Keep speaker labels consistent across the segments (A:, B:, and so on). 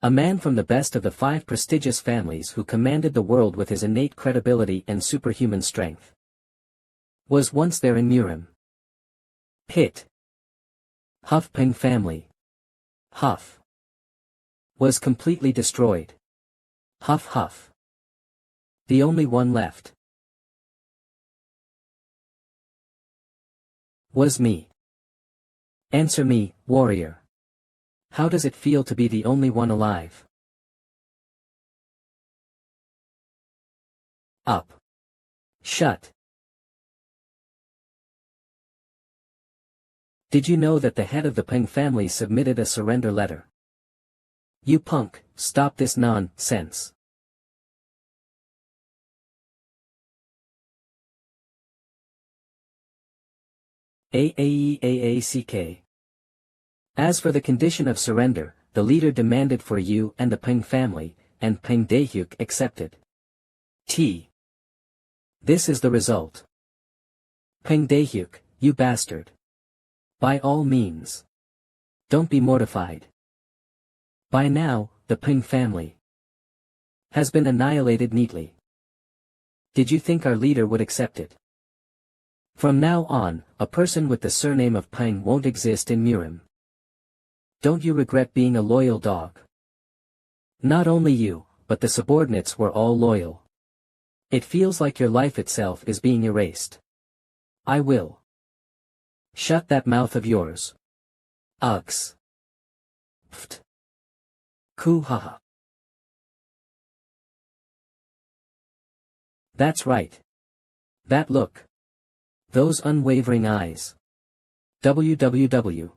A: A man from the best of the 5 prestigious families who commanded the world with his innate credibility and superhuman strength. Was once there in Murim. Hit. Huff Paeng family. Huff. Was completely destroyed. Huff huff. The only one left. Was me. Answer me, warrior. How does it feel to be the only one alive? Up. Shut. Did you know that the head of the Paeng family submitted a surrender letter? You punk, stop this nonsense. AAEAACK. As for the condition of surrender, the leader demanded for you and the Paeng family, and Paeng Daehyuk accepted. This is the result. Paeng Daehyuk, you bastard. By all means. Don't be mortified. By now, the Paeng family has been annihilated neatly. Did you think our leader would accept it? From now on, a person with the surname of Paeng won't exist in Murim. Don't you regret being a loyal dog? Not only you, but the subordinates were all loyal. It feels like your life itself is being erased. I will. Shut that mouth of yours. Uggs. Pft. Koo-ha-ha. That's right. That look. Those unwavering eyes. www.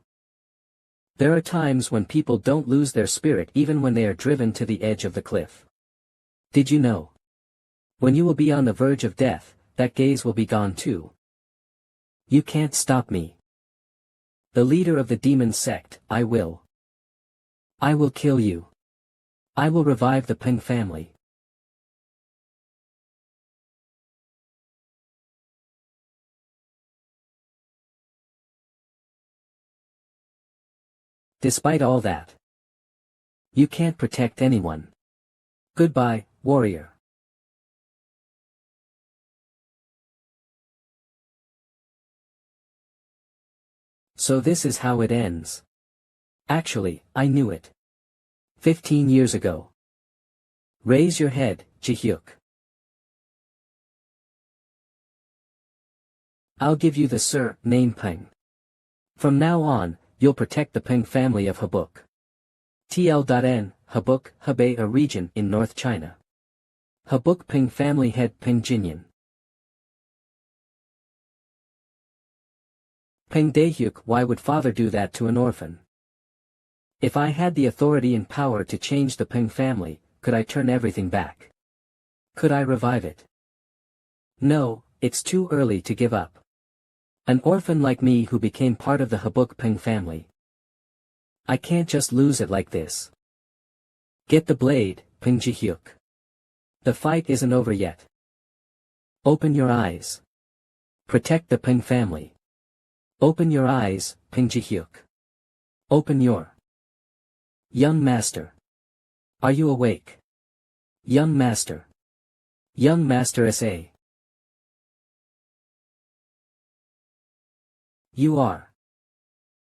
A: There are times when people don't lose their spirit even when they are driven to the edge of the cliff. Did you know? When you will be on the verge of death, that gaze will be gone too. You can't stop me. The leader of the demon sect, I will. I will kill you. I will revive the Paeng family. Despite all that, you can't protect anyone. Goodbye, warrior. So this is how it ends. Actually, I knew it. 15 years ago. Raise your head, Ji-hyuk. I'll give you the name Paeng. From now on, you'll protect the Paeng family of Habuk. TL.N, Habuk, Hebei, a region in North China. Habuk Paeng family head Paeng Jinyan. Paeng Daehyuk, why would father do that to an orphan? If I had the authority and power to change the Paeng family, could I turn everything back? Could I revive it? No, it's too early to give up. An orphan like me who became part of the Habuk Paeng family. I can't just lose it like this. Get the blade, Paeng Ji-hyuk. The fight isn't over yet. Open your eyes. Protect the Paeng family. Open your eyes, Paeng Ji-hyuk. Open your. Young master. Are you awake? Young master. Young master S.A. You are.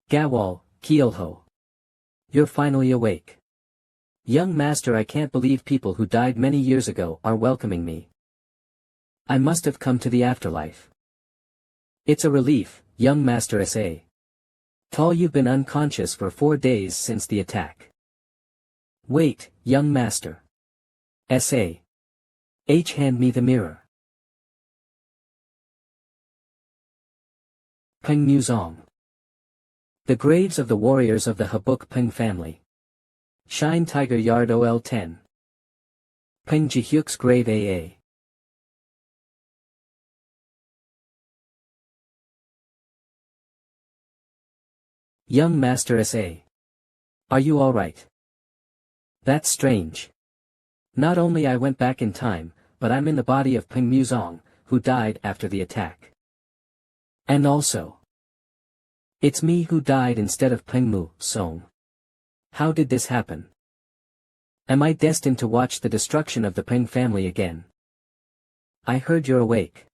A: Gawal, Kielho. You're finally awake. Young master, I can't believe people who died many years ago are welcoming me. I must have come to the afterlife. It's a relief, young master S.A. Tall, you've been unconscious for 4 days since the attack. Wait, young master. S.A. Hand me the mirror. Paeng Muzong. The graves of the warriors of the Habuk Paeng family. Shine Tiger Yard OL 10. Paeng Ji-hyuk's grave AA. Young master S.A. Are you alright? That's strange. Not only I went back in time, but I'm in the body of Paeng Muzong, who died after the attack. And also, it's me who died instead of Paeng Mu Song. How did this happen? Am I destined to watch the destruction of the Peng family again? I heard you're awake.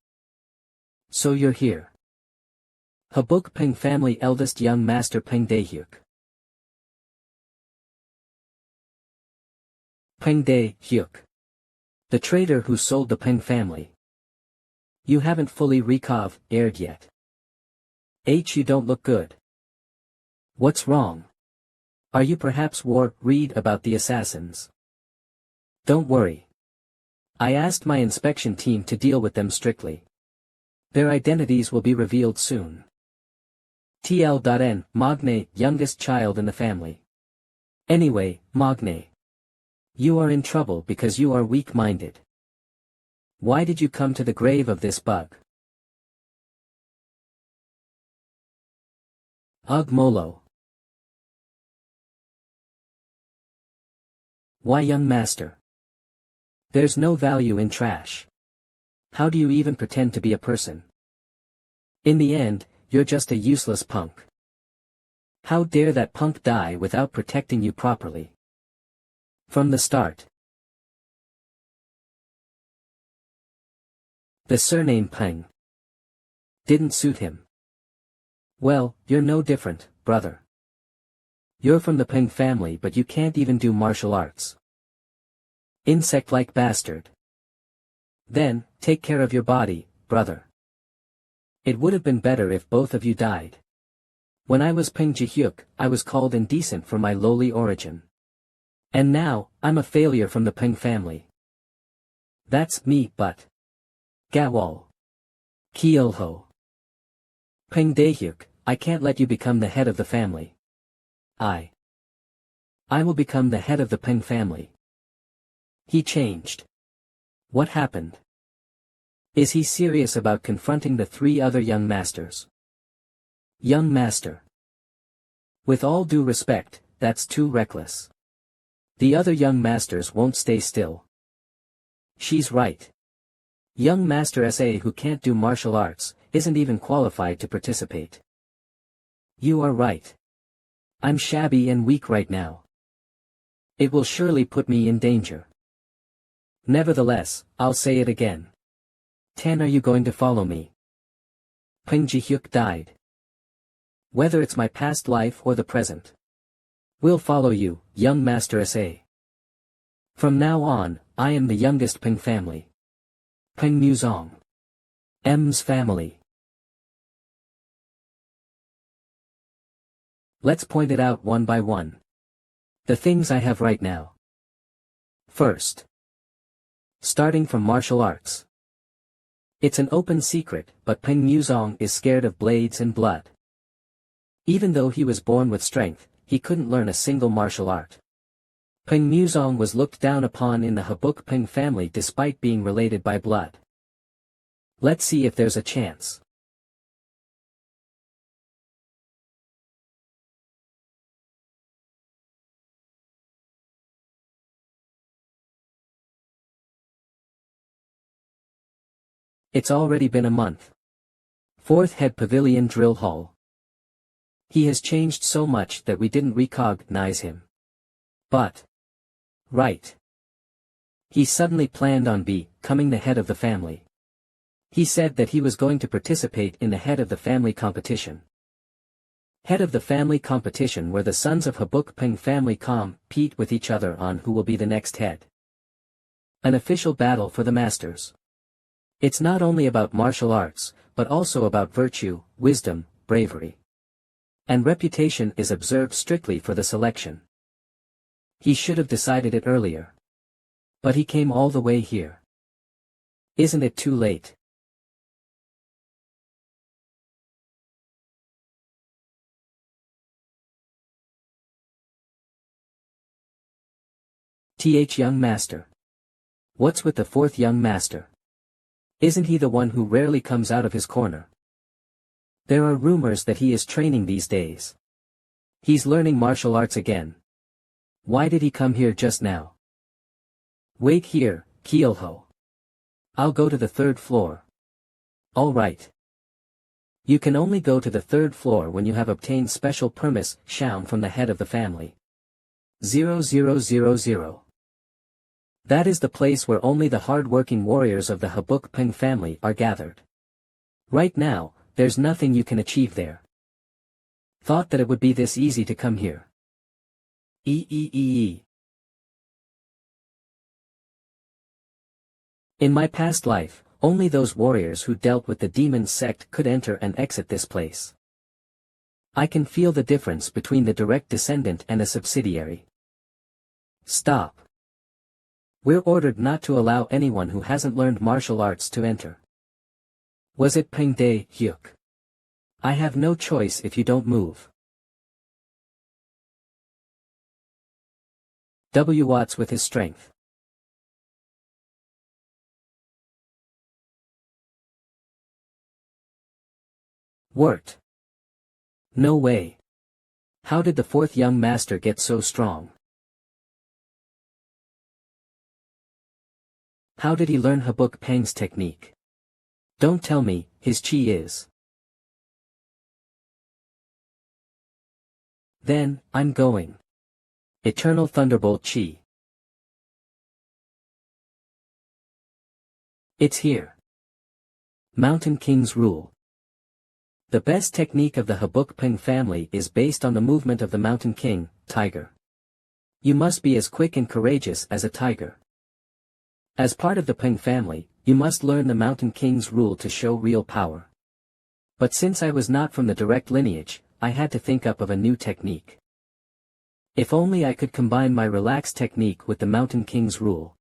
A: So you're here. Buk Paeng'S family eldest young master Paeng Dae-hyuk. Paeng Dae-hyuk. The traitor who sold the Paeng family. You haven't fully aired yet. You don't look good. What's wrong? Are you perhaps worried about the assassins? Don't worry. I asked my inspection team to deal with them strictly. Their identities will be revealed soon. TL.N. Magne, youngest child in the family. Anyway, Magne. You are in trouble because you are weak-minded. Why did you come to the grave of this bug? Ugh Molo. Why young master? There's no value in trash. How do you even pretend to be a person? In the end, you're just a useless punk. How dare that punk die without protecting you properly? From the start. The surname Paeng didn't suit him. Well, you're no different, brother. You're from the Paeng family but you can't even do martial arts. Insect-like bastard. Then, take care of your body, brother. It would have been better if both of you died. When I was Paeng Dae-hyuk, I was called indecent for my lowly origin. And now, I'm a failure from the Paeng family. That's me, but... Gawal. Kiilho. Paeng Dae-hyuk, I can't let you become the head of the family. I will become the head of the Paeng family. He changed. What happened? Is he serious about confronting the 3 other young masters? Young master. With all due respect, that's too reckless. The other young masters won't stay still. She's right. Young Master SA who can't do martial arts, isn't even qualified to participate. You are right. I'm shabby and weak right now. It will surely put me in danger. Nevertheless, I'll say it again. 10 Are you going to follow me? Paeng Dae-hyuk died. Whether it's my past life or the present. We'll follow you, young Master SA. From now on, I am the youngest Paeng family. Paeng Muzong. M's family. Let's point it out one by one. The things I have right now. First. Starting from martial arts. It's an open secret, but Paeng Muzong is scared of blades and blood. Even though he was born with strength, he couldn't learn a single martial art. Paeng Muzong was looked down upon in the Buk Paeng'S family despite being related by blood. Let's see if there's a chance. It's already been a month. 4th Head Pavilion Drill Hall. He has changed so much that we didn't recognize him. But. Right. He suddenly planned on becoming the head of the family. He said that he was going to participate in the head of the family competition. Head of the family competition where the sons of Buk Paeng'S family compete with each other on who will be the next head. An official battle for the masters. It's not only about martial arts, but also about virtue, wisdom, bravery. And reputation is observed strictly for the selection. He should have decided it earlier. But he came all the way here. Isn't it too late? Young Master. What's with the 4th young master? Isn't he the one who rarely comes out of his corner? There are rumors that he is training these days. He's learning martial arts again. Why did he come here just now? Wait here, Kiilho. I'll go to the 3rd floor. All right. You can only go to the 3rd floor when you have obtained special permission from the head of the family. 0000. That is the place where only the hard-working warriors of the Buk Paeng'S family are gathered. Right now, there's nothing you can achieve there. Thought that it would be this easy to come here. In my past life, only those warriors who dealt with the demon sect could enter and exit this place. I can feel the difference between the direct descendant and a subsidiary. Stop. We're ordered not to allow anyone who hasn't learned martial arts to enter. Was it Peng De Hyuk? I have no choice if you don't move. W. Watts with his strength. Worked. No way. How did the fourth young master get so strong? How did he learn Buk Paeng'S technique? Don't tell me, his chi is. Then, I'm going. Eternal Thunderbolt Chi. It's here. Mountain King's Rule. The best technique of the Buk Paeng'S family is based on the movement of the Mountain King, tiger. You must be as quick and courageous as a tiger. As part of the Paeng'S family, you must learn the Mountain King's rule to show real power. But since I was not from the direct lineage, I had to think up of a new technique. If only I could combine my relaxed technique with the Mountain King's rule.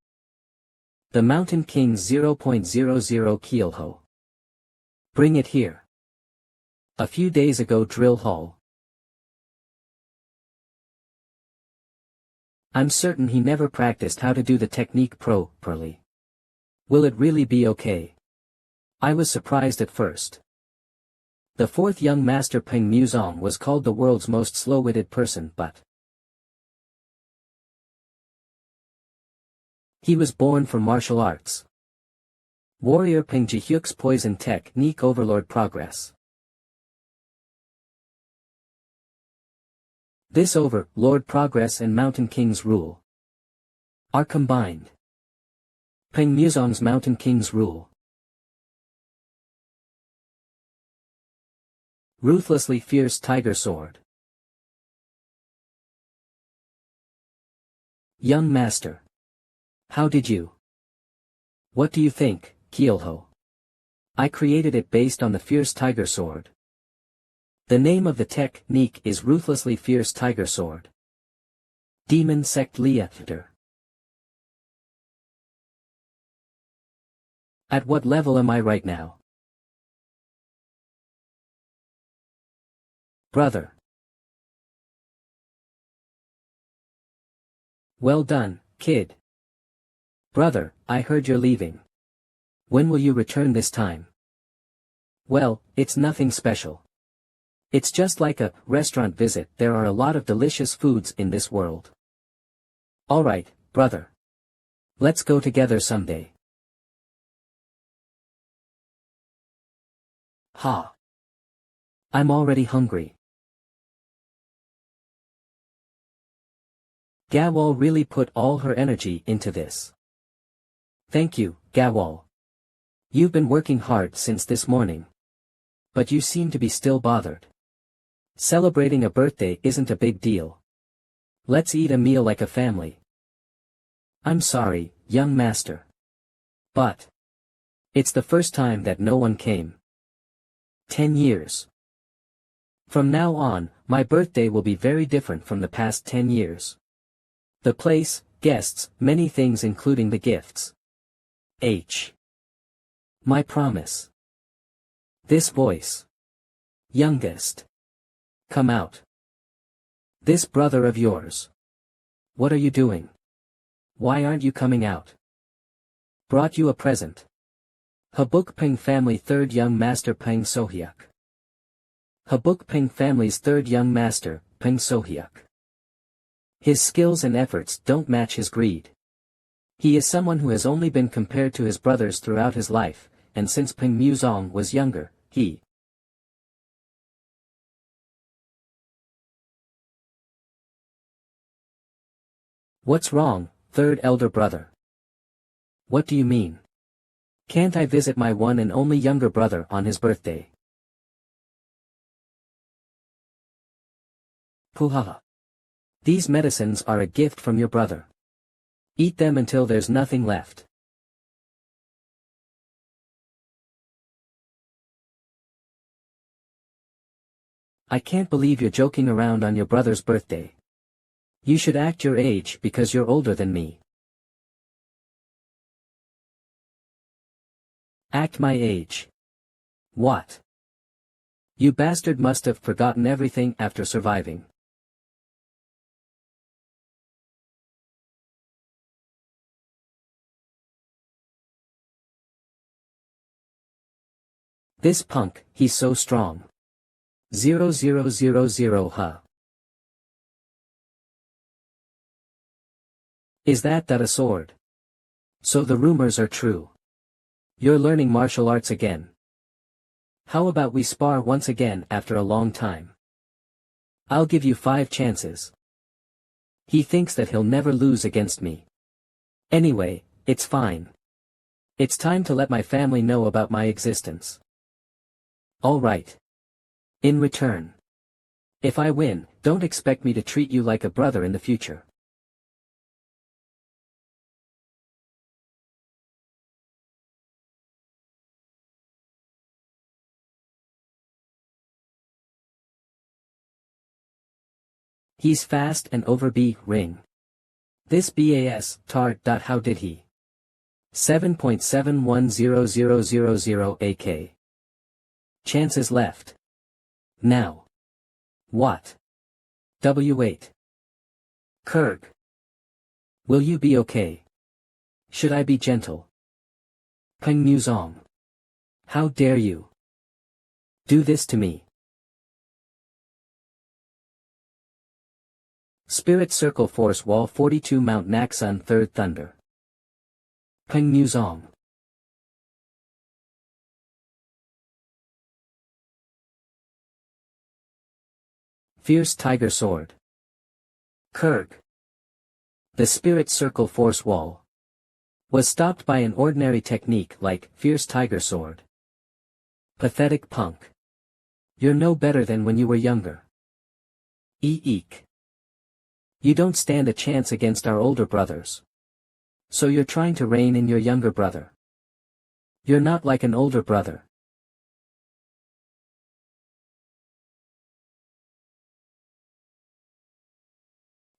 A: The Mountain King's 0.00 Keelho. Bring it here. A few days ago drill hall. I'm certain he never practiced how to do the technique properly. Will it really be okay? I was surprised at first. The fourth young master Peng Muzong was called the world's most slow-witted person, but he was born for martial arts. Warrior Peng Ji-hyuk's poison technique overlord progress. This overlord progress and Mountain King's rule are combined. Peng Muzong's Mountain King's rule. Ruthlessly fierce tiger sword. Young master. How did you? What do you think, Keelho? I created it based on the fierce tiger sword. The name of the technique is Ruthlessly Fierce Tiger Sword. Demon Sect Leader. At what level am I right now? Brother. Well done, kid. Brother, I heard you're leaving. When will you return this time? Well, it's nothing special. It's just like a restaurant visit. There are a lot of delicious foods in this world. Alright, brother. Let's go together someday. Ha. I'm already hungry. Gawal really put all her energy into this. Thank you, Gawal. You've been working hard since this morning. But you seem to be still bothered. Celebrating a birthday isn't a big deal. Let's eat a meal like a family. I'm sorry, young master. But it's the first time that no one came. 10 years. From now on, my birthday will be very different from the past 10 years. The place, guests, many things including the gifts. My promise. This voice. Youngest. Come out. This brother of yours. What are you doing? Why aren't you coming out? Brought you a present. Buk Paeng'S family third young master Peng Sohyuk. Buk Paeng'S family's third young master, Peng Sohyuk. His skills and efforts don't match his greed. He is someone who has only been compared to his brothers throughout his life, and since Peng Muzong was younger, he What's wrong, third elder brother? What do you mean? Can't I visit my one and only younger brother on his birthday? Puhaha. These medicines are a gift from your brother. Eat them until there's nothing left. I can't believe you're joking around on your brother's birthday. You should act your age because you're older than me. Act my age. What? You bastard must have forgotten everything after surviving. This punk, he's so strong. 0000 huh? Is that a sword? So the rumors are true. You're learning martial arts again. How about we spar once again after a long time? I'll give you 5 chances. He thinks that he'll never lose against me. Anyway, it's fine. It's time to let my family know about my existence. All right. In return, if I win, don't expect me to treat you like a brother in the future. He's fast and over B ring. This BAS tar. How did he? 7.710000 AK. Chances left. Now. What? W8. Kurg. Will you be okay? Should I be gentle? Peng Muzong. How dare you? Do this to me. Spirit Circle Force Wall 42 Mount Naksun 3rd Thunder. Peng Muzong. Fierce Tiger Sword. Kurg. The Spirit Circle Force Wall was stopped by an ordinary technique like Fierce Tiger Sword. Pathetic punk. You're no better than when you were younger. Eek. You don't stand a chance against our older brothers. So you're trying to rein in your younger brother. You're not like an older brother.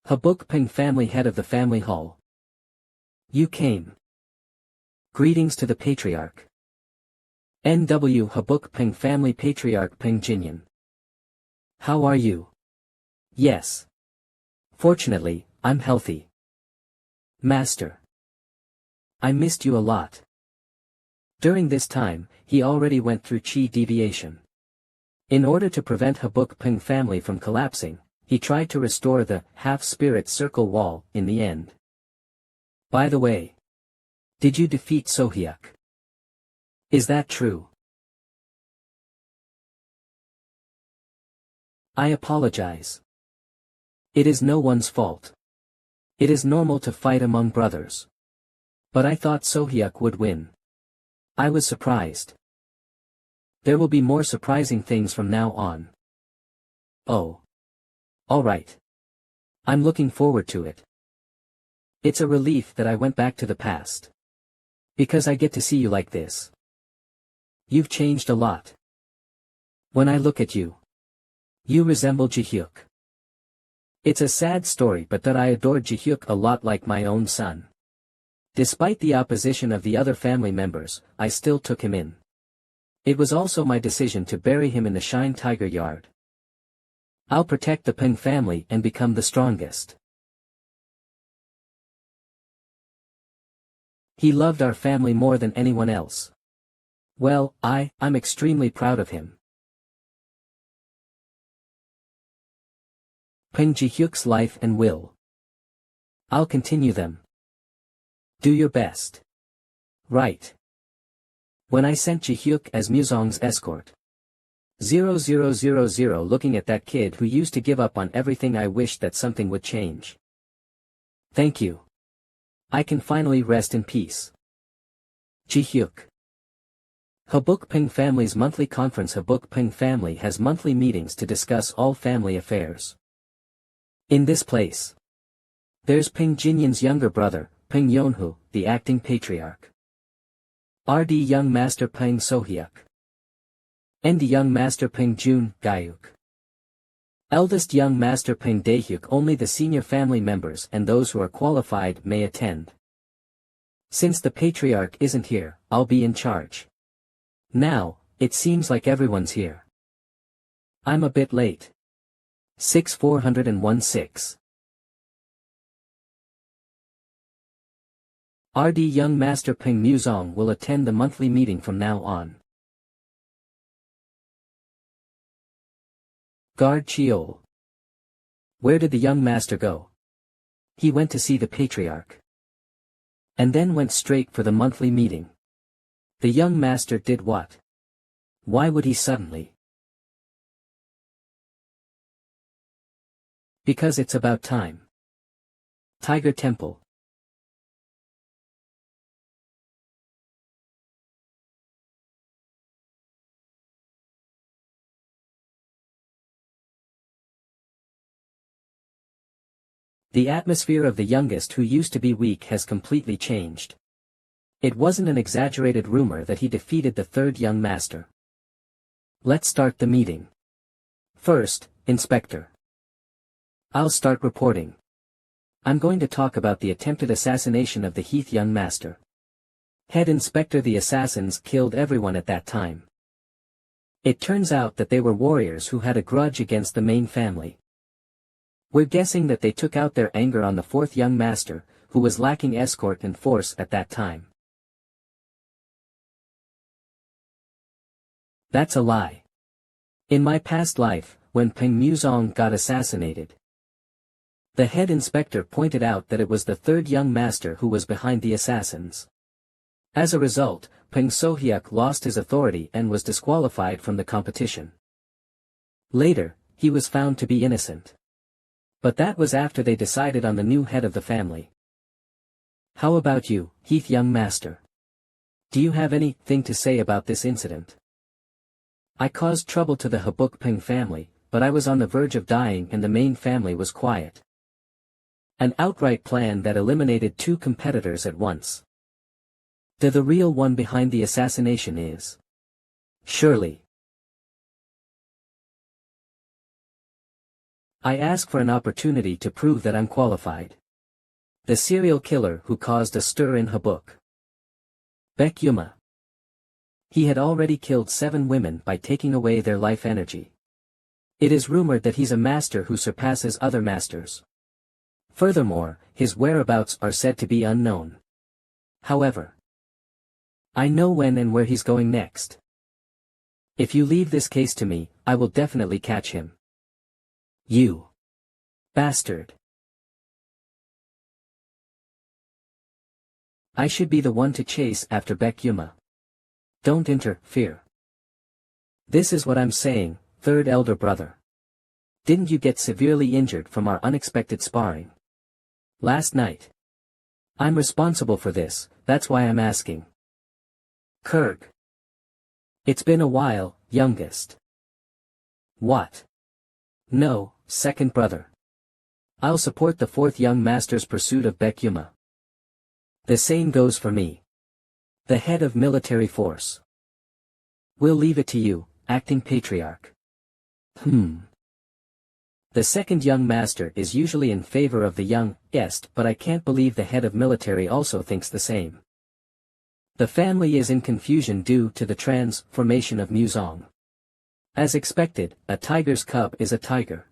A: Buk Paeng'S family head of the family hall. You came. Greetings to the patriarch. NW Buk Paeng'S family patriarch Paeng Jinyan. How are you? Yes. Fortunately, I'm healthy. Master. I missed you a lot. During this time, he already went through chi deviation. In order to prevent Buk Paeng'S family from collapsing, he tried to restore the half-spirit circle wall in the end. By the way, did you defeat Sohyuk? Is that true? I apologize. It is no one's fault. It is normal to fight among brothers. But I thought Sohyuk would win. I was surprised. There will be more surprising things from now on. Oh. Alright. I'm looking forward to it. It's a relief that I went back to the past. Because I get to see you like this. You've changed a lot. When I look at you, you resemble Jihyuk. It's a sad story, but that I adored Jihyuk a lot like my own son. Despite the opposition of the other family members, I still took him in. It was also my decision to bury him in the Shine Tiger Yard. I'll protect the Paeng family and become the strongest. He loved our family more than anyone else. Well, I'm extremely proud of him. Paeng Jihyuk's life and will. I'll continue them. Do your best. Right. When I sent Jihyuk as Muzong's escort. 0000 looking at that kid who used to give up on everything, I wished that something would change. Thank you. I can finally rest in peace. Ji-hyuk. Buk Paeng'S family's monthly conference. Buk Paeng'S family has monthly meetings to discuss all family affairs. In this place, there's Paeng Jinyan's younger brother, Paeng Yonhu, the acting patriarch. RD young master Paeng Sohyuk. ND young master Paeng Jun Gayuk. Eldest young master Paeng Daehyuk. Only the senior family members and those who are qualified may attend. Since the patriarch isn't here, I'll be in charge. Now, it seems like everyone's here. I'm a bit late. 6416. RD young master Paeng Muzong will attend the monthly meeting from now on. Guard Cheol. Where did the young master go? He went to see the patriarch. And then went straight for the monthly meeting. The young master did what? Why would he suddenly? Because it's about time. Tiger Temple. The atmosphere of the youngest who used to be weak has completely changed. It wasn't an exaggerated rumor that he defeated the third young master. Let's start the meeting. First, Inspector. I'll start reporting. I'm going to talk about the attempted assassination of the Heath young master. Head Inspector. The assassins killed everyone at that time. It turns out that they were warriors who had a grudge against the main family. We're guessing that they took out their anger on the fourth young master, who was lacking escort and force at that time. That's a lie. In my past life, when Paeng Muzong got assassinated, the head inspector pointed out that it was the third young master who was behind the assassins. As a result, Paeng Sohyuk lost his authority and was disqualified from the competition. Later, he was found to be innocent. But that was after they decided on the new head of the family. How about you, Heath young master? Do you have anything to say about this incident? I caused trouble to the Buk Paeng'S family, but I was on the verge of dying and the main family was quiet. An outright plan that eliminated two competitors at once. The real one behind the assassination is surely. I ask for an opportunity to prove that I'm qualified. The serial killer who caused a stir in Buk. Baek Yuma. He had already killed 7 women by taking away their life energy. It is rumored that he's a master who surpasses other masters. Furthermore, his whereabouts are said to be unknown. However, I know when and where he's going next. If you leave this case to me, I will definitely catch him. You bastard. I should be the one to chase after Baek Yuma. Don't interfere. This is what I'm saying, third elder brother. Didn't you get severely injured from our unexpected sparring last night? I'm responsible for this, that's why I'm asking. Kirk. It's been a while, youngest. What? No, second brother. I'll support the fourth young master's pursuit of Baek Yuma. The same goes for me. The head of military force. We'll leave it to you, acting patriarch. The second young master is usually in favor of the young guest, but I can't believe the head of military also thinks the same. The family is in confusion due to the transformation of Muzong. As expected, a tiger's cub is a tiger.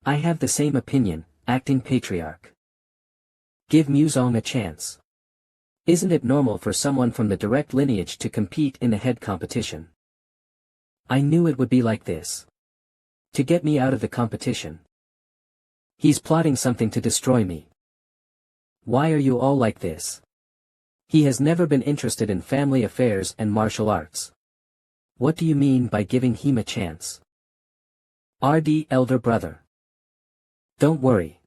A: I have the same opinion, acting patriarch. Give Muzong a chance. Isn't it normal for someone from the direct lineage to compete in a head competition? I knew it would be like this. To get me out of the competition. He's plotting something to destroy me. Why are you all like this? He has never been interested in family affairs and martial arts. What do you mean by giving him a chance? RD elder brother. Don't worry.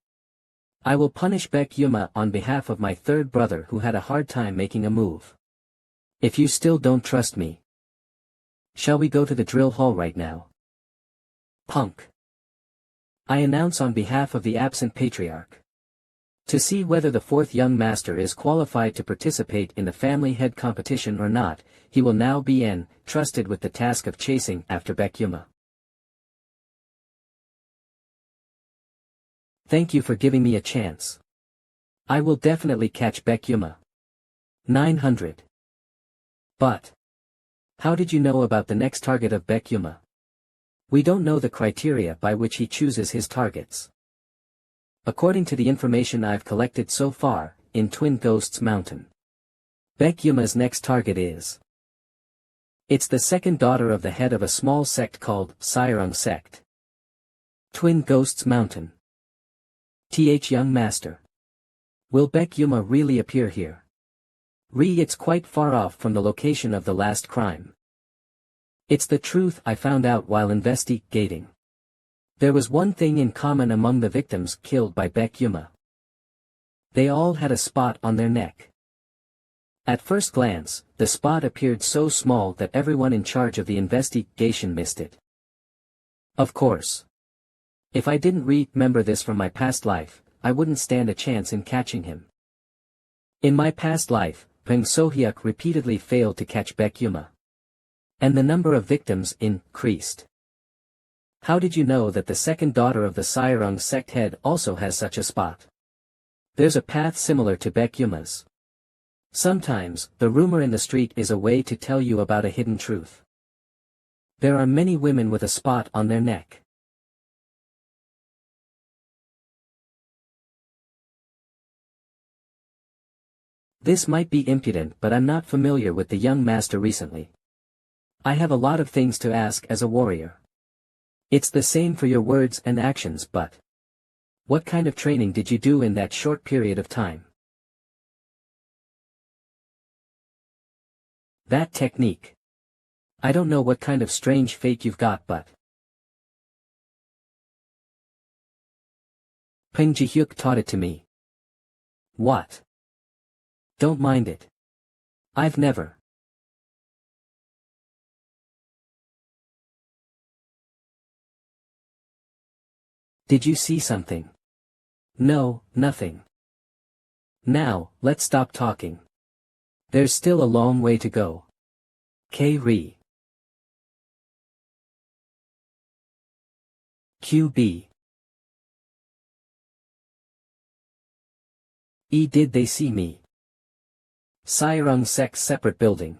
A: I will punish Baek Yuma on behalf of my third brother who had a hard time making a move. If you still don't trust me, shall we go to the drill hall right now? Punk. I announce on behalf of the absent patriarch. To see whether the fourth young master is qualified to participate in the family head competition or not, he will now be entrusted with the task of chasing after Baek. Thank you for giving me a chance. I will definitely catch Baek. 900. But how did you know about the next target of Baek? We don't know the criteria by which he chooses his targets. According to the information I've collected so far, in Twin Ghosts Mountain, Baek's next target is. It's the second daughter of the head of a small sect called Sairung sect. Twin Ghosts Mountain. Young master. Will Baek really appear here? It's quite far off from the location of the last crime. It's the truth I found out while investigating. There was one thing in common among the victims killed by Baek. They all had a spot on their neck. At first glance, the spot appeared so small that everyone in charge of the investigation missed it. Of course. If I didn't remember this from my past life, I wouldn't stand a chance in catching him. In my past life, Paeng So-hyuk repeatedly failed to catch Baek. And the number of victims increased. How did you know that the second daughter of the Sairung sect head also has such a spot? There's a path similar to Baek's. Sometimes, the rumor in the street is a way to tell you about a hidden truth. There are many women with a spot on their neck. This might be impudent, but I'm not familiar with the young master recently. I have a lot of things to ask as a warrior. It's the same for your words and actions, but what kind of training did you do in that short period of time? That technique. I don't know what kind of strange fate you've got, but Paeng Ji-hyuk taught it to me. What? Don't mind it. I've never. Did you see something? No, nothing. Now, let's stop talking. There's still a long way to go. K-Re. QB. Did they see me? Sairung sect's separate building.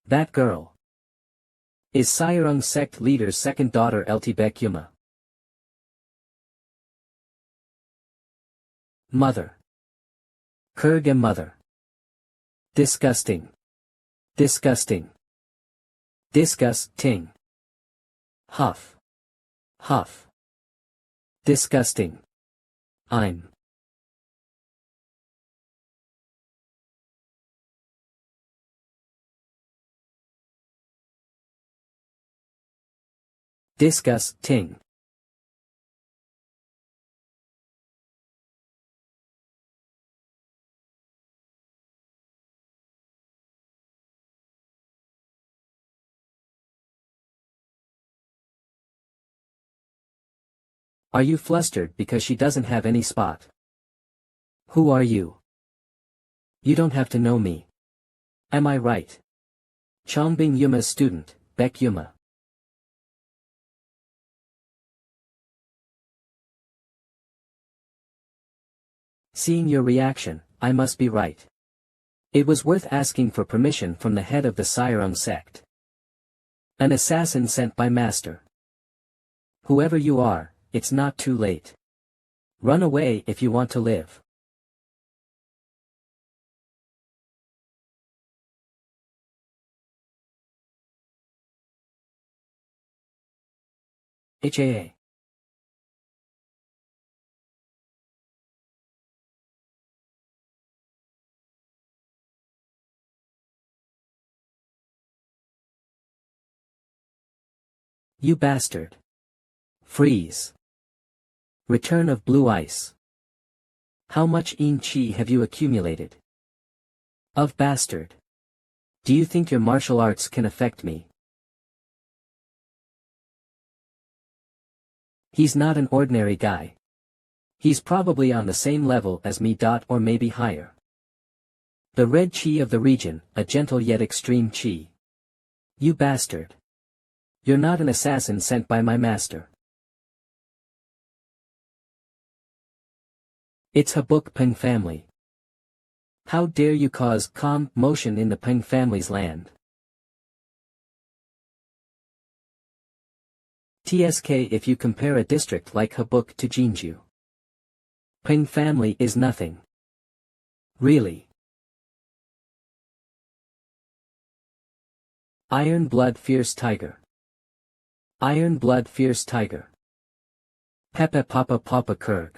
A: That girl. Is Sairung sect leader's second daughter Lt Baek. Mother. Kurga mother. Disgusting. Disgusting. Disgusting. Huff. Huff. Disgusting. I'm. Disgusting. Are you flustered because she doesn't have any spot? Who are you? You don't have to know me. Am I right? Chongbing Yuma's student, Baek. Seeing your reaction, I must be right. It was worth asking for permission from the head of the Sairung sect. An assassin sent by master. Whoever you are, it's not too late. Run away if you want to live. HAA. – You bastard. Freeze. Return of blue ice. How much yin chi have you accumulated? Of bastard. Do you think your martial arts can affect me? He's not an ordinary guy. He's probably on the same level as me. Or maybe higher. The red chi of the region, a gentle yet extreme chi. You bastard. You're not an assassin sent by my master. It's a Buk Paeng'S family. How dare you cause commotion in the Paeng'S family's land? TSK if you compare a district like Habuk to Jinju. Paeng'S family is nothing. Really. Iron blood fierce tiger. Iron blood fierce tiger. Pepe papa papa kurg.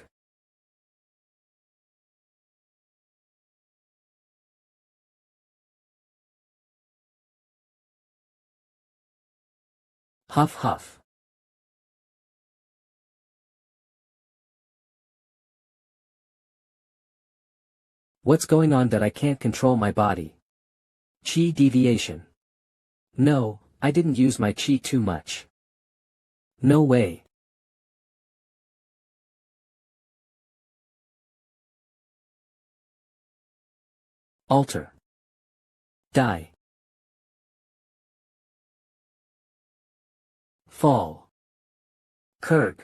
A: Huff huff. What's going on that I can't control my body? Chi deviation. No, I didn't use my chi too much. No way. Alter. Die. Fall. Kurg.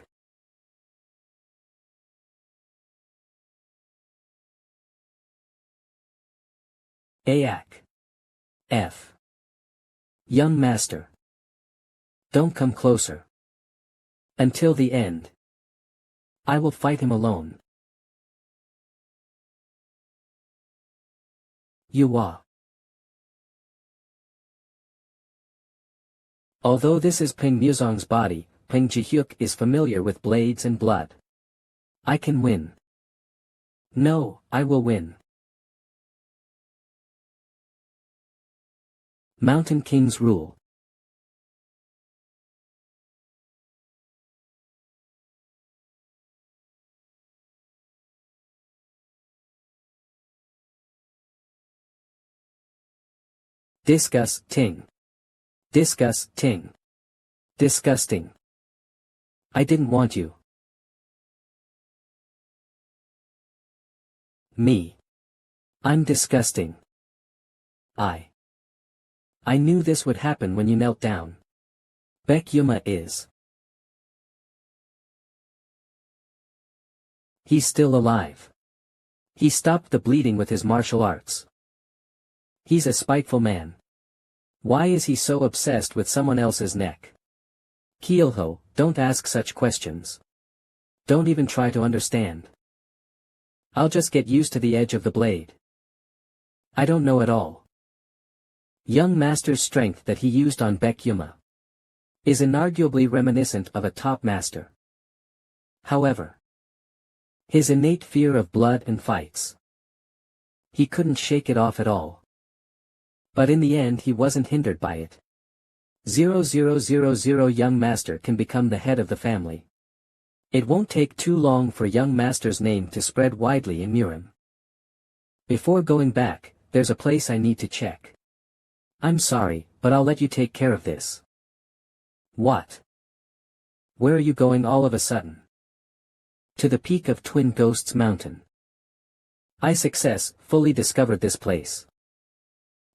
A: Ayak. F. Young master. Don't come closer. Until the end. I will fight him alone. Yuwa. Although this is Paeng'S Muzong's body, Paeng'S Jihyuk is familiar with blades and blood. I can win. No, I will win. Mountain King's rule. Disgusting. Disgusting. Disgusting. I didn't want you. Me. I'm disgusting. I knew this would happen when you knelt down. Baek is. He's still alive. He stopped the bleeding with his martial arts. He's a spiteful man. Why is he so obsessed with someone else's neck? Kielho, don't ask such questions. Don't even try to understand. I'll just get used to the edge of the blade. I don't know at all. Young master's strength that he used on Baek is inarguably reminiscent of a top master. However, his innate fear of blood and fights. He couldn't shake it off at all. But in the end he wasn't hindered by it. 0000 young master can become the head of the family. It won't take too long for young master's name to spread widely in Murim. Before going back, there's a place I need to check. I'm sorry, but I'll let you take care of this. What? Where are you going all of a sudden? To the peak of Twin Ghosts Mountain. I successfully discovered this place.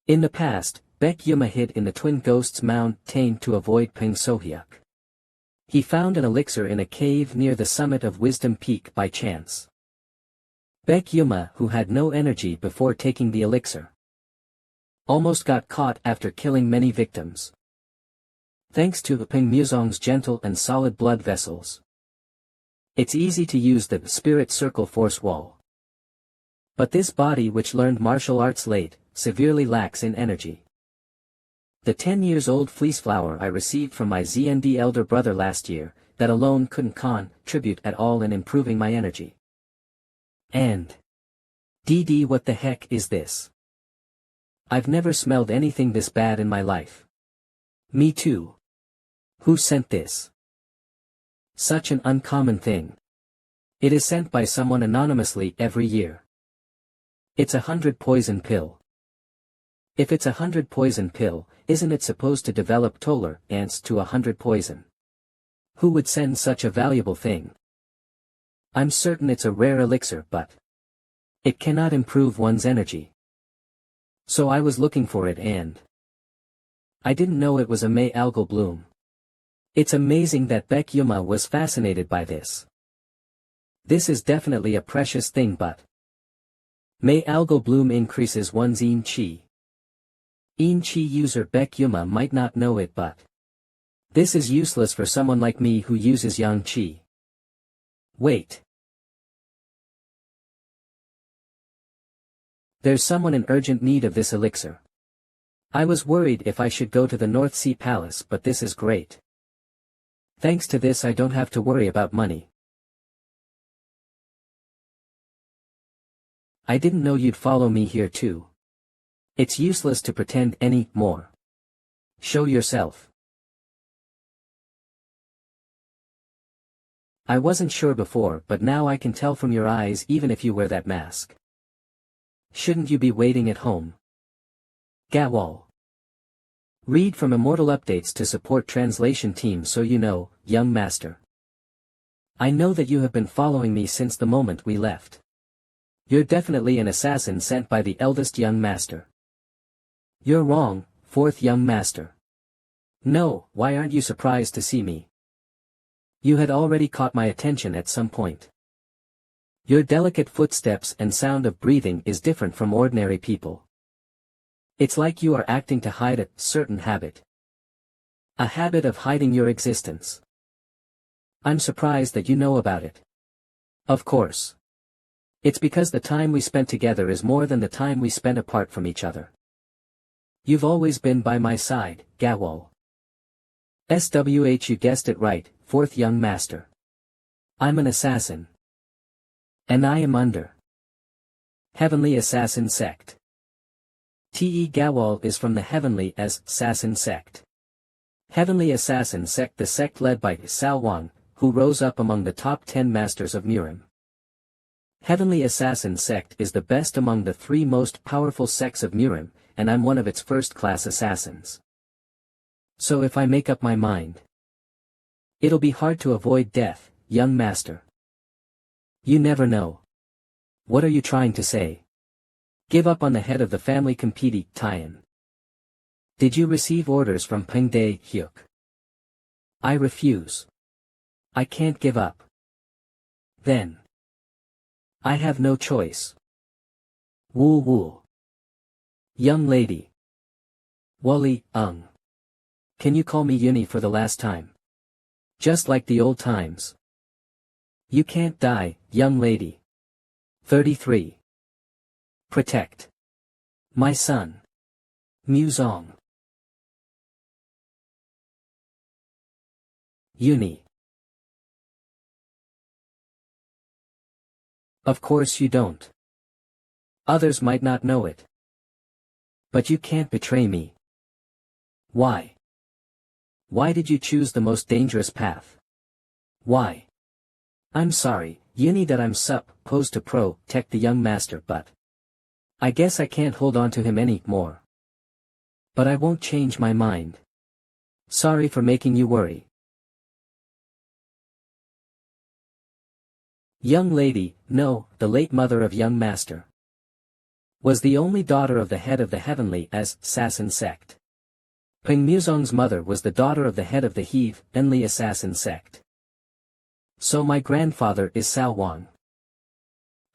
A: In the past, Baek hid in the Twin Ghosts Mountain to avoid Paeng'S Sohyuk. He found an elixir in a cave near the summit of Wisdom Peak by chance. Baek who had no energy before taking the elixir, almost got caught after killing many victims. Thanks to Paeng'S Muzong's gentle and solid blood vessels, it's easy to use the Spirit Circle Force Wall. But this body which learned martial arts late, severely lacks in energy. The 10 years old fleeceflower I received from my ZND elder brother last year, that alone couldn't contribute at all in improving my energy. And DD, what the heck is this? I've never smelled anything this bad in my life. Me too. Who sent this? Such an uncommon thing. It is sent by someone anonymously every year. It's 100 poison pill. If it's 100 poison pill, isn't it supposed to develop tolerance to 100 poison? Who would send such a valuable thing? I'm certain it's a rare elixir, but it cannot improve one's energy. So I was looking for it, and I didn't know it was a May algal bloom. It's amazing that Buk Paeng'S was fascinated by this. This is definitely a precious thing, but May algal bloom increases one's yin chi. Yin chi user Buk Paeng'S might not know it, but this is useless for someone like me who uses yang chi. Wait. There's someone in urgent need of this elixir. I was worried if I should go to the North Sea Palace, but this is great. Thanks to this I don't have to worry about money. I didn't know you'd follow me here too. It's useless to pretend any more. Show yourself. I wasn't sure before, but now I can tell from your eyes even if you wear that mask. Shouldn't you be waiting at home? Gawal. Read from Immortal Updates to support translation team so you know, young master. I know that you have been following me since the moment we left. You're definitely an assassin sent by the eldest young master. You're wrong, fourth young master. No, why aren't you surprised to see me? You had already caught my attention at some point. Your delicate footsteps and sound of breathing is different from ordinary people. It's like you are acting to hide a certain habit. A habit of hiding your existence. I'm surprised that you know about it. Of course. It's because the time we spent together is more than the time we spent apart from each other. You've always been by my side, Gawal. SWH, you guessed it right, fourth young master. I'm an assassin. And I am under Heavenly Assassin Sect. Te Gawal is from the Heavenly Assassin Sect. Heavenly Assassin Sect, the sect led by Salwang, who rose up among the top 10 masters of Murim. Heavenly Assassin Sect is the best among the 3 most powerful sects of Murim, and I'm one of its first-class assassins. So if I make up my mind, it'll be hard to avoid death, young master. You never know. What are you trying to say? Give up on the head of the family Competi, Tian. Did you receive orders from Peng Hyuk? I refuse. I can't give up. Then I have no choice. Woo woo. Young lady. Wally, Can you call me Uni for the last time? Just like the old times. You can't die, young lady. 33. Protect my son. Muzong. Uni. Of course you don't. Others might not know it. But you can't betray me. Why? Why did you choose the most dangerous path? Why? I'm sorry, Uni, that I'm supposed to protect the young master, but I guess I can't hold on to him any more. But I won't change my mind. Sorry for making you worry. Young lady, no, the late mother of young master was the only daughter of the head of the Heavenly Assassin Sect. Peng Muzong's mother was the daughter of the head of the Heavenly Assassin Sect. So my grandfather is Salwang.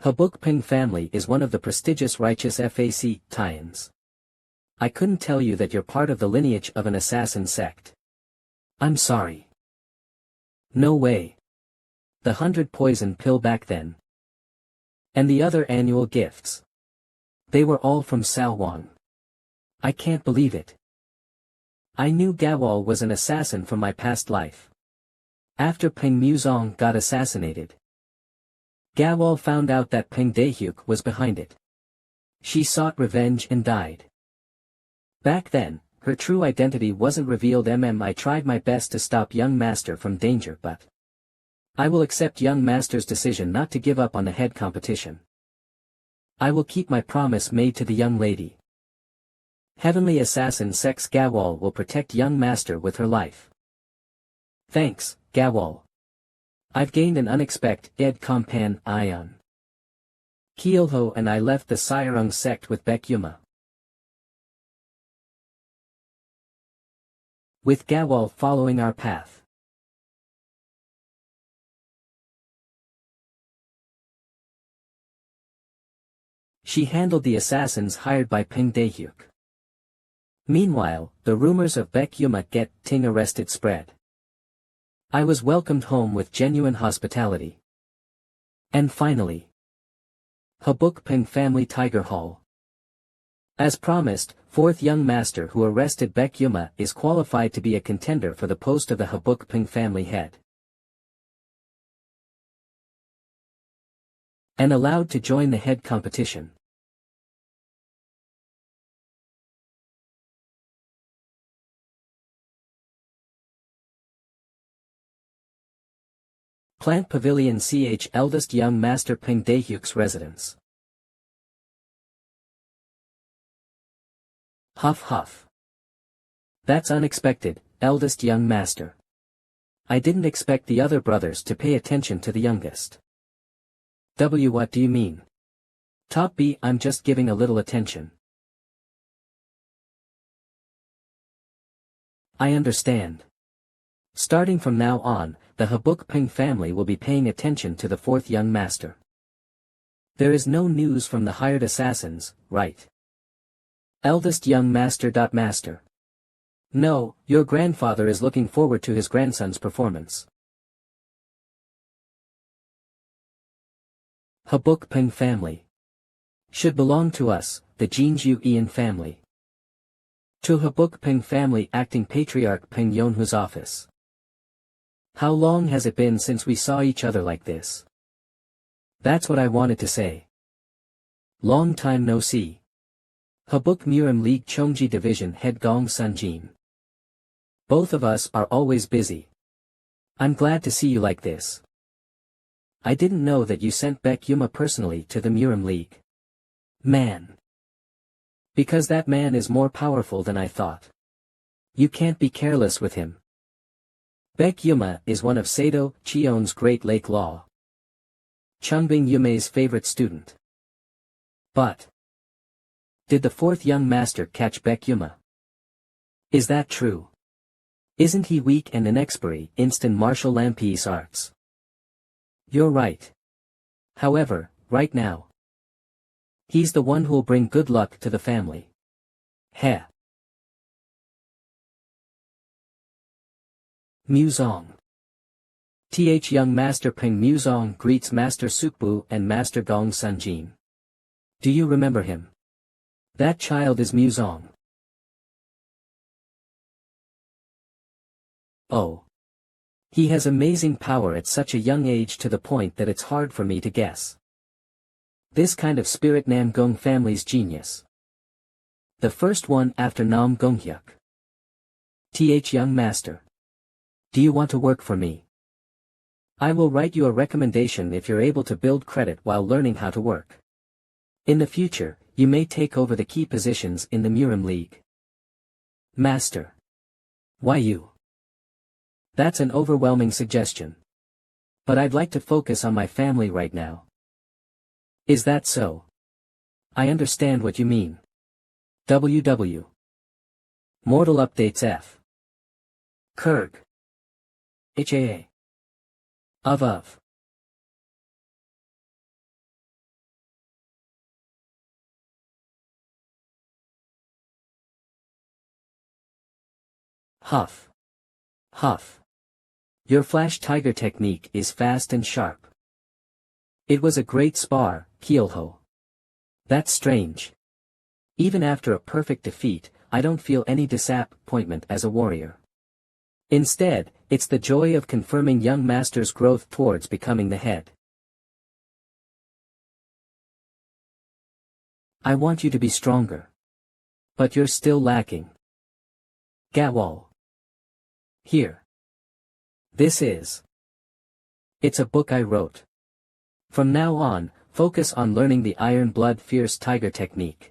A: Her Buk Paeng'S family is one of the prestigious righteous FAC Tians. I couldn't tell you that you're part of the lineage of an assassin sect. I'm sorry. No way. The 100 poison pill back then. And the other annual gifts. They were all from Salwang. I can't believe it. I knew Gawal was an assassin from my past life. After Peng Muzong got assassinated, Gawal found out that Peng Hyuk was behind it. She sought revenge and died. Back then, her true identity wasn't revealed. I tried my best to stop young master from danger, but I will accept young master's decision not to give up on the head competition. I will keep my promise made to the young lady. Heavenly Assassin Sex Gawal will protect young master with her life. Thanks, Gawal. I've gained an unexpected compan Ion. Keelho and I left the Sairung sect with Bek Yuma. With Gawal following our path. She handled the assassins hired by Peng Daehyuk. Meanwhile, the rumors of Bek Yuma getting arrested spread. I was welcomed home with genuine hospitality. And finally, Buk Paeng'S family Tiger Hall. As promised, fourth young master who arrested Bek Yuma is qualified to be a contender for the post of the Buk Paeng'S family head. And allowed to join the head competition. Plant Pavilion CH eldest young master Peng Daehyuk's residence. Huff huff. That's unexpected, eldest young master. I didn't expect the other brothers to pay attention to the youngest. What do you mean? Top B, I'm just giving a little attention. I understand. Starting from now on, the Buk Paeng'S family will be paying attention to the fourth young master. There is no news from the hired assassins, right? Eldest young master. Master. No, your grandfather is looking forward to his grandson's performance. Buk Paeng'S family should belong to us, the Jinju Ian family. To Buk Paeng'S family acting patriarch Peng Yonhu's office. How long has it been since we saw each other like this? That's what I wanted to say. Long time no see. Buk Murim League Cheongji Division head Gong Sunjin. Both of us are always busy. I'm glad to see you like this. I didn't know that you sent Bek Yuma personally to the Murim League. Man. Because that man is more powerful than I thought. You can't be careless with him. Bek Yuma is one of Sado Cheon's Great Lake Law. Chungbing Yume's favorite student. But did the fourth young master catch Bek Yuma? Is that true? Isn't he weak and inexpert in martial lampiece arts? You're right. However, right now, he's the one who'll bring good luck to the family. Heh. Muzong. Young Master Peng Muzong greets Master Sukbu and Master Gong Sunjin. Do you remember him? That child is Muzong. Oh. He has amazing power at such a young age to the point that it's hard for me to guess. This kind of spirit Nam Gong family's genius. The first one after Nam Gonghyuk. Young Master. Do you want to work for me? I will write you a recommendation if you're able to build credit while learning how to work. In the future, you may take over the key positions in the Murim League. Master. Why you? That's an overwhelming suggestion. But I'd like to focus on my family right now. Is that so? I understand what you mean. WW. Mortal Updates F. Kurg. HAA. Of. Huff. Huff. Your flash tiger technique is fast and sharp. It was a great spar, Keelho. That's strange. Even after a perfect defeat, I don't feel any disappointment as a warrior. Instead, it's the joy of confirming young master's growth towards becoming the head. I want you to be stronger. But you're still lacking. Gawal. Here. This is It's a book I wrote. From now on, focus on learning the Iron Blood Fierce Tiger technique.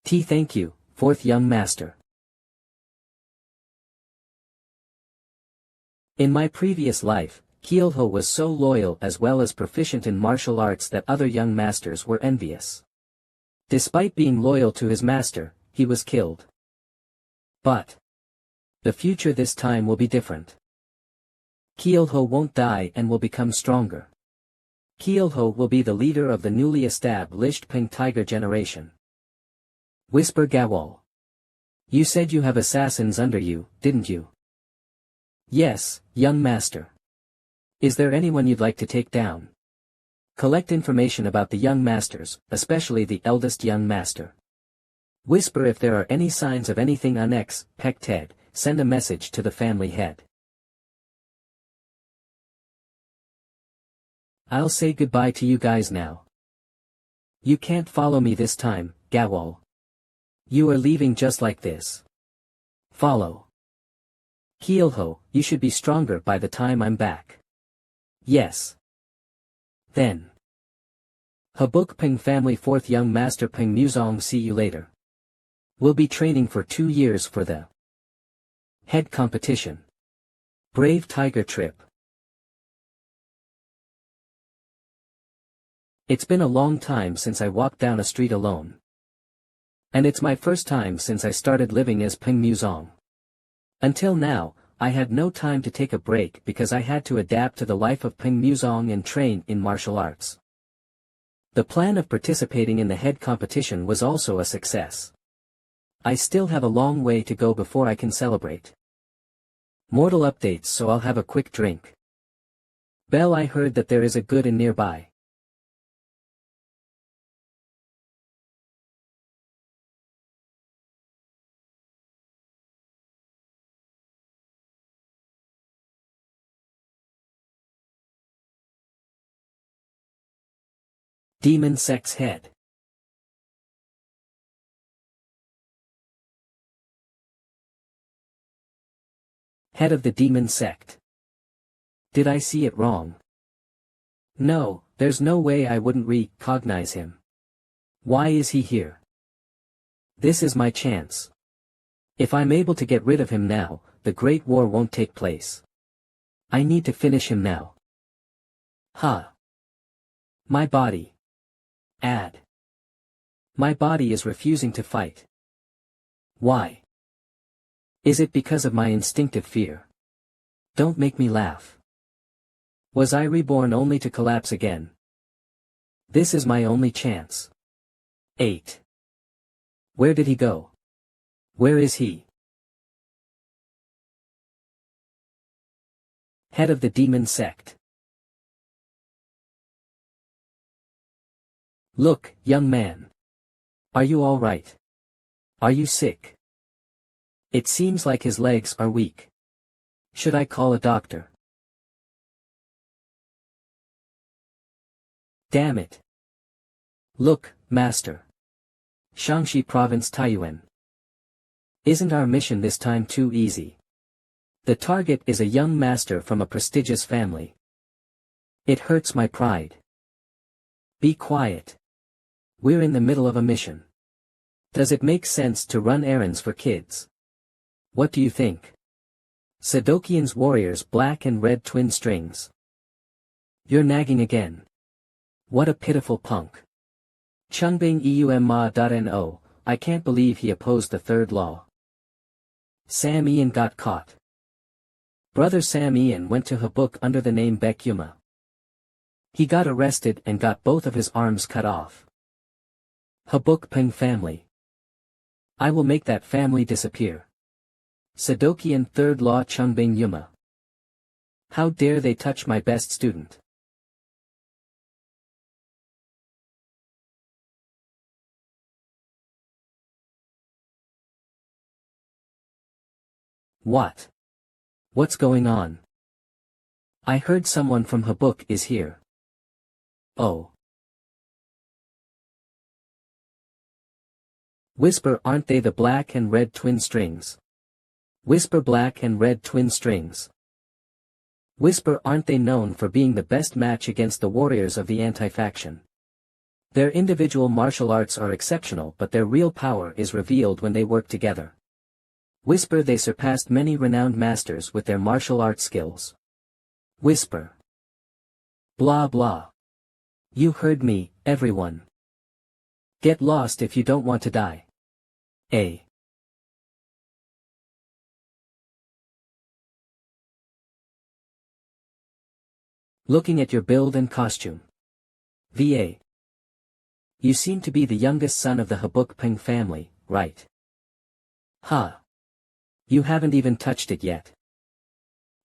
A: Thank you, fourth young master. In my previous life, Keelho was so loyal as well as proficient in martial arts that other young masters were envious. Despite being loyal to his master, he was killed. But the future this time will be different. Keelho won't die and will become stronger. Keelho will be the leader of the newly established Peng Tiger generation. Whisper Gawal. You said you have assassins under you, didn't you? Yes, young master. Is there anyone you'd like to take down? Collect information about the young masters, especially the eldest young master. Whisper if there are any signs of anything unexpected, send a message to the family head. I'll say goodbye to you guys now. You can't follow me this time, Gawal. You are leaving just like this. Follow. Keelho, you should be stronger by the time I'm back. Yes. Then. Buk Paeng'S family fourth young master Peng Muzong, see you later. We'll be training for 2 years for the head competition. Brave Tiger trip. It's been a long time since I walked down a street alone. And it's my first time since I started living as Peng Muzong. Until now, I had no time to take a break because I had to adapt to the life of Peng Muzong and train in martial arts. The plan of participating in the head competition was also a success. I still have a long way to go before I can celebrate. Mortal updates, so I'll have a quick drink. Bell, I heard that there is a good inn nearby. Demon sect's head. Head of the demon sect. Did I see it wrong? No, there's no way I wouldn't recognize him. Why is he here? This is my chance. If I'm able to get rid of him now, the Great War won't take place. I need to finish him now. Ha! My body. Add. My body is refusing to fight. Why? Is it because of my instinctive fear? Don't make me laugh. Was I reborn only to collapse again? This is my only chance. 8. Where did he go? Where is he? Head of the demon sect. Look, young man. Are you all right? Are you sick? It seems like his legs are weak. Should I call a doctor? Damn it. Look, master. Shaanxi Province, Taiyuan. Isn't our mission this time too easy? The target is a young master from a prestigious family. It hurts my pride. Be quiet. We're in the middle of a mission. Does it make sense to run errands for kids? What do you think? Sadokian's warriors black and red twin strings. You're nagging again. What a pitiful punk. Chungbing euma.no, I can't believe he opposed the third law. Sam Ian got caught. Brother Sam Ian went to Buk under the name Baek. He got arrested and got both of his arms cut off. Buk Paeng'S family. I will make that family disappear. Sadokian third law Chungbing Yuma. How dare they touch my best student? What? What's going on? I heard someone from Buk is here. Oh. Whisper, aren't they the black and red twin strings? Whisper, black and red twin strings. Whisper, aren't they known for being the best match against the warriors of the anti-faction? Their individual martial arts are exceptional, but their real power is revealed when they work together. Whisper, they surpassed many renowned masters with their martial arts skills. Whisper. Blah blah. You heard me, everyone. Get lost if you don't want to die. A. Looking at your build and costume. VA. You seem to be the youngest son of the Buk Paeng'S family, right? Huh. You haven't even touched it yet.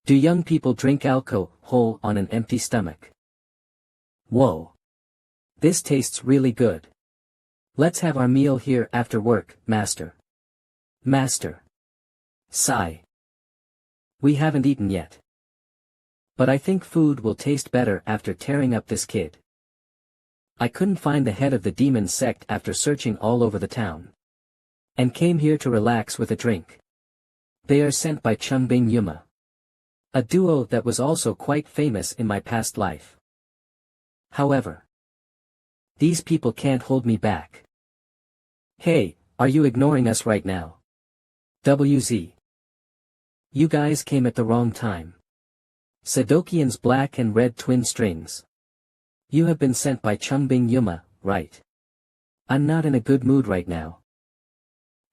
A: Do young people drink alcohol on an empty stomach? Whoa. This tastes really good. Let's have our meal here after work, master. Master. Sigh. We haven't eaten yet. But I think food will taste better after tearing up this kid. I couldn't find the head of the demon sect after searching all over the town. And came here to relax with a drink. They are sent by Chungbing Yuma. A duo that was also quite famous in my past life. However, these people can't hold me back. Hey, are you ignoring us right now? WZ. You guys came at the wrong time. Sadokian's black and red twin strings. You have been sent by Chungbing Yuma, right? I'm not in a good mood right now.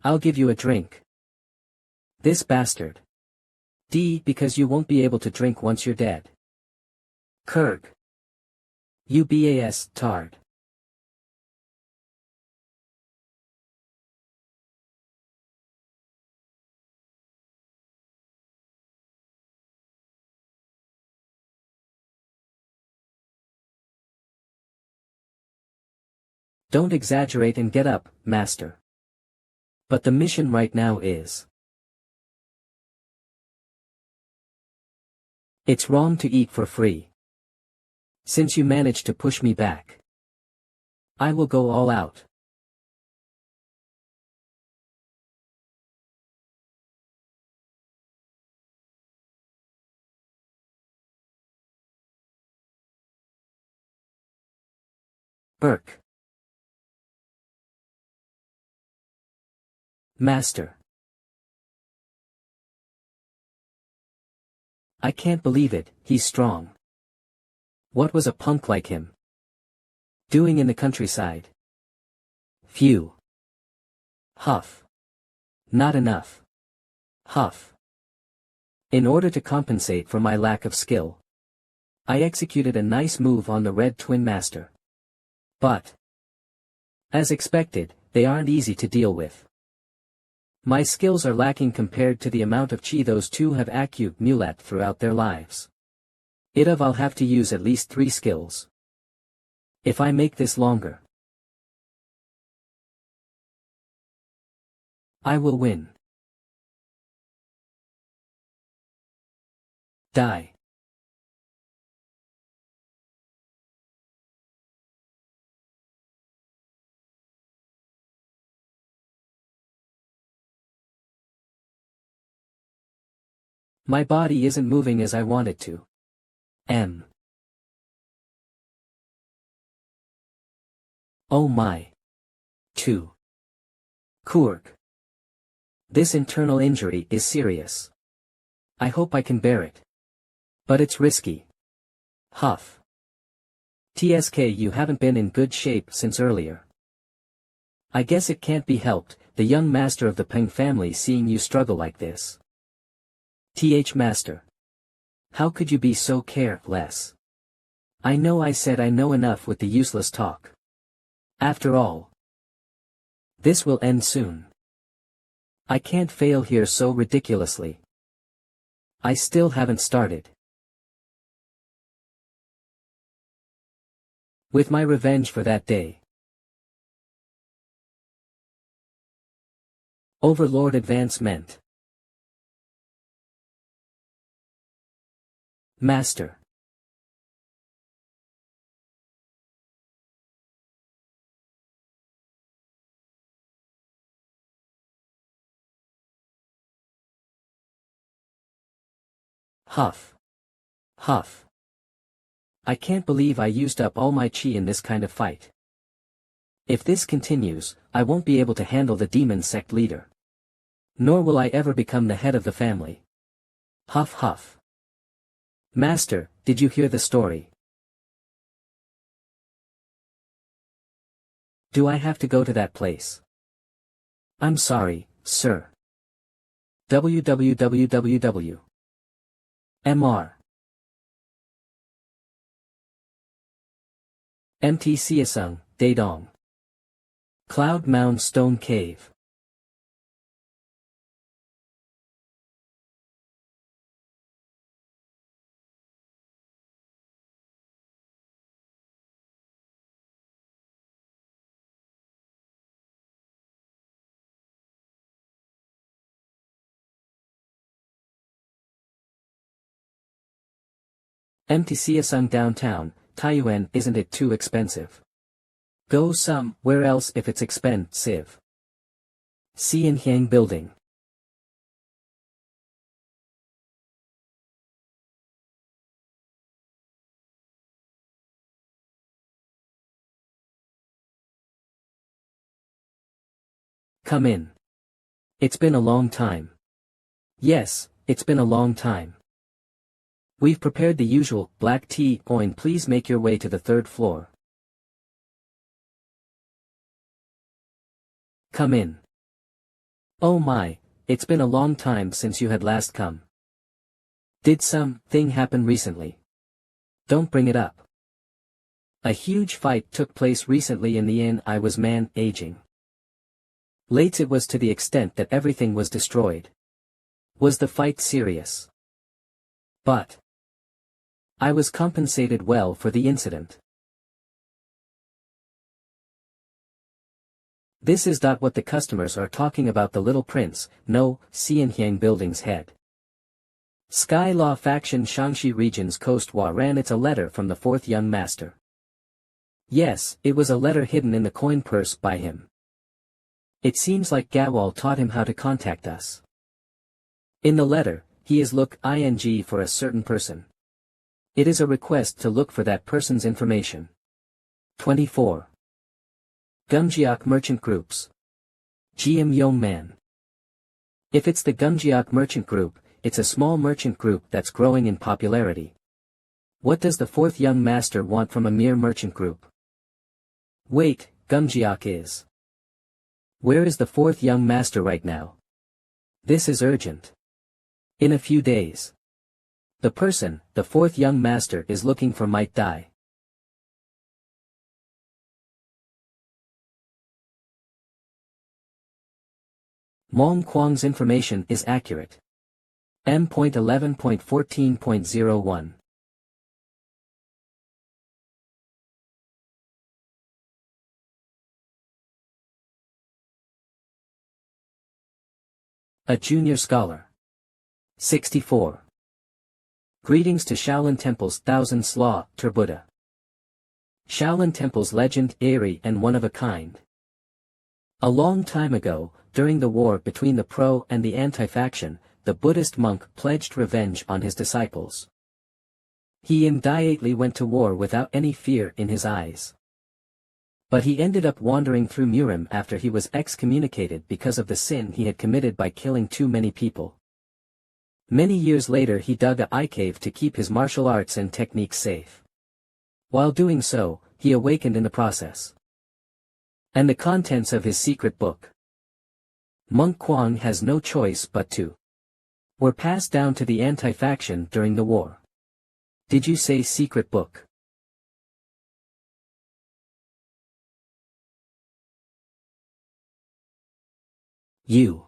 A: I'll give you a drink. This bastard. D, because you won't be able to drink once you're dead. Kurg. UBAS, tard. Don't exaggerate and get up, master. But the mission right now is. It's wrong to eat for free. Since you managed to push me back, I will go all out. Burke. Master. I can't believe it, he's strong. What was a punk like him doing in the countryside? Phew. Huff. Not enough. Huff. In order to compensate for my lack of skill, I executed a nice move on the Red Twin Master. But, as expected, they aren't easy to deal with. My skills are lacking compared to the amount of chi those two have accumulated throughout their lives. I'll have to use at least 3 skills. If I make this longer, I will win. Die. My body isn't moving as I want it to. Oh my. 2. Kurg. This internal injury is serious. I hope I can bear it. But it's risky. Huff. TSK, you haven't been in good shape since earlier. I guess it can't be helped, the young master of the Paeng'S family seeing you struggle like this. Master. How could you be so careless? I know I said I know enough with the useless talk. After all, this will end soon. I can't fail here so ridiculously. I still haven't started. With my revenge for that day. Overlord advancement. Master. Huff. Huff. I can't believe I used up all my chi in this kind of fight. If this continues, I won't be able to handle the demon sect leader. Nor will I ever become the head of the family. Huff huff. Master, did you hear the story? Do I have to go to that place? I'm sorry, sir. www. Mr. MT Siasung, Daedong. Cloud Mound Stone Cave. MT Siasung downtown, Taiyuan. Isn't it too expensive? Go somewhere else if it's expensive. Xianhyang Building. Come in. It's been a long time. Yes, it's been a long time. We've prepared the usual black tea. Oin, please make your way to the third floor. Come in. Oh my, it's been a long time since you had last come. Did something happen recently? Don't bring it up. A huge fight took place recently in the inn I was managing. Late it was to the extent that everything was destroyed. Was the fight serious? But I was compensated well for the incident. This is what the customers are talking about. The little prince, no, Xianhyang Building's head. Sky Law Faction Shangxi Region's Coast Wa ran. It's a letter from the fourth young master. Yes, it was a letter hidden in the coin purse by him. It seems like Gawal taught him how to contact us. In the letter, he is look ing for a certain person. It is a request to look for that person's information. 24. Gumjiak Merchant Groups. GM Yongman. If it's the Gumjiak Merchant Group, it's a small merchant group that's growing in popularity. What does the fourth young master want from a mere merchant group? Wait, Gumjiak is. Where is the fourth young master right now? This is urgent. In a few days. The person, the fourth young master is looking for might die. Mong Kwang's information is accurate. M.11.14.01. A junior scholar. 64. Greetings to Shaolin Temple's Thousand Slaughter Buddha. Shaolin Temple's legend, airy and one of a kind. A long time ago, during the war between the pro and the anti-faction, the Buddhist monk pledged revenge on his disciples. He immediately went to war without any fear in his eyes. But he ended up wandering through Murim after he was excommunicated because of the sin he had committed by killing too many people. Many years later he dug a cave to keep his martial arts and techniques safe. While doing so, he awakened in the process. And the contents of his secret book, Monk Kwang has no choice but to, were passed down to the anti-faction during the war. Did you say secret book? You.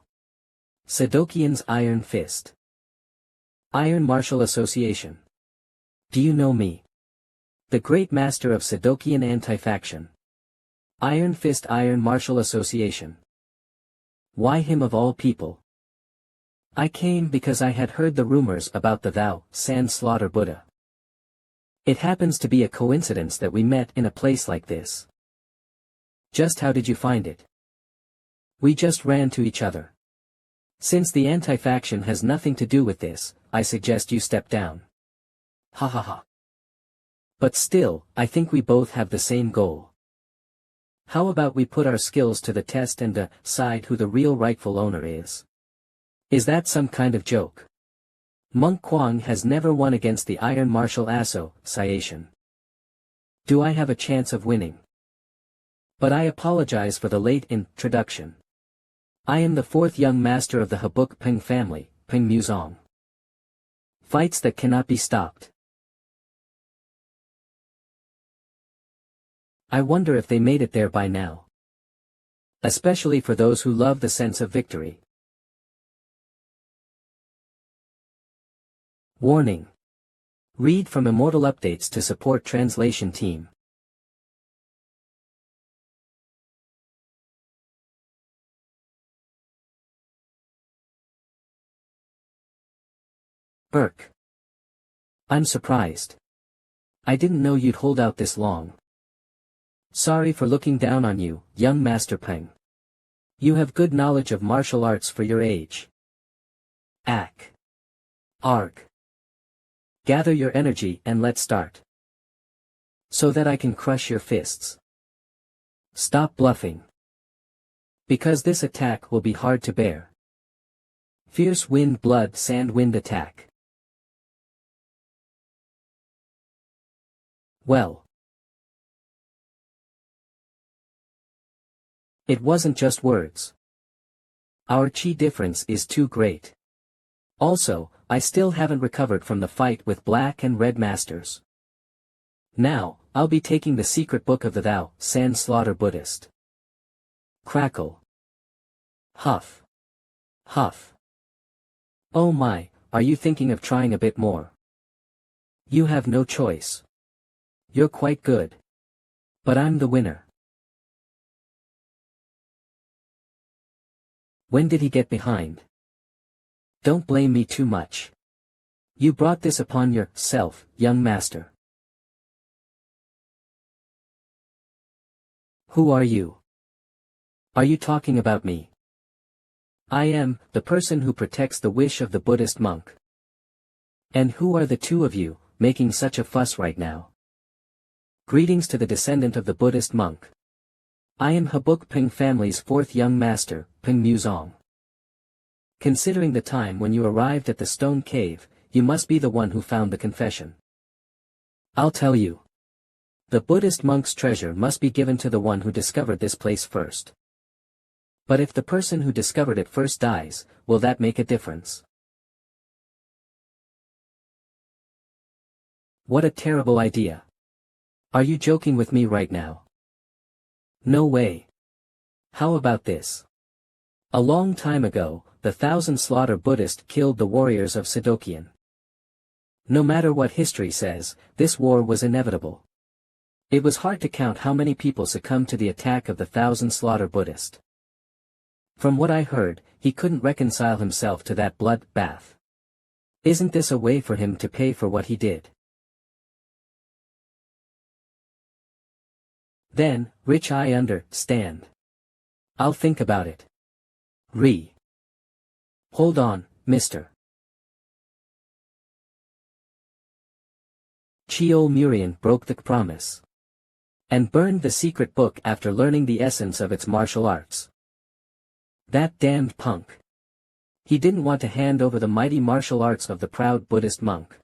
A: Sadokian's Iron Fist. Iron Martial Association. Do you know me? The great master of Sadokian anti-faction. Iron Fist Iron Martial Association. Why him of all people? I came because I had heard the rumors about the Thou San Slaughter Buddha. It happens to be a coincidence that we met in a place like this. Just how did you find it? We just ran to each other. Since the anti-faction has nothing to do with this, I suggest you step down. ha ha ha. But still, I think we both have the same goal. How about we put our skills to the test and decide who the real rightful owner is? Is that some kind of joke? Monk Kwang has never won against the Iron Martial Association. Do I have a chance of winning? But I apologize for the late introduction. I am the fourth young master of the Buk Paeng'S family, Paeng'S. Fights that cannot be stopped. I wonder if they made it there by now. Especially for those who love the sense of victory. Warning. Read from Immortal Updates to support translation team. Burke. I'm surprised. I didn't know you'd hold out this long. Sorry for looking down on you, young Master Paeng. You have good knowledge of martial arts for your age. Ack. Arg. Gather your energy and let's start. So that I can crush your fists. Stop bluffing. Because this attack will be hard to bear. Fierce wind blood sand wind attack. Well. It wasn't just words. Our chi difference is too great. Also, I still haven't recovered from the fight with Black and Red Masters. Now, I'll be taking the secret book of the Thou San Slaughter Buddhist. Crackle. Huff. Huff. Oh my, are you thinking of trying a bit more? You have no choice. You're quite good. But I'm the winner. When did he get behind? Don't blame me too much. You brought this upon yourself, young master. Who are you? Are you talking about me? I am the person who protects the wish of the Buddhist monk. And who are the two of you, making such a fuss right now? Greetings to the descendant of the Buddhist monk. I am Buk Paeng'S family's fourth young master, Paeng'S. Considering the time when you arrived at the stone cave, you must be the one who found the confession. I'll tell you. The Buddhist monk's treasure must be given to the one who discovered this place first. But if the person who discovered it first dies, will that make a difference? What a terrible idea. Are you joking with me right now? No way. How about this? A long time ago, the Thousand Slaughter Buddhist killed the warriors of Sedokian. No matter what history says, this war was inevitable. It was hard to count how many people succumbed to the attack of the Thousand Slaughter Buddhist. From what I heard, he couldn't reconcile himself to that blood bath. Isn't this a way for him to pay for what he did? Then, Rich, I understand. I'll think about it. Hold on, mister. Cheol Murian broke the promise. And burned the secret book after learning the essence of its martial arts. That damned punk. He didn't want to hand over the mighty martial arts of the proud Buddhist monk.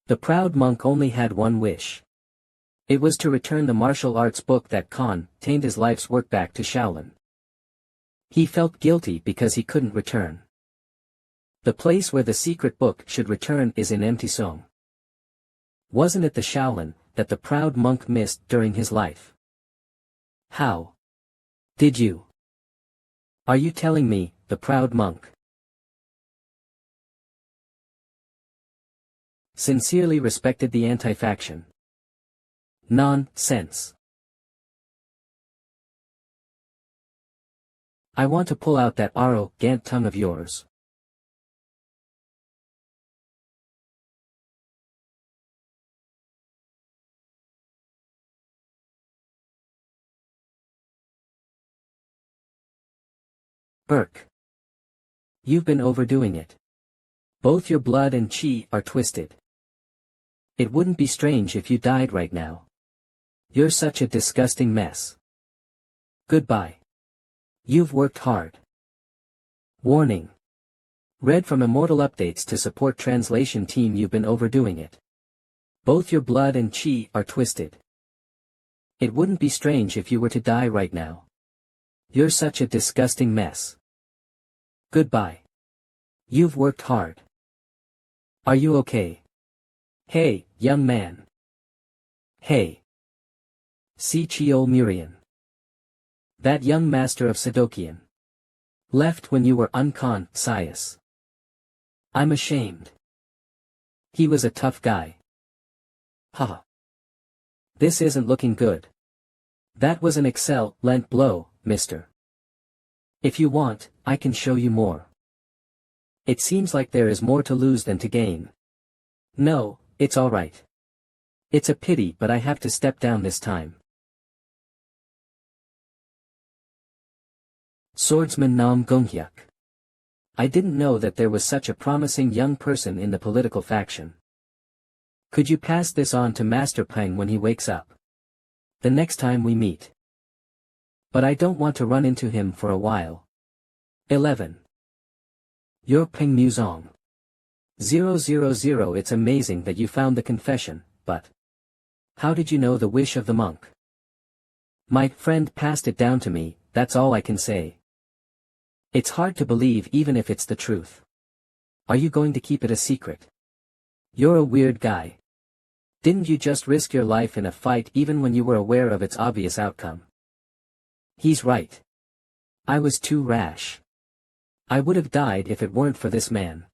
A: The proud monk only had one wish. It was to return the martial arts book that contained his life's work back to Shaolin. He felt guilty because he couldn't return. The place where the secret book should return is in Empty Song. Wasn't it the Shaolin that the proud monk missed during his life? How did you? Are you telling me, the proud monk sincerely respected the anti-faction? Nonsense. I want to pull out that arrogant tongue of yours. Burke. You've been overdoing it. Both your blood and chi are twisted. It wouldn't be strange if you died right now. You're such a disgusting mess. Goodbye. You've worked hard. Warning. Read from Immortal Updates to support translation team. You've been overdoing it. Both your blood and chi are twisted. It wouldn't be strange if you were to die right now. You're such a disgusting mess. Goodbye. You've worked hard. Are you okay? Hey, young man. Hey. See Chiol Murian. That young master of Sadokian. Left when you were unconscious. I'm ashamed. He was a tough guy. Haha. This isn't looking good. That was an excellent blow, mister. If you want, I can show you more. It seems like there is more to lose than to gain. No, it's all right. It's a pity, but I have to step down this time. Swordsman Nam Gonghyuk. I didn't know that there was such a promising young person in the political faction. Could you pass this on to Master Paeng when he wakes up? The next time we meet. But I don't want to run into him for a while. 11. You're Paeng Muzong. 000. It's amazing that you found the confession, but how did you know the wish of the monk? My friend passed it down to me, that's all I can say. It's hard to believe even if it's the truth. Are you going to keep it a secret? You're a weird guy. Didn't you just risk your life in a fight even when you were aware of its obvious outcome? He's right. I was too rash. I would have died if it weren't for this man.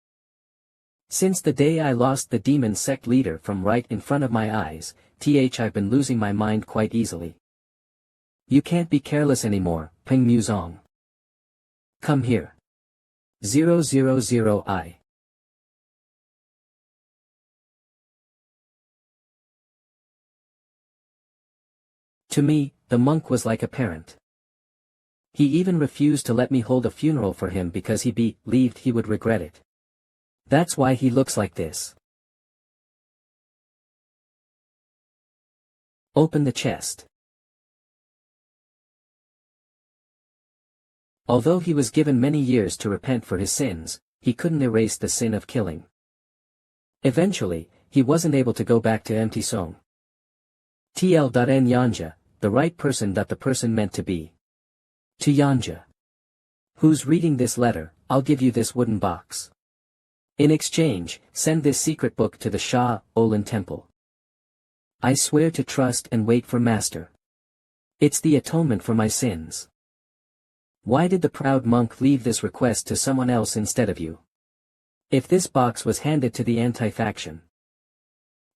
A: Since the day I lost the demon sect leader from right in front of my eyes, I've been losing my mind quite easily. You can't be careless anymore, Paeng Muzong. Come here. 000I. To me, the monk was like a parent. He even refused to let me hold a funeral for him because he believed he would regret it. That's why he looks like this. Open the chest. Although he was given many years to repent for his sins, he couldn't erase the sin of killing. Eventually, he wasn't able to go back to empty song. TL.N Yanja, the right person. The person meant to be. To Yanja. Who's reading this letter, I'll give you this wooden box. In exchange, send this secret book to the Sha Olin Temple. I swear to trust and wait for Master. It's the atonement for my sins. Why did the proud monk leave this request to someone else instead of you? If this box was handed to the anti-faction.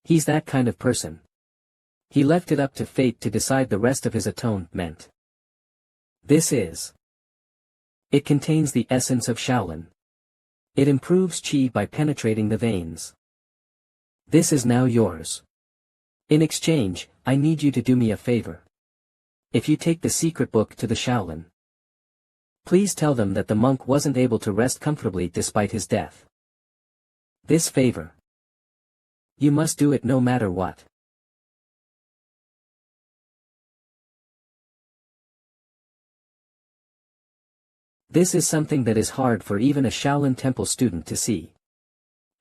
A: He's that kind of person. He left it up to fate to decide the rest of his atonement. This is. It contains the essence of Shaolin. It improves chi by penetrating the veins. This is now yours. In exchange, I need you to do me a favor. If you take the secret book to the Shaolin, please tell them that the monk wasn't able to rest comfortably despite his death. This favor. You must do it no matter what. This is something that is hard for even a Shaolin Temple student to see.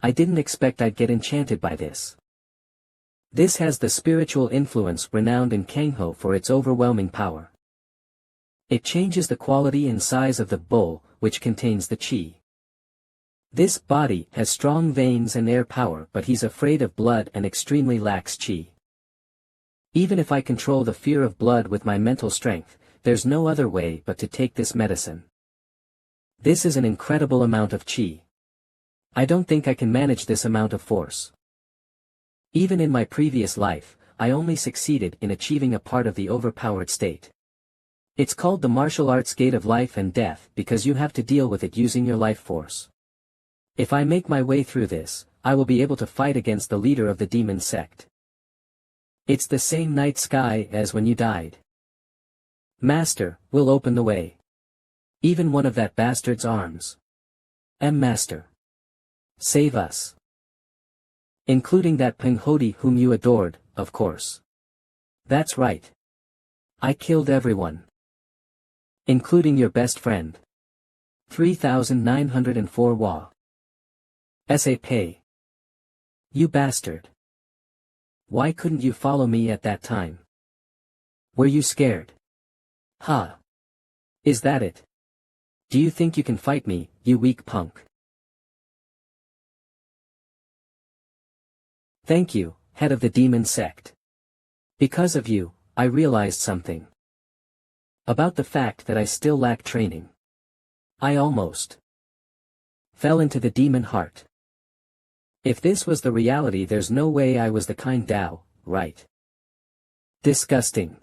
A: I didn't expect I'd get enchanted by this. This has the spiritual influence renowned in Kangho for its overwhelming power. It changes the quality and size of the bowl, which contains the chi. This body has strong veins and air power, but he's afraid of blood and extremely lacks chi. Even if I control the fear of blood with my mental strength, there's no other way but to take this medicine. This is an incredible amount of chi. I don't think I can manage this amount of force. Even in my previous life, I only succeeded in achieving a part of the overpowered state. It's called the martial arts gate of life and death because you have to deal with it using your life force. If I make my way through this, I will be able to fight against the leader of the demon sect. It's the same night sky as when you died. Master, will open the way. Even one of that bastard's arms. Master. Save us. Including that Penghodi whom you adored, of course. That's right. I killed everyone. Including your best friend. 3,904 wa. Sa pay. You bastard. Why couldn't you follow me at that time? Were you scared? Huh. Is that it? Do you think you can fight me, you weak punk? Thank you, head of the demon sect. Because of you, I realized something. About the fact that I still lack training. I almost fell into the demon heart. If this was the reality, there's no way I was the kind Tao, right? Disgusting.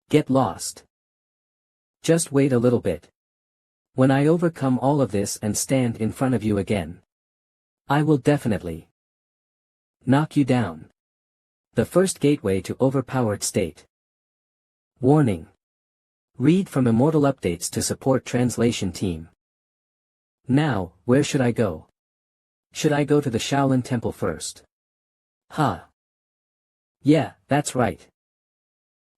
A: Get lost. Just wait a little bit. When I overcome all of this and stand in front of you again, I will definitely knock you down. The first gateway to overpowered state. Warning. Read from Immortal Updates to support translation team. Now, where should I go? Should I go to the Shaolin Temple first? Huh. Yeah, that's right.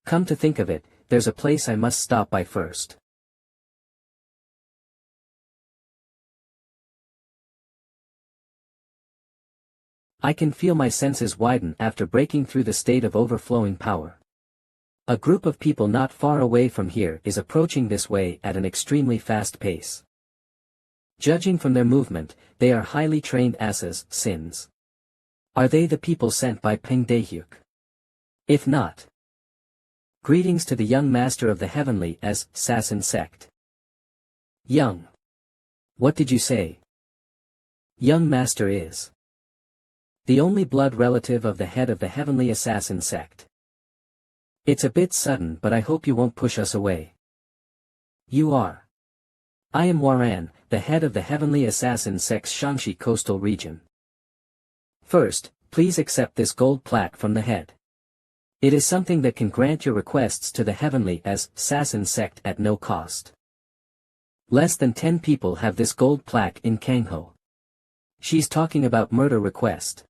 A: Come to think of it, there's a place I must stop by first. I can feel my senses widen after breaking through the state of overflowing power. A group of people not far away from here is approaching this way at an extremely fast pace. Judging from their movement, they are highly trained assassins. Are they the people sent by Peng Dehyuk? If not, greetings to the young master of the heavenly assassin sect. Young. What did you say? Young master is the only blood relative of the head of the heavenly assassin sect. It's a bit sudden, but I hope you won't push us away. You are. I am Waran, the head of the heavenly assassin sect's Shaanxi coastal region. First, please accept this gold plaque from the head. It is something that can grant your requests to the heavenly assassin sect at no cost. Less than 10 people have this gold plaque in Kangho. She's talking about murder request.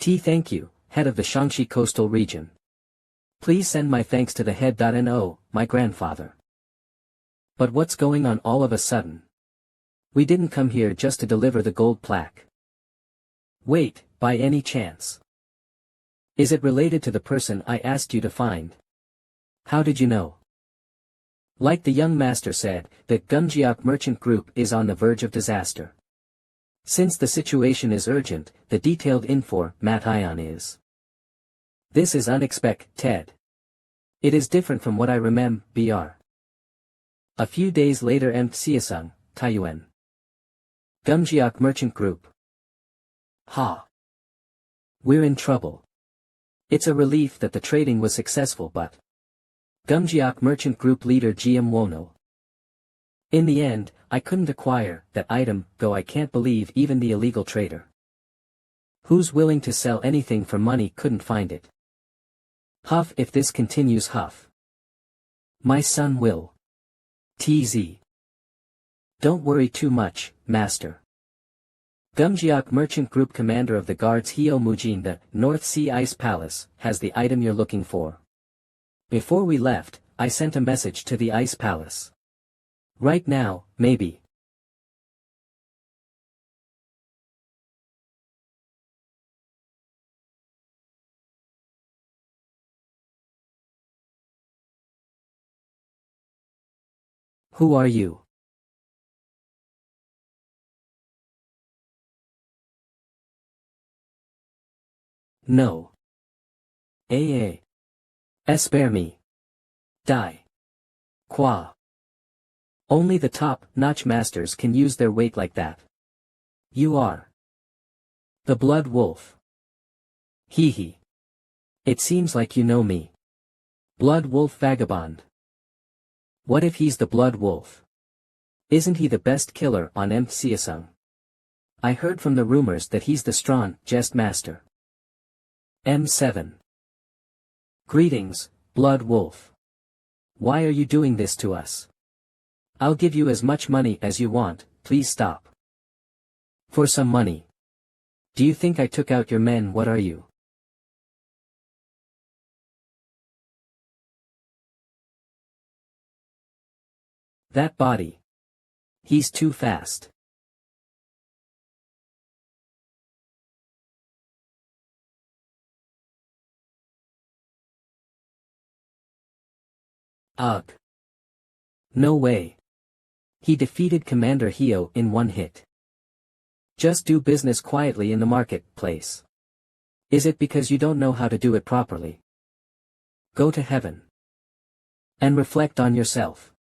A: Thank you, head of the Shaanxi coastal region. Please send my thanks to the head.no, my grandfather. But what's going on all of a sudden? We didn't come here just to deliver the gold plaque. Wait, by any chance? Is it related to the person I asked you to find? How did you know? Like the young master said, that Gumjiak Merchant Group is on the verge of disaster. Since the situation is urgent, the detailed information is. This is unexpected. It is different from what I remember. A few days later, Siasung, Taiyuan. Gumjiak Merchant Group. Ha. We're in trouble. It's a relief that the trading was successful, but Gumjiak Merchant Group leader GM Wono. In the end, I couldn't acquire that item, though I can't believe even the illegal trader who's willing to sell anything for money couldn't find it. Huff, if this continues, Huff. My son will. TZ. Don't worry too much, master. Gumjiak Merchant Group commander of the guards Hio Mujin, the North Sea Ice Palace, has the item you're looking for. Before we left, I sent a message to the Ice Palace. Right now, maybe. Who are you? No. Spare me. Die. Qua. Only the top-notch masters can use their weight like that. You are the Blood Wolf. Hee hee. It seems like you know me. Blood Wolf Vagabond. What if he's the Blood Wolf? Isn't he the best killer on Siasung? I heard from the rumors that he's the strongest master. M7. Greetings, Blood Wolf. Why are you doing this to us? I'll give you as much money as you want, please stop. For some money. Do you think I took out your men? What are you? That body. He's too fast. Ugh. No way. He defeated Commander Hio in one hit. Just do business quietly in the marketplace. Is it because you don't know how to do it properly? Go to heaven. And reflect on yourself.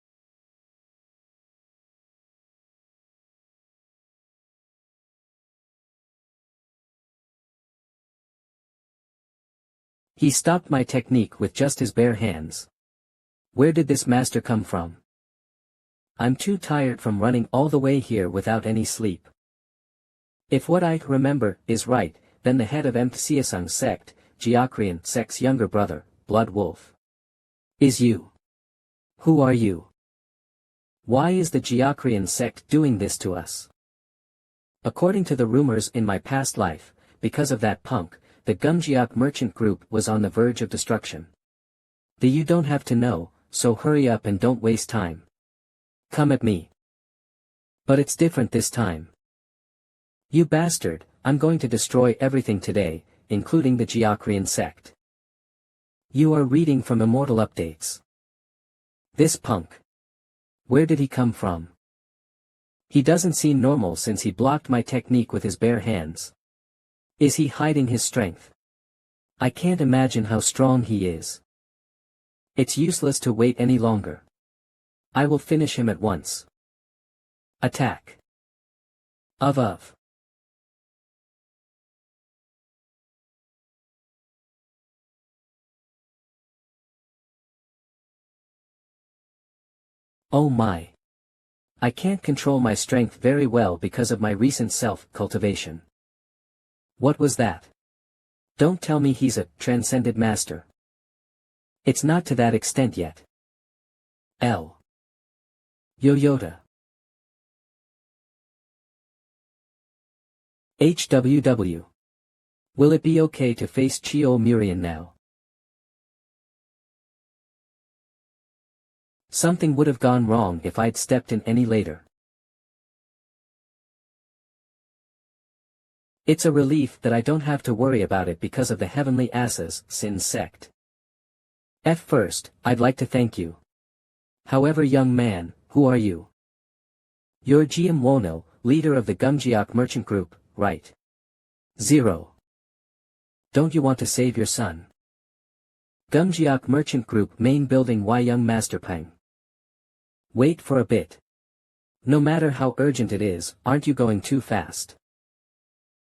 A: He stopped my technique with just his bare hands. Where did this master come from? I'm too tired from running all the way here without any sleep. If what I remember is right, then the head of Mtsiasung's sect, Geokrian sect's younger brother, Blood Wolf, is you. Who are you? Why is the Geokrian sect doing this to us? According to the rumors in my past life, because of that punk, the Gumgeok merchant group was on the verge of destruction. You don't have to know, so hurry up and don't waste time. Come at me. But it's different this time. You bastard, I'm going to destroy everything today, including the Geokrian sect. You are reading from Immortal Updates. This punk. Where did he come from? He doesn't seem normal since he blocked my technique with his bare hands. Is he hiding his strength? I can't imagine how strong he is. It's useless to wait any longer. I will finish him at once. Attack. Of. Oh my. I can't control my strength very well because of my recent self-cultivation. What was that? Don't tell me he's a transcended master. It's not to that extent yet. Yoyota. HWW. Will it be okay to face Chio Murian now? Something would have gone wrong if I'd stepped in any later. It's a relief that I don't have to worry about it because of the Heavenly Asses, Sin sect. First, I'd like to thank you. However, young man, who are you? You're GM Wono, leader of the Gumgeok merchant group, right? 0. Don't you want to save your son? Gumgeok merchant group main building. Why, young Master Paeng? Wait for a bit. No matter how urgent it is, aren't you going too fast?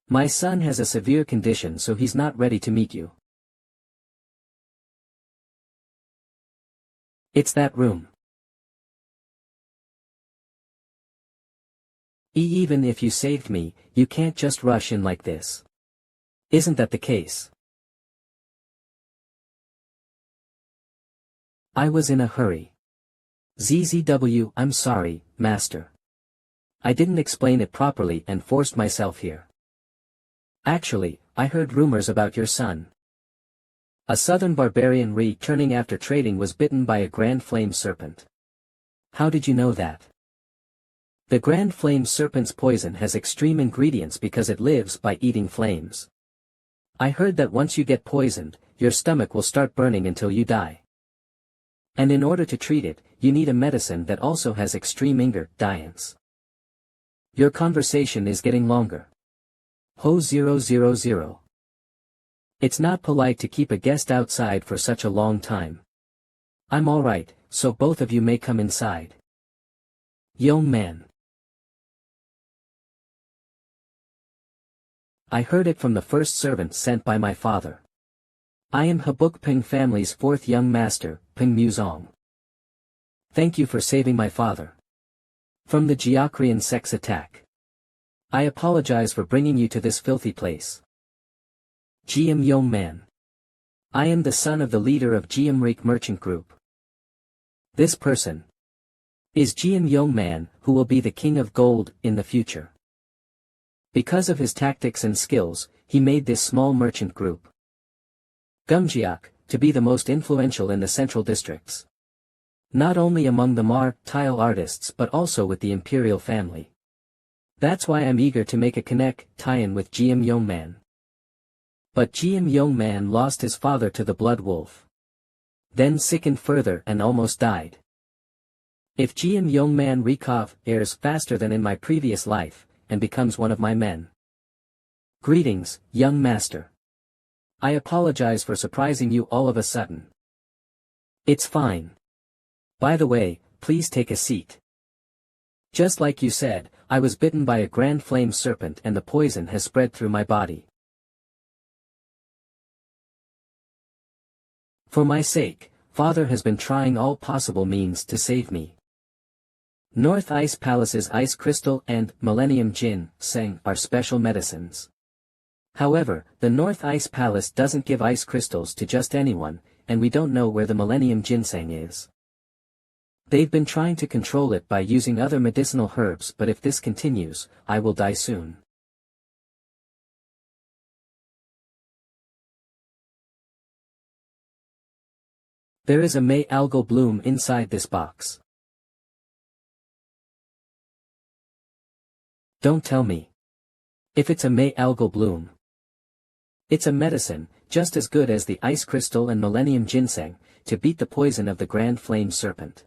A: My son has a severe condition, so he's not ready to meet you. It's that room. Even if you saved me, you can't just rush in like this. Isn't that the case? I was in a hurry. ZZW, I'm sorry, Master. I didn't explain it properly and forced myself here. Actually, I heard rumors about your son. A southern barbarian returning after trading was bitten by a grand flame serpent. How did you know that? The grand flame serpent's poison has extreme ingredients because it lives by eating flames. I heard that once you get poisoned, your stomach will start burning until you die. And in order to treat it, you need a medicine that also has extreme ingredients. Your conversation is getting longer. Ho 000. It's not polite to keep a guest outside for such a long time. I'm alright, so both of you may come inside. Young man. I heard it from the first servant sent by my father. I am Buk Paeng'S family's fourth young master, Paeng Muzong. Thank you for saving my father from the Geokrian sect's attack. I apologize for bringing you to this filthy place. GM Young Man. I am the son of the leader of GM Reek Merchant Group. This person is GM Young Man, who will be the king of gold in the future. Because of his tactics and skills, he made this small merchant group, Gumjiak, to be the most influential in the central districts. Not only among the tile artists but also with the imperial family. That's why I'm eager to make a tie-in with Jiam Yongman. But Jiam Yongman lost his father to the blood wolf. Then sickened further and almost died. If Jiam Yongman recovers faster than in my previous life, and becomes one of my men. Greetings, young master. I apologize for surprising you all of a sudden. It's fine. By the way, please take a seat. Just like you said, I was bitten by a grand flame serpent and the poison has spread through my body. For my sake, Father has been trying all possible means to save me. North Ice Palace's Ice Crystal and Millennium Ginseng are special medicines. However, the North Ice Palace doesn't give ice crystals to just anyone, and we don't know where the Millennium Ginseng is. They've been trying to control it by using other medicinal herbs, but if this continues, I will die soon. There is a May algal bloom inside this box. Don't tell me. If it's a May algal bloom. It's a medicine, just as good as the ice crystal and Millennium Ginseng, to beat the poison of the Grand Flame Serpent.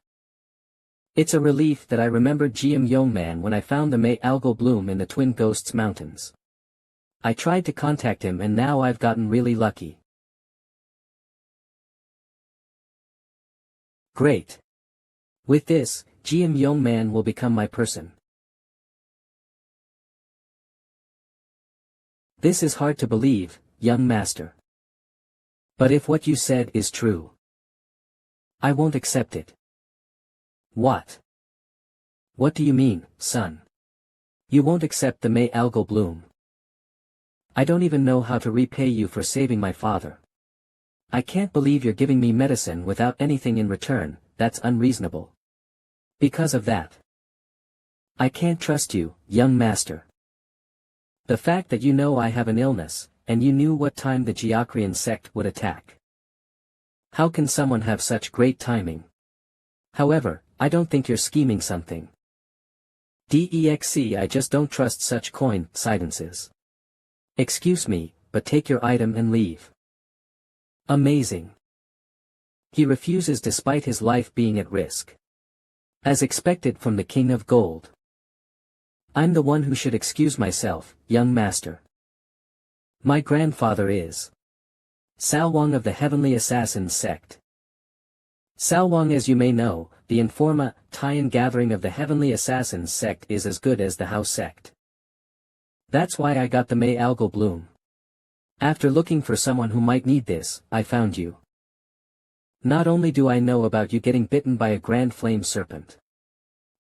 A: It's a relief that I remembered Jiam Yongman when I found the May algal bloom in the Twin Ghosts Mountains. I tried to contact him and now I've gotten really lucky. Great. With this, Jiam Yongman will become my person. This is hard to believe, young master. But if what you said is true, I won't accept it. What? What do you mean, son? You won't accept the May algal bloom? I don't even know how to repay you for saving my father. I can't believe you're giving me medicine without anything in return. That's unreasonable. Because of that, I can't trust you, young master. The fact that you know I have an illness, and you knew what time the Geocrian sect would attack. How can someone have such great timing? However, I don't think you're scheming something. I just don't trust such coincidences. Excuse me, but take your item and leave. Amazing. He refuses despite his life being at risk. As expected from the King of Gold. I'm the one who should excuse myself, young master. My grandfather is Salwang of the Heavenly Assassins sect. Salwang, as you may know, the Informa tie-in gathering of the Heavenly Assassins sect is as good as the House sect. That's why I got the May algal bloom. After looking for someone who might need this, I found you. Not only do I know about you getting bitten by a grand flame serpent,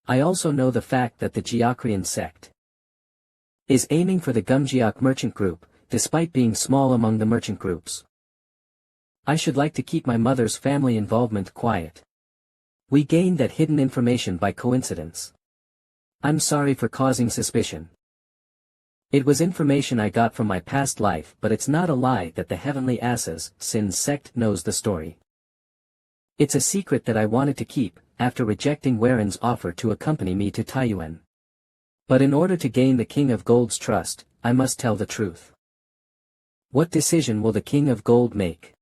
A: I also know the fact that the Geocrian sect is aiming for the Gumjiak merchant group, despite being small among the merchant groups. I should like to keep my mother's family involvement quiet. We gained that hidden information by coincidence. I'm sorry for causing suspicion. It was information I got from my past life, but it's not a lie that the Heavenly Assassins sect knows the story. It's a secret that I wanted to keep, after rejecting Waren's offer to accompany me to Taiyuan. But in order to gain the King of Gold's trust, I must tell the truth. What decision will the King of Gold make?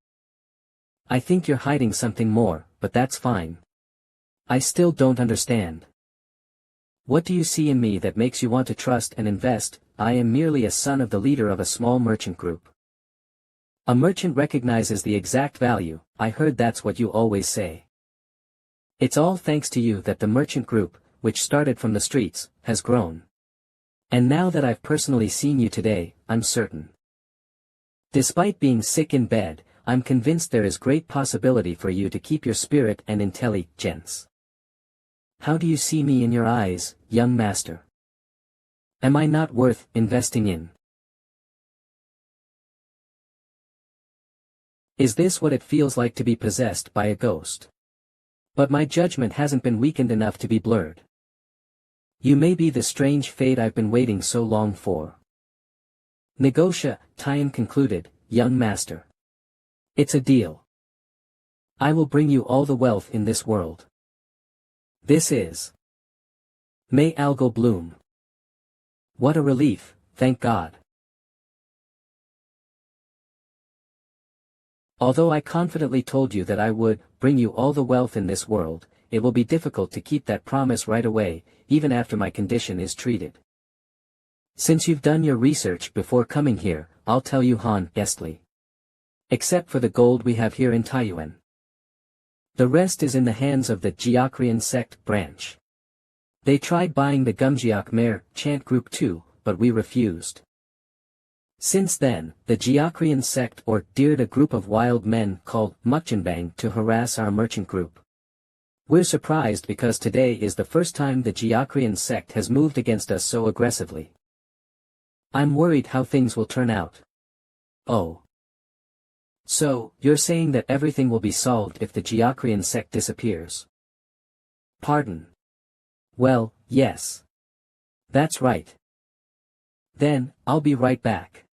A: I think you're hiding something more, but that's fine. I still don't understand. What do you see in me that makes you want to trust and invest? I am merely a son of the leader of a small merchant group. A merchant recognizes the exact value. I heard that's what you always say. It's all thanks to you that the merchant group, which started from the streets, has grown. And now that I've personally seen you today, I'm certain. Despite being sick in bed, I'm convinced there is great possibility for you to keep your spirit and intelligence. How do you see me in your eyes, young master? Am I not worth investing in? Is this what it feels like to be possessed by a ghost? But my judgment hasn't been weakened enough to be blurred. You may be the strange fate I've been waiting so long for. Negotia, Tian concluded, young master. It's a deal. I will bring you all the wealth in this world. This is. May algal bloom. What a relief, thank God. Although I confidently told you that I would bring you all the wealth in this world, it will be difficult to keep that promise right away, even after my condition is treated. Since you've done your research before coming here, I'll tell you honestly. Except for the gold we have here in Taiyuan. The rest is in the hands of the Jiakrian sect branch. They tried buying the Gumjiak Mer chant group too, but we refused. Since then, the Jiakrian sect ordered a group of wild men called Mukchenbang to harass our merchant group. We're surprised because today is the first time the Jiakrian sect has moved against us so aggressively. I'm worried how things will turn out. Oh. So, you're saying that everything will be solved if the Jiakrian sect disappears? Pardon. Well, yes. That's right. Then, I'll be right back.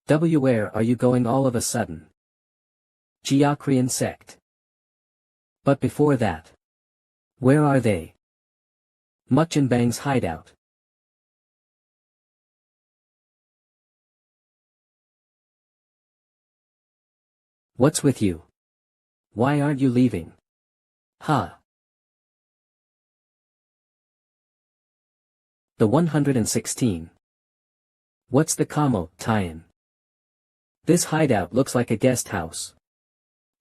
A: Where are you going all of a sudden? Jiakrian sect. But before that. Where are they? Mukchenbang's hideout. What's with you? Why aren't you leaving? Huh. The 116. What's the Kamo, Tian? This hideout looks like a guest house.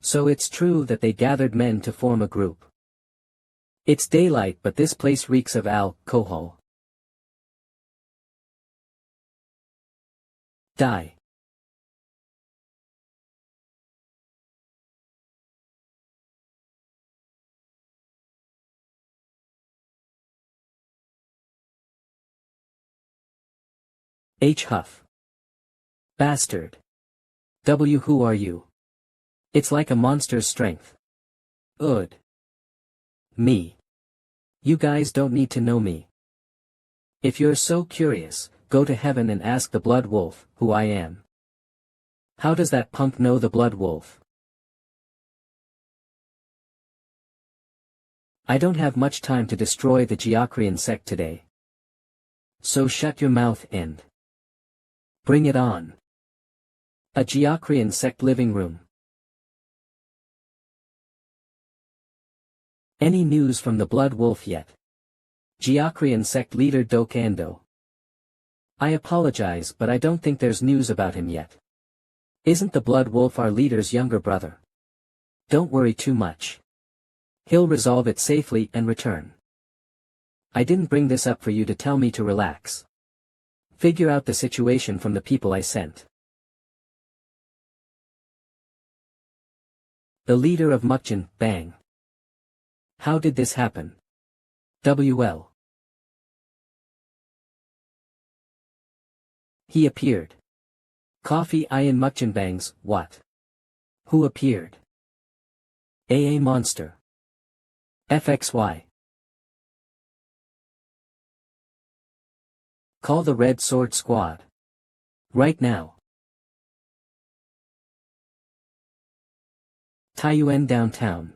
A: So it's true that they gathered men to form a group. It's daylight but this place reeks of alcohol. Die. H. Huff. Bastard. W. Who are you? It's like a monster's strength. Ud. Me. You guys don't need to know me. If you're so curious, go to heaven and ask the Blood Wolf, who I am. How does that punk know the Blood Wolf? I don't have much time to destroy the Jiakrian sect today. So shut your mouth and bring it on. A Jiakrian sect living room. Any news from the Blood Wolf yet? Jiakrian sect leader Dokando. I apologize but I don't think there's news about him yet. Isn't the Blood Wolf our leader's younger brother? Don't worry too much. He'll resolve it safely and return. I didn't bring this up for you to tell me to relax. Figure out the situation from the people I sent. The leader of Mukchenbang. How did this happen? WL. He appeared. Coffee Ian Mukchenbang's, what? Who appeared? AA Monster. FXY. Call the Red Sword Squad. Right now. Taiyuan downtown.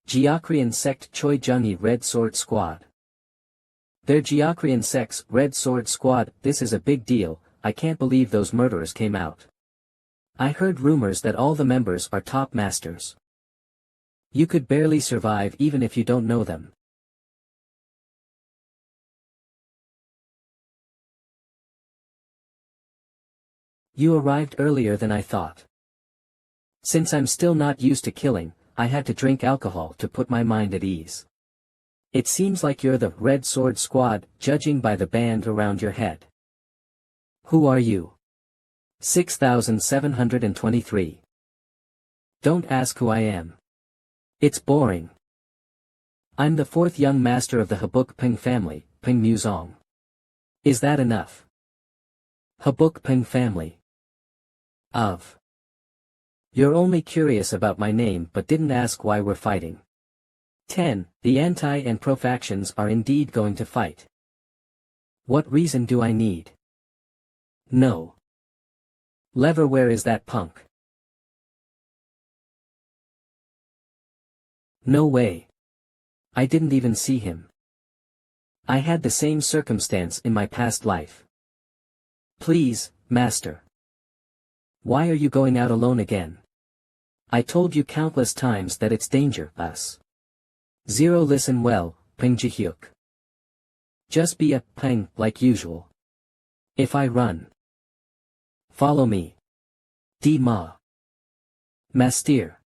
A: Jiakrian sect Choi Jungi Red Sword Squad. They're Jiakrian sect's Red Sword Squad. This is a big deal. I can't believe those murderers came out. I heard rumors that all the members are top masters. You could barely survive even if you don't know them. You arrived earlier than I thought. Since I'm still not used to killing, I had to drink alcohol to put my mind at ease. It seems like you're the Red Sword Squad, judging by the band around your head. Who are you? 6723. Don't ask who I am. It's boring. I'm the fourth young master of the Buk Paeng'S family, Paeng Muzong. Is that enough? Buk Paeng'S family. Of. You're only curious about my name but didn't ask why we're fighting. 10. The anti and pro factions are indeed going to fight. What reason do I need? No. Lever, where is that punk? No way. I didn't even see him. I had the same circumstance in my past life. Please, master. Why are you going out alone again? I told you countless times that it's danger, us. Zero, listen well, Peng Jihyuk. Just be a Peng like usual. If I run. Follow me. D Ma. Master.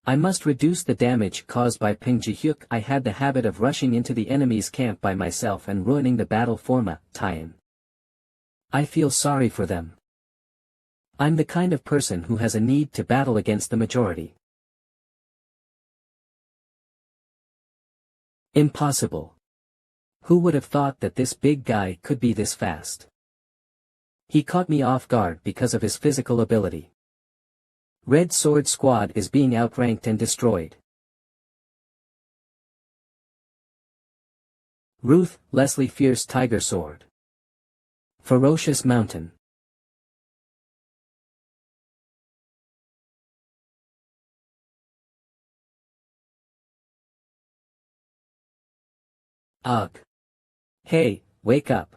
A: I must reduce the damage caused by Peng Jihyuk. I had the habit of rushing into the enemy's camp by myself and ruining the battle for Ma Tian. I feel sorry for them. I'm the kind of person who has a need to battle against the majority. Impossible. Who would have thought that this big guy could be this fast? He caught me off guard because of his physical ability. Red Sword Squad is being outranked and destroyed. Ruth, Leslie, Fierce Tiger Sword. Ferocious Mountain. Ugh. Hey, wake up.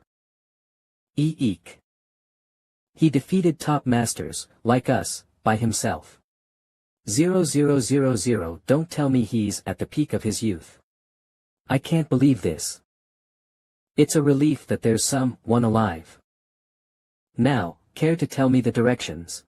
A: Eek. He defeated top masters, like us, by himself. 0000, don't tell me he's at the peak of his youth. I can't believe this. It's a relief that there's someone alive. Now, care to tell me the directions?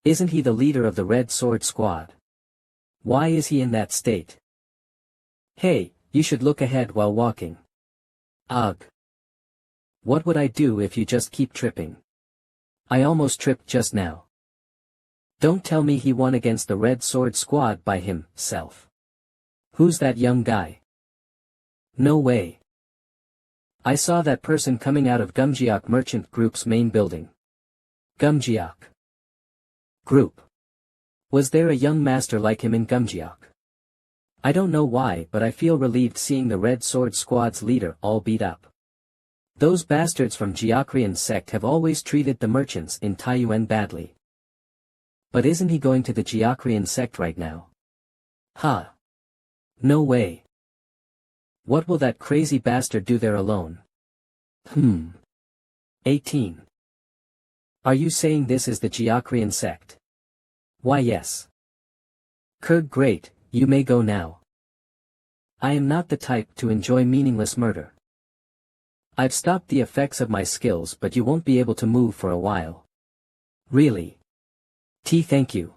A: Isn't he the leader of the Red Sword Squad? Why is he in that state? Hey, you should look ahead while walking. Ugh. What would I do if you just keep tripping? I almost tripped just now. Don't tell me he won against the Red Sword Squad by himself. Who's that young guy? No way. I saw that person coming out of Gumjiak Merchant Group's main building. Gumjiak Group. Was there a young master like him in Gumjiak? I don't know why, but I feel relieved seeing the Red Sword Squad's leader all beat up. Those bastards from Jiakrian sect have always treated the merchants in Taiyuan badly. But isn't he going to the Jiakrian sect right now? Huh. No way. What will that crazy bastard do there alone? 18. Are you saying this is the Jiakrian sect? Why yes. Kurg, great, you may go now. I am not the type to enjoy meaningless murder. I've stopped the effects of my skills, but you won't be able to move for a while. Really? Thank you.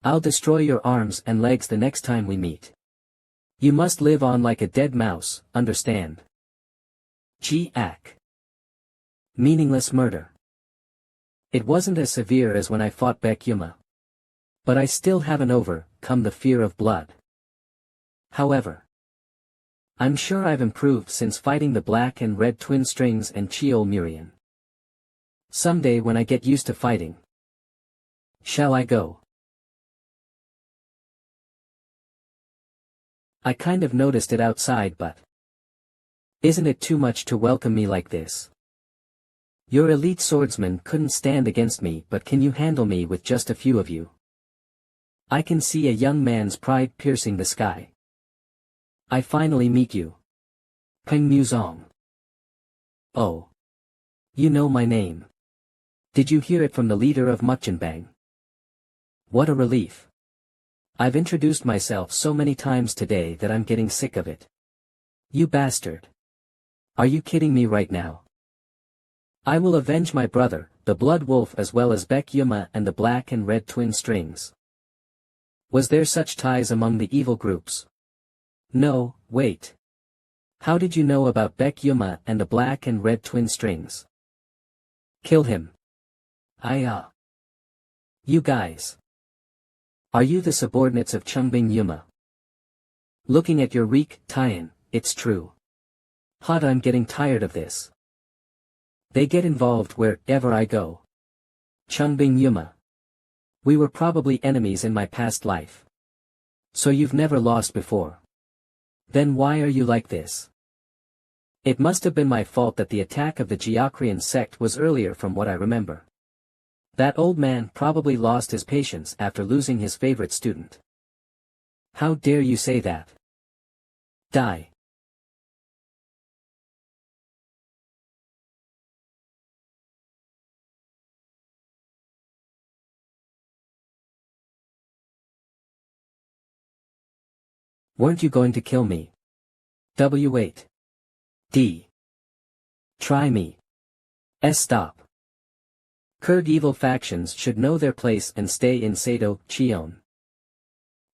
A: I'll destroy your arms and legs the next time we meet. You must live on like a dead mouse, understand? G-Ak. Meaningless murder. It wasn't as severe as when I fought Baek Yuma. But I still haven't overcome the fear of blood. However, I'm sure I've improved since fighting the Black and Red Twin Strings and Cheol Murian. Someday when I get used to fighting. Shall I go? I kind of noticed it outside, but isn't it too much to welcome me like this? Your elite swordsman couldn't stand against me, but can you handle me with just a few of you? I can see a young man's pride piercing the sky. I finally meet you. Peng Muzong. Oh. You know my name. Did you hear it from the leader of Mukchenbang? What a relief. I've introduced myself so many times today that I'm getting sick of it. You bastard. Are you kidding me right now? I will avenge my brother, the Blood Wolf, as well as Baek Yuma and the Black and Red Twin Strings. Was there such ties among the evil groups? No, wait. How did you know about Baek Yuma and the Black and Red Twin Strings? Kill him. You guys. Are you the subordinates of Chungbing Yuma? Looking at your reek, Tian, it's true. I'm getting tired of this. They get involved wherever I go. Chungbing Yuma. We were probably enemies in my past life. So you've never lost before. Then why are you like this? It must have been my fault that the attack of the Geocrian sect was earlier from what I remember. That old man probably lost his patience after losing his favorite student. How dare you say that? Die. Weren't you going to kill me? W8. D. Try me. S. Stop. Kurd evil factions should know their place and stay in Sado, Cheon.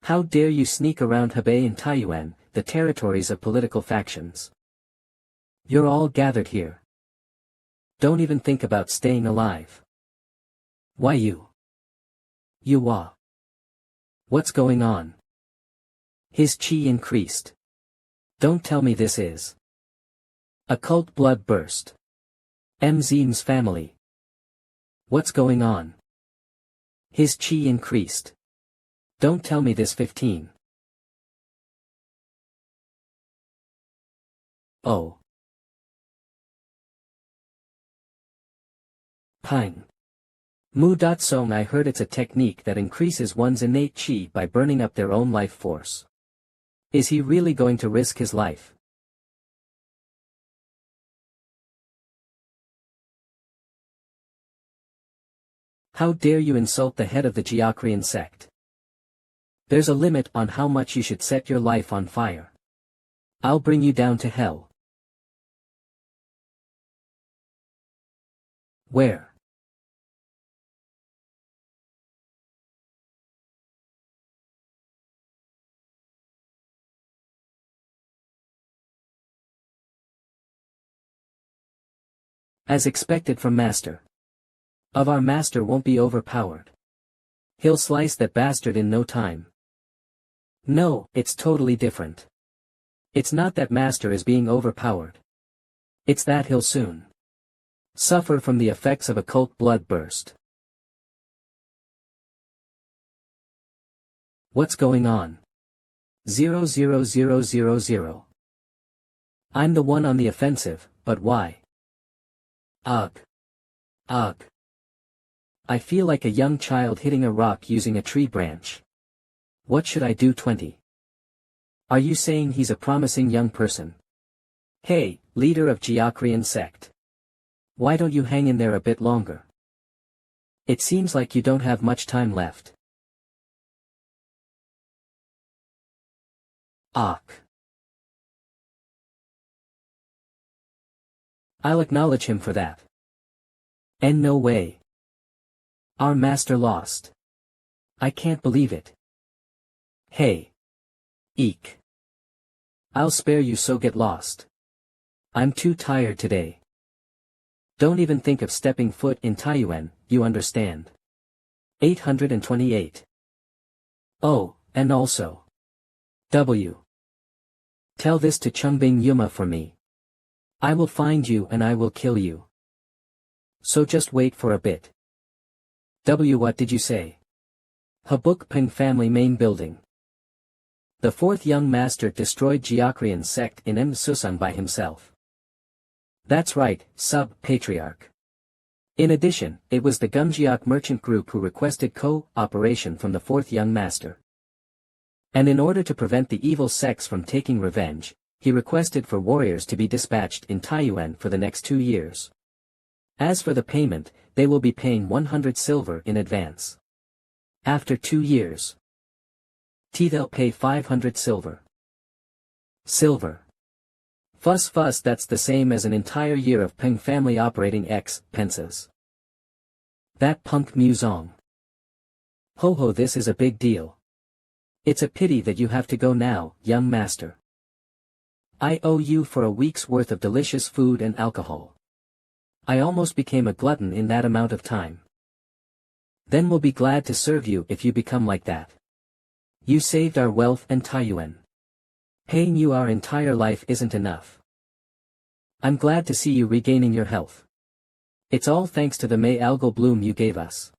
A: How dare you sneak around Hebei and Taiyuan, the territories of political factions. You're all gathered here. Don't even think about staying alive. Why you? You wa. What's going on? His chi increased. Don't tell me this is occult blood burst. MZ's family. What's going on? His chi increased. Don't tell me this 15. Oh. Pang. Mu Song. I heard it's a technique that increases one's innate chi by burning up their own life force. Is he really going to risk his life? How dare you insult the head of the Geocrian sect? There's a limit on how much you should set your life on fire. I'll bring you down to hell. Where? As expected from Master. Of our Master won't be overpowered. He'll slice that bastard in no time. No, it's totally different. It's not that Master is being overpowered. It's that he'll soon suffer from the effects of occult blood burst. What's going on? 00000. I'm the one on the offensive, but why? Ugh. Ugh. I feel like a young child hitting a rock using a tree branch. What should I do? 20. Are you saying he's a promising young person? Hey, leader of Geocrian sect. Why don't you hang in there a bit longer? It seems like you don't have much time left. Ugh. I'll acknowledge him for that. And no way. Our master lost. I can't believe it. Hey. Eek. I'll spare you, so get lost. I'm too tired today. Don't even think of stepping foot in Taiyuan, you understand. 828. Oh, and also. W. Tell this to Chungbing Yuma for me. I will find you and I will kill you. So just wait for a bit. W. What did you say? Buk Paeng'S family main building. The fourth young master destroyed Geocrian sect in Susung by himself. That's right, sub-patriarch. In addition, it was the Gumjiak merchant group who requested co-operation from the fourth young master. And in order to prevent the evil sects from taking revenge, he requested for warriors to be dispatched in Taiyuan for the next 2 years. As for the payment, they will be paying 100 silver in advance. After 2 years, they'll pay 500 silver. Silver. Fuss, that's the same as an entire year of Paeng'S family operating expenses. That punk Muzong. Ho, this is a big deal. It's a pity that you have to go now, young master. I owe you for a week's worth of delicious food and alcohol. I almost became a glutton in that amount of time. Then we'll be glad to serve you if you become like that. You saved our wealth and Taiyuan. Paying you our entire life isn't enough. I'm glad to see you regaining your health. It's all thanks to the May algal bloom you gave us.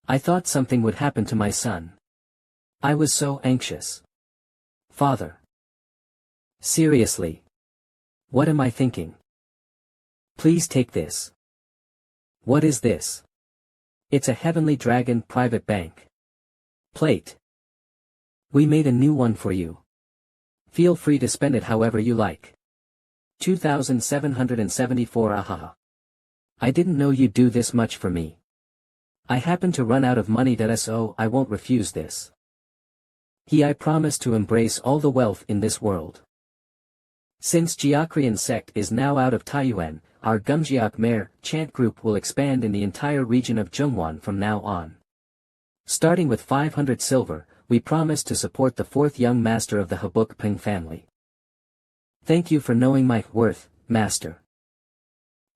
A: I thought something would happen to my son. I was so anxious. Father. Seriously. What am I thinking? Please take this. What is this? It's a Heavenly Dragon private bank. Plate. We made a new one for you. Feel free to spend it however you like. 2,774 Ahaha. I didn't know you'd do this much for me. I happen to run out of money so I won't refuse this. I promise to embrace all the wealth in this world. Since Jiakrian sect is now out of Taiyuan, our Gumjiak Mer chant group will expand in the entire region of Zhongwan from now on. Starting with 500 silver, we promise to support the fourth young master of the Buk Paeng'S family. Thank you for knowing my worth, master.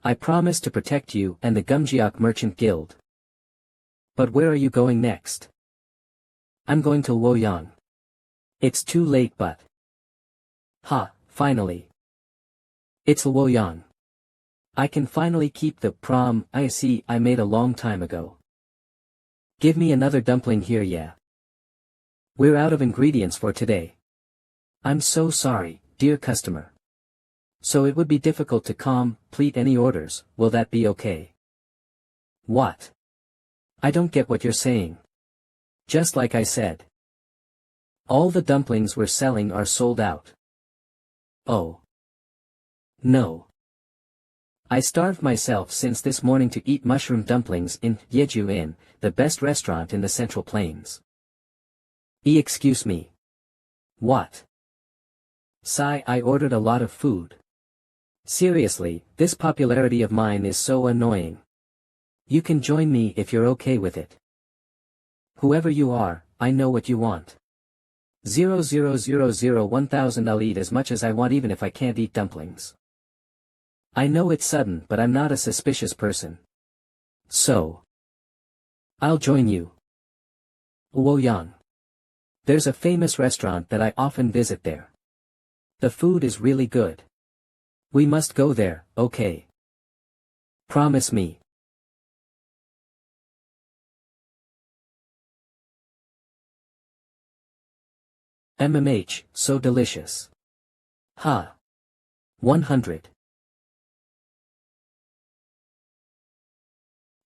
A: I promise to protect you and the Gumjiak Merchant Guild. But where are you going next? I'm going to Luoyang. It's too late but... Finally. It's Luoyang. I can finally keep the prom I made a long time ago. Give me another dumpling here yeah. We're out of ingredients for today. I'm so sorry, dear customer. So it would be difficult to complete any orders, will that be okay? What? I don't get what you're saying. Just like I said. All the dumplings we're selling are sold out. Oh. No. I starved myself since this morning to eat mushroom dumplings in Yeju Inn, the best restaurant in the Central Plains. Excuse me. What? Sigh, I ordered a lot of food. Seriously, this popularity of mine is so annoying. You can join me if you're okay with it. Whoever you are, I know what you want. 1000 I'll eat as much as I want even if I can't eat dumplings. I know it's sudden but I'm not a suspicious person. So. I'll join you. Luoyang. There's a famous restaurant that I often visit there. The food is really good. We must go there, okay? Promise me. So delicious. 100.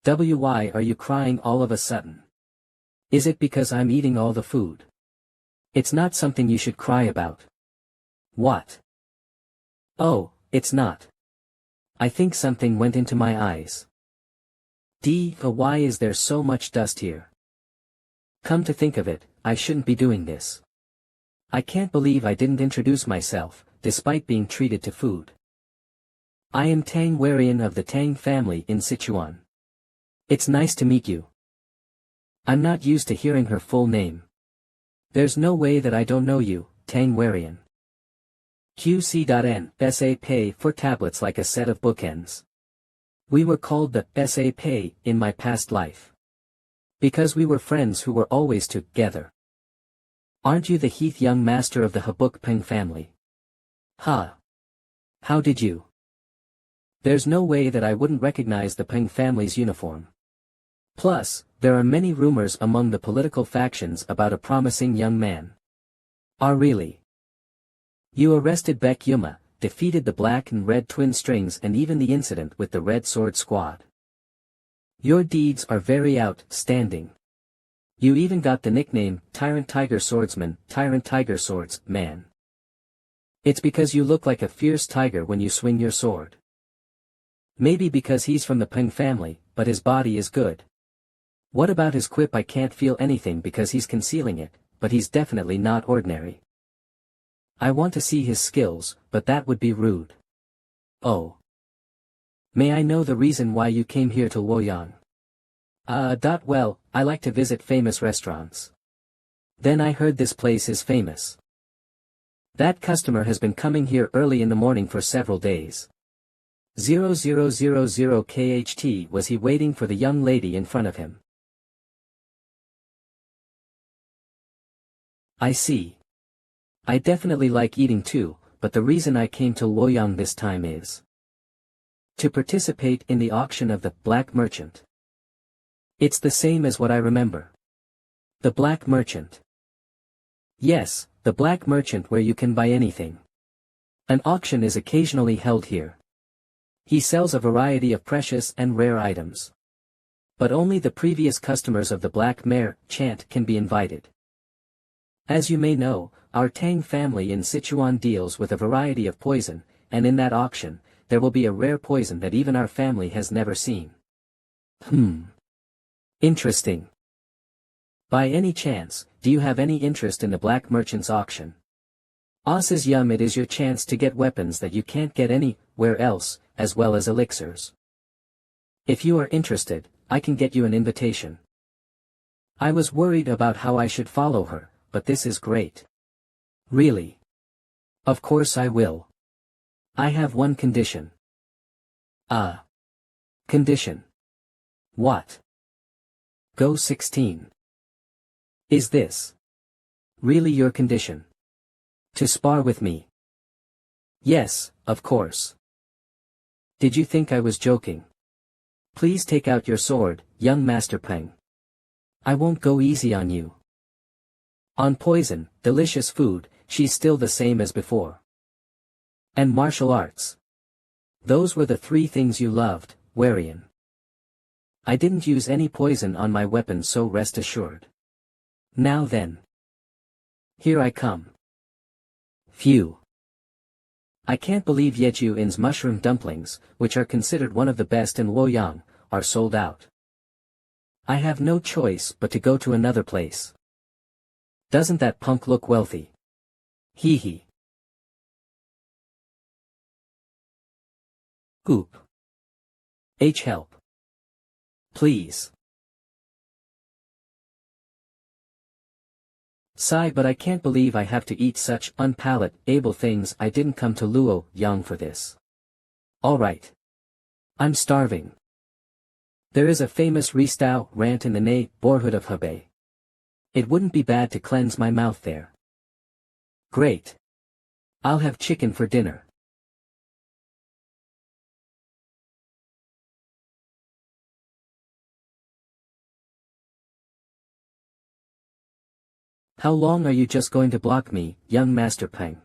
A: Why are you crying all of a sudden? Is it because I'm eating all the food? It's not something you should cry about. What? Oh, it's not. I think something went into my eyes. Why is there so much dust here? Come to think of it, I shouldn't be doing this. I can't believe I didn't introduce myself, despite being treated to food. I am Tang Warian of the Tang family in Sichuan. It's nice to meet you. I'm not used to hearing her full name. There's no way that I don't know you, Tang Warian. QC.N, SA Pay for tablets like a set of bookends. We were called the SA Pay in my past life. Because we were friends who were always together. Aren't you the Heath young master of the Buk Paeng'S family? How did you? There's no way that I wouldn't recognize the Paeng'S family's uniform. Plus, there are many rumors among the political factions about a promising young man. Really? You arrested Baek Yuma, defeated the Black and Red Twin Strings and even the incident with the Red Sword Squad. Your deeds are very outstanding. You even got the nickname, Tyrant Tiger Swordsman, Tyrant Tiger Swords, Man. It's because you look like a fierce tiger when you swing your sword. Maybe because he's from the Paeng'S family, but his body is good. What about his quip I can't feel anything because he's concealing it, but he's definitely not ordinary. I want to see his skills, but that would be rude. Oh. May I know the reason why you came here to Luoyang? Well, I like to visit famous restaurants. Then I heard this place is famous. That customer has been coming here early in the morning for several days. 0000 KHT was he waiting for the young lady in front of him. I see. I definitely like eating too, but the reason I came to Luoyang this time is. To participate in the auction of the Black Merchant. It's the same as what I remember. The Black Merchant. Yes, the Black Merchant where you can buy anything. An auction is occasionally held here. He sells a variety of precious and rare items. But only the previous customers of the Black Merchant can be invited. As you may know, our Tang family in Sichuan deals with a variety of poison, and in that auction, there will be a rare poison that even our family has never seen. Interesting. By any chance, do you have any interest in the Black Merchant's auction? Says Yum, it is your chance to get weapons that you can't get anywhere else, as well as elixirs. If you are interested, I can get you an invitation. I was worried about how I should follow her, but this is great. Really? Of course I will. I have one condition. Condition. What? Go 16. Is this really your condition? To spar with me? Yes, of course. Did you think I was joking? Please take out your sword, young Master Peng. I won't go easy on you. On poison, delicious food, she's still the same as before. And martial arts. Those were the three things you loved, Warian. I didn't use any poison on my weapon, so rest assured. Now then. Here I come. Phew. I can't believe Yeju In's mushroom dumplings, which are considered one of the best in Luoyang, are sold out. I have no choice but to go to another place. Doesn't that punk look wealthy? Hee hee. Goop. Help. Please. Sigh, but I can't believe I have to eat such unpalatable things. I didn't come to Luoyang for this. Alright. I'm starving. There is a famous restaurant in the neighborhood of Hebei. It wouldn't be bad to cleanse my mouth there. Great. I'll have chicken for dinner. How long are you just going to block me, young Master Peng?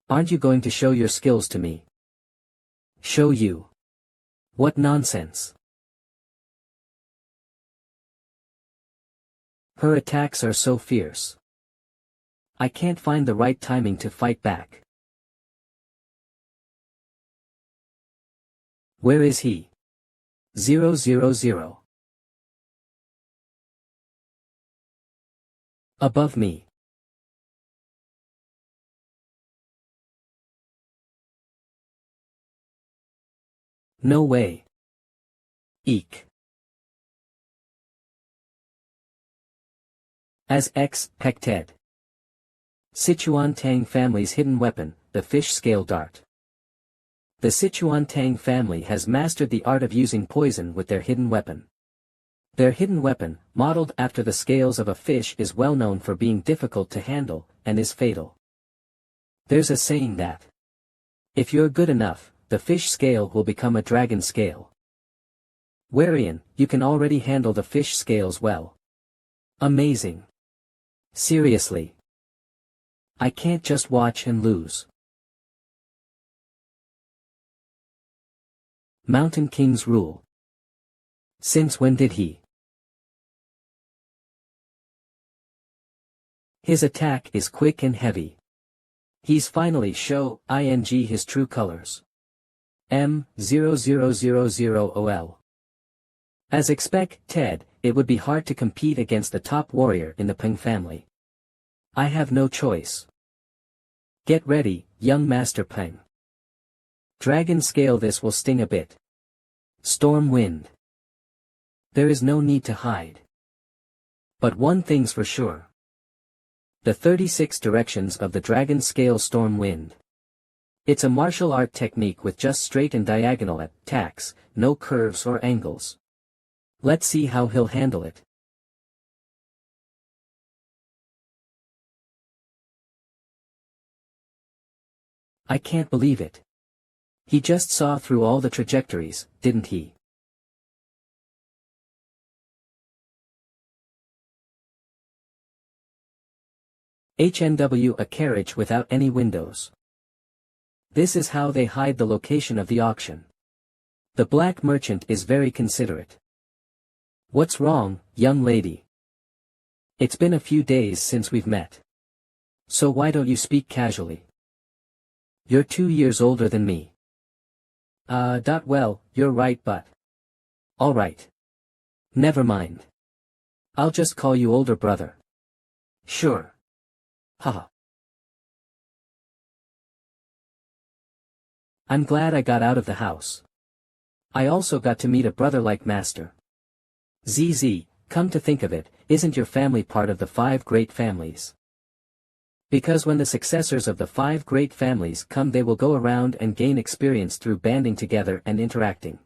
A: Aren't you going to show your skills to me? Show you? What nonsense. Her attacks are so fierce. I can't find the right timing to fight back. Where is he? 000. Above me. No way. Eek. As expected. Sichuan Tang family's hidden weapon, the fish scale dart. The Sichuan Tang family has mastered the art of using poison with their hidden weapon. Their hidden weapon, modeled after the scales of a fish, is well known for being difficult to handle, and is fatal. There's a saying that if you're good enough, the fish scale will become a dragon scale. Warian, you can already handle the fish scales well. Amazing. Seriously. I can't just watch and lose. Mountain King's rule. Since when did he? His attack is quick and heavy. He's finally show his true colors. M0000OL. As expected, it would be hard to compete against the top warrior in the Peng family. I have no choice. Get ready, young Master Peng. Dragon scale, this will sting a bit. Storm wind. There is no need to hide. But one thing's for sure. The 36 directions of the dragon scale storm wind. It's a martial art technique with just straight and diagonal attacks, no curves or angles. Let's see how he'll handle it. I can't believe it. He just saw through all the trajectories, didn't he? HNW, a carriage without any windows. This is how they hide the location of the auction. The black merchant is very considerate. What's wrong, young lady? It's been a few days since we've met. So why don't you speak casually? You're 2 years older than me. Well, you're right, but... Alright. Never mind. I'll just call you older brother. Sure. Haha. I'm glad I got out of the house. I also got to meet a brother-like master. ZZ, come to think of it, isn't your family part of the 5 great families? Because when the successors of the 5 great families come, they will go around and gain experience through banding together and interacting.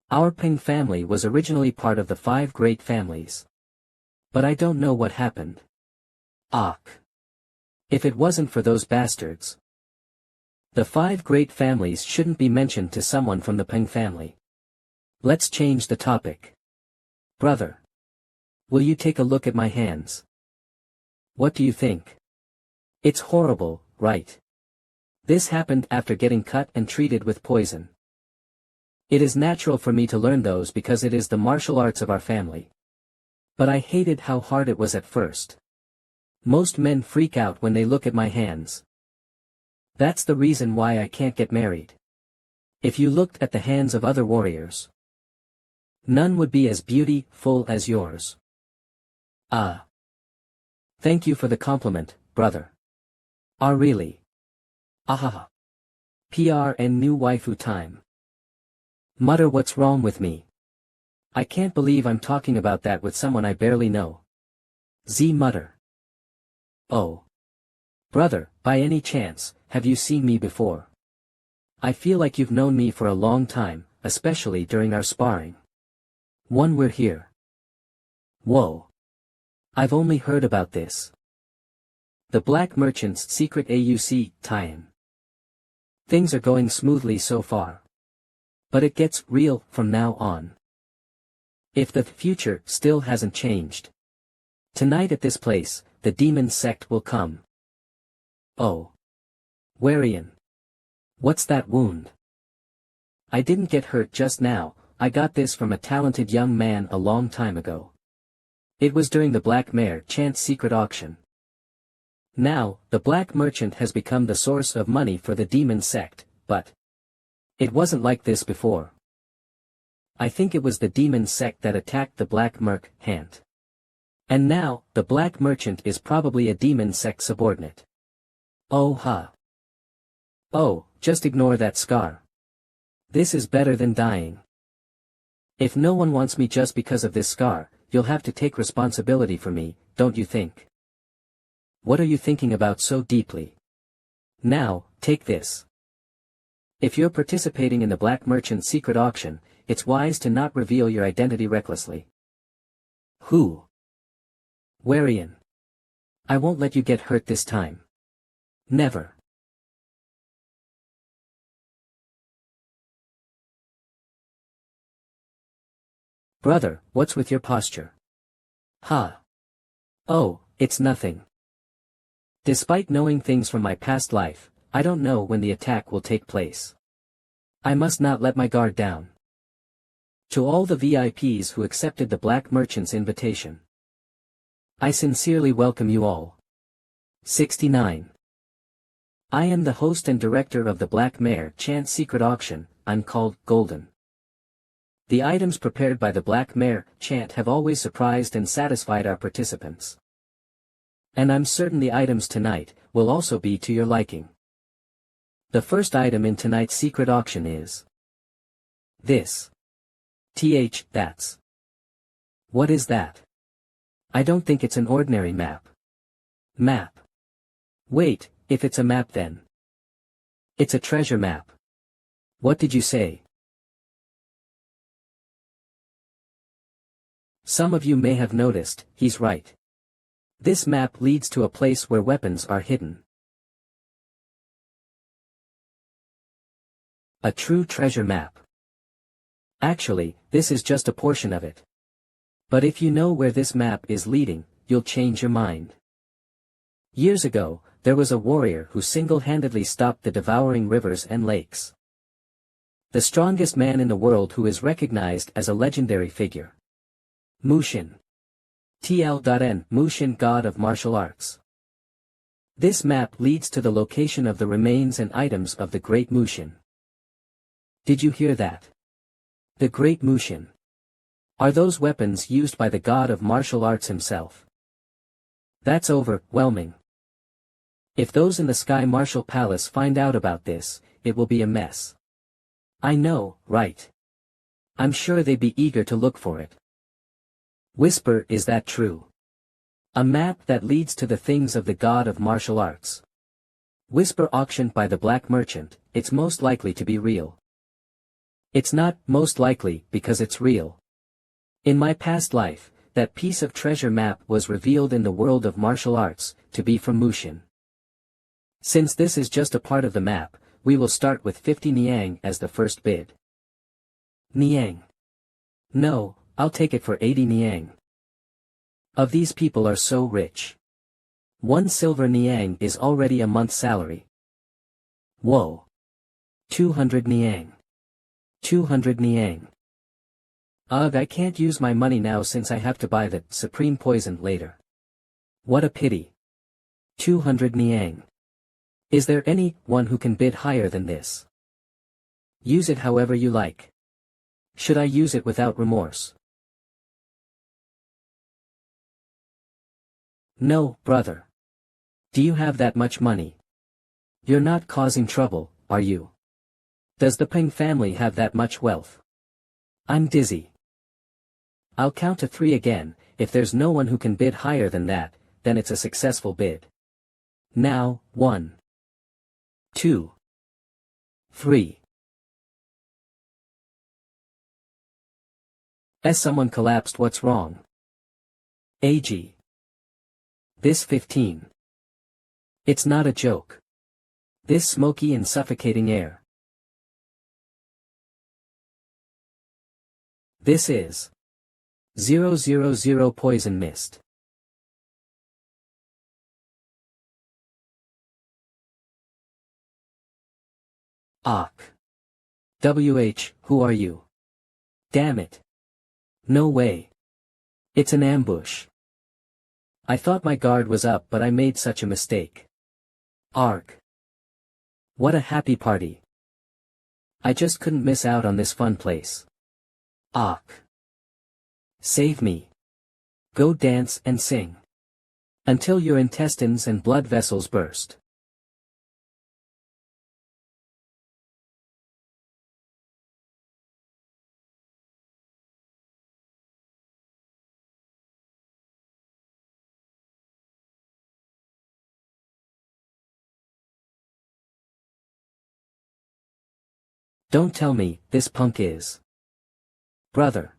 A: Our Paeng family was originally part of the 5 great families. But I don't know what happened. If it wasn't for those bastards. The 5 great families shouldn't be mentioned to someone from the Paeng family. Let's change the topic. Brother. Will you take a look at my hands? What do you think? It's horrible, right? This happened after getting cut and treated with poison. It is natural for me to learn those because it is the martial arts of our family. But I hated how hard it was at first. Most men freak out when they look at my hands. That's the reason why I can't get married. If you looked at the hands of other warriors, none would be as beautiful as yours. Thank you for the compliment, brother. Really? Ahaha. PR and new waifu time. Mutter, what's wrong with me? I can't believe I'm talking about that with someone I barely know. Z mutter. Oh. Brother, by any chance, have you seen me before? I feel like you've known me for a long time, especially during our sparring. When we're here. Whoa. I've only heard about this. The Black Merchant's secret AUC tie-in. Things are going smoothly so far. But it gets real from now on. If the future still hasn't changed. Tonight at this place, the demon sect will come. Oh. Warian. What's that wound? I didn't get hurt just now, I got this from a talented young man a long time ago. It was during the Black Mare Chant's secret auction. Now, the Black Merchant has become the source of money for the demon sect, but it wasn't like this before. I think it was the demon sect that attacked the Black Merchant. And now, the Black Merchant is probably a demon sect subordinate. Oh, just ignore that scar. This is better than dying. If no one wants me just because of this scar, you'll have to take responsibility for me, don't you think? What are you thinking about so deeply? Now, take this. If you're participating in the Black Merchant's secret auction, it's wise to not reveal your identity recklessly. Who? Warian. I won't let you get hurt this time. Never. Brother, what's with your posture? Oh, it's nothing. Despite knowing things from my past life, I don't know when the attack will take place. I must not let my guard down. To all the VIPs who accepted the Black Merchant's invitation, I sincerely welcome you all. 69. I am the host and director of the Black Mare Chant's secret auction. I'm called Golden. The items prepared by the Black Mare Chant have always surprised and satisfied our participants. And I'm certain the items tonight will also be to your liking. The first item in tonight's secret auction is this. That's. What is that? I don't think it's an ordinary map. Map. Wait, if it's a map then. It's a treasure map. What did you say? Some of you may have noticed, he's right. This map leads to a place where weapons are hidden. A true treasure map. Actually, this is just a portion of it. But if you know where this map is leading, you'll change your mind. Years ago, there was a warrior who single-handedly stopped the devouring rivers and lakes. The strongest man in the world who is recognized as a legendary figure. Mushin. TL.N. Mushin, god of martial arts. This map leads to the location of the remains and items of the Great Mushin. Did you hear that? The Great Mushin. Are those weapons used by the god of martial arts himself? That's overwhelming. If those in the Sky Martial Palace find out about this, it will be a mess. I know, right? I'm sure they'd be eager to look for it. Whisper, is that true? A map that leads to the things of the god of martial arts. Whisper, auctioned by the black merchant, it's most likely to be real. It's not most likely because it's real. In my past life, that piece of treasure map was revealed in the world of martial arts, to be from Mushin. Since this is just a part of the map, we will start with 50 Niang as the first bid. Niang. No, I'll take it for 80 Niang. Of these people are so rich. 1 silver Niang is already a month's salary. Whoa. 200 Niang. 200 Niang. Ugh, I can't use my money now since I have to buy the supreme poison later. What a pity. 200 Niang. Is there anyone who can bid higher than this? Use it however you like. Should I use it without remorse? No, brother. Do you have that much money? You're not causing trouble, are you? Does the Paeng family have that much wealth? I'm dizzy. I'll count to 3 again. If there's no one who can bid higher than that, then it's a successful bid. Now, 1. 2. 3. As someone collapsed, what's wrong? AG. This 15. It's not a joke. This smoky and suffocating air. This is 000 poison mist. Ak. WH, who are you? Damn it. No way. It's an ambush. I thought my guard was up, but I made such a mistake. Arg. What a happy party. I just couldn't miss out on this fun place. Ak. Save me. Go dance and sing. Until your intestines and blood vessels burst. Don't tell me, this punk is. Brother.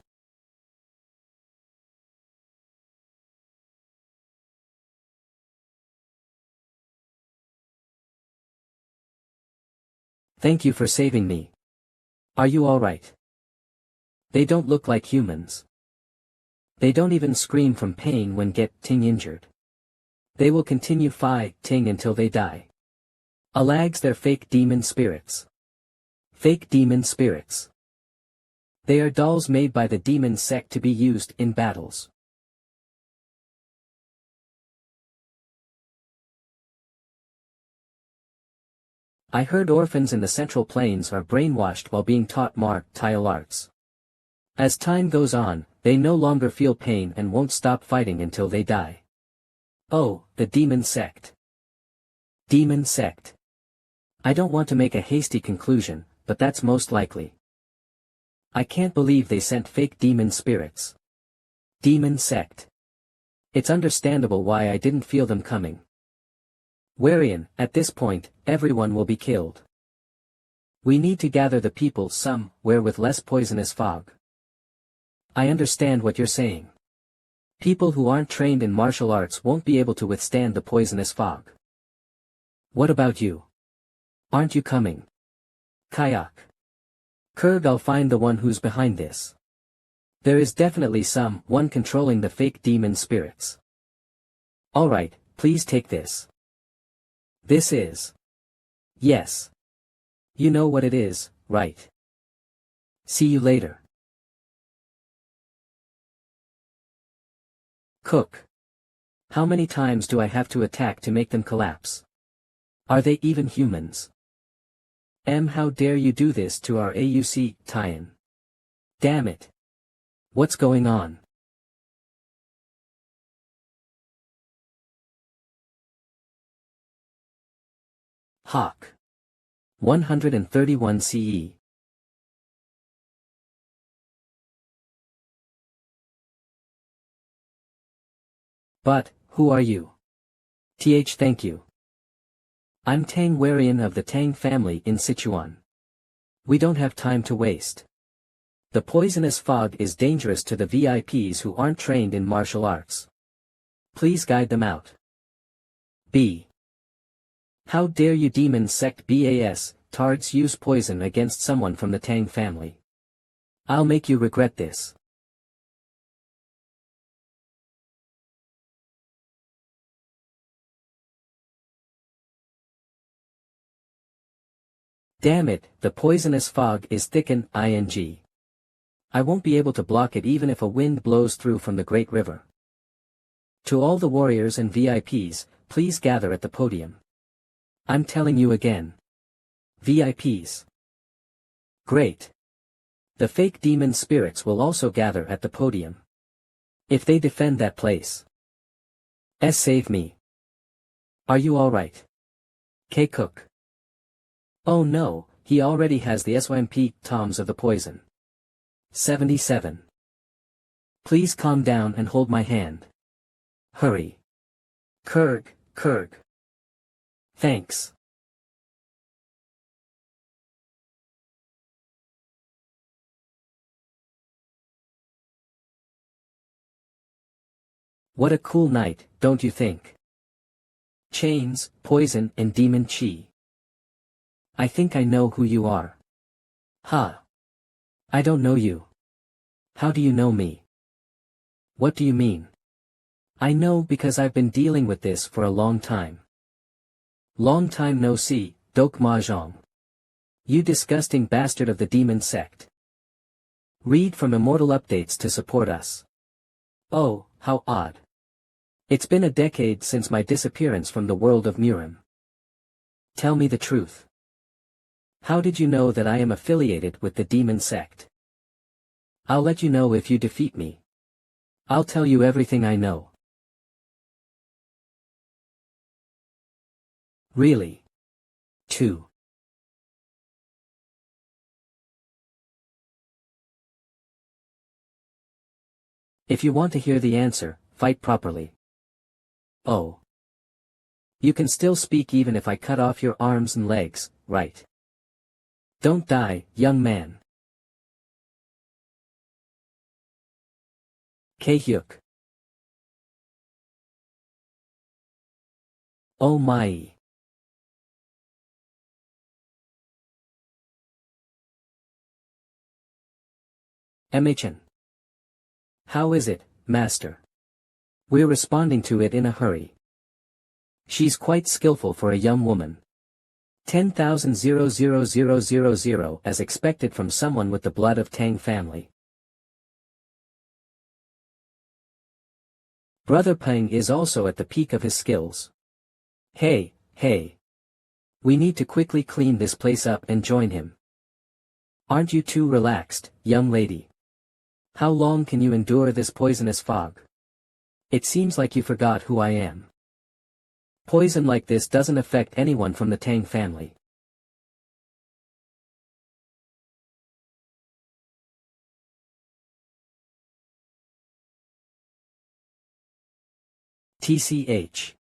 A: Thank you for saving me. Are you alright? They don't look like humans. They don't even scream from pain when getting injured. They will continue fighting until they die. Alags, they're fake demon spirits. Fake demon spirits. They are dolls made by the demon sect to be used in battles. I heard orphans in the Central Plains are brainwashed while being taught martial arts. As time goes on, they no longer feel pain and won't stop fighting until they die. Oh, the demon sect. Demon sect. I don't want to make a hasty conclusion, but that's most likely. I can't believe they sent fake demon spirits. Demon sect. It's understandable why I didn't feel them coming. Wherein, at this point, everyone will be killed. We need to gather the people somewhere with less poisonous fog. I understand what you're saying. People who aren't trained in martial arts won't be able to withstand the poisonous fog. What about you? Aren't you coming? Kayak. Kurg, I'll find the one who's behind this. There is definitely one controlling the fake demon spirits. Alright, please take this. This is. Yes. You know what it is, right? See you later. Cook. How many times do I have to attack to make them collapse? Are they even humans? How dare you do this to our AUC, Tyan? Damn it. What's going on? Hawk. 131 CE. But, who are you? Thank you. I'm Tang Warian of the Tang family in Sichuan. We don't have time to waste. The poisonous fog is dangerous to the VIPs who aren't trained in martial arts. Please guide them out. B. How dare you demon sect BAS, tards use poison against someone from the Tang family. I'll make you regret this. Damn it, the poisonous fog is thick ing. I won't be able to block it even if a wind blows through from the Great River. To all the warriors and VIPs, please gather at the podium. I'm telling you again. VIPs. Great. The fake demon spirits will also gather at the podium. If they defend that place. Save me. Are you alright? K. Cook. Oh no, he already has the SYMP toms of the poison. 77. Please calm down and hold my hand. Hurry. Kurg. Thanks. What a cool night, don't you think? Chains, poison and demon chi. I think I know who you are. Huh. I don't know you. How do you know me? What do you mean? I know because I've been dealing with this for a long time. Long time no see, Dok Mahjong. You disgusting bastard of the demon sect. Read from Immortal Updates to support us. Oh, how odd. It's been a decade since my disappearance from the world of Murim. Tell me the truth. How did you know that I am affiliated with the demon sect? I'll let you know if you defeat me. I'll tell you everything I know. Really? 2. If you want to hear the answer, fight properly. Oh. You can still speak even if I cut off your arms and legs, right? Don't die, young man. K-Hyuk. Oh my. MHN. How is it, master? We're responding to it in a hurry. She's quite skillful for a young woman. 10,000 as expected from someone with the blood of Tang family. Brother Paeng is also at the peak of his skills. Hey. We need to quickly clean this place up and join him. Aren't you too relaxed, young lady? How long can you endure this poisonous fog? It seems like you forgot who I am. Poison like this doesn't affect anyone from the Tang family. TCH.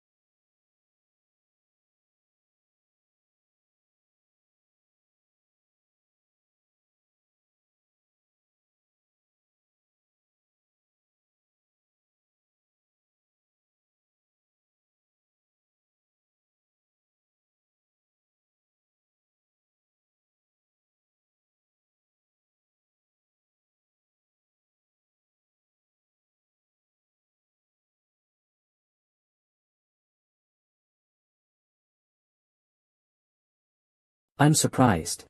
A: I'm surprised.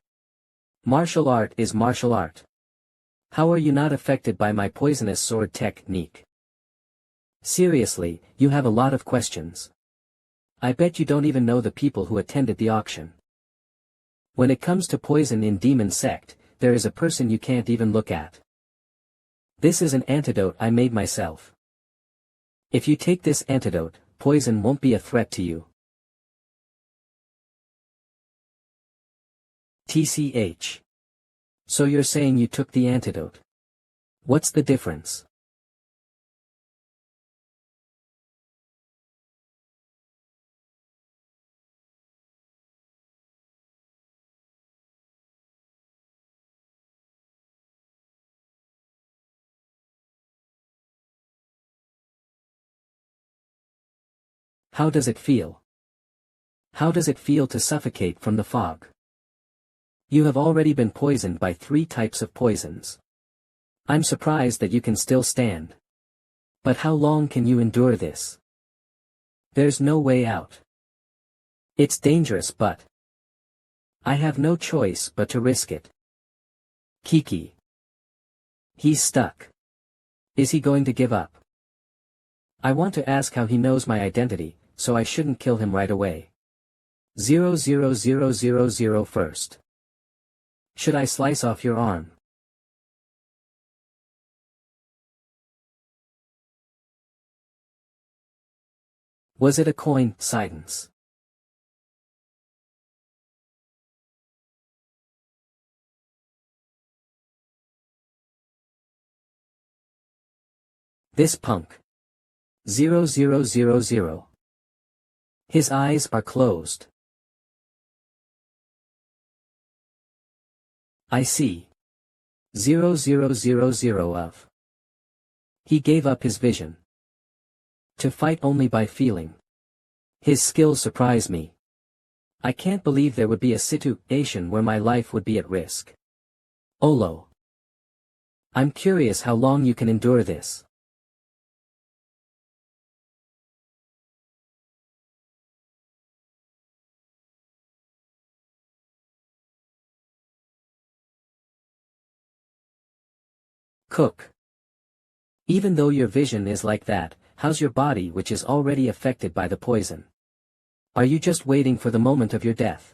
A: Martial art is martial art. How are you not affected by my poisonous sword technique? Seriously, you have a lot of questions. I bet you don't even know the people who attended the auction. When it comes to poison in Demon Sect, there is a person you can't even look at. This is an antidote I made myself. If you take this antidote, poison won't be a threat to you. TCH. So you're saying you took the antidote. What's the difference? How does it feel? How does it feel to suffocate from the fog? You have already been poisoned by 3 types of poisons. I'm surprised that you can still stand. But how long can you endure this? There's no way out. It's dangerous, but I have no choice but to risk it. Kiki. He's stuck. Is he going to give up? I want to ask how he knows my identity, so I shouldn't kill him right away. 00000 first. Should I slice off your arm? Was it a coincidence? This punk. 0000. His eyes are closed. I see. 0000 of. He gave up his vision. To fight only by feeling. His skills surprise me. I can't believe there would be a situation where my life would be at risk. Olo. I'm curious how long you can endure this. Cook. Even though your vision is like that, how's your body which is already affected by the poison? Are you just waiting for the moment of your death?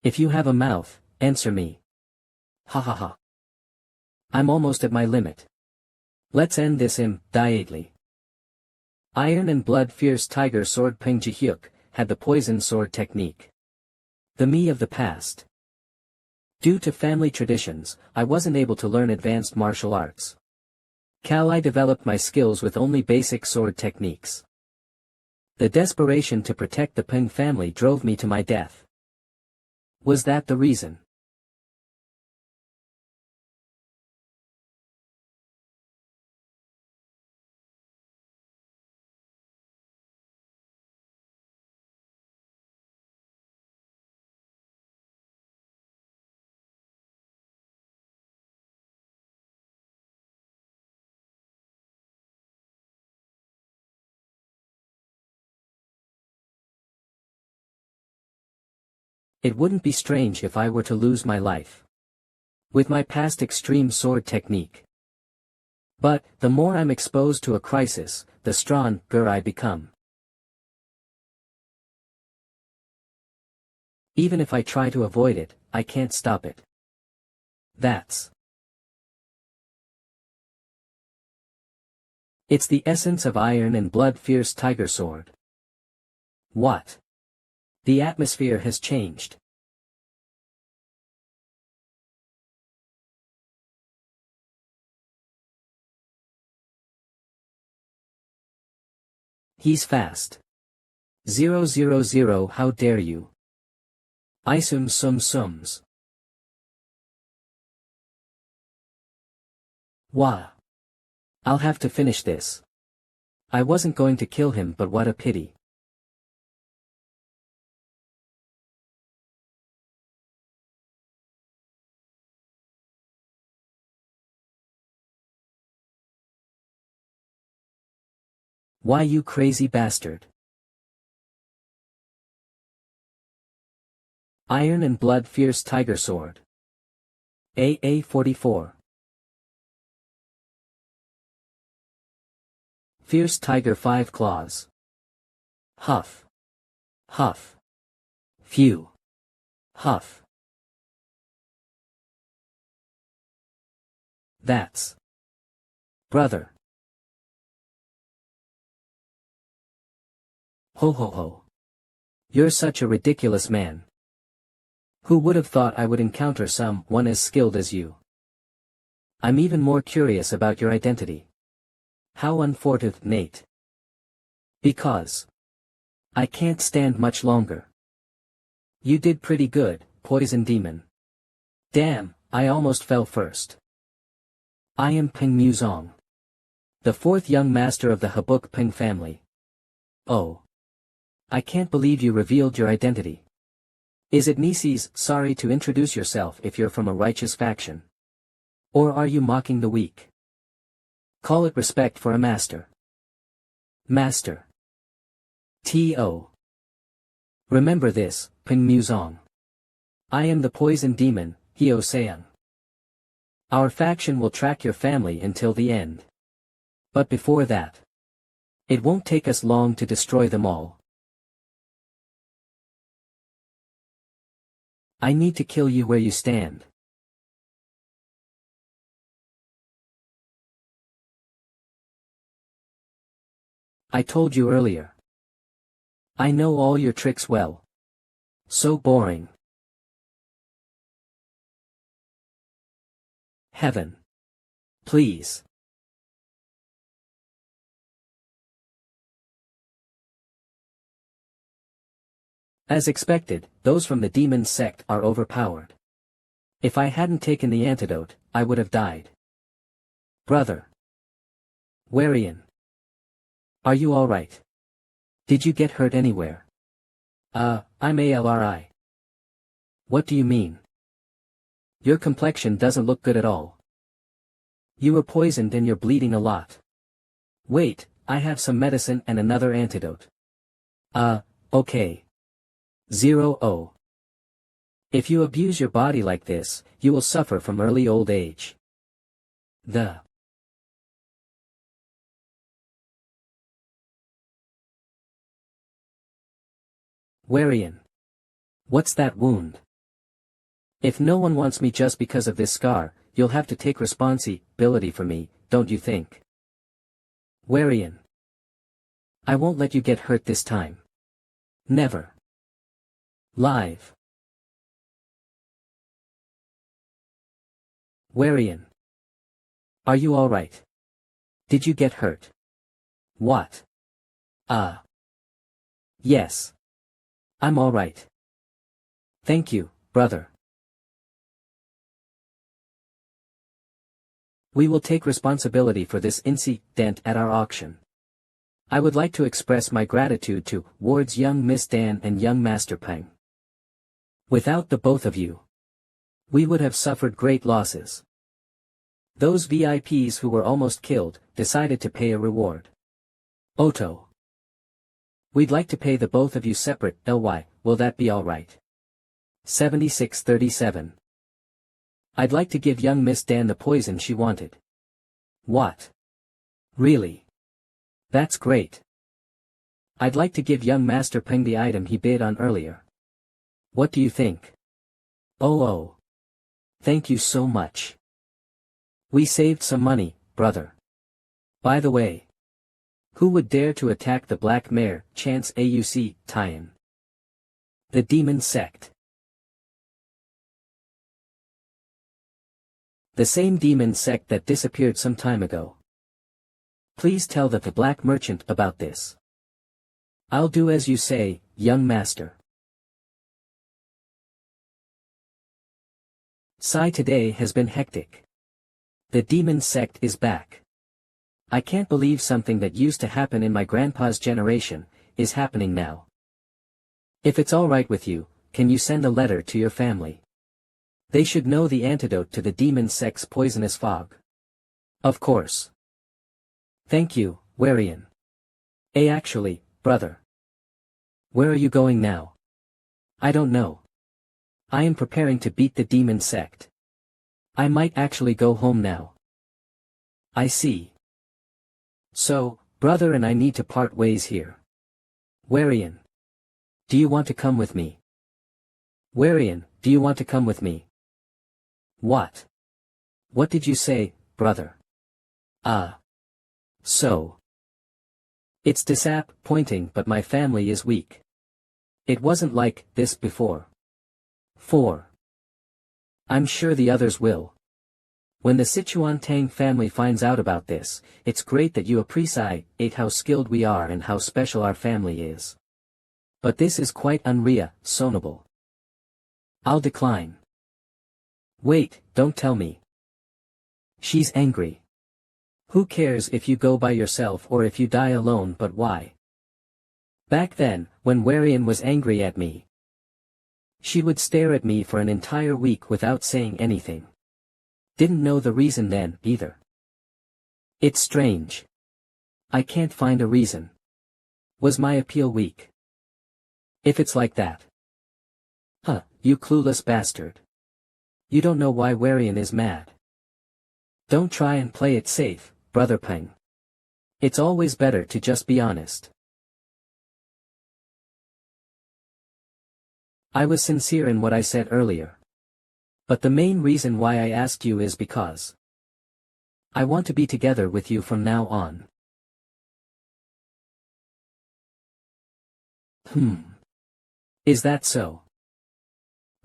A: If you have a mouth, answer me. Ha ha ha. I'm almost at my limit. Let's end this immediately. Iron and Blood Fierce Tiger Sword Peng Jihyuk had the poison sword technique. The me of the past. Due to family traditions, I wasn't able to learn advanced martial arts. I developed my skills with only basic sword techniques. The desperation to protect the Peng family drove me to my death. Was that the reason? It wouldn't be strange if I were to lose my life. With my past extreme sword technique. But, the more I'm exposed to a crisis, the stronger I become. Even if I try to avoid it, I can't stop it. It's the essence of Iron and Blood Fierce Tiger Sword. What? The atmosphere has changed. He's fast. 000 how dare you? Isum sum sums. Wah. I'll have to finish this. I wasn't going to kill him, but what a pity. Why, you crazy bastard? Iron and Blood Fierce Tiger Sword. AA 44. Fierce Tiger 5 Claws. Huff. Huff. Phew. Huff. That's. Brother. Ho ho ho. You're such a ridiculous man. Who would have thought I would encounter someone as skilled as you? I'm even more curious about your identity. How unfortunate. Because. I can't stand much longer. You did pretty good, Poison Demon. Damn, I almost fell first. I am Paeng'S, the fourth young master of the Buk Paeng'S family. Oh. I can't believe you revealed your identity. Is it Nisi's sorry to introduce yourself if you're from a righteous faction? Or are you mocking the weak? Call it respect for a master. Master. T.O. Remember this, Paeng'S. I am the Poison Demon, Hyo-seung. Our faction will track your family until the end. But before that, it won't take us long to destroy them all. I need to kill you where you stand. I told you earlier. I know all your tricks well. So boring. Heaven. Please. As expected, those from the demon sect are overpowered. If I hadn't taken the antidote, I would have died. Brother. Warian. Are you alright? Did you get hurt anywhere? I'm ALRI. What do you mean? Your complexion doesn't look good at all. You were poisoned and you're bleeding a lot. Wait, I have some medicine and another antidote. Okay. 0. If you abuse your body like this, you will suffer from early old age. The Warian. What's that wound? If no one wants me just because of this scar, you'll have to take responsibility for me, don't you think? Warian. I won't let you get hurt this time. Never. Live. Warian. Are you alright? Did you get hurt? What? Yes. I'm alright. Thank you, brother. We will take responsibility for this incident at our auction. I would like to express my gratitude towards young Miss Dan and young Master Paeng. Without the both of you, we would have suffered great losses. Those VIPs who were almost killed decided to pay a reward. Oto. We'd like to pay the both of you separate, LY, will that be alright? 7637. I'd like to give young Miss Dan the poison she wanted. What? Really? That's great. I'd like to give young Master Paeng the item he bid on earlier. What do you think? Oh. Thank you so much. We saved some money, brother. By the way, who would dare to attack the Black Mare, Chance AUC, Tyan? The Demon Sect. The same demon sect that disappeared some time ago. Please tell the Black Merchant about this. I'll do as you say, young master. Today has been hectic. The demon sect is back. I can't believe something that used to happen in my grandpa's generation is happening now. If it's alright with you, can you send a letter to your family? They should know the antidote to the demon sect's poisonous fog. Of course. Thank you, Warian. Actually, brother. Where are you going now? I don't know. I am preparing to beat the demon sect. I might actually go home now. I see. So, brother and I need to part ways here. Warian. Do you want to come with me? Warian, do you want to come with me? What? What did you say, brother? So. It's disappointing, but my family is weak. It wasn't like this before. 4. I'm sure the others will. When the Sichuan Tang family finds out about this, it's great that you appreciate how skilled we are and how special our family is. But this is quite unreasonable. I'll decline. Wait, don't tell me. She's angry. Who cares if you go by yourself or if you die alone, but why? Back then, when Warian was angry at me, she would stare at me for an entire week without saying anything. Didn't know the reason then, either. It's strange. I can't find a reason. Was my appeal weak? If it's like that. You clueless bastard. You don't know why Warian is mad. Don't try and play it safe, Brother Paeng. It's always better to just be honest. I was sincere in what I said earlier. But the main reason why I asked you is because I want to be together with you from now on. Is that so?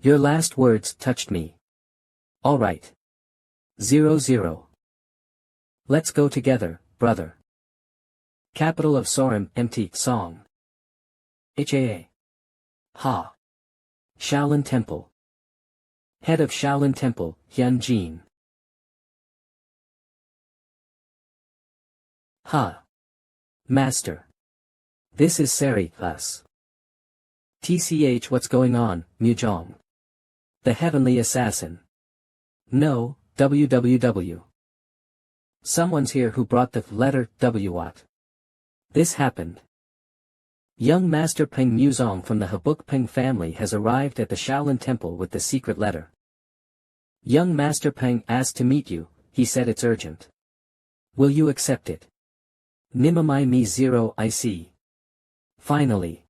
A: Your last words touched me. All right. 00. Let's go together, brother. Capital of Sorim, MT, Song. HAA. Ha. Shaolin Temple. Head of Shaolin Temple, Hyun Jin. Ha. Master. This is Seri, us. TCH, what's going on, Mujong? The Heavenly Assassin. No, www. Someone's here who brought the letter W. What? This happened. Young Master Paeng Muzong from the Buk Paeng'S family has arrived at the Shaolin Temple with the secret letter. Young Master Paeng asked to meet you, he said it's urgent. Will you accept it? Nimamai mi 0 I see. Finally.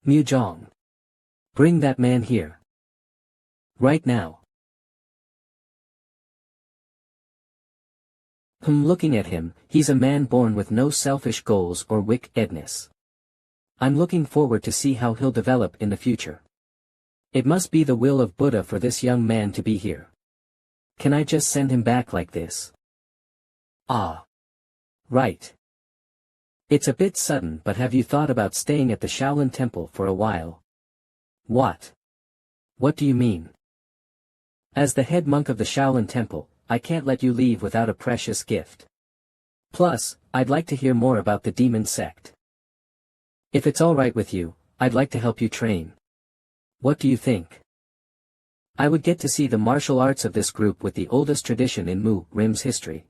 A: Muzong. Bring that man here. Right now. Looking at him, he's a man born with no selfish goals or wickedness. I'm looking forward to see how he'll develop in the future. It must be the will of Buddha for this young man to be here. Can I just send him back like this? Right. It's a bit sudden, but have you thought about staying at the Shaolin Temple for a while? What? What do you mean? As the head monk of the Shaolin Temple, I can't let you leave without a precious gift. Plus, I'd like to hear more about the demon sect. If it's alright with you, I'd like to help you train. What do you think? I would get to see the martial arts of this group with the oldest tradition in Mu Rim's history.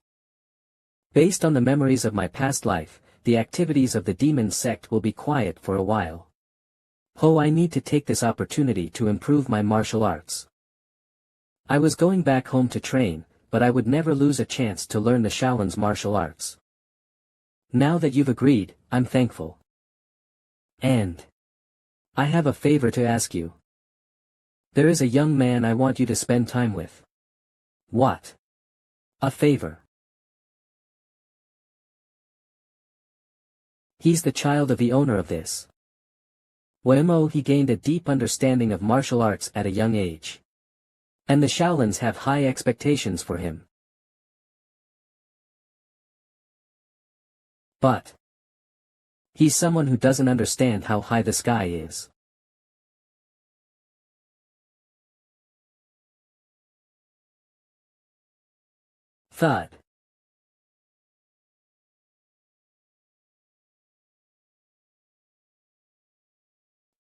A: Based on the memories of my past life, the activities of the demon sect will be quiet for a while. I need to take this opportunity to improve my martial arts. I was going back home to train, but I would never lose a chance to learn the Shaolin's martial arts. Now that you've agreed, I'm thankful. And I have a favor to ask you. There is a young man I want you to spend time with. What? A favor. He's the child of the owner of this. WMO, he gained a deep understanding of martial arts at a young age. And the Shaolins have high expectations for him. But he's someone who doesn't understand how high the sky is. Thud.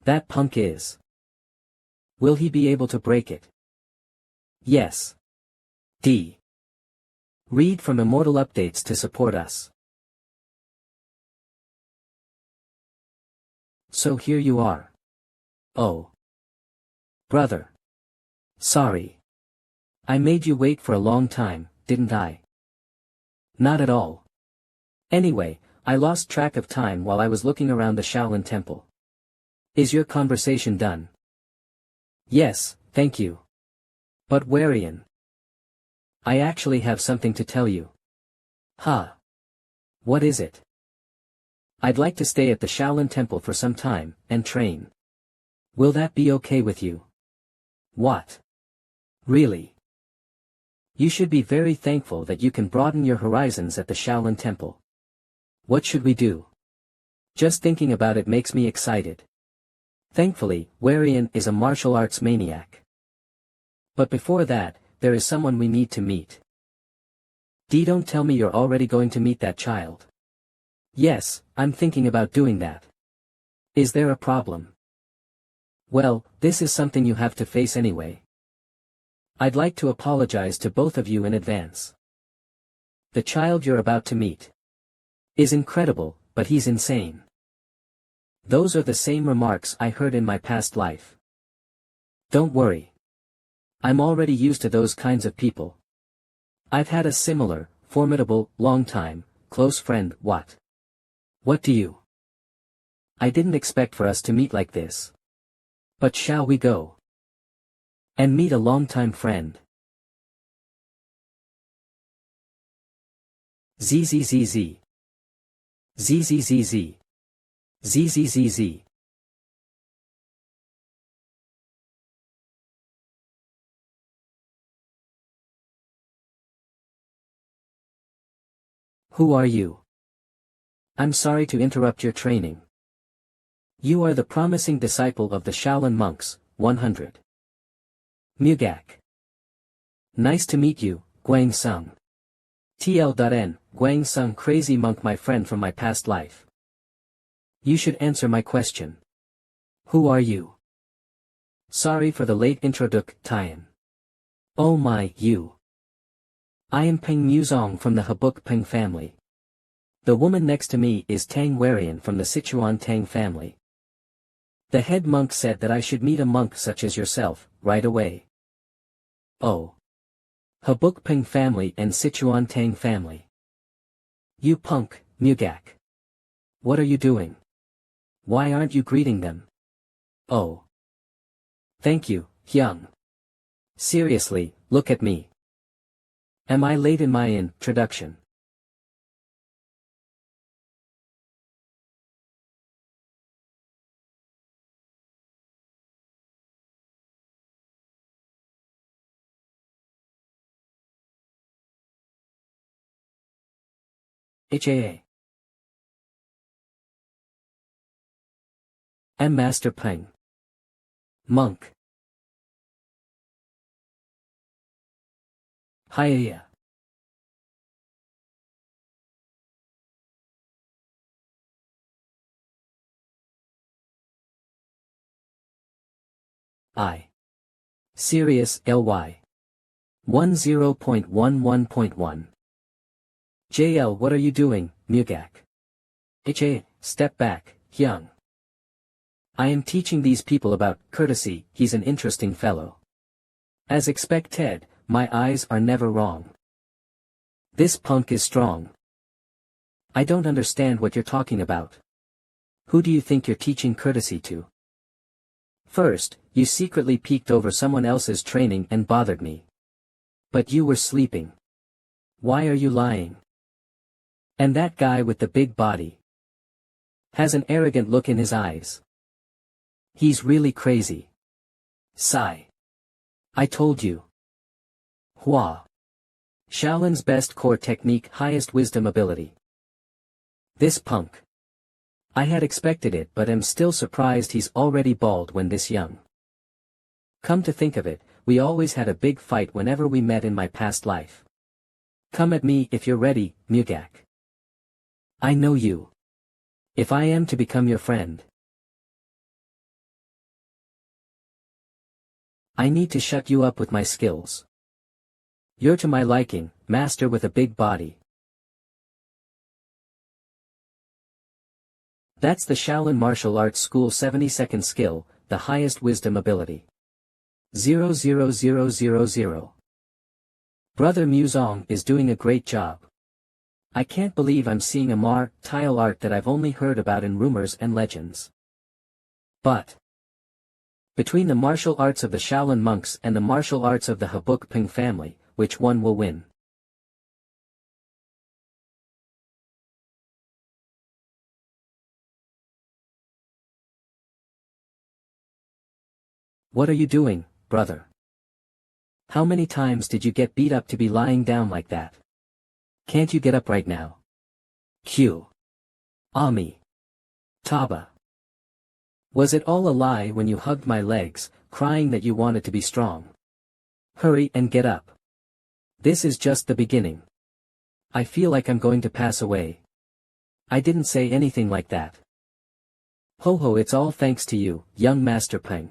A: That punk is. Will he be able to break it? Yes. D. Read from Immortal Updates to support us. So here you are. Oh. Brother. Sorry. I made you wait for a long time, didn't I? Not at all. Anyway, I lost track of time while I was looking around the Shaolin Temple. Is your conversation done? Yes, thank you. But Warian. I actually have something to tell you. Huh. What is it? I'd like to stay at the Shaolin Temple for some time, and train. Will that be okay with you? What? Really? You should be very thankful that you can broaden your horizons at the Shaolin Temple. What should we do? Just thinking about it makes me excited. Thankfully, Warian is a martial arts maniac. But before that, there is someone we need to meet. Don't tell me you're already going to meet that child. Yes, I'm thinking about doing that. Is there a problem? Well, this is something you have to face anyway. I'd like to apologize to both of you in advance. The child you're about to meet is incredible, but he's insane. Those are the same remarks I heard in my past life. Don't worry. I'm already used to those kinds of people. I've had a similar, formidable, long-time, close friend. What? What do you? I didn't expect for us to meet like this. But shall we go? And meet a longtime friend. ZZZZ. ZZZZ. ZZZZ. Who are you? I'm sorry to interrupt your training. You are the promising disciple of the Shaolin monks, 100. Mugak. Nice to meet you, Guang Sung. TL.N, Guang Sung, crazy monk, my friend from my past life. You should answer my question. Who are you? Sorry for the late introduction. Oh my, you. I am Peng Muzong from the Buk Paeng'S family. The woman next to me is Tang Warian from the Sichuan Tang family. The head monk said that I should meet a monk such as yourself, right away. Oh. Buk Paeng'S family and Sichuan Tang family. You punk, Mugak. What are you doing? Why aren't you greeting them? Oh. Thank you, Hyung. Seriously, look at me. Am I late in my introduction? HAA. M. Master Paeng. Monk. Hiya. I. Serious LY. 10.11.1. JL, what are you doing, Mugak? HA, step back, Hyung. I am teaching these people about courtesy. He's an interesting fellow. As expected, my eyes are never wrong. This punk is strong. I don't understand what you're talking about. Who do you think you're teaching courtesy to? First, you secretly peeked over someone else's training and bothered me. But you were sleeping. Why are you lying? And that guy with the big body has an arrogant look in his eyes. He's really crazy. Sigh. I told you. Hua. Shaolin's best core technique, highest wisdom ability. This punk. I had expected it, but am still surprised he's already bald when this young. Come to think of it, we always had a big fight whenever we met in my past life. Come at me if you're ready, Mugak. I know you. If I am to become your friend, I need to shut you up with my skills. You're to my liking, master with a big body. That's the Shaolin Martial Arts School 72nd skill, the highest wisdom ability. 00000. Brother Muzong is doing a great job. I can't believe I'm seeing a tile art that I've only heard about in rumors and legends. But between the martial arts of the Shaolin monks and the martial arts of the Buk Paeng'S family, which one will win? What are you doing, brother? How many times did you get beat up to be lying down like that? Can't you get up right now? Q. Ami. Taba. Was it all a lie when you hugged my legs, crying that you wanted to be strong? Hurry and get up. This is just the beginning. I feel like I'm going to pass away. I didn't say anything like that. Ho, it's all thanks to you, young Master Paeng.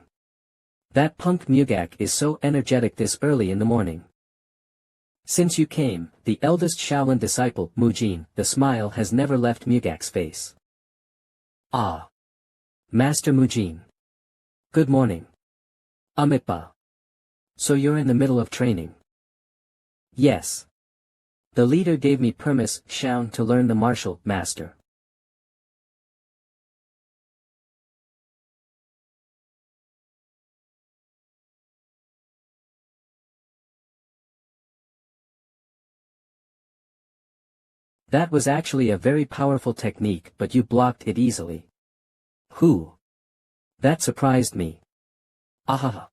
A: That punk Mugak is so energetic this early in the morning. Since you came, the eldest Shaolin disciple, Mujin, the smile has never left Mugak's face. Ah. Master Mujin. Good morning. Amitba. So you're in the middle of training? Yes. The leader gave me permission to learn the martial master. That was actually a very powerful technique, but you blocked it easily. Who? That surprised me. Ahaha.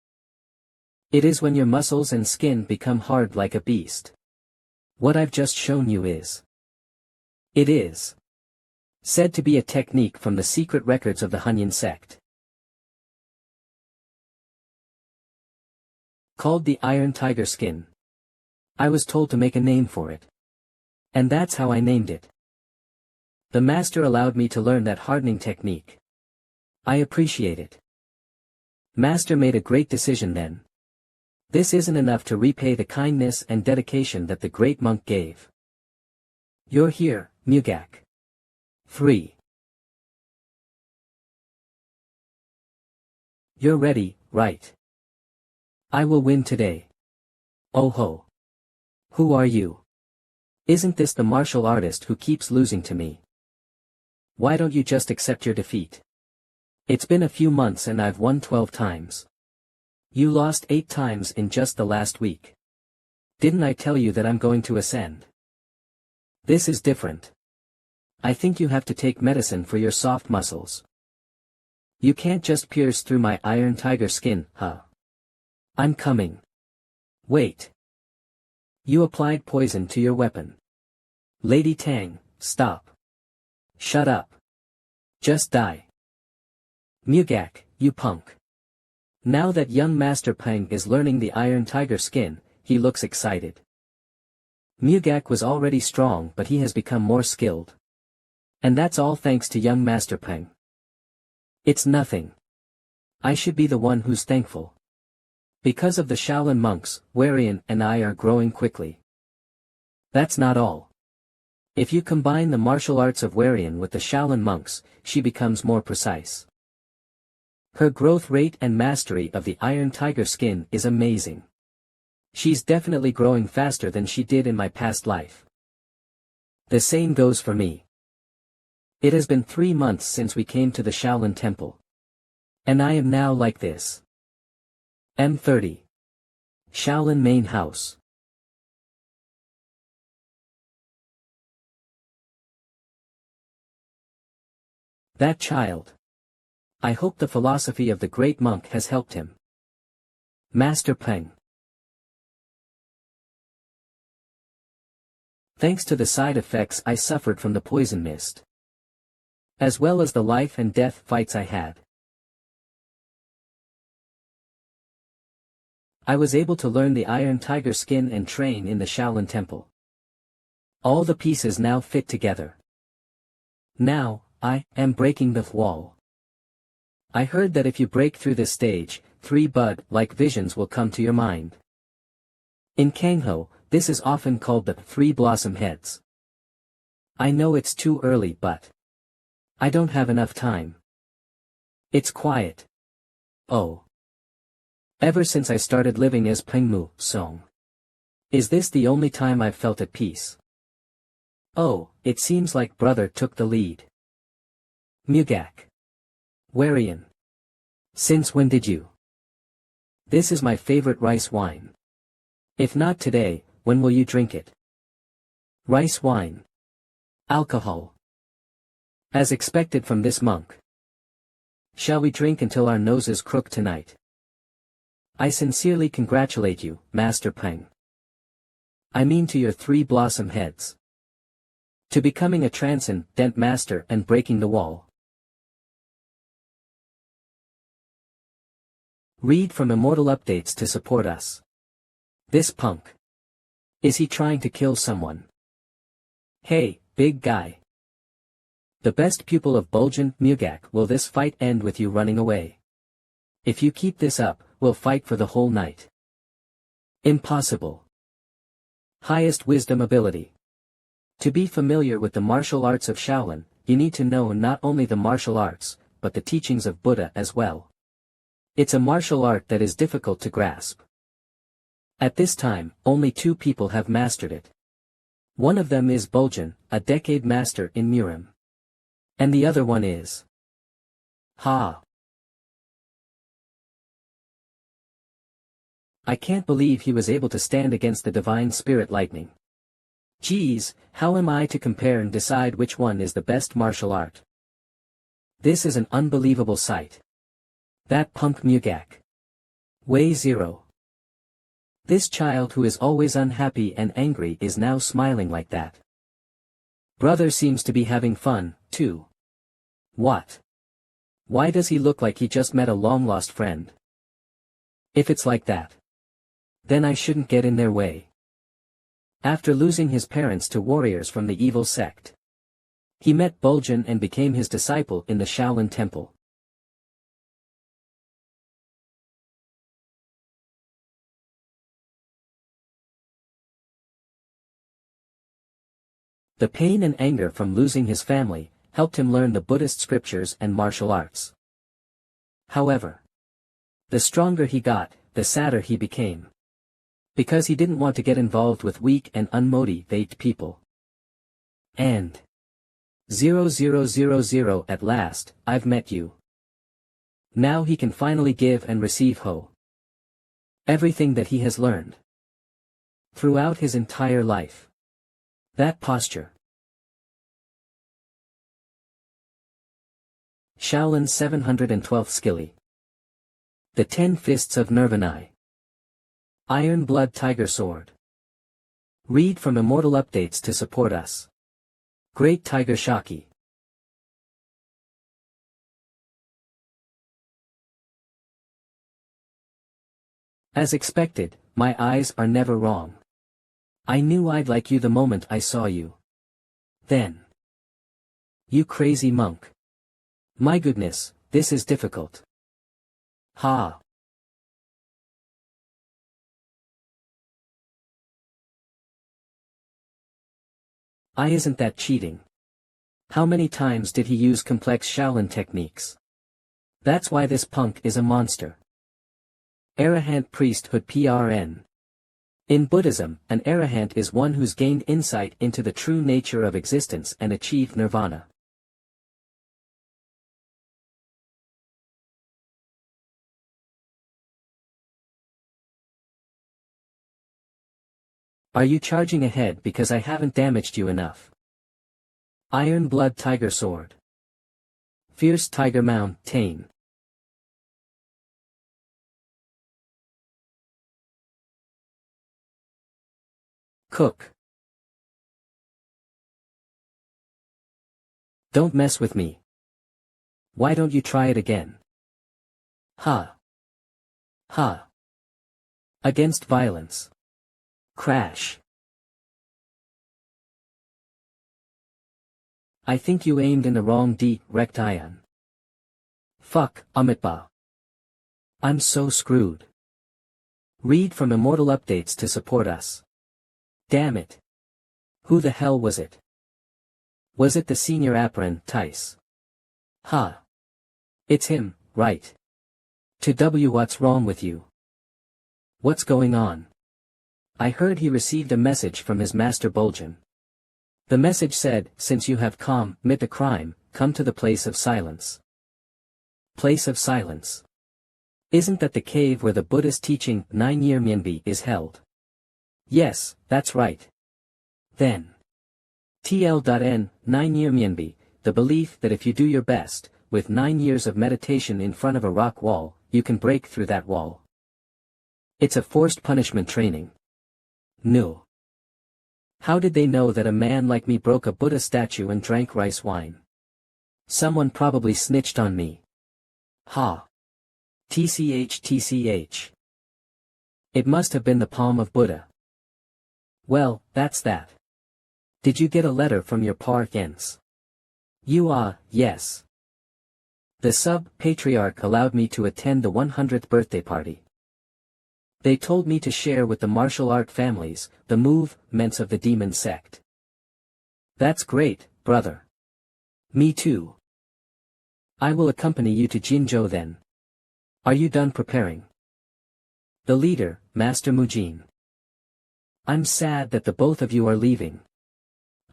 A: It is when your muscles and skin become hard like a beast. What I've just shown you is. It is said to be a technique from the secret records of the Hunyan sect. Called the Iron Tiger Skin. I was told to make a name for it. And that's how I named it. The master allowed me to learn that hardening technique. I appreciate it. Master made a great decision then. This isn't enough to repay the kindness and dedication that the great monk gave. You're here, Mugak. 3. You're ready, right? I will win today. Oh ho. Who are you? Isn't this the martial artist who keeps losing to me? Why don't you just accept your defeat? It's been a few months and I've won 12 times. You lost 8 times in just the last week. Didn't I tell you that I'm going to ascend? This is different. I think you have to take medicine for your soft muscles. You can't just pierce through my iron tiger skin, huh? I'm coming. Wait. You applied poison to your weapon. Lady Tang, stop. Shut up. Just die. Mugak, you punk. Now that young Master Paeng is learning the Iron Tiger Skin, he looks excited. Mugak was already strong, but he has become more skilled. And that's all thanks to young Master Paeng. It's nothing. I should be the one who's thankful. Because of the Shaolin monks, Warian and I are growing quickly. That's not all. If you combine the martial arts of Warian with the Shaolin monks, she becomes more precise. Her growth rate and mastery of the Iron Tiger Skin is amazing. She's definitely growing faster than she did in my past life. The same goes for me. It has been 3 months since we came to the Shaolin Temple. And I am now like this. M30. Shaolin Main House. That child. I hope the philosophy of the great monk has helped him. Master Paeng. Thanks to the side effects I suffered from the poison mist. As well as the life and death fights I had. I was able to learn the Iron Tiger Skin and train in the Shaolin Temple. All the pieces now fit together. Now, I am breaking the wall. I heard that if you break through this stage, 3 bud-like visions will come to your mind. In Kangho, this is often called the 3 blossom heads. I know it's too early, but I don't have enough time. It's quiet. Oh. Ever since I started living as Paeng'S song. Is this the only time I've felt at peace? Oh, it seems like brother took the lead. Mugak. Warian. Since when did you? This is my favorite rice wine. If not today, when will you drink it? Rice wine. Alcohol. As expected from this monk. Shall we drink until our noses crook tonight? I sincerely congratulate you, Master Paeng. I mean to your 3 blossom heads. To becoming a transcendent master and breaking the wall. Read from Immortal Updates to support us. This punk. Is he trying to kill someone? Hey, big guy. The best pupil of Bulgent Mugak, will this fight end with you running away? If you keep this up, we'll fight for the whole night. Impossible. Highest wisdom ability. To be familiar with the martial arts of Shaolin, you need to know not only the martial arts, but the teachings of Buddha as well. It's a martial art that is difficult to grasp. At this time, only 2 people have mastered it. One of them is Bulgin, a decade master in Murim. And the other one is... Ha! I can't believe he was able to stand against the divine spirit lightning. Geez, how am I to compare and decide which one is the best martial art? This is an unbelievable sight. That punk Mugak. Way 0. This child who is always unhappy and angry is now smiling like that. Brother seems to be having fun, too. What? Why does he look like he just met a long-lost friend? If it's like that, then I shouldn't get in their way. After losing his parents to warriors from the evil sect, he met Bulgin and became his disciple in the Shaolin Temple. The pain and anger from losing his family helped him learn the Buddhist scriptures and martial arts. However, the stronger he got, the sadder he became. Because he didn't want to get involved with weak and unmotivated people. And 0000 at last, I've met you. Now he can finally give and receive everything that he has learned throughout his entire life. That posture. Shaolin 712th Skilly. The 10 Fists of Nirvanai. Iron Blood Tiger Sword. Read from Immortal Updates to support us. Great Tiger Shaki. As expected, my eyes are never wrong. I knew I'd like you the moment I saw you. Then. You crazy monk. My goodness, this is difficult. Ha. Isn't that cheating? How many times did he use complex Shaolin techniques? That's why this punk is a monster. Arahant Priesthood PRN. In Buddhism, an arahant is one who's gained insight into the true nature of existence and achieved nirvana. Are you charging ahead because I haven't damaged you enough? Iron Blood Tiger Sword. Fierce Tiger Mountain. Cook. Don't mess with me. Why don't you try it again? Ha. Ha. Against violence. Crash. I think you aimed in the wrong direction. Fuck, Amitba. I'm so screwed. Read from Immortal Updates to support us. Damn it. Who the hell was it? Was it the senior apprentice? Ha. It's him, right. To W, what's wrong with you? What's going on? I heard he received a message from his master Buljan. The message said, since you have commit a crime, come to the place of silence. Place of silence. Isn't that the cave where the Buddhist teaching 9-year Myenbi is held? Yes, that's right. Then. TL.N, 9-year Myenbi, the belief that if you do your best, with 9 years of meditation in front of a rock wall, you can break through that wall. It's a forced punishment training. No. How did they know that a man like me broke a Buddha statue and drank rice wine? Someone probably snitched on me. Ha. TCH. It must have been the palm of Buddha. Well, that's that. Did you get a letter from your Buk Paeng'S? Yes. The sub-patriarch allowed me to attend the 100th birthday party. They told me to share with the martial art families, the movements of the demon sect. That's great, brother. Me too. I will accompany you to Jinzhou then. Are you done preparing? The leader, Master Mujin. I'm sad that the both of you are leaving.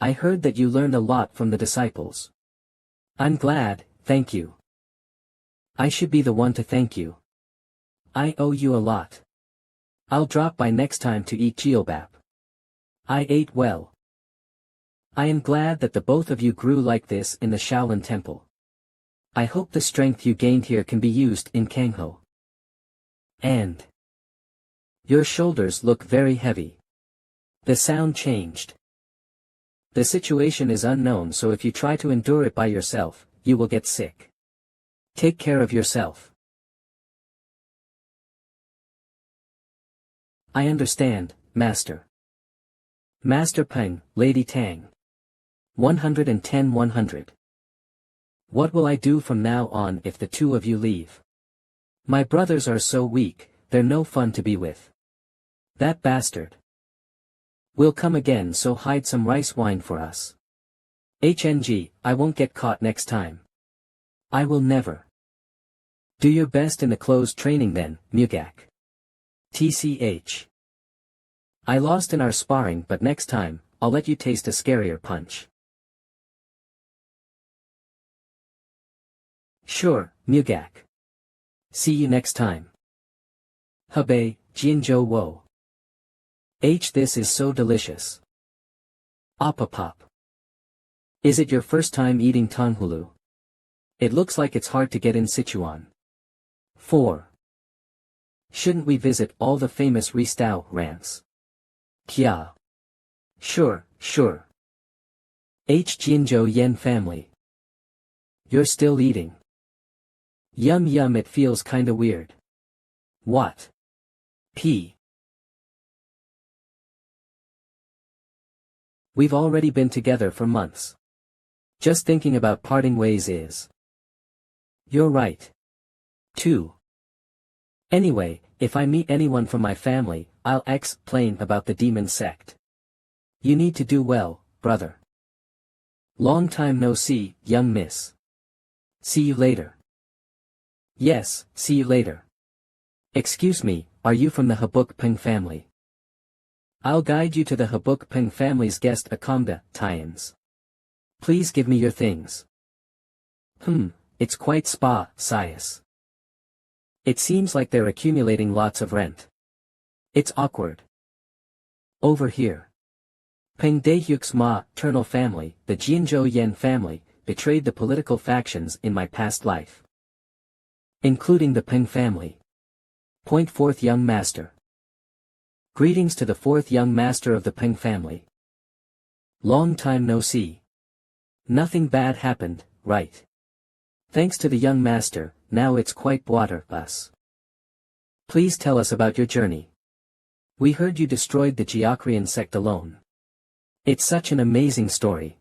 A: I heard that you learned a lot from the disciples. I'm glad, thank you. I should be the one to thank you. I owe you a lot. I'll drop by next time to eat geobap. I ate well. I am glad that the both of you grew like this in the Shaolin Temple. I hope the strength you gained here can be used in Kangho. And your shoulders look very heavy. The sound changed. The situation is unknown, so if you try to endure it by yourself, you will get sick. Take care of yourself. I understand, Master. Master Peng, Lady Tang. 110-100. What will I do from now on if the two of you leave? My brothers are so weak, they're no fun to be with. That bastard. We'll come again, so hide some rice wine for us. HNG, I won't get caught next time. I will never. Do your best in the closed training then, Mugak. TCH. I lost in our sparring, but next time, I'll let you taste a scarier punch. Sure, Mugak. See you next time. Hebei, Jinzhou Wo. This is so delicious. Opapop. Is it your first time eating tanghulu? It looks like it's hard to get in Sichuan. 4. Shouldn't we visit all the famous restaurants? Kya. Sure. Jinzhou Yen family. You're still eating. Yum, it feels kinda weird. What? P. We've already been together for months. Just thinking about parting ways is. You're right. 2. Anyway, if I meet anyone from my family, I'll explain about the demon sect. You need to do well, brother. Long time no see, young miss. See you later. Yes, see you later. Excuse me, are you from the Buk Paeng'S family? I'll guide you to the Buk Paeng'S family's guest accommodations. Please give me your things. It's quite spa-sious. It seems like they're accumulating lots of rent. It's awkward. Over here. Peng Dehyuk's maternal family, the Jinzhou Yen family, betrayed the political factions in my past life. Including the Peng family. Point 4th Young Master. Greetings to the 4th Young Master of the Peng family. Long time no see. Nothing bad happened, right? Thanks to the young master, now it's quite water us. Please tell us about your journey. We heard you destroyed the Geokrian sect alone. It's such an amazing story.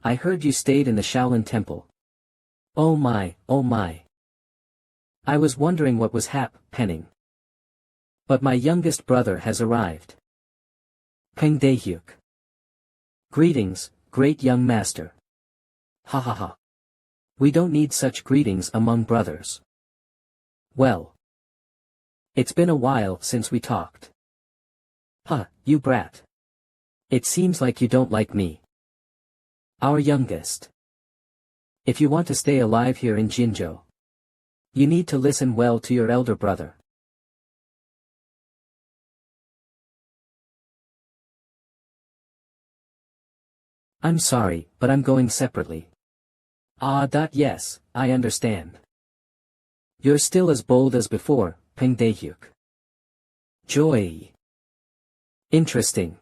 A: I heard you stayed in the Shaolin Temple. Oh my. I was wondering what was happening. But my youngest brother has arrived. Peng Dehyuk. Greetings, great young master. Ha. We don't need such greetings among brothers. Well. It's been a while since we talked. Huh, you brat. It seems like you don't like me. Our youngest. If you want to stay alive here in Jinzhou, you need to listen well to your elder brother. I'm sorry, but I'm going separately. Yes, I understand. You're still as bold as before, Peng Daehyuk. Joy. Interesting.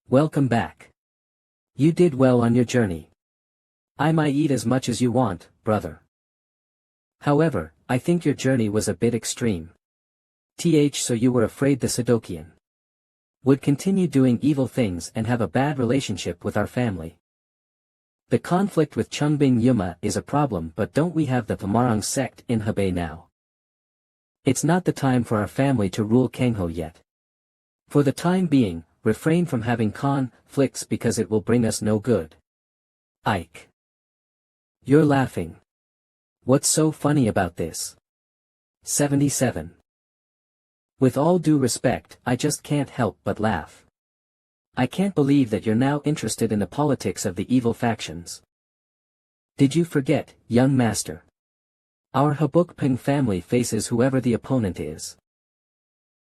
A: Welcome back. You did well on your journey. I might eat as much as you want, brother. However, I think your journey was a bit extreme. So you were afraid the Sadokian would continue doing evil things and have a bad relationship with our family. The conflict with Chungbing Yuma is a problem, but don't we have the Pamarang sect in Hebei now? It's not the time for our family to rule Kangho yet. For the time being, refrain from having conflicts because it will bring us no good. Ike. You're laughing. What's so funny about this? 77. With all due respect, I just can't help but laugh. I can't believe that you're now interested in the politics of the evil factions. Did you forget, young master? Our Buk Paeng'S family faces whoever the opponent is.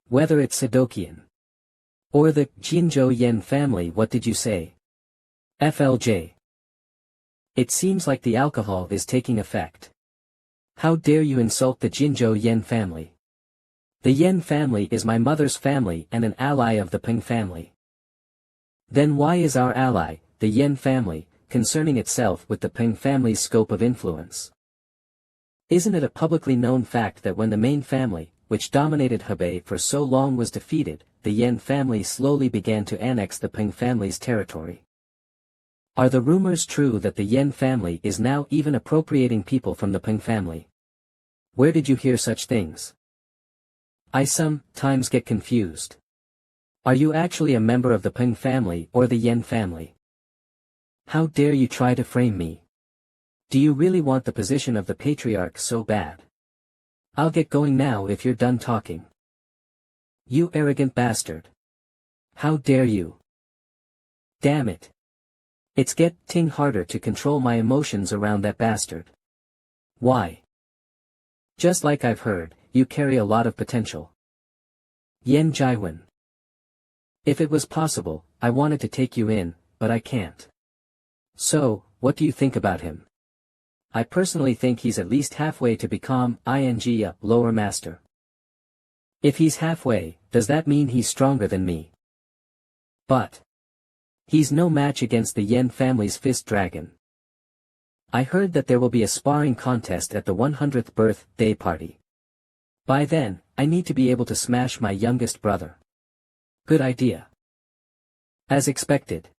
A: Whether it's Sadokian or the Jinzhou Yen family. What did you say? FLJ. It seems like the alcohol is taking effect. How dare you insult the Jinzhou Yen family? The Yen family is my mother's family and an ally of the Paeng family. Then why is our ally, the Yen family, concerning itself with the Paeng family's scope of influence? Isn't it a publicly known fact that when the main family, which dominated Hebei for so long, was defeated, the Yen family slowly began to annex the Paeng family's territory? Are the rumors true that the Yen family is now even appropriating people from the Paeng family? Where did you hear such things? I sometimes get confused. Are you actually a member of the Paeng family or the Yen family? How dare you try to frame me? Do you really want the position of the patriarch so bad? I'll get going now if you're done talking. You arrogant bastard. How dare you? Damn it. It's getting harder to control my emotions around that bastard. Why? Just like I've heard, you carry a lot of potential. Yen Jaiwan. If it was possible, I wanted to take you in, but I can't. So, what do you think about him? I personally think he's at least halfway to become a lower master. If he's halfway, does that mean he's stronger than me? But he's no match against the Yen family's fist dragon. I heard that there will be a sparring contest at the 100th birthday party. By then, I need to be able to smash my youngest brother. Good idea. As expected.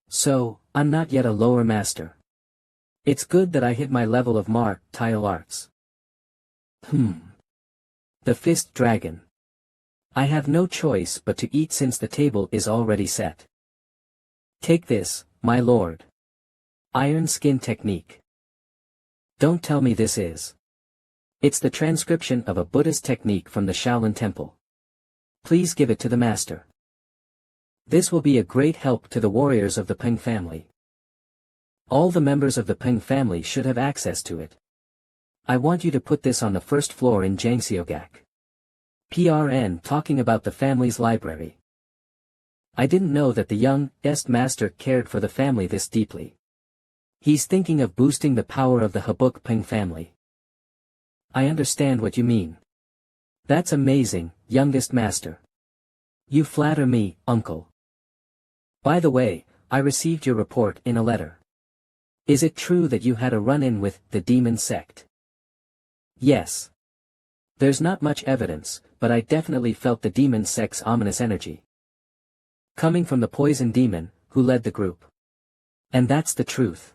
A: So, I'm not yet a lower master. It's good that I hit my level of martial arts. The fist dragon. I have no choice but to eat since the table is already set. Take this, my lord. Iron skin technique. Don't tell me this is. It's the transcription of a Buddhist technique from the Shaolin Temple. Please give it to the master. This will be a great help to the warriors of the Paeng family. All the members of the Paeng family should have access to it. I want you to put this on the first floor in Jangseogak. PRN talking about the family's library. I didn't know that the youngest master cared for the family this deeply. He's thinking of boosting the power of the Buk Paeng'S family. I understand what you mean. That's amazing, youngest master. You flatter me, uncle. By the way, I received your report in a letter. Is it true that you had a run-in with the demon sect? Yes. There's not much evidence, but I definitely felt the demon sect's ominous energy. Coming from the poison demon, who led the group. And that's the truth.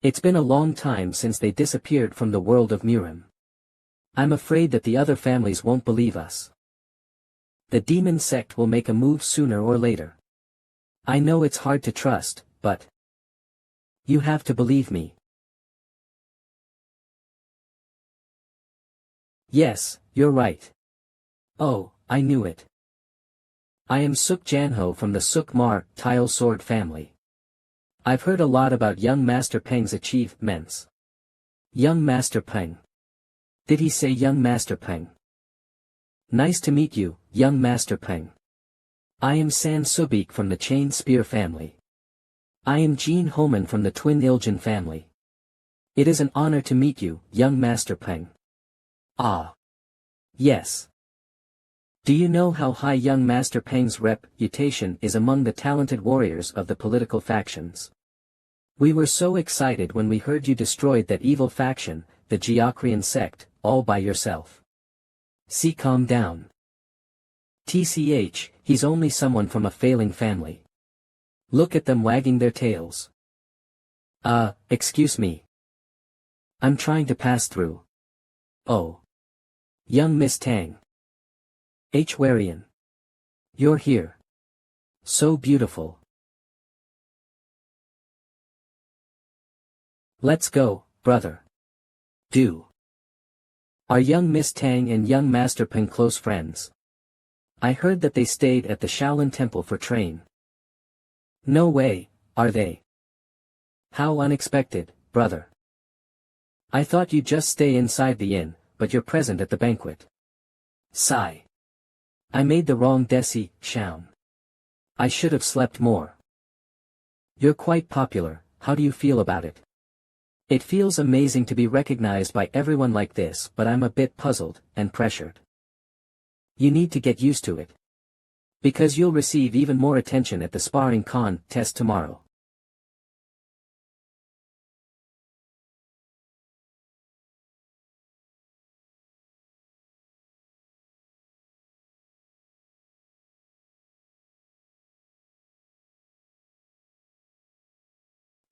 A: It's been a long time since they disappeared from the world of Murim. I'm afraid that the other families won't believe us. The demon sect will make a move sooner or later. I know it's hard to trust, but you have to believe me. Yes, you're right. Oh, I knew it. I am Suk Janho from the Suk Mar Tile Sword family. I've heard a lot about young Master Paeng'S achievements. Young Master Paeng. Did he say young Master Paeng? Nice to meet you, young Master Paeng. I am San Subik from the Chain Spear family. I am Jean Homan from the Twin Iljan family. It is an honor to meet you, young Master Paeng. Ah. Yes. Do you know how high young Master Paeng's reputation is among the talented warriors of the political factions? We were so excited when we heard you destroyed that evil faction, the Geocrian sect, all by yourself. See, calm down. TCH, he's only someone from a failing family. Look at them wagging their tails. Excuse me. I'm trying to pass through. Oh. Young Miss Tang. Warian. You're here. So beautiful. Let's go, brother. Do. Are young Miss Tang and young Master Paeng close friends? I heard that they stayed at the Shaolin Temple for train. No way, are they? How unexpected, brother. I thought you'd just stay inside the inn, but you're present at the banquet. Sigh. I made the wrong decision. I should have slept more. You're quite popular, how do you feel about it? It feels amazing to be recognized by everyone like this, but I'm a bit puzzled, and pressured. You need to get used to it. Because you'll receive even more attention at the sparring contest tomorrow.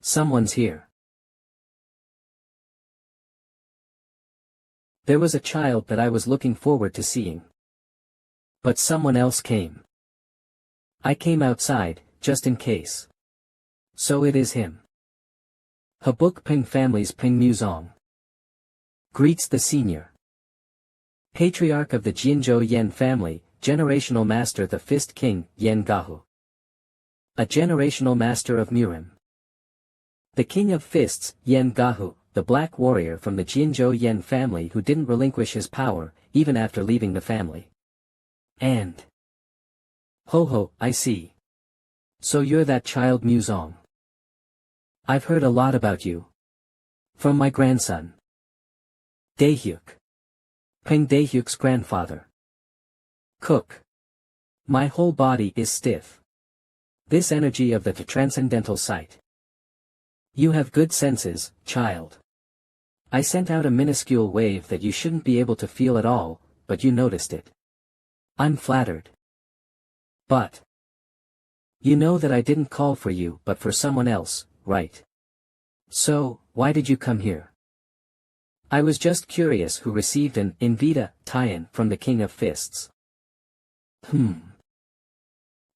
A: Someone's here. There was a child that I was looking forward to seeing. But someone else came. I came outside, just in case. So it is him. Buk Paeng'S family's Paeng Muzong. Greets the senior. Patriarch of the Jinzhou Yen family, generational master the Fist King, Yen Gahu. A generational master of Murim. The King of Fists, Yen Gahu, the black warrior from the Jinzhou Yen family who didn't relinquish his power, even after leaving the family. And... Ho, I see. So you're that child Muzong. I've heard a lot about you. From my grandson. Daehyuk. Paeng Daehyuk's grandfather. Cook. My whole body is stiff. This energy of the transcendental sight. You have good senses, child. I sent out a minuscule wave that you shouldn't be able to feel at all, but you noticed it. I'm flattered. But... You know that I didn't call for you but for someone else, right? So, why did you come here? I was just curious who received an invitation from the King of Fists.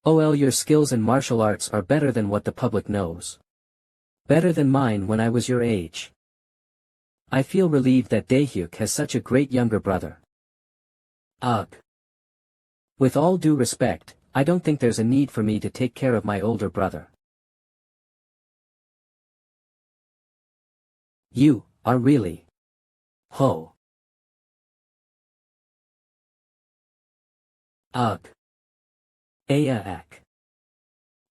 A: OL, your skills in martial arts are better than what the public knows. Better than mine when I was your age. I feel relieved that Daehyuk has such a great younger brother. Ugh. With all due respect, I don't think there's a need for me to take care of my older brother. You are really... Ho. Ugh. Aak.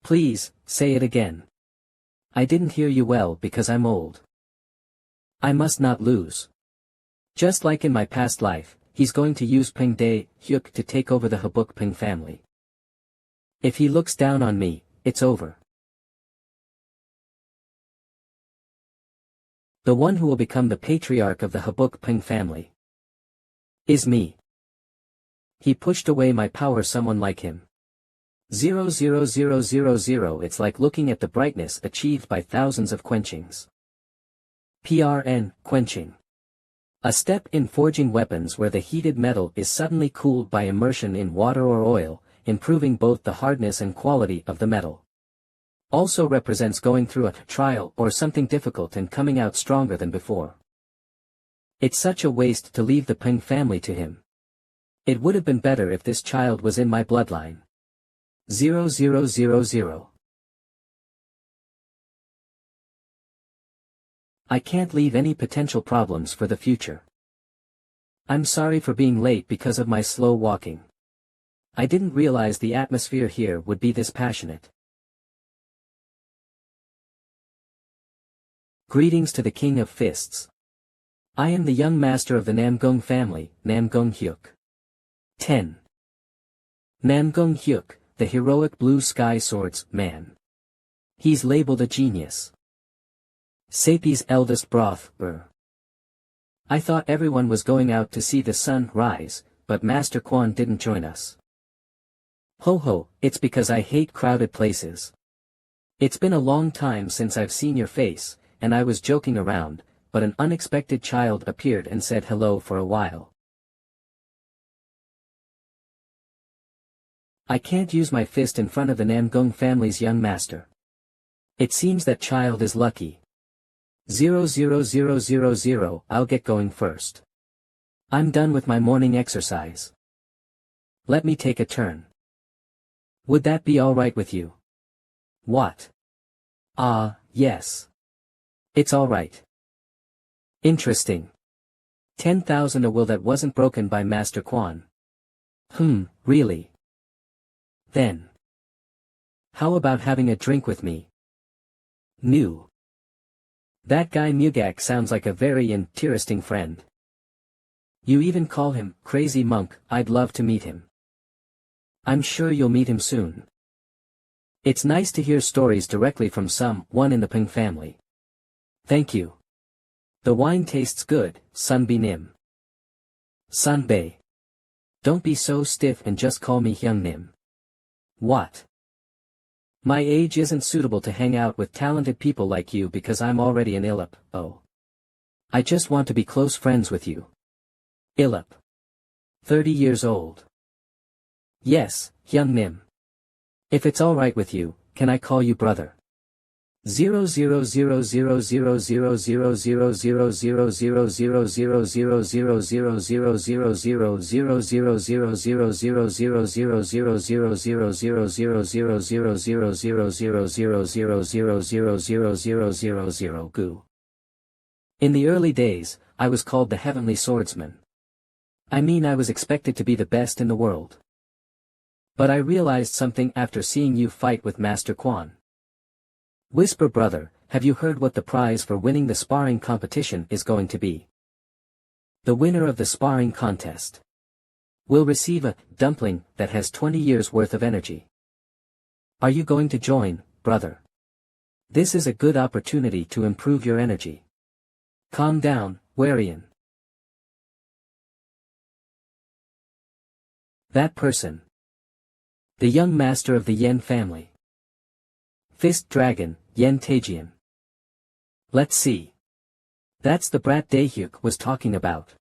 A: Please, say it again. I didn't hear you well because I'm old. I must not lose. Just like in my past life, he's going to use Paeng Daehyuk to take over the Buk Paeng'S family. If he looks down on me, it's over. The one who will become the patriarch of the Buk Paeng'S family is me. He pushed away my power, someone like him. 00000, it's like looking at the brightness achieved by thousands of quenchings. PRN, quenching. A step in forging weapons where the heated metal is suddenly cooled by immersion in water or oil, improving both the hardness and quality of the metal. Also represents going through a trial or something difficult and coming out stronger than before. It's such a waste to leave the Peng family to him. It would have been better if this child was in my bloodline. 0000. I can't leave any potential problems for the future. I'm sorry for being late because of my slow walking. I didn't realize the atmosphere here would be this passionate. Greetings to the King of Fists. I am the young master of the Namgung family, Namgung Hyuk. 10. Namgung Hyuk, the heroic blue sky swords man. He's labeled a genius. Sapi's eldest broth, I thought everyone was going out to see the sun rise, but Master Quan didn't join us. Ho ho, it's because I hate crowded places. It's been a long time since I've seen your face, and I was joking around, but an unexpected child appeared and said hello for a while. I can't use my fist in front of the Namgung family's young master. It seems that child is lucky. 00000, I'll get going first. I'm done with my morning exercise. Let me take a turn. Would that be alright with you? What? Yes. It's alright. Interesting. 10,000 a will that wasn't broken by Master Quan. Really? Then. How about having a drink with me? New. That guy Mugak sounds like a very interesting friend. You even call him Crazy Monk. I'd love to meet him. I'm sure you'll meet him soon. It's nice to hear stories directly from someone in the Peng family. Thank you. The wine tastes good, Sunbi Nim. Sunbei. Don't be so stiff and just call me Hyung Nim. What? My age isn't suitable to hang out with talented people like you because I'm already an Illip. Oh. I just want to be close friends with you. Illip. 30 years old. Yes, Hyung Nim. If it's alright with you, can I call you brother? 000000000000000000000000000000000000000000000000000000000000000000000000000000000000000000000000000000000000000000000000000000000000000000000000000000000000000000000000000000000000000000000000000000000000000000000000000000000000000000000000000000000000000000000000000000000000000000000000000000000000000000000000000000000000000000000000000000000000000000000000000000000000000000000000000000000000000000000000000000000000000000000000000000000000000000000000000000000000000000000000000000000000000000000000000000000000000000000000000000000000000000000000000000000000000000000000000000000000000000000000000000000000000000000000000000000000000000000000000000000000000 I mean I was expected to be the best in the world. But I realized something after seeing you fight with Master Quan. Whisper brother, have you heard what the prize for winning the sparring competition is going to be? The winner of the sparring contest will receive a dumpling that has 20 years worth of energy. Are you going to join, brother? This is a good opportunity to improve your energy. Calm down, Warian. That person. The young master of the Yen family. Fist Dragon, Yen Taejian. Let's see. That's the brat Daehyuk was talking about.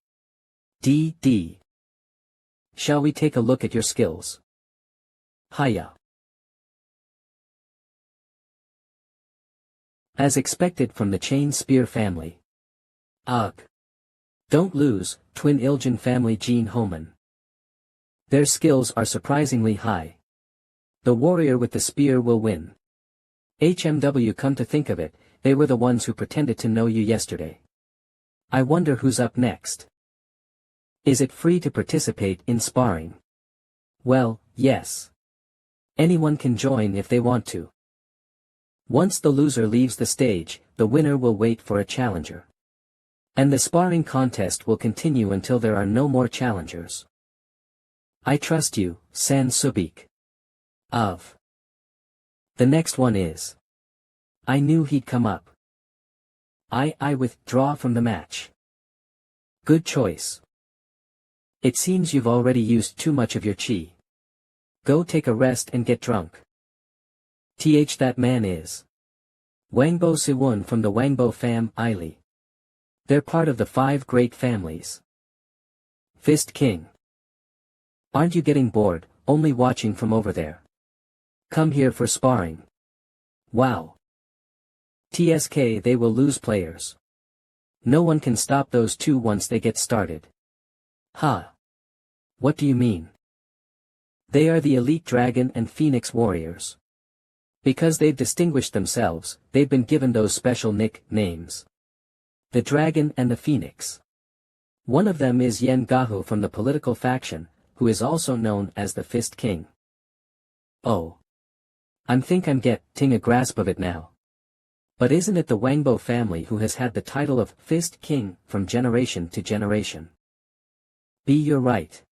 A: D. Shall we take a look at your skills? Hiya. As expected from the Chain Spear family. Ugh. Don't lose, Twin Iljan family Jean Homan. Their skills are surprisingly high. The warrior with the spear will win. HMW, come to think of it, they were the ones who pretended to know you yesterday. I wonder who's up next. Is it free to participate in sparring? Well, yes. Anyone can join if they want to. Once the loser leaves the stage, the winner will wait for a challenger. And the sparring contest will continue until there are no more challengers. I trust you, San Subik. Of. The next one is. I knew he'd come up. I withdraw from the match. Good choice. It seems you've already used too much of your chi. Go take a rest and get drunk. That man is. Wangbo Siwon from the Wangbo fam, Ili. They're part of the 5 great families. Fist King. Aren't you getting bored, only watching from over there? Come here for sparring. Wow. TSK, they will lose players. No one can stop those two once they get started. Ha! What do you mean? They are the elite dragon and phoenix warriors. Because they've distinguished themselves, they've been given those special nicknames. The dragon and the phoenix. One of them is Yen Gahu from the political faction, who is also known as the Fist King. Oh. I think I'm getting a grasp of it now. But isn't it the Wangbo family who has had the title of Fist King from generation to generation? You're right.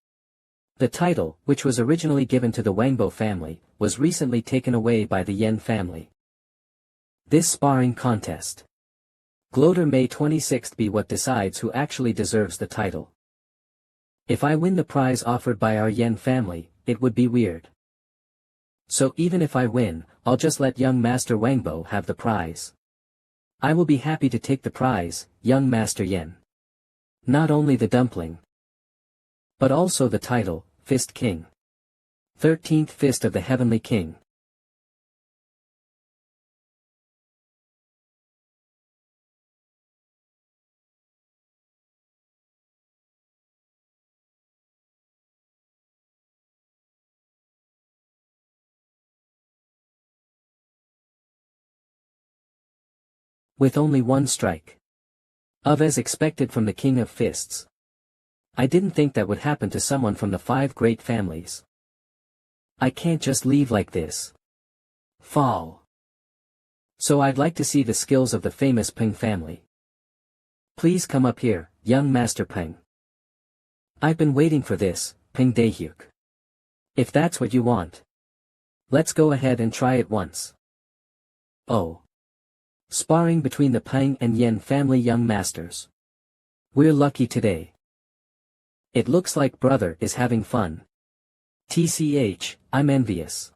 A: The title, which was originally given to the Wangbo family, was recently taken away by the Yen family. This sparring contest. Gloater May 26th be what decides who actually deserves the title. If I win the prize offered by our Yen family, it would be weird. So even if I win, I'll just let young Master Wangbo have the prize. I will be happy to take the prize, young Master Yen. Not only the dumpling, but also the title, Fist King. 13th Fist of the Heavenly King. With only one strike. As expected from the King of Fists. I didn't think that would happen to someone from the 5 great families. I can't just leave like this. Fall. So I'd like to see the skills of the famous Paeng family. Please come up here, young Master Paeng. I've been waiting for this, Paeng Daehyuk. If that's what you want. Let's go ahead and try it once. Oh. Sparring between the Paeng and Yen family young masters. We're lucky today. It looks like brother is having fun. TCH, I'm envious.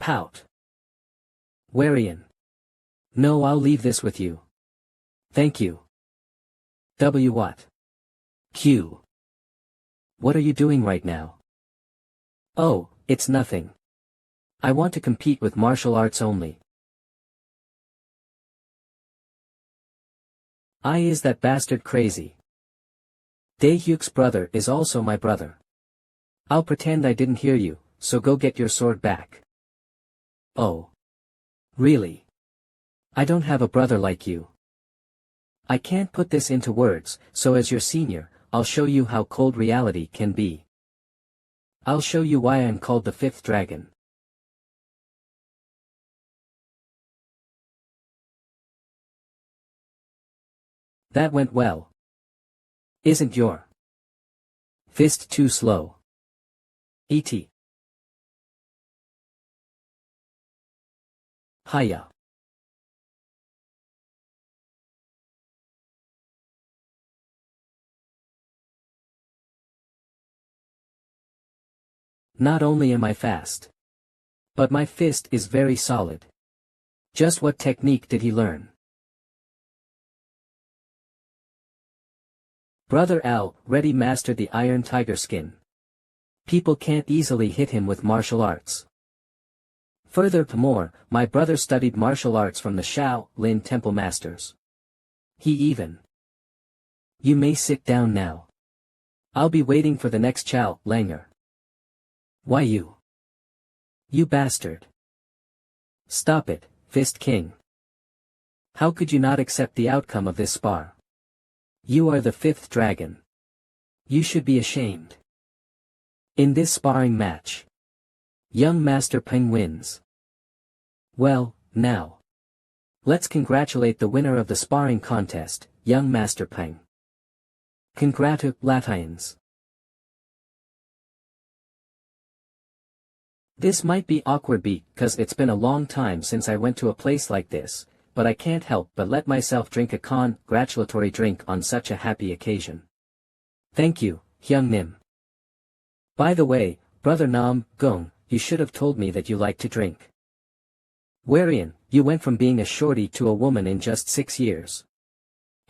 A: Pout. Warian. No, I'll leave this with you. Thank you. W what? Q. What are you doing right now? Oh, it's nothing. I want to compete with martial arts only. Is that bastard crazy? Daehyuk's brother is also my brother. I'll pretend I didn't hear you, so go get your sword back. Oh. Really? I don't have a brother like you. I can't put this into words, so as your senior, I'll show you how cold reality can be. I'll show you why I'm called the 5th dragon. That went well. Isn't your fist too slow? E.T. Hiya. Not only am I fast, but my fist is very solid. Just what technique did he learn? Brother Al already mastered the Iron Tiger skin. People can't easily hit him with martial arts. Furthermore, my brother studied martial arts from the Shaolin Temple Masters. He even. You may sit down now. I'll be waiting for the next Chao Langer. Why you? You bastard. Stop it, Fist King. How could you not accept the outcome of this spar? You are the 5th dragon. You should be ashamed. In this sparring match, young Master Paeng wins. Well, now. Let's congratulate the winner of the sparring contest, young Master Paeng. Congratulations. This might be awkward because it's been a long time since I went to a place like this, but I can't help but let myself drink a congratulatory drink on such a happy occasion. Thank you, Hyung Nim. By the way, brother Nam Gong, you should have told me that you like to drink. Wherein, you went from being a shorty to a woman in just 6 years.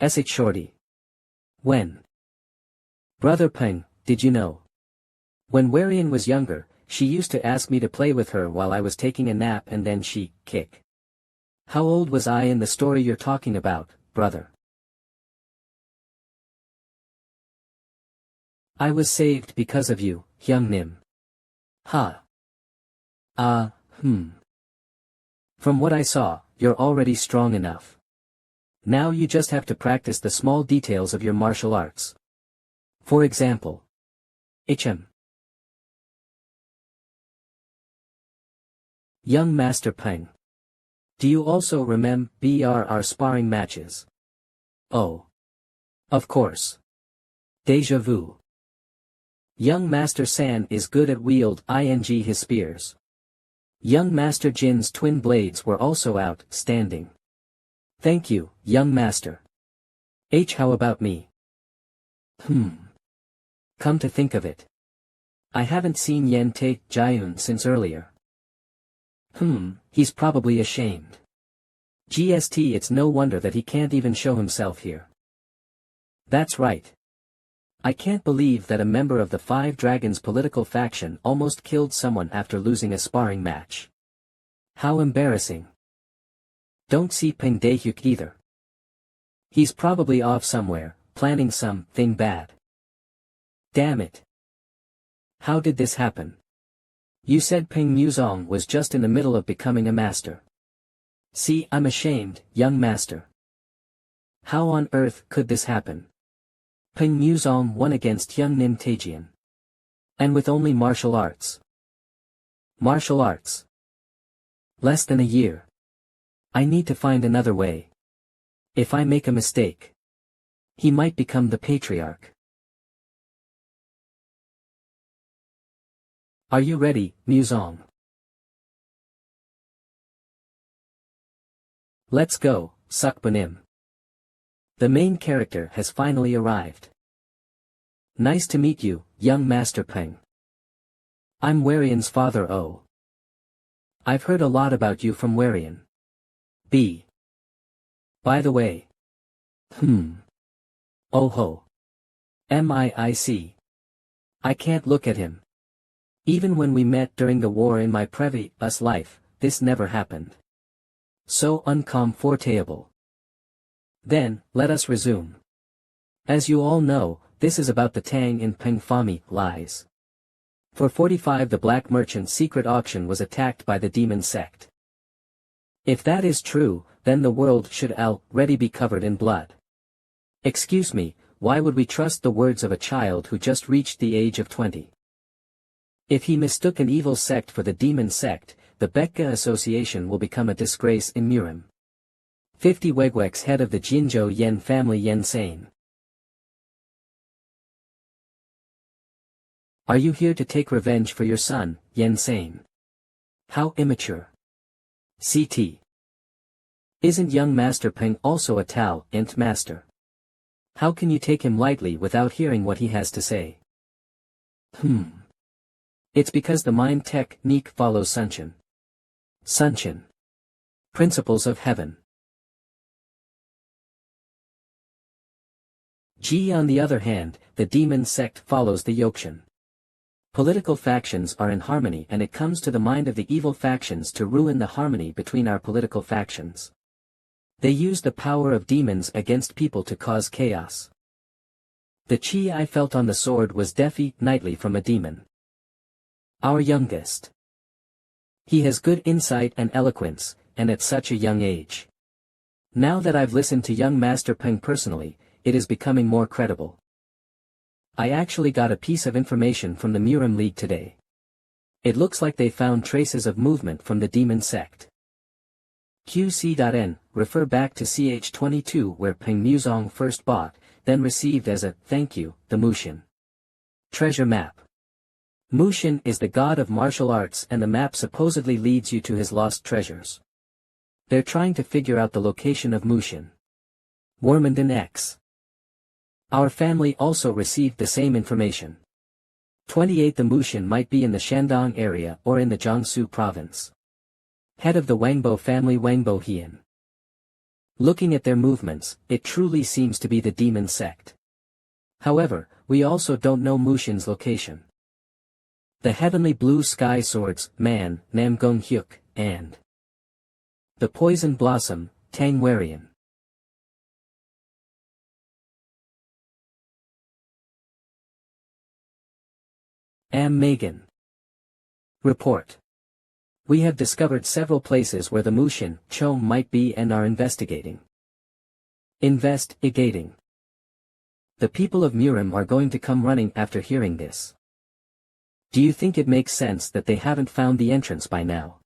A: Sh shorty. When? Brother Paeng, did you know? When Warian was younger, she used to ask me to play with her while I was taking a nap and then she kick. How old was I in the story you're talking about, brother? I was saved because of you, Hyung Nim. Ha. From what I saw, you're already strong enough. Now you just have to practice the small details of your martial arts. For example. HM. Young Master Paeng. Do you also remember our sparring matches? Oh. Of course. Deja vu. Young Master San is good at wield his spears. Young Master Jin's twin blades were also outstanding. Thank you, young master. How about me? Come to think of it. I haven't seen Yen Tae Jiun since earlier. He's probably ashamed. GST, it's no wonder that he can't even show himself here. That's right. I can't believe that a member of the Five Dragons political faction almost killed someone after losing a sparring match. How embarrassing. Don't see Paeng Daehyuk either. He's probably off somewhere, planning something bad. Damn it. How did this happen? You said Paeng Muzong was just in the middle of becoming a master. See, I'm ashamed, young master. How on earth could this happen? Paeng Muzong won against Hyung Nim Taejian. And with only martial arts. Martial arts. Less than a year. I need to find another way. If I make a mistake, he might become the patriarch. Are you ready, Muzong? Let's go, Sukbanim. The main character has finally arrived. Nice to meet you, young Master Paeng. I'm Warian's father. Oh. I've heard a lot about you from Warian. B. By the way. Oh ho. MIIC. I can't look at him. Even when we met during the war in my previous life, this never happened. So uncomfortable. Then, let us resume. As you all know, this is about the Tang in Paeng Fami lies. For 45 the black merchant's secret auction was attacked by the demon sect. If that is true, then the world should already be covered in blood. Excuse me, why would we trust the words of a child who just reached the age of 20? If he mistook an evil sect for the demon sect, the Becca Association will become a disgrace in Murim. 50 Wegwek's head of the Jinzhou Yen family Yen Sane. Are you here to take revenge for your son, Yen Sane? How immature. CT. Isn't young Master Paeng also a talent master? How can you take him lightly without hearing what he has to say? It's because the mind technique follows Sunshin. Sunshin. Principles of heaven. G. On the other hand, the demon sect follows the Yokshin. Political factions are in harmony, and it comes to the mind of the evil factions to ruin the harmony between our political factions. They use the power of demons against people to cause chaos. The chi I felt on the sword was definitely from a demon. Our youngest. He has good insight and eloquence, and at such a young age. Now that I've listened to young Master Paeng personally, it is becoming more credible. I actually got a piece of information from the Murim League today. It looks like they found traces of movement from the demon sect. QC.N, refer back to CH22 where Paeng Muzong first bought, then received as a thank you, the Mushin treasure map. Mushin is the god of martial arts, and the map supposedly leads you to his lost treasures. They're trying to figure out the location of Mushin. Wormenden X. Our family also received the same information. 28 The Mushin might be in the Shandong area or in the Jiangsu province. Head of the Wangbo family Wangbo Hian. Looking at their movements, it truly seems to be the demon sect. However, we also don't know Mushin's location. The heavenly blue sky swords, Man, Namgong Hyuk, and the poison blossom, Tang Warian. Megan. Report. We have discovered several places where the Mushin Chong might be and are investigating. Investigating. The people of Murim are going to come running after hearing this. Do you think it makes sense that they haven't found the entrance by now?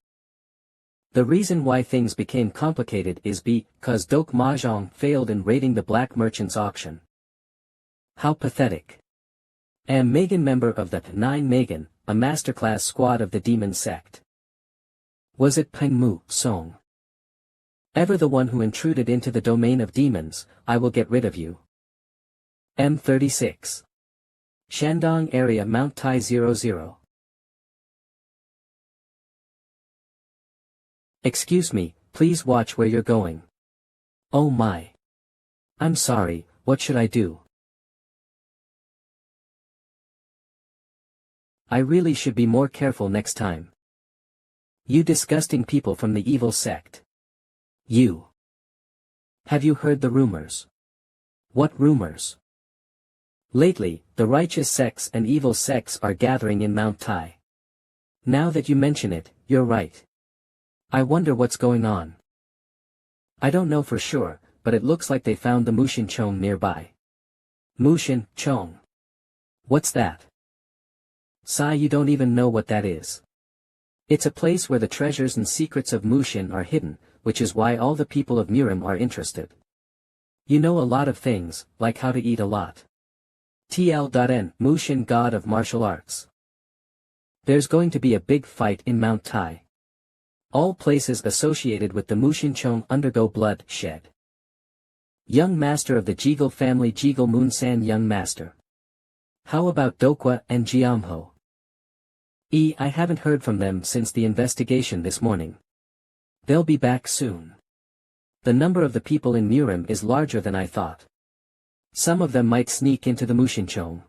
A: The reason why things became complicated is because Dok Mahjong failed in raiding the black merchant's auction. How pathetic. Am Megan, member of the Nine Megan, a masterclass squad of the demon sect. Was it Peng Mu Song? Ever the one who intruded into the domain of demons, I will get rid of you. M36. Shandong area Mount Tai 00. Excuse me, please watch where you're going. Oh my. I'm sorry, what should I do? I really should be more careful next time. You disgusting people from the evil sect. You. Have you heard the rumors? What rumors? Lately, the righteous sects and evil sects are gathering in Mount Tai. Now that you mention it, you're right. I wonder what's going on. I don't know for sure, but it looks like they found the Mushin Chong nearby. Mushin Chong. What's that? Sai, you don't even know what that is. It's a place where the treasures and secrets of Mushin are hidden, which is why all the people of Murim are interested. You know a lot of things, like how to eat a lot. TL.N, Mushin god of martial arts. There's going to be a big fight in Mount Tai. All places associated with the Mushin Chong undergo bloodshed. Young master of the Jiggle family, Jiggle Moonsan young master. How about Dokwa and Jiamho? I haven't heard from them since the investigation this morning. They'll be back soon. The number of the people in Murim is larger than I thought. Some of them might sneak into the Mushin Chong.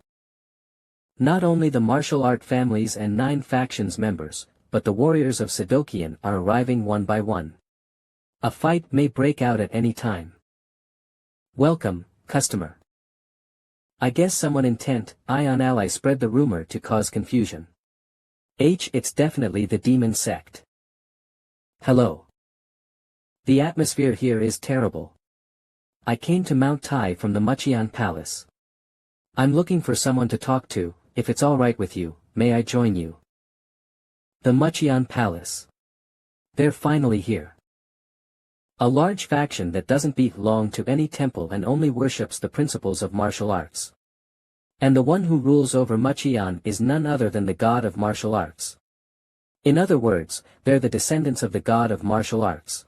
A: Not only the martial art families and 9 factions members, but the warriors of Sadokian are arriving one by one. A fight may break out at any time. Welcome, customer. I guess someone intent, on ally spread the rumor to cause confusion. It's definitely the demon sect. Hello. The atmosphere here is terrible. I came to Mount Tai from the Muchian Palace. I'm looking for someone to talk to. If it's alright with you, may I join you? The Muchian Palace. They're finally here. A large faction that doesn't belong to any temple and only worships the principles of martial arts. And the one who rules over Muchian is none other than the god of martial arts. In other words, they're the descendants of the god of martial arts.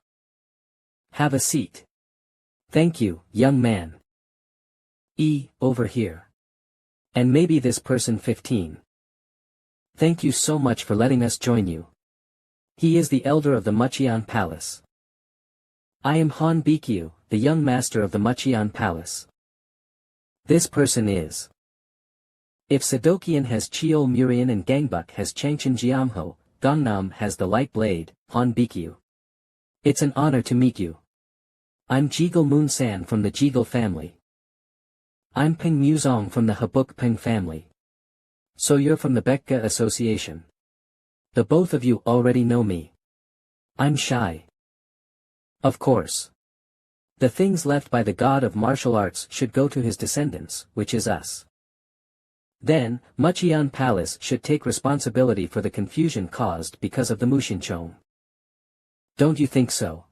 A: Have a seat. Thank you, young man. Over here. And maybe this person 15. Thank you so much for letting us join you. He is the elder of the Muchian Palace. I am Han Bikyu, the young master of the Muchian Palace. This person is. If Sadokian has Cheol Murian and Gangbuk has Changchen Jiamho, Gangnam has the light blade, Han Bikyu. It's an honor to meet you. I'm Jiggle Moonsan from the Jiggle family. I'm Peng Muzong from the Buk Paeng'S family. So you're from the Bekka Association. The both of you already know me. I'm shy. Of course. The things left by the god of martial arts should go to his descendants, which is us. Then, Muchian Palace should take responsibility for the confusion caused because of the Mushin Chong. Don't you think so?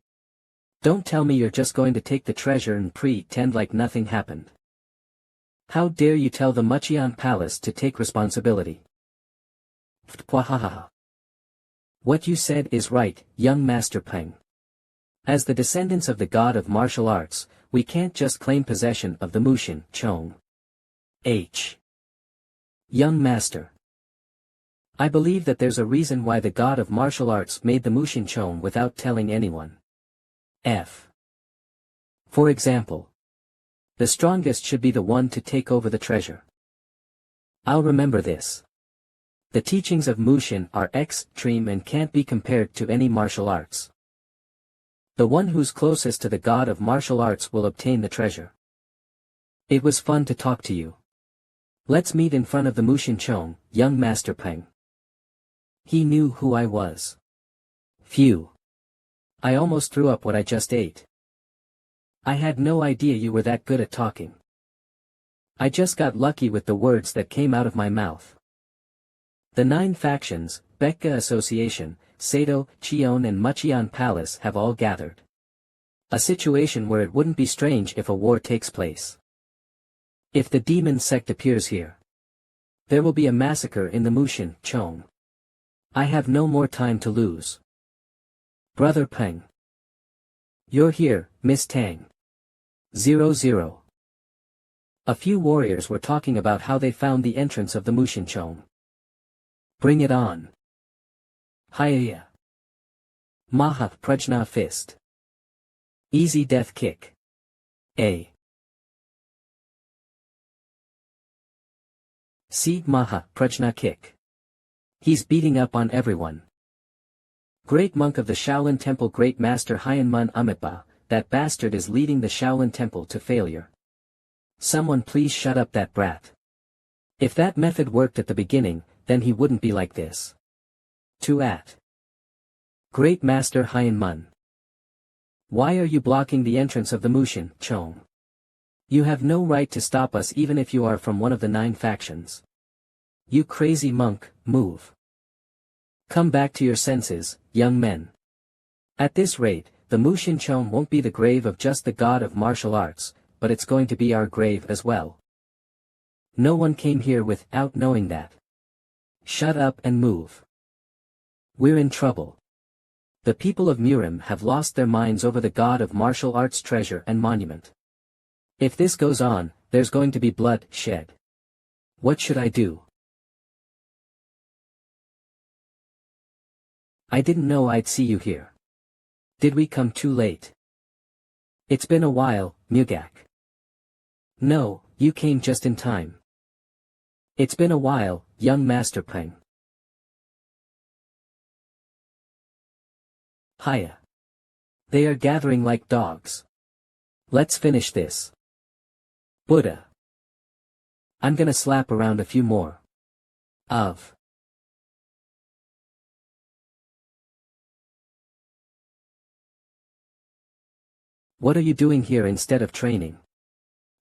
A: Don't tell me you're just going to take the treasure and pretend like nothing happened. How dare you tell the Muchian Palace to take responsibility? What you said is right, young Master Peng. As the descendants of the god of martial arts, we can't just claim possession of the Mushin Chong. Young Master. I believe that there's a reason why the god of martial arts made the Mushin Chong without telling anyone. For example. The strongest should be the one to take over the treasure. I'll remember this. The teachings of Mushin are extreme and can't be compared to any martial arts. The one who's closest to the god of martial arts will obtain the treasure. It was fun to talk to you. Let's meet in front of the Mushin Chong, young Master Peng. He knew who I was. Phew. I almost threw up what I just ate. I had no idea you were that good at talking. I just got lucky with the words that came out of my mouth. The 9 factions, Bukka Association, Sato, Cheon and Mucheon Palace have all gathered. A situation where it wouldn't be strange if a war takes place. If the demon sect appears here, there will be a massacre in the Mushin Chong. I have no more time to lose. Brother Peng. You're here, Miss Tang. 00. A few warriors were talking about how they found the entrance of the Mushin Chong. Bring it on. Hiya. Maha Prajna Fist. Easy death kick. A. See Maha Prajna kick. He's beating up on everyone. Great monk of the Shaolin Temple, Great Master Hyanman Amitba, that bastard is leading the Shaolin Temple to failure. Someone please shut up that brat. If that method worked at the beginning, then he wouldn't be like this. Great Master Hyanman. Why are you blocking the entrance of the Mushin Chong? You have no right to stop us even if you are from one of the 9 factions. You crazy monk, move. Come back to your senses, young men. At this rate, the Mushin Chong won't be the grave of just the god of martial arts, but it's going to be our grave as well. No one came here without knowing that. Shut up and move. We're in trouble. The people of Murim have lost their minds over the god of martial arts treasure and monument. If this goes on, there's going to be blood shed. What should I do? I didn't know I'd see you here. Did we come too late? It's been a while, Mugak. No, you came just in time. It's been a while, young Master Peng. Hiya. They are gathering like dogs. Let's finish this. Buddha. I'm gonna slap around a few more. What are you doing here instead of training?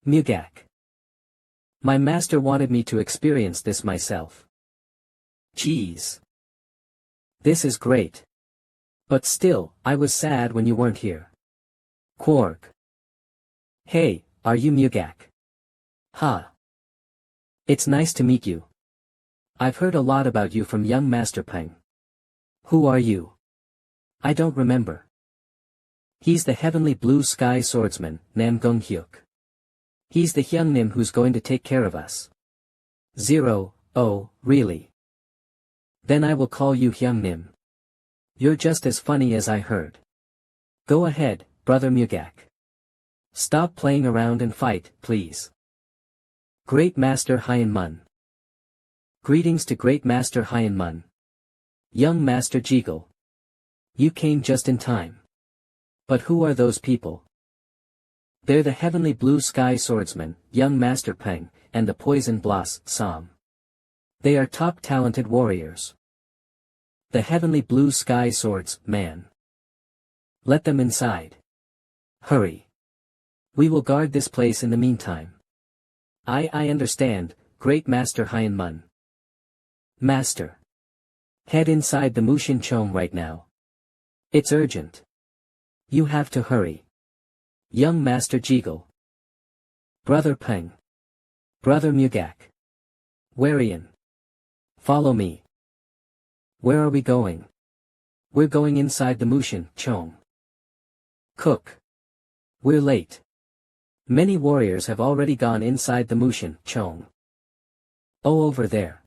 A: Mugak. My master wanted me to experience this myself. Jeez. This is great. But still, I was sad when you weren't here. Quark. Hey, are you Mugak? Ha. It's nice to meet you. I've heard a lot about you from young Master Peng. Who are you? I don't remember. He's the heavenly blue sky swordsman, Nam Gung Hyuk. He's the Hyungnim who's going to take care of us. 0, oh, really? Then I will call you Hyungnim. You're just as funny as I heard. Go ahead, brother Mugak. Stop playing around and fight, please. Great Master Hyanman. Greetings to Great Master Hyanman. Young Master Jeagle. You came just in time. But who are those people? They're the heavenly blue sky swordsman, young Master Peng, and the poison Blas Sam. They are top talented warriors. The heavenly blue sky swords, man. Let them inside. Hurry. We will guard this place in the meantime. I understand, Great Master Hyanman. Master. Head inside the Mushin Chong right now. It's urgent. You have to hurry. Young Master Jeagle. Brother Peng. Brother Mugak. Warian. Follow me. Where are we going? We're going inside the Mushin Chong. Cook. We're late. Many warriors have already gone inside the Mushin Chong. Oh, over there.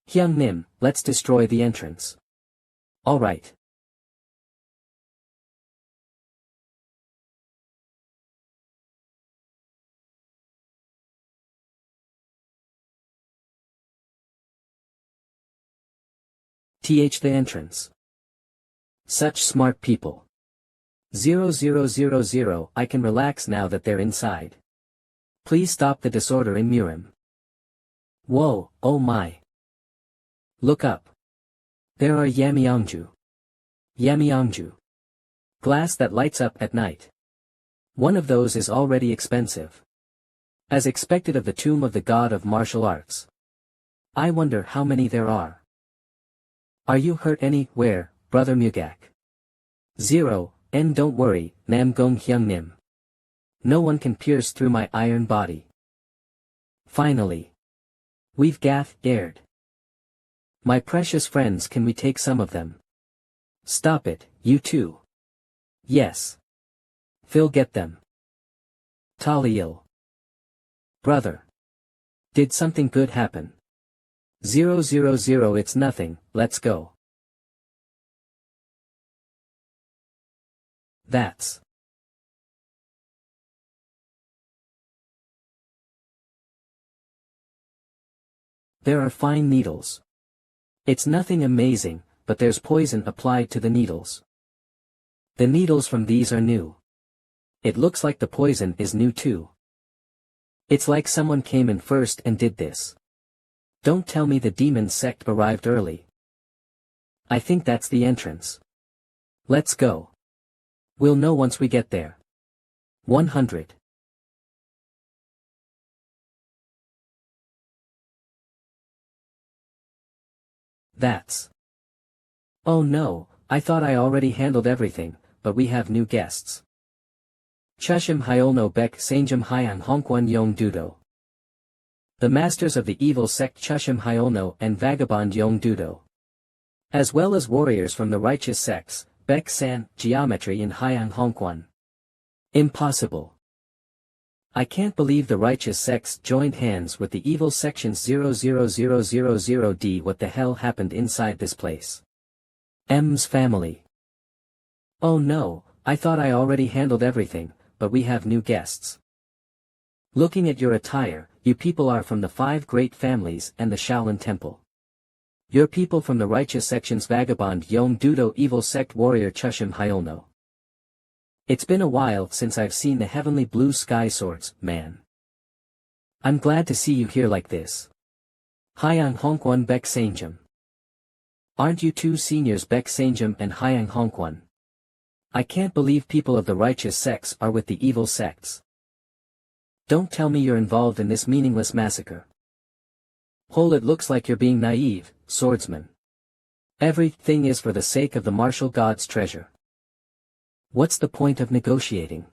A: Hyungnim, let's destroy the entrance. All right. The entrance. Such smart people. 0000, I can relax now that they're inside. Please stop the disorder in Murim. Whoa, oh my. Look up. There are Yamyangju. Yamyangju. Glass that lights up at night. One of those is already expensive. As expected of the tomb of the god of martial arts. I wonder how many there are. Are you hurt anywhere, brother Mugak? 0, and don't worry, Nam Gong Hyung Nim. No one can pierce through my iron body. Finally. We've gathered. My precious friends, can we take some of them? Stop it, you too. Yes. Phil, get them. Taliil. Brother. Did something good happen? 000, it's nothing, let's go. That's. There are fine needles. It's nothing amazing, but there's poison applied to the needles. The needles from these are new. It looks like the poison is new too. It's like someone came in first and did this. Don't tell me the demon sect arrived early. I think that's the entrance. Let's go. We'll know once we get there. 100. That's. Oh no, I thought I already handled everything, but we have new guests. Chushim Hyolno Bek Sangjum Hyang Hongkwan Yong Dudo. The masters of the evil sect Chushim Hyolno and Vagabond Yong Dudo. As well as warriors from the righteous sects, Bek San, Geometry and Hyang Hongkwan. Impossible. I can't believe the righteous sects joined hands with the evil sections 00000D. What the hell happened inside this place? M's family. Oh no, I thought I already handled everything, but we have new guests. Looking at your attire, you people are from the 5 great families and the Shaolin Temple. You're people from the righteous sections Vagabond Yong Dudo Evil Sect Warrior Chushim Hyolno. It's been a while since I've seen the heavenly blue sky swords, man. I'm glad to see you here like this. Hyang Hongkwan Bek Sangjum. Aren't you two seniors Bek Sangjum and Hyang Hongkwan? I can't believe people of the righteous sects are with the evil sects. Don't tell me you're involved in this meaningless massacre. Hole, it looks like you're being naive, swordsman. Everything is for the sake of the martial god's treasure. What's the point of negotiating?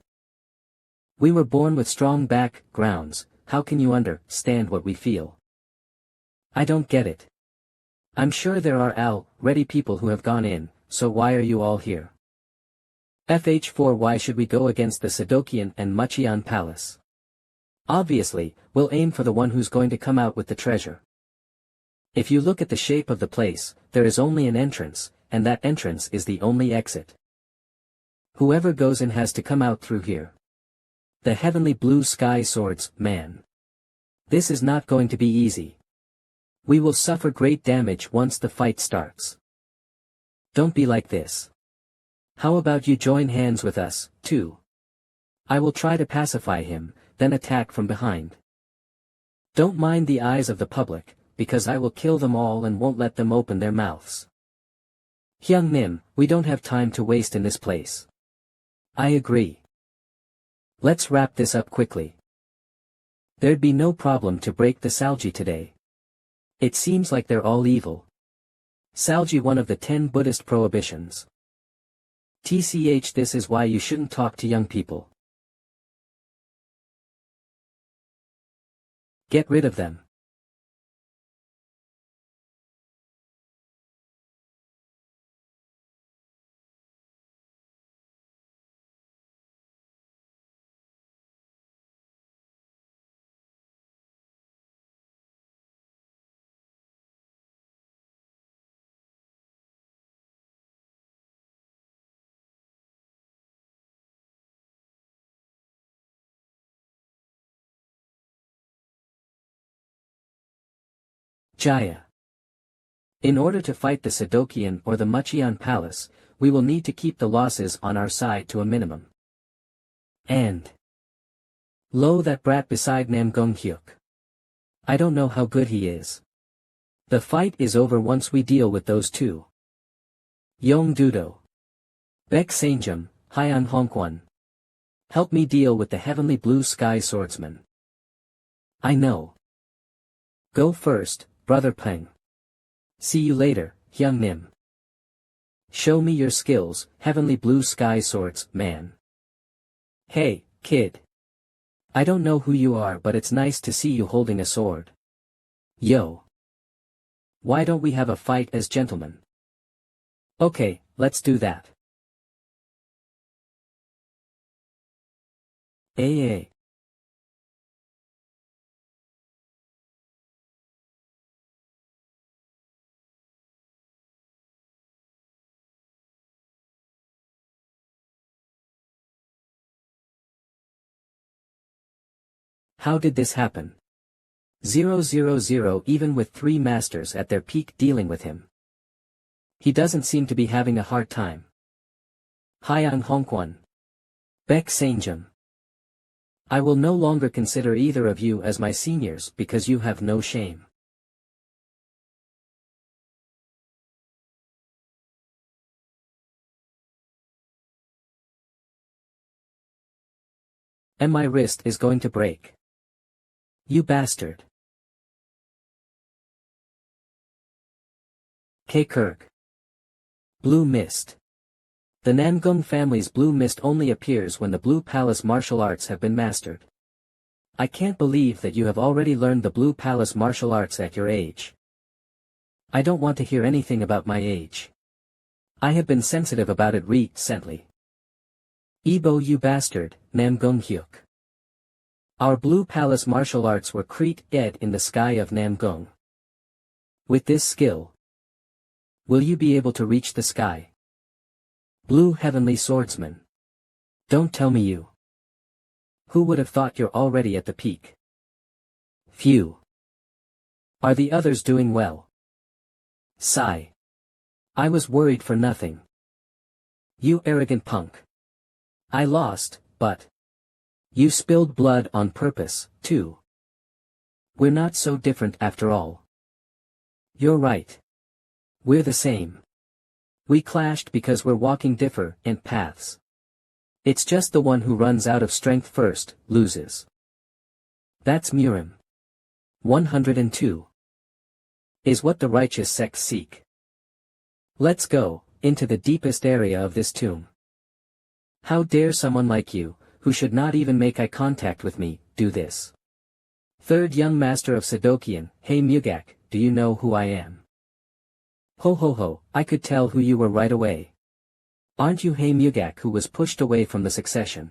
A: We were born with strong backgrounds, how can you understand what we feel? I don't get it. I'm sure there are already people who have gone in, so why are you all here? FH4, why should we go against the Sadokian and Machian Palace? Obviously, we'll aim for the one who's going to come out with the treasure. If you look at the shape of the place, there is only an entrance, and that entrance is the only exit. Whoever goes in has to come out through here. The heavenly blue sky swords, man. This is not going to be easy. We will suffer great damage once the fight starts. Don't be like this. How about you join hands with us, too? I will try to pacify him, then attack from behind. Don't mind the eyes of the public, because I will kill them all and won't let them open their mouths. Hyung Nim, we don't have time to waste in this place. I agree. Let's wrap this up quickly. There'd be no problem to break the Salji today. It seems like they're all evil. Salji, one of the 10 Buddhist prohibitions. TCH, this is why you shouldn't talk to young people. Get rid of them. Jaya. In order to fight the Sadokian or the Machian Palace, we will need to keep the losses on our side to a minimum. And lo, that brat beside Nam Gong Hyuk. I don't know how good he is. The fight is over once we deal with those two. Yong Dudo. Bek Saengjum, Hyan Hongkwan. Help me deal with the heavenly blue sky swordsman. I know. Go first, Brother Paeng. See you later, Hyung Nim. Show me your skills, heavenly blue sky swords, man. Hey, kid. I don't know who you are, but it's nice to see you holding a sword. Yo. Why don't we have a fight as gentlemen? Okay, let's do that. AA. How did this happen? 000 even with 3 masters at their peak dealing with him. He doesn't seem to be having a hard time. Hyan Hongkwan. Bek Saengjum. I will no longer consider either of you as my seniors because you have no shame. And my wrist is going to break. You bastard. K. Kirk. Blue Mist. The Namgung family's blue mist only appears when the Blue Palace martial arts have been mastered. I can't believe that you have already learned the Blue Palace martial arts at your age. I don't want to hear anything about my age. I have been sensitive about it recently. Ebo you bastard, Namgung Hyuk. Our Blue Palace martial arts were created in the sky of Namgung. With this skill, will you be able to reach the sky? Blue Heavenly Swordsman. Don't tell me you. Who would have thought you're already at the peak? Phew. Are the others doing well? Sigh. I was worried for nothing. You arrogant punk. I lost, but you spilled blood on purpose, too. We're not so different after all. You're right. We're the same. We clashed because we're walking different paths. It's just the one who runs out of strength first, loses. That's Murim. 102. Is what the righteous sects seek. Let's go, into the deepest area of this tomb. How dare someone like you, who should not even make eye contact with me, do this? Third young master of Sadokian, hey Mugak, do you know who I am? Ho ho ho, I could tell who you were right away. Aren't you Hey Mugak who was pushed away from the succession?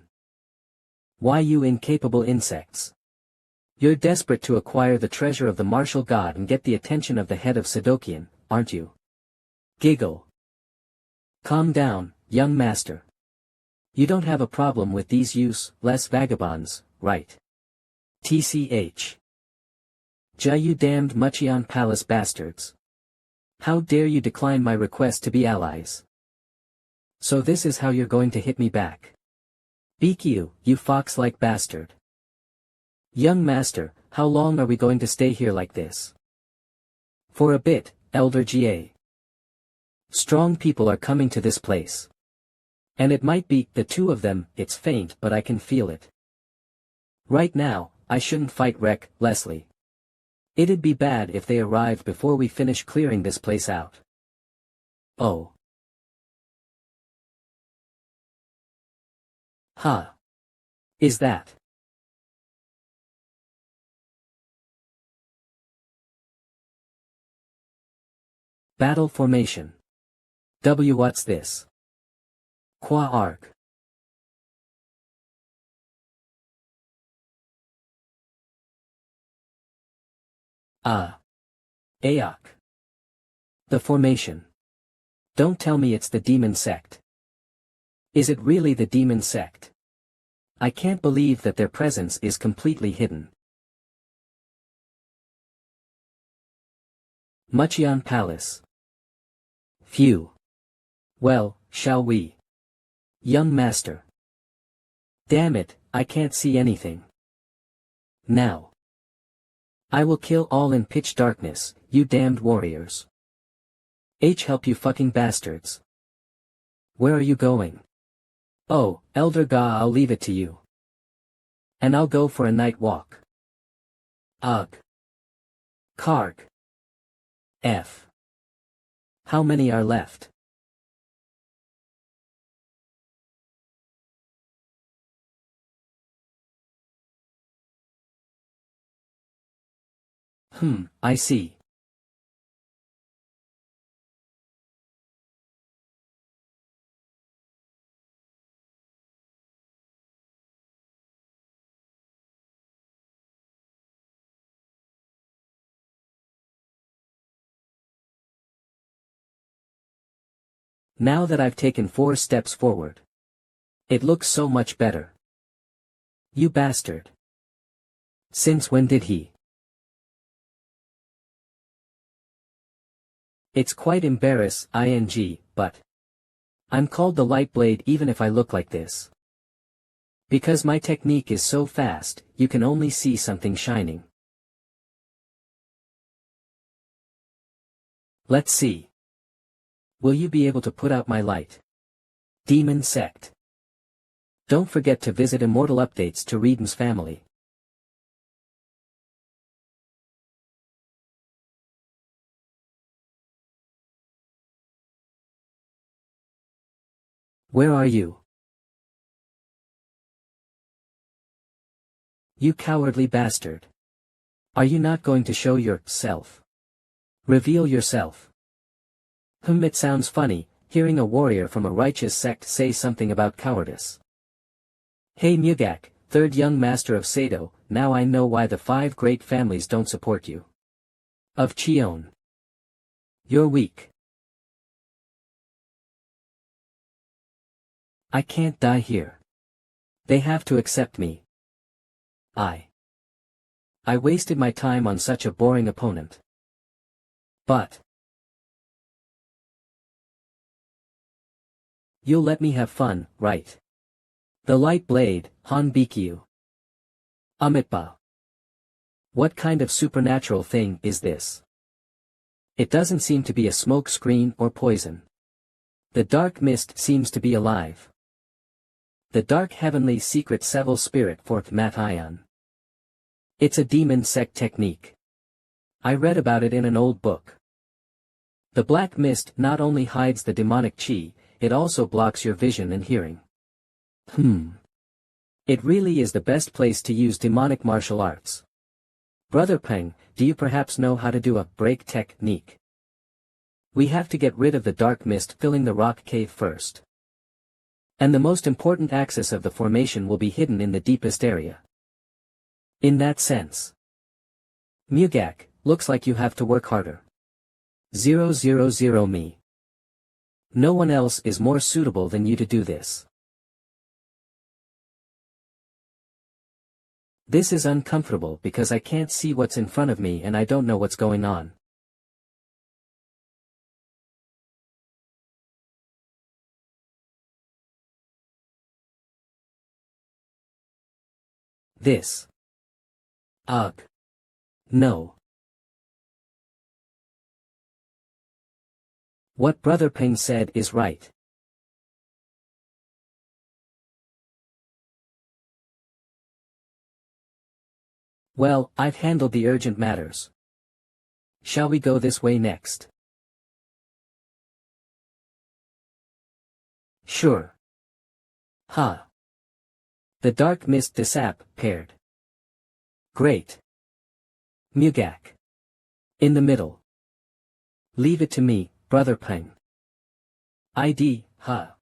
A: Why you incapable insects? You're desperate to acquire the treasure of the martial god and get the attention of the head of Sadokian, aren't you? Giggle. Calm down, young master. You don't have a problem with these useless vagabonds, right? TCH. Ja you damned Mucheon Palace bastards. How dare you decline my request to be allies? So this is how you're going to hit me back. Beak you fox-like bastard. Young master, how long are we going to stay here like this? For a bit, Elder GA. Strong people are coming to this place. And it might be the 2 of them, it's faint but I can feel it. Right now, I shouldn't fight Leslie. It'd be bad if they arrived before we finish clearing this place out. Oh. Huh. Is that? Battle formation. What's this? Qua arc. Aok. The formation. Don't tell me it's the demon sect. Is it really the demon sect? I can't believe that their presence is completely hidden. Mucheon Palace. Phew. Well, shall we? Young master. Damn it, I can't see anything. Now. I will kill all in pitch darkness, you damned warriors. Help you fucking bastards. Where are you going? Oh, Elder Ga, I'll leave it to you. And I'll go for a night walk. Ugh. Karg. F. How many are left? I see. Now that I've taken 4 steps forward. It looks so much better. You bastard. Since when did he? It's quite ing, but I'm called the Light Blade even if I look like this. Because my technique is so fast, you can only see something shining. Let's see. Will you be able to put out my light? Demon Sect. Don't forget to visit Immortal Updates to Reedem's family. Where are you? You cowardly bastard. Are you not going to show yourself? Reveal yourself. It sounds funny, hearing a warrior from a righteous sect say something about cowardice. Hey Mugak, third young master of Sado, now I know why the 5 great families don't support you. Of Chion. You're weak. I can't die here. They have to accept me. I wasted my time on such a boring opponent. But you'll let me have fun, right? The Light Blade, Han Bikyu. Amitba. What kind of supernatural thing is this? It doesn't seem to be a smoke screen or poison. The dark mist seems to be alive. The dark heavenly secret Seville spirit for Mathayan. It's a demon sect technique. I read about it in an old book. The black mist not only hides the demonic chi, it also blocks your vision and hearing. It really is the best place to use demonic martial arts. Brother Peng, do you perhaps know how to do a break technique? We have to get rid of the dark mist filling the rock cave first. And the most important axis of the formation will be hidden in the deepest area. In that sense. Mugak, looks like you have to work harder. 000 me. No one else is more suitable than you to do this. This is uncomfortable because I can't see what's in front of me and I don't know what's going on. This. Ugh. No. What Brother Peng said is right. Well, I've handled the urgent matters. Shall we go this way next? Sure. Ha. The dark mist disappeared. Great. Mugak. In the middle. Leave it to me, Brother Peng. Ha.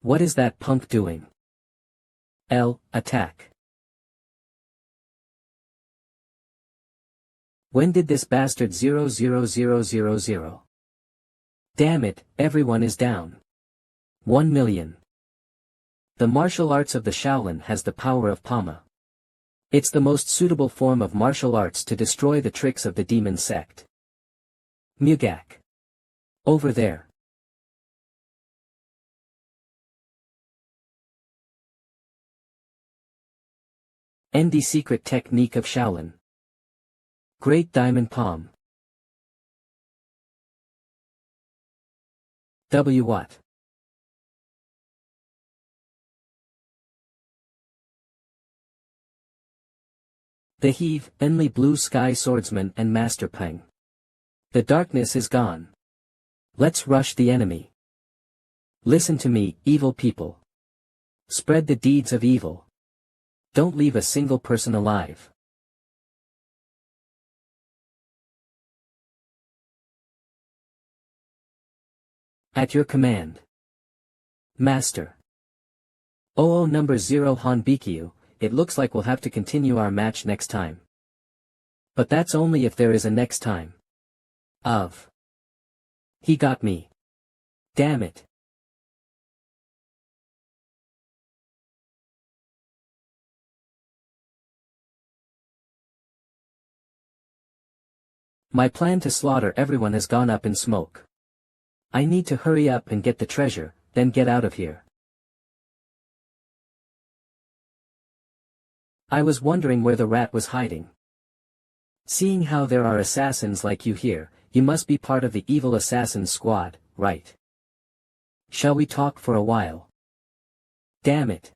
A: What is that punk doing? Attack. When did this bastard 00000? Damn it, everyone is down. 1 million. The martial arts of the Shaolin has the power of Pama. It's the most suitable form of martial arts to destroy the tricks of the demon sect. Mugak. Over there. End the secret technique of Shaolin. Great diamond palm. W what? The heave, only blue sky swordsman and Master Paeng. The darkness is gone. Let's rush the enemy. Listen to me, evil people. Spread the deeds of evil. Don't leave a single person alive. At your command. Master. Oh, number 0 Han Bikyu, it looks like we'll have to continue our match next time. But that's only if there is a next time. He got me. Damn it. My plan to slaughter everyone has gone up in smoke. I need to hurry up and get the treasure, then get out of here. I was wondering where the rat was hiding. Seeing how there are assassins like you here, you must be part of the evil assassin squad, right? Shall we talk for a while? Damn it.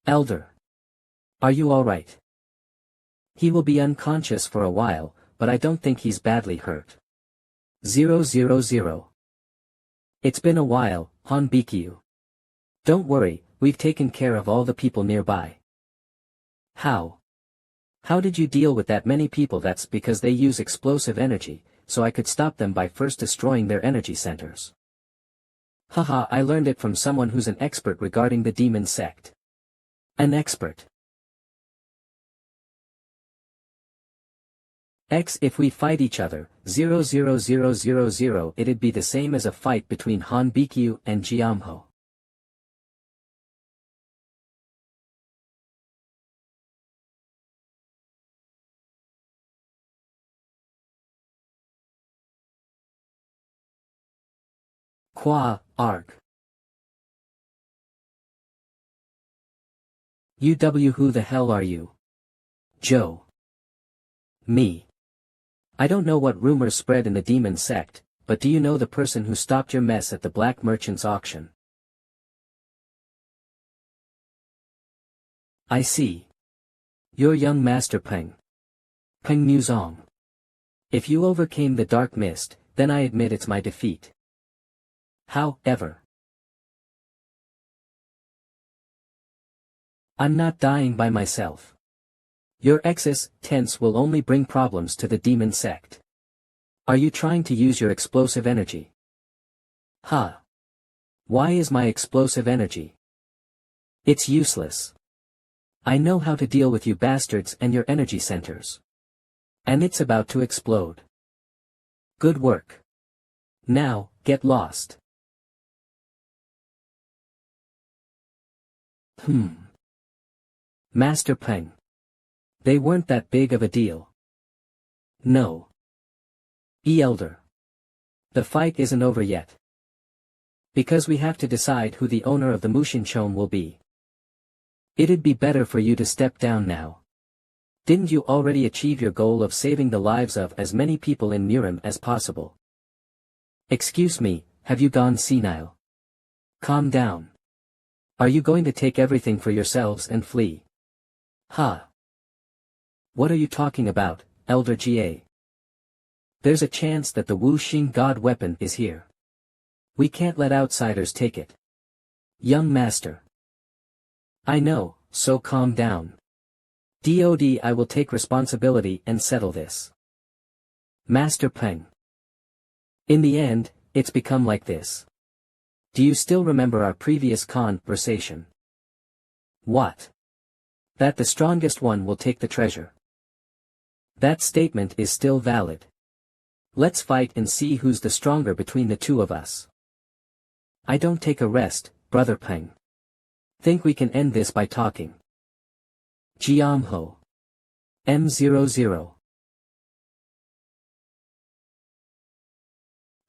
A: Elder. Are you alright? He will be unconscious for a while, but I don't think he's badly hurt. 000. It's been a while, Han Bikyu. Don't worry, we've taken care of all the people nearby. How? How did you deal with that many people? That's because they use explosive energy, so I could stop them by first destroying their energy centers. Haha, I learned it from someone who's an expert regarding the demon sect. An expert. If we fight each other, 00000, it'd be the same as a fight between Han Bikyu and Jiamho. Qua, arg. Who the hell are you? Joe. Me. I don't know what rumors spread in the demon sect, but do you know the person who stopped your mess at the black merchant's auction? I see. You're young Master Paeng. Paeng Muzong. If you overcame the dark mist, then I admit it's my defeat. However, I'm not dying by myself. Your existence will only bring problems to the demon sect. Are you trying to use your explosive energy? Why is my explosive energy? It's useless. I know how to deal with you bastards and your energy centers. And it's about to explode. Good work. Now, get lost. Master Paeng. They weren't that big of a deal. No. Elder. The fight isn't over yet. Because we have to decide who the owner of the Mushinchome will be. It'd be better for you to step down now. Didn't you already achieve your goal of saving the lives of as many people in Murim as possible? Excuse me, have you gone senile? Calm down. Are you going to take everything for yourselves and flee? What are you talking about, Elder Ga? There's a chance that the Wu Xing God weapon is here. We can't let outsiders take it. Young Master. I know, so calm down. I will take responsibility and settle this. Master Paeng. In the end, it's become like this. Do you still remember our previous conversation? What? That the strongest one will take the treasure. That statement is still valid. Let's fight and see who's the stronger between the two of us. I don't take a rest, Brother Paeng. Think we can end this by talking. Jiamho. M00.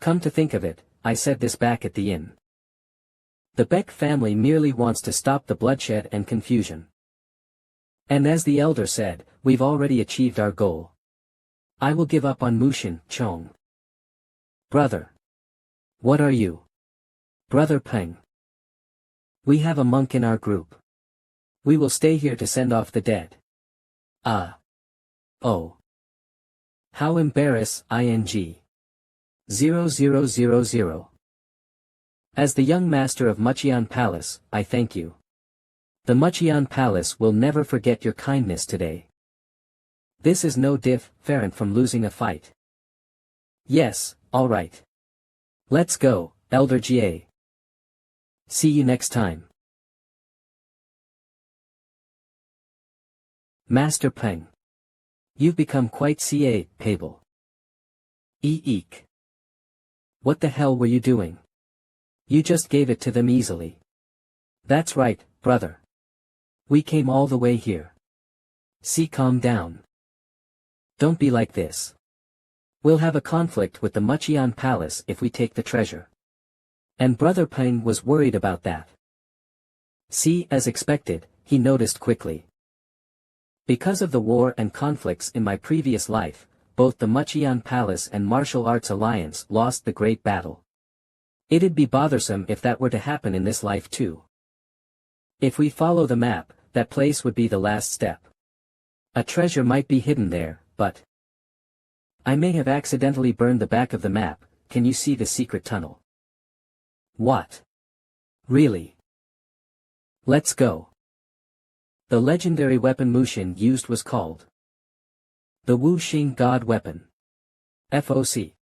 A: Come to think of it, I said this back at the inn. The Beck family merely wants to stop the bloodshed and confusion. And as the elder said, we've already achieved our goal. I will give up on Mushin, Chong. Brother. What are you? Brother Peng. We have a monk in our group. We will stay here to send off the dead. Ah. Oh. How embarrass, ing. 0000. As the young master of Mucheon Palace, I thank you. The Mucheon Palace will never forget your kindness today. This is no different from losing a fight. Yes, alright. Let's go, Elder Jie. See you next time. Master Peng. You've become quite capable. Eek. What the hell were you doing? You just gave it to them easily. That's right, brother. We came all the way here. See, calm down. Don't be like this. We'll have a conflict with the Mucheon Palace if we take the treasure. And Brother Peng was worried about that. See, as expected, he noticed quickly. Because of the war and conflicts in my previous life, both the Mucheon Palace and Martial Arts Alliance lost the great battle. It'd be bothersome if that were to happen in this life too. If we follow the map, that place would be the last step. A treasure might be hidden there, but I may have accidentally burned the back of the map. Can you see the secret tunnel? What? Really? Let's go. The legendary weapon Mushin used was called the Wu Xing God Weapon. FOC.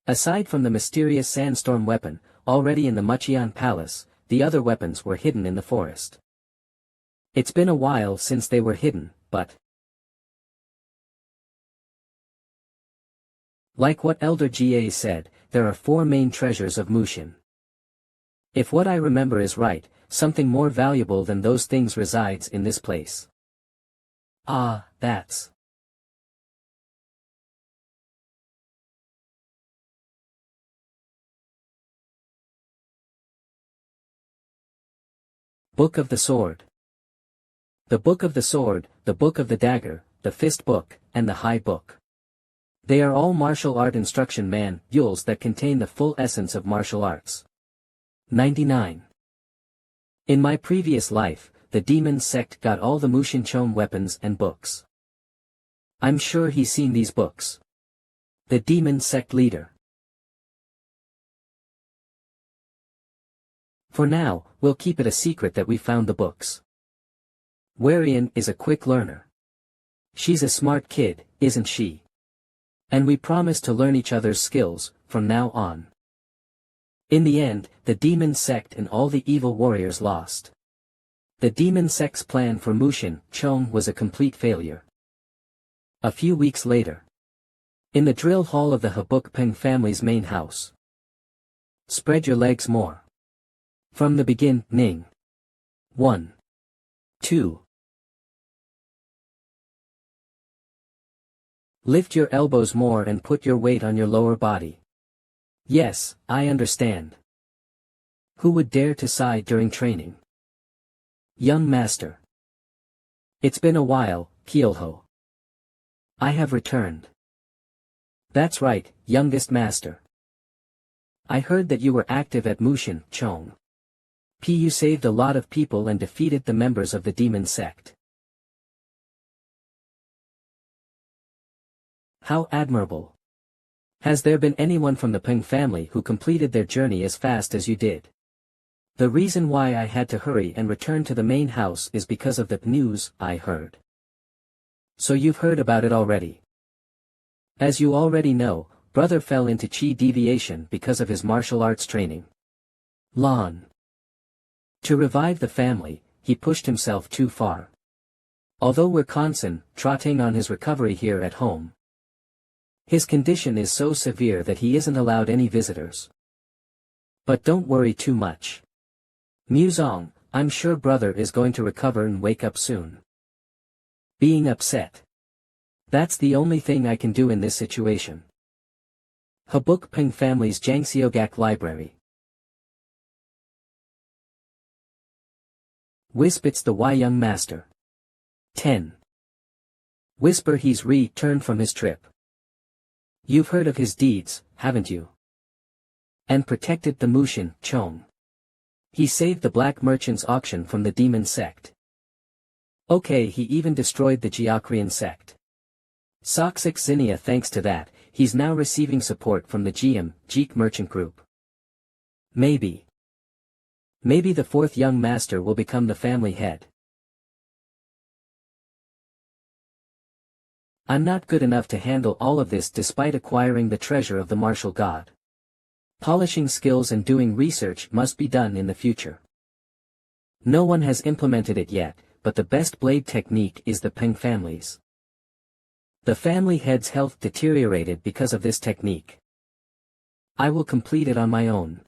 A: Aside from the mysterious sandstorm weapon, already in the Mucheon Palace, the other weapons were hidden in the forest. It's been a while since they were hidden, but like what Elder Jie said, there are 4 main treasures of Mushin. If what I remember is right, something more valuable than those things resides in this place. Ah, that's Book of the Sword. The Book of the Sword, the Book of the Dagger, the Fist Book, and the High Book. They are all martial art instruction manuals that contain the full essence of martial arts. 99. In my previous life, the demon sect got all the Mushinchon weapons and books. I'm sure he's seen these books. The demon sect leader. For now, we'll keep it a secret that we found the books. Warian is a quick learner. She's a smart kid, isn't she? And we promise to learn each other's skills, from now on. In the end, the demon sect and all the evil warriors lost. The demon sect's plan for Mushin Chong was a complete failure. A few weeks later. In the drill hall of the Buk Paeng'S family's main house. Spread your legs more. From the beginning. 1. 2. Lift your elbows more and put your weight on your lower body. Yes, I understand. Who would dare to sigh during training? Young master. It's been a while, Kyoho. I have returned. That's right, youngest master. I heard that you were active at Mushin Chong. You saved a lot of people and defeated the members of the demon sect. How admirable. Has there been anyone from the Paeng family who completed their journey as fast as you did? The reason why I had to hurry and return to the main house is because of the news I heard. So you've heard about it already. As you already know, brother fell into chi deviation because of his martial arts training. Lan. To revive the family, he pushed himself too far. Although we're concentrating on his recovery here at home, his condition is so severe that he isn't allowed any visitors. But don't worry too much. Muzong, I'm sure brother is going to recover and wake up soon. Being upset. That's the only thing I can do in this situation. Buk Paeng'S family's Jangseogak library. Wisp, it's the Y young master. 10. Whisper he's returned from his trip. You've heard of his deeds, haven't you? And protected the Mushin, Chong. He saved the black merchant's auction from the demon sect. Okay, he even destroyed the Geokrian sect. Soxic Zinnia. Thanks to that, he's now receiving support from the Geek merchant group. Maybe the fourth young master will become the family head. I'm not good enough to handle all of this despite acquiring the treasure of the martial god. Polishing skills and doing research must be done in the future. No one has implemented it yet, but the best blade technique is the Paeng family's. The family head's health deteriorated because of this technique. I will complete it on my own.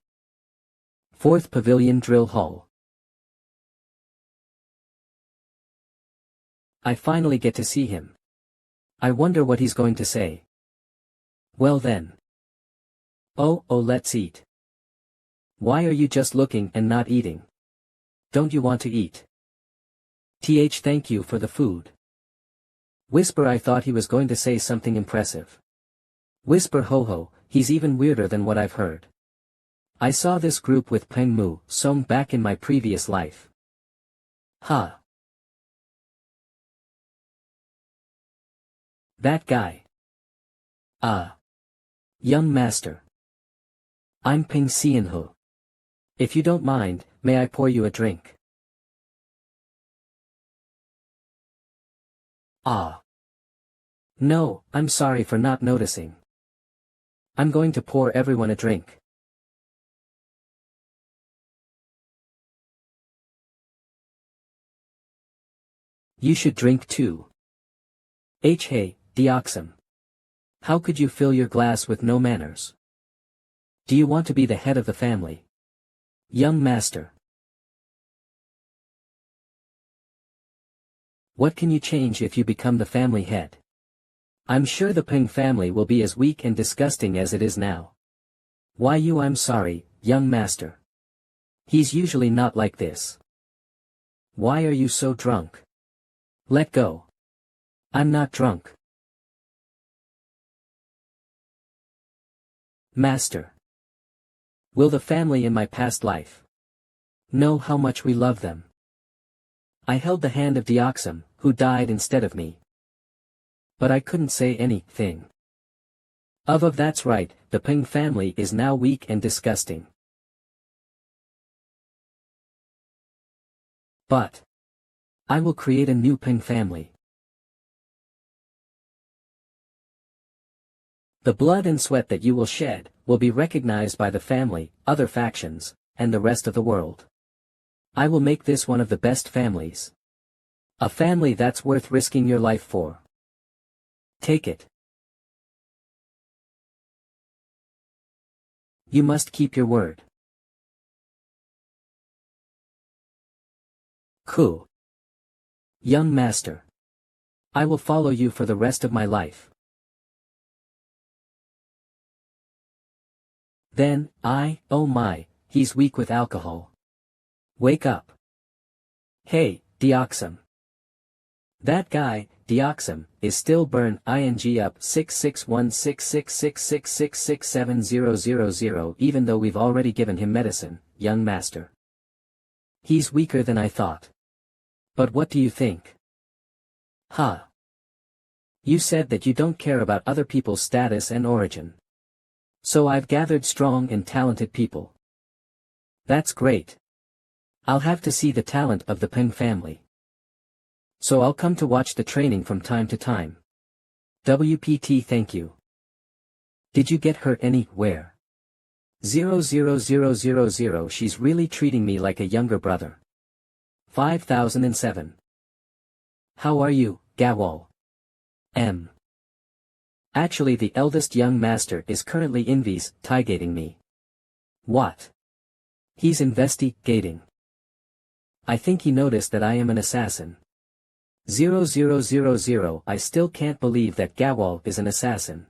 A: 4th Pavilion Drill Hall. I finally get to see him. I wonder what he's going to say. Well then. Oh, let's eat. Why are you just looking and not eating? Don't you want to eat? Thank you for the food. Whisper. I thought he was going to say something impressive. Whisper. Ho, he's even weirder than what I've heard. I saw this group with Paeng Mu Song back in my previous life. Ha. That guy. Young master. I'm Paeng Xianhu. If you don't mind, may I pour you a drink? No, I'm sorry for not noticing. I'm going to pour everyone a drink. You should drink too. Hey, Deoxym. How could you fill your glass with no manners? Do you want to be the head of the family? Young master. What can you change if you become the family head? I'm sure the Paeng family will be as weak and disgusting as it is now. I'm sorry, young master. He's usually not like this. Why are you so drunk? Let go. I'm not drunk. Master. Will the family in my past life know how much we love them? I held the hand of Deoxym, who died instead of me. But I couldn't say anything. That's right, the Paeng family is now weak and disgusting. But I will create a new Paeng family. The blood and sweat that you will shed will be recognized by the family, other factions, and the rest of the world. I will make this one of the best families. A family that's worth risking your life for. Take it. You must keep your word. Cool. Young master. I will follow you for the rest of my life. Then, oh my, he's weak with alcohol. Wake up. Hey, Deoxym. That guy, Deoxym, is still burn ing up 6616666666700 even though we've already given him medicine, young master. He's weaker than I thought. But what do you think? You said that you don't care about other people's status and origin. So I've gathered strong and talented people. That's great. I'll have to see the talent of the Paeng family. So I'll come to watch the training from time to time. WPT. Thank you. Did you get hurt anywhere? 00000. She's really treating me like a younger brother. 5007. How are you, Gawal? M. Actually, the eldest young master is currently investigating me. What? He's investigating. I think he noticed that I am an assassin. 0000. I still can't believe that Gawal is an assassin.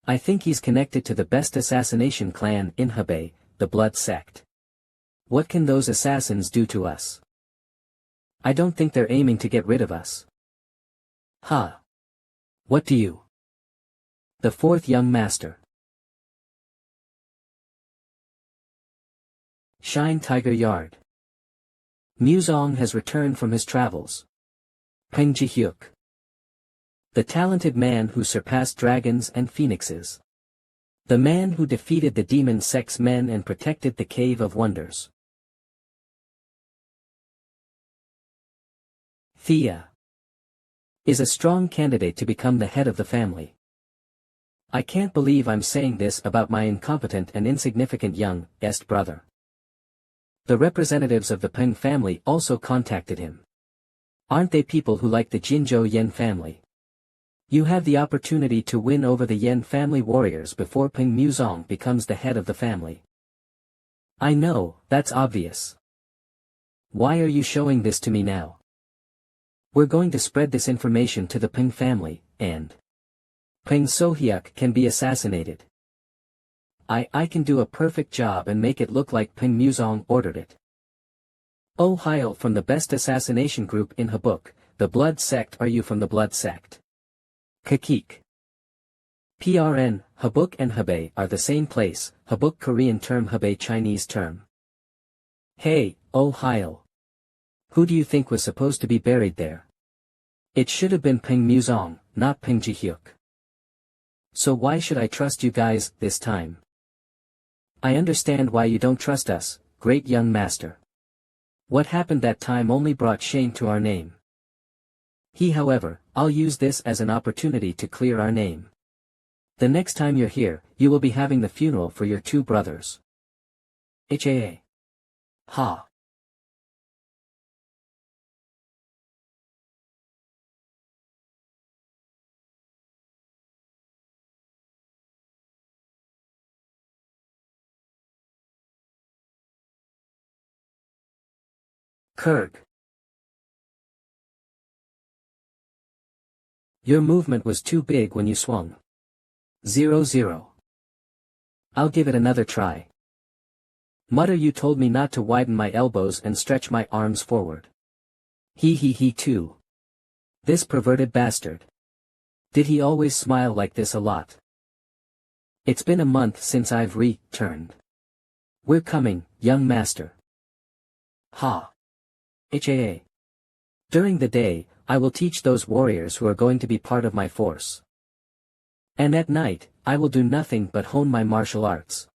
A: I think he's connected to the best assassination clan in Hebei, the Blood Sect. What can those assassins do to us? I don't think they're aiming to get rid of us. Ha! What do you? The fourth young master. Shine Tiger Yard. Muzong has returned from his travels. Peng Jihyuk. The talented man who surpassed dragons and phoenixes. The man who defeated the demon sex men and protected the Cave of Wonders. Thea is a strong candidate to become the head of the family. I can't believe I'm saying this about my incompetent and insignificant youngest brother. The representatives of the Peng family also contacted him. Aren't they people who like the Jinzhou Yen family? You have the opportunity to win over the Yen family warriors before Peng Muzong becomes the head of the family. I know, that's obvious. Why are you showing this to me now? We're going to spread this information to the Peng family, and Peng Sohyuk can be assassinated. I can do a perfect job and make it look like Peng Muzong ordered it. Oh, hail from the best assassination group in Habuk, the Blood Sect. Are you from the Blood Sect? Kakik. PRN, Habuk and Hebei are the same place, Habuk Korean term, Hebei Chinese term. Hey, oh hail. Who do you think was supposed to be buried there? It should have been Peng Muzong, not Peng Jihyuk. So why should I trust you guys, this time? I understand why you don't trust us, great young master. What happened that time only brought shame to our name. However, I'll use this as an opportunity to clear our name. The next time you're here, you will be having the funeral for your two brothers. HAA. Ha. Kurg. Your movement was too big when you swung. 0-0. I'll give it another try. Mutter, you told me not to widen my elbows and stretch my arms forward. He too. This perverted bastard. Did he always smile like this a lot? It's been a month since I've returned. We're coming, young master. Ha. HAA. During the day, I will teach those warriors who are going to be part of my force. And at night, I will do nothing but hone my martial arts.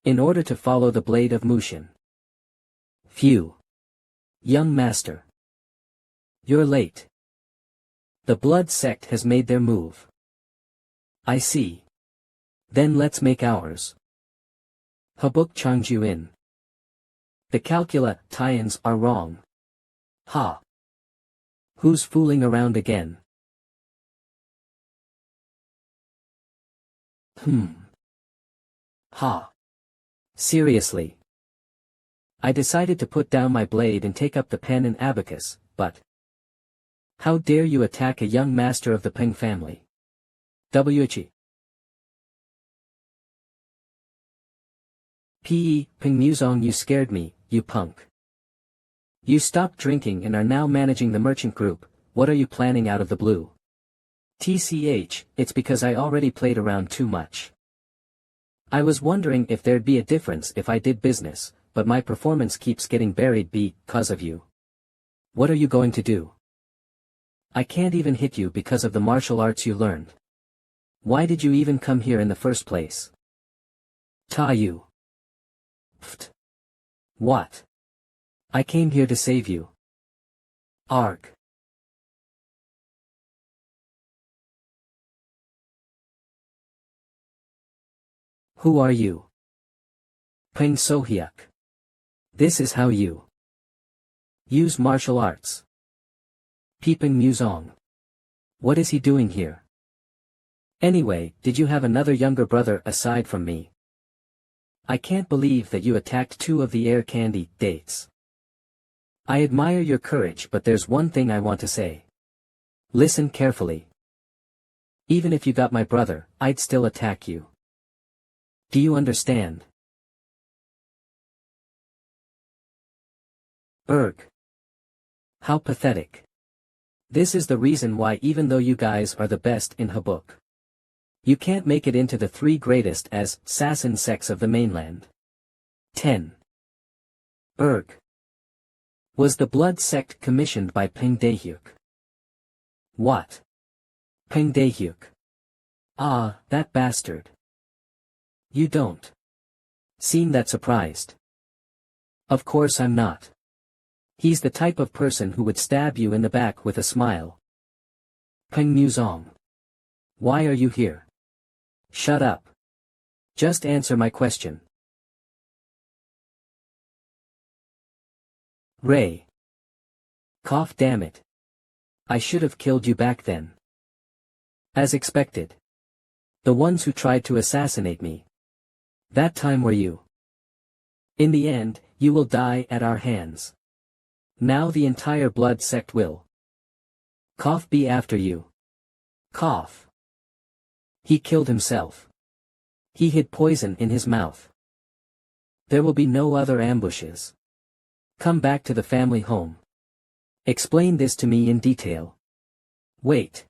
A: In order to follow the blade of Mushin. Phew. Young master. You're late. The blood sect has made their move. I see. Then let's make ours. Habuk Changju in. The calcula tie-ins are wrong. Ha. Who's fooling around again? Ha. Seriously. I decided to put down my blade and take up the pen and abacus, but how dare you attack a young master of the Peng family? WHE. Peng Muzong, you scared me, you punk. You stopped drinking and are now managing the merchant group. What are you planning out of the blue? TCH, it's because I already played around too much. I was wondering if there'd be a difference if I did business, but my performance keeps getting buried because of you. What are you going to do? I can't even hit you because of the martial arts you learned. Why did you even come here in the first place? Ta you. Pft. What? I came here to save you. Arg. Who are you? Peng Sohyuk. This is how you use martial arts. Peng Muzong. What is he doing here? Anyway, did you have another younger brother aside from me? I can't believe that you attacked two of the air candy dates. I admire your courage, but there's one thing I want to say. Listen carefully. Even if you got my brother, I'd still attack you. Do you understand? Ugh. How pathetic. This is the reason why even though you guys are the best in Habuk, you can't make it into the 3 greatest as assassin sects of the mainland. 10. Ugh. Was the blood sect commissioned by Paeng'S? What? Paeng'S. Ah, that bastard. You don't seem that surprised. Of course I'm not. He's the type of person who would stab you in the back with a smile. Paeng'S. Why are you here? Shut up. Just answer my question. Ray. Cough, damn it. I should have killed you back then. As expected. The ones who tried to assassinate me. That time were you. In the end, you will die at our hands. Now the entire blood sect will. Cough be after you. Cough. He killed himself. He hid poison in his mouth. There will be no other ambushes. Come back to the family home. Explain this to me in detail. Wait.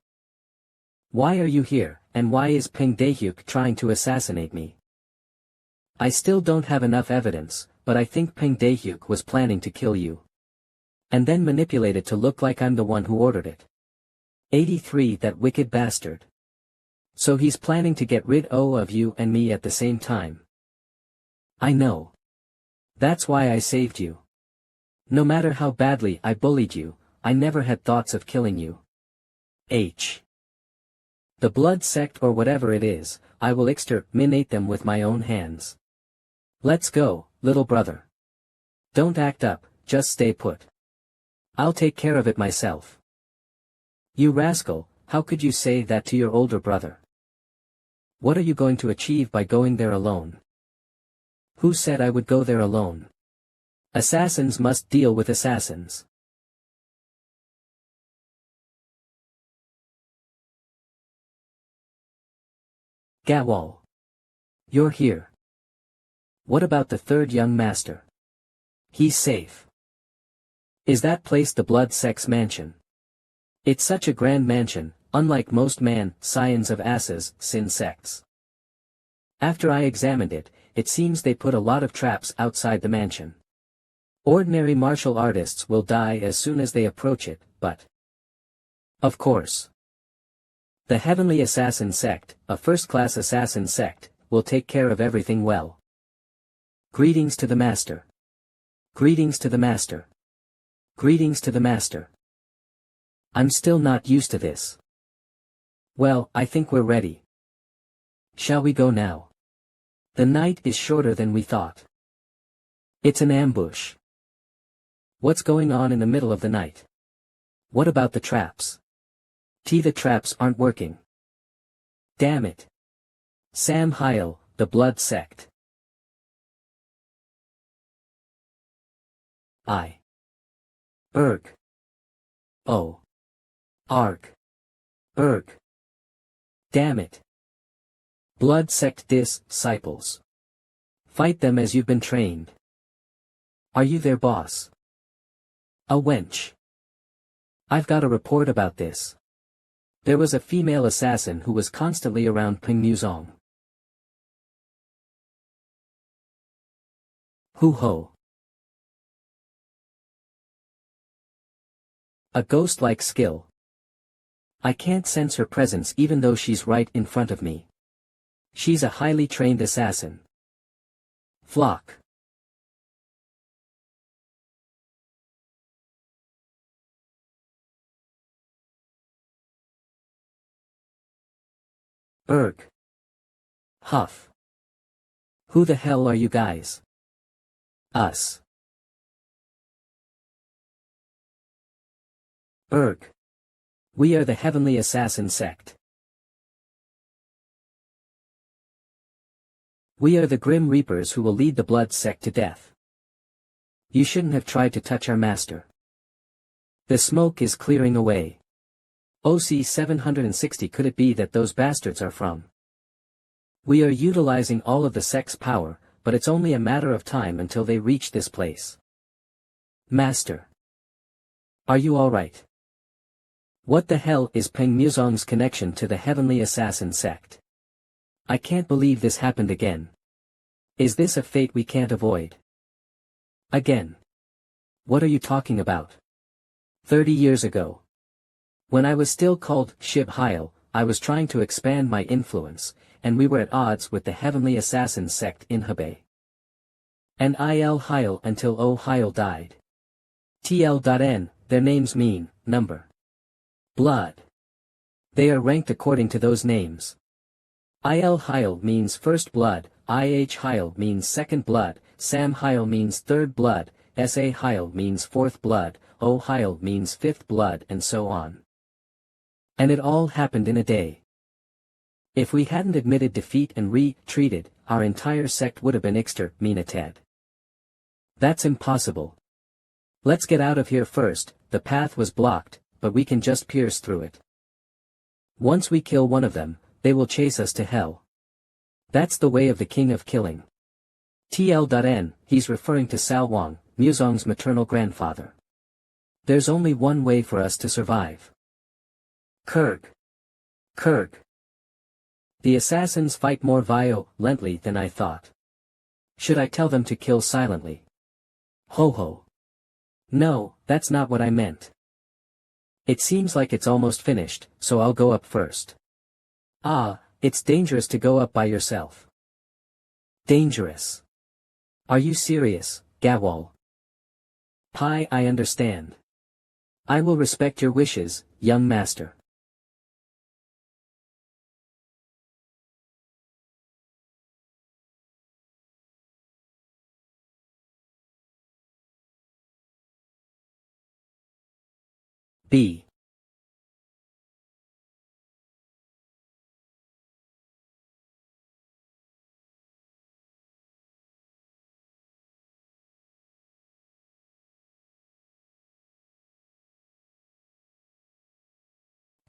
A: Why are you here, and why is Paeng'S trying to assassinate me? I still don't have enough evidence, but I think Paeng'S was planning to kill you. And then manipulate it to look like I'm the one who ordered it. 83. That wicked bastard. So he's planning to get rid of you and me at the same time. I know. That's why I saved you. No matter how badly I bullied you, I never had thoughts of killing you. H. The blood sect or whatever it is, I will exterminate them with my own hands. Let's go, little brother. Don't act up, just stay put. I'll take care of it myself. You rascal, how could you say that to your older brother? What are you going to achieve by going there alone? Who said I would go there alone? Assassins must deal with assassins. Gawal. You're here. What about the 3rd young master? He's safe. Is that place the blood sect's mansion? It's such a grand mansion, unlike most scions of asses, sin sects. After I examined it, it seems they put a lot of traps outside the mansion. Ordinary martial artists will die as soon as they approach it, but... Of course. The Heavenly Assassin Sect, a first-class assassin sect, will take care of everything well. Greetings to the Master. Greetings to the Master. Greetings to the Master. I'm still not used to this. Well, I think we're ready. Shall we go now? The night is shorter than we thought. It's an ambush. What's going on in the middle of the night? What about the traps? The traps aren't working. Damn it. Sam Heil, the blood sect. I. Erg. Oh. Arg. Erg. Damn it. Blood sect disciples. Fight them as you've been trained. Are you their boss? A wench. I've got a report about this. There was a female assassin who was constantly around Paeng'S. Hoo-ho. A ghost-like skill. I can't sense her presence even though she's right in front of me. She's a highly trained assassin. Flock. Erg. Huff. Who the hell are you guys? Us. Erg. We are the Heavenly Assassin Sect. We are the Grim Reapers who will lead the Blood Sect to death. You shouldn't have tried to touch our master. The smoke is clearing away. OC 760. Could it be that those bastards are from? We are utilizing all of the sect's power, but it's only a matter of time until they reach this place. Master. Are you alright? What the hell is Peng Muzong's connection to the Heavenly Assassin sect? I can't believe this happened again. Is this a fate we can't avoid? Again. What are you talking about? 30 years ago. When I was still called Shib Heil, I was trying to expand my influence, and we were at odds with the Heavenly Assassin sect in Hebei. And Il Heil until O Heil died. TL.N, their names mean, number. Blood. They are ranked according to those names. Il Heil means first blood, IH Heil means second blood, Sam Heil means third blood, SA Heil means fourth blood, O Heil means fifth blood, and so on. And it all happened in a day. If we hadn't admitted defeat and retreated, our entire sect would have been exterminated. That's impossible. Let's get out of here first. The path was blocked, but we can just pierce through it. Once we kill one of them, they will chase us to hell. That's the way of the king of killing. TL.N, he's referring to Sao Wang, Muzong's maternal grandfather. There's only one way for us to survive. Kurg. The assassins fight more violently than I thought. Should I tell them to kill silently? Ho ho. No, that's not what I meant. It seems like it's almost finished, so I'll go up first. Ah, it's dangerous to go up by yourself. Dangerous. Are you serious, Gawal? Pai, I understand. I will respect your wishes, young master. B.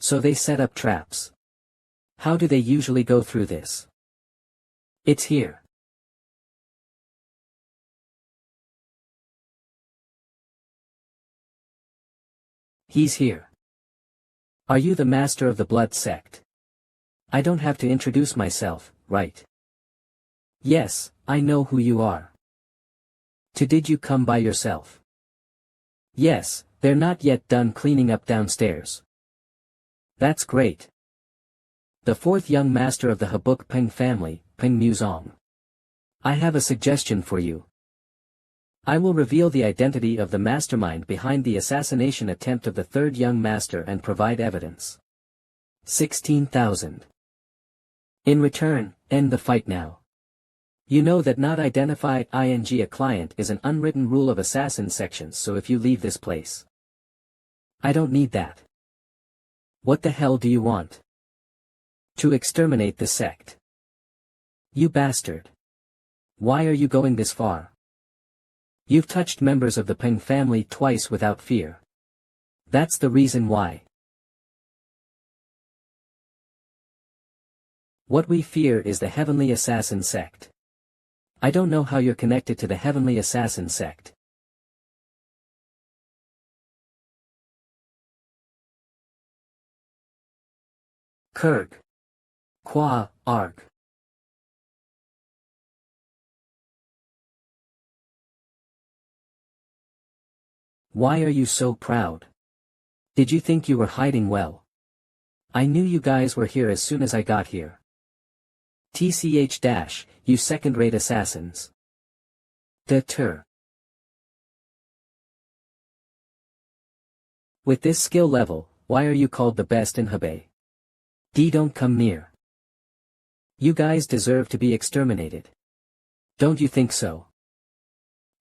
A: So they set up traps. How do they usually go through this? It's here. He's here. Are you the master of the blood sect? I don't have to introduce myself, right? Yes, I know who you are. Did you come by yourself? Yes, they're not yet done cleaning up downstairs. That's great. The fourth young master of the Buk Paeng'S family, Peng Muzong. I have a suggestion for you. I will reveal the identity of the mastermind behind the assassination attempt of the third young master and provide evidence. 16,000. In return, end the fight now. You know that not identify ing a client is an unwritten rule of assassin sections, so if you leave this place. I don't need that. What the hell do you want? To exterminate the sect. You bastard. Why are you going this far? You've touched members of the Paeng'S family twice without fear. That's the reason why. What we fear is the Heavenly Assassin sect. I don't know how you're connected to the Heavenly Assassin sect. Kurg. Qua, arg. Why are you so proud? Did you think you were hiding well? I knew you guys were here as soon as I got here. TCH-, you second-rate assassins. Deter. With this skill level, why are you called the best in Hebei? Don't come near. You guys deserve to be exterminated. Don't you think so?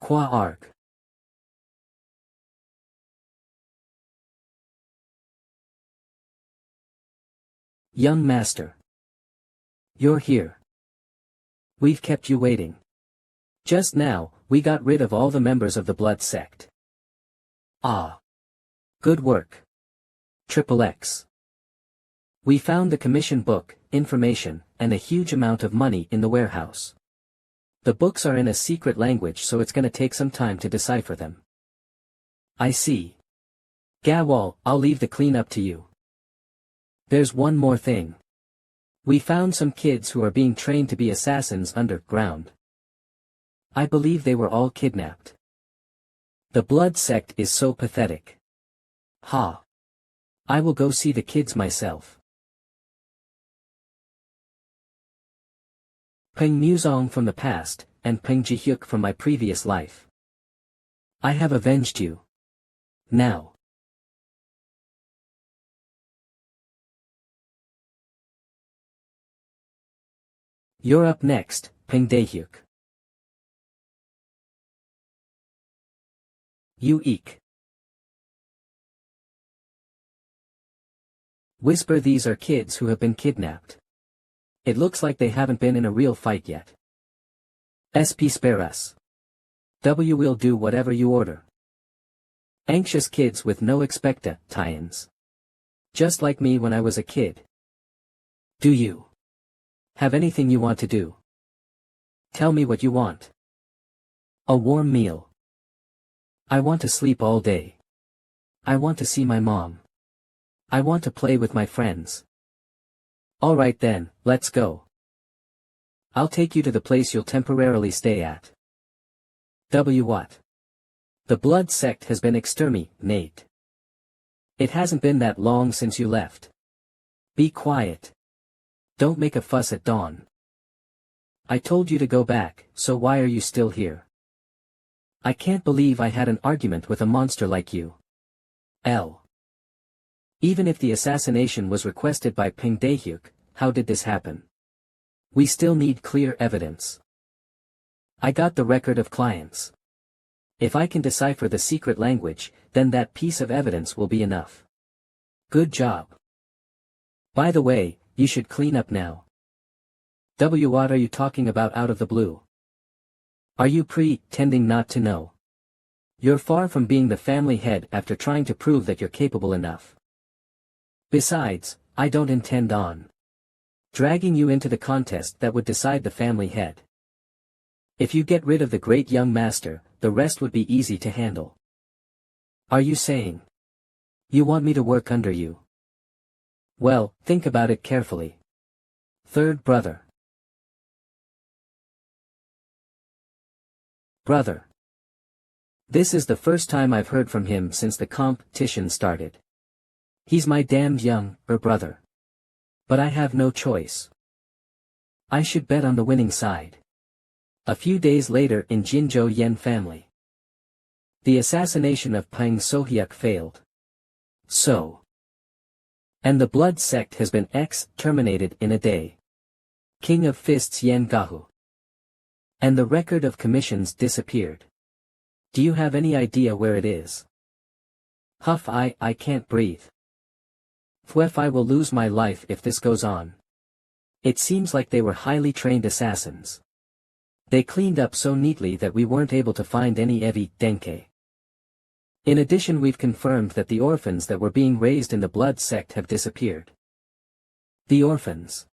A: Qua arg. Young master. You're here. We've kept you waiting. Just now, we got rid of all the members of the blood sect. Ah. Good work. XXX. We found the commission book, information, and a huge amount of money in the warehouse. The books are in a secret language, so it's gonna take some time to decipher them. I see. Gawal, I'll leave the cleanup to you. There's one more thing. We found some kids who are being trained to be assassins underground. I believe they were all kidnapped. The blood sect is so pathetic. Ha. I will go see the kids myself. Paeng Muzong from the past, and Paeng Jihyuk from my previous life. I have avenged you. Now. You're up next, Paeng Daehyuk. You eek. Whisper, these are kids who have been kidnapped. It looks like they haven't been in a real fight yet. SP spare us. W will do whatever you order. Anxious kids with no expectations. Just like me when I was a kid. Do you have anything you want to do? Tell me what you want. A warm meal. I want to sleep all day. I want to see my mom. I want to play with my friends. Alright then, let's go. I'll take you to the place you'll temporarily stay at. What? The blood sect has been exterminated. It hasn't been that long since you left. Be quiet. Don't make a fuss at dawn. I told you to go back, so why are you still here? I can't believe I had an argument with a monster like you. Even if the assassination was requested by Paeng Daehyuk, how did this happen? We still need clear evidence. I got the record of clients. If I can decipher the secret language, then that piece of evidence will be enough. Good job. By the way, you should clean up now. What are you talking about out of the blue? Are you pretending not to know? You're far from being the family head after trying to prove that you're capable enough. Besides, I don't intend on dragging you into the contest that would decide the family head. If you get rid of the great young master, the rest would be easy to handle. Are you saying you want me to work under you? Well, think about it carefully. Third brother. Brother. This is the first time I've heard from him since the competition started. He's my damned younger brother. But I have no choice. I should bet on the winning side. A few days later in Jinzhou Yen family. The assassination of Paeng Sohyuk failed. And the blood sect has been exterminated in a day. King of Fists Yen Gahu. And the record of commissions disappeared. Do you have any idea where it is? Huff, I can't breathe. Fwef, I will lose my life if this goes on. It seems like they were highly trained assassins. They cleaned up so neatly that we weren't able to find any Evi Denke. In addition, we've confirmed that the orphans that were being raised in the blood sect have disappeared. The orphans?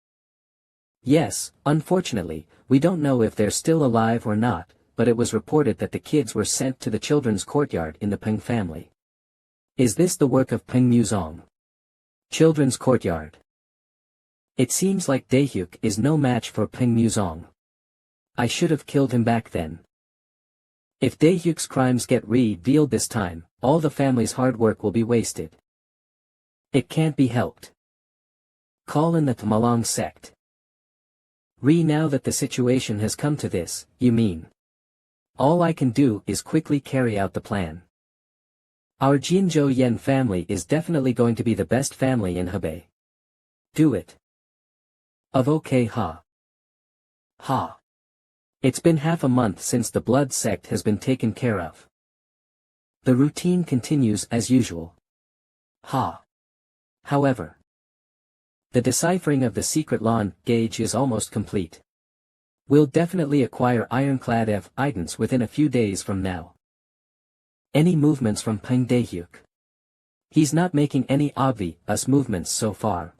A: Yes, unfortunately, we don't know if they're still alive or not, but it was reported that the kids were sent to the children's courtyard in the Paeng family. Is this the work of Paeng Muzong? Children's courtyard. It seems like Daehyuk is no match for Paeng Muzong. I should have killed him back then. If Daehyuk's crimes get revealed this time, all the family's hard work will be wasted. It can't be helped. Call in the Tmalong sect. Now that the situation has come to this, you mean? All I can do is quickly carry out the plan. Our Jinzhou Yen family is definitely going to be the best family in Hebei. Do it. Okay, ha. Ha. It's been half a month since the blood sect has been taken care of. The routine continues as usual. Ha. However, the deciphering of the secret lawn gauge is almost complete. We'll definitely acquire ironclad evidence within a few days from now. Any movements from Paeng Daehyuk? He's not making any obvious movements so far.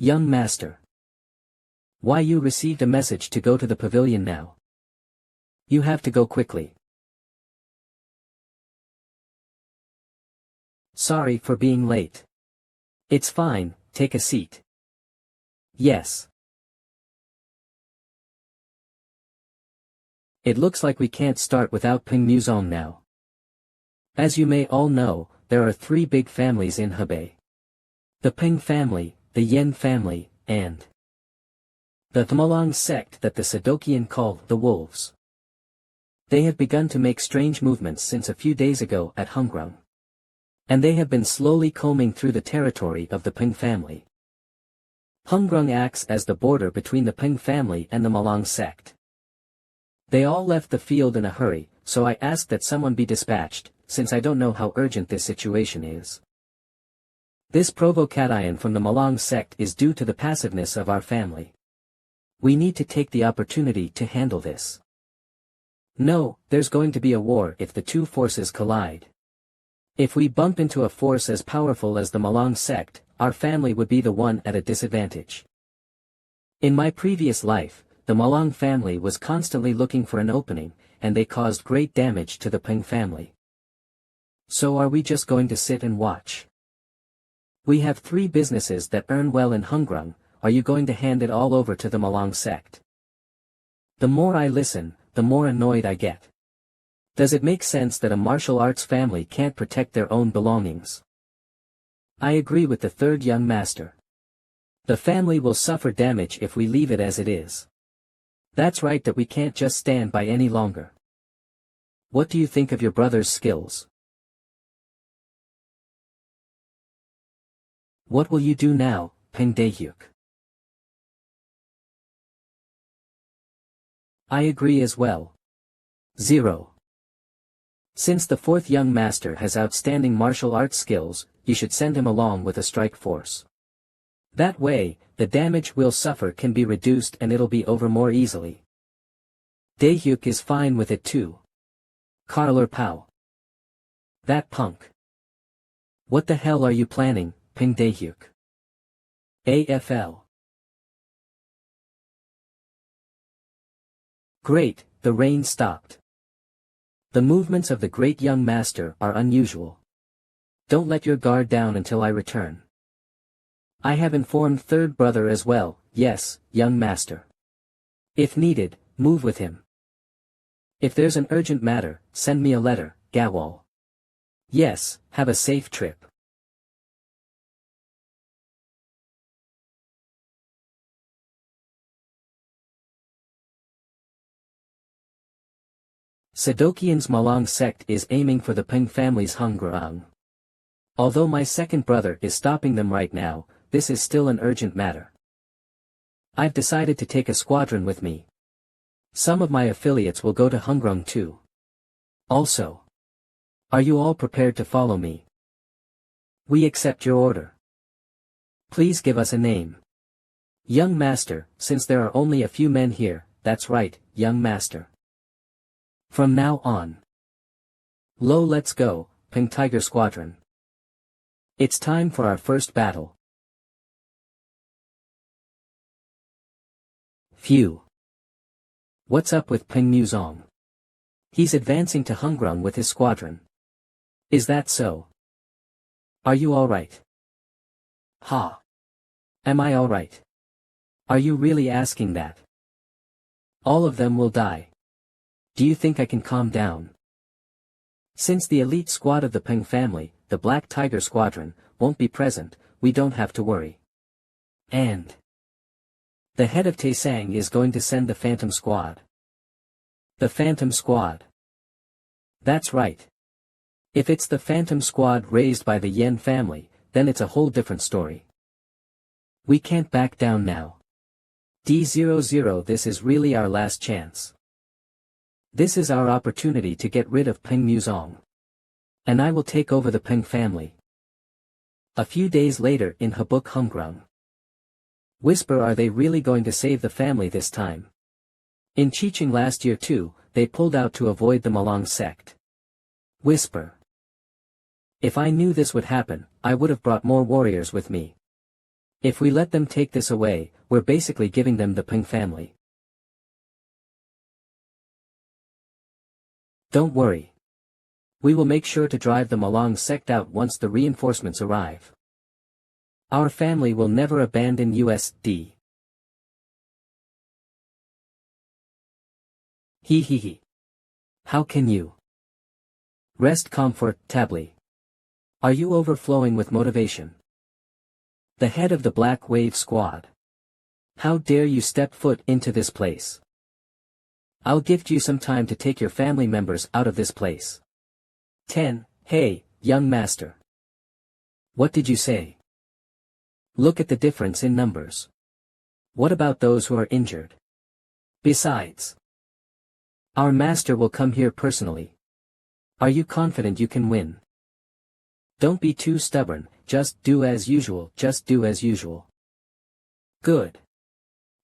A: Young master. Why, you received a message to go to the pavilion now. You have to go quickly. Sorry for being late. It's fine, take a seat. Yes. It looks like we can't start without Paeng'S now. As you may all know, there are three big families in Hebei. The Paeng family, the Yen family, and the Thmalang sect that the Sadokian call the Wolves. They have begun to make strange movements since a few days ago at Hungrung. And they have been slowly combing through the territory of the Paeng family. Hungrung acts as the border between the Paeng family and the Malang sect. They all left the field in a hurry, so I asked that someone be dispatched, since I don't know how urgent this situation is. This provocation from the Malang sect is due to the passiveness of our family. We need to take the opportunity to handle this. No, there's going to be a war if the two forces collide. If we bump into a force as powerful as the Malang sect, our family would be the one at a disadvantage. In my previous life, the Malang family was constantly looking for an opening, and they caused great damage to the Paeng family. So are we just going to sit and watch? We have three businesses that earn well in Hungrung. Are you going to hand it all over to the Malang sect? The more I listen, the more annoyed I get. Does it make sense that a martial arts family can't protect their own belongings? I agree with the third young master. The family will suffer damage if we leave it as it is. That's right, that we can't just stand by any longer. What do you think of your brother's skills? What will you do now, Paeng Daehyuk? I agree as well. 0. Since the fourth young master has outstanding martial arts skills, you should send him along with a strike force. That way, the damage we'll suffer can be reduced and it'll be over more easily. Daehyuk is fine with it too. Karler Pao. That punk. What the hell are you planning, Paeng Daehyuk? AFL. Great, the rain stopped. The movements of the great young master are unusual. Don't let your guard down until I return. I have informed third brother as well. Yes, young master. If needed, move with him. If there's an urgent matter, send me a letter, Gawal. Yes, have a safe trip. Sadokian's Malang sect is aiming for the Paeng family's Hungrung. Although my second brother is stopping them right now, this is still an urgent matter. I've decided to take a squadron with me. Some of my affiliates will go to Hungrung too. Also. Are you all prepared to follow me? We accept your order. Please give us a name. Young master, since there are only a few men here. That's right, young master. From now on. Lo, let's go, Paeng Tiger Squadron. It's time for our first battle. Phew. What's up with Paeng? He's advancing to Hungrung with his squadron. Is that so? Are you alright? Ha. Am I alright? Are you really asking that? All of them will die. Do you think I can calm down? Since the elite squad of the Paeng family, the Black Tiger Squadron, won't be present, we don't have to worry. And the head of Taesang is going to send the Phantom Squad. The Phantom Squad. That's right. If it's the Phantom Squad raised by the Yen family, then it's a whole different story. We can't back down now. D00, this is really our last chance. This is our opportunity to get rid of Paeng. And I will take over the Paeng family. A few days later in Buk Paeng'S. Whisper, are they really going to save the family this time? In Chicheng last year too, they pulled out to avoid the Malang sect. Whisper. If I knew this would happen, I would have brought more warriors with me. If we let them take this away, we're basically giving them the Peng family. Don't worry. We will make sure to drive the Malong sect out once the reinforcements arrive. Our family will never abandon USD. He he he. How can you? Rest comfort, Tabli. Are you overflowing with motivation? The head of the Black Wave Squad. How dare you step foot into this place? I'll give you some time to take your family members out of this place. 10. Hey, young master. What did you say? Look at the difference in numbers. What about those who are injured? Besides, our master will come here personally. Are you confident you can win? Don't be too stubborn, just do as usual, just do as usual. Good.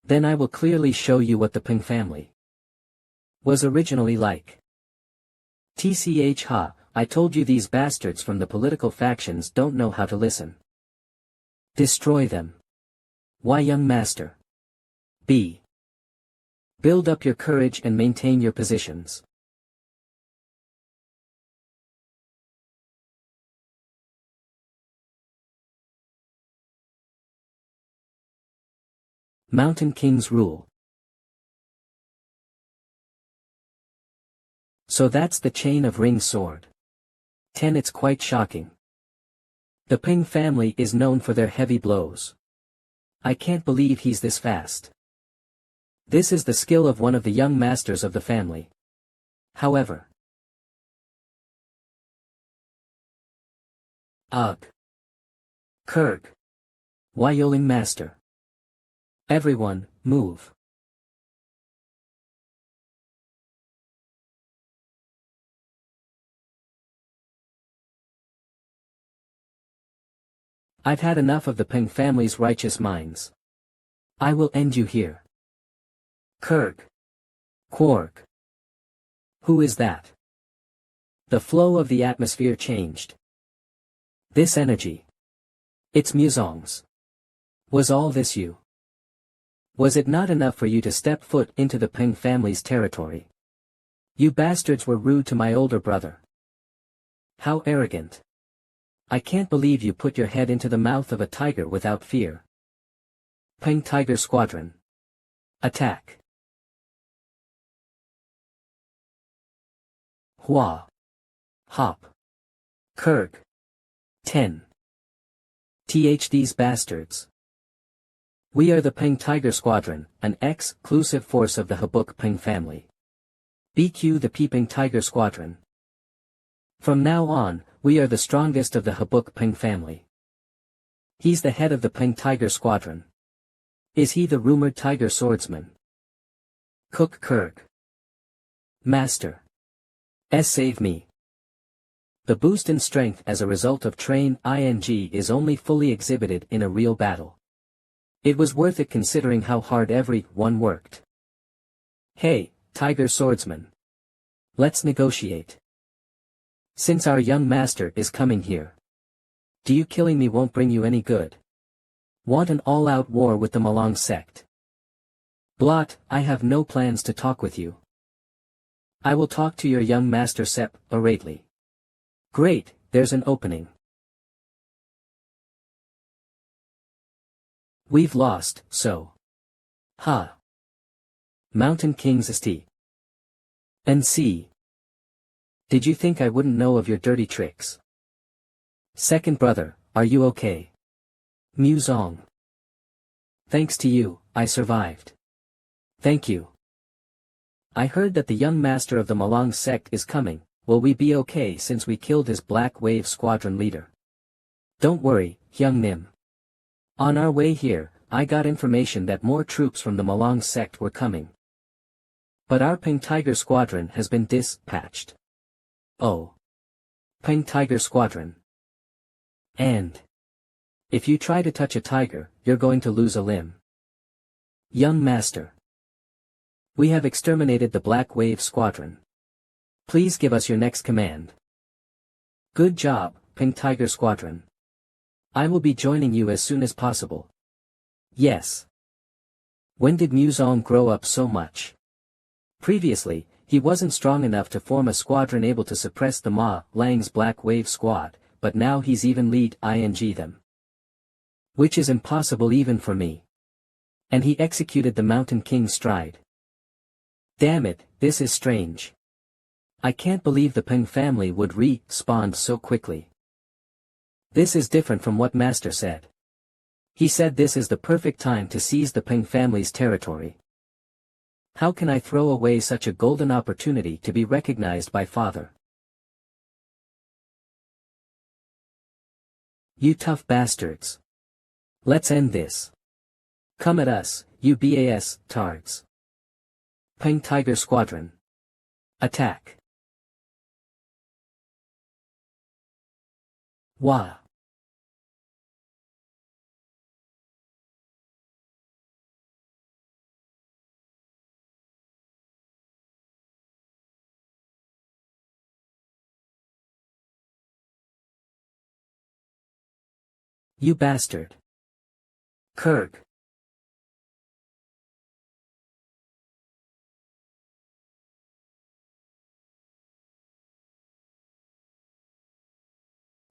A: Then I will clearly show you what the Peng family was originally like. TCH ha, I told you these bastards from the political factions don't know how to listen. Destroy them. Why, young master? B. Build up your courage and maintain your positions. Mountain King's rule. So that's the chain of ring sword. 10. It's quite shocking. The Peng family is known for their heavy blows. I can't believe he's this fast. This is the skill of one of the young masters of the family. However. Ugh. Kirk. Wyoling master. Everyone, move. I've had enough of the Peng family's righteous minds. I will end you here. Kirk. Quark. Who is that? The flow of the atmosphere changed. This energy. It's Muzong's. Was all this you? Was it not enough for you to step foot into the Peng family's territory? You bastards were rude to my older brother. How arrogant. I can't believe you put your head into the mouth of a tiger without fear. Peng Tiger Squadron. Attack. Hua. Hop. Kirk. 10. These bastards. We are the Peng Tiger Squadron, an exclusive force of the Buk Paeng'S family. BQ the Peeping Tiger Squadron. From now on, we are the strongest of the Buk Paeng'S family. He's the head of the Peng Tiger Squadron. Is he the rumored Tiger Swordsman? Cook Kirk. Master. Save me. The boost in strength as a result of train ing is only fully exhibited in a real battle. It was worth it considering how hard everyone worked. Hey, Tiger Swordsman. Let's negotiate. Since our young master is coming here. Do you killing me won't bring you any good? Want an all-out war with the Malong sect? Blot, I have no plans to talk with you. I will talk to your young master separately. Great, there's an opening. We've lost, so. Ha. Mountain King's St. NC. Did you think I wouldn't know of your dirty tricks? Second brother, are you okay? Muzong. Thanks to you, I survived. Thank you. I heard that the young master of the Malong sect is coming. Will we be okay since we killed his Black Wave Squadron leader? Don't worry, Hyung Nim. On our way here, I got information that more troops from the Malong sect were coming. But our Peng Tiger Squadron has been dispatched. Oh. Peng Tiger Squadron. And. If you try to touch a tiger, you're going to lose a limb. Young Master. We have exterminated the Black Wave Squadron. Please give us your next command. Good job, Peng Tiger Squadron. I will be joining you as soon as possible. Yes. When did Muzong grow up so much? Previously, he wasn't strong enough to form a squadron able to suppress the Ma Lang's Black Wave squad, but now he's even lead ing them. Which is impossible even for me. And he executed the Mountain King's stride. Damn it, this is strange. I can't believe the Paeng family would re-spawn so quickly. This is different from what Master said. He said this is the perfect time to seize the Paeng family's territory. How can I throw away such a golden opportunity to be recognized by Father? You tough bastards. Let's end this. Come at us, you BAS tards. Paeng Tiger Squadron. Attack. Wah. You bastard. Kurg.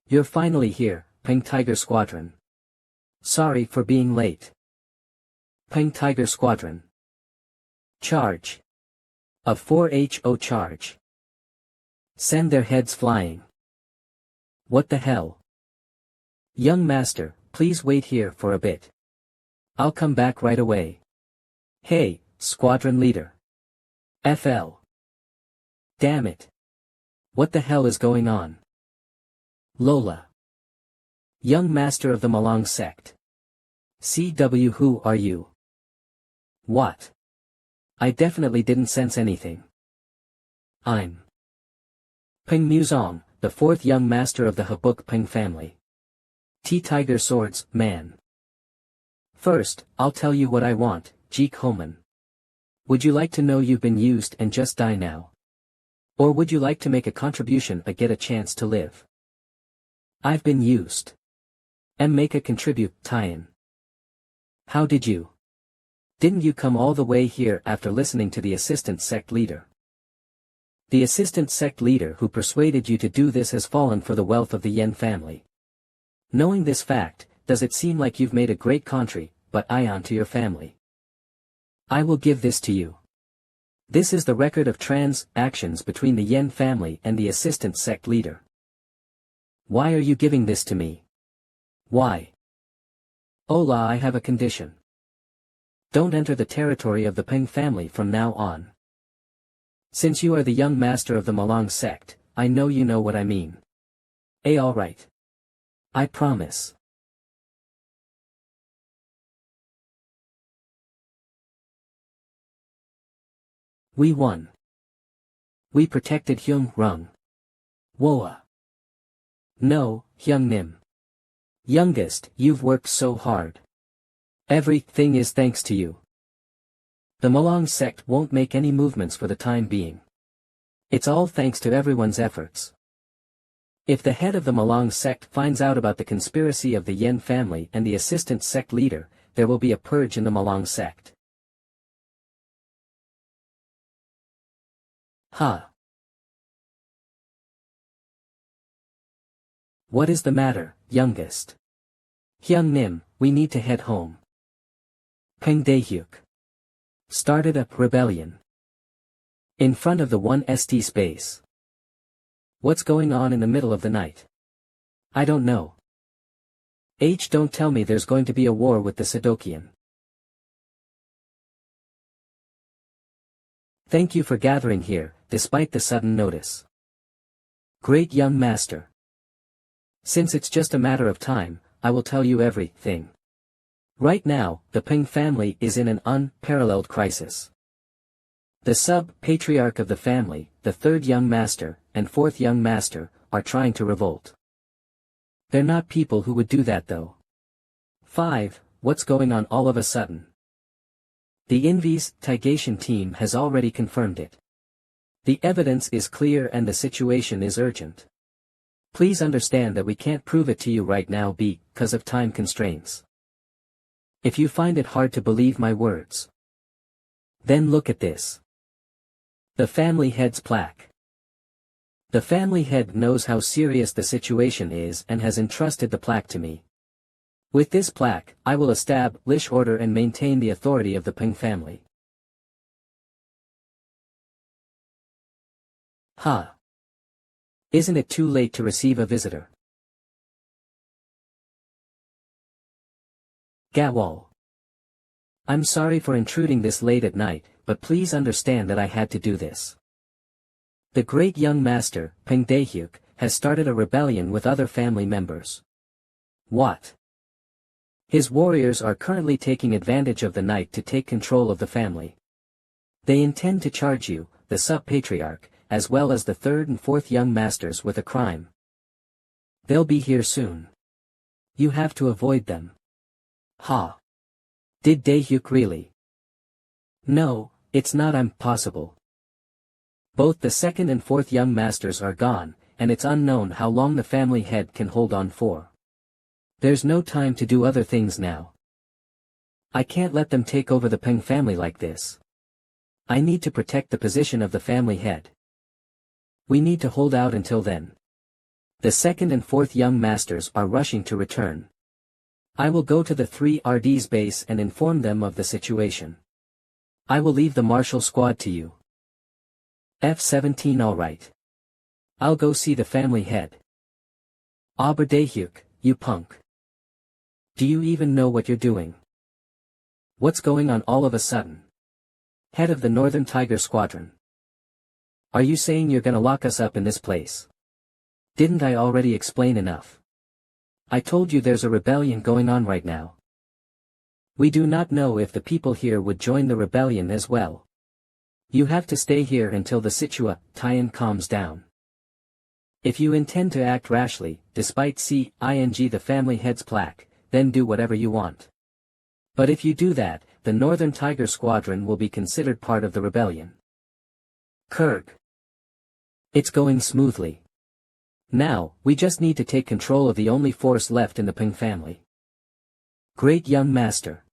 A: You're finally here, Paeng Tiger Squadron. Sorry for being late. Paeng Tiger Squadron. Charge. A 4HO charge. Send their heads flying. What the hell? Young Master, please wait here for a bit. I'll come back right away. Hey, Squadron Leader. FL. Damn it. What the hell is going on? Lola. Young Master of the Malong sect. CW, who are you? What? I definitely didn't sense anything. I'm Paeng Muzong, the fourth young master of the Buk Paeng'S family. Tiger Swords, man. First, I'll tell you what I want, Jeek Homan. Would you like to know you've been used and just die now? Or would you like to make a contribution and get a chance to live? I've been used. And make a contribute, tie-in. How did you? Didn't you come all the way here after listening to the assistant sect leader? The assistant sect leader who persuaded you to do this has fallen for the wealth of the Yen family. Knowing this fact, does it seem like you've made a great country, but ion to your family? I will give this to you. This is the record of transactions between the Yen family and the assistant sect leader. Why are you giving this to me? Why? Ola, I have a condition. Don't enter the territory of the Paeng family from now on. Since you are the young master of the Malong sect, I know you know what I mean. Alright. I promise. We won. We protected Hyung Rung. Woa. No, Hyung Nim. Youngest, you've worked so hard. Everything is thanks to you. The Malong sect won't make any movements for the time being. It's all thanks to everyone's efforts. If the head of the Malong sect finds out about the conspiracy of the Yen family and the assistant sect leader, there will be a purge in the Malong sect. Ha! What is the matter, youngest? Hyung Nim, we need to head home. Paeng Daehyuk started a rebellion in front of the 1ST space. What's going on in the middle of the night? I don't know. Don't tell me there's going to be a war with the Sadokian. Thank you for gathering here, despite the sudden notice. Great young master. Since it's just a matter of time, I will tell you everything. Right now, the Paeng family is in an unparalleled crisis. The sub-patriarch of the family, the third young master, and fourth young master, are trying to revolt. They're not people who would do that though. 5. What's going on all of a sudden? The investigation team has already confirmed it. The evidence is clear and the situation is urgent. Please understand that we can't prove it to you right now because of time constraints. If you find it hard to believe my words, then look at this. The family head's plaque. The family head knows how serious the situation is and has entrusted the plaque to me. With this plaque, I will establish order and maintain the authority of the Paeng family. Ha! Isn't it too late to receive a visitor? Gawal. I'm sorry for intruding this late at night, but please understand that I had to do this. The great young master, Paeng Daehyuk, has started a rebellion with other family members. What? His warriors are currently taking advantage of the night to take control of the family. They intend to charge you, the sub-patriarch, as well as the third and fourth young masters with a crime. They'll be here soon. You have to avoid them. Ha! Did Daehyuk really? No, it's not impossible. Both the second and fourth young masters are gone, and it's unknown how long the family head can hold on for. There's no time to do other things now. I can't let them take over the Paeng family like this. I need to protect the position of the family head. We need to hold out until then. The second and fourth young masters are rushing to return. I will go to the 3RD's base and inform them of the situation. I will leave the martial squad to you. F-17 alright. I'll go see the family head. Aber Daehyuk, you punk. Do you even know what you're doing? What's going on all of a sudden? Head of the Northern Tiger Squadron. Are you saying you're gonna lock us up in this place? Didn't I already explain enough? I told you there's a rebellion going on right now. We do not know if the people here would join the rebellion as well. You have to stay here until the situation calms down. If you intend to act rashly, despite the family head's plaque, then do whatever you want. But if you do that, the Northern Tiger Squadron will be considered part of the rebellion. Kurg. It's going smoothly. Now, we just need to take control of the only force left in the Paeng family. Great young master.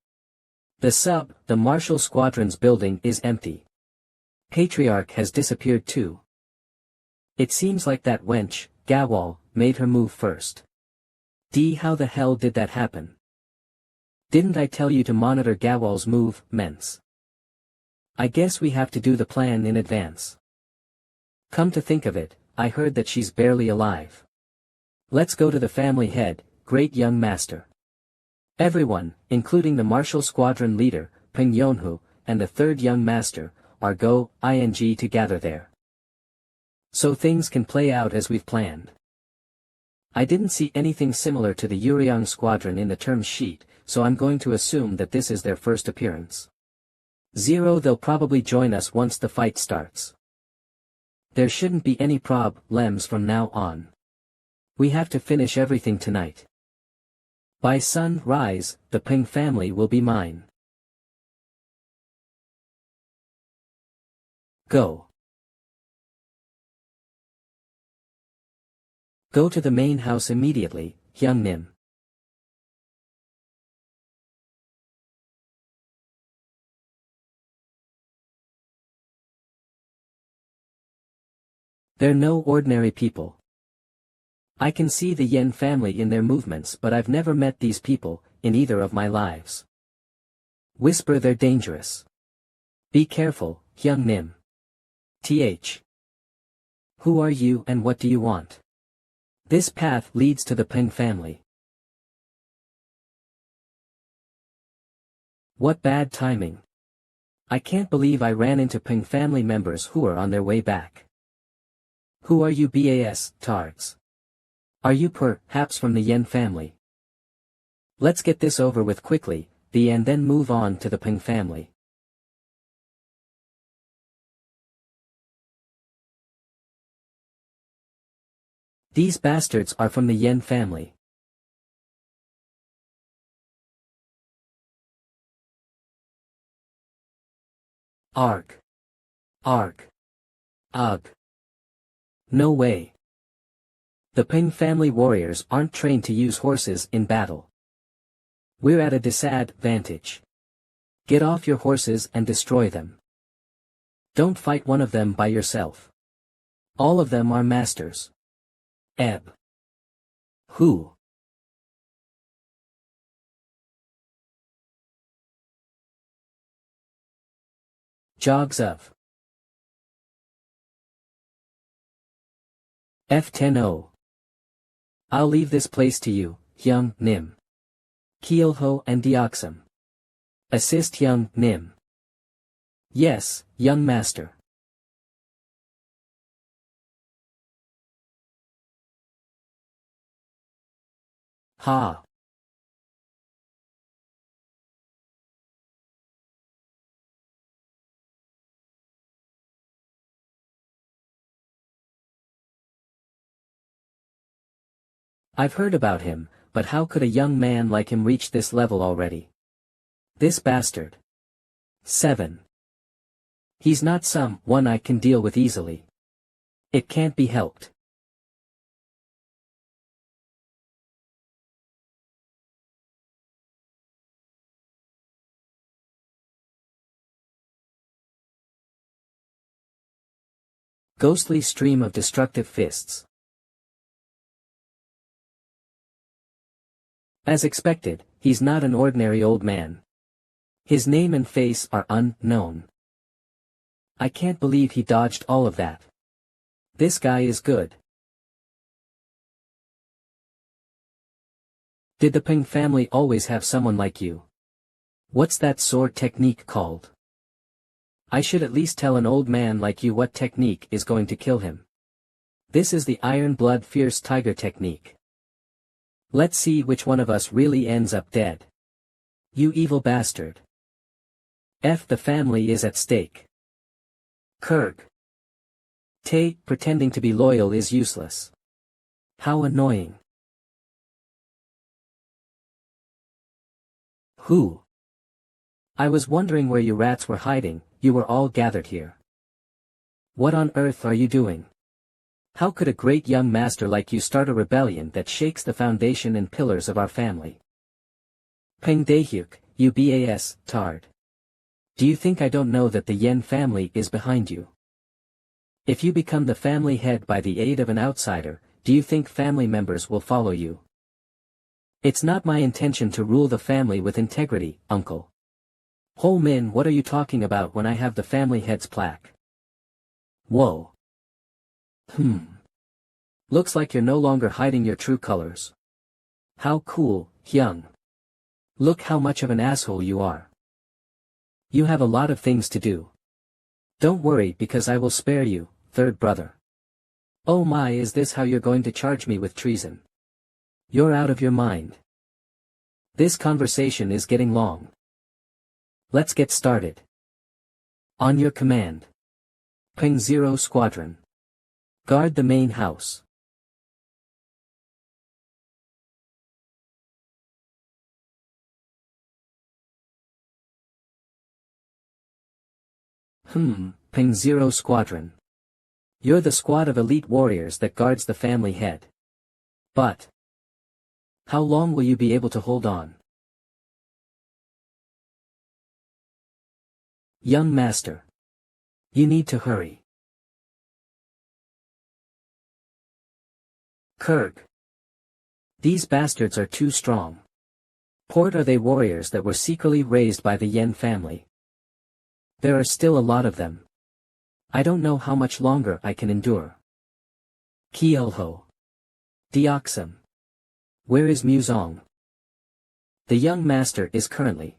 A: The Martial Squadron's building is empty. Patriarch has disappeared too. It seems like that wench, Gawal, made her move first. How the hell did that happen? Didn't I tell you to monitor Gawal's movements? I guess we have to do the plan in advance. Come to think of it, I heard that she's barely alive. Let's go to the family head, great young master. Everyone, including the martial squadron leader, Paeng Yonhu, and the third young master, are going to gather there. So things can play out as we've planned. I didn't see anything similar to the Uriang squadron in the term sheet, so I'm going to assume that this is their first appearance. They'll probably join us once the fight starts. There shouldn't be any problems from now on. We have to finish everything tonight. By sunrise, the Paeng family will be mine. Go. Go to the main house immediately, Hyung Nim. They're no ordinary people. I can see the Yen family in their movements, but I've never met these people, in either of my lives. Whisper they're dangerous. Be careful, Hyung Nim. Who are you and what do you want? This path leads to the Paeng family. What bad timing. I can't believe I ran into Paeng family members who are on their way back. Who are you tards? Are you perhaps from the Yen family? Let's get this over with quickly, and then move on to the Paeng family. These bastards are from the Yen family. Ugh. No way. The Paeng family warriors aren't trained to use horses in battle. We're at a disadvantage. Get off your horses and destroy them. Don't fight one of them by yourself. All of them are masters. Ebb. Who? Jogs of. F10O. I'll leave this place to you, young Nim. Keelho and Deoxum. Assist young Nim. Yes, young master. Ha. I've heard about him, but how could a young man like him reach this level already? This bastard. 7. He's not someone I can deal with easily. It can't be helped. Ghostly stream of destructive fists. As expected, he's not an ordinary old man. His name and face are unknown. I can't believe he dodged all of that. This guy is good. Did the Paeng family always have someone like you? What's that sword technique called? I should at least tell an old man like you what technique is going to kill him. This is the Iron Blood Fierce Tiger technique. Let's see which one of us really ends up dead. You evil bastard. F the family is at stake. Kurg. Pretending to be loyal is useless. How annoying. Who? I was wondering where you rats were hiding, you were all gathered here. What on earth are you doing? How could a great young master like you start a rebellion that shakes the foundation and pillars of our family? Paeng Daehyuk, you bas, tard. Do you think I don't know that the Yen family is behind you? If you become the family head by the aid of an outsider, do you think family members will follow you? It's not my intention to rule the family with integrity, uncle. Ho Min, what are you talking about when I have the family head's plaque? Whoa. Looks like you're no longer hiding your true colors. How cool, Hyung. Look how much of an asshole you are. You have a lot of things to do. Don't worry because I will spare you, third brother. Oh my, is this how you're going to charge me with treason? You're out of your mind. This conversation is getting long. Let's get started. On your command. Paeng 0 Squadron. Guard the main house. Paeng 0 Squadron. You're the squad of elite warriors that guards the family head. But how long will you be able to hold on? Young master. You need to hurry. Kurg. These bastards are too strong. Port are they warriors that were secretly raised by the Yen family. There are still a lot of them. I don't know how much longer I can endure. Kielho. Deoxum. Where is Muzong? The young master is currently.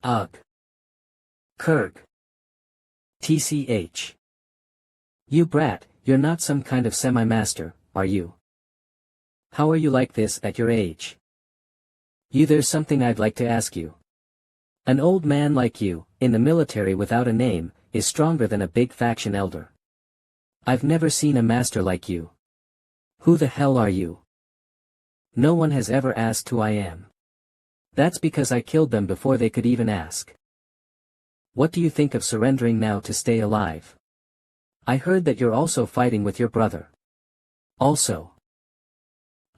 A: Ugh. Kurg. TCH. You brat, you're not some kind of semi-master, are you? How are you like this at your age? There's something I'd like to ask you. An old man like you, in the military without a name, is stronger than a big faction elder. I've never seen a master like you. Who the hell are you? No one has ever asked who I am. That's because I killed them before they could even ask. What do you think of surrendering now to stay alive? I heard that you're also fighting with your brother. Also,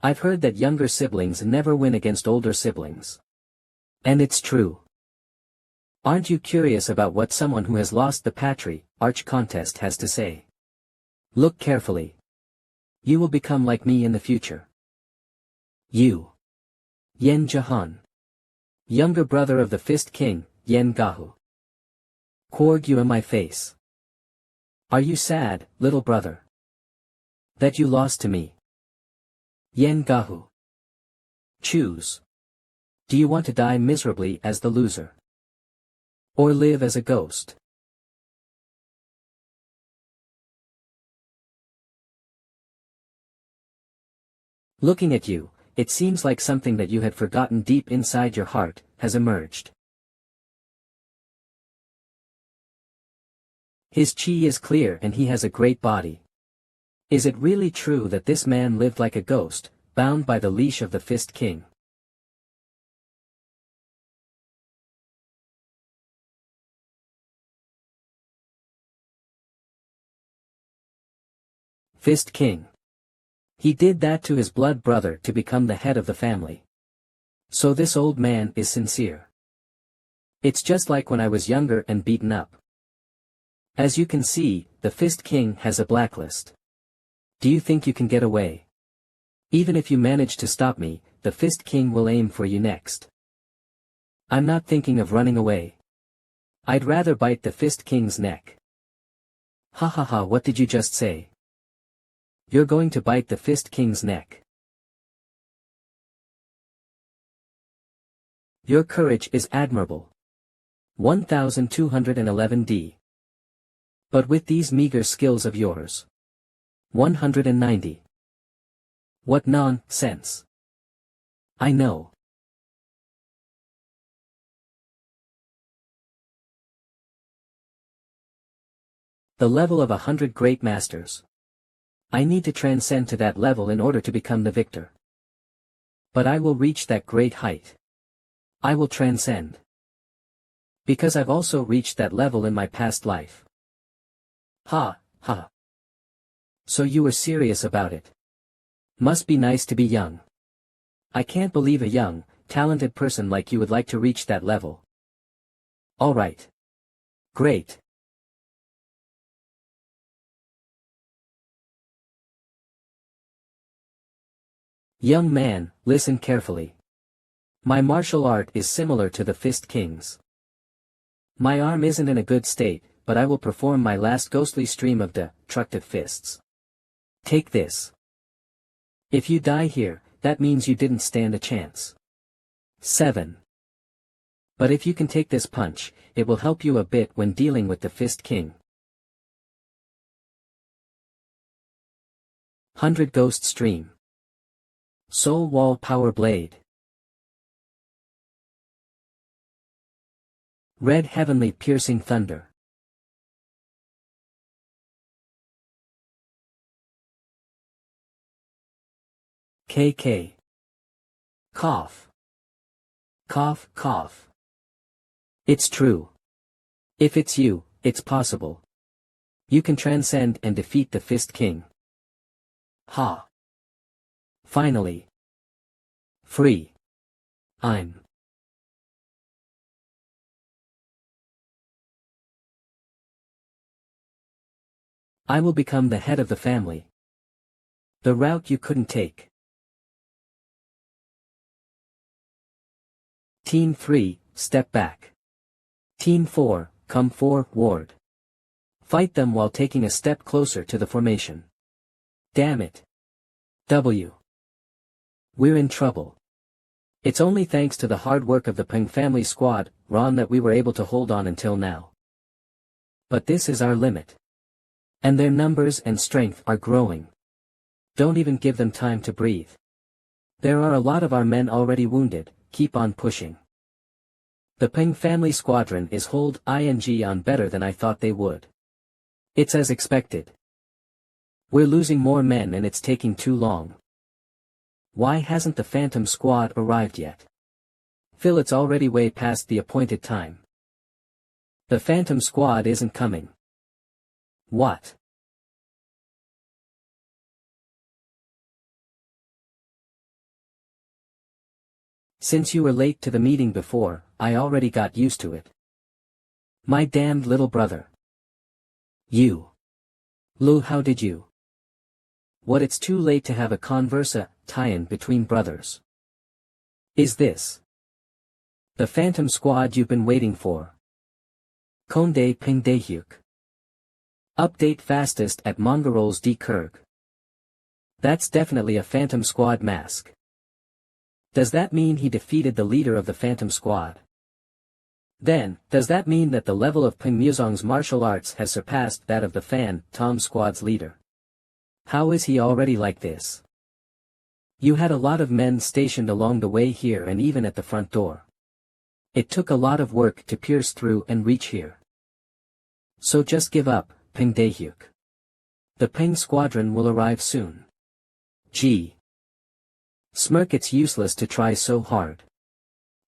A: I've heard that younger siblings never win against older siblings. And it's true. Aren't you curious about what someone who has lost the Arch contest has to say? Look carefully. You will become like me in the future. You. Yen Jahan. Younger brother of the Fist King, Yen Gahu. Korg you in my face. Are you sad, little brother? That you lost to me? Yen Gahu. Choose. Do you want to die miserably as the loser? Or live as a ghost? Looking at you, it seems like something that you had forgotten deep inside your heart, has emerged. His chi is clear and he has a great body. Is it really true that this man lived like a ghost, bound by the leash of the Fist King? Fist King. He did that to his blood brother to become the head of the family. So this old man is sincere. It's just like when I was younger and beaten up. As you can see, the Fist King has a blacklist. Do you think you can get away? Even if you manage to stop me, the Fist King will aim for you next. I'm not thinking of running away. I'd rather bite the Fist King's neck. Ha ha ha, what did you just say? You're going to bite the Fist King's neck. Your courage is admirable. 1211D. But with these meager skills of yours. 190. What nonsense. I know. The level of 100 great masters. I need to transcend to that level in order to become the victor. But I will reach that great height. I will transcend. Because I've also reached that level in my past life. Ha, ha. So you were serious about it. Must be nice to be young. I can't believe a young, talented person like you would like to reach that level. Alright. Great. Young man, listen carefully. My martial art is similar to the Fist King's. My arm isn't in a good state, but I will perform my last ghostly stream of destructive fists. Take this. If you die here, that means you didn't stand a chance. 7. But if you can take this punch, it will help you a bit when dealing with the Fist King. 100 Ghost Stream. Soul Wall Power Blade. Red Heavenly Piercing Thunder. KK. Cough. Cough, cough. It's true. If it's you, it's possible. You can transcend and defeat the Fist King. Ha. Finally. Free. I'm. I will become the head of the family. The route you couldn't take. Team 3, step back. Team 4, come forward. Fight them while taking a step closer to the formation. Damn it. W. We're in trouble. It's only thanks to the hard work of the Paeng'S family squad, Ron, that we were able to hold on until now. But this is our limit. And their numbers and strength are growing. Don't even give them time to breathe. There are a lot of our men already wounded, keep on pushing. The Paeng'S family squadron is hold ing on better than I thought they would. It's as expected. We're losing more men and it's taking too long. Why hasn't the Phantom Squad arrived yet? Phil, it's already way past the appointed time. The Phantom Squad isn't coming. What? Since you were late to the meeting before, I already got used to it. My damned little brother. You. Lou, how did you? What, it's too late to have a tie-in between brothers. Is this the Phantom Squad you've been waiting for? Konde Pingdehyuk. Update fastest at Mongarol's D. Kurg. That's definitely a Phantom Squad mask. Does that mean he defeated the leader of the Phantom Squad? Then, does that mean that the level of Ping Muzong's martial arts has surpassed that of the Phantom Squad's leader? How is he already like this? You had a lot of men stationed along the way here and even at the front door. It took a lot of work to pierce through and reach here. So just give up, Ping Daehyuk. The Ping Squadron will arrive soon. Gee. Smirk, it's useless to try so hard.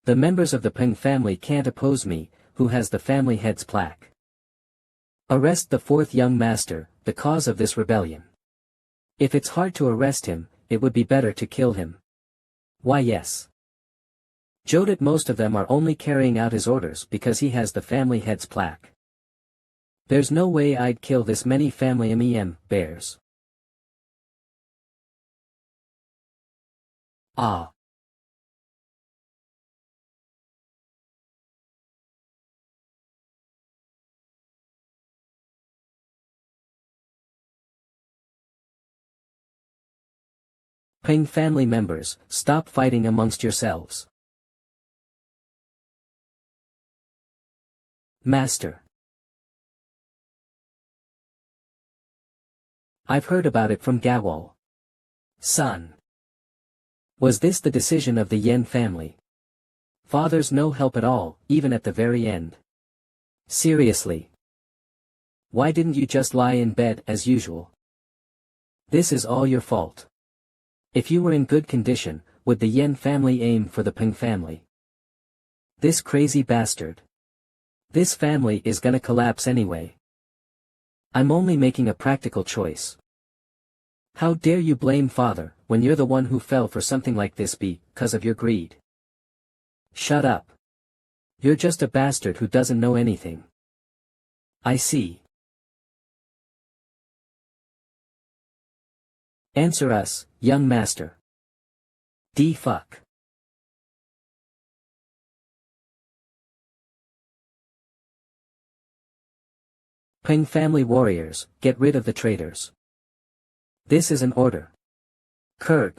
A: The members of the Ping family can't oppose me, who has the family head's plaque. Arrest the fourth young master, the cause of this rebellion. If it's hard to arrest him, it would be better to kill him. Why yes. Jodit, most of them are only carrying out his orders because he has the family head's plaque. There's no way I'd kill this many family bears. Ah. Ping family members, stop fighting amongst yourselves. Master. I've heard about it from Gawal. Son. Was this the decision of the Yen family? Father's no help at all, even at the very end. Seriously. Why didn't you just lie in bed as usual? This is all your fault. If you were in good condition, would the Yen family aim for the Ping family? This crazy bastard. This family is gonna collapse anyway. I'm only making a practical choice. How dare you blame father, when you're the one who fell for something like this because of your greed? Shut up. You're just a bastard who doesn't know anything. I see. Answer us, young master. Fuck. Ping family warriors, get rid of the traitors. This is an order. Kurg.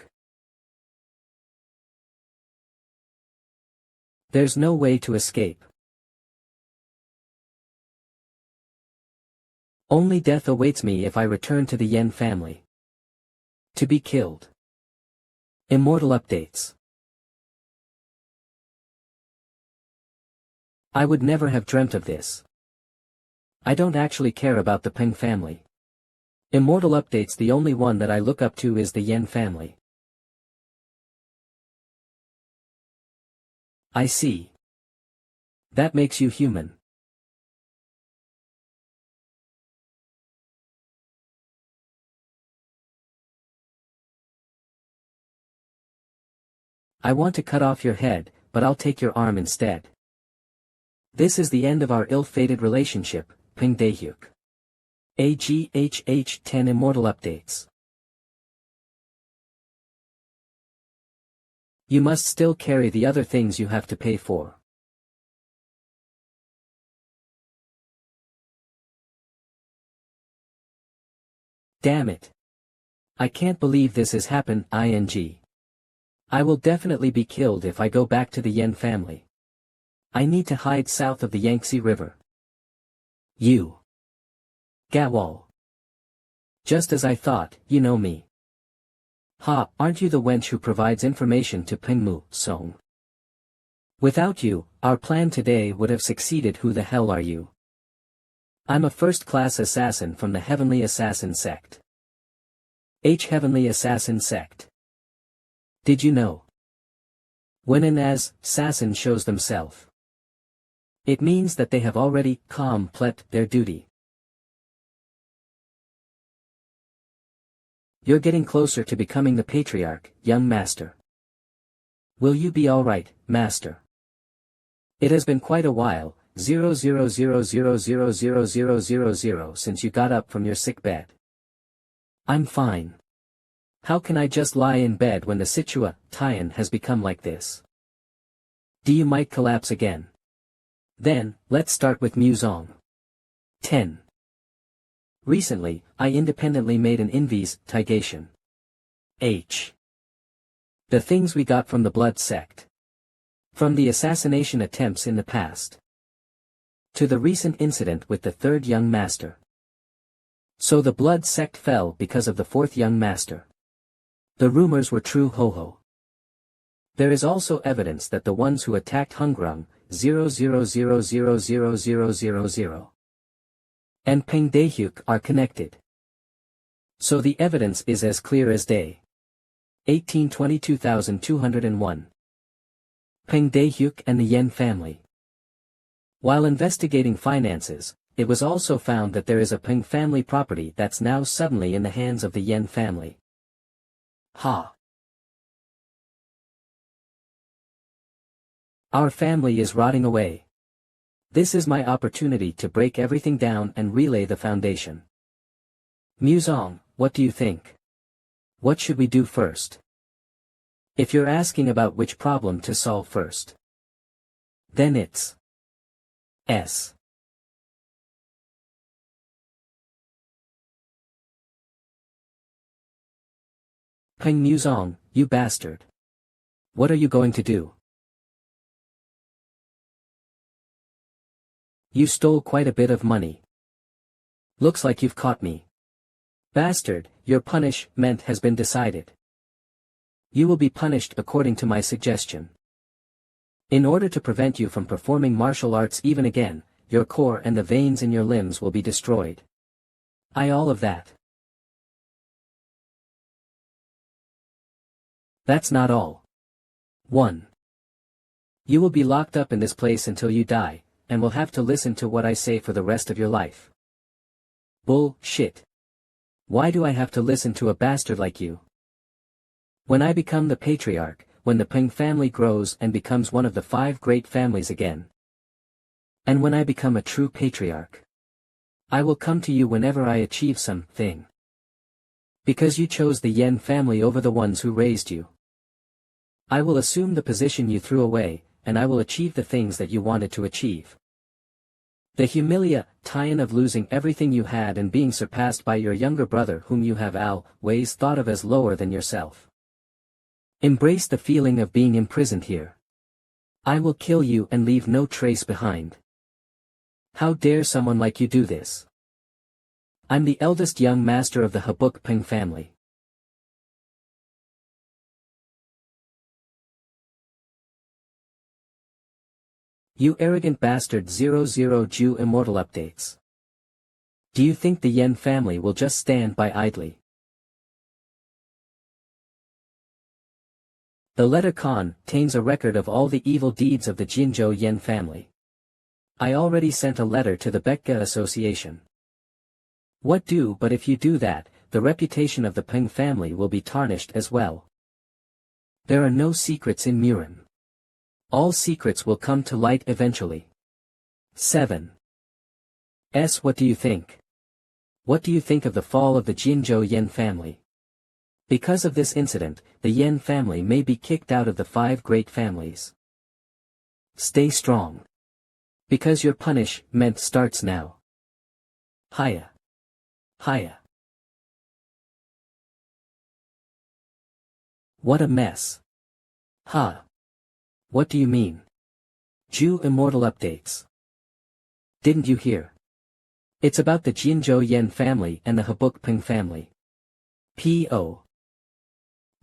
A: There's no way to escape. Only death awaits me if I return to the Yen family. To be killed. Immortal updates. I would never have dreamt of this. I don't actually care about the Ping family. Immortal updates, the only one that I look up to is the Yen family. I see. That makes you human. I want to cut off your head, but I'll take your arm instead. This is the end of our ill-fated relationship, Ping Daehyuk. AGHH 10 Immortal updates. You must still carry the other things you have to pay for. Damn it. I can't believe this has happened, ing. I will definitely be killed if I go back to the Yen family. I need to hide south of the Yangtze River. You. Gawal. Just as I thought, you know me. Ha, aren't you the wench who provides information to Ping Song? Without you, our plan today would have succeeded. Who the hell are you? I'm a first-class assassin from the Heavenly Assassin Sect. Heavenly Assassin Sect. Did you know? When an assassin shows themselves, it means that they have already completed their duty. You're getting closer to becoming the patriarch, young master. Will you be alright, master? It has been quite a while, 000000000 since you got up from your sick bed. I'm fine. How can I just lie in bed when the situation has become like this? Do you might collapse again? Then, let's start with Musong. 10. Recently, I independently made an investigation. H. The things we got from the blood sect. From the assassination attempts in the past, to the recent incident with the third young master. So the blood sect fell because of the fourth young master. The rumors were true, ho-ho. There is also evidence that the ones who attacked Hungrung, 000000000, and Peng Daehyuk are connected. So the evidence is as clear as day. 1822,201. Peng Daehyuk and the Yen family. While investigating finances, it was also found that there is a Peng family property that's now suddenly in the hands of the Yen family. Ha! Our family is rotting away. This is my opportunity to break everything down and relay the foundation. Musong, what do you think? What should we do first? If you're asking about which problem to solve first, then it's S. Peng Musong, you bastard. What are you going to do? You stole quite a bit of money. Looks like you've caught me. Bastard, your punishment has been decided. You will be punished according to my suggestion. In order to prevent you from performing martial arts even again, your core and the veins in your limbs will be destroyed. All of that. That's not all. 1. You will be locked up in this place until you die, and will have to listen to what I say for the rest of your life. Bullshit. Why do I have to listen to a bastard like you? When I become the patriarch, when the Peng family grows and becomes one of the 5 great families again, and when I become a true patriarch, I will come to you whenever I achieve something. Because you chose the Yen family over the ones who raised you. I will assume the position you threw away, and I will achieve the things that you wanted to achieve. The humiliation of losing everything you had and being surpassed by your younger brother whom you have always thought of as lower than yourself. Embrace the feeling of being imprisoned here. I will kill you and leave no trace behind. How dare someone like you do this? I'm the eldest young master of the Buk Paeng'S family. You arrogant bastard. 00 Jew immortal updates. Do you think the Yen family will just stand by idly? The letter contains a record of all the evil deeds of the Jinzhou Yen family. I already sent a letter to the Baekje Association. What do? But if you do that, the reputation of the Peng family will be tarnished as well. There are no secrets in Murin. All secrets will come to light eventually. 7. What do you think? What do you think of the fall of the Jinzhou Yen family? Because of this incident, the Yen family may be kicked out of the 5 great families. Stay strong. Because your punishment starts now. Hiya. Hiya. What a mess. Huh. What do you mean? Jew immortal updates. Didn't you hear? It's about the Jinzhou Yen family and the Buk Paeng'S family. P.O.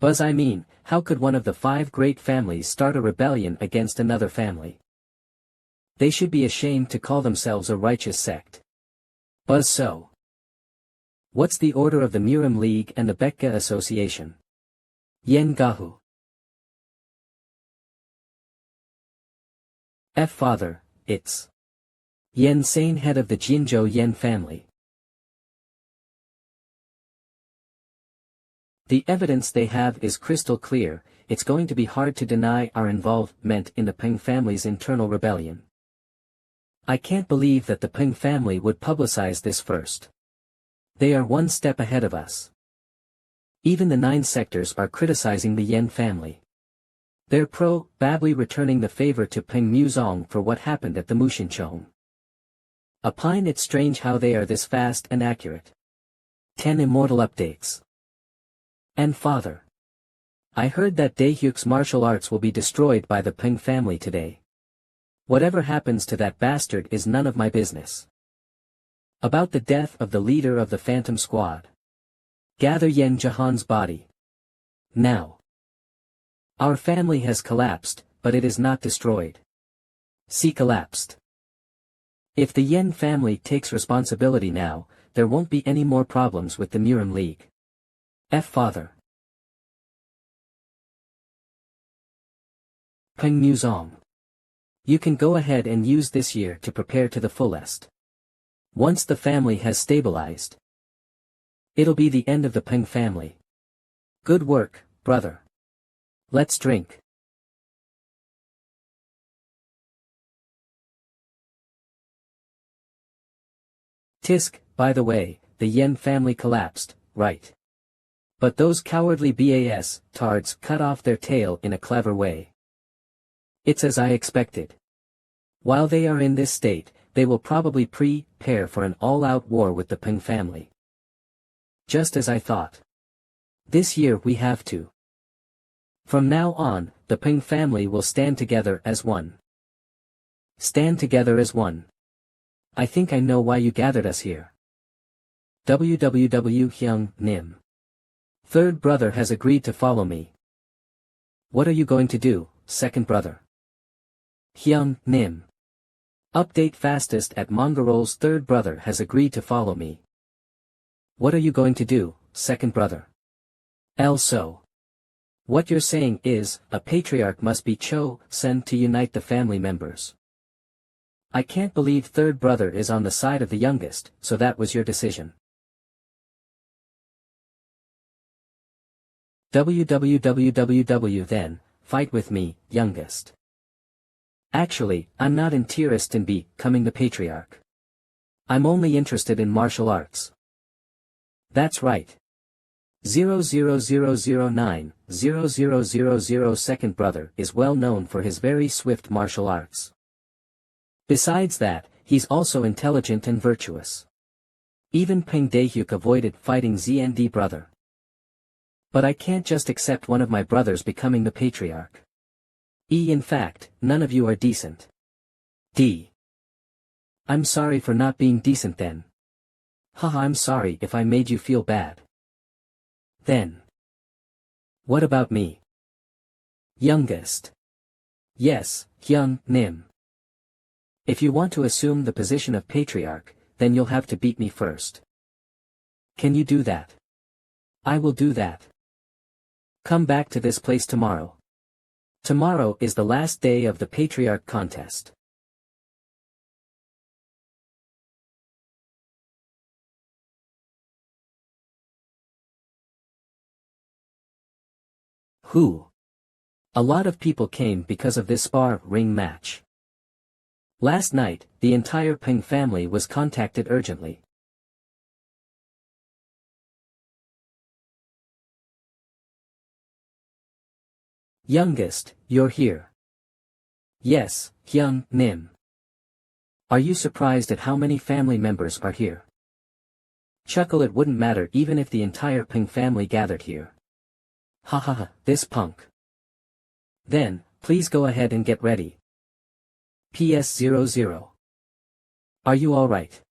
A: Buzz, I mean, how could one of the 5 great families start a rebellion against another family? They should be ashamed to call themselves a righteous sect. Buzz, so what's the order of the Murim League and the Baekje Association? Yen Gahu. Father, it's Yen Sane, head of the Jinzhou Yen family. The evidence they have is crystal clear. It's going to be hard to deny our involvement in the Peng family's internal rebellion. I can't believe that the Peng family would publicize this first. They are one step ahead of us. Even the 9 sectors are criticizing the Yen family. They're probably returning the favor to Peng Muzong for what happened at the Mushinchong. Upon it's strange how they are this fast and accurate. 10 immortal updates. And father. I heard that Daehyuk's martial arts will be destroyed by the Peng family today. Whatever happens to that bastard is none of my business. About the death of the leader of the Phantom Squad. Gather Yen Jahan's body. Now. Our family has collapsed, but it is not destroyed. See collapsed. If the Yen family takes responsibility now, there won't be any more problems with the Murim League. Father. Peng Muzong. You can go ahead and use this year to prepare to the fullest. Once the family has stabilized, it'll be the end of the Peng family. Good work, brother. Let's drink. Tisk, by the way, the Yen family collapsed, right? But those cowardly tards cut off their tail in a clever way. It's as I expected. While they are in this state, they will probably prepare for an all-out war with the Peng family. Just as I thought. This year we have to. From now on, the Peng family will stand together as one. Stand together as one. I think I know why you gathered us here. Hyung Nim. Third brother has agreed to follow me. What are you going to do, second brother? Hyung Nim. Update fastest at Mongarol's third brother has agreed to follow me. What are you going to do, second brother? So. What you're saying is, a patriarch must be chosen to unite the family members. I can't believe third brother is on the side of the youngest, so that was your decision. Then, fight with me, youngest. Actually, I'm not interested in becoming the patriarch. I'm only interested in martial arts. That's right. 00009, 0000 second brother is well known for his very swift martial arts. Besides that, he's also intelligent and virtuous. Even Peng Daehyuk avoided fighting ZND brother. But I can't just accept one of my brothers becoming the patriarch. In fact, none of you are decent. I'm sorry for not being decent then. Haha, I'm sorry if I made you feel bad. Then. What about me? Youngest. Yes, Hyung Nim. If you want to assume the position of patriarch, then you'll have to beat me first. Can you do that? I will do that. Come back to this place tomorrow. Tomorrow is the last day of the patriarch contest. Who? A lot of people came because of this spar-ring match. Last night, the entire Peng family was contacted urgently. Youngest, you're here. Yes, Hyung Nim. Are you surprised at how many family members are here? Chuckle, it wouldn't matter even if the entire Peng family gathered here. Ha ha ha, this punk. Then, please go ahead and get ready. PS00. Are you alright?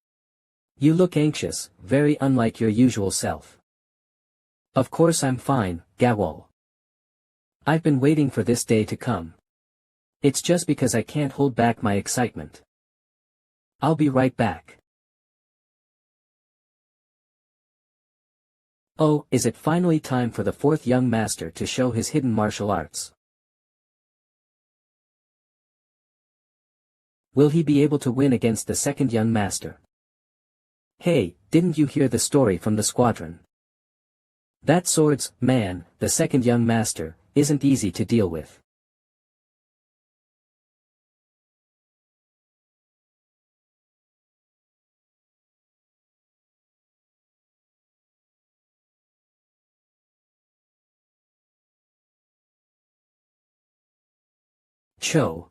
A: You look anxious, very unlike your usual self. Of course I'm fine, Gawol. I've been waiting for this day to come. It's just because I can't hold back my excitement. I'll be right back. Oh, is it finally time for the fourth young master to show his hidden martial arts? Will he be able to win against the second young master? Hey, didn't you hear the story from the squadron? That swords, man, the second young master, isn't easy to deal with. Cho.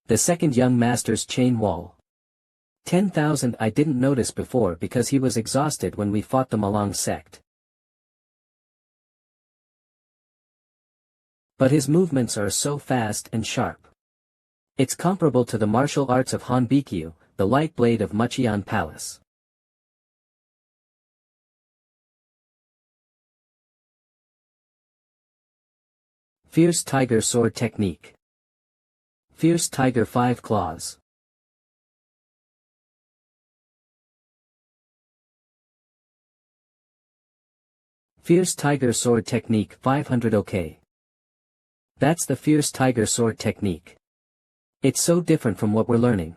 A: The second young master's chain wall. 10,000 I didn't notice before because he was exhausted when we fought the Malong sect. But his movements are so fast and sharp. It's comparable to the martial arts of Han Bikyu, the light blade of Mucheon Palace. Fierce Tiger Sword Technique. Fierce Tiger 5 Claws. Fierce Tiger Sword Technique 500 OK. That's the Fierce Tiger Sword Technique. It's so different from what we're learning.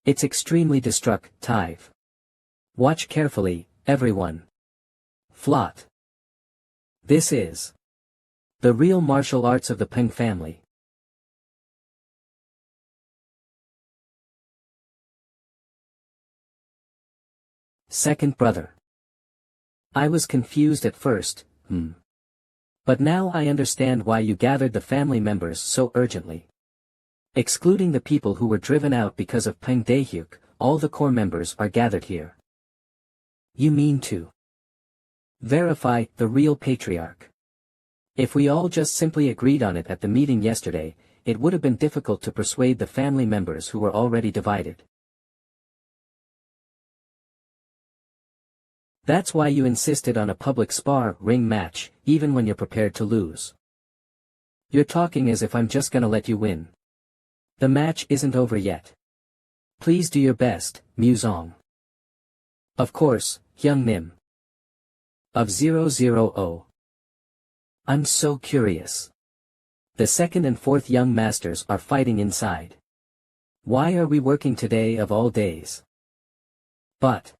A: It's extremely destructive. Watch carefully, everyone. Flot. This is the real martial arts of the Paeng'S family. Second brother. I was confused at first, But now I understand why you gathered the family members so urgently. Excluding the people who were driven out because of Paeng'S Daehyuk, all the core members are gathered here. You mean to verify the real patriarch. If we all just simply agreed on it at the meeting yesterday, it would have been difficult to persuade the family members who were already divided. That's why you insisted on a public ring match, even when you're prepared to lose. You're talking as if I'm just gonna let you win. The match isn't over yet. Please do your best, Muzong. Of course, Hyung Nim. Of 000. I'm so curious. The second and fourth young masters are fighting inside. Why are we working today of all days? But.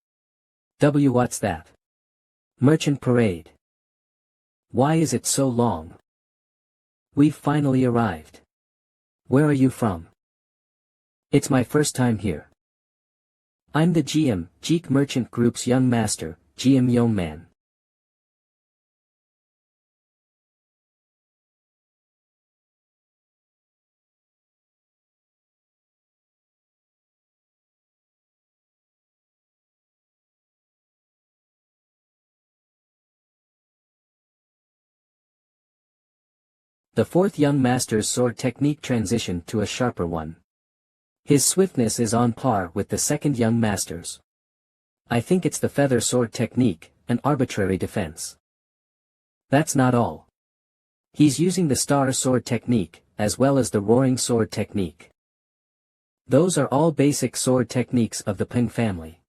A: What's that? Merchant Parade. Why is it so long? We've finally arrived. Where are you from? It's my first time here. I'm the GM, Jeek Merchant Group's young master, GM Yongman. The fourth young master's sword technique transitioned to a sharper one. His swiftness is on par with the second young master's. I think it's the feather sword technique, an arbitrary defense. That's not all. He's using the star sword technique, as well as the roaring sword technique. Those are all basic sword techniques of the Paeng'S family.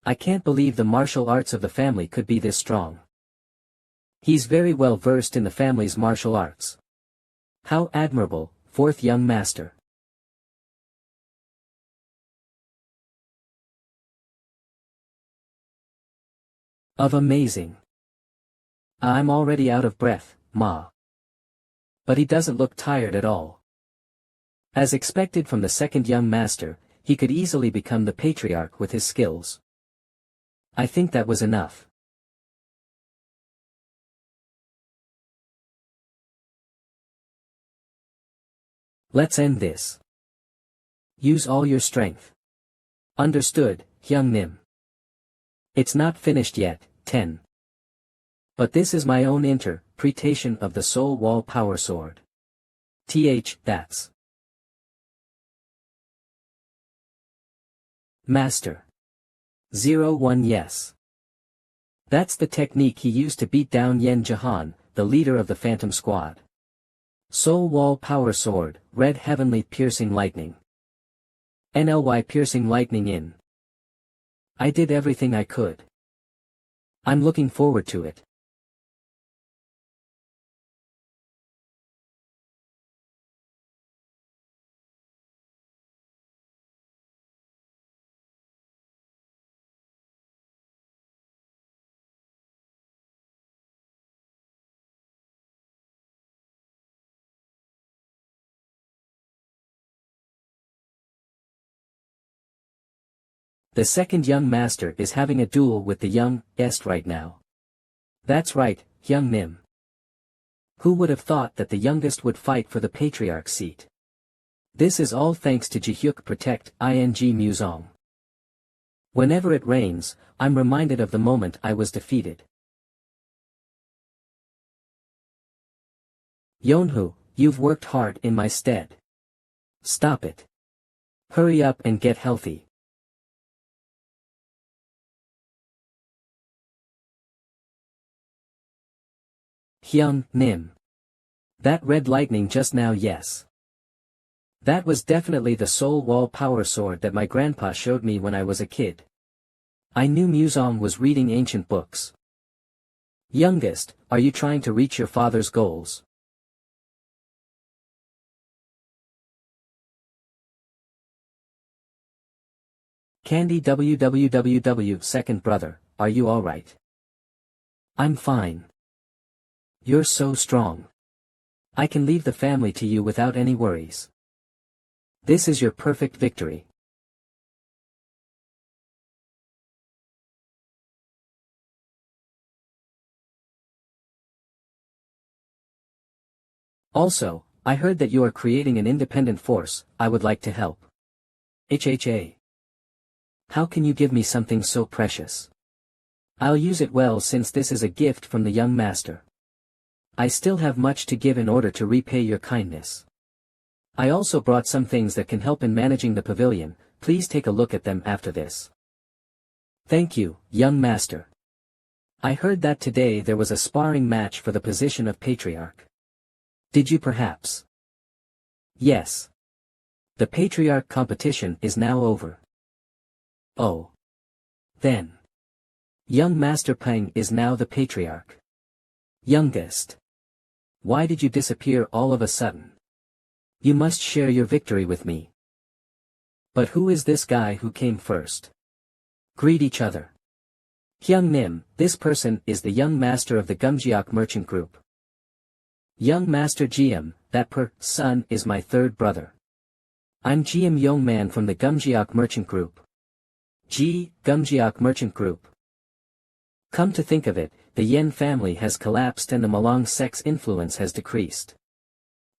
A: I can't believe the martial arts of the family could be this strong. He's very well versed in the family's martial arts. How admirable, fourth young master. Of amazing. I'm already out of breath, Ma. But he doesn't look tired at all. As expected from the second young master, he could easily become the patriarch with his skills. I think that was enough. Let's end this. Use all your strength. Understood, Hyung Nim. It's not finished yet, 10. But this is my own interpretation of the Soul Wall Power Sword. That's Master. 01 Yes. That's the technique he used to beat down Yen Jahan, the leader of the Phantom Squad. Soul Wall Power Sword, Red Heavenly Piercing Lightning. NLY Piercing Lightning in. I did everything I could. I'm looking forward to it. The second young master is having a duel with the young guest right now. That's right, young Nim. Who would have thought that the youngest would fight for the patriarch seat? This is all thanks to Jihyuk Protect ing Musong. Whenever it rains, I'm reminded of the moment I was defeated. Yeonhu, you've worked hard in my stead. Stop it. Hurry up and get healthy. Hyun, Nim. That red lightning just now, yes. That was definitely the soul wall power sword that my grandpa showed me when I was a kid. I knew Musong was reading ancient books. Youngest, are you trying to reach your father's goals? Candy www second brother, are you alright? I'm fine. You're so strong. I can leave the family to you without any worries. This is your perfect victory. Also, I heard that you are creating an independent force. I would like to help. HHA. How can you give me something so precious? I'll use it well since this is a gift from the young master. I still have much to give in order to repay your kindness. I also brought some things that can help in managing the pavilion. Please take a look at them after this. Thank you, young master. I heard that today there was a sparring match for the position of patriarch. Did you perhaps? Yes. The patriarch competition is now over. Oh. Then. Young Master Paeng is now the patriarch. Youngest. Why did you disappear all of a sudden? You must share your victory with me. But who is this guy who came first? Greet each other. Hyung Nim, this person is the young master of the Gumjeok merchant group. Young Master Jiam, that son is my third brother. I'm Jiam Yongman from the Gumjeok merchant group. Gumjeok merchant group. Come to think of it, the Yen family has collapsed and the Malong sex influence has decreased.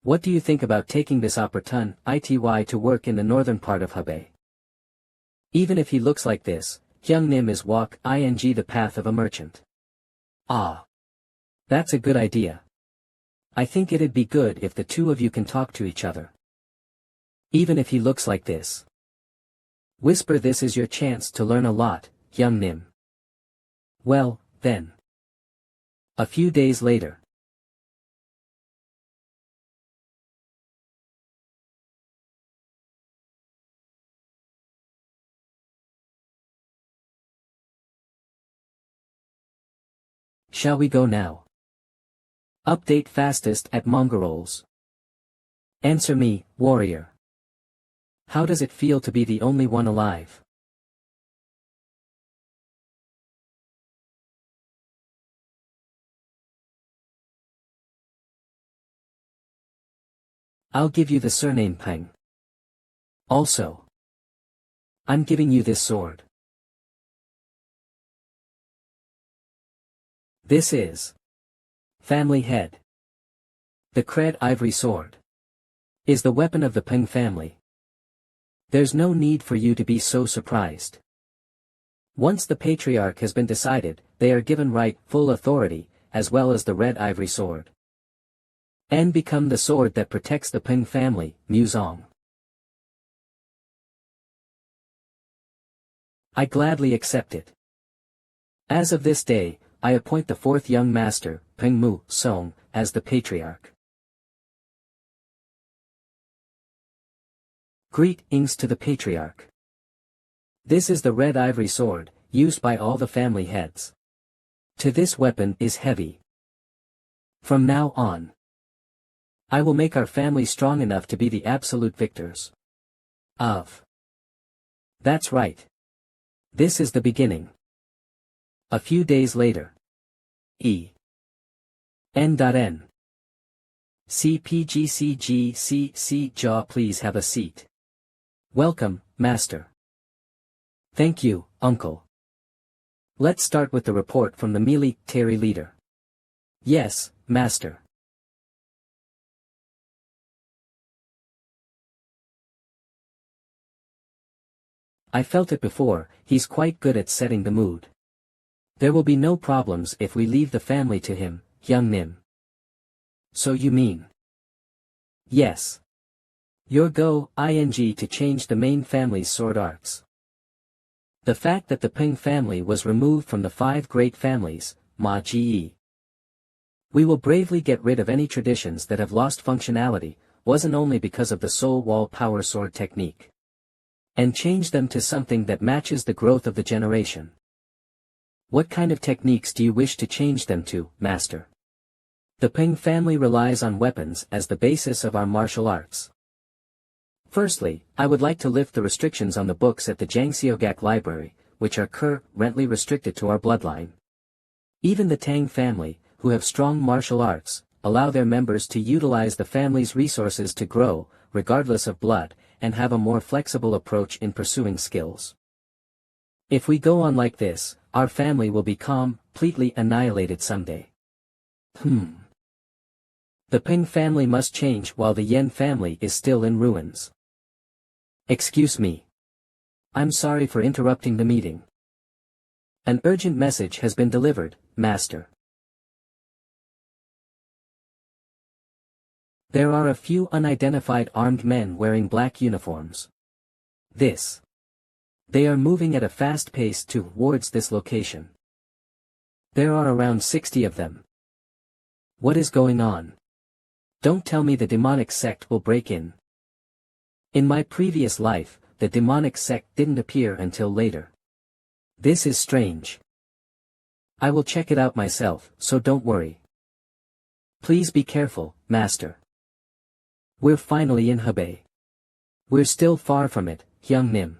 A: What do you think about taking this opportunity to work in the northern part of Hebei? Even if he looks like this, Hyung Nim is walk ing the path of a merchant. Ah. That's a good idea. I think it'd be good if the two of you can talk to each other. Even if he looks like this. Whisper, this is your chance to learn a lot, Hyung Nim. Well, then. A few days later. Shall we go now? Update fastest at Mongols. Answer me, warrior. How does it feel to be the only one alive? I'll give you the surname Paeng. Also. I'm giving you this sword. This is family head. The Cred ivory sword is the weapon of the Paeng family. There's no need for you to be so surprised. Once the patriarch has been decided, they are given full authority, as well as the red ivory sword. And become the sword that protects the Paeng family, Musong. I gladly accept it. As of this day, I appoint the fourth young master, Paeng Mu Song, as the patriarch. Greetings to the patriarch. This is the red ivory sword, used by all the family heads. To this weapon is heavy. From now on, I will make our family strong enough to be the absolute victors. That's right. This is the beginning. A few days later. N.N. CPGCGCC Jaw, please have a seat. Welcome, Master. Thank you, Uncle. Let's start with the report from the military leader. Yes, Master. I felt it before, he's quite good at setting the mood. There will be no problems if we leave the family to him, young Nim. So you mean? Yes. Your ing to change the main family's sword arts. The fact that the Paeng family was removed from the 5 great families, Ma-Ge. We will bravely get rid of any traditions that have lost functionality, wasn't only because of the soul wall power sword technique. And change them to something that matches the growth of the generation. What kind of techniques do you wish to change them to, Master? The Paeng family relies on weapons as the basis of our martial arts. Firstly, I would like to lift the restrictions on the books at the Jangseogak Library, which are currently restricted to our bloodline. Even the Tang family, who have strong martial arts, allow their members to utilize the family's resources to grow, regardless of blood, and have a more flexible approach in pursuing skills. If we go on like this, our family will be completely annihilated someday. The Paeng family must change while the Yen family is still in ruins. Excuse me. I'm sorry for interrupting the meeting. An urgent message has been delivered, Master. There are a few unidentified armed men wearing black uniforms. They are moving at a fast pace towards this location. There are around 60 of them. What is going on? Don't tell me the demonic sect will break in. In my previous life, the demonic sect didn't appear until later. This is strange. I will check it out myself, so don't worry. Please be careful, Master. We're finally in Hebei. We're still far from it, young Nim.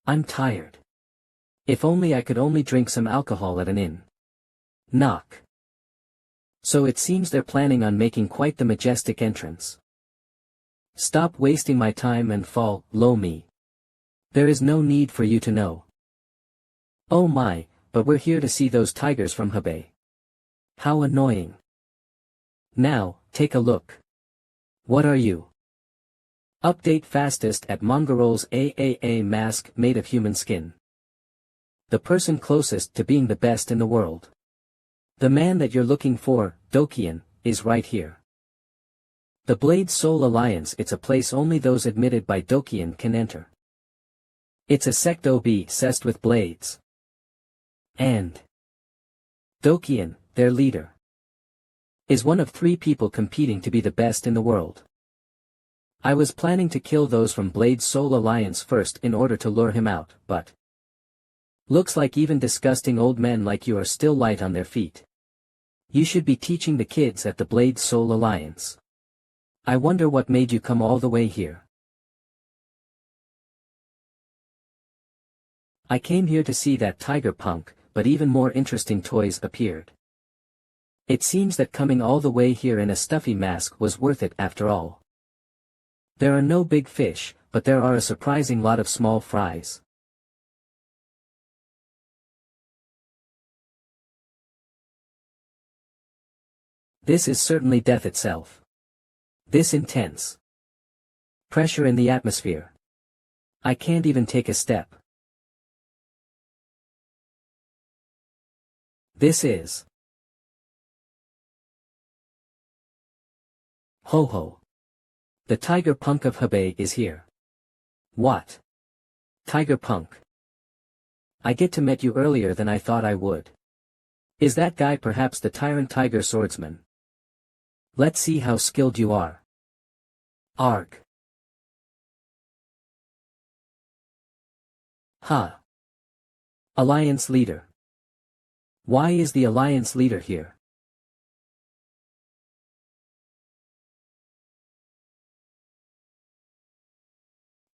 A: I'm tired. If only I could only drink some alcohol at an inn. Knock. So it seems they're planning on making quite the majestic entrance. Stop wasting my time and follow me. There is no need for you to know. Oh my, but we're here to see those tigers from Hebei. How annoying. Now, take a look. What are you? Update fastest at Mongarol's AAA mask made of human skin. The person closest to being the best in the world. The man that you're looking for, Dokian, is right here. The Blade Soul Alliance, it's a place only those admitted by Dokian can enter. It's a sect obsessed with blades. And Dokian, their leader, is one of 3 people competing to be the best in the world. I was planning to kill those from Blade Soul Alliance first in order to lure him out, but looks like even disgusting old men like you are still light on their feet. You should be teaching the kids at the Blade Soul Alliance. I wonder what made you come all the way here. I came here to see that tiger punk, but even more interesting toys appeared. It seems that coming all the way here in a stuffy mask was worth it after all. There are no big fish, but there are a surprising lot of small fries. This is certainly death itself. This intense pressure in the atmosphere. I can't even take a step. This is Ho ho. The tiger punk of Hebei is here. What? Tiger punk. I get to meet you earlier than I thought I would. Is that guy perhaps the tyrant tiger swordsman? Let's see how skilled you are. Arg. Ha. Alliance leader. Why is the alliance leader here?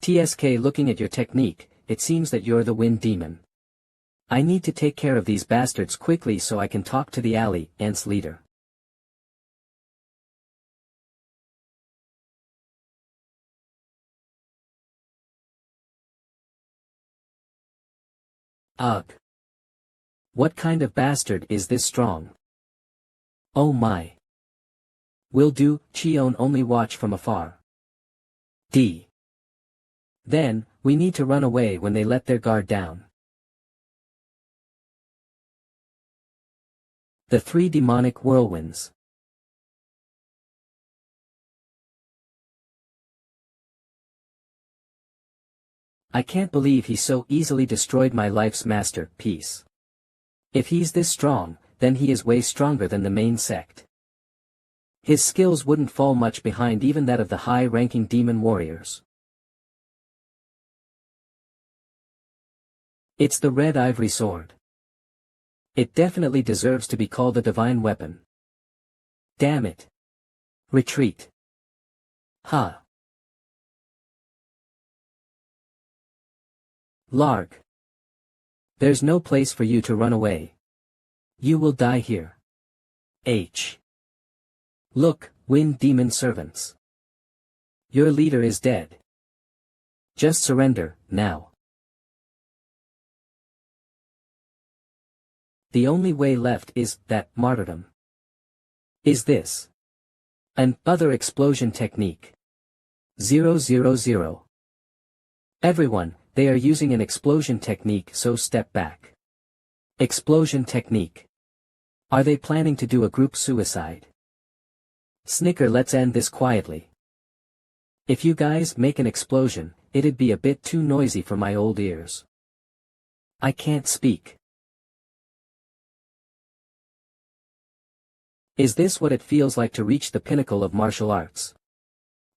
A: TSK, looking at your technique, it seems that you're the wind demon. I need to take care of these bastards quickly so I can talk to the alliance leader. Ugh. What kind of bastard is this strong? Oh my. Will do, Chion, only watch from afar. D. Then, we need to run away when they let their guard down. The 3 demonic whirlwinds. I can't believe he so easily destroyed my life's masterpiece. If he's this strong, then he is way stronger than the main sect. His skills wouldn't fall much behind even that of the high-ranking demon warriors. It's the red ivory sword. It definitely deserves to be called a divine weapon. Damn it. Retreat. Ha. Larg. There's no place for you to run away. You will die here. H. Look, wind demon servants. Your leader is dead. Just surrender, now. The only way left is that martyrdom. Is this an other explosion technique? 000. Everyone, they are using an explosion technique, so step back. Explosion technique. Are they planning to do a group suicide? Snicker, let's end this quietly. If you guys make an explosion, it'd be a bit too noisy for my old ears. I can't speak. Is this what it feels like to reach the pinnacle of martial arts?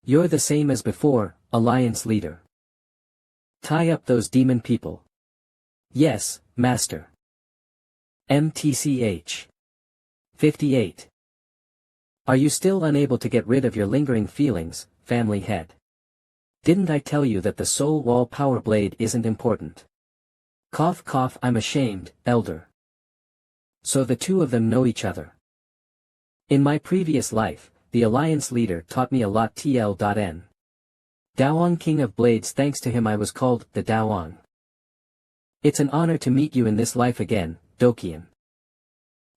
A: You're the same as before, alliance leader. Tie up those demon people. Yes, master. MTCH. 58. Are you still unable to get rid of your lingering feelings, family head? Didn't I tell you that the soul wall power blade isn't important? Cough cough, I'm ashamed, elder. So the two of them know each other. In my previous life, the alliance leader taught me a lot. TL.N. Daowang, king of blades, thanks to him I was called the Daowang. It's an honor to meet you in this life again, Dokian.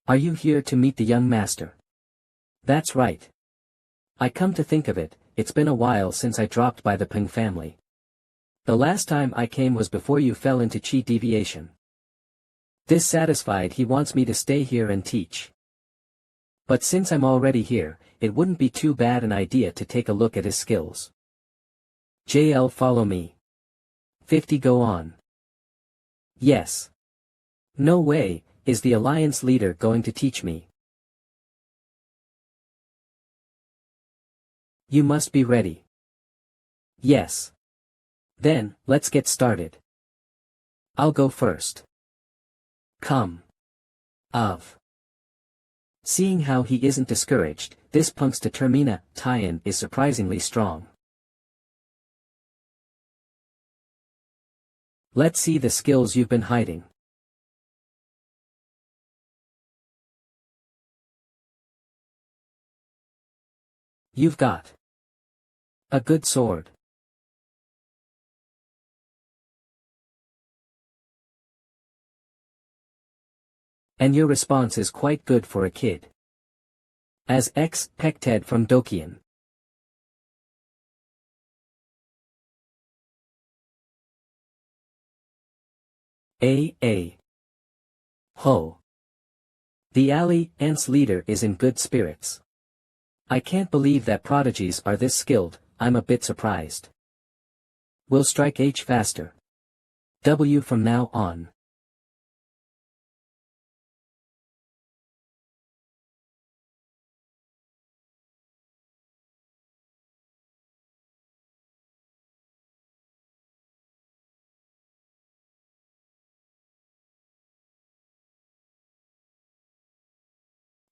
A: Are you here to meet the young master? That's right. I come to think of it, it's been a while since I dropped by the Paeng family. The last time I came was before you fell into chi deviation. Dissatisfied, he wants me to stay here and teach. But since I'm already here, it wouldn't be too bad an idea to take a look at his skills. JL, follow me. 50, go on. Yes. No way, is the alliance leader going to teach me? You must be ready. Yes. Then, let's get started. I'll go first. Come. Of. Seeing how he isn't discouraged, this Punk's determina tie-in is surprisingly strong. Let's see the skills you've been hiding. You've got a good sword. And your response is quite good for a kid. As expected from Dokian. A. Ho. The alliance leader is in good spirits. I can't believe that prodigies are this skilled, I'm a bit surprised. We'll strike H faster. W from now on.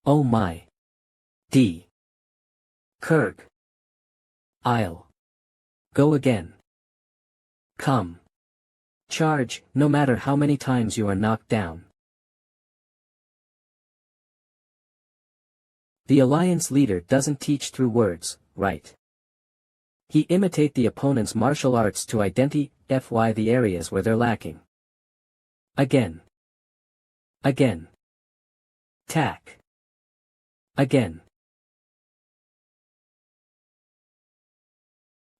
A: Oh my. D. Kirk. I'll go again. Come. Charge, no matter how many times you are knocked down. The alliance leader doesn't teach through words, right? He imitate the opponent's martial arts to identify the areas where they're lacking. Again. Again. Tack. Again.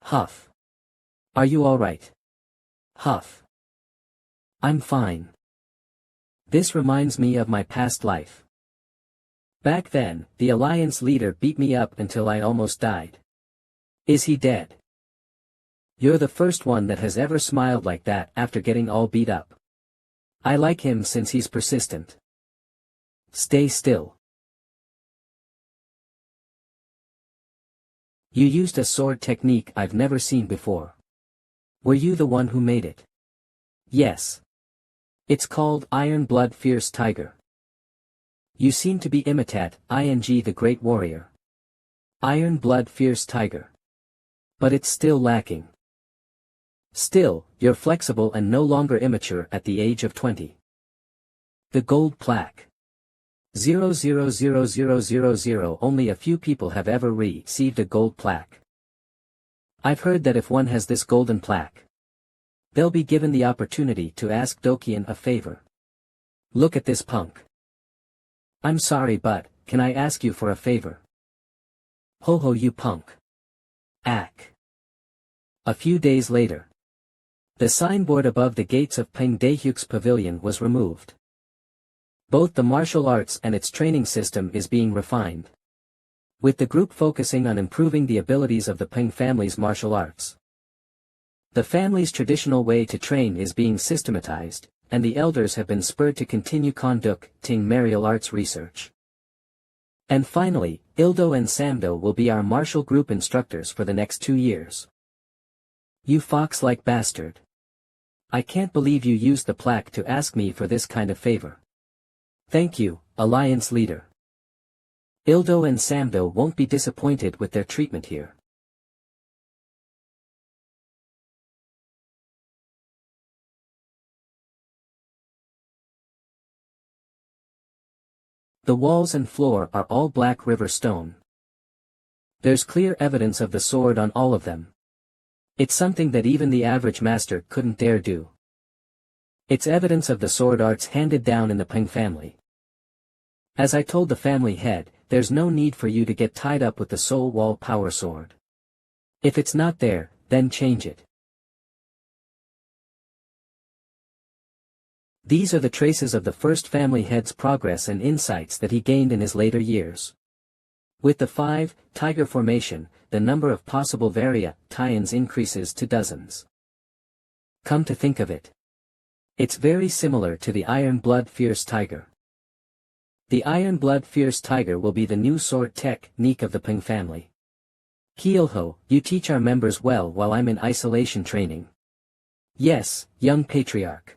A: Huff. Are you alright? Huff. I'm fine. This reminds me of my past life. Back then, the alliance leader beat me up until I almost died. Is he dead? You're the first one that has ever smiled like that after getting all beat up. I like him since he's persistent. Stay still. You used a sword technique I've never seen before. Were you the one who made it? Yes. It's called Iron Blood Fierce Tiger. You seem to be imitate ing the great warrior. Iron Blood Fierce Tiger. But it's still lacking. Still, you're flexible and no longer immature at the age of 20. The gold plaque. 00000. Only a few people have ever received a gold plaque. I've heard that if one has this golden plaque, they'll be given the opportunity to ask Dokian a favor. Look at this punk. I'm sorry, but can I ask you for a favor? Ho ho, you punk. Ack. A few days later. The signboard above the gates of Peng Dehyuk's pavilion was removed. Both the martial arts and its training system is being refined. With the group focusing on improving the abilities of the Peng family's martial arts. The family's traditional way to train is being systematized, and the elders have been spurred to continue conducting martial arts research. And finally, Ildo and Samdo will be our martial group instructors for the next 2 years. You fox-like bastard. I can't believe you used the plaque to ask me for this kind of favor. Thank you, Alliance Leader. Ildo and Samdo won't be disappointed with their treatment here. The walls and floor are all black river stone. There's clear evidence of the sword on all of them. It's something that even the average master couldn't dare do. It's evidence of the sword arts handed down in the Peng family. As I told the family head, there's no need for you to get tied up with the soul wall power sword. If it's not there, then change it. These are the traces of the first family head's progress and insights that he gained in his later years. With the 5 tiger formation, the number of possible variations increases to dozens. Come to think of it, it's very similar to the Iron Blood Fierce Tiger. The Iron Blood Fierce Tiger will be the new sword technique of the Peng family. Kielho, you teach our members well while I'm in isolation training. Yes, young patriarch.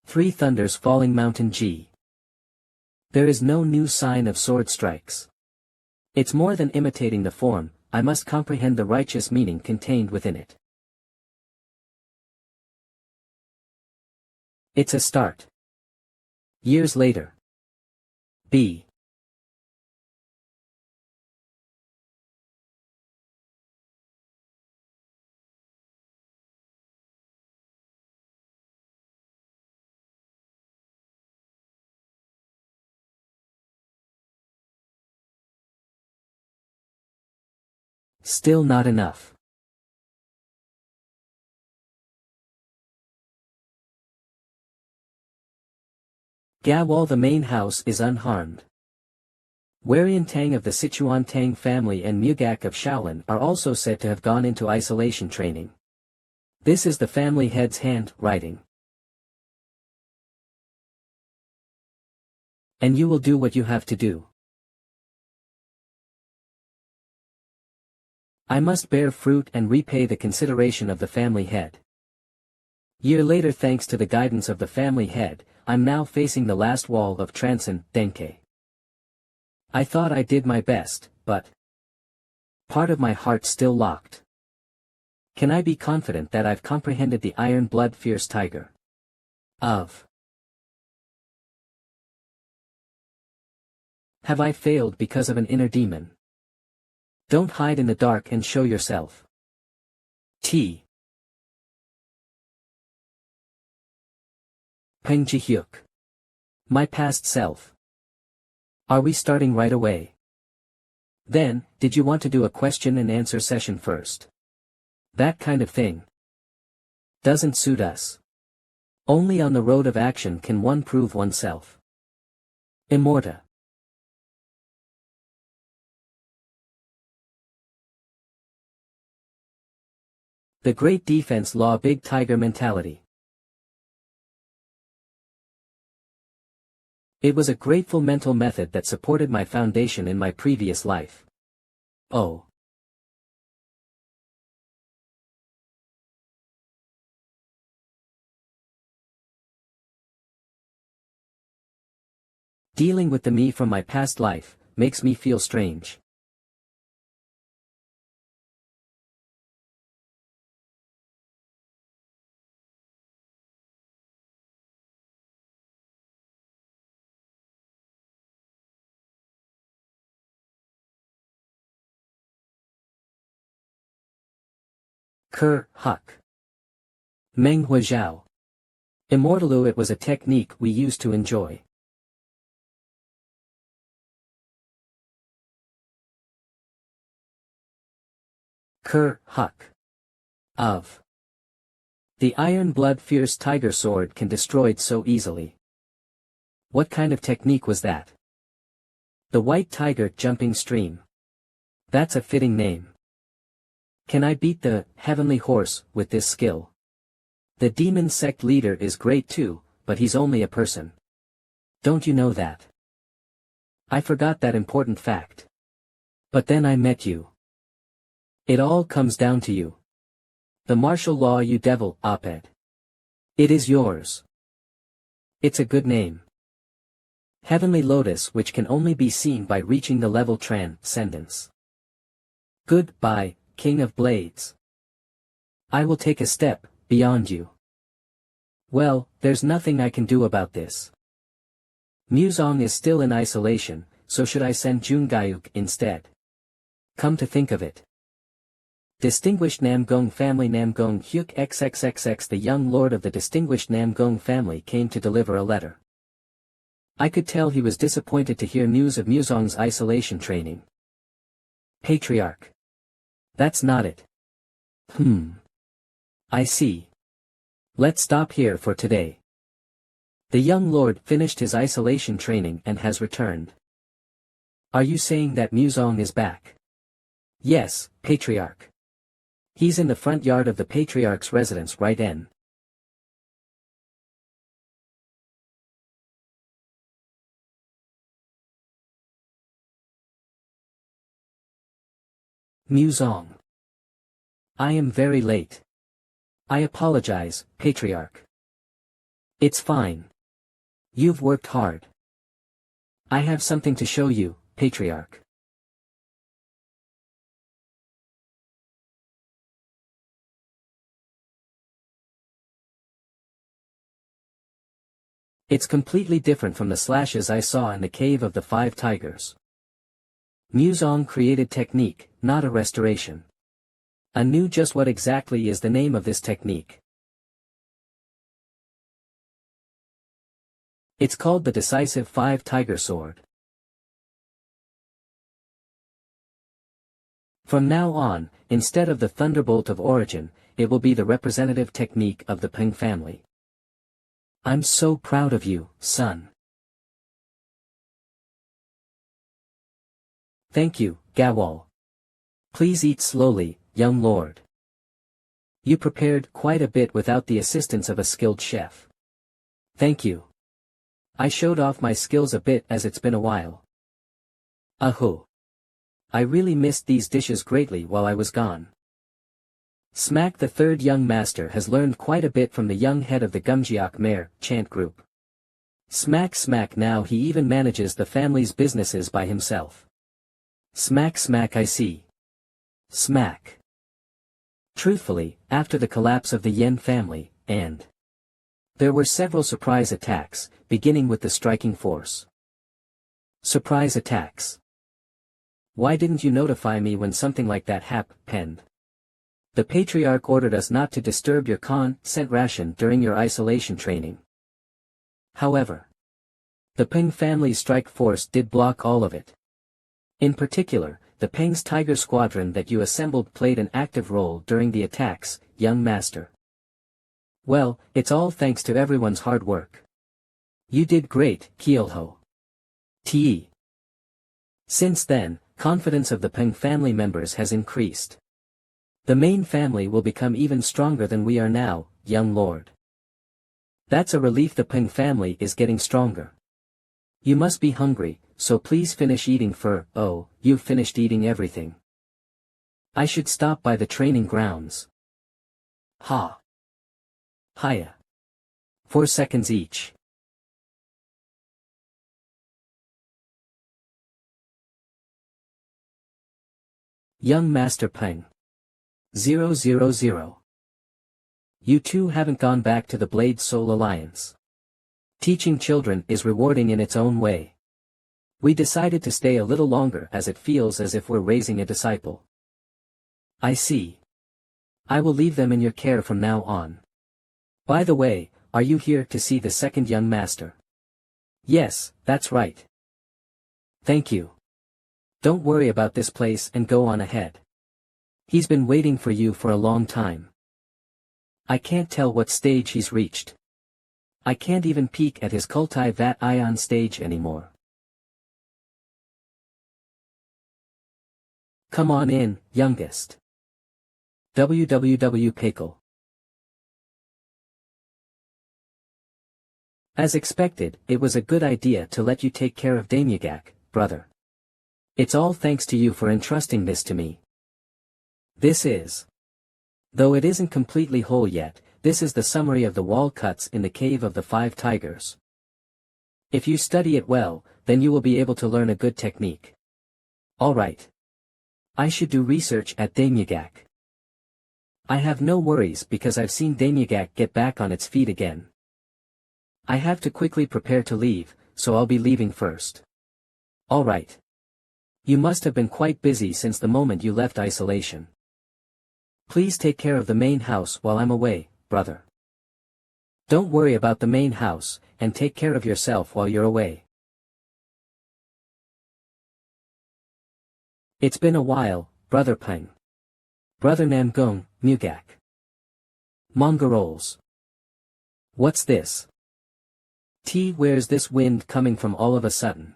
A: Three Thunders Falling Mountain G. There is no new sign of sword strikes. It's more than imitating the form, I must comprehend the righteous meaning contained within it. It's a start. Years later. B. Still not enough. Gawal, the main house, is unharmed. Warian Tang of the Sichuan Tang family and Mugak of Shaolin are also said to have gone into isolation training. This is the family head's handwriting. And you will do what you have to do. I must bear fruit and repay the consideration of the family head. Year later, thanks to the guidance of the family head, I'm now facing the last wall of Denke. I thought I did my best, but part of my heart still locked. Can I be confident that I've comprehended the iron blood fierce tiger of? Have I failed because of an inner demon? Don't hide in the dark and show yourself. T. Paeng Ji-hyuk. My past self. Are we starting right away? Then, did you want to do a question and answer session first? That kind of thing doesn't suit us. Only on the road of action can one prove oneself. Immorta. The Great Defense Law, Big Tiger Mentality. It was a grateful mental method that supported my foundation in my previous life. Oh. Dealing with the me from my past life makes me feel strange. Huck. MANHWA Zhao. Immortalu. It was a technique we used to enjoy. Huck. Of. The iron blood fierce tiger sword can destroyed so easily. What kind of technique was that? The white tiger jumping stream. That's a fitting name. Can I beat the heavenly horse with this skill? The demon sect leader is great too, but he's only a person. Don't you know that? I forgot that important fact. But then I met you. It all comes down to you. The martial law, you devil, op-ed. It is yours. It's a good name. Heavenly Lotus, which can only be seen by reaching the level transcendence. Goodbye, King of Blades. I will take a step beyond you. Well, there's nothing I can do about this. Muzong is still in isolation, so should I send Jungayuk instead? Come to think of it. Distinguished Namgong family. Namgong Hyuk XXXX. The young lord of the distinguished Namgong family came to deliver a letter. I could tell he was disappointed to hear news of Muzong's isolation training. Patriarch. That's not it. I see. Let's stop here for today. The young lord finished his isolation training and has returned. Are you saying that Muzong is back? Yes, Patriarch. He's in the front yard of the Patriarch's residence right in. Muzong. I am very late. I apologize, Patriarch. It's fine. You've worked hard. I have something to show you, Patriarch. It's completely different from the slashes I saw in the cave of the 5 tigers. Muzong created technique, not a restoration. I knew just what exactly is the name of this technique. It's called the Decisive 5 Tiger Sword. From now on, instead of the Thunderbolt of Origin, it will be the representative technique of the Paeng family. I'm so proud of you, son. Thank you, Gawal. Please eat slowly, young lord. You prepared quite a bit without the assistance of a skilled chef. Thank you. I showed off my skills a bit as it's been a while. Aho. I really missed these dishes greatly while I was gone. Smack, the third young master, has learned quite a bit from the young head of the Gumjiak Mare chant group. Smack smack, now he even manages the family's businesses by himself. Smack smack, I see. Smack. Truthfully, after the collapse of the Yen family, and there were several surprise attacks, beginning with the striking force. Surprise attacks. Why didn't you notify me when something like that happened? The patriarch ordered us not to disturb your consent ration during your isolation training. However, the Paeng family's strike force did block all of it. In particular, the Paeng's Tiger Squadron that you assembled played an active role during the attacks, young master. Well, it's all thanks to everyone's hard work. You did great, Keelho. T. Since then, confidence of the Paeng family members has increased. The main family will become even stronger than we are now, young lord. That's a relief. The Paeng family is getting stronger. You must be hungry, so please finish eating oh, you've finished eating everything. I should stop by the training grounds. Ha. Hiya. 4 seconds each. Young Master Paeng. 000. You two haven't gone back to the Blade Soul Alliance. Teaching children is rewarding in its own way. We decided to stay a little longer as it feels as if we're raising a disciple. I see. I will leave them in your care from now on. By the way, are you here to see the second young master? Yes, that's right. Thank you. Don't worry about this place and go on ahead. He's been waiting for you for a long time. I can't tell what stage he's reached. I can't even peek at his Kultai Vat Ion stage anymore. Come on in, youngest. www Pickle. As expected, it was a good idea to let you take care of Damyagak, brother. It's all thanks to you for entrusting this to me. This is. Though it isn't completely whole yet, this is the summary of the wall cuts in the Cave of the Five Tigers. If you study it well, then you will be able to learn a good technique. Alright. I should do research at Damyagak. I have no worries because I've seen Damyagak get back on its feet again. I have to quickly prepare to leave, so I'll be leaving first. Alright. You must have been quite busy since the moment you left isolation. Please take care of the main house while I'm away, brother. Don't worry about the main house, and take care of yourself while you're away. It's been a while, Brother Paeng. Brother Namgung, Mugak. Mongols. What's this? Where's this wind coming from all of a sudden?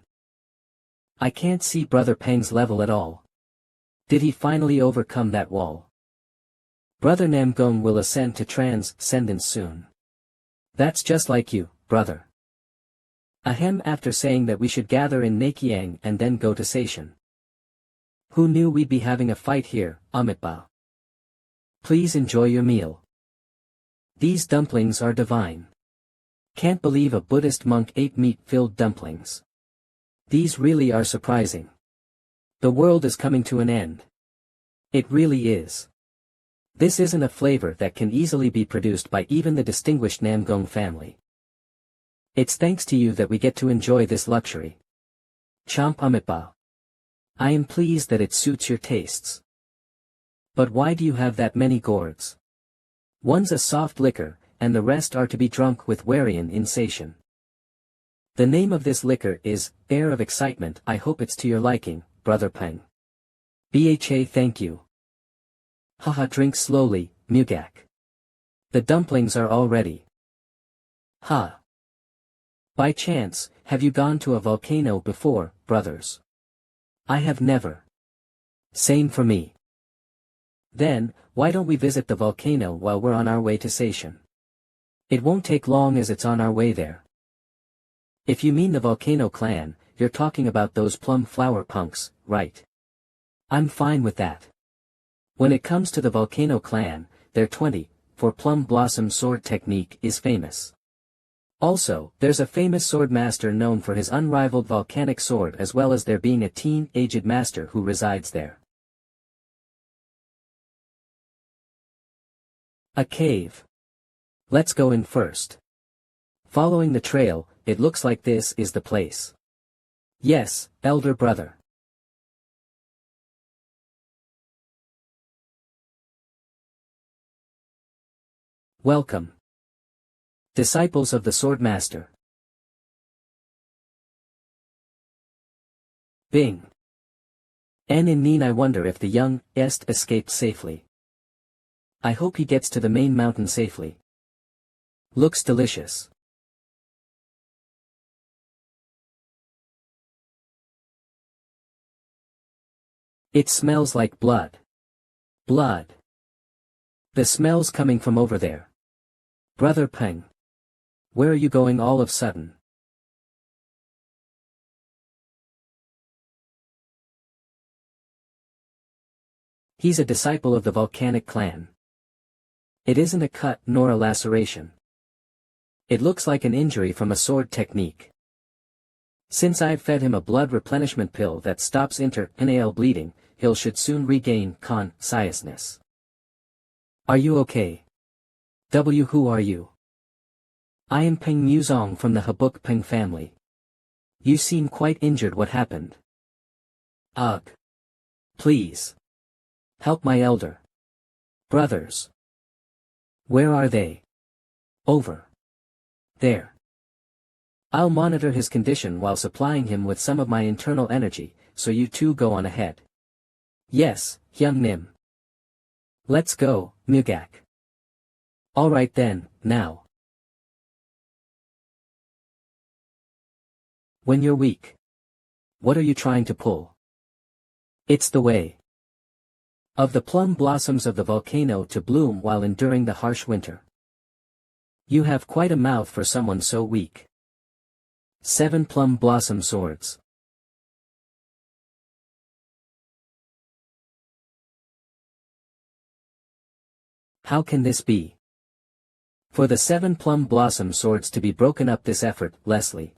A: I can't see Brother Paeng's level at all. Did he finally overcome that wall? Brother Namgung will ascend to transcendence soon. That's just like you, brother. Ahem, after saying that we should gather in Nakiang and then go to Sation. Who knew we'd be having a fight here, Amitba? Please enjoy your meal. These dumplings are divine. Can't believe a Buddhist monk ate meat-filled dumplings. These really are surprising. The world is coming to an end. It really is. This isn't a flavor that can easily be produced by even the distinguished Namgung family. It's thanks to you that we get to enjoy this luxury. Chomp Amitba. I am pleased that it suits your tastes. But why do you have that many gourds? One's a soft liquor, and the rest are to be drunk with Warian in Sation. The name of this liquor is Air of Excitement. I hope it's to your liking, Brother Paeng. Bha, thank you. Haha, drink slowly, Mugak. The dumplings are all ready. Ha. By chance, have you gone to a volcano before, brothers? I have never. Same for me. Then, why don't we visit the volcano while we're on our way to Sation? It won't take long as it's on our way there. If you mean the volcano clan, you're talking about those plum flower punks, right? I'm fine with that. When it comes to the Volcano clan, their 24 plum blossom sword technique is famous. Also, there's a famous sword master known for his unrivaled volcanic sword, as well as there being a teen-aged master who resides there. A cave. Let's go in first. Following the trail, it looks like this is the place. Yes, elder brother. Welcome. Disciples of the Sword Master. Bing. En in Neen, I wonder if the young est escaped safely. I hope he gets to the main mountain safely. Looks delicious. It smells like blood. Blood. The smell's coming from over there. Brother Paeng. Where are you going all of a sudden? He's a disciple of the volcanic clan. It isn't a cut nor a laceration. It looks like an injury from a sword technique. Since I've fed him a blood replenishment pill that stops internal bleeding, he should soon regain consciousness. Are you okay? Who are you? I am Paeng Muzong from the Buk Paeng'S family. You seem quite injured. What happened? Ugh. Please. Help my elder brothers. Where are they? Over there. I'll monitor his condition while supplying him with some of my internal energy, so you two go on ahead. Yes, Hyung Nim. Let's go, Mugak. Alright then, now. When you're weak. What are you trying to pull? It's the way of the plum blossoms of the volcano to bloom while enduring the harsh winter. You have quite a mouth for someone so weak. 7 plum blossom swords. How can this be? For the 7 plum blossom swords to be broken up this effortlessly.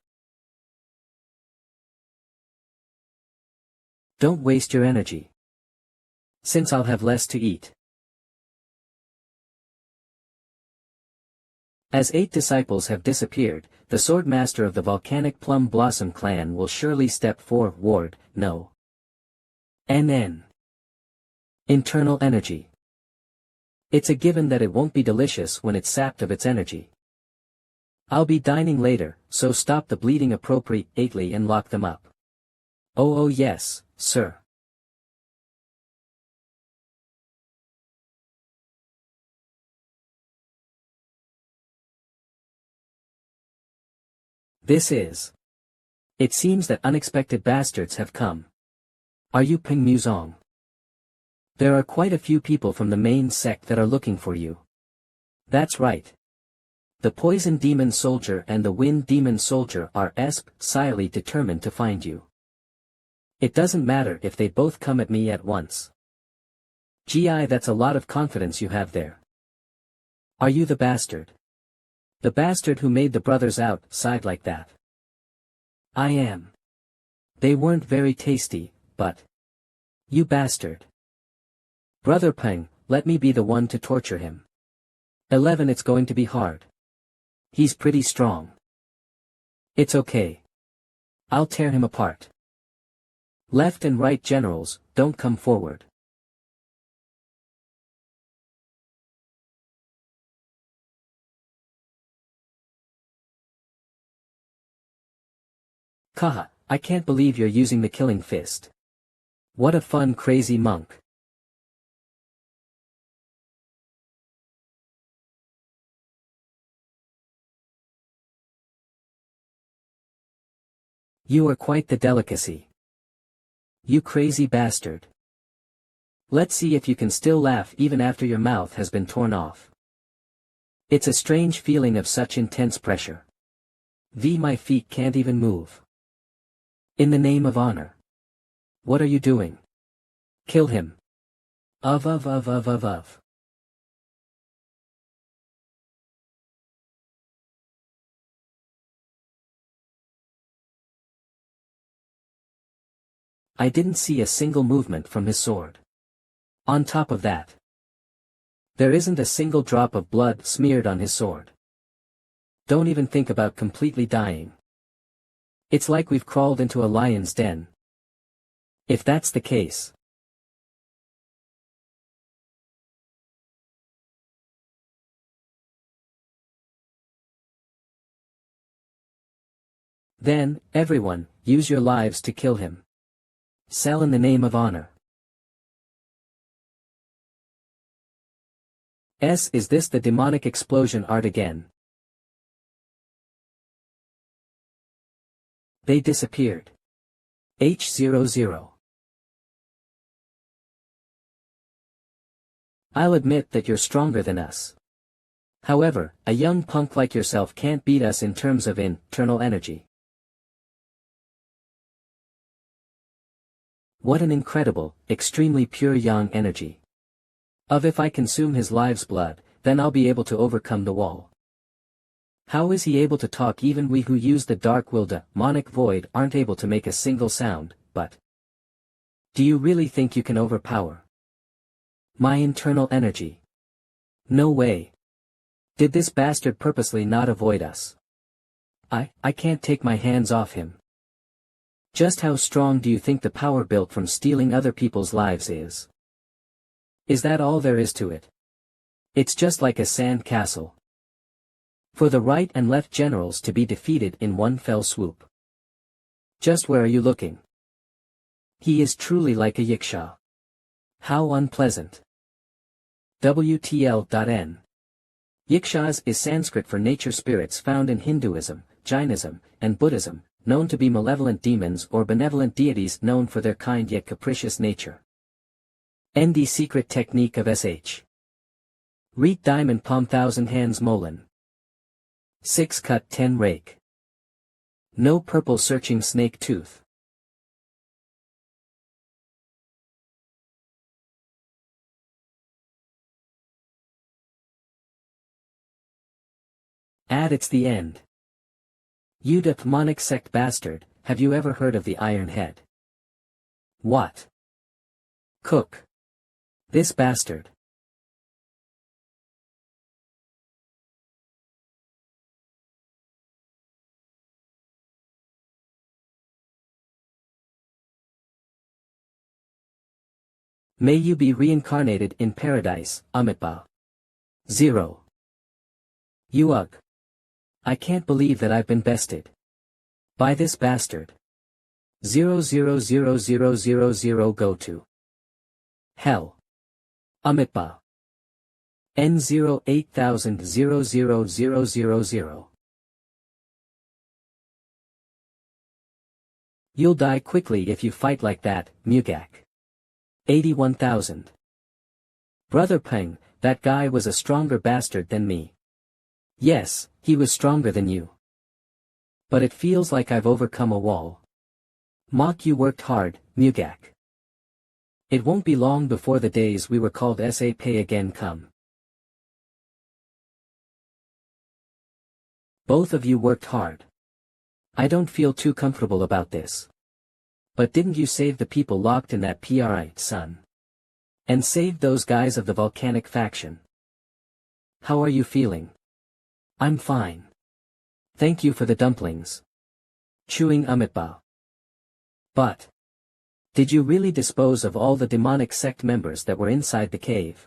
A: Don't waste your energy. Since I'll have less to eat. As 8 disciples have disappeared, the sword master of the volcanic plum blossom clan will surely step forward. No. NN. Internal energy. It's a given that it won't be delicious when it's sapped of its energy. I'll be dining later, so stop the bleeding appropriately and lock them up. Oh yes, sir. This is. It seems that unexpected bastards have come. Are you Paeng Muzong? There are quite a few people from the main sect that are looking for you. That's right. The Poison Demon Soldier and the Wind Demon Soldier are silently determined to find you. It doesn't matter if they both come at me at once. Gee, that's a lot of confidence you have there. Are you the bastard? The bastard who made the brothers outside like that? I am. They weren't very tasty, but... You bastard. Brother Paeng, let me be the one to torture him. 11. It's going to be hard. He's pretty strong. It's okay. I'll tear him apart. Left and right generals, don't come forward. Kaha, I can't believe you're using the killing fist. What a fun crazy monk. You are quite the delicacy. You crazy bastard. Let's see if you can still laugh even after your mouth has been torn off. It's a strange feeling of such intense pressure. My feet can't even move. In the name of honor. What are you doing? Kill him. Of. I didn't see a single movement from his sword. On top of that, there isn't a single drop of blood smeared on his sword. Don't even think about completely dying. It's like we've crawled into a lion's den. If that's the case, then, everyone, use your lives to kill him. Sell in the name of honor. Is this the demonic explosion art again? They disappeared. H00. I'll admit that you're stronger than us. However, a young punk like yourself can't beat us in terms of internal energy. What an incredible, extremely pure yang energy. If I consume his life's blood, then I'll be able to overcome the wall. How is he able to talk? Even we who use the dark-willed demonic void aren't able to make a single sound, but do you really think you can overpower my internal energy? No way. Did this bastard purposely not avoid us? I can't take my hands off him. Just how strong do you think the power built from stealing other people's lives is? Is that all there is to it? It's just like a sand castle. For the right and left generals to be defeated in one fell swoop. Just where are you looking? He is truly like a yiksha. How unpleasant. WTL.N. Yikshas is Sanskrit for nature spirits found in Hinduism, Jainism, and Buddhism, known to be malevolent demons or benevolent deities known for their kind yet capricious nature. ND secret technique of SH. Reet diamond palm 1000 hands molin. 6 cut 10 rake. No purple searching snake tooth. It's the end. You demonic sect bastard, have you ever heard of the Iron Head? What? Cook. This bastard. May you be reincarnated in paradise, Amitabha. 0. You ugh. I can't believe that I've been bested by this bastard. 0000000 go to hell. Amitabha. N08,000,000. You'll die quickly if you fight like that, Mugak. 81,000. Brother Peng, that guy was a stronger bastard than me. Yes, he was stronger than you. But it feels like I've overcome a wall. Mock, you worked hard, Mugak. It won't be long before the days we were called SAP again come. Both of you worked hard. I don't feel too comfortable about this. But didn't you save the people locked in that PRI, son? And saved those guys of the volcanic faction? How are you feeling? I'm fine. Thank you for the dumplings. Chewing Amitabha. But did you really dispose of all the demonic sect members that were inside the cave?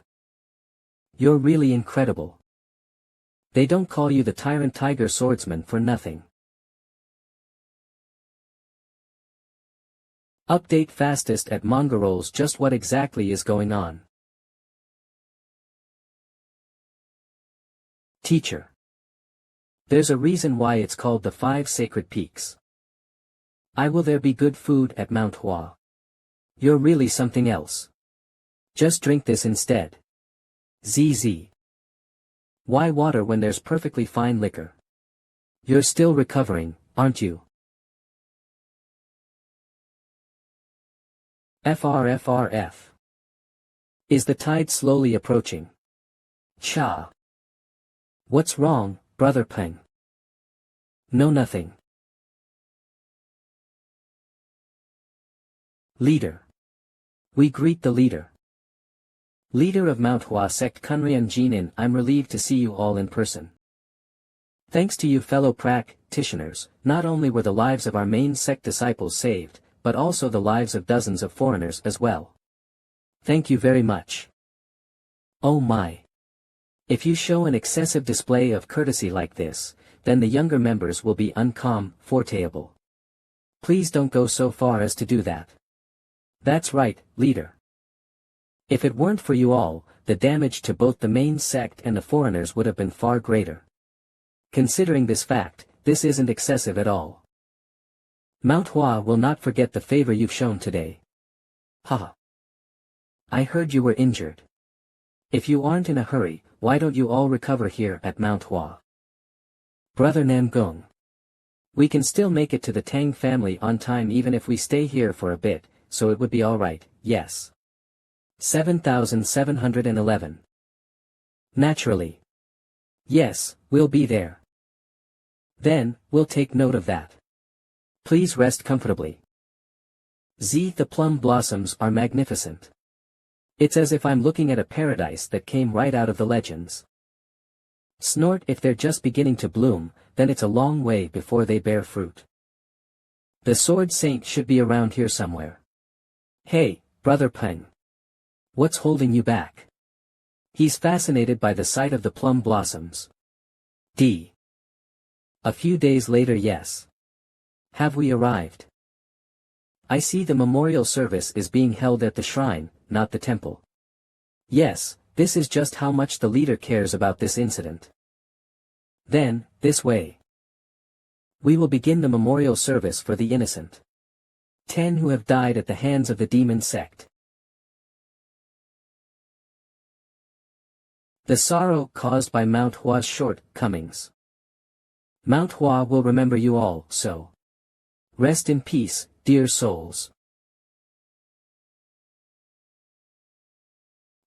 A: You're really incredible. They don't call you the Tyrant Tiger Swordsman for nothing. Update fastest at Manga Rolls. Just what exactly is going on? Teacher. There's a reason why it's called the 5 Sacred Peaks. Will there be good food at MANHWA? You're really something else. Just drink this instead. ZZ. Why water when there's perfectly fine liquor? You're still recovering, aren't you? FRFRF. Is the tide slowly approaching? Cha. What's wrong, Brother Paeng? No, nothing. Leader. We greet the leader. Leader of MANHWA sect Kunrian Jinin, I'm relieved to see you all in person. Thanks to you fellow practitioners, not only were the lives of our main sect disciples saved, but also the lives of dozens of foreigners as well. Thank you very much. Oh my. If you show an excessive display of courtesy like this, then the younger members will be uncomfortable. Please don't go so far as to do that. That's right, leader. If it weren't for you all, the damage to both the main sect and the foreigners would have been far greater. Considering this fact, this isn't excessive at all. MANHWA will not forget the favor you've shown today. Haha. I heard you were injured. If you aren't in a hurry, why don't you all recover here at MANHWA? Brother Namgung. We can still make it to the Tang family on time even if we stay here for a bit, so it would be alright, yes. 7711. Naturally. Yes, we'll be there. Then, we'll take note of that. Please rest comfortably. The plum blossoms are magnificent. It's as if I'm looking at a paradise that came right out of the legends. Snort, if they're just beginning to bloom, then it's a long way before they bear fruit. The Sword Saint should be around here somewhere. Hey, Brother Paeng. What's holding you back? He's fascinated by the sight of the plum blossoms. A few days later, yes. Have we arrived? I see the memorial service is being held at the shrine, not the temple. Yes, this is just how much the leader cares about this incident. Then, this way. We will begin the memorial service for the innocent. 10 who have died at the hands of the demon sect. The sorrow caused by MANHWA's shortcomings. MANHWA will remember you all, so. Rest in peace, dear souls.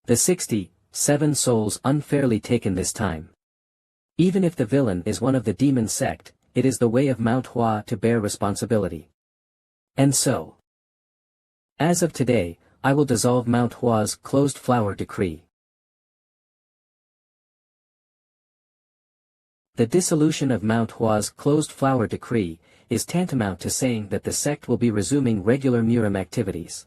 A: The 67 souls unfairly taken this time. Even if the villain is one of the demon sect, it is the way of MANHWA to bear responsibility. And so. As of today, I will dissolve MANHWA's closed flower decree. The dissolution of MANHWA's closed flower decree is tantamount to saying that the sect will be resuming regular Murim activities.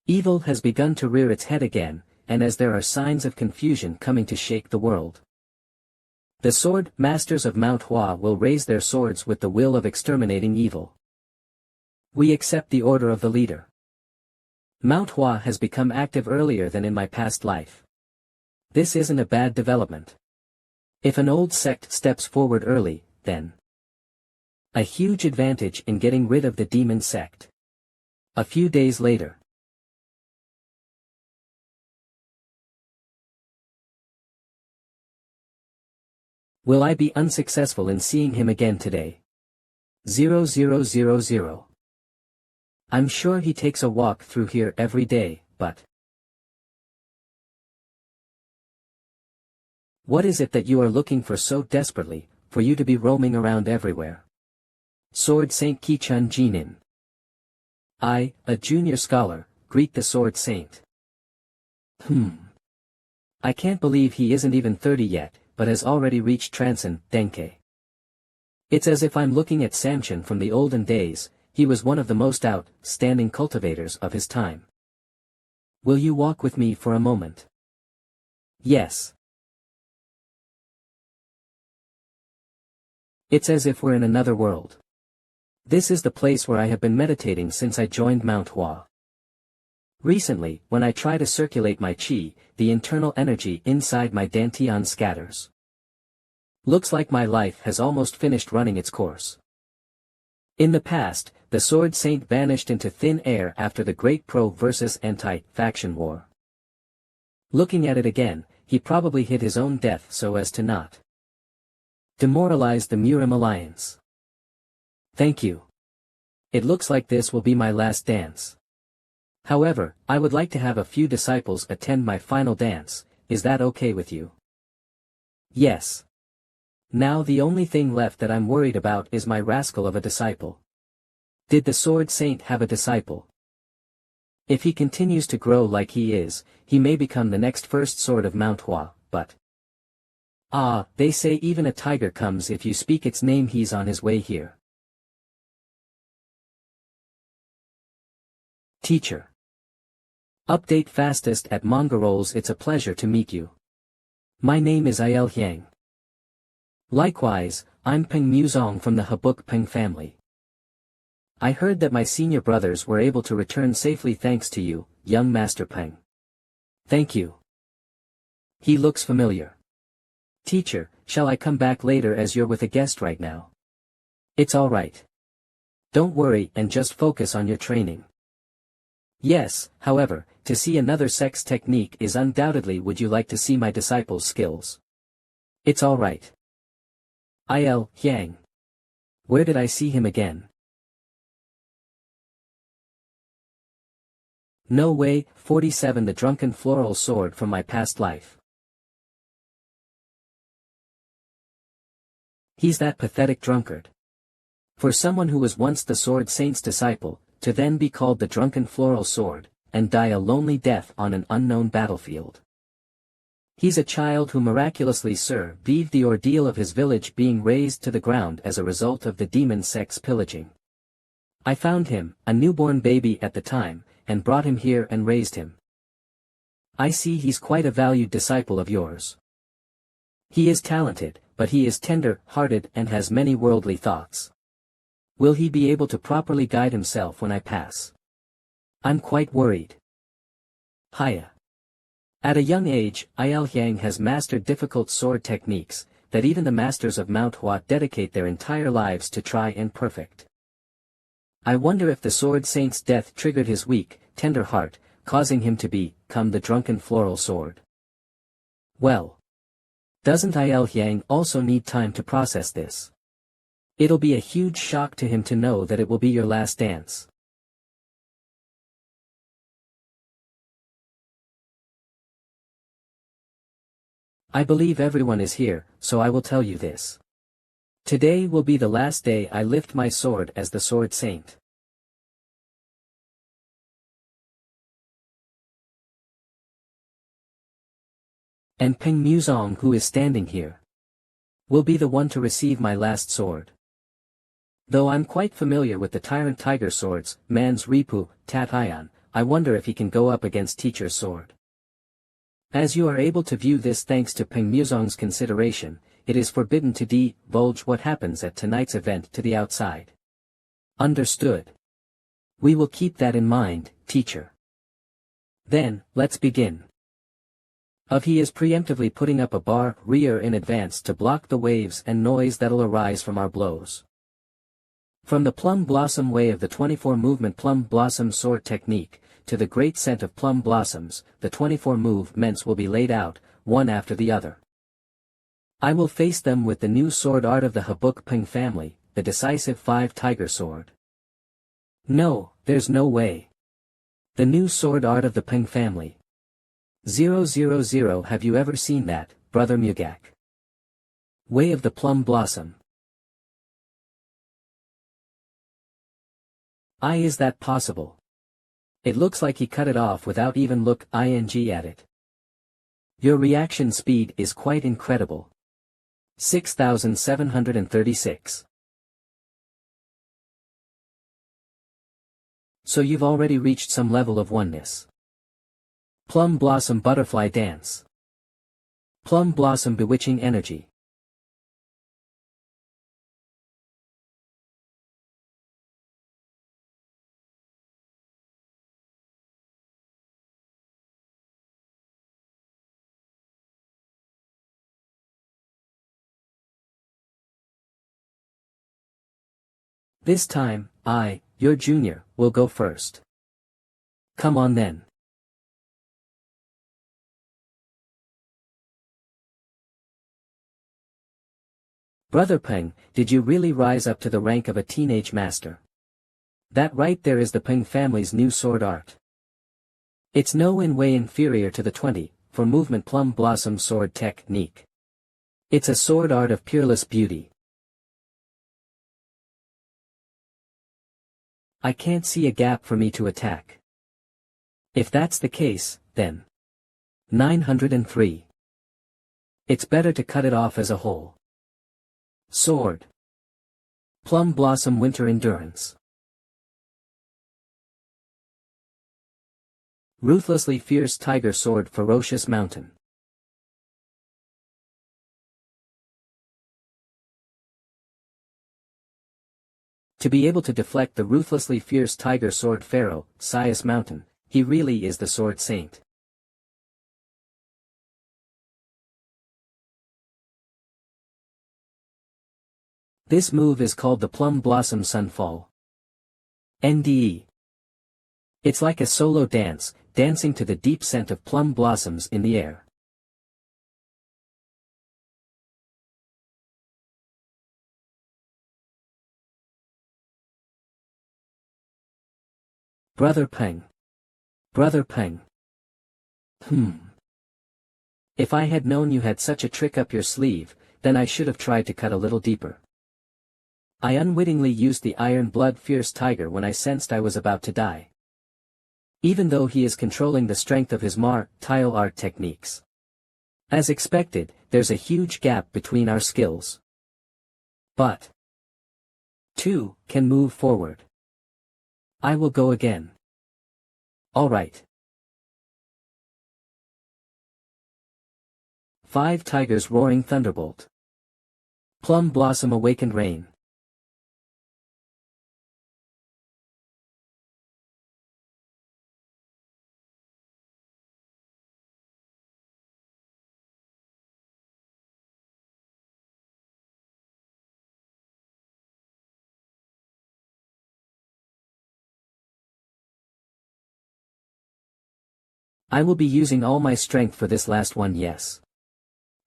A: Evil has begun to rear its head again, and as there are signs of confusion coming to shake the world. The sword masters of MANHWA will raise their swords with the will of exterminating evil. We accept the order of the leader. MANHWA has become active earlier than in my past life. This isn't a bad development. If an old sect steps forward early, then a huge advantage in getting rid of the demon sect. A few days later. Will I be unsuccessful in seeing him again today? 0000. I'm sure he takes a walk through here every day, but what is it that you are looking for so desperately, for you to be roaming around everywhere? Sword Saint Kichun Jinin. I, a junior scholar, greet the Sword Saint. I can't believe he isn't even 30 yet, but has already reached Transcendenke. It's as if I'm looking at Samson from the olden days. He was one of the most outstanding cultivators of his time. Will you walk with me for a moment? Yes. It's as if we're in another world. This is the place where I have been meditating since I joined MANHWA. Recently, when I try to circulate my chi, the internal energy inside my dantian scatters. Looks like my life has almost finished running its course. In the past, the Sword Saint vanished into thin air after the Great Pro versus Anti-faction war. Looking at it again, he probably hid his own death so as to not demoralize the Murim alliance. Thank you. It looks like this will be my last dance. However, I would like to have a few disciples attend my final dance. Is that okay with you? Yes. Now the only thing left that I'm worried about is my rascal of a disciple. Did the Sword Saint have a disciple? If he continues to grow like he is, he may become the next first sword of MANHWA, but... Ah, they say even a tiger comes if you speak its name. He's on his way here. Teacher. Update fastest at manga rolls. It's a pleasure to meet you. My name is Hyang. Likewise, I'm Peng Muzong from the Buk Paeng'S family. I heard that my senior brothers were able to return safely thanks to you, young Master Peng. Thank you. He looks familiar. Teacher, shall I come back later as you're with a guest right now? It's alright. Don't worry and just focus on your training. Yes, however, to see another sex technique is undoubtedly. Would you like to see my disciple's skills? It's alright. Hyang. Where did I see him again? No way. 47. The drunken floral sword from my past life. He's that pathetic drunkard. For someone who was once the Sword Saint's disciple, to then be called the drunken floral sword, and die a lonely death on an unknown battlefield. He's a child who miraculously survived the ordeal of his village being razed to the ground as a result of the demon sex pillaging. I found him, a newborn baby at the time, and brought him here and raised him. I see he's quite a valued disciple of yours. He is talented, but he is tender-hearted and has many worldly thoughts. Will he be able to properly guide himself when I pass? I'm quite worried. Hiya. At a young age, Hyang has mastered difficult sword techniques, that even the masters of MANHWA dedicate their entire lives to try and perfect. I wonder if the Sword Saint's death triggered his weak, tender heart, causing him to become the drunken floral sword. Well. Doesn't Hyang also need time to process this? It'll be a huge shock to him to know that it will be your last dance. I believe everyone is here, so I will tell you this. Today will be the last day I lift my sword as the Sword Saint. And Peng Muzong, who is standing here, will be the one to receive my last sword. Though I'm quite familiar with the Tyrant Tiger swords, Man's Ripu, Tat Hyan, I wonder if he can go up against Teacher's sword. As you are able to view this thanks to Peng Muzong's consideration, it is forbidden to divulge what happens at tonight's event to the outside. Understood. We will keep that in mind, Teacher. Then, let's begin. He is preemptively putting up a barrier in advance to block the waves and noise that'll arise from our blows. From the plum blossom way of the 24 movement plum blossom sword technique, to the great scent of plum blossoms, the 24 movements will be laid out, one after the other. I will face them with the new sword art of the Buk Paeng'S family, the decisive 5 tiger sword. No, there's no way. The new sword art of the Paeng family. 000. Have you ever seen that, Brother Mugak? Way of the plum blossom. Is that possible? It looks like he cut it off without even look ing at it. Your reaction speed is quite incredible. 6736. So you've already reached some level of oneness. Plum blossom butterfly dance. Plum blossom bewitching energy. This time, your junior, will go first. Come on then. Brother Paeng, did you really rise up to the rank of a teenage master? That right there is the Paeng family's new sword art. It's no in way inferior to the 20, for movement plum blossom sword technique. It's a sword art of peerless beauty. I can't see a gap for me to attack. If that's the case, then 903. It's better to cut it off as a whole. Sword. Plum blossom winter endurance. Ruthlessly fierce tiger sword ferocious mountain. To be able to deflect the ruthlessly fierce tiger sword pharaoh, Sias mountain, he really is the sword saint. This move is called the plum blossom sunfall. NDE. It's like a solo dance, dancing to the deep scent of plum blossoms in the air. Brother Paeng. Brother Paeng. If I had known you had such a trick up your sleeve, then I should have tried to cut a little deeper. I unwittingly used the iron blood fierce tiger when I sensed I was about to die. Even though he is controlling the strength of his martial art techniques. As expected, there's a huge gap between our skills. But 2 can move forward. I will go again. Alright. 5 tigers roaring thunderbolt. Plum blossom awakened rain. I will be using all my strength for this last one, yes.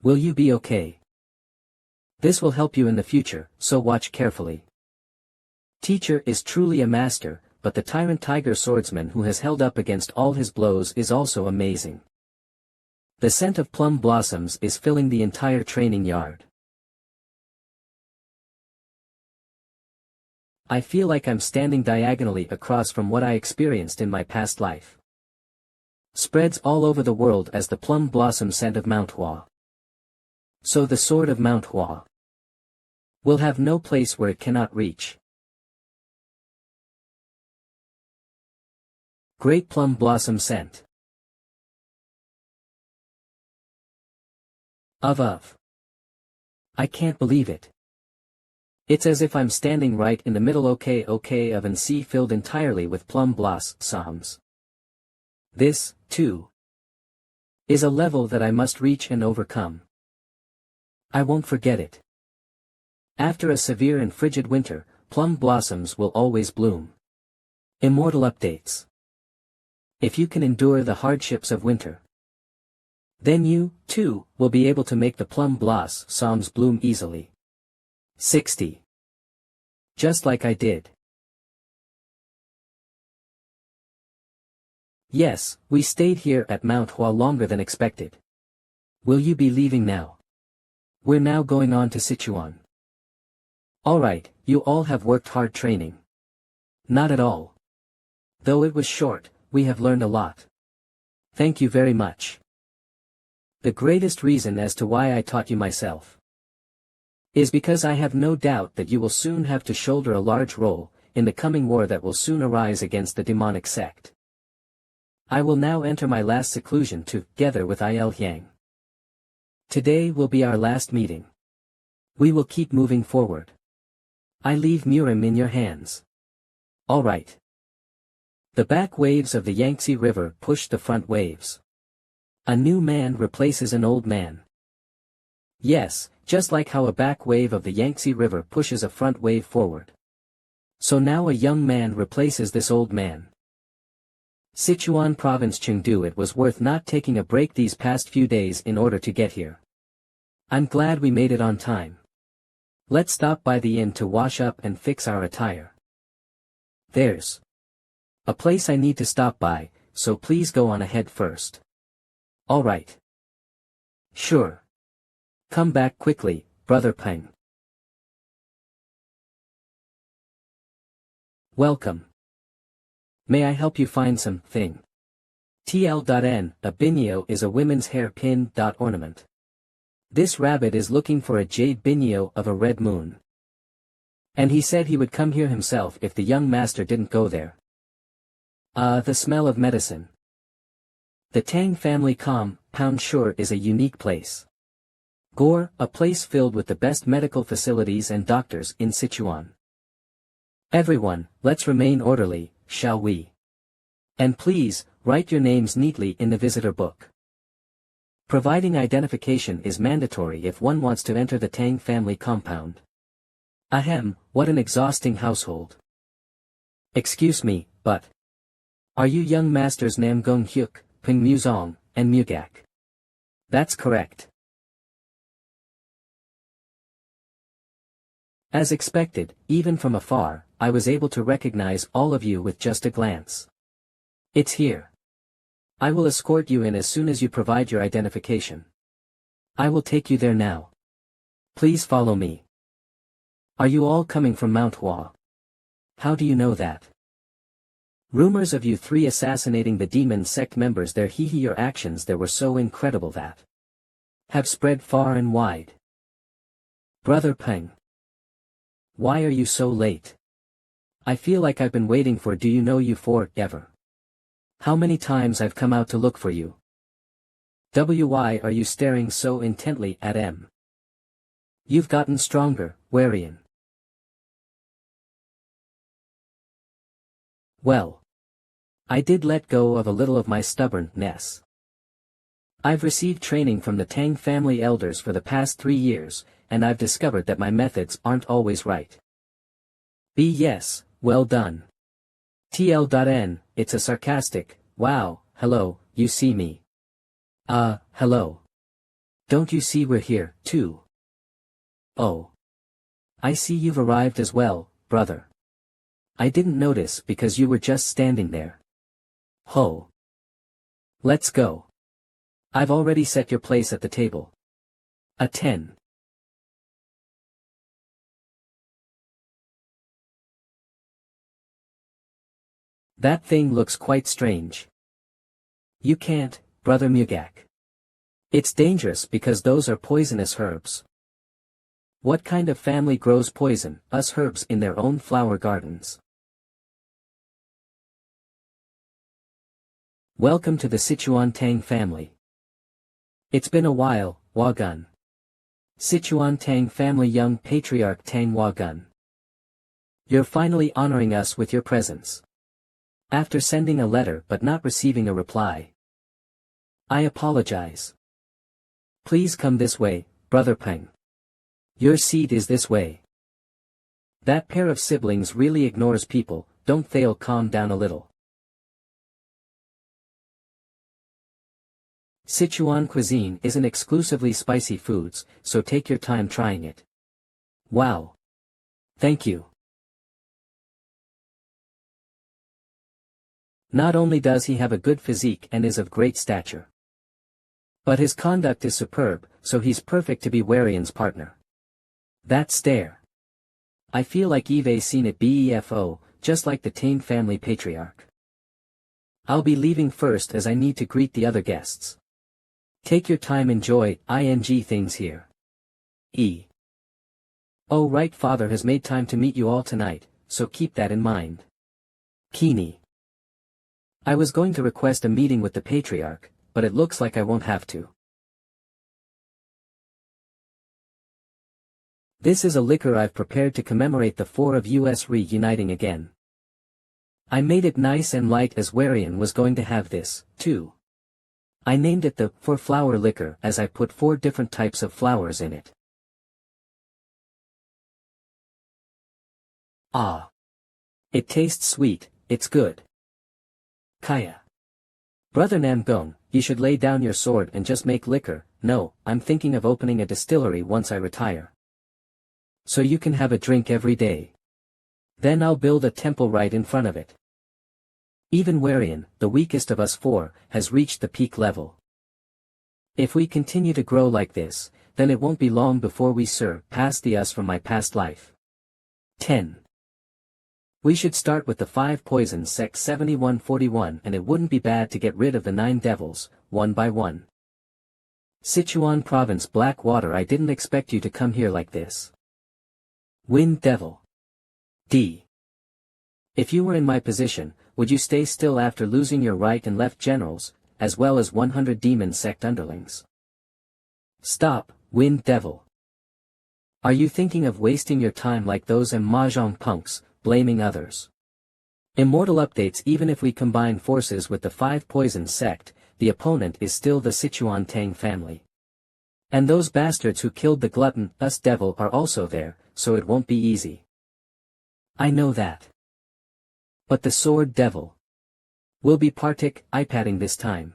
A: Will you be okay? This will help you in the future, so watch carefully. Teacher is truly a master, but the tyrant tiger swordsman who has held up against all his blows is also amazing. The scent of plum blossoms is filling the entire training yard. I feel like I'm standing diagonally across from what I experienced in my past life. Spreads all over the world as the plum blossom scent of MANHWA. So the sword of MANHWA will have no place where it cannot reach. Great plum blossom scent. Of. I can't believe it. It's as if I'm standing right in the middle of an sea filled entirely with plum blossoms. This, too, is a level that I must reach and overcome. I won't forget it. After a severe and frigid winter, plum blossoms will always bloom. Immortal updates. If you can endure the hardships of winter, then you, too, will be able to make the plum blossoms bloom easily. 60. Just like I did. Yes, we stayed here at MANHWA longer than expected. Will you be leaving now? We're now going on to Sichuan. Alright, you all have worked hard training. Not at all. Though it was short, we have learned a lot. Thank you very much. The greatest reason as to why I taught you myself is because I have no doubt that you will soon have to shoulder a large role in the coming war that will soon arise against the demonic sect. I will now enter my last seclusion together with Il Yang. Today will be our last meeting. We will keep moving forward. I leave Murim in your hands. Alright. The back waves of the Yangtze River push the front waves. A new man replaces an old man. Yes, just like how a back wave of the Yangtze River pushes a front wave forward. So now a young man replaces this old man. Sichuan Province Chengdu. It was worth not taking a break these past few days in order to get here. I'm glad we made it on time. Let's stop by the inn to wash up and fix our attire. There's a place I need to stop by, so please go on ahead first. Alright. Sure. Come back quickly, Brother Paeng. Welcome. May I help you find something? TL.N, a binyo is a women's hair pin. Ornament. This rabbit is looking for a jade binyo of a red moon. And he said he would come here himself if the young master didn't go there. The smell of medicine. The Tang family compound sure is a unique place. Gore, a place filled with the best medical facilities and doctors in Sichuan. Everyone, let's remain orderly, shall we? And please, write your names neatly in the visitor book. Providing identification is mandatory if one wants to enter the Tang family compound. Ahem, what an exhausting household. Excuse me, but... Are you young masters Nam Gong Hyuk, Ping Muzong, and Mugak? That's correct. As expected, even from afar, I was able to recognize all of you with just a glance. It's here. I will escort you in as soon as you provide your identification. I will take you there now. Please follow me. Are you all coming from MANHWA? How do you know that? Rumors of you three assassinating the demon sect members there, your actions there were so incredible that have spread far and wide. Brother Paeng. Why are you so late? I feel like I've been waiting for do you know you forever. How many times I've come out to look for you. Why are you staring so intently at M? You've gotten stronger, Warian. Well. I did let go of a little of my stubbornness. I've received training from the Tang family elders for the past 3 years, and I've discovered that my methods aren't always right. Yes, well done. TL.N, it's a sarcastic, wow, hello, you see me. Hello. Don't you see we're here, too? Oh. I see you've arrived as well, brother. I didn't notice because you were just standing there. Ho. Let's go. I've already set your place at the table. A 10. That thing looks quite strange. You can't, Brother Mugak. It's dangerous because those are poisonous herbs. What kind of family grows poison, us herbs in their own flower gardens? Welcome to the Sichuan Tang family. It's been a while, Wagun. Sichuan Tang family young patriarch Tang Wagun. You're finally honoring us with your presence. After sending a letter but not receiving a reply. I apologize. Please come this way, Brother Paeng. Your seat is this way. That pair of siblings really ignores people, don't they'll calm down a little. Sichuan cuisine isn't exclusively spicy foods, so take your time trying it. Wow. Thank you. Not only does he have a good physique and is of great stature, but his conduct is superb, so he's perfect to be Warian's partner. That stare. I feel like Eve seen it befo, just like the Tang family patriarch. I'll be leaving first as I need to greet the other guests. Take your time, enjoy ing things here. Oh right, father has made time to meet you all tonight, so keep that in mind. Keeney. I was going to request a meeting with the patriarch, but it looks like I won't have to. This is a liquor I've prepared to commemorate the 4 of us reuniting again. I made it nice and light as Warian was going to have this, too. I named it the 4 flower liquor as I put 4 different types of flowers in it. Ah. It tastes sweet, it's good. Kaya. Brother Namgong, you should lay down your sword and just make liquor. No, I'm thinking of opening a distillery once I retire. So you can have a drink every day. Then I'll build a temple right in front of it. Even Warian, the weakest of us four, has reached the peak level. If we continue to grow like this, then it won't be long before we surpass the us from my past life. 10. We should start with the 5 poisons sect 7141, and it wouldn't be bad to get rid of the 9 devils, one by one. Sichuan province Blackwater, I didn't expect you to come here like this. Wind devil. D. If you were in my position, would you stay still after losing your right and left generals, as well as 100 demon sect underlings? Stop, Wind devil. Are you thinking of wasting your time like those mahjong punks, blaming others? Immortal updates. Even if we combine forces with the 5 poison sect, the opponent is still the Sichuan Tang family. And those bastards who killed the glutton, us devil, are also there, so it won't be easy. I know that. But the sword devil will be iPadding this time.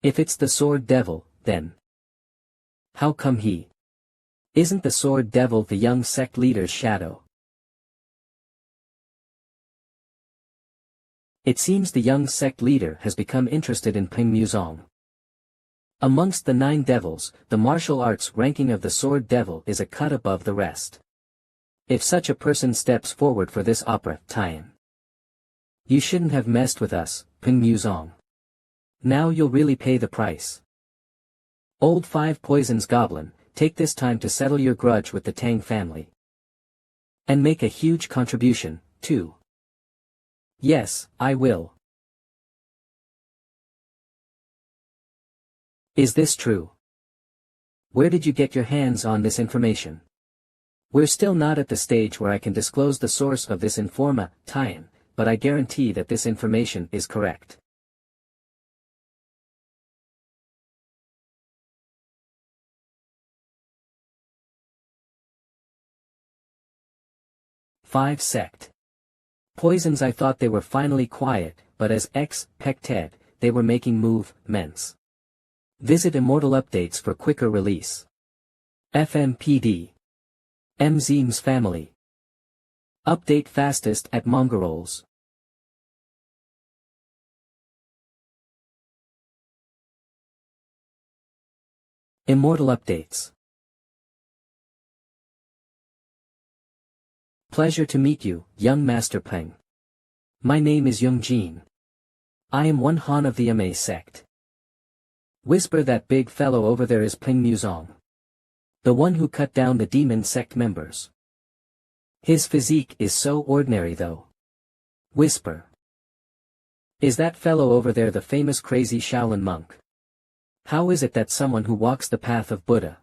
A: If it's the sword devil, then how come he isn't the sword devil the young sect leader's shadow? It seems the young sect leader has become interested in Peng Muzong. Amongst the 9 devils, the martial arts ranking of the sword devil is a cut above the rest. If such a person steps forward for this opera tie-in, you shouldn't have messed with us, Peng Muzong. Now you'll really pay the price. Old 5 poisons goblin, take this time to settle your grudge with the Tang family. And make a huge contribution, too. Yes, I will. Is this true? Where did you get your hands on this information? We're still not at the stage where I can disclose the source of this Informa tie-in, but I guarantee that this information is correct. Five sect poisons. I thought they were finally quiet, but as expected, they were making movements. Visit Immortal updates for quicker release. FMPD. MZM's family. Update fastest at Mongols. Immortal updates. Pleasure to meet you, young Master Peng. My name is Young Jin. I am one Han of the MA sect. Whisper that big fellow over there is Peng Muzong. The one who cut down the demon sect members. His physique is so ordinary though. Whisper. Is that fellow over there the famous crazy Shaolin monk? How is it that someone who walks the path of Buddha?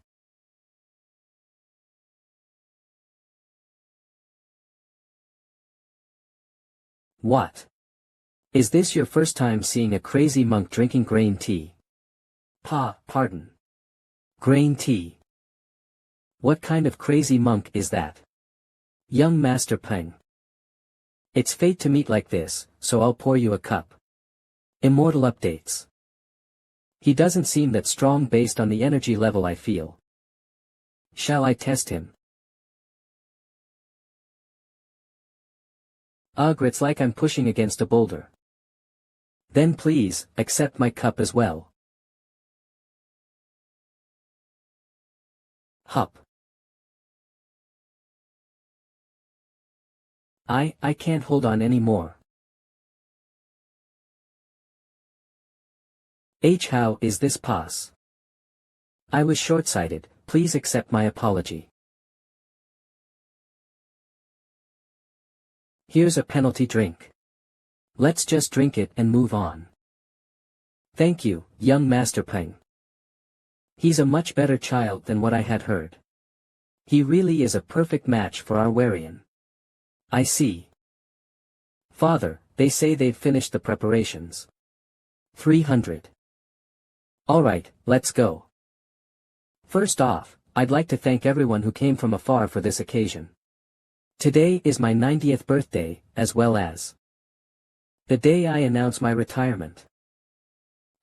A: What? Is this your first time seeing a crazy monk drinking grain tea? Pardon. Grain tea. What kind of crazy monk is that? Young Master Peng. It's fate to meet like this, so I'll pour you a cup. Immortal updates. He doesn't seem that strong based on the energy level I feel. Shall I test him? Ugh, it's like I'm pushing against a boulder. Then please, accept my cup as well. Hup. I can't hold on anymore. How is this pass? I was short-sighted, please accept my apology. Here's a penalty drink. Let's just drink it and move on. Thank you, young Master Peng. He's a much better child than what I had heard. He really is a perfect match for our Warian. I see. Father, they say they've finished the preparations. 300. Alright, let's go. First off, I'd like to thank everyone who came from afar for this occasion. Today is my 90th birthday, as well as the day I announce my retirement.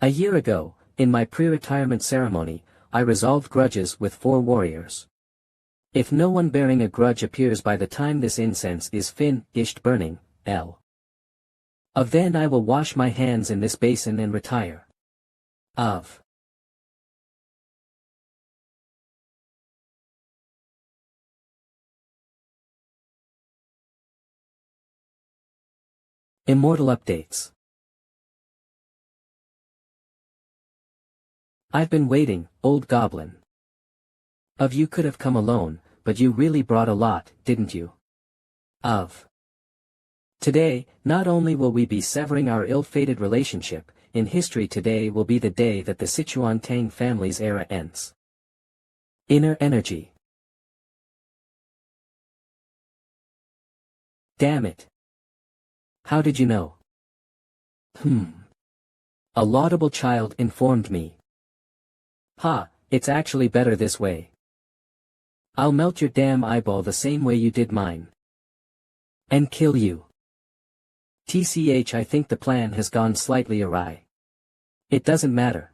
A: A year ago, in my pre-retirement ceremony, I resolved grudges with 4 warriors. If no one bearing a grudge appears by the time this incense is finished burning, Of then I will wash my hands in this basin and retire. Of. Immortal updates. I've been waiting, old goblin. Of you could have come alone, but you really brought a lot, didn't you? Of. Today, not only will we be severing our ill-fated relationship, in history today will be the day that the Sichuan Tang family's era ends. Inner energy. Damn it. How did you know? A laudable child informed me. Ha, it's actually better this way. I'll melt your damn eyeball the same way you did mine. And kill you. TCH, I think the plan has gone slightly awry. It doesn't matter.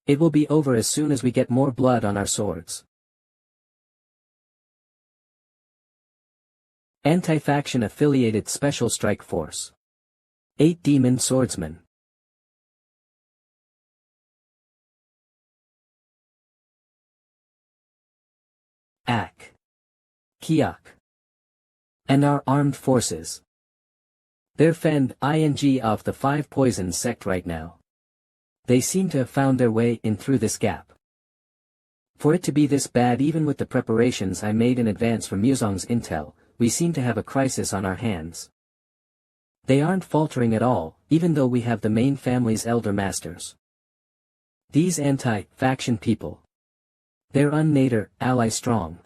A: It will be over as soon as we get more blood on our swords. Anti-faction affiliated Special Strike Force. 8 Demon Swordsmen. Ak. Kiak. And our armed forces. They're fend ing off the 5 poison sect right now. They seem to have found their way in through this gap. For it to be this bad, even with the preparations I made in advance for Muzong's intel, we seem to have a crisis on our hands. They aren't faltering at all, even though we have the main family's elder masters. These anti-faction people. They're un-nader, ally strong.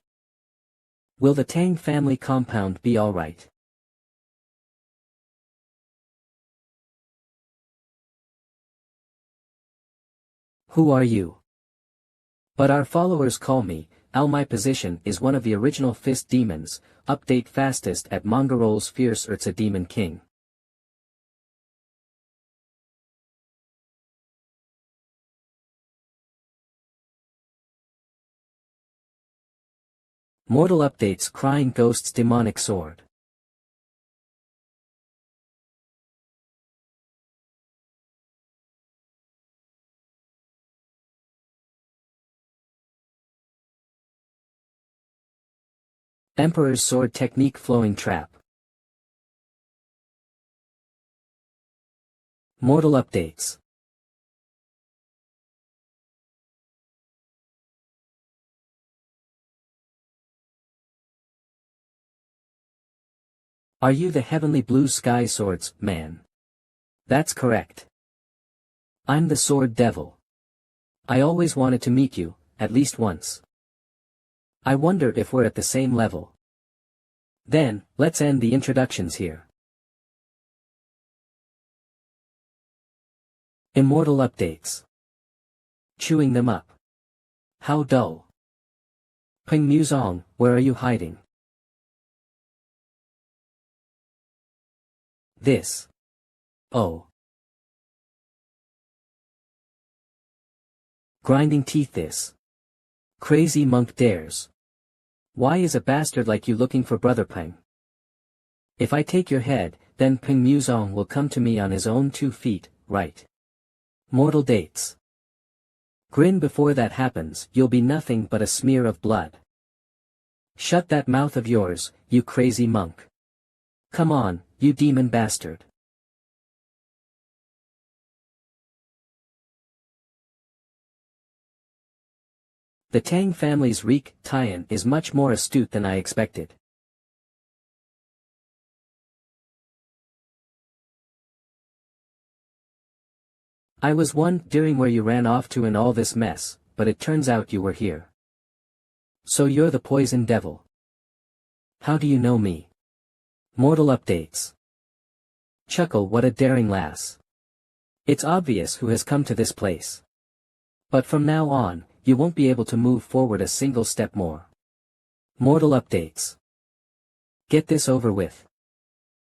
A: Will the Tang family compound be alright? Who are you? But our followers call me, Al. My position is one of the original fist demons, update fastest at Mongarol's fierce Urza Demon King. Mortal updates Crying Ghost's demonic sword. Emperor's sword technique flowing trap. Mortal updates. Are you the heavenly blue sky swords, man? That's correct. I'm the sword devil. I always wanted to meet you, at least once. I wonder if we're at the same level. Then, let's end the introductions here. Immortal updates. Chewing them up. How dull. Peng Muzong, where are you hiding? This. Oh. Grinding teeth this. Crazy monk dares. Why is a bastard like you looking for Brother Peng? If I take your head, then Peng Muzong will come to me on his own 2 feet, right? Mortal dates. Grin before that happens, you'll be nothing but a smear of blood. Shut that mouth of yours, you crazy monk. Come on, you demon bastard. The Tang family's Reek Tian is much more astute than I expected. I was wondering where you ran off to in all this mess, but it turns out you were here. So you're the poison devil. How do you know me? Mortal updates. Chuckle, what a daring lass. It's obvious who has come to this place. But from now on, you won't be able to move forward a single step more. Mortal updates. Get this over with.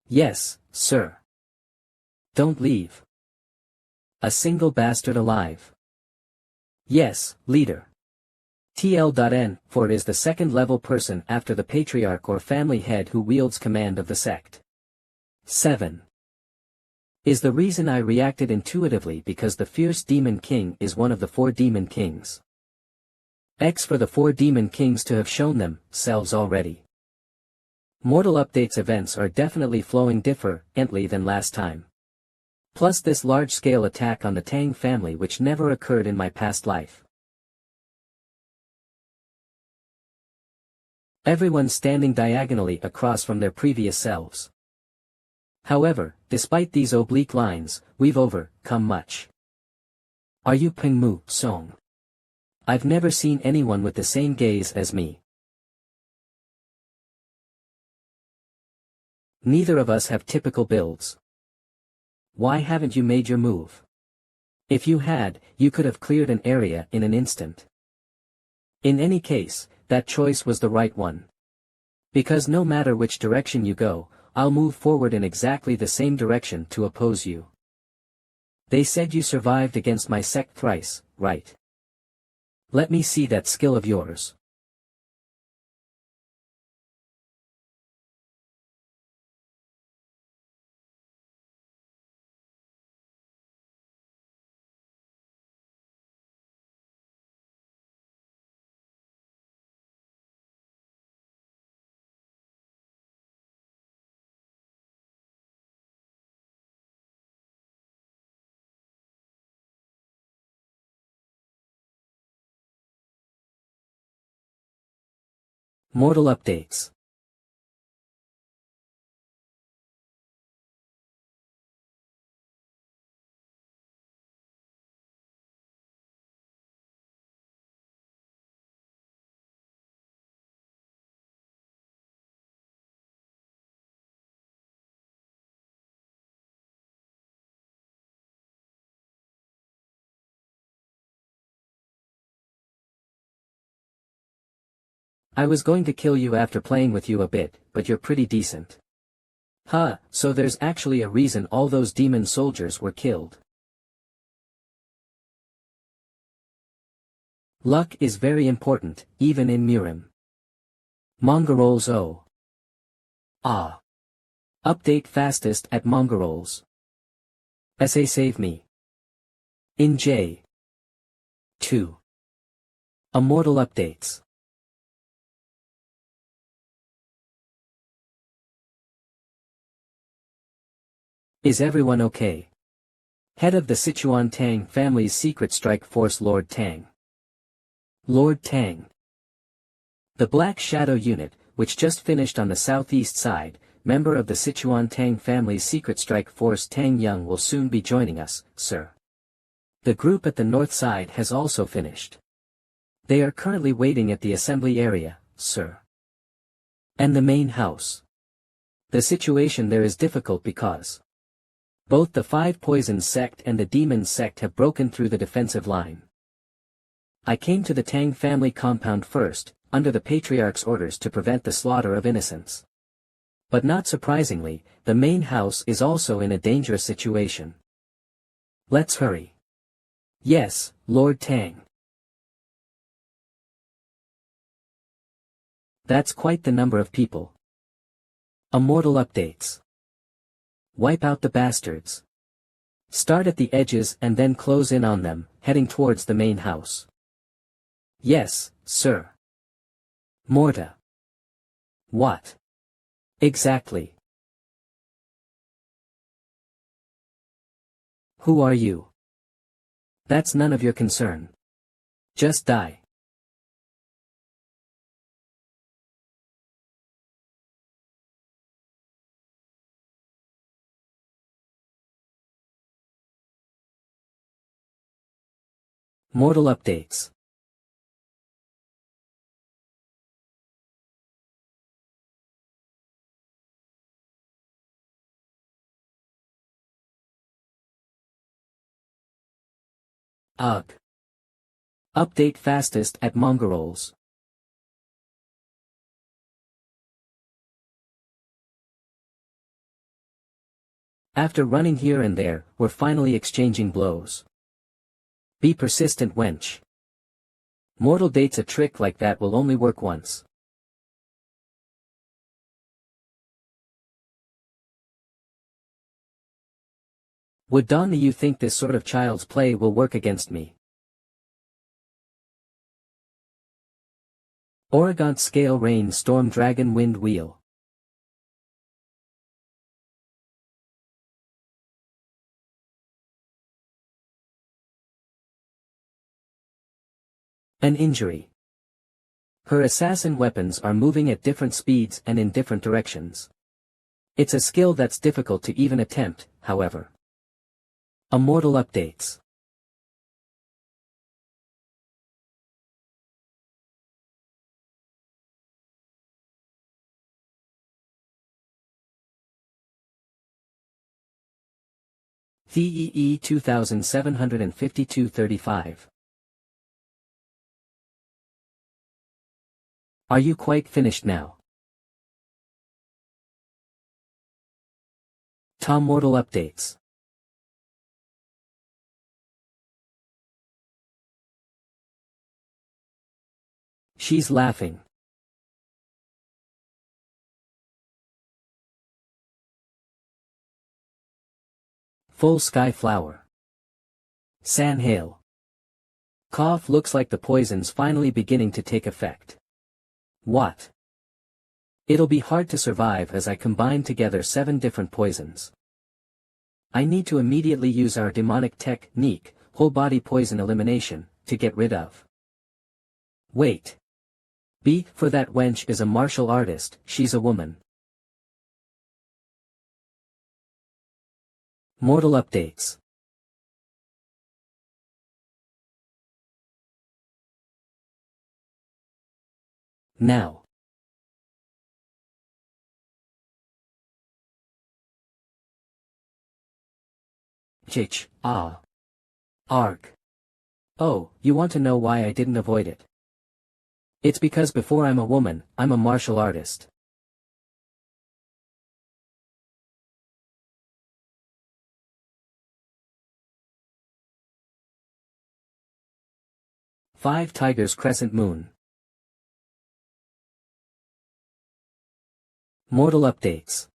A: Yes, sir. Don't leave. A single bastard alive. Yes, leader. TL.N, for it is the second-level person after the patriarch or family head who wields command of the sect. 7. Is the reason I reacted intuitively because the fierce demon king is one of the 4 demon kings. X for the 4 demon kings to have shown themselves already. Mortal updates events are definitely flowing differently than last time. Plus this large-scale attack on the Tang family which never occurred in my past life. Everyone standing diagonally across from their previous selves. However, despite these oblique lines, we've overcome much. Are you Pengmu Song? I've never seen anyone with the same gaze as me. Neither of us have typical builds. Why haven't you made your move? If you had, you could have cleared an area in an instant. In any case, that choice was the right one. Because no matter which direction you go, I'll move forward in exactly the same direction to oppose you. They said you survived against my sect thrice, right? Let me see that skill of yours. Mortal updates. I was going to kill you after playing with you a bit, but you're pretty decent. Huh, so there's actually a reason all those demon soldiers were killed. Luck is very important, even in Murim. Mongols O. Ah. Update fastest at Mongols. SA save me. In J. 2. Immortal updates. Is everyone okay? Head of the Sichuan Tang family's secret strike force Lord Tang. Lord Tang. The Black Shadow unit, which just finished on the southeast side, member of the Sichuan Tang family's secret strike force Tang Young will soon be joining us, sir. The group at the north side has also finished. They are currently waiting at the assembly area, sir. And the main house. The situation there is difficult because both the 5 Poisons sect and the Demons sect have broken through the defensive line. I came to the Tang family compound first, under the Patriarch's orders to prevent the slaughter of innocents. But not surprisingly, the main house is also in a dangerous situation. Let's hurry. Yes, Lord Tang. That's quite the number of people. Immortal updates. Wipe out the bastards. Start at the edges and then close in on them, heading towards the main house. Yes, sir. Morta. What? Exactly. Who are you? That's none of your concern. Just die. Mortal updates. Ugh. Update fastest at Mongols. After running here and there, we're finally exchanging blows. Be persistent, wench. Mortal dates a trick like that will only work once. Would Donna you think this sort of child's play will work against me? Oregon Scale Rain Storm Dragon Wind Wheel. An injury. Her assassin weapons are moving at different speeds and in different directions. It's a skill that's difficult to even attempt, however. Immortal updates. TEE 2752-35. Are you quite finished now? Tom Mortal updates. She's laughing. Full Sky Flower. San Hale. Cough looks like the poison's finally beginning to take effect. What? It'll be hard to survive as I combine together 7 different poisons. I need to immediately use our demonic technique, whole body poison elimination, to get rid of. Wait. B, for that wench is a martial artist, she's a woman. Mortal updates. Now. Arc. Oh, you want to know why I didn't avoid it? It's because before I'm a woman, I'm a martial artist. Five Tigers Crescent Moon. Mortal updates.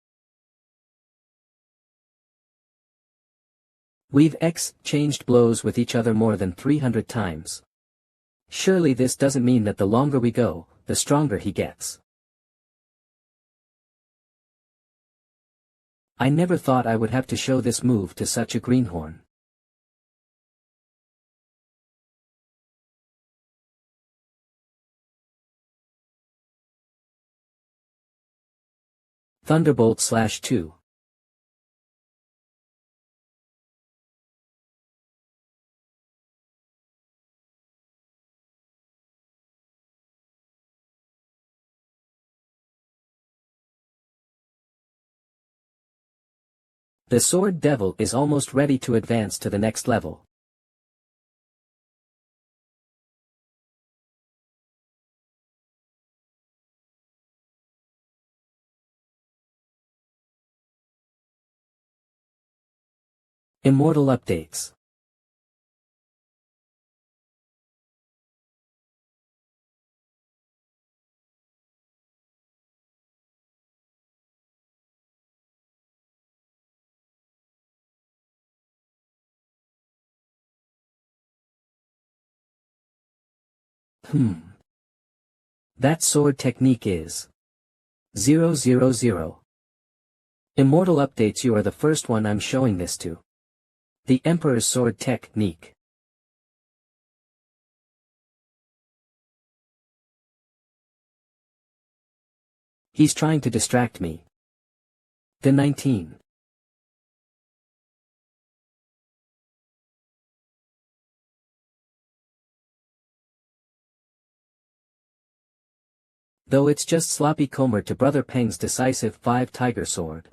A: We've exchanged blows with each other more than 300 times. Surely this doesn't mean that the longer we go, the stronger he gets. I never thought I would have to show this move to such a greenhorn. Thunderbolt/2. The Sword Devil is almost ready to advance to the next level. Immortal updates. That sword technique is 000. Immortal updates. You are the first one I'm showing this to. The Emperor's sword technique. He's trying to distract me. The 19. Though it's just sloppy Comer to Brother Paeng'S decisive 5 Tiger Sword.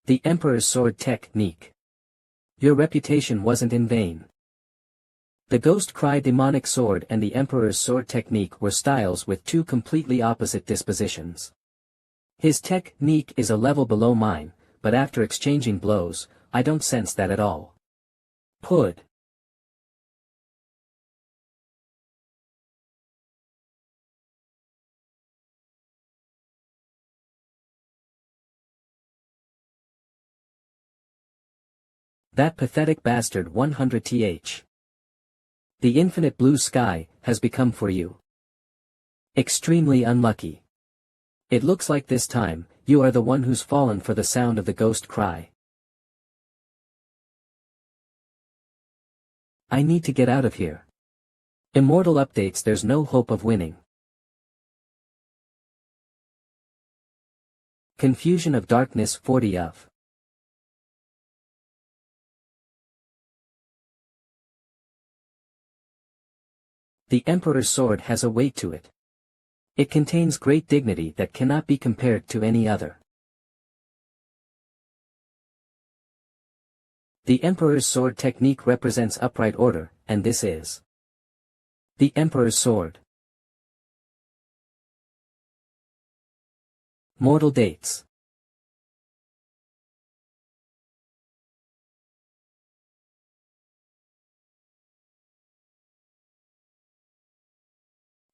A: The Emperor's sword technique. Your reputation wasn't in vain. The Ghost Cry demonic sword and the Emperor's sword technique were styles with two completely opposite dispositions. His technique is a level below mine, but after exchanging blows, I don't sense that at all. Pud. That pathetic bastard 100th. The infinite blue sky has become for you extremely unlucky. It looks like this time, you are the one who's fallen for the sound of the ghost cry. I need to get out of here. Immortal updates. There's no hope of winning. Confusion of darkness 40 of. The Emperor's sword has a weight to it. It contains great dignity that cannot be compared to any other. The Emperor's sword technique represents upright order, and this is the Emperor's sword. Mortal dates.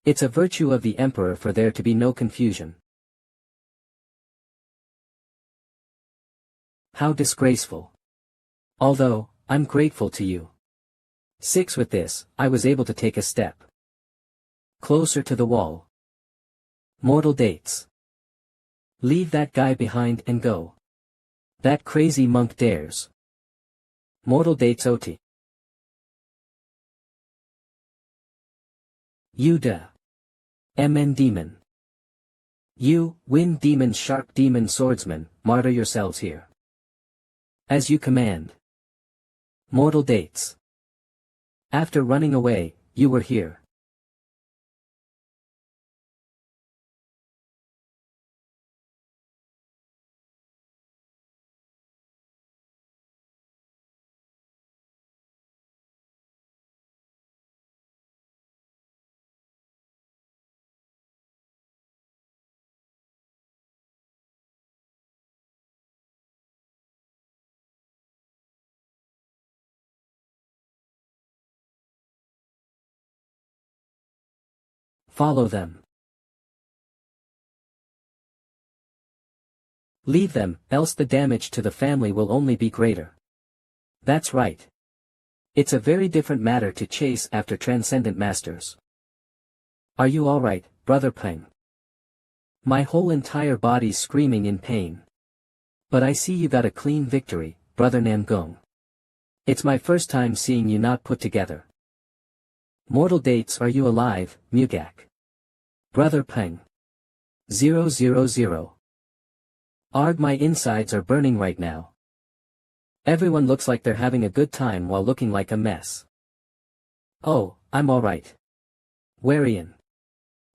A: It's a virtue of the Emperor for there to be no confusion. How disgraceful. Although, I'm grateful to you. 6 With this, I was able to take a step closer to the wall. Mortal dates. Leave that guy behind and go. That crazy monk dares. Mortal dates OT. You da. MN demon. You, wind demon shark demon swordsman, martyr yourselves here. As you command. Mortal dates. After running away, you were here. Follow them. Leave them, else the damage to the family will only be greater. That's right. It's a very different matter to chase after transcendent masters. Are you alright, Brother Paeng? My whole entire body's screaming in pain. But I see you got a clean victory, Brother Namgung. It's my first time seeing you not put together. Mortal dates. Are you alive, Mugak? Brother Paeng. 000. Arg, my insides are burning right now. Everyone looks like they're having a good time while looking like a mess. Oh, I'm alright. Wherein?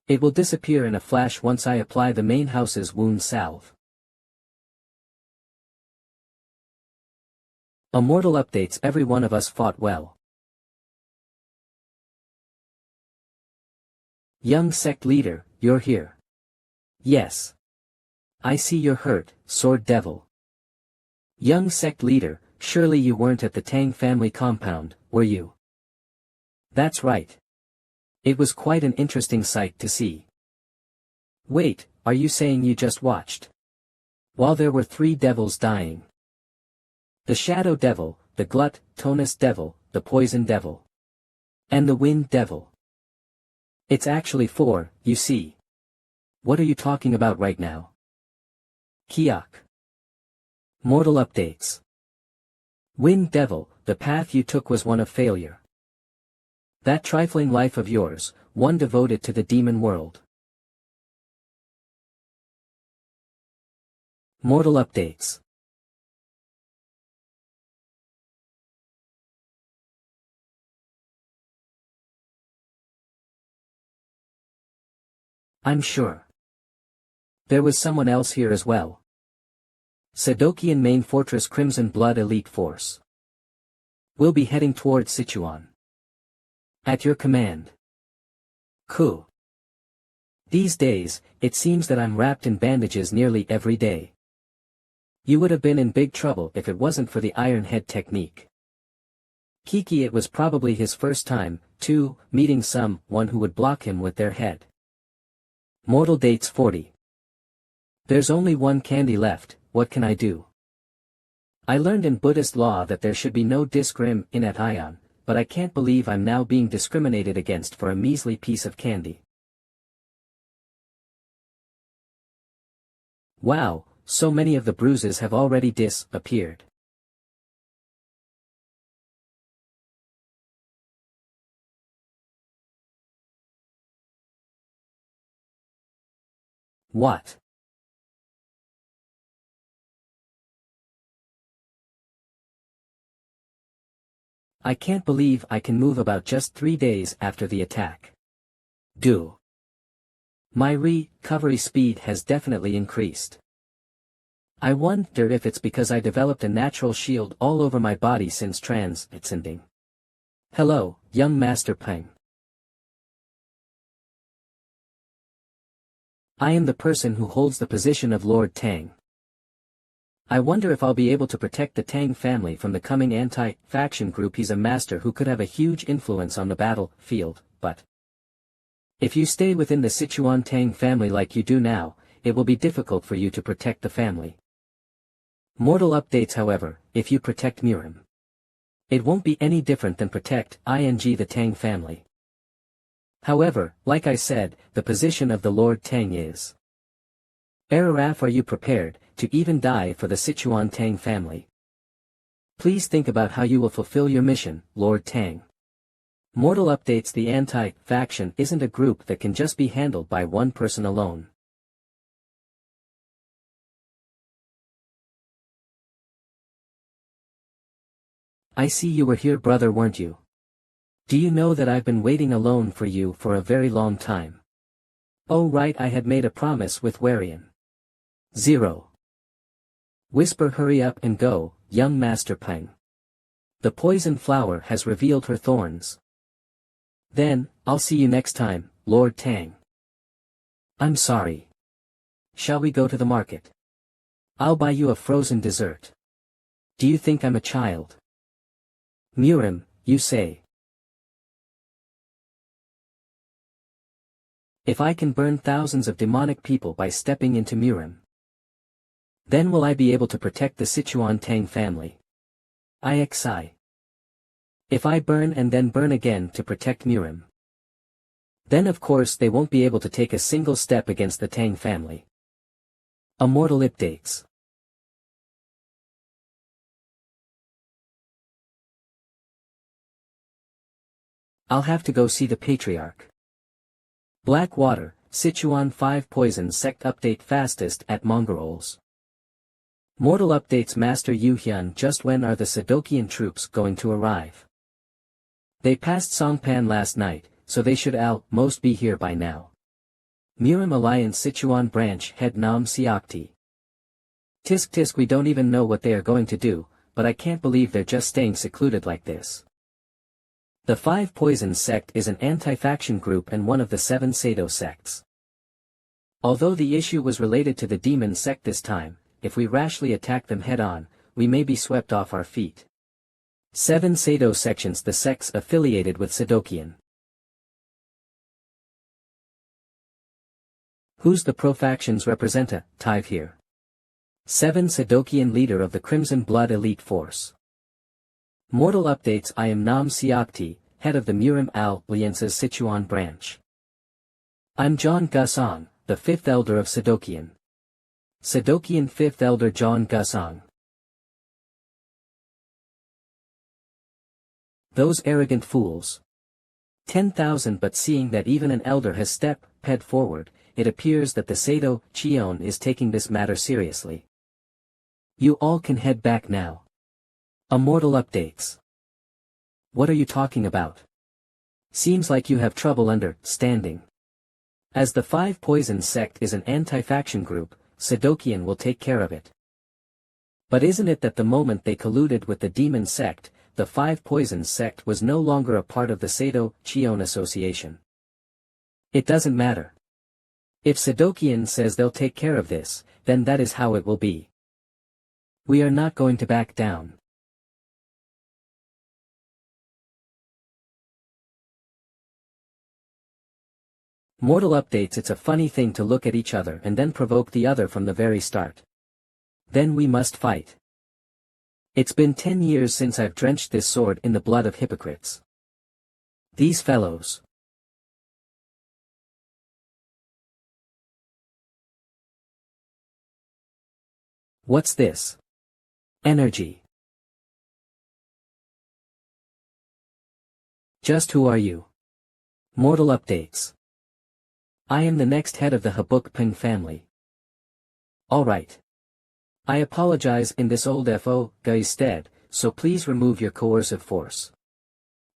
A: It will disappear in a flash once I apply the main house's wound salve. Immortal updates. Every one of us fought well. Young sect leader, you're here. Yes. I see you're hurt, sword devil. Young sect leader, surely you weren't at the Tang family compound, were you? That's right. It was quite an interesting sight to see. Wait, are you saying you just watched? While there were 3 devils dying. The shadow devil, the gluttonous devil, the poison devil. And the wind devil. It's actually 4, you see. What are you talking about right now? Kiak. Mortal updates. Wind devil, the path you took was one of failure. That trifling life of yours, one devoted to the demon world. Mortal updates. I'm sure. There was someone else here as well. Sadokian Main Fortress Crimson Blood Elite Force. We'll be heading towards Sichuan. At your command. Coup. These days, it seems that I'm wrapped in bandages nearly every day. You would have been in big trouble if it wasn't for the iron head technique. Kiki, it was probably his first time, too, meeting someone who would block him with their head. Mortal dates 40. There's only one candy left, what can I do? I learned in Buddhist law that there should be no discrimination, but I can't believe I'm now being discriminated against for a measly piece of candy. Wow, so many of the bruises have already disappeared. What? I can't believe I can move about just 3 days after the attack. My recovery speed has definitely increased. I wonder if it's because I developed a natural shield all over my body since transcending. Hello, young Master Paeng. I am the person who holds the position of Lord Tang. I wonder if I'll be able to protect the Tang family from the coming anti-faction group. He's a master who could have a huge influence on the battlefield, but if you stay within the Sichuan Tang family like you do now, it will be difficult for you to protect the family. Mortal updates, however, if you protect Murim, it won't be any different than protect the Tang family. However, like I said, the position of the Lord Tang is. Araraf, are you prepared to even die for the Sichuan Tang family? Please think about how you will fulfill your mission, Lord Tang. Mortal updates, the anti-faction isn't a group that can just be handled by one person alone. I see you were here, brother, weren't you? Do you know that I've been waiting alone for you for a very long time? Oh right, I had made a promise with Warian. 0. Whisper, hurry up and go, young Master Paeng. The poison flower has revealed her thorns. Then, I'll see you next time, Lord Tang. I'm sorry. Shall we go to the market? I'll buy you a frozen dessert. Do you think I'm a child? Murim, you say. If I can burn thousands of demonic people by stepping into Murim, then will I be able to protect the Sichuan Tang family? IXI. If I burn and then burn again to protect Murim, then of course they won't be able to take a single step against the Tang family. Immortal updates. I'll have to go see the Patriarch. Blackwater, Sichuan 5 Poison Sect update fastest at Mongols. Mortal updates, Master Yu Hyun, just when are the Sadokian troops going to arrive? They passed Songpan last night, so they should almost be here by now. Murim Alliance Sichuan branch head Nam Siakti. Tisk tisk, we don't even know what they are going to do, but I can't believe they're just staying secluded like this. The 5 Poison sect is an anti-faction group and one of the 7 Sado sects. Although the issue was related to the demon sect this time, if we rashly attack them head-on, we may be swept off our feet. 7 Sado sections, the sects affiliated with Sadokian. Who's the pro-faction's representative here? 7 Sadokian, leader of the Crimson Blood Elite Force. Mortal updates, I am Nam Siakti, head of the Murim Alliance's Sichuan branch. I'm John Gusong, the 5th elder of Sadokian. Sadokian 5th elder John Gusong. Those arrogant fools. 10,000, but seeing that even an elder has stepped forward, it appears that the Sado Chion is taking this matter seriously. You all can head back now. Immortal updates. What are you talking about? Seems like you have trouble understanding. As the 5 Poison sect is an anti-faction group, Sadokian will take care of it. But isn't it that the moment they colluded with the demon sect, the Five Poisons sect was no longer a part of the Sado Chion Association. It doesn't matter. If Sadokian says they'll take care of this, then that is how it will be. We are not going to back down. Mortal updates. It's a funny thing to look at each other and then provoke the other from the very start. Then we must fight. It's been 10 years since I've drenched this sword in the blood of hypocrites. These fellows. What's this? Energy. Just who are you? Mortal updates. I am the next head of the Buk Paeng'S family. Alright. I apologize in this old FO guy's stead, so please remove your coercive force.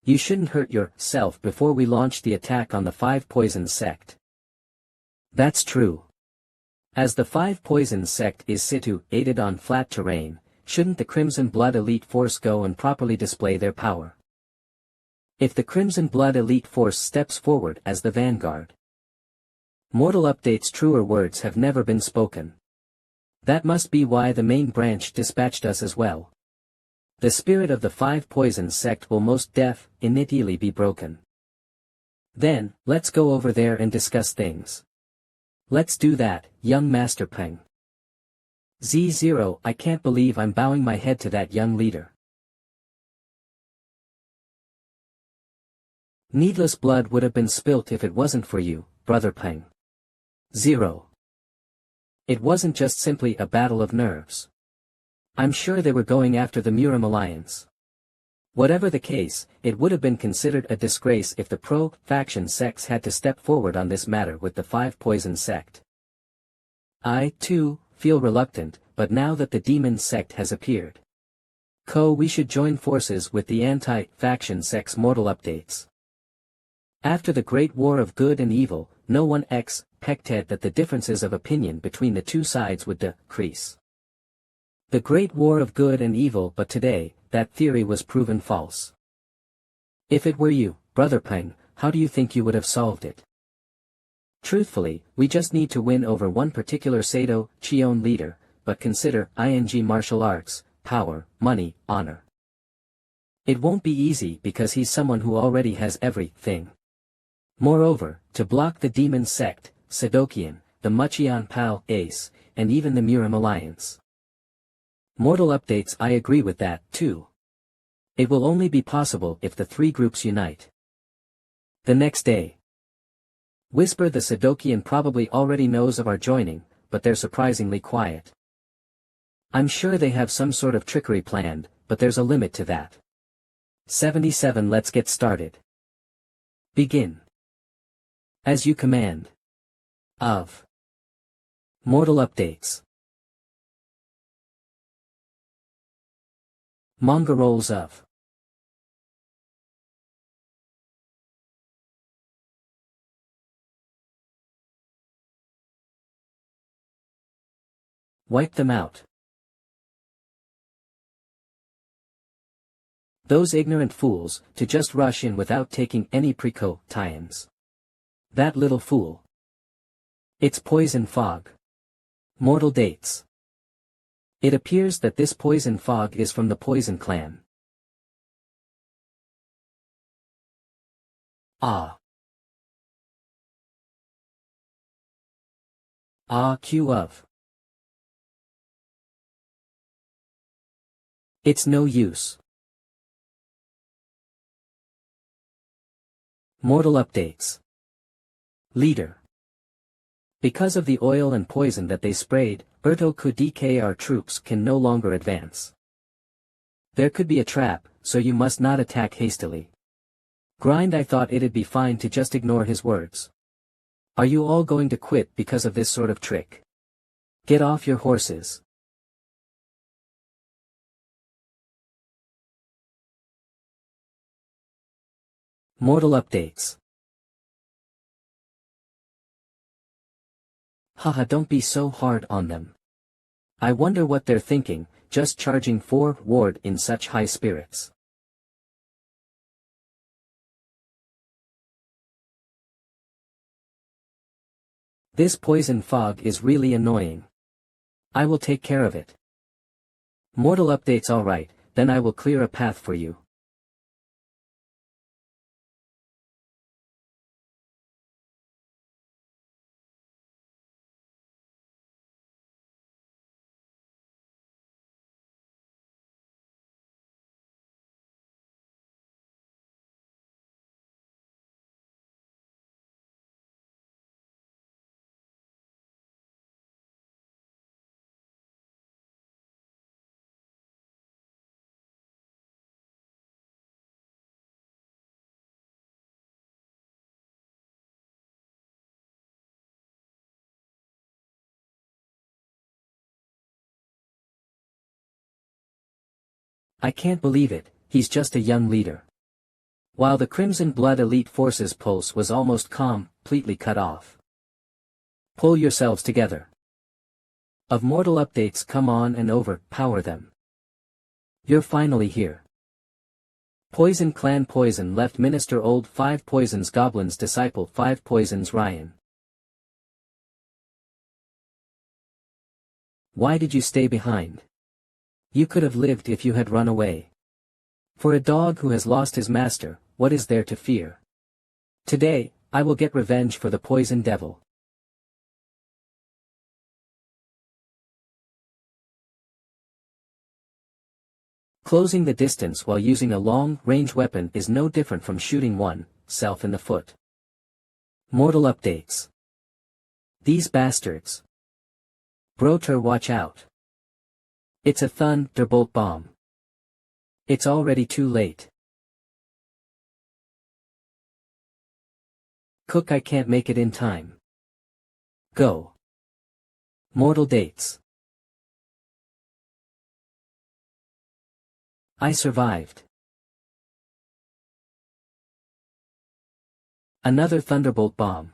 A: You shouldn't hurt yourself before we launch the attack on the Five Poisons sect. That's true. As the Five Poisons sect is situated on flat terrain, shouldn't the Crimson Blood Elite Force go and properly display their power? If the Crimson Blood Elite Force steps forward as the vanguard. Mortal updates. Truer words have never been spoken. That must be why the main branch dispatched us as well. The spirit of the Five Poisons sect will most definitely be broken. Then, let's go over there and discuss things. Let's do that, young Master Paeng. Z0. I can't believe I'm bowing my head to that young leader. Needless blood would have been spilt if it wasn't for you, Brother Paeng. 0. It wasn't just simply a battle of nerves. I'm sure they were going after the Murim Alliance. Whatever the case, it would have been considered a disgrace if the pro-faction sects had to step forward on this matter with the Five Poisons sect. I, too, feel reluctant, but now that the demon sect has appeared. We should join forces with the anti-faction sects. Mortal updates. After the Great War of Good and Evil, no one expected that the differences of opinion between the two sides would decrease. The Great War of Good and Evil, but today, that theory was proven false. If it were you, Brother Paeng, how do you think you would have solved it? Truthfully, we just need to win over one particular Sado Chion leader, but consider martial arts, power, money, honor. It won't be easy because he's someone who already has everything. Moreover, to block the demon sect, Sadokian, the Mucheon Pal Ace, and even the Murim Alliance. Mortal updates. I agree with that, too. It will only be possible if the three groups unite. The next day. Whisper. The Sadokian probably already knows of our joining, but they're surprisingly quiet. I'm sure they have some sort of trickery planned, but there's a limit to that. 77. Let's get started. Begin. As you command. Of. Mortal updates. Manga rolls of. Wipe them out. Those ignorant fools, to just rush in without taking any precautions. That little fool. It's poison fog. Mortal dates. It appears that this poison fog is from the Poison Clan. Q of. It's no use. Mortal updates. Leader. Because of the oil and poison that they sprayed, Berto Kudike, our troops can no longer advance. There could be a trap, so you must not attack hastily. Grind. I thought it'd be fine to just ignore his words. Are you all going to quit because of this sort of trick? Get off your horses. Mortal updates. Haha, don't be so hard on them. I wonder what they're thinking, just charging forward in such high spirits. This poison fog is really annoying. I will take care of it. Mortal updates alright, then I will clear a path for you. I can't believe it, he's just a young leader. While the Crimson Blood Elite Forces pulse was almost completely cut off. Pull yourselves together. Of mortal updates, come on and overpower them. You're finally here. Poison Clan Poison left Minister Old 5 Poisons Goblin's Disciple 5 Poisons Ryan. Why did you stay behind? You could have lived if you had run away. For a dog who has lost his master, what is there to fear? Today, I will get revenge for the Poison Devil. Closing the distance while using a long-range weapon is no different from shooting oneself in the foot. Mortal updates. These bastards. Broter, watch out. It's a thunderbolt bomb. It's already too late. Cook, I can't make it in time. Go. Mortal dates. I survived. Another thunderbolt bomb.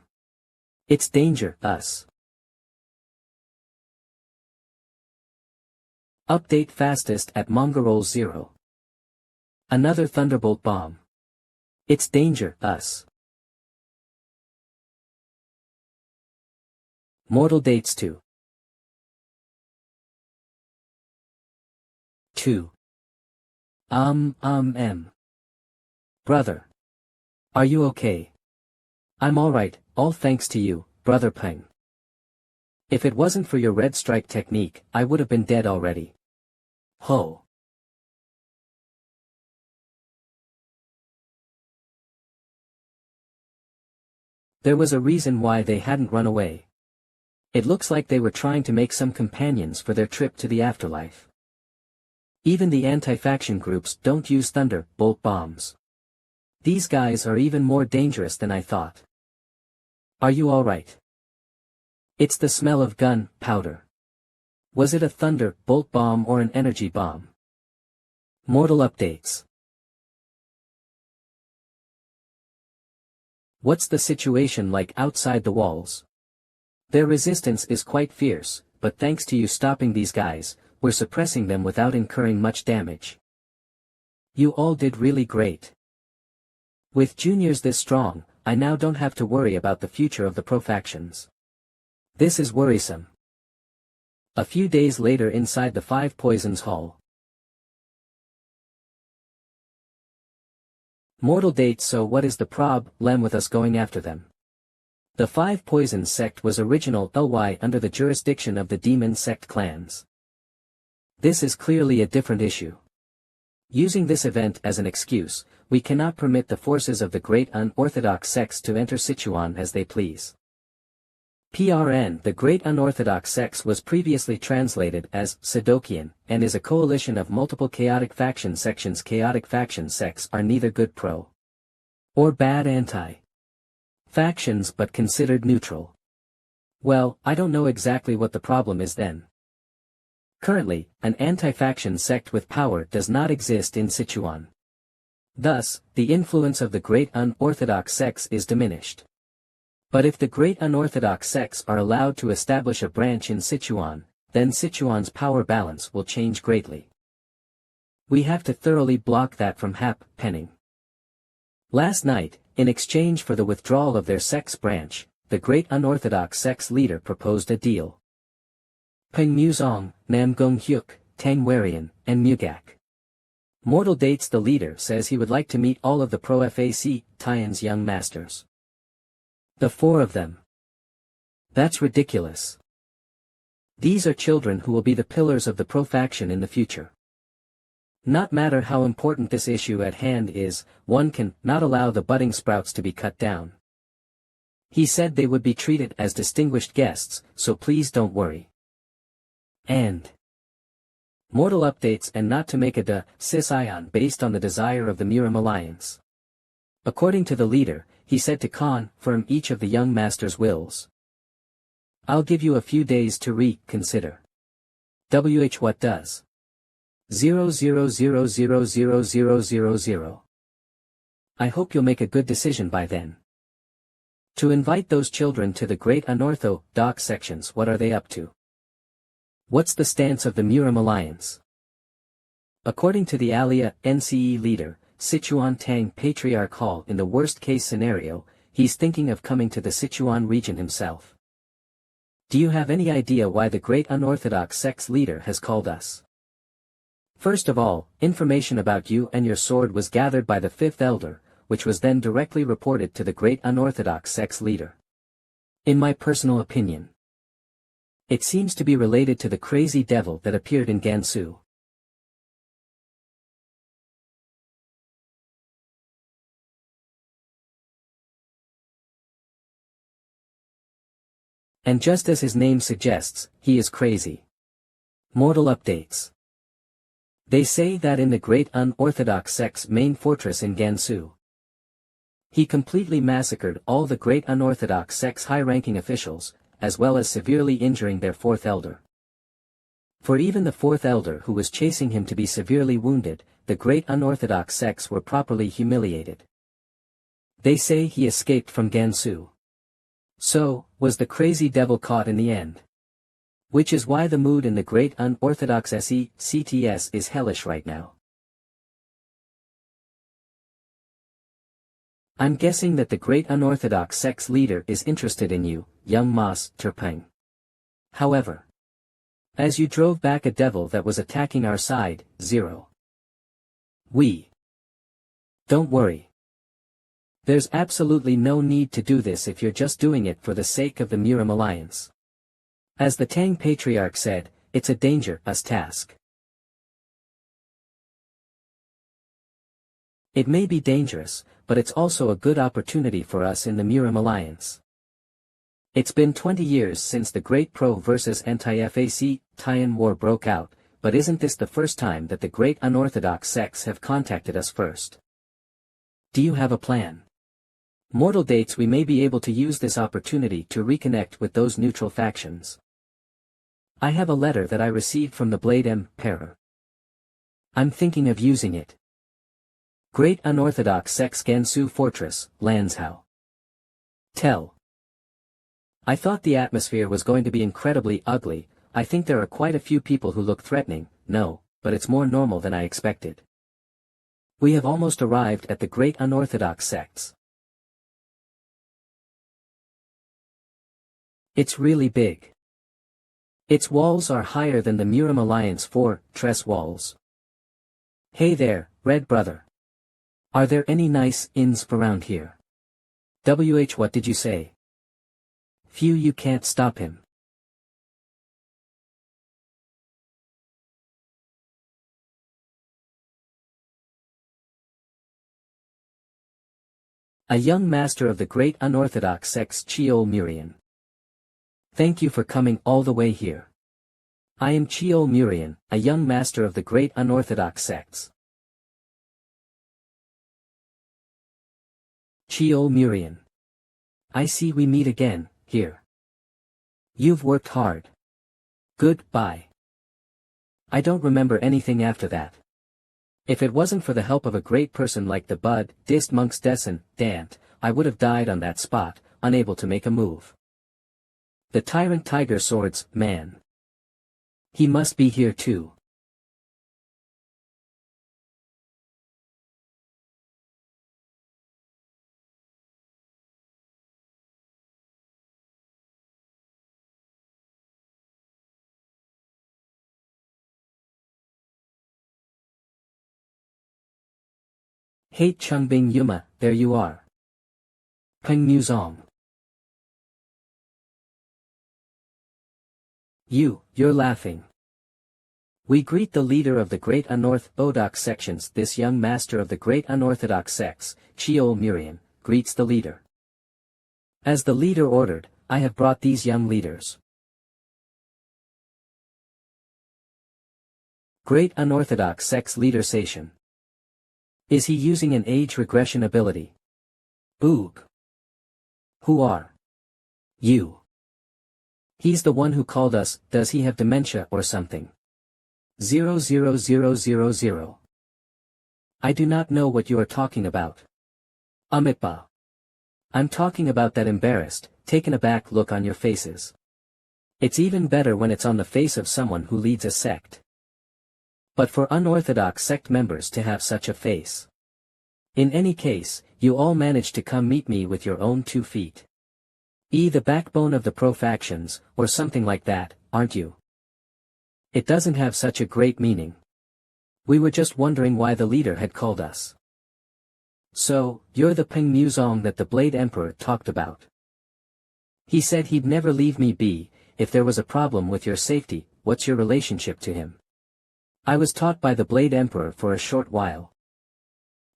A: It's danger, us. Update fastest at Mongarol 0. Another thunderbolt bomb. It's danger, us. Mortal dates 2. 2. Brother. Are you okay? I'm alright, all thanks to you, Brother Paeng. If it wasn't for your red strike technique, I would have been dead already. Ho. There was a reason why they hadn't run away. It looks like they were trying to make some companions for their trip to the afterlife. Even the anti-faction groups don't use thunderbolt bombs. These guys are even more dangerous than I thought. Are you alright? It's the smell of gunpowder. Was it a thunderbolt bomb or an energy bomb? Mortal updates. What's the situation like outside the walls? Their resistance is quite fierce, but thanks to you stopping these guys, we're suppressing them without incurring much damage. You all did really great. With juniors this strong, I now don't have to worry about the future of the pro-factions. This is worrisome. A few days later inside the 5 Poisons Hall. Mortal dates. So what is the problem with us going after them? The 5 Poisons sect was originally under the jurisdiction of the demon sect clans. This is clearly a different issue. Using this event as an excuse, we cannot permit the forces of the great unorthodox sects to enter Sichuan as they please. PRN. The Great Unorthodox Sects was previously translated as Sadokian, and is a coalition of multiple chaotic faction sections. Chaotic faction sects are neither good pro or bad anti-factions but considered neutral. Well, I don't know exactly what the problem is then. Currently, an anti-faction sect with power does not exist in Sichuan. Thus, the influence of the Great Unorthodox Sects is diminished. But if the Great Unorthodox Sects are allowed to establish a branch in Sichuan, then Sichuan's power balance will change greatly. We have to thoroughly block that from happening. Last night, in exchange for the withdrawal of their sect's branch, the great unorthodox sect's leader proposed a deal. Peng Muzong, Nam Gong Hyuk, Tang Warian, and Mugak. Mortal dates the leader says he would like to meet all of the pro-FAC, Tian's young masters. The four of them. That's ridiculous. These are children who will be the pillars of the pro-faction in the future. Not matter how important this issue at hand is, one can not allow the budding sprouts to be cut down. He said they would be treated as distinguished guests, so please don't worry. And mortal updates and not to make a decision based on the desire of the Miram Alliance. According to the leader, he said to confirm each of the young masters' wills. I'll give you a few days to reconsider. What does? 0000000. I hope you'll make a good decision by then. To invite those children to the great unorthodox sections, what are they up to? What's the stance of the Miram Alliance? According to the Alia NCE leader, Sichuan Tang Patriarch Hall, in the worst-case scenario, he's thinking of coming to the Sichuan region himself. Do you have any idea why the great unorthodox sect's leader has called us? First of all, information about you and your sword was gathered by the fifth elder, which was then directly reported to the great unorthodox sect's leader. In my personal opinion, it seems to be related to the crazy devil that appeared in Gansu. And just as his name suggests, he is crazy. Mortal updates. They say that in the great unorthodox sect's main fortress in Gansu, he completely massacred all the great unorthodox sect's high-ranking officials, as well as severely injuring their fourth elder. For even the fourth elder who was chasing him to be severely wounded, the great unorthodox sects were properly humiliated. They say he escaped from Gansu. So, was the crazy devil caught in the end? Which is why the mood in the great unorthodox CTS is hellish right now. I'm guessing that the great unorthodox sect's leader is interested in you, young Mas Terpeng. However, as you drove back a devil that was attacking our side, Don't worry. There's absolutely no need to do this if you're just doing it for the sake of the Miram Alliance. As the Tang Patriarch said, it's a dangerous task. It may be dangerous, but it's also a good opportunity for us in the Miram Alliance. It's been 20 years since the Great Pro versus Anti-FAC Tian War broke out, but isn't this the first time that the great unorthodox sects have contacted us first? Do you have a plan? Mortal dates, we may be able to use this opportunity to reconnect with those neutral factions. I have a letter that I received from the Blade Emperor. I'm thinking of using it. Great unorthodox sect's Gansu Fortress, Lanzhou. Tell. I thought the atmosphere was going to be incredibly ugly. I think there are quite a few people who look threatening, no, but it's more normal than I expected. We have almost arrived at the great unorthodox sects. It's really big. Its walls are higher than the Miram Alliance fortress walls. Hey there, Red Brother. Are there any nice inns around here? What did you say? Phew, you can't stop him. A young master of the great unorthodox sect's Cheol Murian. Thank you for coming all the way here. I am Cheol Murian, a young master of the great unorthodox sects. Cheol Murian. I see we meet again, here. You've worked hard. Goodbye. I don't remember anything after that. If it wasn't for the help of a great person like the Buddhist monks Dessen, Dant, I would have died on that spot, unable to make a move. The tyrant tiger swords, man. He must be here too. Hate Chungbing Yuma, there you are. Paeng'S. You're laughing. We greet the leader of the Great Unorthodox sections. This young master of the Great Unorthodox sects, Cheol Murian, greets the leader. As the leader ordered, I have brought these young leaders. Great Unorthodox sects leader Sation. Is he using an age regression ability? Buk. Who are you? He's the one who called us. Does he have dementia or something? 00000. I do not know what you are talking about. Amitba. I'm talking about that embarrassed, taken aback look on your faces. It's even better when it's on the face of someone who leads a sect. But for unorthodox sect members to have such a face. In any case, you all managed to come meet me with your own 2 feet. The backbone of the pro-factions, or something like that, aren't you? It doesn't have such a great meaning. We were just wondering why the leader had called us. So, you're the Paeng'S that the Blade Emperor talked about. He said he'd never leave me be. If there was a problem with your safety, what's your relationship to him? I was taught by the Blade Emperor for a short while.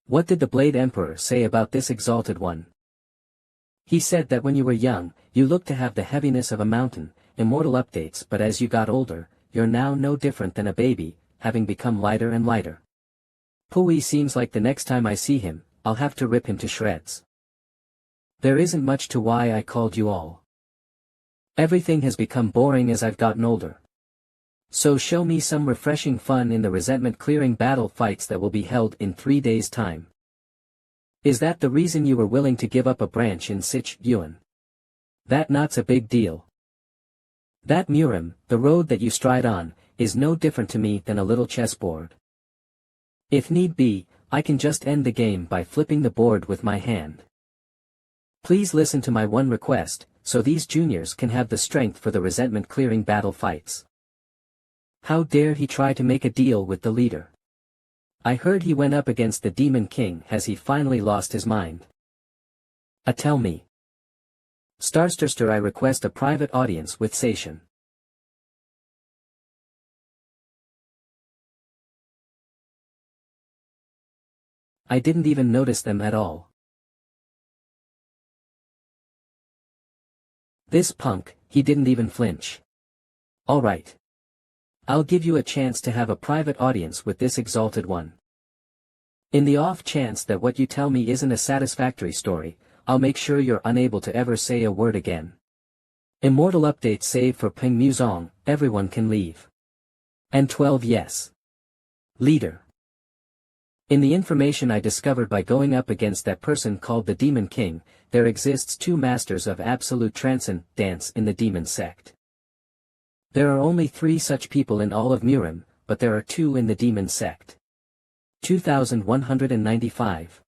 A: What did the Blade Emperor say about this exalted one? He said that when you were young, you looked to have the heaviness of a mountain, immortal updates, but as you got older, you're now no different than a baby, having become lighter and lighter. Pui seems like the next time I see him, I'll have to rip him to shreds. There isn't much to why I called you all. Everything has become boring as I've gotten older. So show me some refreshing fun in the resentment-clearing battle fights that will be held in 3 days' time. Is that the reason you were willing to give up a branch in Sich Yuan? That not's a big deal. That Murim, the road that you stride on, is no different to me than a little chessboard. If need be, I can just end the game by flipping the board with my hand. Please listen to my one request, so these juniors can have the strength for the resentment-clearing battle fights. How dare he try to make a deal with the leader? I heard he went up against the Demon King. Has he finally lost his mind? Tell me. Starsterster, I request a private audience with Sation. I didn't even notice them at all. This punk, he didn't even flinch. Alright. I'll give you a chance to have a private audience with this exalted one. In the off chance that what you tell me isn't a satisfactory story, I'll make sure you're unable to ever say a word again. Immortal update save for Paeng'S. Everyone can leave. And 12 yes. Leader. In the information I discovered by going up against that person called the Demon King, there exists 2 masters of absolute transcendence in the demon sect. There are only 3 such people in all of Murim, but there are 2 in the demon sect. 2195.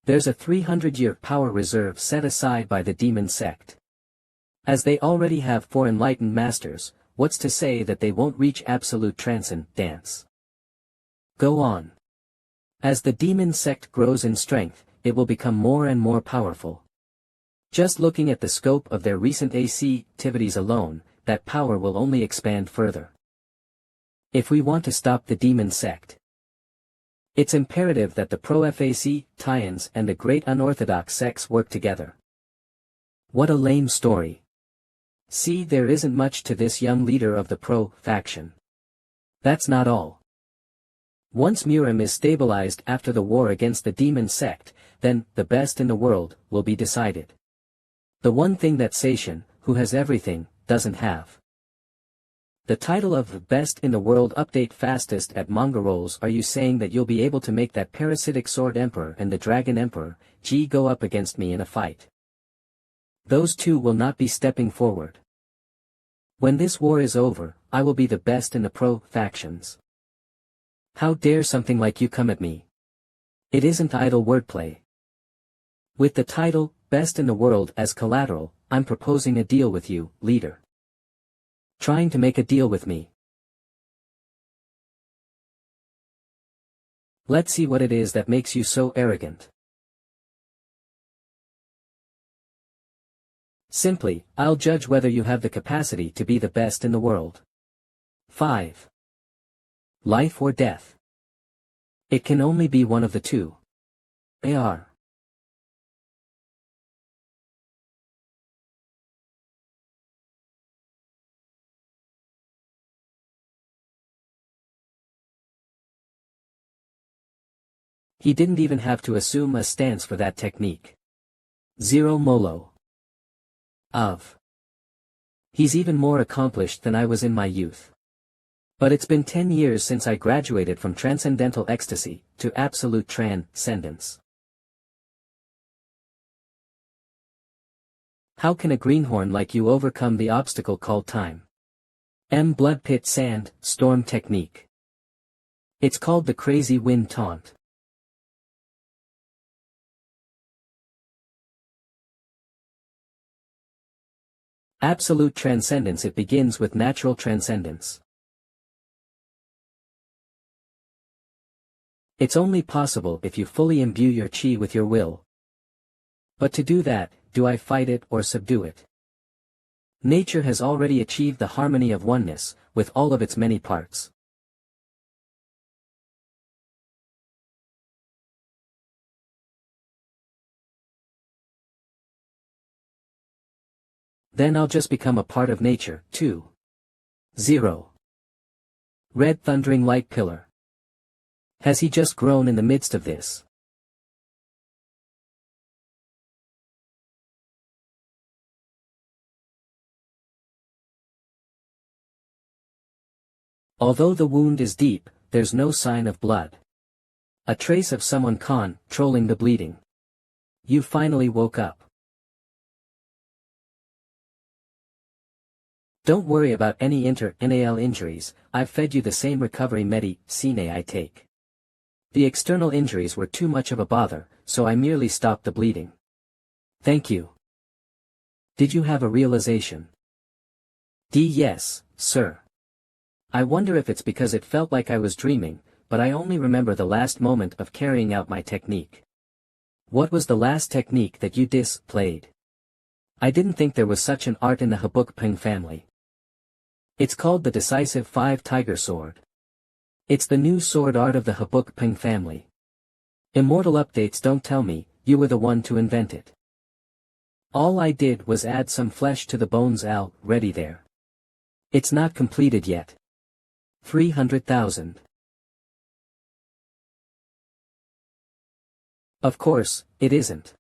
A: There's a 300-year power reserve set aside by the demon sect. As they already have 4 enlightened masters, what's to say that they won't reach absolute transcendence? Go on. As the demon sect grows in strength, it will become more and more powerful. Just looking at the scope of their recent AC activities alone, that power will only expand further. If we want to stop the demon sect, it's imperative that the pro-FAC, tie-ins and the great unorthodox sects work together. What a lame story. See, there isn't much to this young leader of the pro-faction. That's not all. Once Murim is stabilized after the war against the demon sect, then, the best in the world, will be decided. The one thing that Sation, who has everything, doesn't have. The title of the best in the world update fastest at manga rolls. Are you saying that you'll be able to make that parasitic sword emperor and the dragon emperor, go up against me in a fight? Those 2 will not be stepping forward. When this war is over, I will be the best in the pro-factions. How dare something like you come at me? It isn't idle wordplay. With the title, Best in the World as collateral, I'm proposing a deal with you, leader. Trying to make a deal with me. Let's see what it is that makes you so arrogant. Simply, I'll judge whether you have the capacity to be the best in the world. 5. Life or death. It can only be one of the two. AR. He didn't even have to assume a stance for that technique. Zero molo. Of. He's even more accomplished than I was in my youth. But it's been 10 years since I graduated from transcendental ecstasy to absolute transcendence. How can a greenhorn like you overcome the obstacle called time? Blood pit sand, storm technique. It's called the crazy wind taunt. Absolute transcendence. It begins with natural transcendence. It's only possible if you fully imbue your chi with your will. But to do that, do I fight it or subdue it? Nature has already achieved the harmony of oneness, with all of its many parts. Then I'll just become a part of nature, too. 0. Red thundering light pillar. Has he just grown in the midst of this? Although the wound is deep, there's no sign of blood. A trace of someone controlling the bleeding. You finally woke up. Don't worry about any internal injuries, I've fed you the same recovery medicine I take. The external injuries were too much of a bother, so I merely stopped the bleeding. Thank you. Did you have a realization? Yes, sir. I wonder if it's because it felt like I was dreaming, but I only remember the last moment of carrying out my technique. What was the last technique that you displayed? I didn't think there was such an art in the Buk Paeng'S family. It's called the Decisive 5 Tiger Sword. It's the new sword art of the Buk Paeng'S family. Immortal updates don't tell me, you were the one to invent it. All I did was add some flesh to the bones already there. It's not completed yet. 300,000. Of course, it isn't.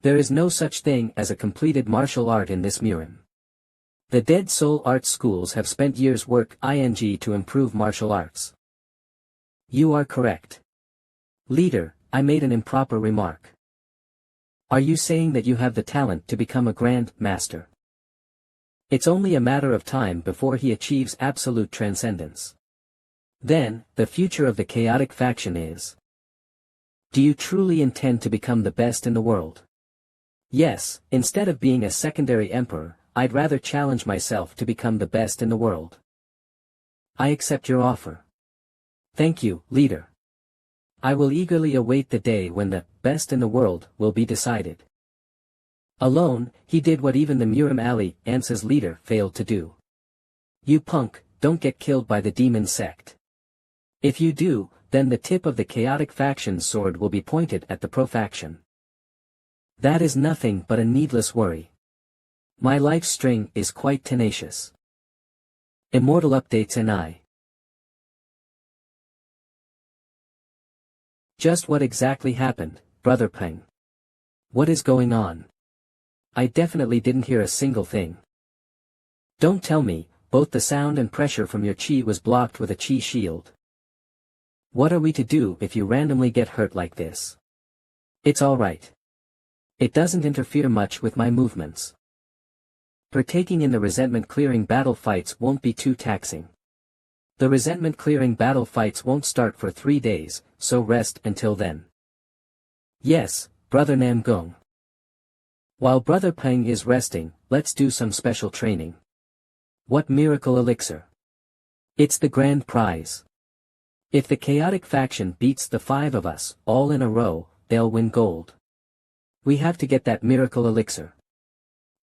A: There is no such thing as a completed martial art in this Murim. The Dead Soul Art schools have spent years work to improve martial arts. You are correct. Leader, I made an improper remark. Are you saying that you have the talent to become a grand master? It's only a matter of time before he achieves absolute transcendence. Then, the future of the chaotic faction is. Do you truly intend to become the best in the world? Yes, instead of being a secondary emperor, I'd rather challenge myself to become the best in the world. I accept your offer. Thank you, leader. I will eagerly await the day when the best in the world will be decided. Alone, he did what even the Murim Alliance's leader failed to do. You punk, don't get killed by the demon sect. If you do, then the tip of the chaotic faction's sword will be pointed at the pro-faction. That is nothing but a needless worry. My life string is quite tenacious. Immortal updates and I. Just what exactly happened, Brother Paeng? What is going on? I definitely didn't hear a single thing. Don't tell me, both the sound and pressure from your chi was blocked with a chi shield. What are we to do if you randomly get hurt like this? It's alright. It doesn't interfere much with my movements. Partaking in the resentment-clearing battle fights won't be too taxing. The resentment-clearing battle fights won't start for 3 days, so rest until then. Yes, Brother Namgung. While Brother Paeng is resting, let's do some special training. What miracle elixir? It's the grand prize. If the chaotic faction beats the 5 of us, all in a row, they'll win gold. We have to get that miracle elixir.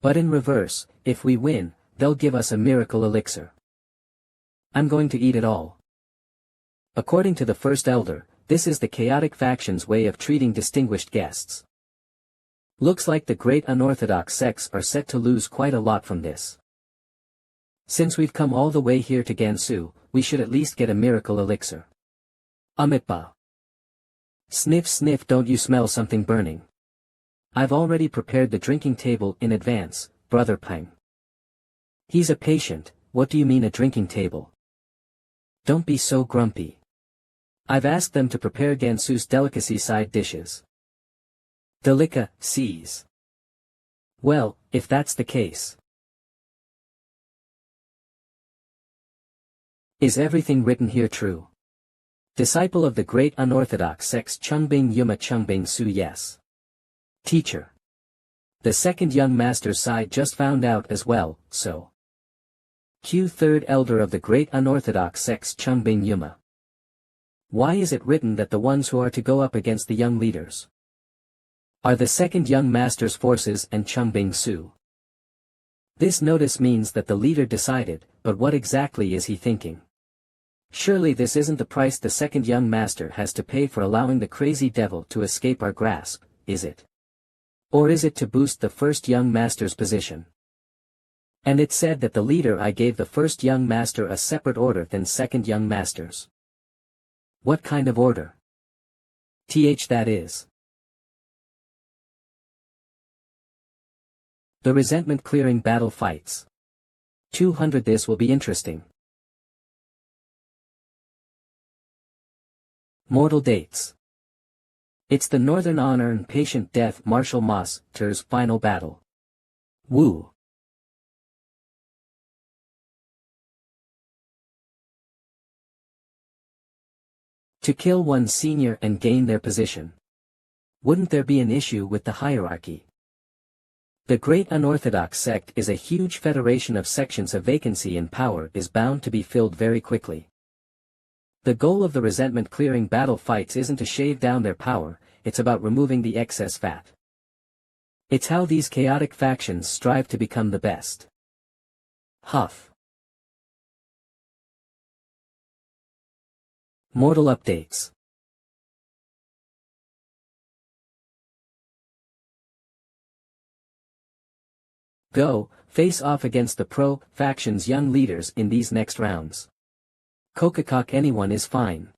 A: But in reverse, if we win, they'll give us a miracle elixir. I'm going to eat it all. According to the first elder, this is the chaotic faction's way of treating distinguished guests. Looks like the great unorthodox sects are set to lose quite a lot from this. Since we've come all the way here to Gansu, we should at least get a miracle elixir. Amitba. Sniff sniff, don't you smell something burning? I've already prepared the drinking table in advance, Brother Paeng. He's a patient, what do you mean a drinking table? Don't be so grumpy. I've asked them to prepare Gansu's delicacy side dishes. Delicacies. Well, if that's the case. Is everything written here true? Disciple of the great unorthodox sects Chungbing Yuma Chungbing Su, yes. Teacher. The second young master's side just found out as well, so. Q, third elder of the great unorthodox sects Chungbing Yuma. Why is it written that the ones who are to go up against the young leaders are the second young master's forces and Chungbing Su? This notice means that the leader decided, but what exactly is he thinking? Surely this isn't the price the second young master has to pay for allowing the crazy devil to escape our grasp, is it? Or is it to boost the first young master's position? And it said that the leader I gave the first young master a separate order than second young masters. What kind of order? That is. The resentment clearing battle fights. 200. This will be interesting. Mortal dates. It's the Northern Honor and Patient Death Marshal Master's final battle. Woo. To kill one senior and gain their position. Wouldn't there be an issue with the hierarchy? The great unorthodox sect is a huge federation of sections. A vacancy in power is bound to be filled very quickly. The goal of the resentment-clearing battle fights isn't to shave down their power, it's about removing the excess fat. It's how these chaotic factions strive to become the best. Huff. Mortal updates. Go, face off against the pro-faction's young leaders in these next rounds. Coca-Cola, anyone is fine.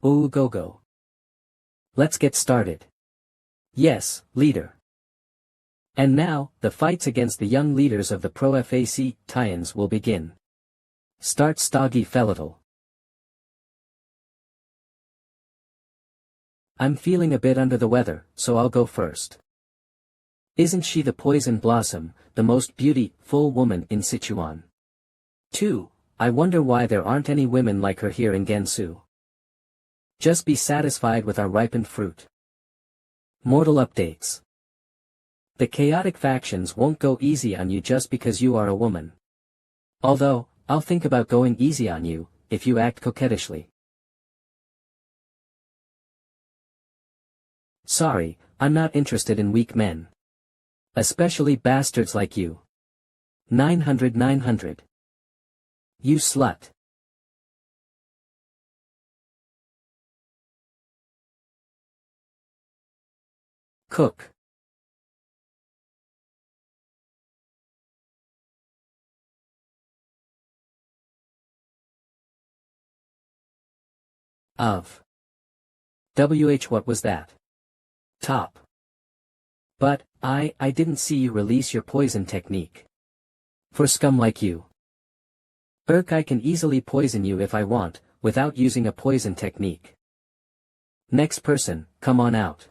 A: Ooh, go. Let's get started. Yes, leader. And now, the fights against the young leaders of the pro-FAC Tians will begin. Start Stoggy Felittle. I'm feeling a bit under the weather, so I'll go first. Isn't she the poison blossom, the most beautiful woman in Sichuan? 2. I wonder why there aren't any women like her here in Gansu. Just be satisfied with our ripened fruit. Mortal updates. The chaotic factions won't go easy on you just because you are a woman. Although, I'll think about going easy on you, if you act coquettishly. Sorry, I'm not interested in weak men. Especially bastards like you. 900. You slut. Cook. Of. What was that? Top. But, I didn't see you release your poison technique. For scum like you. I can easily poison you if I want, without using a poison technique. Next person, come on out.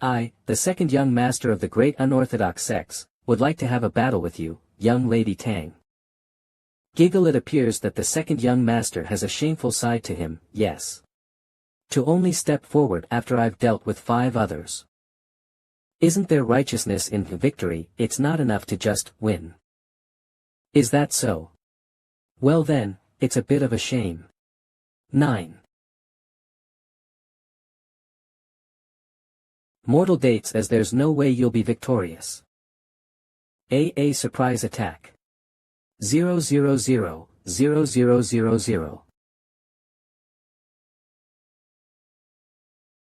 A: I, the second young master of the great unorthodox sects, would like to have a battle with you, young Lady Tang. Giggle. It appears that the second young master has a shameful side to him, yes. To only step forward after I've dealt with 5 others. Isn't there righteousness in victory? It's not enough to just win. Is that so? Well then, it's a bit of a shame. 9. Mortal dates as there's no way you'll be victorious. A surprise attack. 0000000.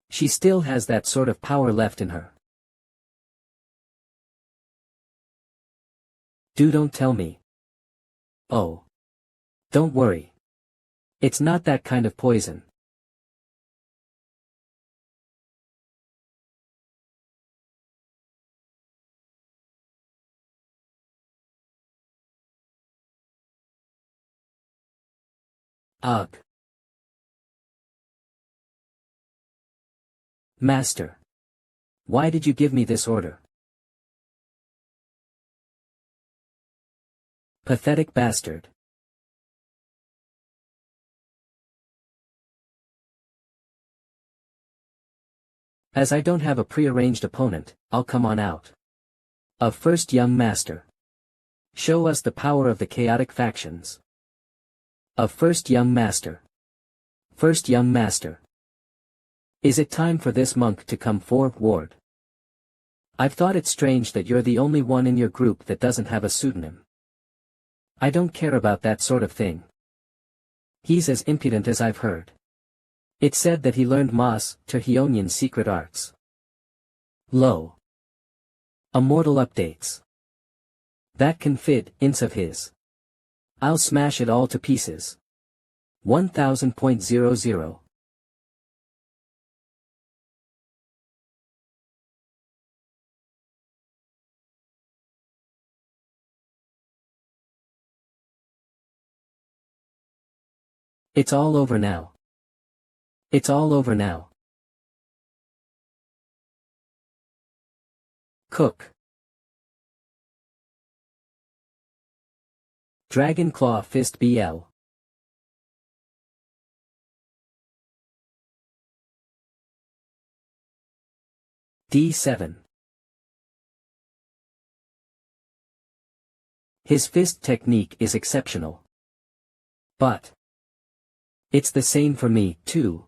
A: She still has that sort of power left in her. Don't tell me. Oh. Don't worry. It's not that kind of poison. Ugh. Master. Why did you give me this order? Pathetic bastard. As I don't have a prearranged opponent, I'll come on out. Of first young master. Show us the power of the chaotic factions. Of first young master. First young master. Is it time for this monk to come forward? I've thought it strange that you're the only one in your group that doesn't have a pseudonym. I don't care about that sort of thing. He's as impudent as I've heard. It said that he learned Mas Terhyonyan's secret arts. Lo. Immortal updates. That confid-ince of his. I'll smash it all to pieces. 1000.00. It's all over now. It's all over now. Cook. Dragon Claw Fist BL. D7. His fist technique is exceptional. But it's the same for me, too.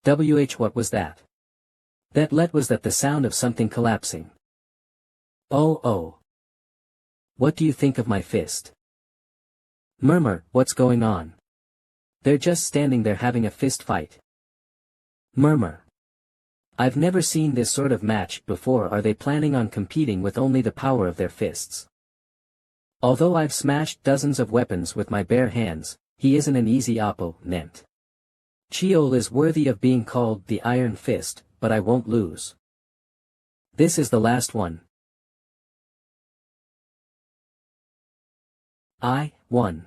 A: What was that? That was that the sound of something collapsing. Oh. What do you think of my fist? Murmur, what's going on? They're just standing there having a fist fight. Murmur. I've never seen this sort of match before. Are they planning on competing with only the power of their fists? Although I've smashed dozens of weapons with my bare hands, he isn't an easy opponent. Cheol is worthy of being called the Iron Fist, but I won't lose. This is the last one. I won.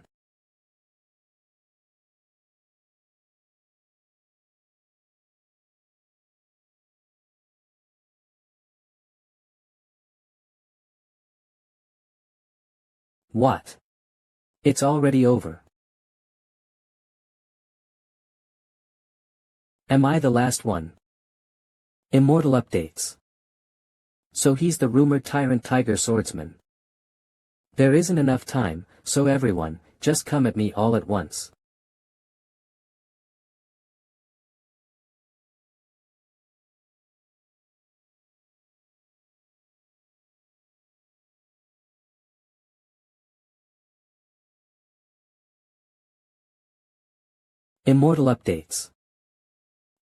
A: What? It's already over. Am I the last one? Immortal updates. So he's the rumored tyrant tiger swordsman. There isn't enough time, so everyone, just come at me all at once. Immortal updates.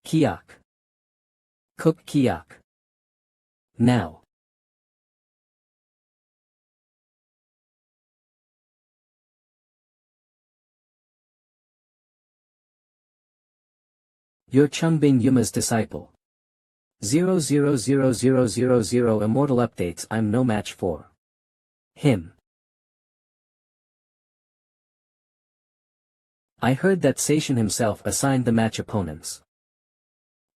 A: Kiak. Cook Kiak. Now. You're Chungbing Yuma's disciple. 000000 immortal updates. I'm no match for him. I heard that Seishin himself assigned the match opponents.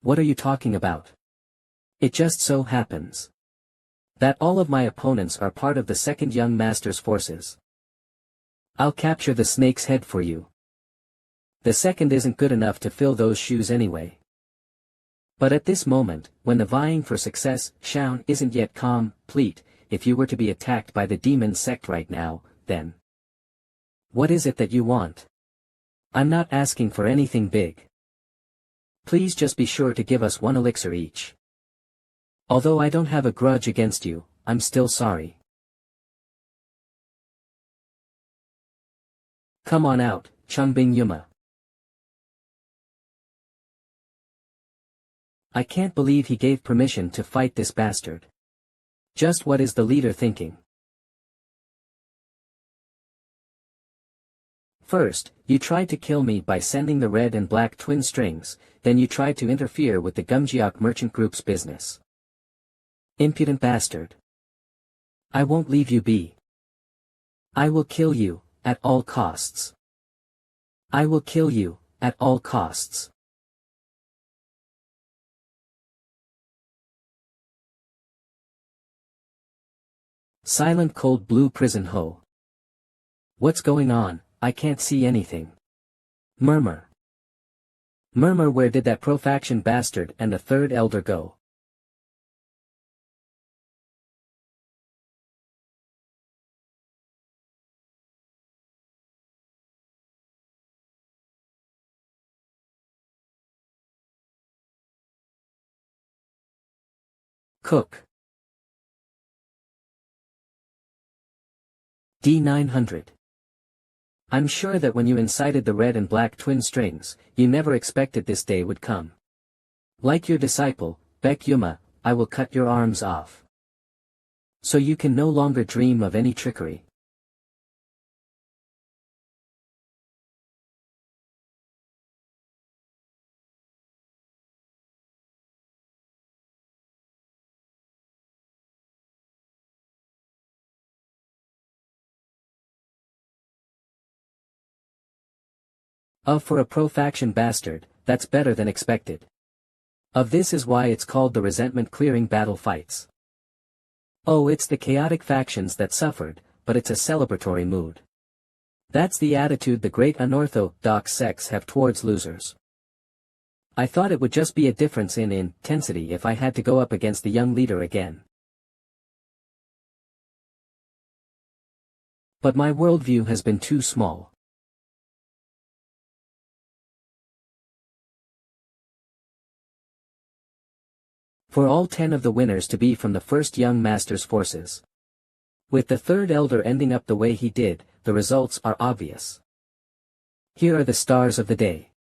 A: What are you talking about? It just so happens that all of my opponents are part of the second young master's forces. I'll capture the snake's head for you. The second isn't good enough to fill those shoes anyway. But at this moment, when the vying for success, Shaun isn't yet complete, if you were to be attacked by the demon sect right now, then what is it that you want? I'm not asking for anything big. Please just be sure to give us 1 elixir each. Although I don't have a grudge against you, I'm still sorry. Come on out, Chungbing Yuma. I can't believe he gave permission to fight this bastard. Just what is the leader thinking? First, you tried to kill me by sending the red and black twin strings, then you tried to interfere with the Gumjiok Merchant Group's business. Impudent bastard. I won't leave you be. I will kill you, at all costs. I will kill you, at all costs. Silent cold blue prison ho. What's going on? I can't see anything. Murmur. Murmur, where did that pro-faction bastard and the third elder go? Cook. D900. I'm sure that when you incited the red and black twin strings, you never expected this day would come. Like your disciple, Bek Yuma, I will cut your arms off. So you can no longer dream of any trickery. For a pro-faction bastard, that's better than expected. This is why it's called the resentment-clearing battle fights. Oh, it's the chaotic factions that suffered, but it's a celebratory mood. That's the attitude the great unorthodox sects have towards losers. I thought it would just be a difference in intensity if I had to go up against the young leader again. But my worldview has been too small. For all 10 of the winners to be from the first young master's forces. With the third elder ending up the way he did, the results are obvious. Here are the stars of the day.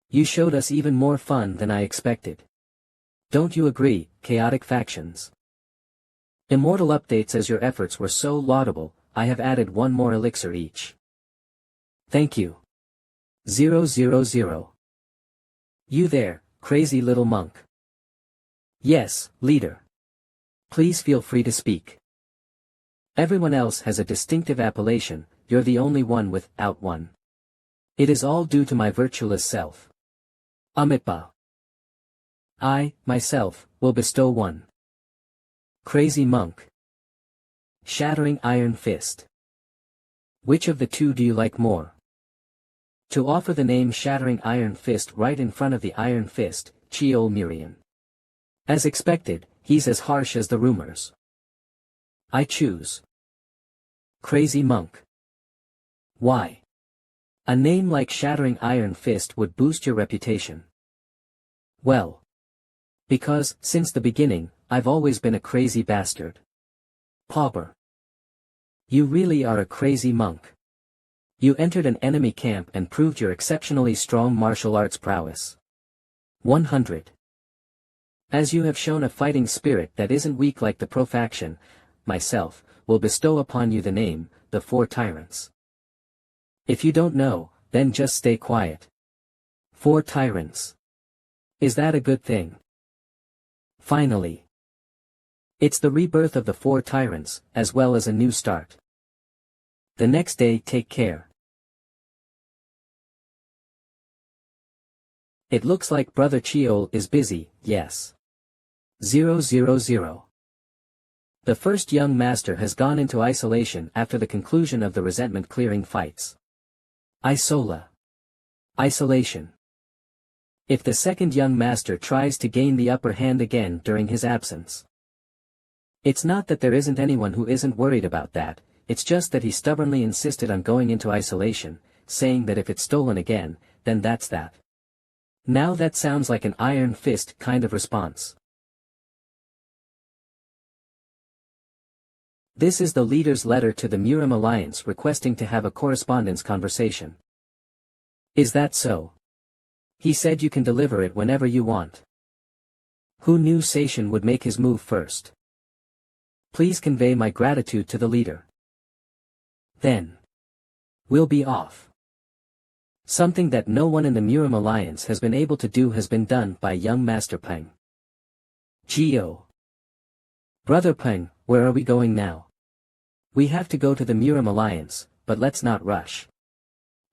A: You showed us even more fun than I expected. Don't you agree, chaotic factions? Immortal updates. As your efforts were so laudable, I have added 1 more elixir each. Thank you. 000. You there, crazy little monk. Yes, leader. Please feel free to speak. Everyone else has a distinctive appellation, you're the only one without one. It is all due to my virtueless self. Amitba. I, myself, will bestow 1. Crazy monk. Shattering Iron Fist. Which of the 2 do you like more? To offer the name Shattering Iron Fist right in front of the Iron Fist, Cheol Mirian. As expected, he's as harsh as the rumors. I choose Crazy Monk. Why? A name like Shattering Iron Fist would boost your reputation. Well, because, since the beginning, I've always been a crazy bastard. Pauper. You really are a crazy monk. You entered an enemy camp and proved your exceptionally strong martial arts prowess. 100. As you have shown a fighting spirit that isn't weak like the pro-faction, myself, will bestow upon you the name, the 4 Tyrants. If you don't know, then just stay quiet. 4 Tyrants. Is that a good thing? Finally. It's the rebirth of the 4 Tyrants, as well as a new start. The next day, take care. It looks like Brother Cheol is busy, yes. 000. The first young master has gone into isolation after the conclusion of the resentment-clearing fights. Isola. Isolation. If the second young master tries to gain the upper hand again during his absence. It's not that there isn't anyone who isn't worried about that, it's just that he stubbornly insisted on going into isolation, saying that if it's stolen again, then that's that. Now that sounds like an iron fist kind of response. This is the leader's letter to the Murim Alliance requesting to have a correspondence conversation. Is that so? He said you can deliver it whenever you want. Who knew Sation would make his move first? Please convey my gratitude to the leader. Then. We'll be off. Something that no one in the Murim Alliance has been able to do has been done by young Master Paeng. Geo. Brother Paeng, where are we going now? We have to go to the Murim Alliance, but let's not rush.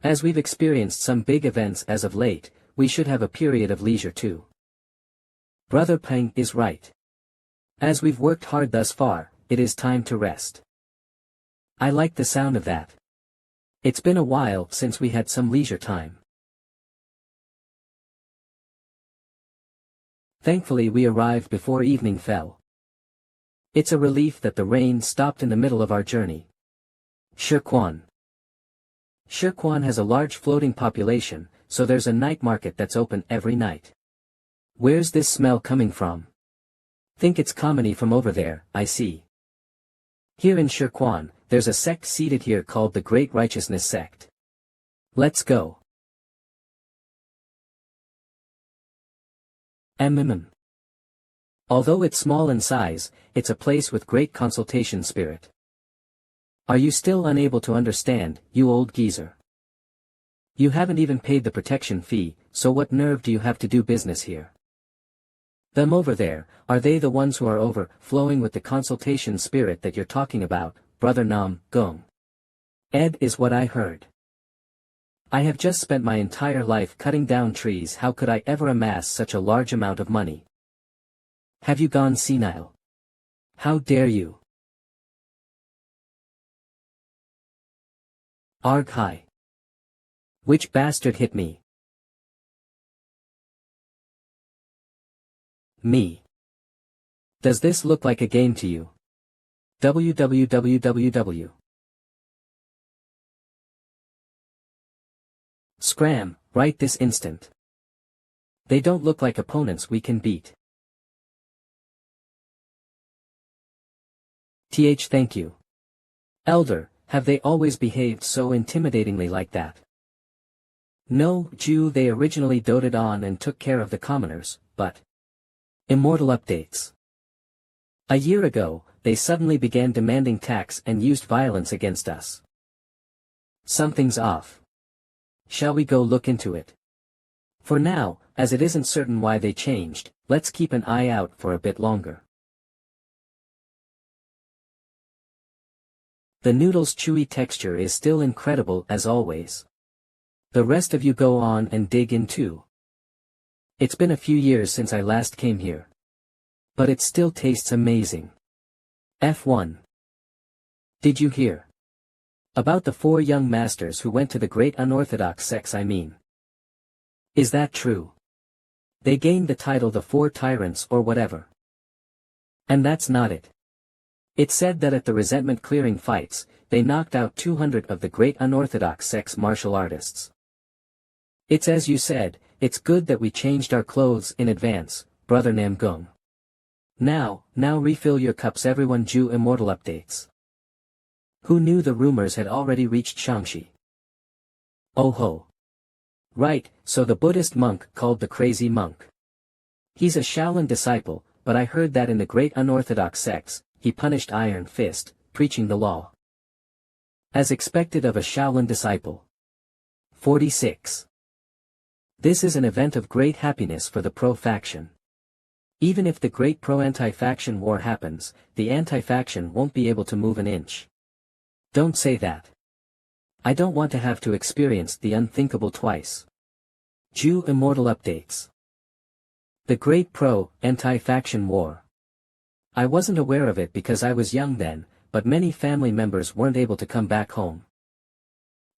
A: As we've experienced some big events as of late, we should have a period of leisure too. Brother Paeng is right. As we've worked hard thus far, it is time to rest. I like the sound of that. It's been a while since we had some leisure time. Thankfully we arrived before evening fell. It's a relief that the rain stopped in the middle of our journey. Shirquan. Shirquan has a large floating population, so there's a night market that's open every night. Where's this smell coming from? Think it's comedy from over there, I see. Here in Shirquan, there's a sect seated here called the Great Righteousness Sect. Let's go. Although it's small in size, it's a place with great consultation spirit. Are you still unable to understand, you old geezer? You haven't even paid the protection fee, so what nerve do you have to do business here? Them over there, are they the ones who are overflowing with the consultation spirit that you're talking about, Brother Nam Gung? Ed is what I heard. I have just spent my entire life cutting down trees, how could I ever amass such a large amount of money? Have you gone senile? How dare you? Arg hi. Which bastard hit me? Me. Does this look like a game to you? www. Scram, right this instant. They don't look like opponents we can beat. Thank you. Elder, have they always behaved so intimidatingly like that? No, Jew, they originally doted on and took care of the commoners, but... Immortal updates. A year ago, they suddenly began demanding tax and used violence against us. Something's off. Shall we go look into it? For now, as it isn't certain why they changed, let's keep an eye out for a bit longer. The noodle's chewy texture is still incredible as always. The rest of you go on and dig in too. It's been a few years since I last came here. But it still tastes amazing. F1. Did you hear? About the 4 young masters who went to the great unorthodox sects, I mean. Is that true? They gained the title the 4 tyrants or whatever. And that's not it. It said that at the resentment-clearing fights, they knocked out 200 of the great unorthodox sect's martial artists. It's as you said, it's good that we changed our clothes in advance, Brother Namgung. Now refill your cups everyone. Jew immortal updates. Who knew the rumors had already reached Shangxi? Oh ho. Right, so the Buddhist monk called the Crazy Monk. He's a Shaolin disciple, but I heard that in the great unorthodox sects, he punished Iron Fist, preaching the law. As expected of a Shaolin disciple. 46. This is an event of great happiness for the pro-faction. Even if the great pro-anti-faction war happens, the anti-faction won't be able to move an inch. Don't say that. I don't want to have to experience the unthinkable twice. Jew Immortal Updates. The Great Pro-Anti-Faction War. I wasn't aware of it because I was young then, but many family members weren't able to come back home.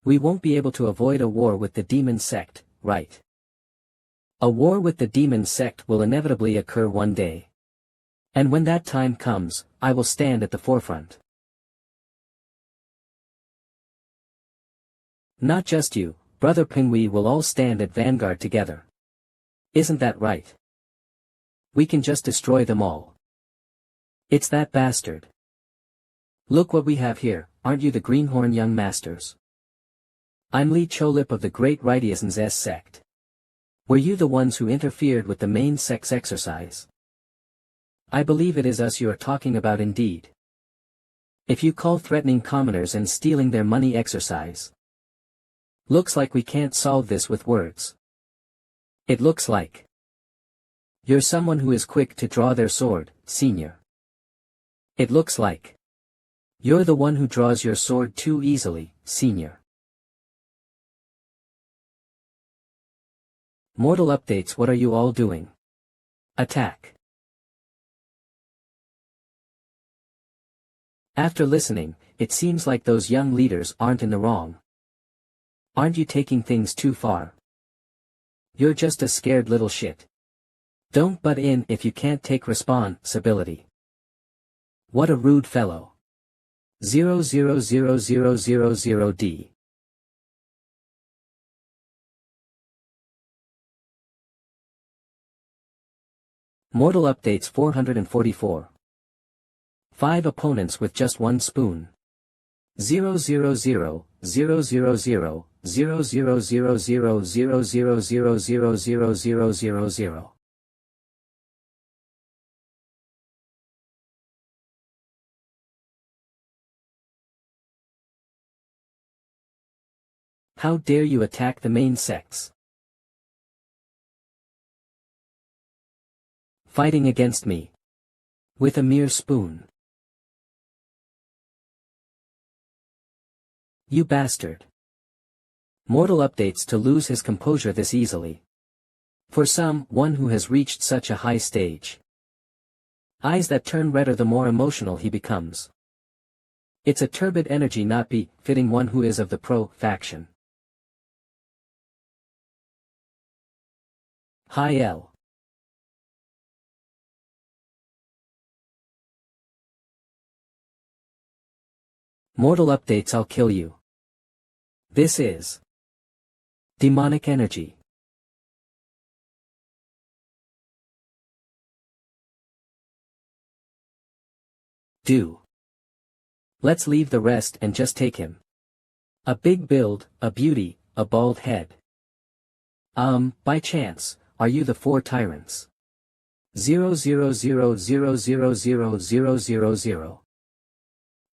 A: We won't be able to avoid a war with the demon sect, right? A war with the demon sect will inevitably occur one day. And when that time comes, I will stand at the forefront. Not just you, Brother Paeng'S, we will all stand at vanguard together. Isn't that right? We can just destroy them all. It's that bastard. Look what we have here, aren't you the greenhorn young masters? I'm Lee Cholip of the Great Reincarnation's sect. Were you the ones who interfered with the main sex exercise? I believe it is us you are talking about indeed. If you call threatening commoners and stealing their money exercise. Looks like we can't solve this with words. It looks like you're someone who is quick to draw their sword, senior. It looks like you're the one who draws your sword too easily, senior. Mortal Updates. What are you all doing? Attack. After listening, it seems like those young leaders aren't in the wrong. Aren't you taking things too far? You're just a scared little shit. Don't butt in if you can't take responsibility. What a rude fellow. 000000D. Mortal Updates 444. 5 opponents with just 1 spoon. 0000000000000000000. How dare you attack the main sects? Fighting against me. With a mere spoon. You bastard. Mortal Updates. To lose his composure this easily. For one who has reached such a high stage. Eyes that turn redder the more emotional he becomes. It's a turbid energy not befitting one who is of the pro-faction. Hi L. Mortal Updates. I'll kill you. This is demonic energy. Let's leave the rest and just take him. A big build, a beauty, a bald head. By chance, are you the 4 tyrants? 00000000000.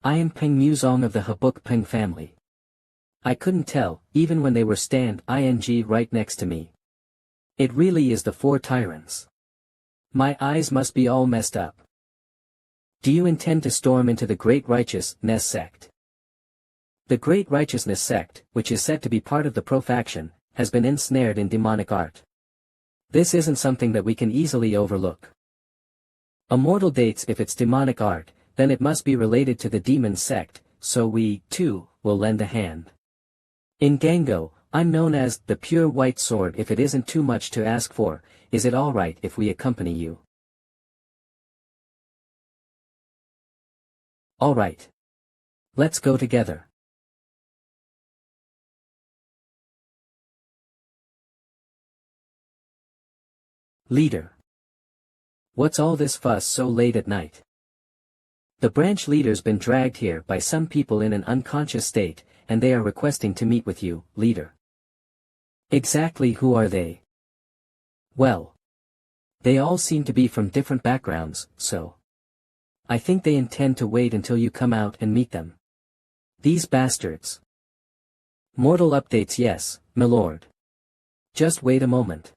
A: I am Paeng Musong of the Buk Paeng'S family. I couldn't tell, even when they were ing right next to me. It really is the 4 tyrants. My eyes must be all messed up. Do you intend to storm into the Great Righteousness sect? The Great Righteousness sect, which is said to be part of the pro-faction, has been ensnared in demonic art. This isn't something that we can easily overlook. Immortal Dates. If it's demonic art, then it must be related to the demon sect, so we, too, will lend a hand. In Gango, I'm known as the Pure White Sword. If it isn't too much to ask for, is it alright if we accompany you? Alright. Let's go together. Leader. What's all this fuss so late at night? The branch leader's been dragged here by some people in an unconscious state, and they are requesting to meet with you, leader. Exactly who are they? Well, they all seem to be from different backgrounds, so I think they intend to wait until you come out and meet them. These bastards. Mortal Updates. Yes, my lord. Just wait a moment.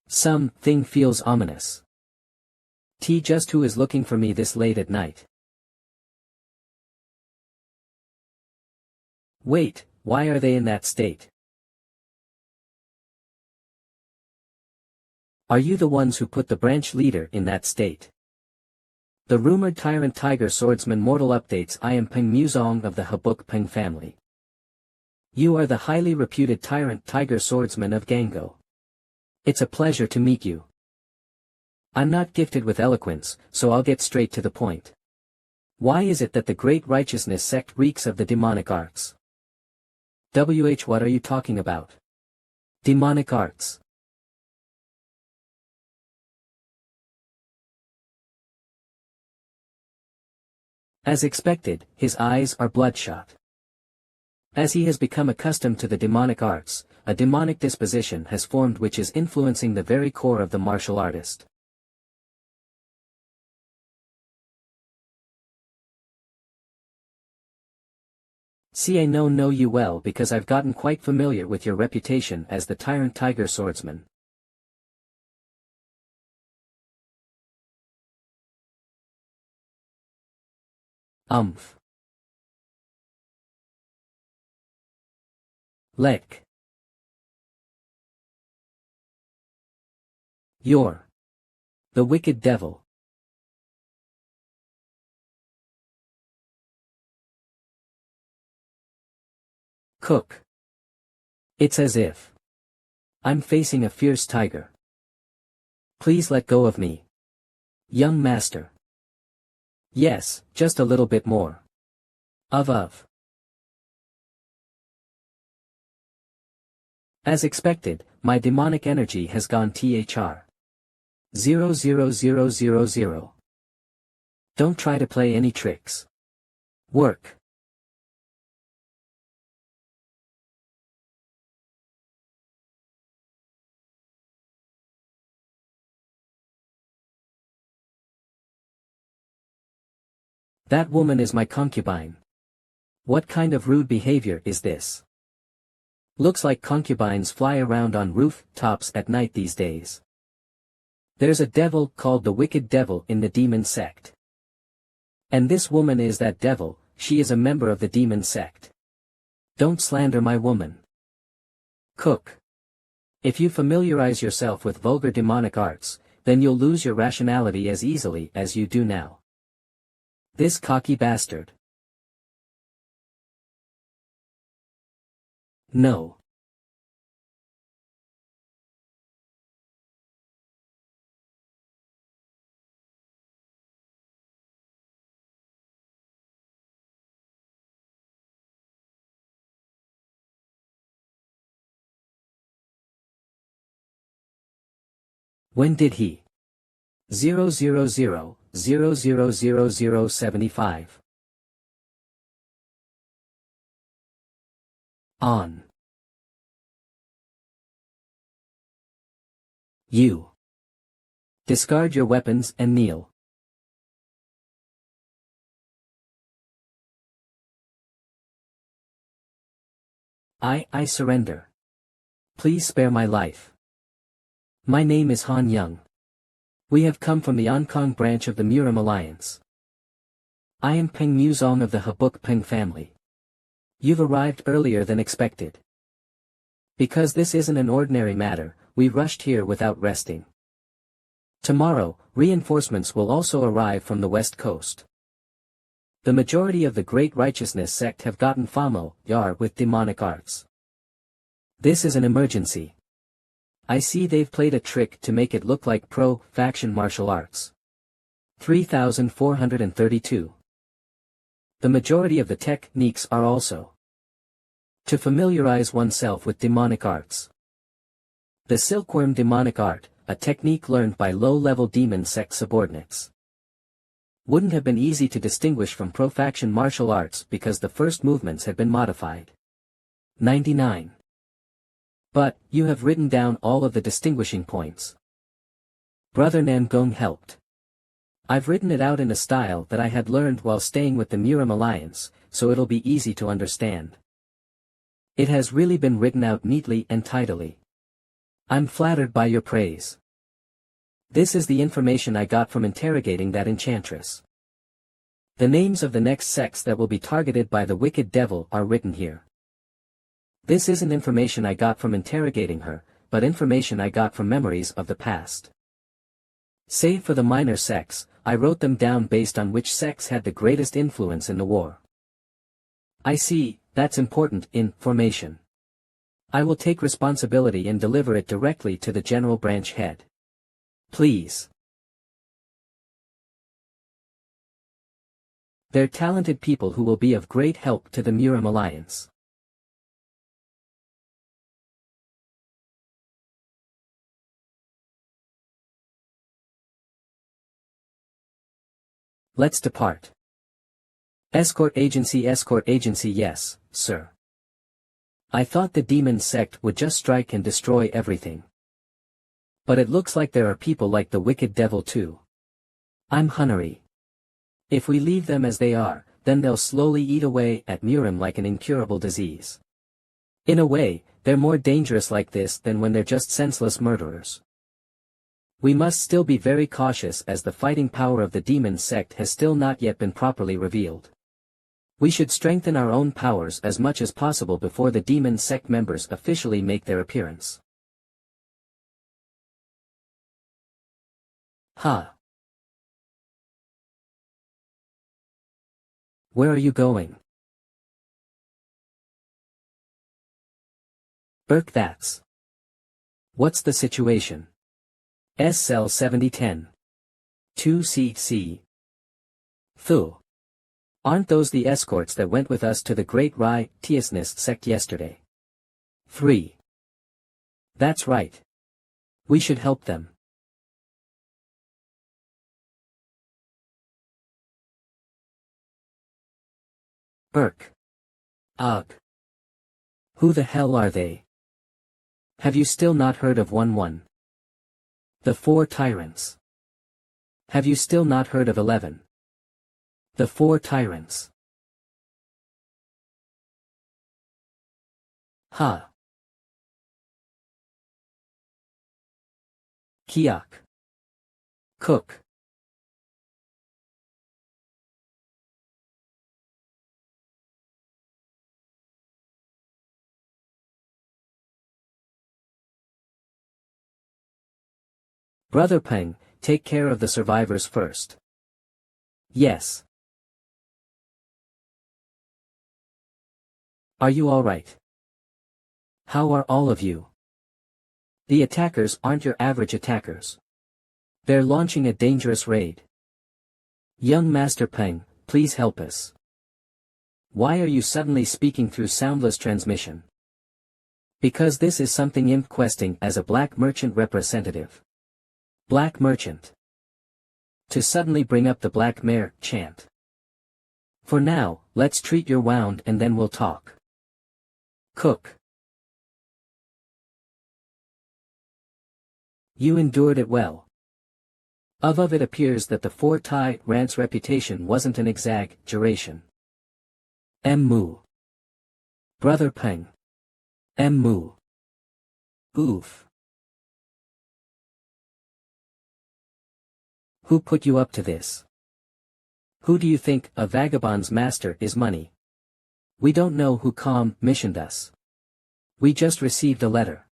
A: Something feels ominous. Just who is looking for me this late at night? Wait, why are they in that state? Are you the ones who put the branch leader in that state? The rumored tyrant tiger swordsman mortal updates. I am Peng Muzong of the Buk Paeng'S family. You are the highly reputed tyrant tiger swordsman of Gango. It's a pleasure to meet you. I'm not gifted with eloquence, so I'll get straight to the point. Why is it that the great righteousness sect reeks of the demonic arts? What are you talking about? Demonic arts. As expected, his eyes are bloodshot. As he has become accustomed to the demonic arts, a demonic disposition has formed which is influencing the very core of the martial artist. See, I know you well because I've gotten quite familiar with your reputation as the tyrant tiger swordsman. Lek. You're the wicked devil. Cook. It's as if I'm facing a fierce tiger. Please let go of me, young master. Yes, just a little bit more. Of. As expected, my demonic energy has gone thr. 00000. Don't try to play any tricks. Work. That woman is my concubine. What kind of rude behavior is this? Looks like concubines fly around on rooftops at night these days. There's a devil called the wicked devil in the demon sect. And this woman is that devil. She is a member of the demon sect. Don't slander my woman. Cook. If you familiarize yourself with vulgar demonic arts, then you'll lose your rationality as easily as you do now. This cocky bastard. No. When did he? 000000075. On. You. Discard your weapons and kneel. I surrender. Please spare my life. My name is Han Young. We have come from the Hong Kong branch of the Murim Alliance. I am Peng Muzong of the Buk Paeng'S family. You've arrived earlier than expected. Because this isn't an ordinary matter, we rushed here without resting. Tomorrow, reinforcements will also arrive from the west coast. The majority of the Great Righteousness sect have gotten familiar with demonic arts. This is an emergency. I see they've played a trick to make it look like pro-faction martial arts. 3432. The majority of the techniques are also to familiarize oneself with demonic arts. The silkworm demonic art, a technique learned by low-level demon sect subordinates. Wouldn't have been easy to distinguish from pro-faction martial arts because the first movements had been modified. 99. But, you have written down all of the distinguishing points. Brother Namgong helped. I've written it out in a style that I had learned while staying with the Murim Alliance, so it'll be easy to understand. It has really been written out neatly and tidily. I'm flattered by your praise. This is the information I got from interrogating that enchantress. The names of the next sects that will be targeted by the wicked devil are written here. This isn't information I got from interrogating her, but information I got from memories of the past. Save for the minor sects, I wrote them down based on which sects had the greatest influence in the war. I see, that's important information. I will take responsibility and deliver it directly to the general branch head. Please. They're talented people who will be of great help to the Murim Alliance. Let's depart. Escort agency, yes, sir. I thought the demon sect would just strike and destroy everything. But it looks like there are people like the wicked devil too. I'm hungry. If we leave them as they are, then they'll slowly eat away at Murim like an incurable disease. In a way, they're more dangerous like this than when they're just senseless murderers. We must still be very cautious as the fighting power of the demon sect has still not yet been properly revealed. We should strengthen our own powers as much as possible before the demon sect members officially make their appearance. Ha! Where are you going? Buk, that's. What's the situation? S cell 7010. 2CC. Thu. Aren't those the escorts that went with us to the Great Reincarnation sect yesterday? 3. That's right. We should help them. Buk. Ugh. Who the hell are they? Have you still not heard of 1-1? The 4 tyrants. Have you still not heard of 11? The 4 tyrants. Ha. Kiak. Cook. Brother Paeng, take care of the survivors first. Yes. Are you all right? How are all of you? The attackers aren't your average attackers. They're launching a dangerous raid. Young Master Paeng, please help us. Why are you suddenly speaking through soundless transmission? Because this is something imp questing as a black merchant representative. Black merchant. To suddenly bring up the black mare chant. For now, let's treat your wound and then we'll talk. Cook. You endured it well. Of it appears that the 4 tyrants' reputation wasn't an exaggeration. Mu. Brother Paeng. Mu. Oof. Who put you up to this? Who do you think a vagabond's master is money? We don't know who commissioned us. We just received a letter.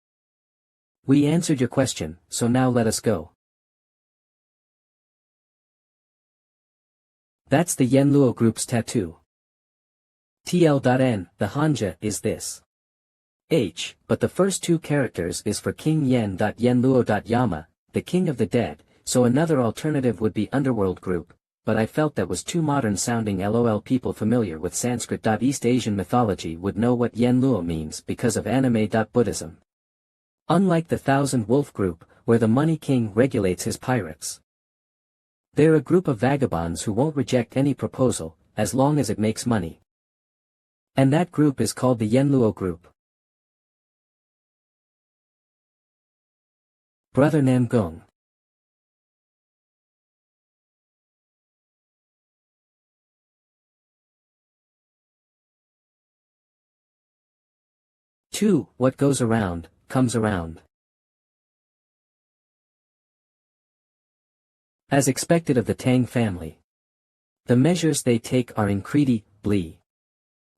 A: We answered your question, so now let us go. That's the Yenluo group's tattoo. TL.N, the Hanja is this. H, but the first 2 characters is for King Yen.Yenluo.Yama, the king of the dead, so another alternative would be Underworld group, but I felt that was too modern sounding. LOL. People familiar with Sanskrit. East Asian mythology would know what Yenluo means because of anime. Buddhism. Unlike the Thousand Wolf group, where the Money King regulates his pirates. They're a group of vagabonds who won't reject any proposal, as long as it makes money. And that group is called the Yenluo group. Brother Namgung. Two, what goes around, comes around. As expected of the Tang family. The measures they take are incredibly.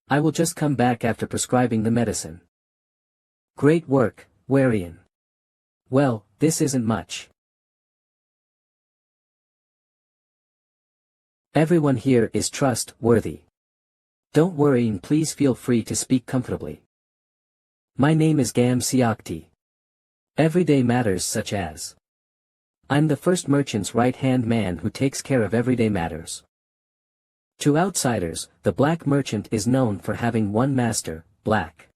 A: I will just come back after prescribing the medicine. Great work, Warian. Well, this isn't much. Everyone here is trustworthy. Don't worry and please feel free to speak comfortably. My name is Gam Siakti. Everyday matters such as. I'm the first merchant's right-hand man who takes care of everyday matters. To outsiders, the black merchant is known for having one master, black.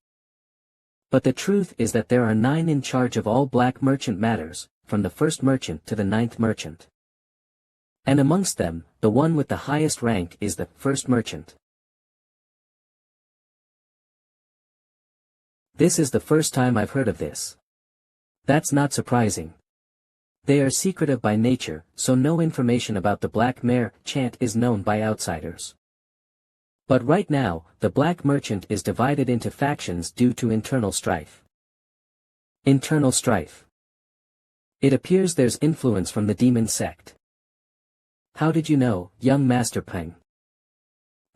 A: But the truth is that there are 9 in charge of all black merchant matters, from the first merchant to the 9th merchant. And amongst them, the one with the highest rank is the first merchant. This is the first time I've heard of this. That's not surprising. They are secretive by nature, so no information about the black merchant is known by outsiders. But right now, the black merchant is divided into factions due to internal strife. Internal strife. It appears there's influence from the demon sect. How did you know, young Master Paeng?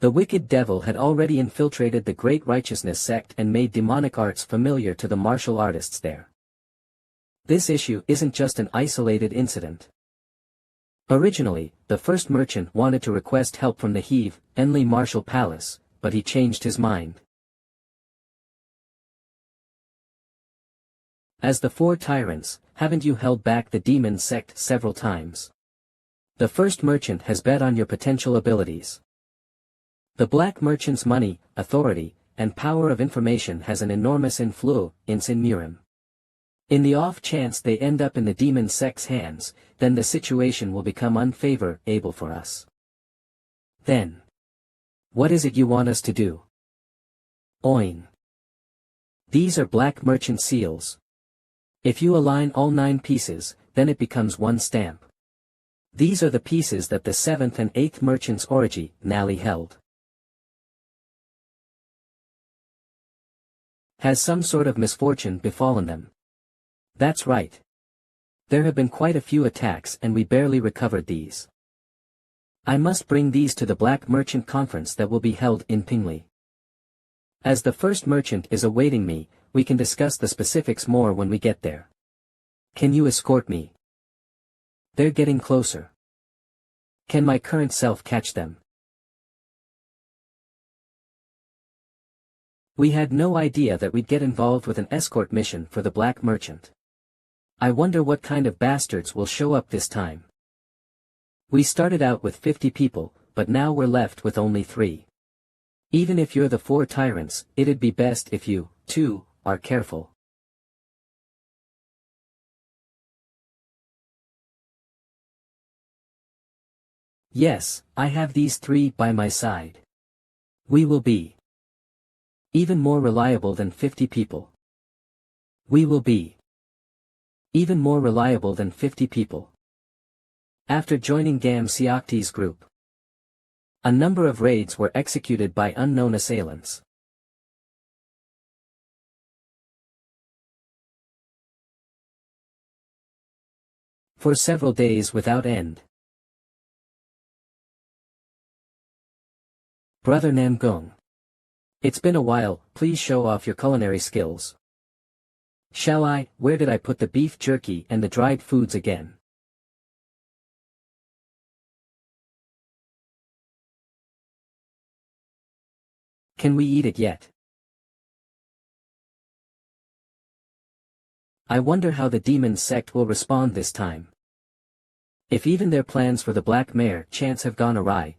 A: The wicked devil had already infiltrated the Great Righteousness sect and made demonic arts familiar to the martial artists there. This issue isn't just an isolated incident. Originally, the first merchant wanted to request help from the Heavenly Martial Palace, but he changed his mind. As the 4 tyrants, haven't you held back the demon sect several times? The first merchant has bet on your potential abilities. The black merchant's money, authority, and power of information has an enormous influence in Murim. In the off chance they end up in the demon sect's hands, then the situation will become unfavorable for us. Then. What is it you want us to do? Oin. These are black merchant seals. If you align all 9 pieces, then it becomes one stamp. These are the pieces that the 7th and 8th merchants originally held. Has some sort of misfortune befallen them? That's right. There have been quite a few attacks and we barely recovered these. I must bring these to the Black Merchant Conference that will be held in Pingli. As the first merchant is awaiting me, we can discuss the specifics more when we get there. Can you escort me? They're getting closer. Can my current self catch them? We had no idea that we'd get involved with an escort mission for the Black Merchant. I wonder what kind of bastards will show up this time. We started out with 50 people, but now we're left with only 3. Even if you're the 4 tyrants, it'd be best if you, too, are careful. Yes, I have these 3 by my side. We will be even more reliable than 50 people. We will be even more reliable than 50 people. After joining Gam Siakti's group, a number of raids were executed by unknown assailants. For several days without end. Brother Namgung. It's been a while, please show off your culinary skills. Shall I? Where did I put the beef jerky and the dried foods again? Can we eat it yet? I wonder how the demon sect will respond this time. If even their plans for the Black Mare chance have gone awry,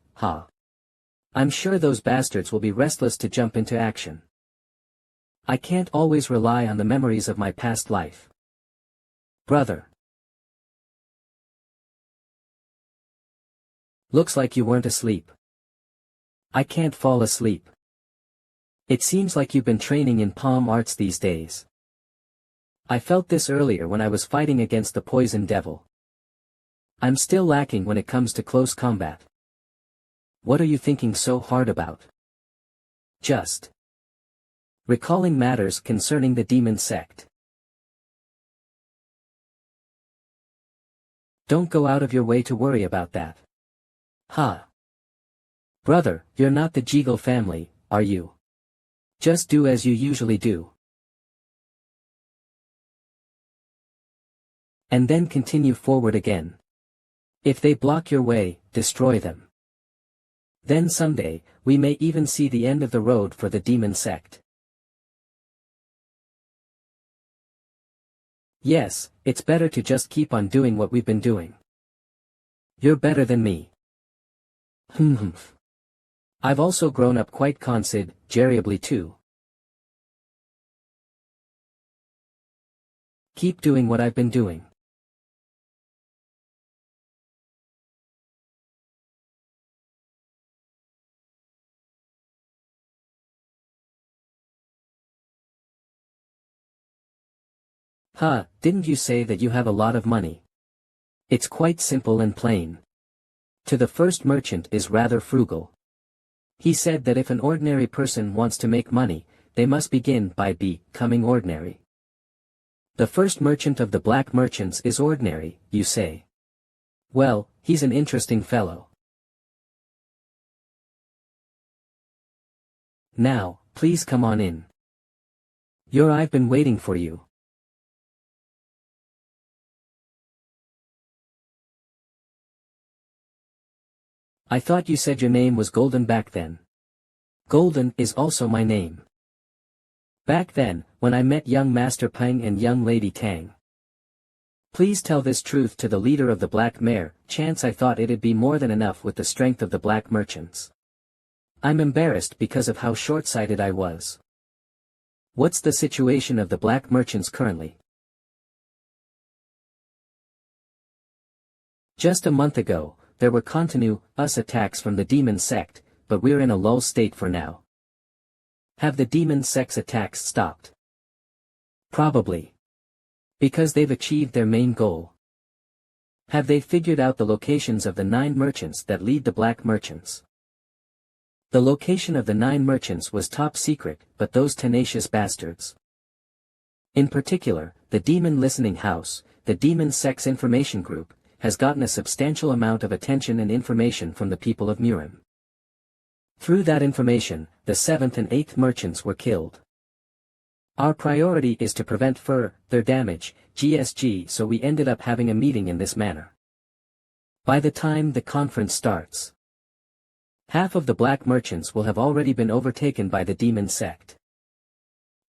A: I'm sure those bastards will be restless to jump into action. I can't always rely on the memories of my past life. Brother. Looks like you weren't asleep. I can't fall asleep. It seems like you've been training in palm arts these days. I felt this earlier when I was fighting against the poison devil. I'm still lacking when it comes to close combat. What are you thinking so hard about? Just recalling matters concerning the demon sect. Don't go out of your way to worry about that. Brother, you're not the Jeagle family, are you? Just do as you usually do. And then continue forward again. If they block your way, destroy them. Then someday, we may even see the end of the road for the demon sect. Yes, it's better to just keep on doing what we've been doing. You're better than me. I've also grown up quite considerably too. Keep doing what I've been doing. Huh, didn't you say that you have a lot of money? It's quite simple and plain. To the first merchant is rather frugal. He said that if an ordinary person wants to make money, they must begin by becoming ordinary. The first merchant of the black merchants is ordinary, you say. Well, he's an interesting fellow. Now, please come on in. I've been waiting for you. I thought you said your name was Golden back then. Golden is also my name. Back then, when I met young Master Paeng and young Lady Tang. Please tell this truth to the leader of the Black Mare. Chance I thought it'd be more than enough with the strength of the black merchants. I'm embarrassed because of how short-sighted I was. What's the situation of the black merchants currently? Just a month ago, there were continuous attacks from the demon sect, but we're in a lull state for now. Have the demon sect's attacks stopped? Probably. Because they've achieved their main goal. Have they figured out the locations of the 9 merchants that lead the black merchants? The location of the 9 merchants was top secret, but those tenacious bastards. In particular, the Demon Listening House, the demon sect's information group, has gotten a substantial amount of attention and information from the people of Murim. Through that information, the 7th and 8th merchants were killed. Our priority is to prevent further damage, GSG, so we ended up having a meeting in this manner. By the time the conference starts, half of the black merchants will have already been overtaken by the demon sect.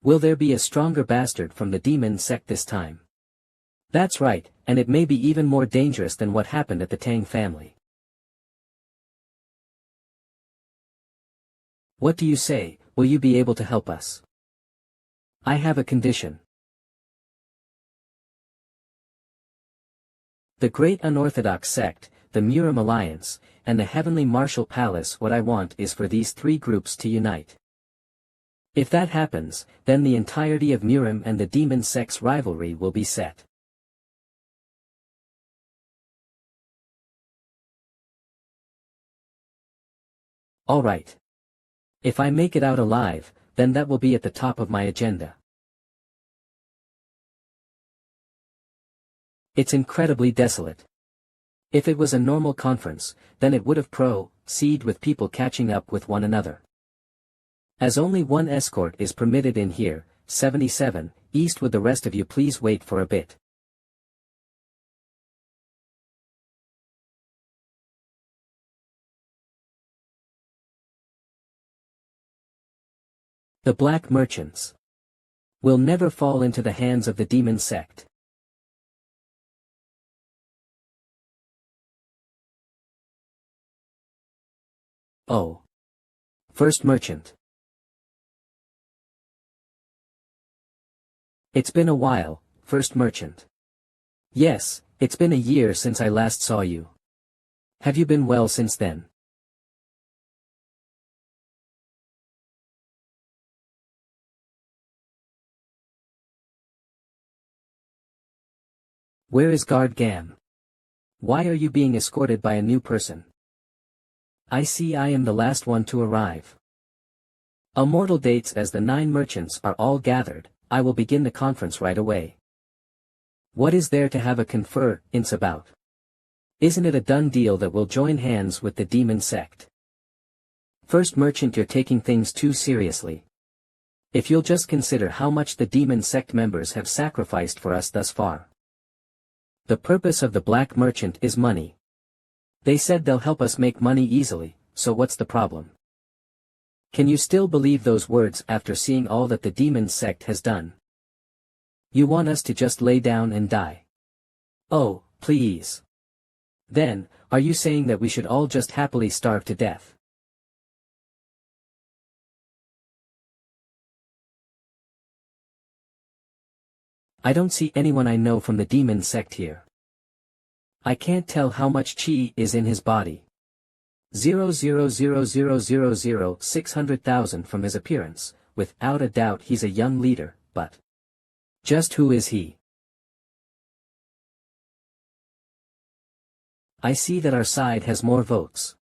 A: Will there be a stronger bastard from the demon sect this time? That's right, and it may be even more dangerous than what happened at the Tang family. What do you say? Will you be able to help us? I have a condition. The great unorthodox sect, the Murim Alliance, and the Heavenly Martial Palace. What I want is for these 3 groups to unite. If that happens, then the entirety of Murim and the demon sect's rivalry will be set. Alright. If I make it out alive, then that will be at the top of my agenda. It's incredibly desolate. If it was a normal conference, then it would have proceeded with people catching up with one another. As only one escort is permitted in here, 77, East. Would the rest of you please wait for a bit? The black merchants will never fall into the hands of the demon sect. Oh. First merchant. It's been a while, first merchant. Yes, it's been a year since I last saw you. Have you been well since then? Where is Guard Gam? Why are you being escorted by a new person? I see I am the last one to arrive. Immortal dates. As the 9 merchants are all gathered, I will begin the conference right away. What is there to have a conference about? Isn't it a done deal that we'll join hands with the demon sect? First merchant, you're taking things too seriously. If you'll just consider how much the demon sect members have sacrificed for us thus far. The purpose of the black merchant is money. They said they'll help us make money easily, so what's the problem? Can you still believe those words after seeing all that the demon sect has done? You want us to just lay down and die? Oh, please. Then, are you saying that we should all just happily starve to death? I don't see anyone I know from the demon sect here. I can't tell how much chi is in his body. 600,000 from his appearance, without a doubt he's a young leader, but just who is he? I see that our side has more votes.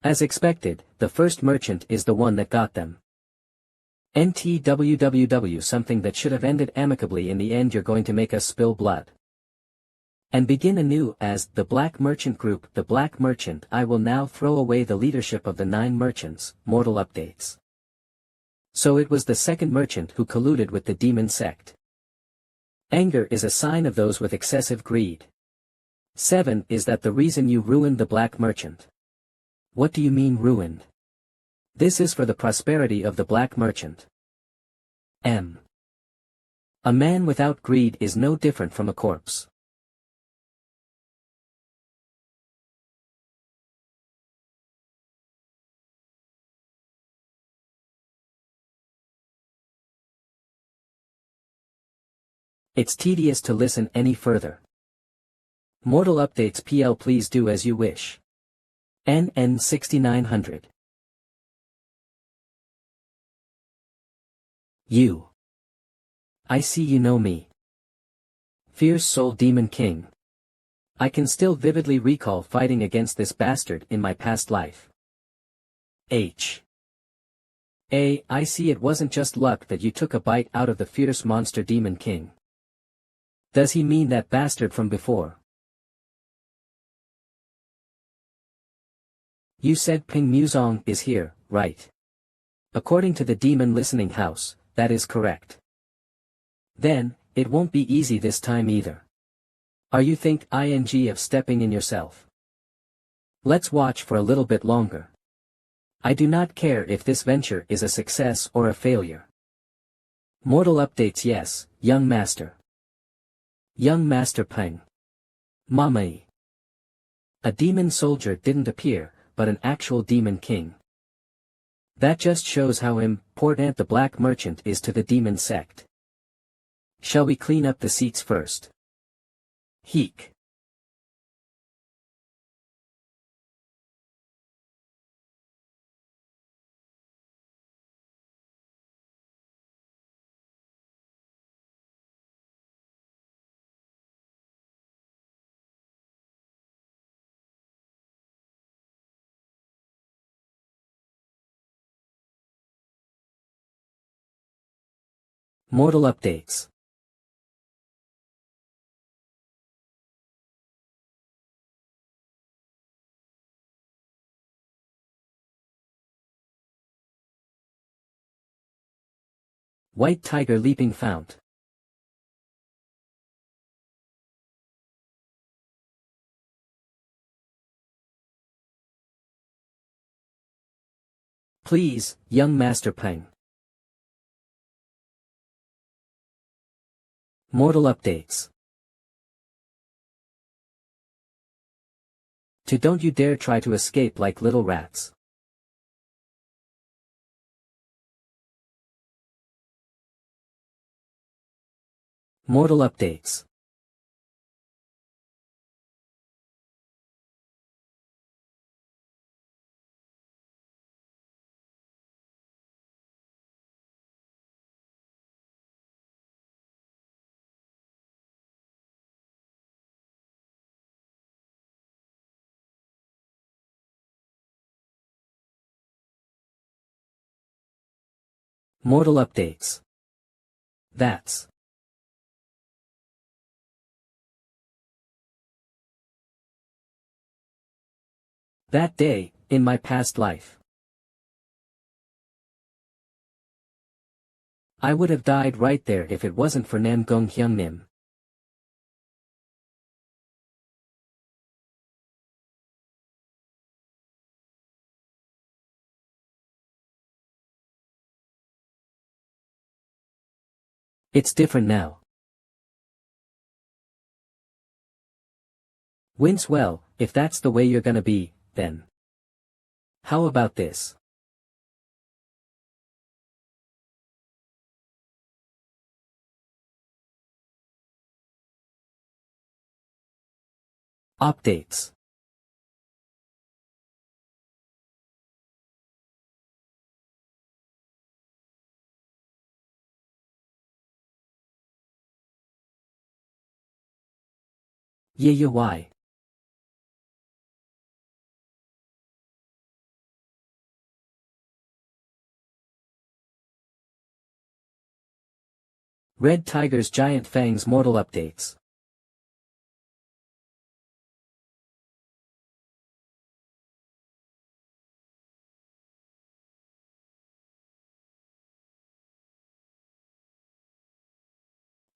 A: As expected, the first merchant is the one that got them. NTWWW, something that should have ended amicably. In the end you're going to make us spill blood. And begin anew as the Black Merchant Group. The Black Merchant. I will now throw away the leadership of the 9 merchants. Mortal updates. So it was the second merchant who colluded with the demon sect. Anger is a sign of those with excessive greed. 7. Is that the reason you ruined the Black Merchant? What do you mean ruined? This is for the prosperity of the black merchant. M. A man without greed is no different from a corpse. It's tedious to listen any further. Mortal updates PL, please do as you wish. NN 6900. You. I see you know me. Fierce Soul Demon King. I can still vividly recall fighting against this bastard in my past life. H. I see it wasn't just luck that you took a bite out of the fierce monster Demon King. Does he mean that bastard from before? You said Ping Muzong is here, right? According to the demon listening house, that is correct. Then, it won't be easy this time either. Are you think ing of stepping in yourself? Let's watch for a little bit longer. I do not care if this venture is a success or a failure. Mortal updates. Yes, young master. Young Master Paeng. Mamai. A demon soldier didn't appear, but an actual demon king. That just shows how important the black merchant is to the demon sect. Shall we clean up the seats first? Heek. Mortal updates. White tiger leaping fount. Please, young Master Paeng. Mortal updates. Don't you dare try to escape like little rats. Mortal updates. Mortal updates. That's that day, in my past life. I would have died right there if it wasn't for Nam Gong Hyung Nim. It's different now. Wince, well, if that's the way you're gonna be, then. How about this? Updates. Yeah, why? Red Tiger's Giant Fangs Mortal Updates.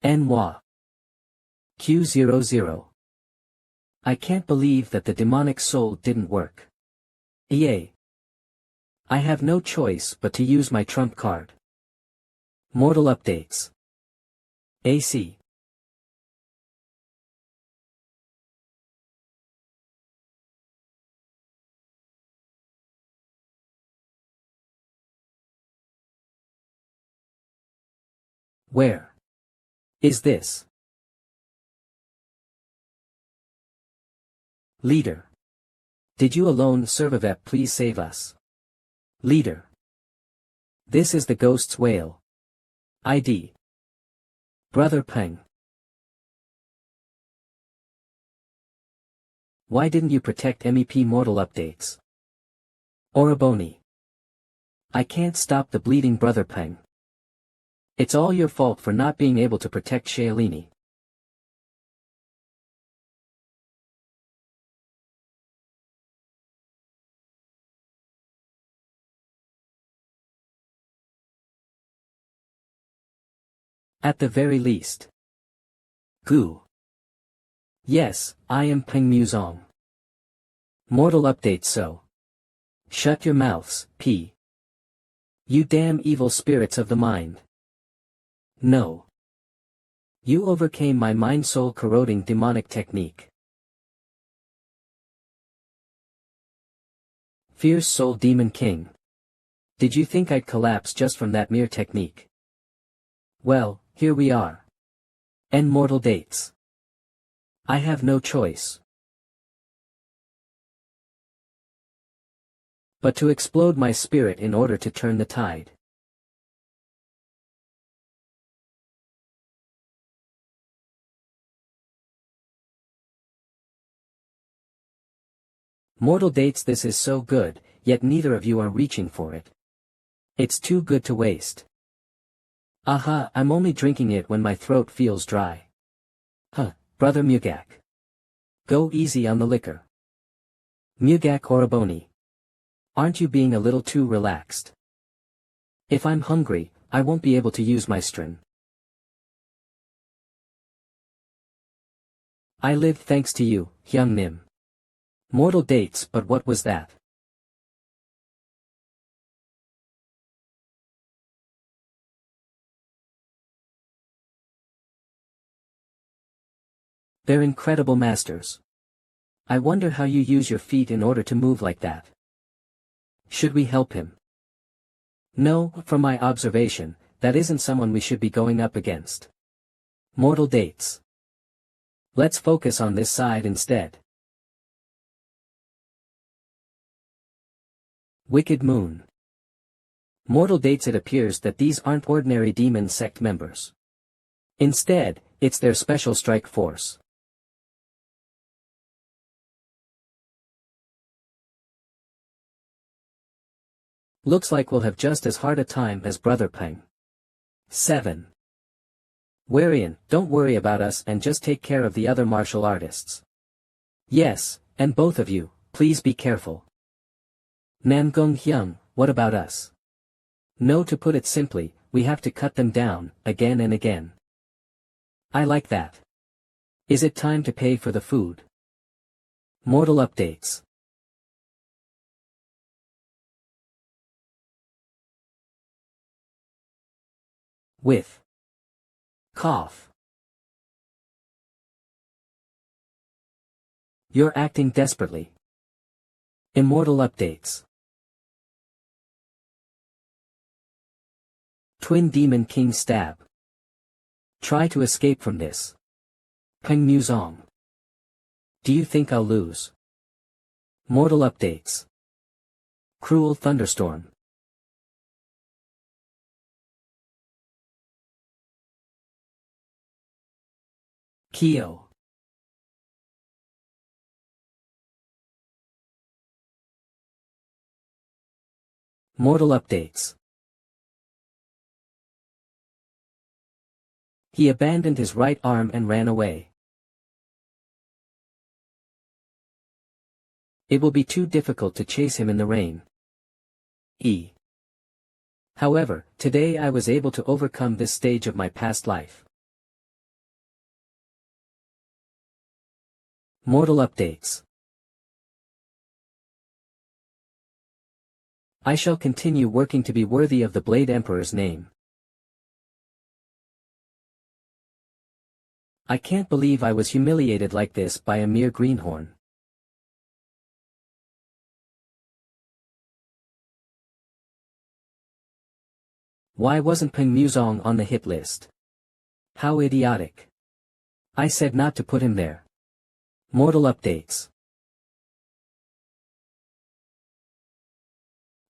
A: MANHWA. Q00. I can't believe that the demonic soul didn't work. EA. I have no choice but to use my trump card. Mortal Updates. AC. Where is this? Leader. Did you alone, Servavep, please save us? Leader. This is the ghost's wail. ID. Brother Paeng. Why didn't you protect MEP Mortal Updates? Oraboni. I can't stop the bleeding, Brother Paeng. It's all your fault for not being able to protect Shailini. At the very least. Goo. Yes, I am Paeng Muzong. Mortal Update, so. Shut your mouths, P. You damn evil spirits of the mind. No. You overcame my mind-soul corroding demonic technique. Fierce Soul Demon King. Did you think I'd collapse just from that mere technique? Well, here we are. End mortal dates. I have no choice but to explode my spirit in order to turn the tide. Mortal dates, this is so good, yet neither of you are reaching for it. It's too good to waste. Aha, I'm only drinking it when my throat feels dry. Huh, Brother Mugak. Go easy on the liquor. Mugak Oraboni. Aren't you being a little too relaxed? If I'm hungry, I won't be able to use my string. I lived thanks to you, Hyung Nim. Mortal dates, but what was that? They're incredible masters. I wonder how you use your feet in order to move like that. Should we help him? No, from my observation, that isn't someone we should be going up against. Mortal dates. Let's focus on this side instead. Wicked Moon. Mortal dates, it appears that these aren't ordinary demon sect members. Instead, it's their special strike force. Looks like we'll have just as hard a time as Brother Paeng. 7. Warian, don't worry about us and just take care of the other martial artists. Yes, and both of you, please be careful. Nam Gong Hyung, what about us? No, to put it simply, we have to cut them down, again and again. I like that. Is it time to pay for the food? Mortal updates. With. Cough. You're acting desperately. Immortal updates. Twin Demon King stab. Try to escape from this. Paeng'S. Do you think I'll lose? Mortal updates. Cruel thunderstorm. Kyo. Mortal updates. He abandoned his right arm and ran away. It will be too difficult to chase him in the rain. However, today I was able to overcome this stage of my past life. Mortal updates. I shall continue working to be worthy of the Blade Emperor's name. I can't believe I was humiliated like this by a mere greenhorn. Why wasn't Paeng'S on the hit list? How idiotic. I said not to put him there. Mortal updates.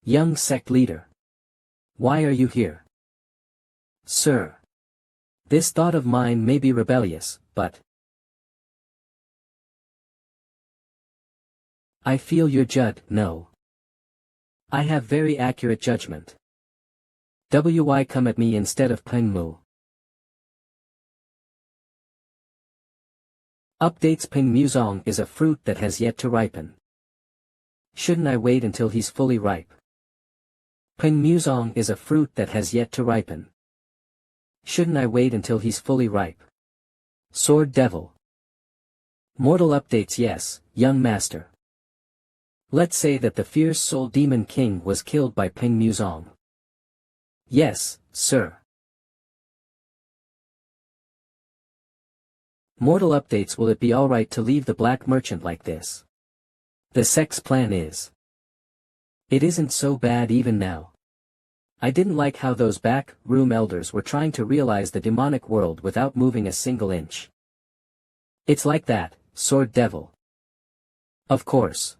A: Young sect leader. Why are you here? Sir. This thought of mine may be rebellious, but I feel your no. I have very accurate judgment. Why come at me instead of Paeng'S? Updates. Paeng'S is a fruit that has yet to ripen. Shouldn't I wait until he's fully ripe? Paeng'S is a fruit that has yet to ripen. Shouldn't I wait until he's fully ripe? Sword Devil. Mortal updates. Yes, young master. Let's say that the fierce soul demon king was killed by Paeng'S. Yes, sir. Mortal updates. Will it be alright to leave the black merchant like this? The sect's plan is. It isn't so bad even now. I didn't like how those back room elders were trying to realize the demonic world without moving a single inch. It's like that, Sword Devil. Of course.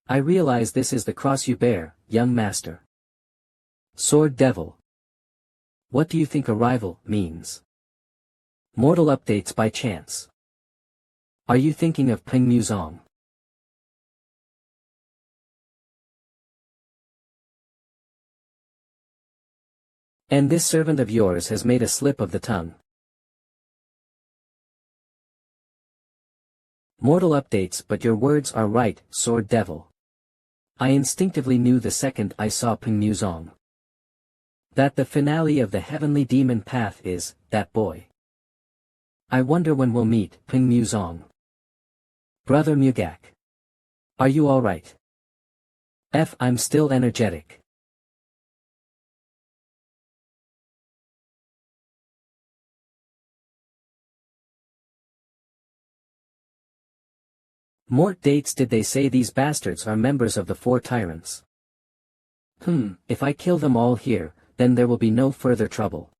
A: I realize this is the cross you bear, young master. Sword Devil. What do you think arrival means? Mortal updates. By chance. Are you thinking of Paeng'S? And this servant of yours has made a slip of the tongue. Mortal updates. But your words are right, Sword Devil. I instinctively knew the second I saw Paeng'S that the finale of the heavenly demon path is that boy. I wonder when we'll meet Paeng'S. Brother Mugak. Are you alright? I'm still energetic. Mort dates. Did they say these bastards are members of the Four Tyrants? If I kill them all here, then there will be no further trouble.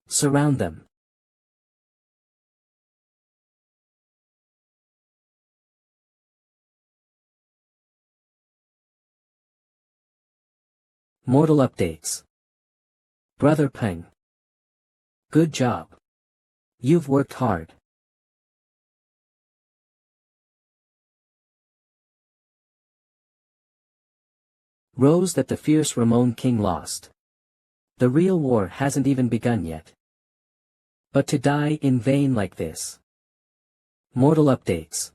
A: Surround them. Mortal updates. Brother Paeng. Good job. You've worked hard. Rose that the fierce Ramon King lost. The real war hasn't even begun yet. But to die in vain like this. Mortal updates.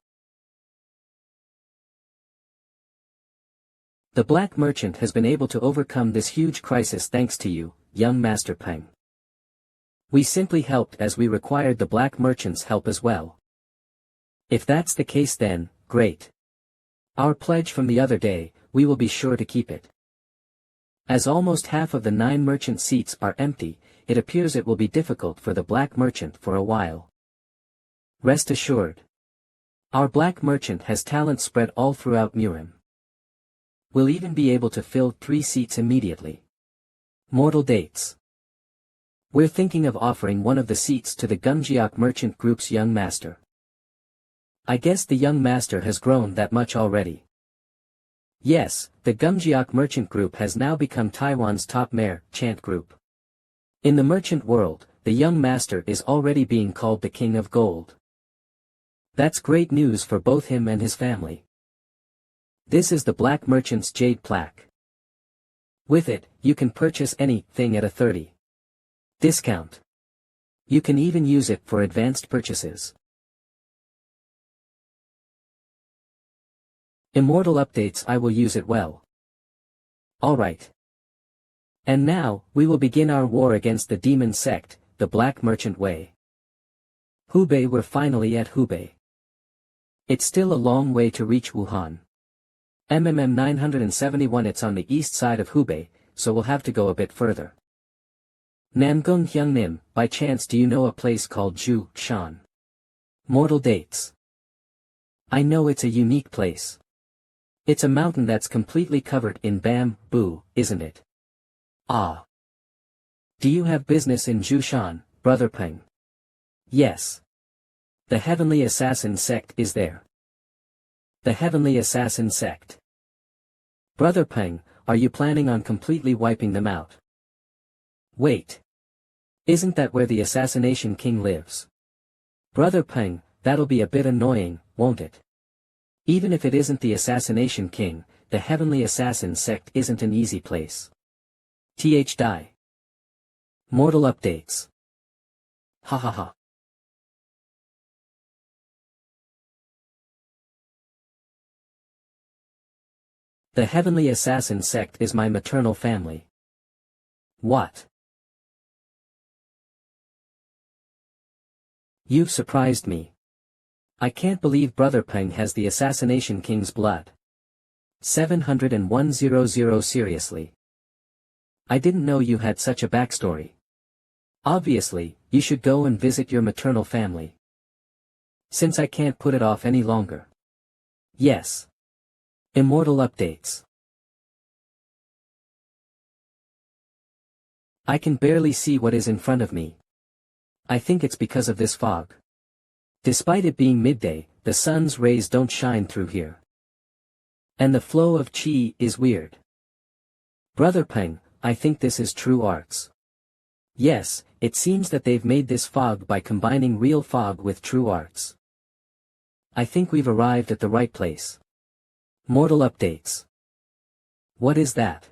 A: The black merchant has been able to overcome this huge crisis thanks to you, young Master Paeng. We simply helped as we required the black merchant's help as well. If that's the case then, great. Our pledge from the other day, we will be sure to keep it. As almost half of the 9 merchant seats are empty, it appears it will be difficult for the black merchant for a while. Rest assured. Our black merchant has talent spread all throughout Murim. We'll even be able to fill 3 seats immediately. Mortal dates. We're thinking of offering one of the seats to the Gumjiak merchant group's young master. I guess the young master has grown that much already. Yes, the Gumjiak merchant group has now become Taiwan's top merchant group. In the merchant world, the young master is already being called the King of Gold. That's great news for both him and his family. This is the black merchant's jade plaque. With it, you can purchase anything at a 30% discount. You can even use it for advanced purchases. Immortal updates. I will use it well. Alright. And now, we will begin our war against the demon sect, the Black Merchant Way. Hubei. We're finally at Hubei. It's still a long way to reach Wuhan. 971. It's on the east side of Hubei, so we'll have to go a bit further. Namgung Hyungnim. By chance do you know a place called Zhu-Shan? Mortal dates. I know it's a unique place. It's a mountain that's completely covered in bamboo, isn't it? Ah. Do you have business in Zhu-Shan, Brother Paeng? Yes. The Heavenly Assassin sect is there. The Heavenly Assassin sect. Brother Paeng, are you planning on completely wiping them out? Wait. Isn't that where the Assassination King lives? Brother Paeng, that'll be a bit annoying, won't it? Even if it isn't the Assassination King, the Heavenly Assassin sect isn't an easy place. Die. Mortal updates. Ha ha ha. The Heavenly Assassin sect is my maternal family. What? You've surprised me. I can't believe Brother Paeng has the Assassination King's blood. 70100. Seriously. I didn't know you had such a backstory. Obviously, you should go and visit your maternal family. Since I can't put it off any longer. Yes. Immortal updates. I can barely see what is in front of me. I think it's because of this fog. Despite it being midday, the sun's rays don't shine through here. And the flow of chi is weird. Brother Paeng, I think this is true arts. Yes, it seems that they've made this fog by combining real fog with true arts. I think we've arrived at the right place. Mortal updates. What is that?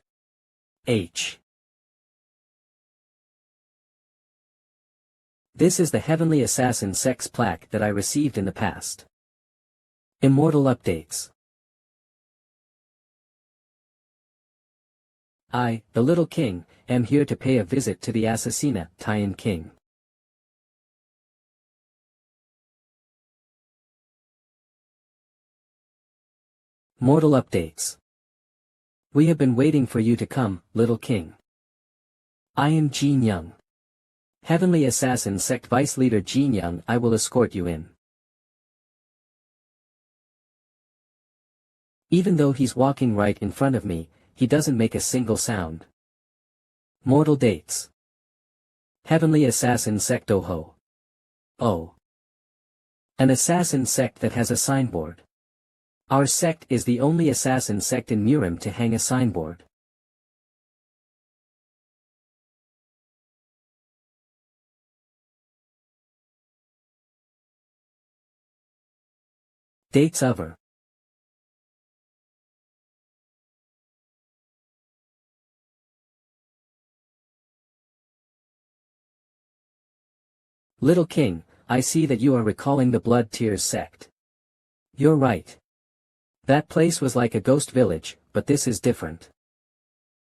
A: This is the Heavenly Assassin sect's plaque that I received in the past. Immortal updates. I, the little king, am here to pay a visit to the Assassina, Taiyan king. Mortal updates. We have been waiting for you to come, little king. I am Jin Young. Heavenly Assassin sect vice leader Jin Young. I will escort you in. Even though he's walking right in front of me, he doesn't make a single sound. Mortal dates. Heavenly Assassin sect. Oh. An assassin sect that has a signboard. Our sect is the only assassin sect in Murim to hang a signboard. Dates over. Little king, I see that you are recalling the Blood Tears sect. You're right. That place was like a ghost village, but this is different.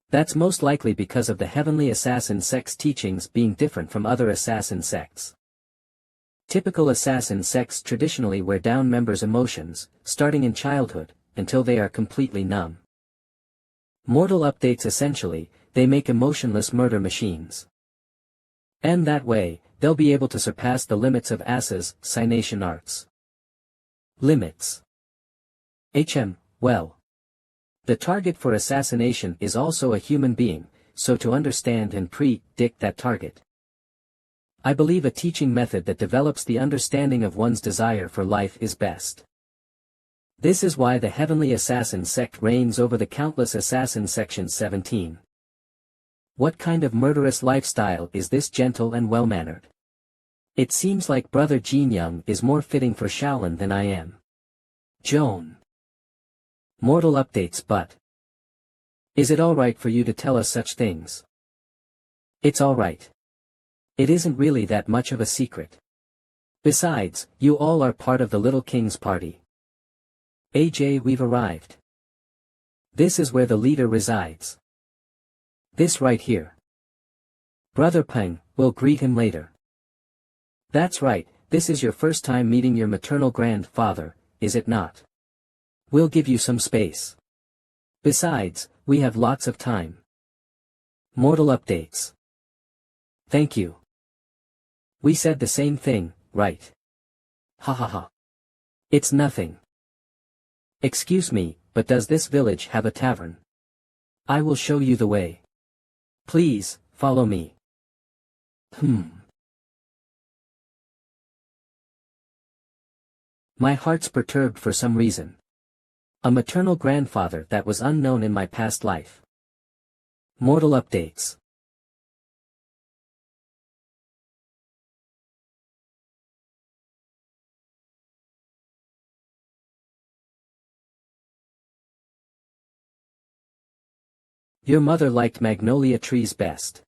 A: That's most likely because of the Heavenly Assassin sect's teachings being different from other assassin sects. Typical assassin sects traditionally wear down members' emotions, starting in childhood, until they are completely numb. Mortal updates essentially, they make emotionless murder machines. And that way, they'll be able to surpass the limits of assassination arts. Limits. Well. The target for assassination is also a human being, so to understand and predict that target. I believe a teaching method that develops the understanding of one's desire for life is best. This is why the Heavenly Assassin sect reigns over the countless assassin sections. 17. What kind of murderous lifestyle is this gentle and well-mannered? It seems like Brother Jin Young is more fitting for Shaolin than I am. Joan. Mortal updates. But is it alright for you to tell us such things? It's alright. It isn't really that much of a secret. Besides, you all are part of the Little King's party. AJ, we've arrived. This is where the leader resides. This right here. Brother Paeng, we'll greet him later. That's right, this is your first time meeting your maternal grandfather, is it not? We'll give you some space. Besides, we have lots of time. Mortal updates. Thank you. We said the same thing, right? Ha ha ha. It's nothing. Excuse me, but does this village have a tavern? I will show you the way. Please, follow me. My heart's perturbed for some reason. A maternal grandfather that was unknown in my past life. Mortal updates. Your mother liked magnolia trees best.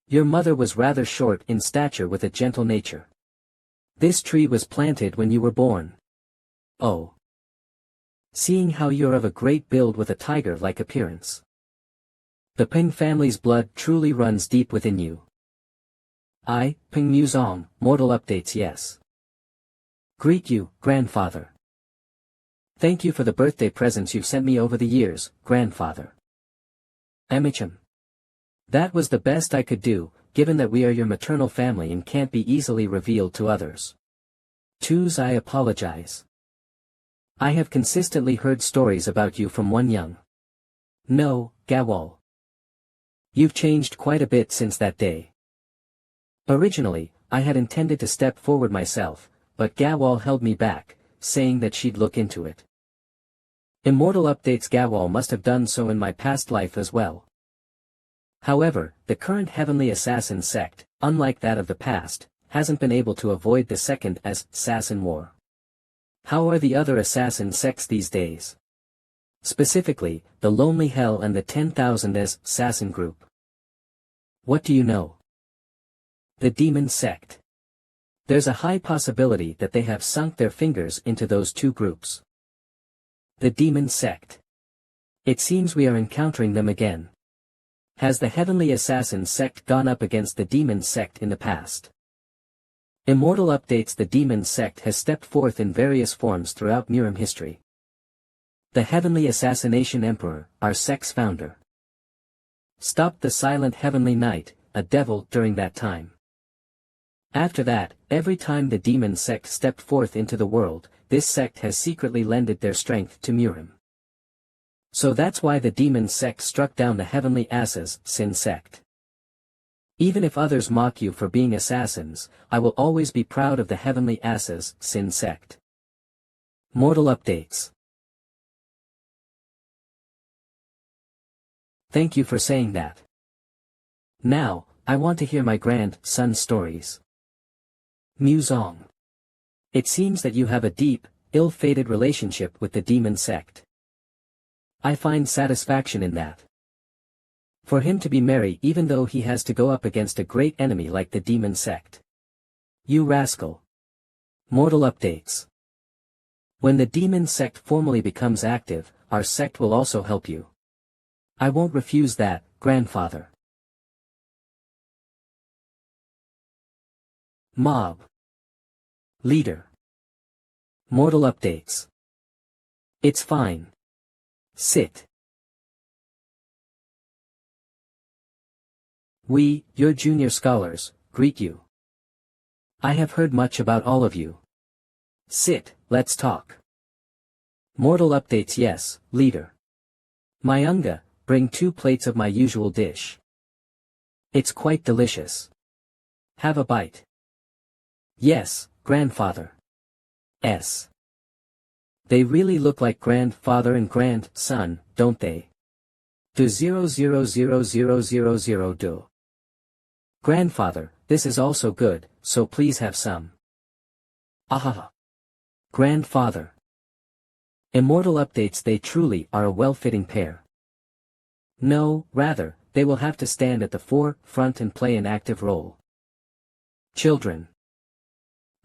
A: Your mother was rather short in stature with a gentle nature. This tree was planted when you were born. Oh. Seeing how you're of a great build with a tiger-like appearance. The Paeng family's blood truly runs deep within you. I, Paeng Muzong, mortal updates. Yes. Greet you, grandfather. Thank you for the birthday presents you've sent me over the years, grandfather. MHM. That was the best I could do, given that we are your maternal family and can't be easily revealed to others. Twos, I apologize. I have consistently heard stories about you from one young. No, Gawal. You've changed quite a bit since that day. Originally, I had intended to step forward myself, but Gawal held me back, saying that she'd look into it. Immortal updates. Gawal must have done so in my past life as well. However, the current Heavenly Assassin sect, unlike that of the past, hasn't been able to avoid the second assassin war. How are the other assassin sects these days? Specifically, the Lonely Hell and the 10,000 assassin group. What do you know? The Demon sect. There's a high possibility that they have sunk their fingers into those two groups. The Demon sect. It seems we are encountering them again. Has the Heavenly Assassin sect gone up against the Demon sect in the past? Immortal updates. The Demon sect has stepped forth in various forms throughout Miram history. The Heavenly Assassination Emperor, our sect's founder, stopped the Silent Heavenly Knight, a devil, during that time. After that, every time the Demon sect stepped forth into the world, this sect has secretly lended their strength to Miram. So that's why the Demon sect struck down the Heavenly Assassin sect. Even if others mock you for being assassins, I will always be proud of the Heavenly Assassin sect. Mortal updates. Thank you for saying that. Now, I want to hear my grandson's stories. Muzong. It seems that you have a deep, ill-fated relationship with the Demon sect. I find satisfaction in that. For him to be merry even though he has to go up against a great enemy like the Demon sect. You rascal. Mortal updates. When the demon sect formally becomes active, our sect will also help you. I won't refuse that, grandfather. Mob. Leader. Mortal updates. It's fine. Sit. We, your junior scholars, greet you. I have heard much about all of you. Sit, let's talk. Mortal updates. Yes, leader. Mayunga, bring 2 plates of my usual dish. It's quite delicious. Have a bite. Yes, grandfather. S. They really look like grandfather and grandson, don't they? Do 0000000 do. Grandfather, this is also good, so please have some. Ahaha. Grandfather. Immortal updates. They truly are a well-fitting pair. No, rather, they will have to stand at the forefront and play an active role. Children.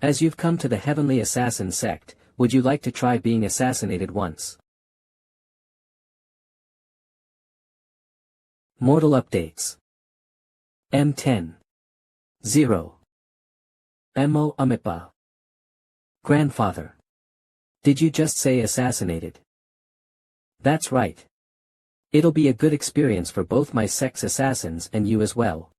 A: As you've come to the Heavenly Assassin sect, would you like to try being assassinated once? Mortal updates. M10. 0. Mo Amipa. Grandfather. Did you just say assassinated? That's right. It'll be a good experience for both my sect's assassins and you as well.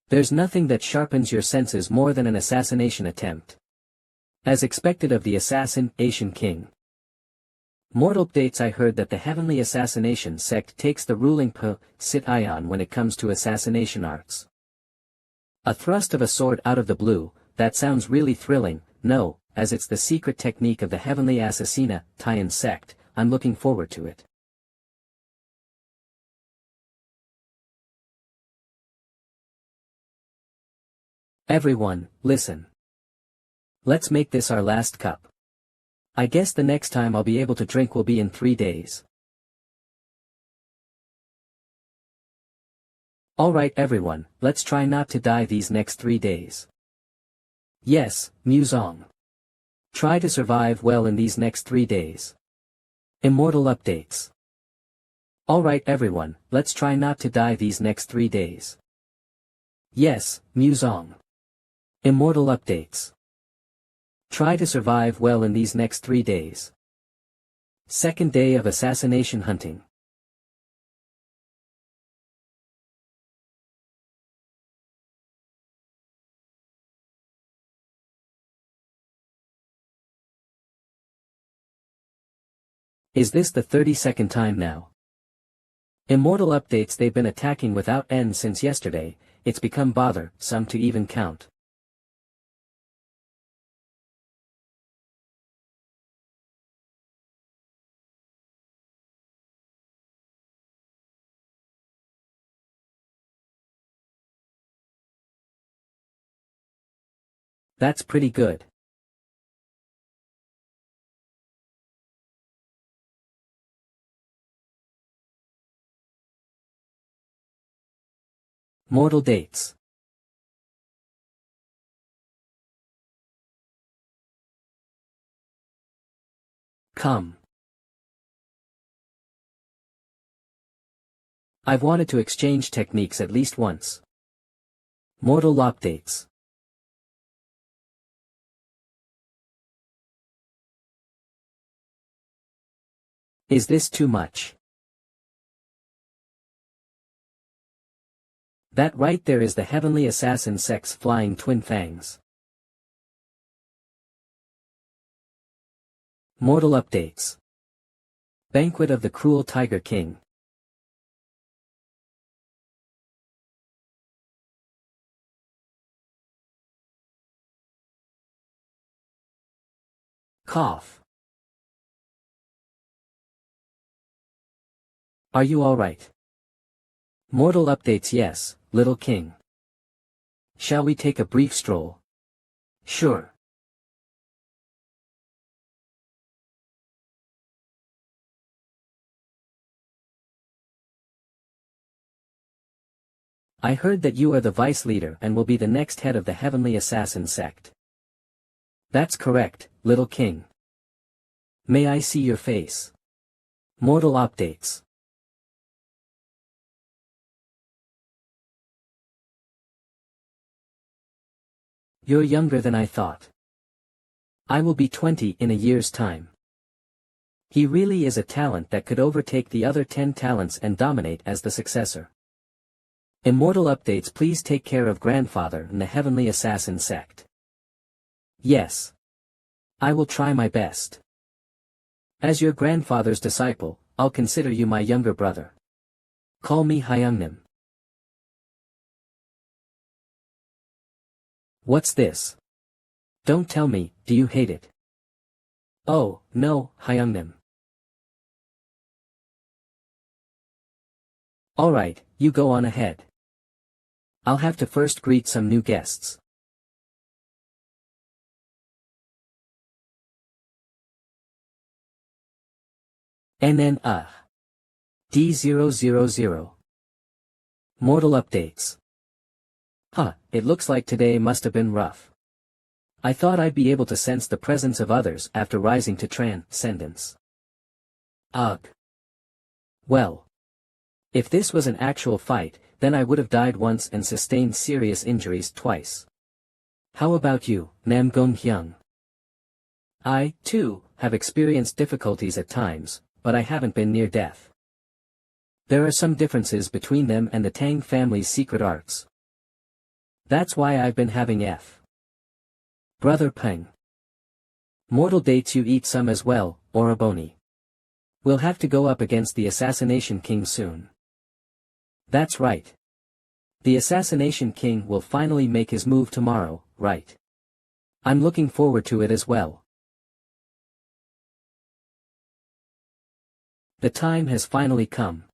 A: There's nothing that sharpens your senses more than an assassination attempt. As expected of the assassination king. Mortal updates. I heard that the Heavenly Assassination sect takes the ruling position when it comes to assassination arts. A thrust of a sword out of the blue, that sounds really thrilling. No, as it's the secret technique of the Heavenly Assassination sect, I'm looking forward to it. Everyone, listen. Let's make this our last cup. I guess the next time I'll be able to drink will be in 3 days. Alright everyone, let's try not to die these next 3 days. Yes, Muzong. Try to survive well in these next 3 days. Immortal updates. Alright everyone, let's try not to die these next 3 days. Yes, Muzong. Immortal updates. Try to survive well in these next 3 days. Second day of assassination hunting. Is this the 32nd time now? Immortal updates. They've been attacking without end since yesterday, it's become bothersome to even count. That's pretty good. Mortal dates. Come. I've wanted to exchange techniques at least once. Mortal updates. Is this too much? That right there is the Heavenly Assassin sect's flying twin fangs. Mortal updates. Banquet of the Cruel Tiger King. Cough. Are you alright? Mortal updates. Yes, little king. Shall we take a brief stroll? Sure. I heard that you are the vice leader and will be the next head of the Heavenly Assassin sect. That's correct, little king. May I see your face? Mortal updates. You're younger than I thought. I will be 20 in a year's time. He really is a talent that could overtake the other 10 talents and dominate as the successor. Immortal updates. Please take care of grandfather and the heavenly assassin sect. Yes. I will try my best. As your grandfather's disciple, I'll consider you my younger brother. Call me Hyungnim. What's this? Don't tell me, do you hate it? Oh, no, Hyungnim. Alright, you go on ahead. I'll have to first greet some new guests. NN D000. Mortal updates. Huh, it looks like today must have been rough. I thought I'd be able to sense the presence of others after rising to transcendence. Ugh. Well. If this was an actual fight, then I would have died once and sustained serious injuries twice. How about you, Nam Gong Hyung? I, too, have experienced difficulties at times, but I haven't been near death. There are some differences between them and the Tang family's secret arts. That's why I've been having F. Brother Peng. Mortal dates. You eat some as well, Oraboni. We'll have to go up against the Assassination King soon. That's right. The Assassination King will finally make his move tomorrow, right? I'm looking forward to it as well. The time has finally come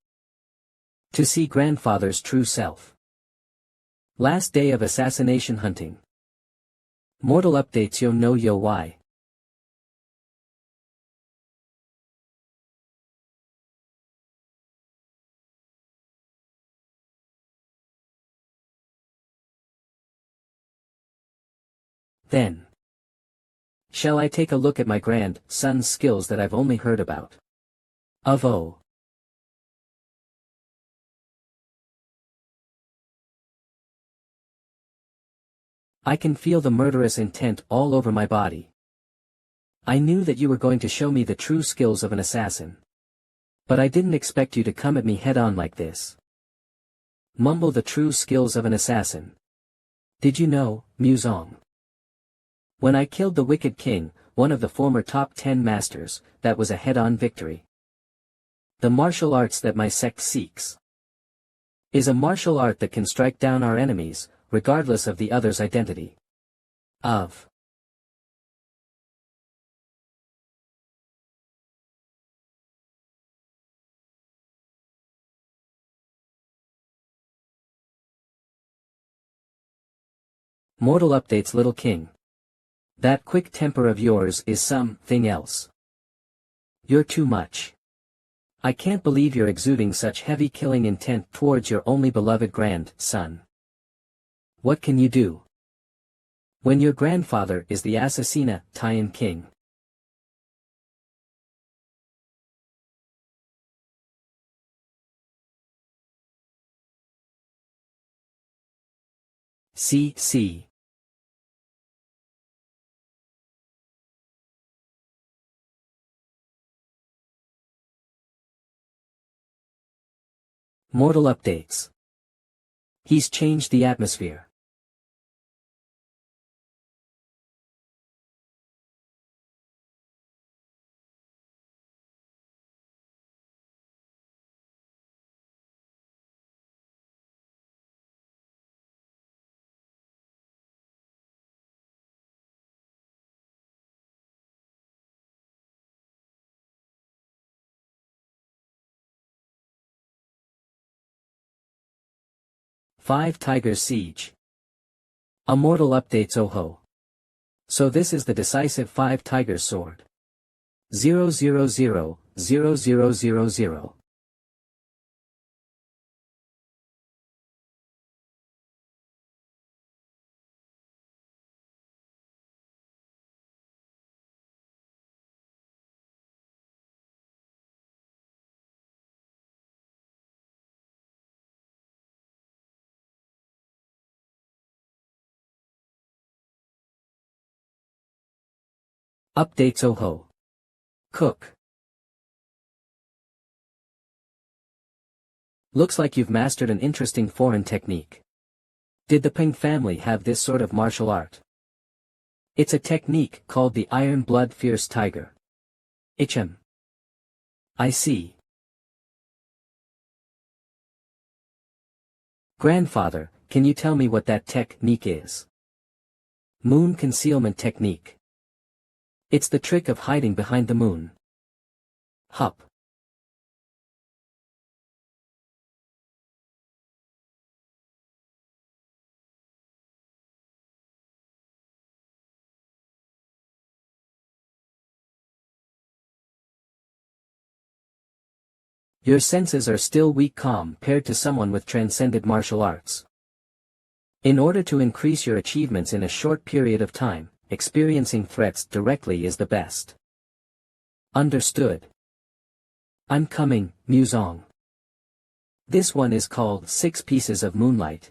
A: to see grandfather's true self. Last day of assassination hunting. Mortal updates. Yo no yo why. Then. Shall I take a look at my grandson's skills that I've only heard about? Oh. I can feel the murderous intent all over my body. I knew that you were going to show me the true skills of an assassin. But I didn't expect you to come at me head-on like this. Mumble the true skills of an assassin. Did you know, Muzong? When I killed the Wicked King, one of the former top 10 masters, that was a head-on victory. The martial arts that my sect seeks is a martial art that can strike down our enemies, regardless of the other's identity. Of. Mortal updates. Little King. That quick temper of yours is something else. You're too much. I can't believe you're exuding such heavy killing intent towards your only beloved grandson. What can you do when your grandfather is the Assassina Tian King? C. Mortal updates. He's changed the atmosphere. Five Tigers Siege. A mortal updates. Oh ho. So this is the decisive 5 Tigers sword. 0000000. Updates Oho. Cook. Looks like you've mastered an interesting foreign technique. Did the Paeng family have this sort of martial art? It's a technique called the Iron Blood Fierce Tiger. HM. I see. Grandfather, can you tell me what that technique is? Moon concealment technique. It's the trick of hiding behind the moon. Hup. Your senses are still weak compared to someone with transcended martial arts. In order to increase your achievements in a short period of time, experiencing threats directly is the best. Understood. I'm coming, Muzong. This one is called 6 Pieces of Moonlight.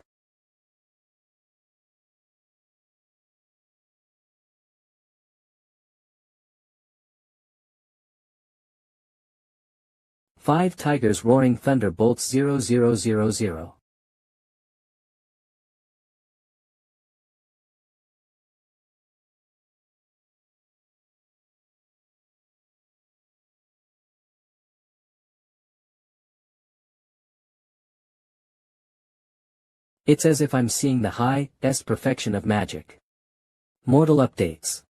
A: Five Tigers Roaring Thunderbolts 0000. It's as if I'm seeing the highest perfection of magic. Mortal updates.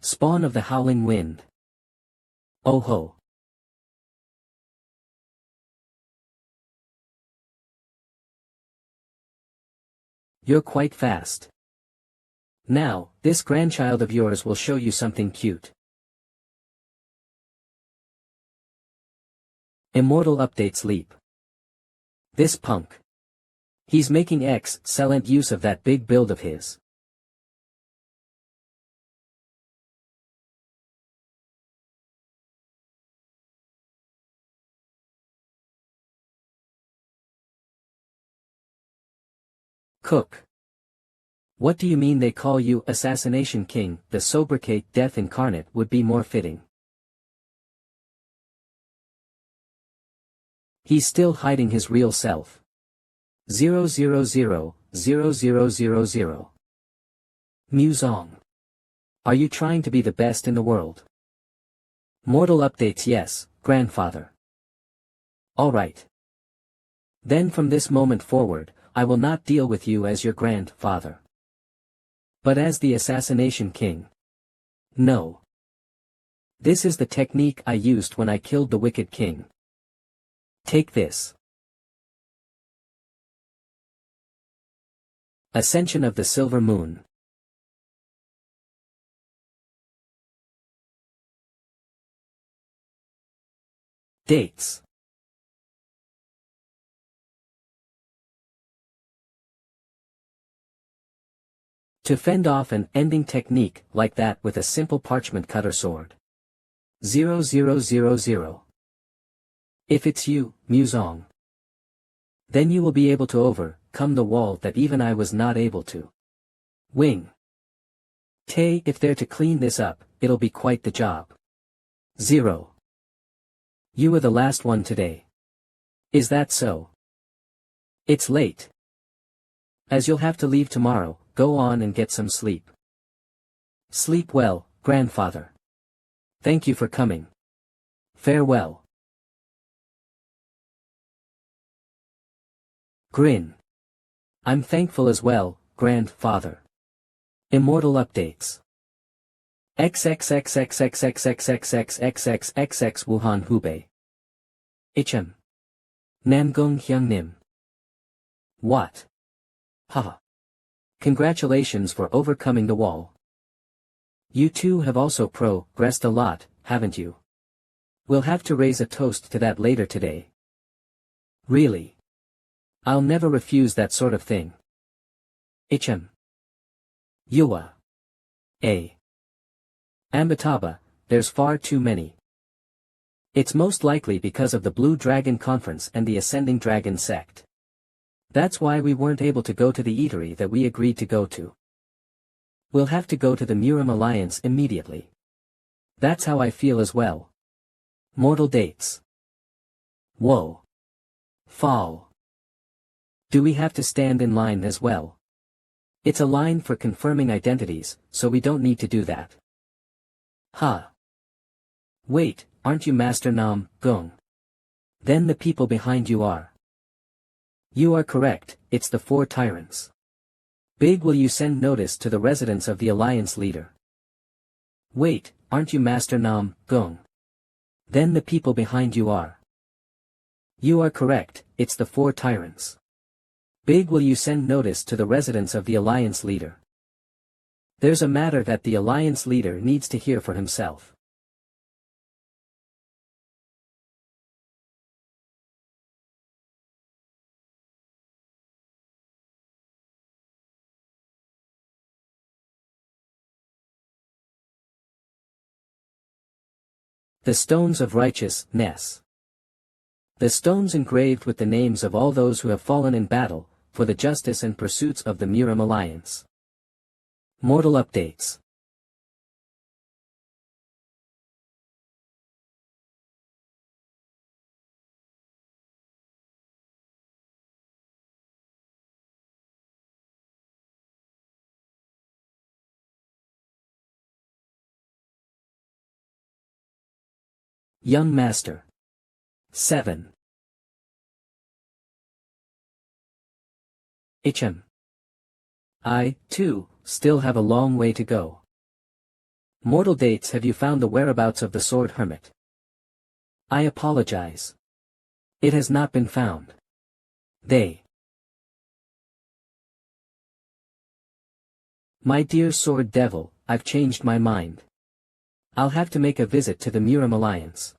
A: Spawn of the Howling Wind. Oh ho. You're quite fast. Now, this grandchild of yours will show you something cute. Immortal updates leap. This punk. He's making excellent use of that big build of his. Cook. What do you mean they call you Assassination King? The sobriquet Death Incarnate would be more fitting. He's still hiding his real self. 0000000. Muzong. Are you trying to be the best in the world? Mortal updates yes, grandfather. Alright. Then from this moment forward, I will not deal with you as your grandfather, but as the Assassination King. No. This is the technique I used when I killed the wicked king. Take this. Ascension of the Silver Moon. Dates. To fend off an ending technique like that with a simple parchment cutter sword. 0000. If it's you, Muzong, then you will be able to overcome the wall that even I was not able to. Wing. Tay, if they're to clean this up, it'll be quite the job. 0. You were the last one today. Is that so? It's late. As you'll have to leave tomorrow, go on and get some sleep. Sleep well, grandfather. Thank you for coming. Farewell. Grin. I'm thankful as well, grandfather. Immortal updates. XXXXXXXXXXXXXX Wuhan Hubei. HM. Namgung Hyungnim. What? Haha. Congratulations for overcoming the wall. You two have also progressed a lot, haven't you? We'll have to raise a toast to that later today. Really? I'll never refuse that sort of thing. HM. Yua. A. Amitabha, there's far too many. It's most likely because of the Blue Dragon Conference and the Ascending Dragon sect. That's why we weren't able to go to the eatery that we agreed to go to. We'll have to go to the Murim Alliance immediately. That's how I feel as well. Mortal dates. Whoa. Fall. Do we have to stand in line as well? It's a line for confirming identities, so we don't need to do that. Huh. Wait, aren't you Master Nam, Gung? Then the people behind you are. You are correct, it's the 4 tyrants. Big, will you send notice to the residents of the Alliance leader? Wait, aren't you Master Nam, Gung? Then the people behind you are. You are correct, it's the 4 tyrants. Big, will you send notice to the residents of the Alliance leader? There's a matter that the Alliance leader needs to hear for himself. The Stones of Righteousness. The stones engraved with the names of all those who have fallen in battle, for the justice and pursuits of the Murim Alliance. Mortal updates. Young Master. 7. I, too, still have a long way to go. Mortal dates, have you found the whereabouts of the Sword Hermit? I apologize. It has not been found. My dear Sword Devil, I've changed my mind. I'll have to make a visit to the Murim Alliance.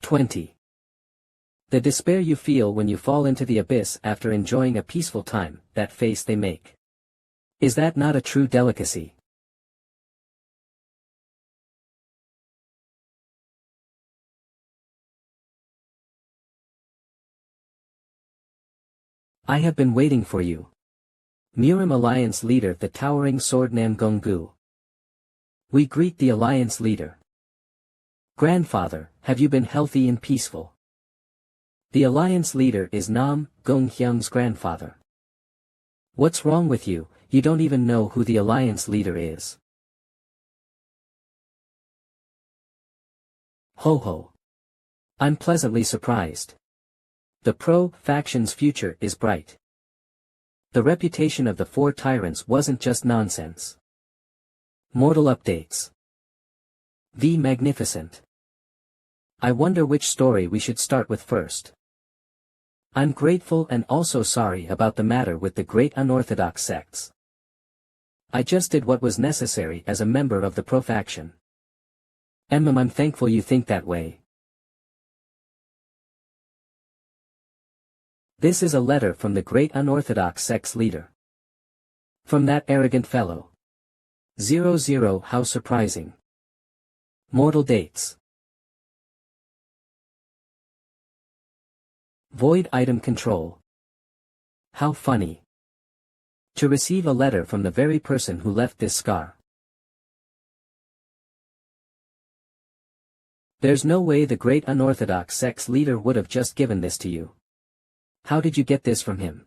A: 20. The despair you feel when you fall into the abyss after enjoying a peaceful time, that face they make. Is that not a true delicacy? I have been waiting for you. Murim Alliance leader, the towering sword Nam Gongu. We greet the Alliance leader. Grandfather, have you been healthy and peaceful? The Alliance leader is Nam Gong Hyung's grandfather. What's wrong with you? You don't even know who the Alliance leader is. Ho ho. I'm pleasantly surprised. The pro-faction's future is bright. The reputation of the 4 tyrants wasn't just nonsense. Mortal updates. The Magnificent. I wonder which story we should start with first. I'm grateful and also sorry about the matter with the great unorthodox sects. I just did what was necessary as a member of the pro-faction. I'm thankful you think that way. This is a letter from the great unorthodox sect's leader. From that arrogant fellow. 00, how surprising. Mortal dates. Void item control. How funny. To receive a letter from the very person who left this scar. There's no way the great unorthodox sect's leader would have just given this to you. How did you get this from him?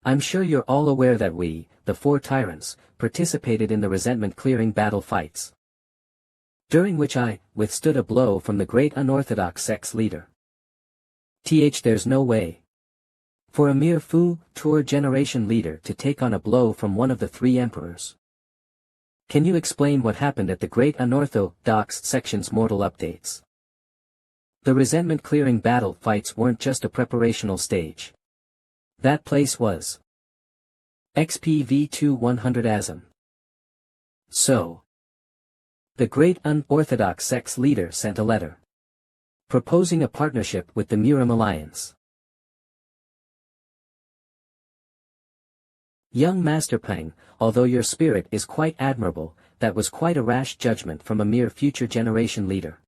A: I'm sure you're all aware that we, the 4 tyrants, participated in the resentment-clearing battle fights, during which I withstood a blow from the great unorthodox sect's leader. There's no way for a mere tour generation leader to take on a blow from one of the 3 emperors. Can you explain what happened at the great unorthodox section's mortal updates? The resentment-clearing battle fights weren't just a preparational stage. That place was XPV 100 ASM. So, the great unorthodox sect's leader sent a letter proposing a partnership with the Murim Alliance. Young Master Paeng, although your spirit is quite admirable, that was quite a rash judgment from a mere future generation leader.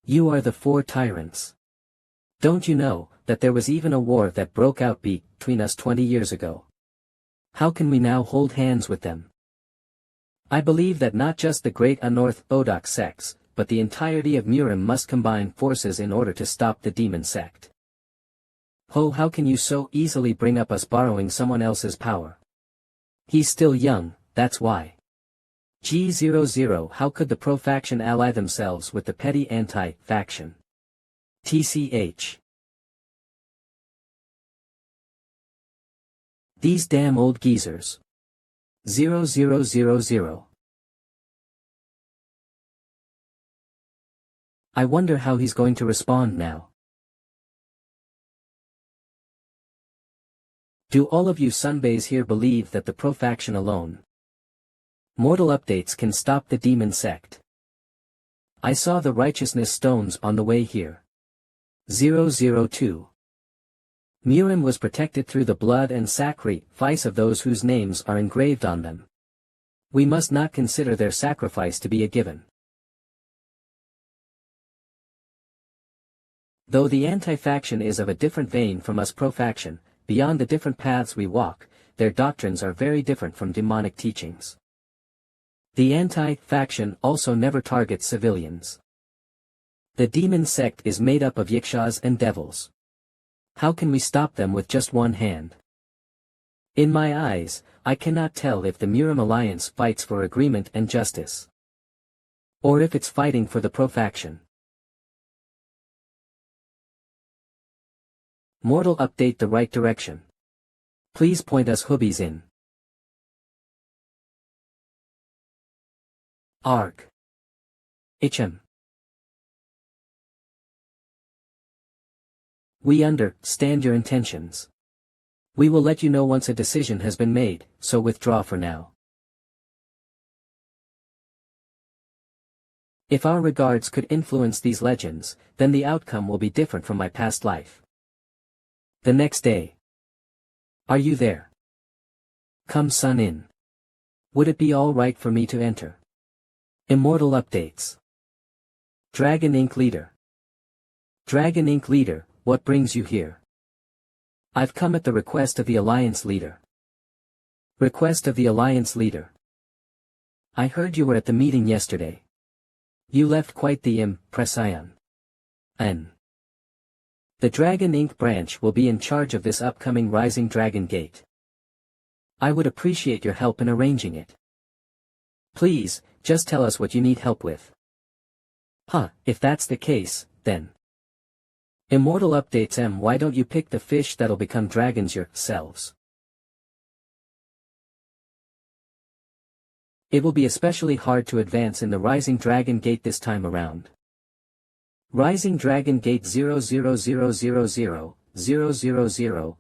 A: You are the four tyrants. Don't you know, that there was even a war that broke out between us 20 years ago? How can we now hold hands with them? I believe that not just the great unorthodox sects, but the entirety of Murim must combine forces in order to stop the demon sect. Oh, how can you so easily bring up us borrowing someone else's power? He's still young, that's why. G00 How could the pro-faction ally themselves with the petty anti-faction? TCH. These damn old geezers. 0000. I wonder how he's going to respond now. Do all of you sunbays here believe that the pro-faction alone mortal updates can stop the demon sect? I saw the righteousness stones on the way here. 002. Murim was protected through the blood and sacrifice of those whose names are engraved on them. We must not consider their sacrifice to be a given. Though the anti-faction is of a different vein from us pro-faction, beyond the different paths we walk, their doctrines are very different from demonic teachings. The anti-faction also never targets civilians. The demon sect is made up of yikshas and devils. How can we stop them with just one hand? In my eyes, I cannot tell if the Murim Alliance fights for agreement and justice, or if it's fighting for the pro-faction. Mortal update the right direction. Please point us hoobies in. Arg. HM. We understand your intentions. We will let you know once a decision has been made, so withdraw for now. If our regards could influence these legends, then the outcome will be different from my past life. The next day. Are you there? Come sun in. Would it be all right for me to enter? Immortal updates. Dragon Inc. Leader. Dragon Inc. Leader, what brings you here? I've come at the request of the Alliance Leader. Request of the Alliance Leader. I heard you were at the meeting yesterday. You left quite the impression. N. The Dragon Inc. branch will be in charge of this upcoming Rising Dragon Gate. I would appreciate your help in arranging it. Please, just tell us what you need help with. If that's the case, then. Immortal updates Why don't you pick the fish that'll become dragons yourselves? It will be especially hard to advance in the Rising Dragon Gate this time around. Rising Dragon Gate 00000 000 000 000 000 000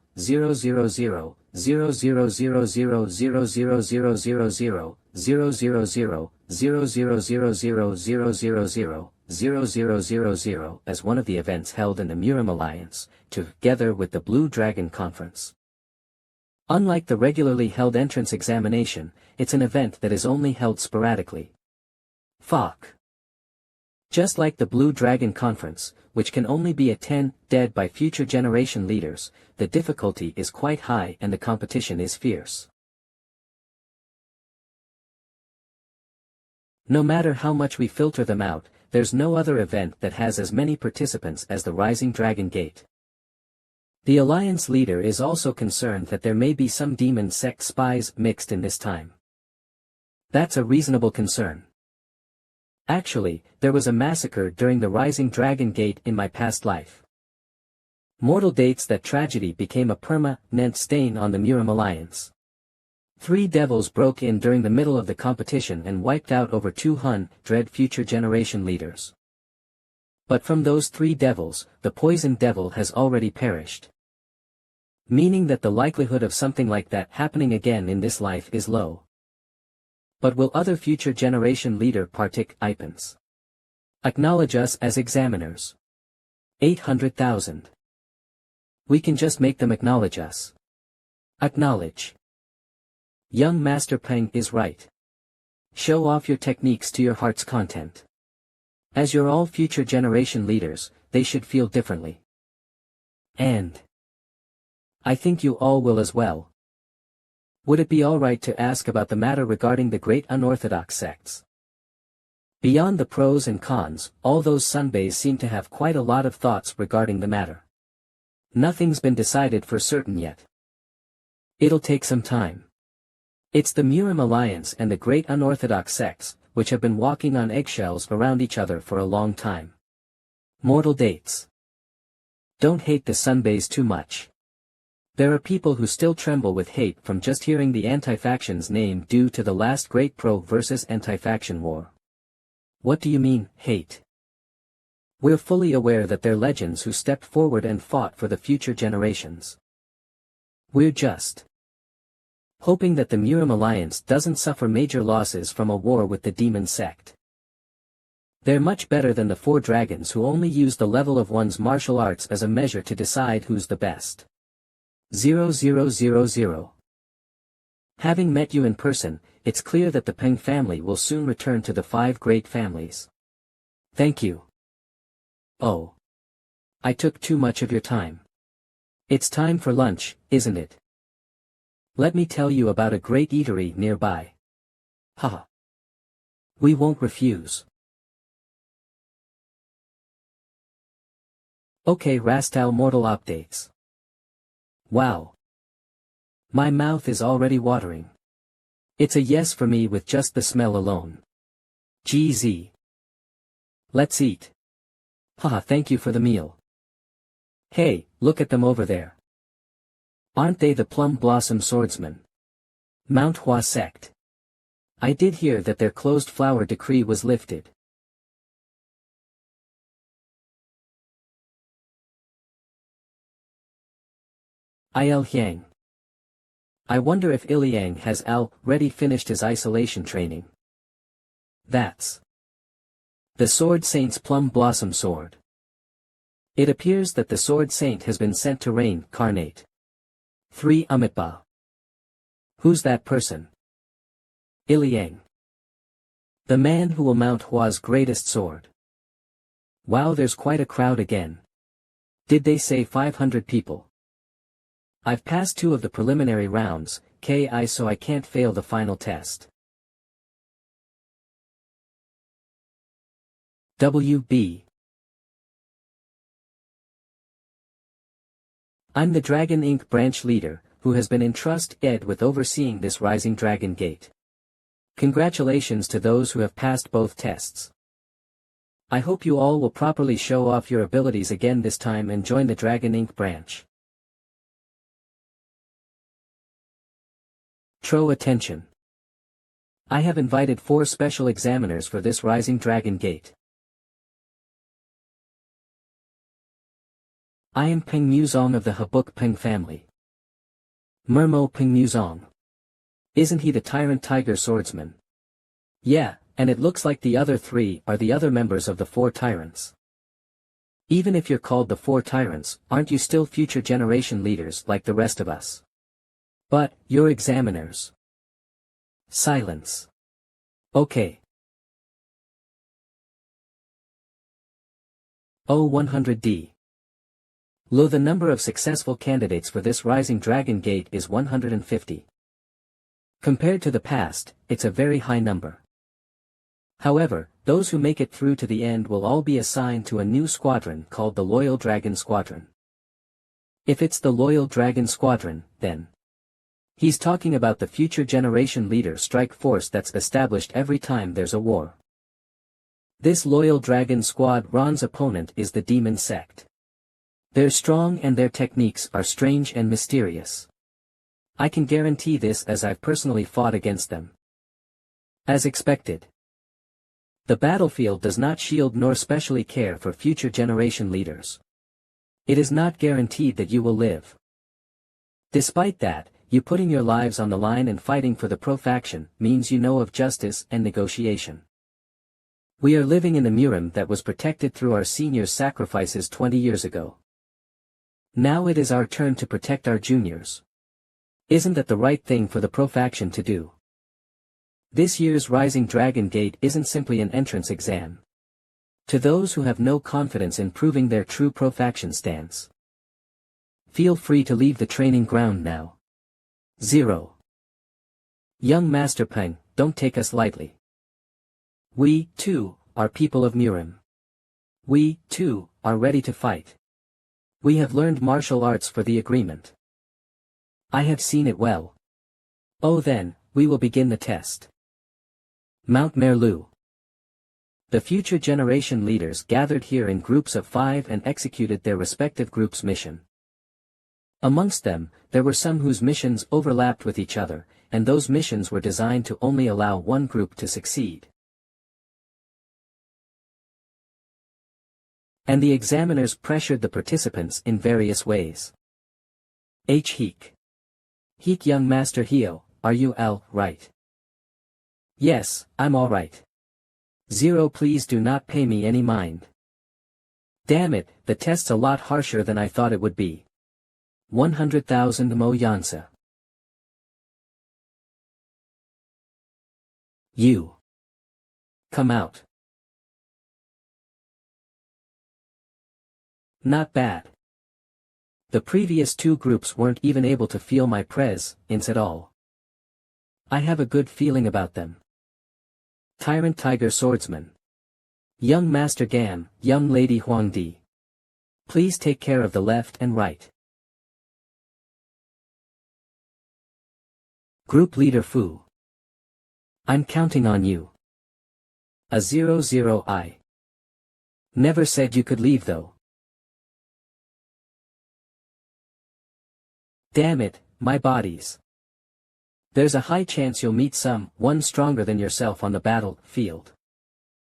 A: 0000 as one of the events held in the Murim Alliance, together with the Blue Dragon Conference. Unlike the regularly held entrance examination, it's an event that is only held sporadically. Fuck. Just like the Blue Dragon Conference, which can only be attended by future generation leaders, the difficulty is quite high and the competition is fierce. No matter how much we filter them out, there's no other event that has as many participants as the Rising Dragon Gate. The Alliance leader is also concerned that there may be some demon sect spies mixed in this time. That's a reasonable concern. Actually, there was a massacre during the Rising Dragon Gate in my past life. Mortal dates that tragedy became a permanent stain on the Murim Alliance. 3 devils broke in during the middle of the competition and wiped out over 200 future generation leaders. But from those 3 devils, the poison devil has already perished. Meaning that the likelihood of something like that happening again in this life is low. But will other future generation leader participants acknowledge us as examiners? 800,000. We can just make them acknowledge us. Acknowledge. Young Master Paeng is right. Show off your techniques to your heart's content. As you're all future generation leaders, they should feel differently. And I think you all will as well. Would it be alright to ask about the matter regarding the great unorthodox sects? Beyond the pros and cons, all those sunbays seem to have quite a lot of thoughts regarding the matter. Nothing's been decided for certain yet. It'll take some time. It's the Murim Alliance and the great unorthodox sects, which have been walking on eggshells around each other for a long time. Mortal dates. Don't hate the sunbays too much. There are people who still tremble with hate from just hearing the anti-faction's name due to the last great pro versus anti-faction war. What do you mean, hate? We're fully aware that they're legends who stepped forward and fought for the future generations. We're just hoping that the Murim Alliance doesn't suffer major losses from a war with the demon sect. They're much better than the four dragons who only use the level of one's martial arts as a measure to decide who's the best. 0000. Having met you in person, it's clear that the Paeng family will soon return to the five great families. Thank you. Oh. I took too much of your time. It's time for lunch, isn't it? Let me tell you about a great eatery nearby. Haha. We won't refuse. Okay, Rastal Mortal updates. Wow. My mouth is already watering. It's a yes for me with just the smell alone. GZ. Let's eat. Haha, thank you for the meal. Hey, look at them over there. Aren't they the Plum Blossom Swordsmen? MANHWA sect. I did hear that their closed flower decree was lifted. Il Hyang. I wonder if Iliang has already finished his isolation training. That's the Sword Saint's Plum Blossom Sword. It appears that the Sword Saint has been sent to reincarnate. 3 Amitba. Who's that person? Iliang. The man who will mount Hua's greatest sword. Wow, there's quite a crowd again. Did they say 500 people? I've passed 2 of the preliminary rounds, so I can't fail the final test. WB. I'm the Dragon Inc. branch leader, who has been entrusted with overseeing this Rising Dragon Gate. Congratulations to those who have passed both tests. I hope you all will properly show off your abilities again this time and join the Dragon Inc. branch. Attention. I have invited 4 special examiners for this Rising Dragon Gate. I am Paeng Muzong of the Buk Paeng'S family. Paeng Muzong. Isn't he the tyrant tiger swordsman? Yeah, and it looks like the other 3 are the other members of the 4 tyrants. Even if you're called the 4 tyrants, aren't you still future generation leaders like the rest of us? But, you're examiners. Silence. Okay. 100D. The number of successful candidates for this Rising Dragon Gate is 150. Compared to the past, it's a very high number. However, those who make it through to the end will all be assigned to a new squadron called the Loyal Dragon Squadron. If it's the Loyal Dragon Squadron, then he's talking about the future generation leader strike force that's established every time there's a war. This Loyal Dragon Squadron's opponent is the Demon Sect. They're strong and their techniques are strange and mysterious. I can guarantee this as I've personally fought against them. As expected. The battlefield does not shield nor specially care for future generation leaders. It is not guaranteed that you will live. Despite that, you putting your lives on the line and fighting for the pro-faction means you know of justice and negotiation. We are living in the Murim that was protected through our seniors' sacrifices 20 years ago. Now it is our turn to protect our juniors. Isn't that the right thing for the pro-faction to do? This year's Rising Dragon Gate isn't simply an entrance exam. To those who have no confidence in proving their true profaction stance, feel free to leave the training ground now. 0. Young Master Paeng, don't take us lightly. We, too, are people of Murim. We, too, are ready to fight. We have learned martial arts for the agreement. I have seen it well. Oh then, we will begin the test. Mount Merlu. The future generation leaders gathered here in groups of 5 and executed their respective groups' mission. Amongst them, there were some whose missions overlapped with each other, and those missions were designed to only allow one group to succeed. And the examiners pressured the participants in various ways. Heek. Heek, young Master Hio, are you all right? Yes, I'm all right. 0. Please do not pay me any mind. Damn it, the test's a lot harsher than I thought it would be. 100,000 mo yansa. You. Come out. Not bad. The previous 2 groups weren't even able to feel my presence at all. I have a good feeling about them. Tyrant Tiger Swordsman. Young Master Gam, young Lady Huangdi. Please take care of the left and right. Group Leader Fu. I'm counting on you. A 00 I. Never said you could leave though. Damn it, my bodies. There's a high chance you'll meet someone stronger than yourself on the battlefield.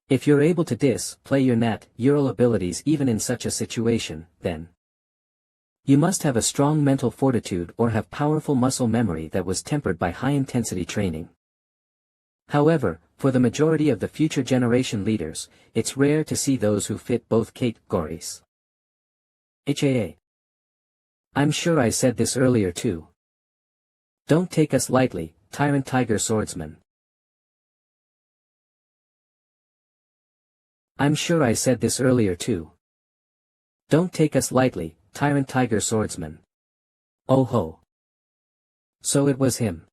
A: If you're able to display your natural abilities even in such a situation, then you must have a strong mental fortitude or have powerful muscle memory that was tempered by high-intensity training. However, for the majority of the future generation leaders, it's rare to see those who fit both categories. HAA. I'm sure I said this earlier too. Don't take us lightly, Tyrant Tiger Swordsman. I'm sure I said this earlier too. Don't take us lightly, Tyrant Tiger Swordsman. Oh ho. So it was him.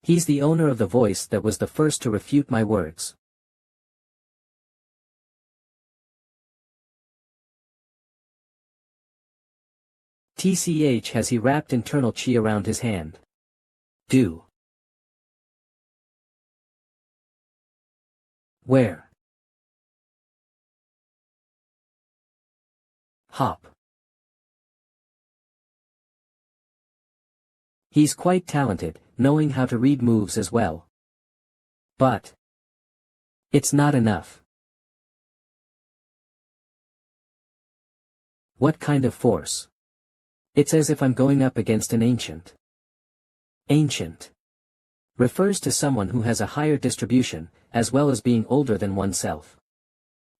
A: He's the owner of the voice that was the first to refute my words. TCH, has he wrapped internal chi around his hand? Do. Where? Hop. He's quite talented, knowing how to read moves as well. But it's not enough. What kind of force? It's as if I'm going up against an ancient. Ancient refers to someone who has a higher distribution, as well as being older than oneself.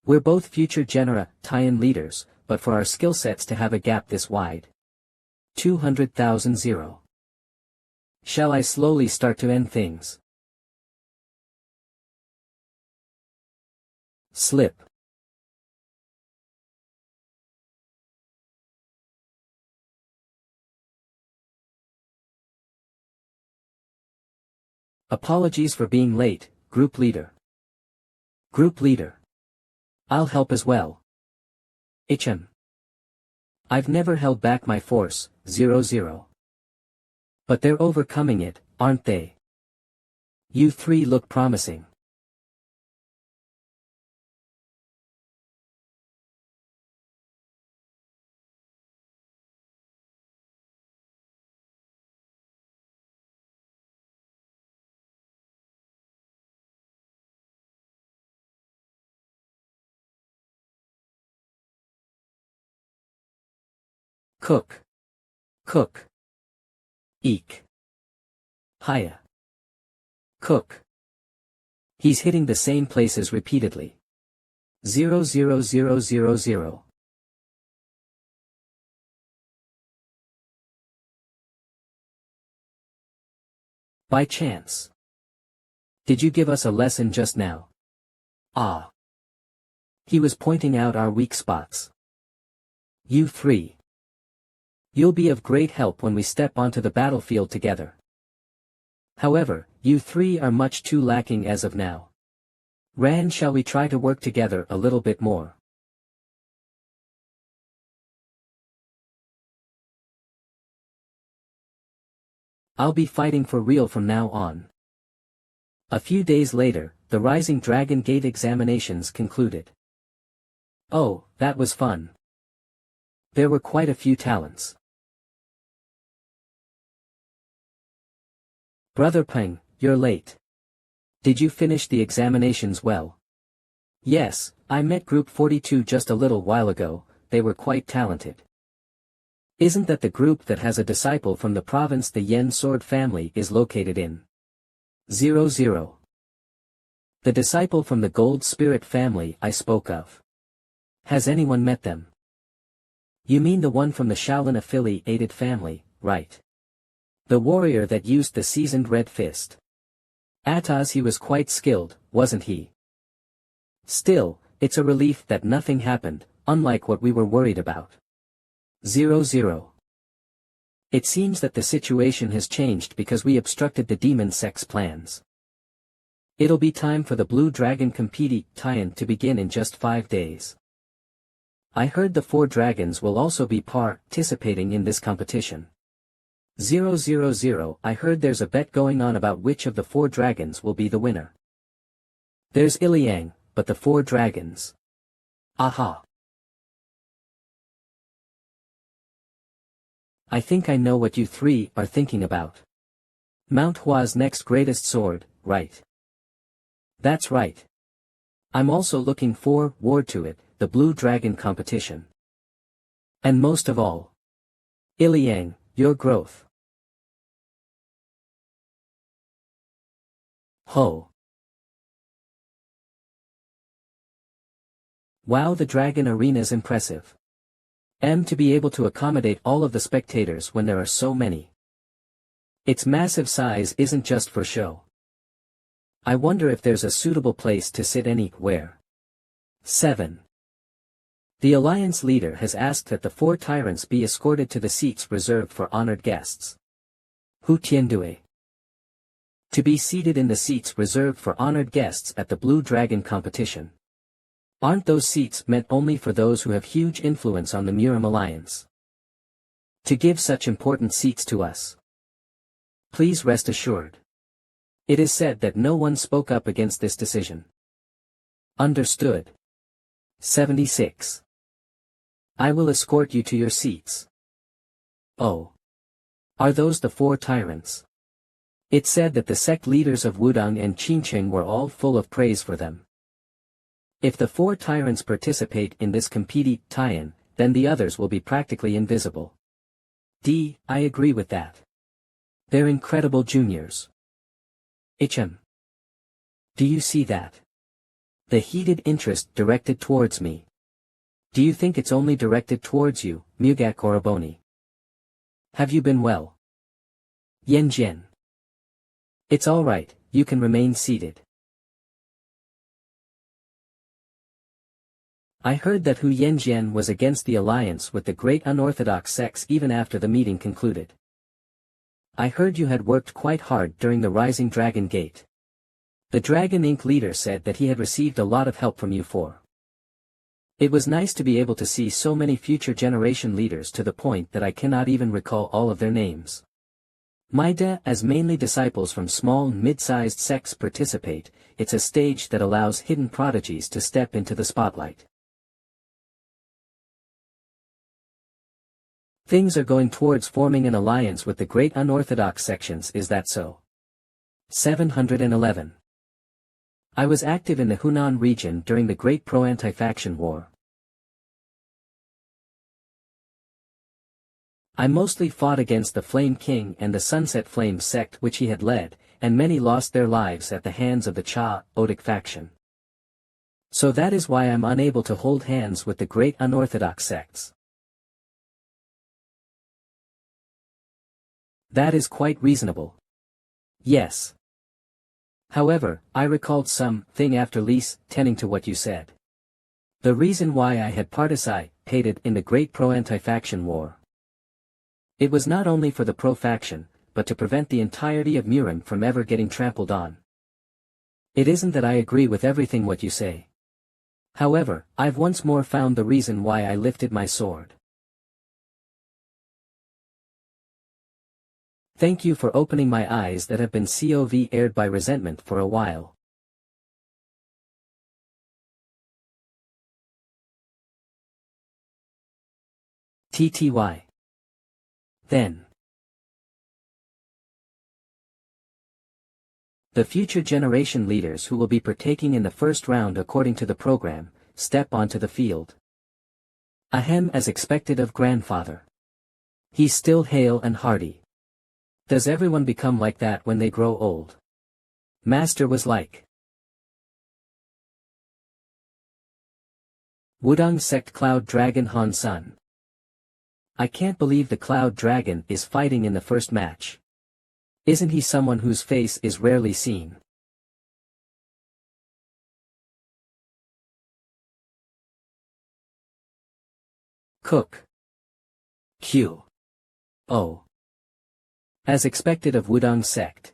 A: We're both future genera, Taiyan leaders, but for our skill sets to have a gap this wide. 200,000 0. Shall I slowly start to end things? Slip. Apologies for being late, Group Leader. Group Leader. I'll help as well. I've never held back my force, 00. But they're overcoming it, aren't they? You 3 look promising. Cook. Cook. Eek. Hiya. Cook. He's hitting the same places repeatedly. 00000. By chance. Did you give us a lesson just now? Ah. He was pointing out our weak spots. You three. You'll be of great help when we step onto the battlefield together. However, you three are much too lacking as of now. Ran, shall we try to work together a little bit more? I'll be fighting for real from now on. A few days later, the Rising Dragon Gate examinations concluded. Oh, that was fun. There were quite a few talents. Brother Paeng, you're late. Did you finish the examinations well? Yes, I met Group 42 just a little while ago, they were quite talented. Isn't that the group that has a disciple from the province the Yen Sword family is located in? 00. The disciple from the Gold Spirit family I spoke of. Has anyone met them? You mean the one from the Shaolin affiliated family, right? The warrior that used the seasoned red fist. Ataz, he was quite skilled, wasn't he? Still, it's a relief that nothing happened, unlike what we were worried about. 00. It seems that the situation has changed because we obstructed the demon sect's plans. It'll be time for the Blue Dragon competition to begin in just 5 days. I heard the 4 dragons will also be participating in this competition. 000. I heard there's a bet going on about which of the 4 dragons will be the winner. There's Iliang, but the 4 dragons. Aha. I think I know what you three are thinking about. MANHWA's next greatest sword, right? That's right. I'm also looking forward to it, the Blue Dragon competition. And most of all, Iliang, your growth. Ho. Wow, the Dragon Arena's impressive. To be able to accommodate all of the spectators when there are so many. Its massive size isn't just for show. I wonder if there's a suitable place to sit anywhere. 7. The Alliance leader has asked that the 4 tyrants be escorted to the seats reserved for honored guests. Hu Tiandue. To be seated in the seats reserved for honored guests at the Blue Dragon competition. Aren't those seats meant only for those who have huge influence on the Murim Alliance? To give such important seats to us. Please rest assured. It is said that no one spoke up against this decision. Understood. 76. I will escort you to your seats. Oh. Are those the 4 tyrants? It said that the sect leaders of Wudang and Qingqing were all full of praise for them. If the 4 tyrants participate in this competition, then the others will be practically invisible. I agree with that. They're incredible juniors. Do you see that? The heated interest directed towards me. Do you think it's only directed towards you, Mugak Oraboni? Have you been well? Yenjian. It's alright, you can remain seated. I heard that Hu Yenjian was against the alliance with the great unorthodox sects even after the meeting concluded. I heard you had worked quite hard during the Rising Dragon Gate. The Dragon Inc. leader said that he had received a lot of help from you 4. It was nice to be able to see so many future generation leaders to the point that I cannot even recall all of their names. As mainly disciples from small and mid-sized sects participate, it's a stage that allows hidden prodigies to step into the spotlight. Things are going towards forming an alliance with the great unorthodox sections, is that so? 711. I was active in the Hunan region during the Great Pro-Anti-Faction War. I mostly fought against the Flame King and the Sunset Flame sect which he had led, and many lost their lives at the hands of the Cha-Odic faction. So that is why I'm unable to hold hands with the great unorthodox sects. That is quite reasonable. Yes. However, I recalled something after listening to what you said. The reason why I had participated in the Great Pro-Anti-Faction War. It was not only for the pro-faction, but to prevent the entirety of Murin from ever getting trampled on. It isn't that I agree with everything what you say. However, I've once more found the reason why I lifted my sword. Thank you for opening my eyes that have been aired by resentment for a while. TTY. Then. The future generation leaders who will be partaking in the first round according to the program, step onto the field. Ahem, as expected of grandfather. He's still hale and hearty. Does everyone become like that when they grow old? Master was like. Wudang sect Cloud Dragon Han Sun. I can't believe the Cloud Dragon is fighting in the first match. Isn't he someone whose face is rarely seen? Cook. Q. O. As expected of Wudang sect.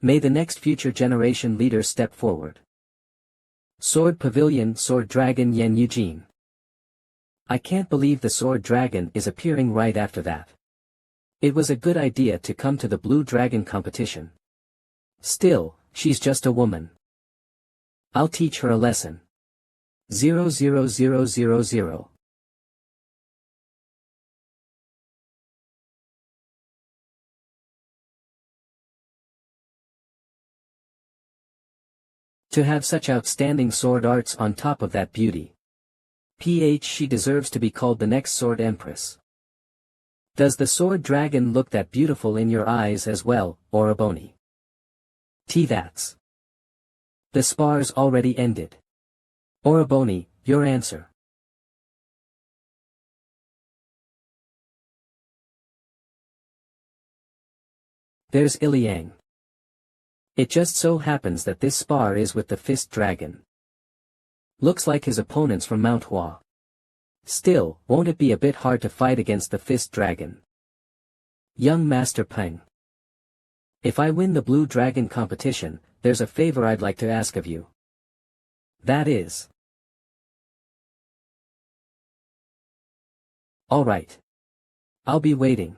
A: May the next future generation leader step forward. Sword Pavilion Sword Dragon Yen Eugene. I can't believe the Sword Dragon is appearing right after that. It was a good idea to come to the Blue Dragon competition. Still, she's just a woman. I'll teach her a lesson. 00000. To have such outstanding sword arts on top of that beauty. She deserves to be called the next Sword Empress. Does the Sword Dragon look that beautiful in your eyes as well, Oroboni? That's. The spar's already ended. Oroboni, your answer. There's Iliang. It just so happens that this spar is with the Fist Dragon. Looks like his opponents from MANHWA. Still, won't it be a bit hard to fight against the Fist Dragon? Young Master Paeng. If I win the Blue Dragon competition, there's a favor I'd like to ask of you. That is. Alright. I'll be waiting.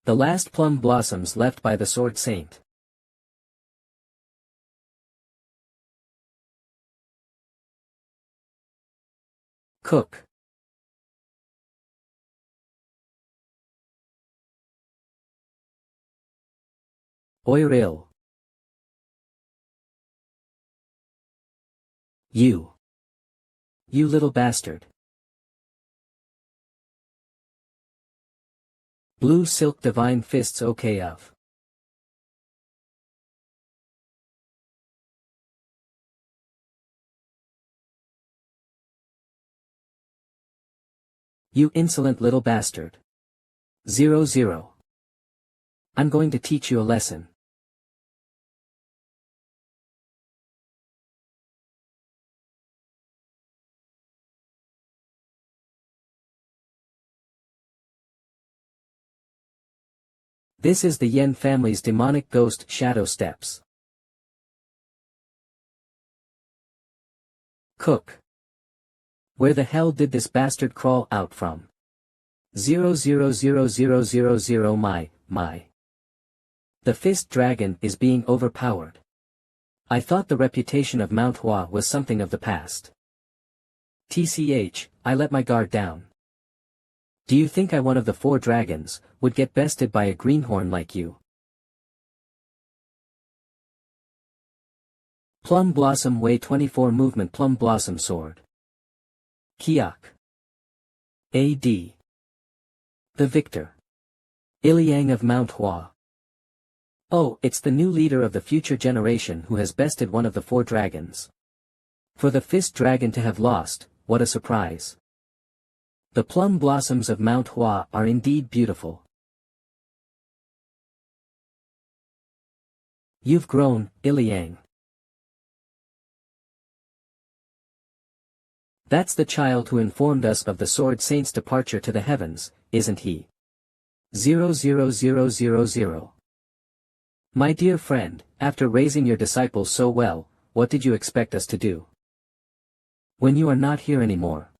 A: The last plum blossoms left by the Sword Saint. Cook. Oiril. You. You little bastard. Blue silk divine fists okay of. You insolent little bastard. 00. I'm going to teach you a lesson. This is the Yen family's demonic ghost shadow steps. Cook. Where the hell did this bastard crawl out from? 0000000 my. The Fist Dragon is being overpowered. I thought the reputation of MANHWA was something of the past. I let my guard down. Do you think I, one of the 4 dragons, would get bested by a greenhorn like you? Plum Blossom Way 24 Movement Plum Blossom Sword. Kiak. A.D. The victor. Iliang of MANHWA. Oh, it's the new leader of the future generation who has bested one of the 4 dragons. For the Fist Dragon to have lost, what a surprise. The plum blossoms of MANHWA are indeed beautiful. You've grown, Iliang. That's the child who informed us of the Sword Saint's departure to the heavens, isn't he? 00000. My dear friend, after raising your disciples so well, what did you expect us to do? When you are not here anymore.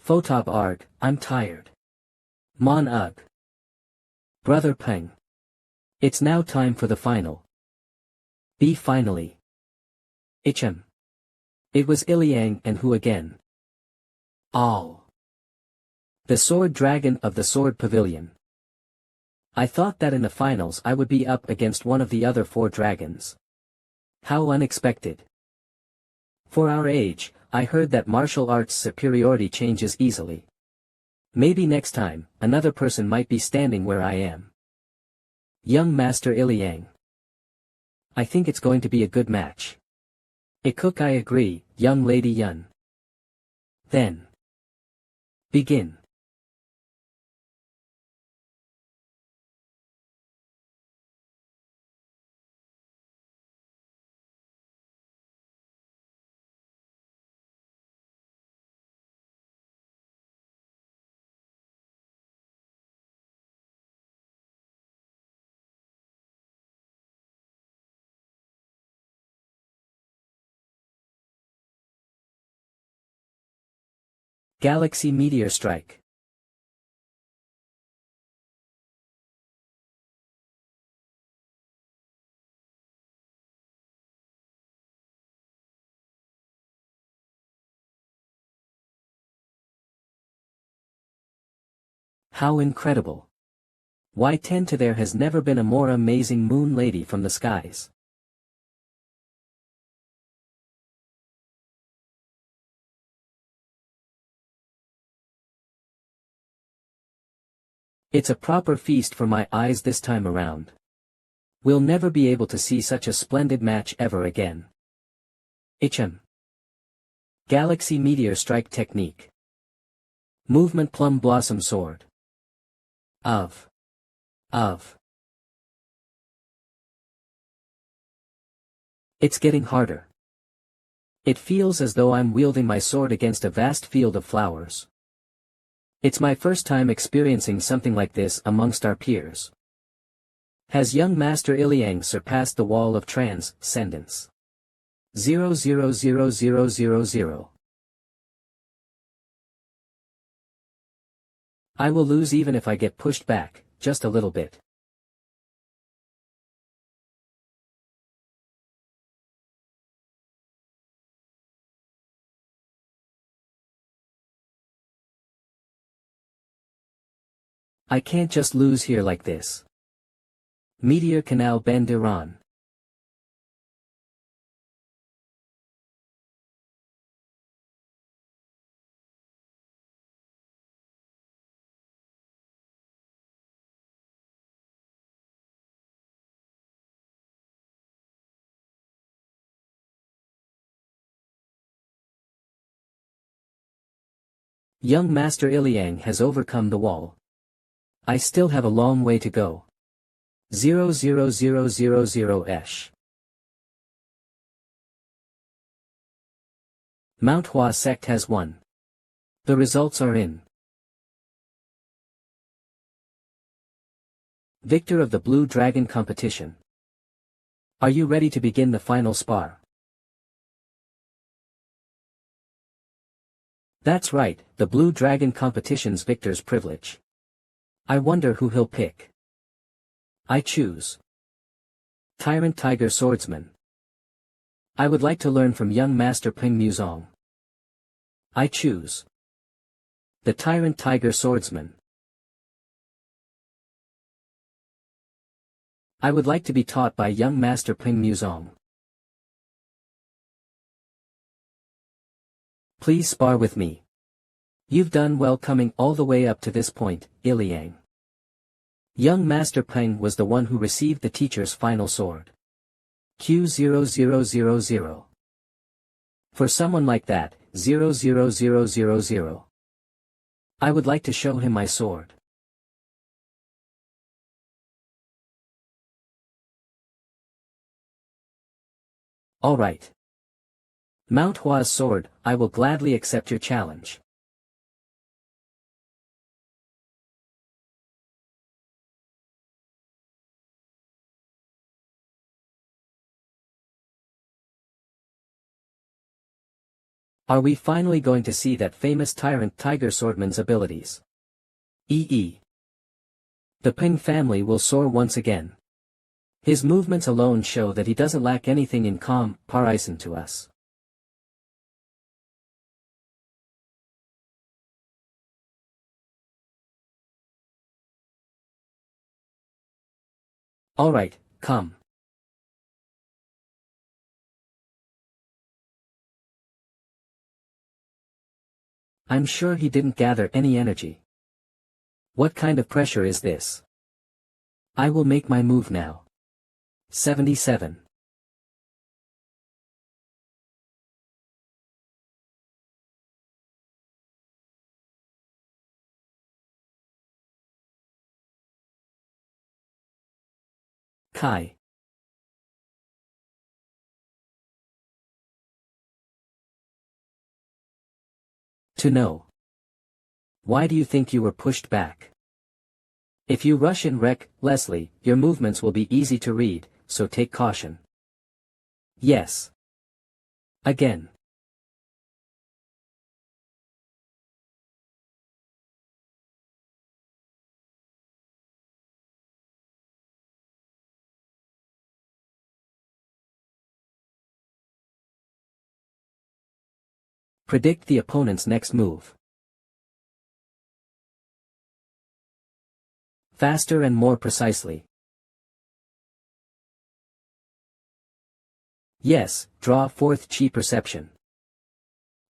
A: Photob Arg, I'm tired. Mon Ugh. Brother Peng. It's now time for the final. Be finally. Ichem. It was Iliang and who again? All. The Sword Dragon of the Sword Pavilion. I thought that in the finals I would be up against one of the other 4 dragons. How unexpected. For our age, I heard that martial arts superiority changes easily. Maybe next time, another person might be standing where I am. Young Master Iliang. I think it's going to be a good match. Ikuk, I agree, young Lady Yun. Then. Begin. Galaxy Meteor Strike. How incredible. Why 10 to there has never been a more amazing moon lady from the skies. It's a proper feast for my eyes this time around. We'll never be able to see such a splendid match ever again. Ichem. Galaxy Meteor Strike Technique. Movement Plum Blossom Sword. Of. It's getting harder. It feels as though I'm wielding my sword against a vast field of flowers. It's my first time experiencing something like this amongst our peers. Has young Master Iliang surpassed the wall of transcendence? 0000000. I will lose even if I get pushed back, just a little bit. I can't just lose here like this. Meteor Canal Ben Diran. Young Master Iliang has overcome the wall. I still have a long way to go. 00000-esh. MANHWA sect has won. The results are in. Victor of the Blue Dragon competition. Are you ready to begin the final spar? That's right, the Blue Dragon competition's victor's privilege. I wonder who he'll pick. I choose Tyrant Tiger Swordsman. I would like to learn from young Master Peng Muzong. I choose the Tyrant Tiger Swordsman. I would like to be taught by young Master Peng Muzong. Please spar with me. You've done well coming all the way up to this point, Iliang. Young Master Peng was the one who received the teacher's final sword. Q00000. For someone like that, 00000. I would like to show him my sword. Alright. MANHWA's sword, I will gladly accept your challenge. Are we finally going to see that famous tyrant tiger swordman's abilities? The Paeng family will soar once again. His movements alone show that he doesn't lack anything in comparison to us. Alright, come. I'm sure he didn't gather any energy. What kind of pressure is this? I will make my move now. 77. Kai. To know. Why do you think you were pushed back? If you rush and wreck, Leslie, your movements will be easy to read, so take caution. Yes. Again. Predict the opponent's next move. Faster and more precisely. Yes, draw fourth chi perception.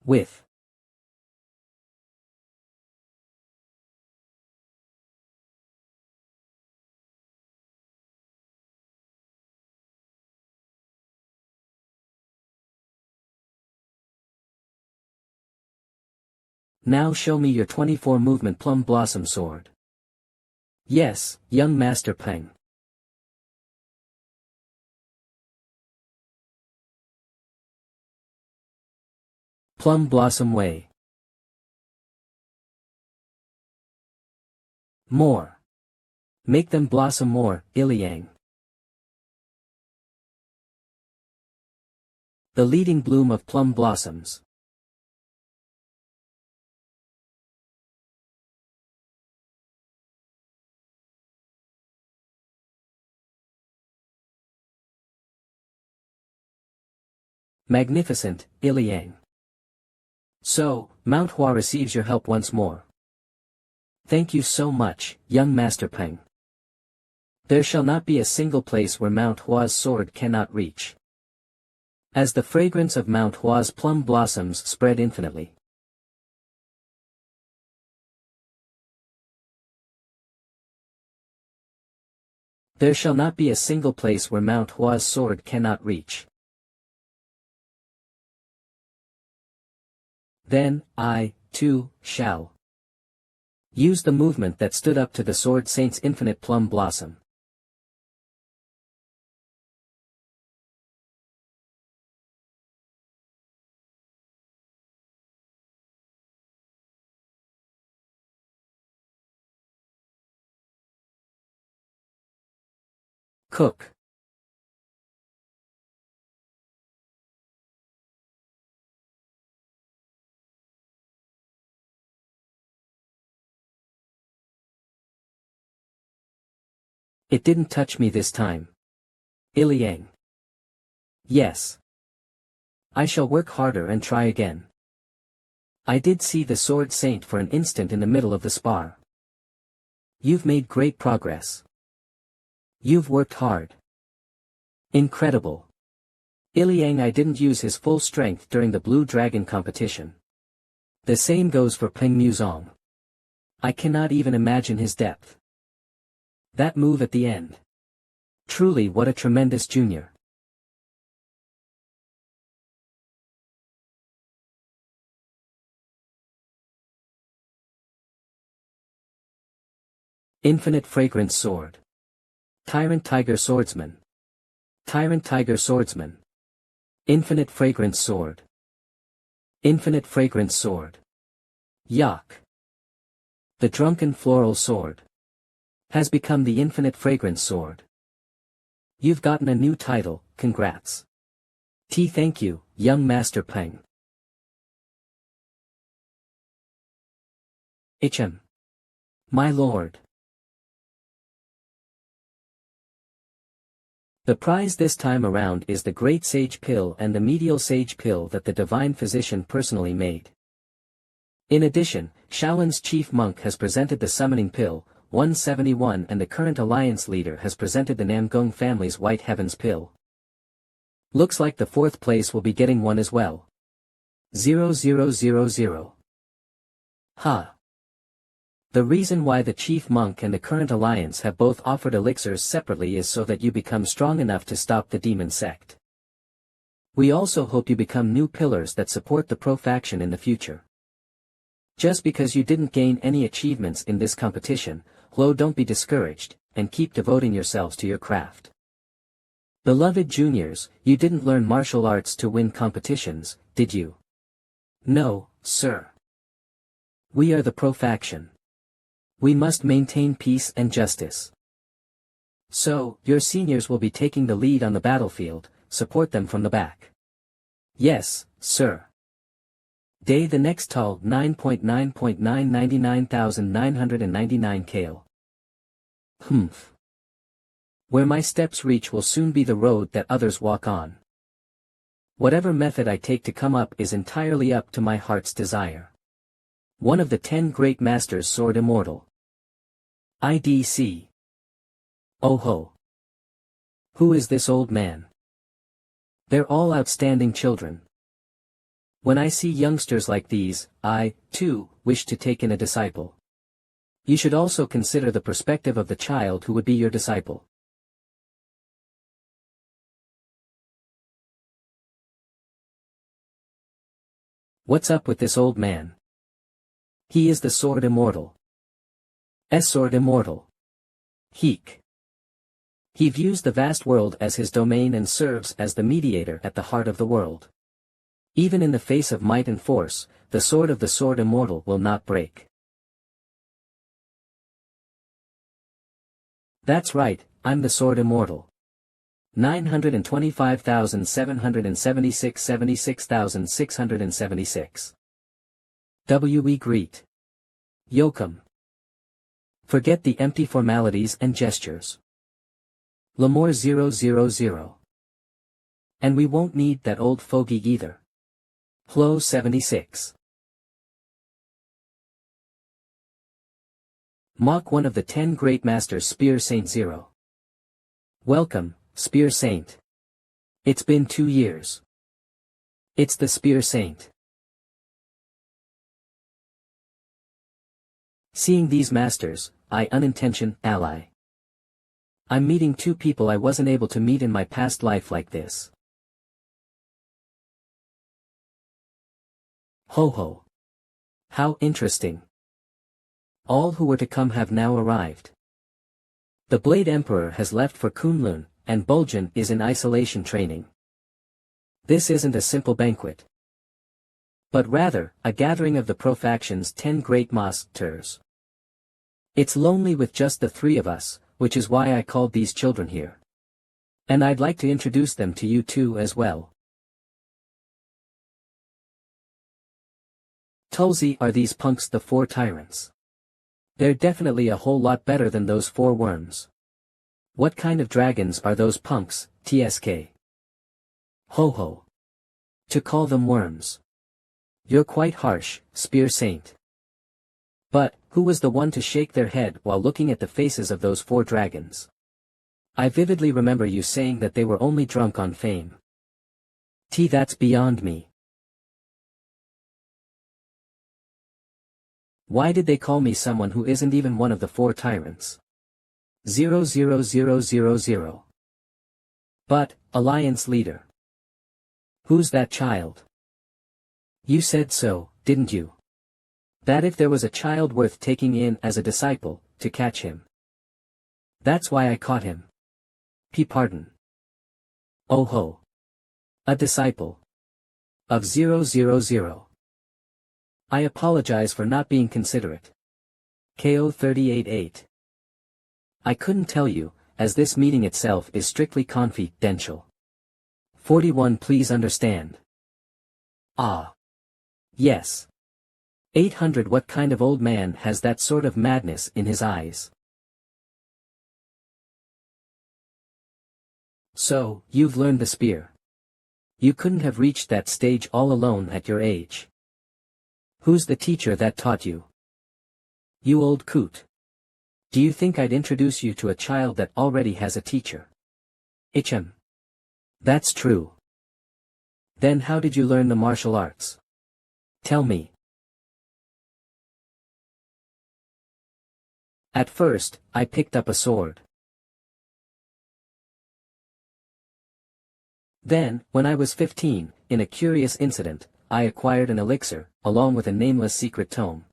A: With. Now show me your 24 movement plum blossom sword. Yes, young Master Paeng. Plum blossom way. More. Make them blossom more, Iliang. The leading bloom of plum blossoms. Magnificent, Iliang. So, MANHWA receives your help once more. Thank you so much, young Master Paeng. There shall not be a single place where MANHWA's sword cannot reach. As the fragrance of MANHWA's plum blossoms spread infinitely. There shall not be a single place where MANHWA's sword cannot reach. Then, I, too, shall use the movement that stood up to the Sword Saint's infinite plum blossom. Cook. It didn't touch me this time. Iliang. Yes. I shall work harder and try again. I did see the Sword Saint for an instant in the middle of the spar. You've made great progress. You've worked hard. Incredible. Iliang, I didn't use his full strength during the Blue Dragon competition. The same goes for Paeng Muzong. I cannot even imagine his depth. That move at the end. Truly, what a tremendous junior. Infinite fragrance sword. Tyrant tiger swordsman. Tyrant tiger swordsman. Infinite fragrance sword. Infinite fragrance sword. Yuck. The drunken floral sword has become the infinite fragrance sword. You've gotten a new title, congrats. Thank you, young Master Paeng. My lord. The prize this time around is the Great Sage Pill and the Medial Sage Pill that the Divine Physician personally made. In addition, Shaolin's chief monk has presented the Summoning Pill, 171, and the current alliance leader has presented the Namgung family's White Heavens Pill. Looks like the fourth place will be getting one as well. 0000. Ha. The reason why the chief monk and the current alliance have both offered elixirs separately is so that you become strong enough to stop the demon sect. We also hope you become new pillars that support the pro-faction in the future. Just because you didn't gain any achievements in this competition, don't be discouraged, and keep devoting yourselves to your craft. Beloved juniors, you didn't learn martial arts to win competitions, did you? No, sir. We are the pro-faction. We must maintain peace and justice. So, your seniors will be taking the lead on the battlefield, support them from the back. Yes, sir. Day the next tall 9.9.999999 kale. Humph. Where my steps reach will soon be the road that others walk on. Whatever method I take to come up is entirely up to my heart's desire. One of the 10 great masters sword immortal. IDC. Oh ho. Who is this old man? They're all outstanding children. When I see youngsters like these, I, too, wish to take in a disciple. You should also consider the perspective of the child who would be your disciple. What's up with this old man? He is the sword immortal. Sword immortal. Heek. He views the vast world as his domain and serves as the mediator at the heart of the world. Even in the face of might and force, the sword of the sword immortal will not break. That's right, I'm the sword immortal. 925,776 76,676. We greet. Yokum. Forget the empty formalities and gestures. L'Amour 000. And we won't need that old fogey either. Hlo 76. Mach 1 of the 10 great masters Spear Saint 0. Welcome, Spear Saint. It's been 2 years. It's the Spear Saint. Seeing these masters, I unintention ally. I'm meeting 2 people I wasn't able to meet in my past life like this. Ho ho. How interesting. All who were to come have now arrived. The Blade Emperor has left for Kunlun, and Buljan is in isolation training. This isn't a simple banquet, but rather, a gathering of the pro-faction's 10 great masters. It's lonely with just the 3 of us, which is why I called these children here. And I'd like to introduce them to you too as well. Tulsi, are these punks the 4 tyrants? They're definitely a whole lot better than those 4 worms. What kind of dragons are those punks, TSK? Ho ho. To call them worms. You're quite harsh, Spear Saint. But, who was the one to shake their head while looking at the faces of those 4 dragons? I vividly remember you saying that they were only drunk on fame. That's beyond me. Why did they call me someone who isn't even one of the 4 tyrants? 00000. But, alliance leader. Who's that child? You said so, didn't you? That if there was a child worth taking in as a disciple, to catch him. That's why I caught him. Pardon. Oh ho. A disciple. Of 000. I apologize for not being considerate. KO 38-8. I couldn't tell you, as this meeting itself is strictly confidential. 41 Please understand. Ah. Yes. 800 What kind of old man has that sort of madness in his eyes? So, you've learned the spear. You couldn't have reached that stage all alone at your age. Who's the teacher that taught you? You old coot. Do you think I'd introduce you to a child that already has a teacher? HM. That's true. Then how did you learn the martial arts? Tell me. At first, I picked up a sword. Then, when I was 15, in a curious incident, I acquired an elixir, along with a nameless secret tome.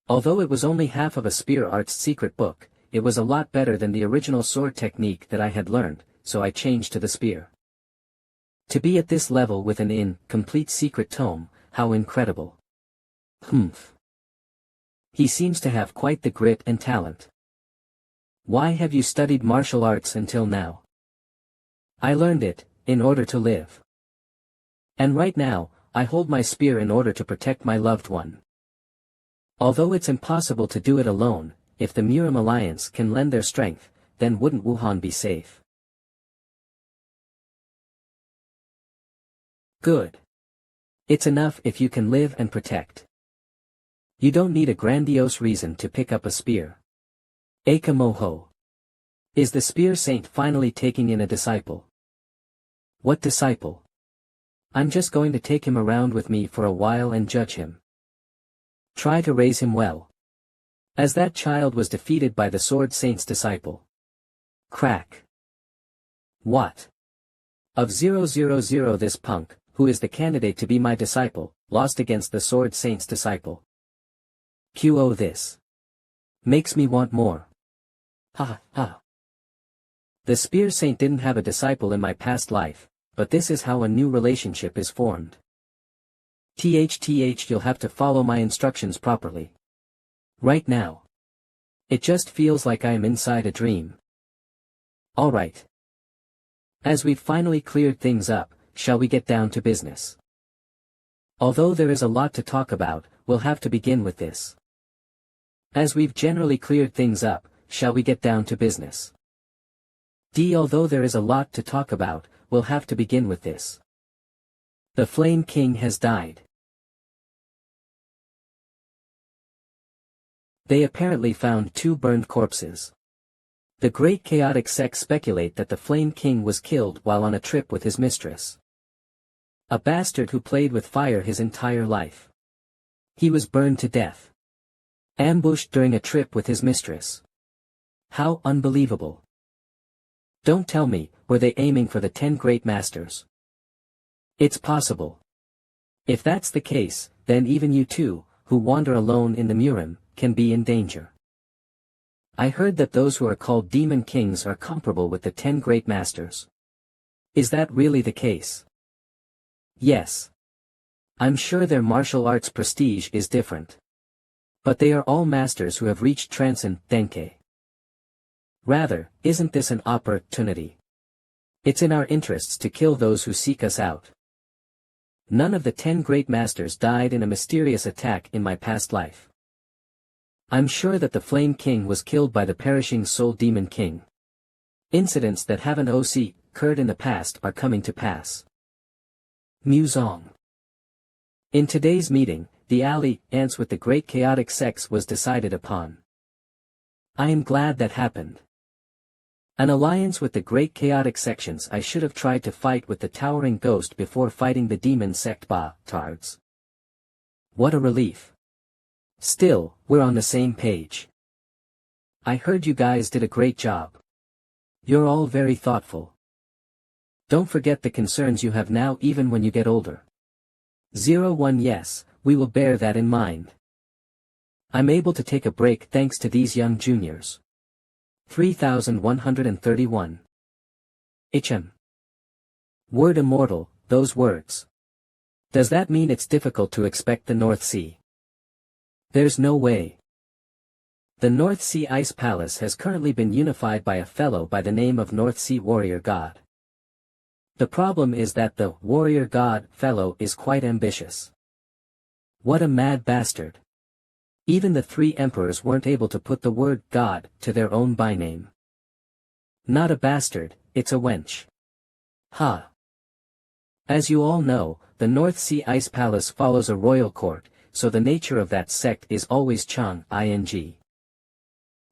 A: Although it was only half of a spear art's secret book, it was a lot better than the original sword technique that I had learned, so I changed to the spear. To be at this level with an incomplete secret tome, how incredible. Humph. He seems to have quite the grit and talent. Why have you studied martial arts until now? I learned it, in order to live. And right now, I hold my spear in order to protect my loved one. Although it's impossible to do it alone, if the Murim Alliance can lend their strength, then wouldn't Wuhan be safe? Good. It's enough if you can live and protect. You don't need a grandiose reason to pick up a spear. Aka Moho. Is the spear saint finally taking in a disciple? What disciple? I'm just going to take him around with me for a while and judge him. Try to raise him well. As that child was defeated by the sword saint's disciple. Crack. What? Of 000 this punk, who is the candidate to be my disciple, lost against the sword saint's disciple. QO this. Makes me want more. Ha ha. The spear saint didn't have a disciple in my past life, but this is how a new relationship is formed. You'll have to follow my instructions properly. Right now. It just feels like I am inside a dream. Alright. As we've finally cleared things up, shall we get down to business? Although there is a lot to talk about, we'll have to begin with this. As we've generally cleared things up, shall we get down to business? Although there is a lot to talk about, we'll have to begin with this. The Flame King has died. They apparently found 2 burned corpses. The Great Chaotic sects speculate that the Flame King was killed while on a trip with his mistress. A bastard who played with fire his entire life. He was burned to death. Ambushed during a trip with his mistress. How unbelievable. Don't tell me, were they aiming for the 10 great masters? It's possible. If that's the case, then even you two, who wander alone in the Murim, can be in danger. I heard that those who are called demon kings are comparable with the 10 great masters. Is that really the case? Yes. I'm sure their martial arts prestige is different. But they are all masters who have reached transcendenke. Rather, isn't this an opportunity? It's in our interests to kill those who seek us out. None of the 10 great masters died in a mysterious attack in my past life. I'm sure that the Flame King was killed by the perishing Soul Demon King. Incidents that haven't occurred in the past are coming to pass. Muzong. In today's meeting, the alliance with the Great Chaotic sects was decided upon. I am glad that happened. An alliance with the Great Chaotic sections. I should have tried to fight with the Towering Ghost before fighting the Demon Sect bastards. What a relief. Still, we're on the same page. I heard you guys did a great job. You're all very thoughtful. Don't forget the concerns you have now even when you get older. 01 Yes, we will bear that in mind. I'm able to take a break thanks to these young juniors. 3131. HM. Word immortal, those words. Does that mean it's difficult to expect the North Sea? There's no way. The North Sea Ice Palace has currently been unified by a fellow by the name of North Sea Warrior God. The problem is that the Warrior God fellow is quite ambitious. What a mad bastard. Even the three emperors weren't able to put the word God to their own byname. Not a bastard, it's a wench. Ha! As you all know, the North Sea Ice Palace follows a royal court, so the nature of that sect is always Chang ing.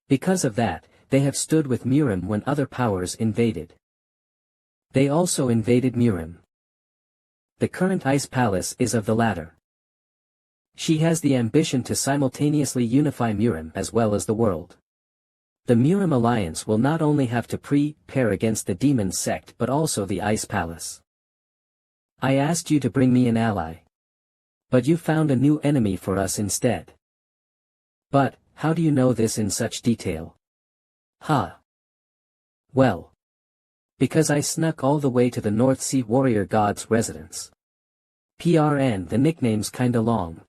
A: Because of that, they have stood with Murim when other powers invaded. They also invaded Murim. The current Ice Palace is of the latter. She has the ambition to simultaneously unify Murim as well as the world. The Murim alliance will not only have to prepare against the demon sect but also the Ice Palace. I asked you to bring me an ally. But you found a new enemy for us instead. But, how do you know this in such detail? Ha! Well. Because I snuck all the way to the North Sea Warrior God's residence. PRN, the nickname's kinda long.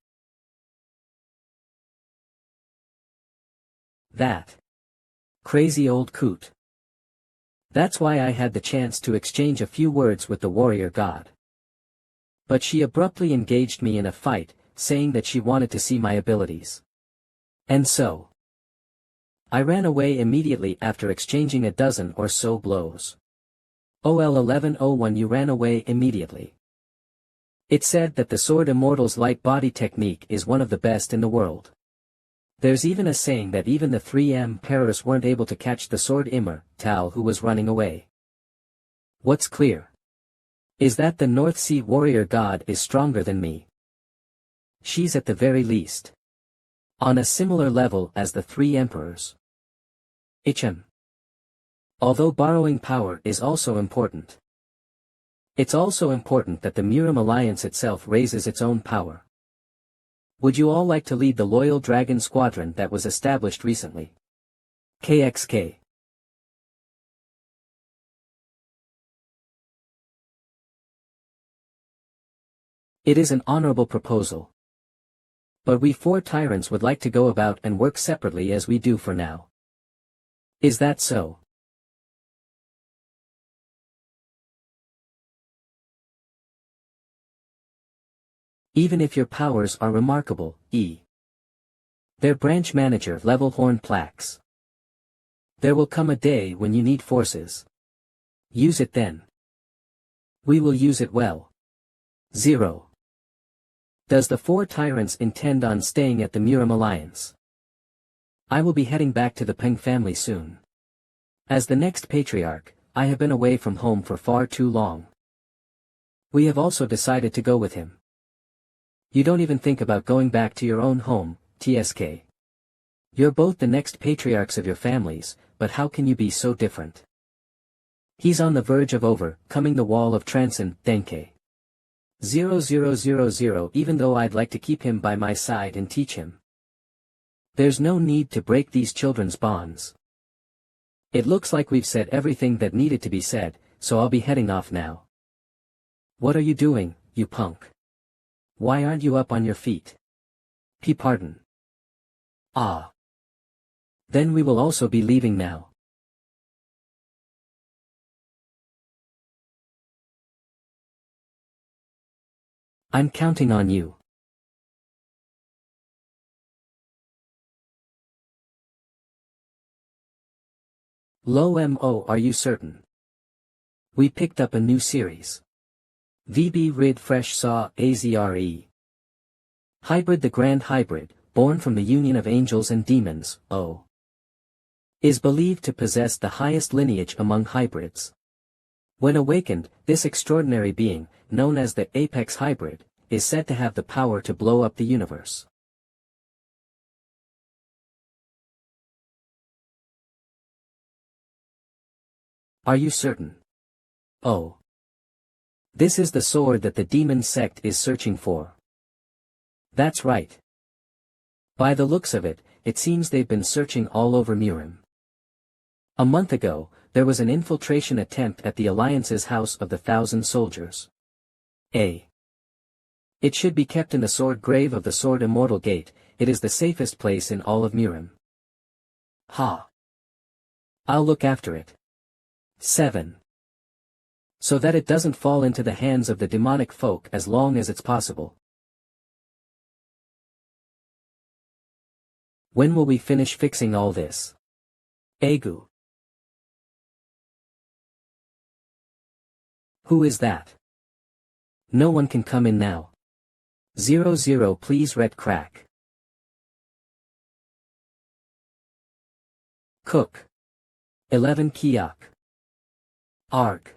A: That crazy old coot. That's why I had the chance to exchange a few words with the Warrior God. But she abruptly engaged me in a fight, saying that she wanted to see my abilities. And so I ran away immediately after exchanging a dozen or so blows. OL 1101 You ran away immediately. It said that the Sword Immortal's light body technique is one of the best in the world. There's even a saying that even the 3M Paris weren't able to catch the Sword Immortal who was running away. What's clear is that the North Sea Warrior God is stronger than me. She's at the very least on a similar level as the three emperors. HM. Although borrowing power is also important, it's also important that the Murim alliance itself raises its own power. Would you all like to lead the Loyal Dragon Squadron that was established recently? KXK. It is an honorable proposal. But we four tyrants would like to go about and work separately as we do for now. Is that so? Even if your powers are remarkable, their branch manager level horn plaques. There will come a day when you need forces. Use it then. We will use it well. 0. Does the four tyrants intend on staying at the Murim Alliance? I will be heading back to the Paeng family soon. As the next patriarch, I have been away from home for far too long. We have also decided to go with him. You don't even think about going back to your own home, TSK. You're both the next patriarchs of your families, but how can you be so different? He's on the verge of overcoming the wall of transcendence. 0000 Even though I'd like to keep him by my side and teach him. There's no need to break these children's bonds. It looks like we've said everything that needed to be said, so I'll be heading off now. What are you doing, you punk? Why aren't you up on your feet? Pardon. Ah. Then we will also be leaving now. I'm counting on you. Low MO, are you certain? We picked up a new series. VB Rid Fresh Saw AZRE. Hybrid, the Grand Hybrid, born from the union of angels and demons, is believed to possess the highest lineage among hybrids. When awakened, this extraordinary being, known as the Apex Hybrid, is said to have the power to blow up the universe. Are you certain? Oh. This is the sword that the demon sect is searching for. That's right. By the looks of it, it seems they've been searching all over Murim. A month ago, there was an infiltration attempt at the Alliance's House of the Thousand Soldiers. It should be kept in the sword grave of the Sword Immortal Gate. It is the safest place in all of Mirim. Ha! I'll look after it. 7. So that it doesn't fall into the hands of the demonic folk as long as it's possible. When will we finish fixing all this? Egu. Who is that? No one can come in now. 00 please red crack. Cook. 11 Kiak. Arg.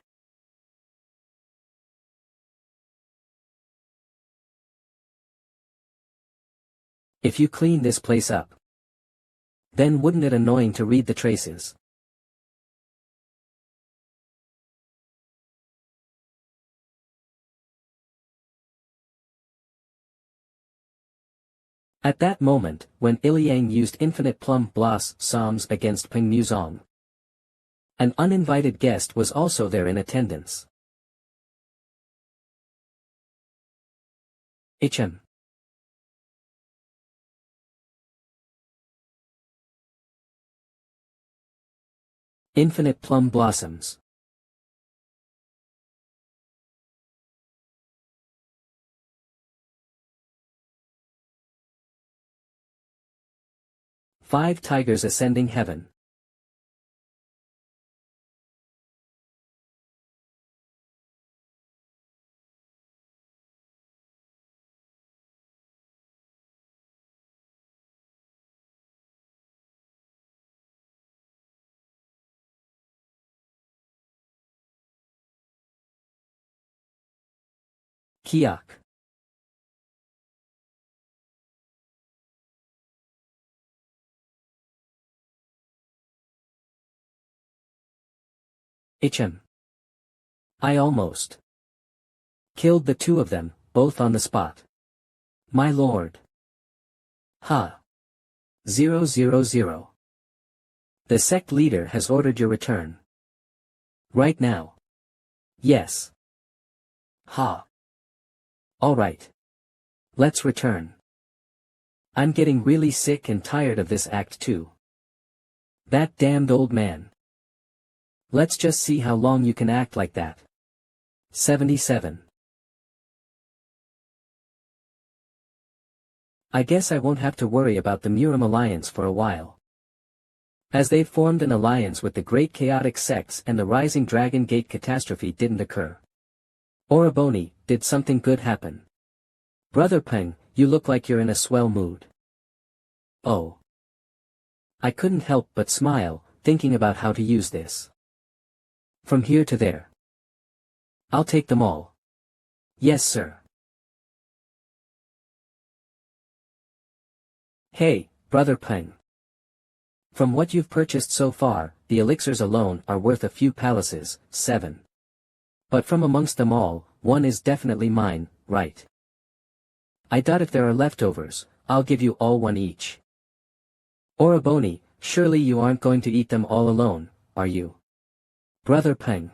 A: If you clean this place up, then wouldn't it annoying to read the traces? At that moment, when Iliang used infinite plum blossoms against Peng Muzong, an uninvited guest was also there in attendance. HM. Infinite plum blossoms. Five tigers ascending heaven. Kiak. HM. I almost killed the two of them, both on the spot. My lord. Ha. 000. The sect leader has ordered your return. Right now. Yes. Ha. Alright. Let's return. I'm getting really sick and tired of this act too. That damned old man. Let's just see how long you can act like that. 77. I guess I won't have to worry about the Mirim alliance for a while. As they've formed an alliance with the Great Chaotic Sects and the Rising Dragon Gate catastrophe didn't occur. Oraboni, did something good happen? Brother Peng, you look like you're in a swell mood. Oh. I couldn't help but smile, thinking about how to use this. From here to there. I'll take them all. Yes, sir. Hey, Brother Peng. From what you've purchased so far, the elixirs alone are worth a few palaces. 7. But from amongst them all, one is definitely mine, right? I doubt if there are leftovers, I'll give you all one each. Oraboni, surely you aren't going to eat them all alone, are you? Brother Peng.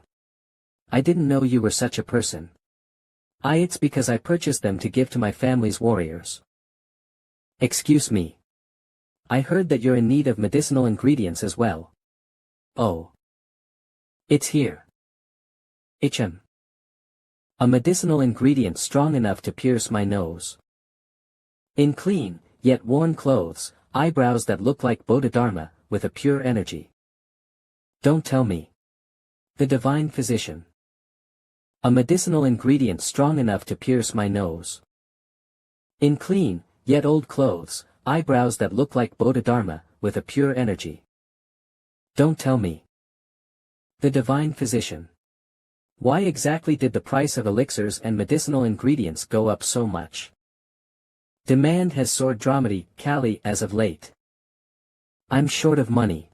A: I didn't know you were such a person. It's because I purchased them to give to my family's warriors. Excuse me. I heard that you're in need of medicinal ingredients as well. Oh. It's here. HM. A medicinal ingredient strong enough to pierce my nose. In clean, yet worn clothes, eyebrows that look like Bodhidharma, with a pure energy. Don't tell me. The divine physician. A medicinal ingredient strong enough to pierce my nose. In clean, yet old clothes, eyebrows that look like Bodhidharma, with a pure energy. Don't tell me. The divine physician. Why exactly did the price of elixirs and medicinal ingredients go up so much? Demand has soared dramatically as of late. I'm short of money.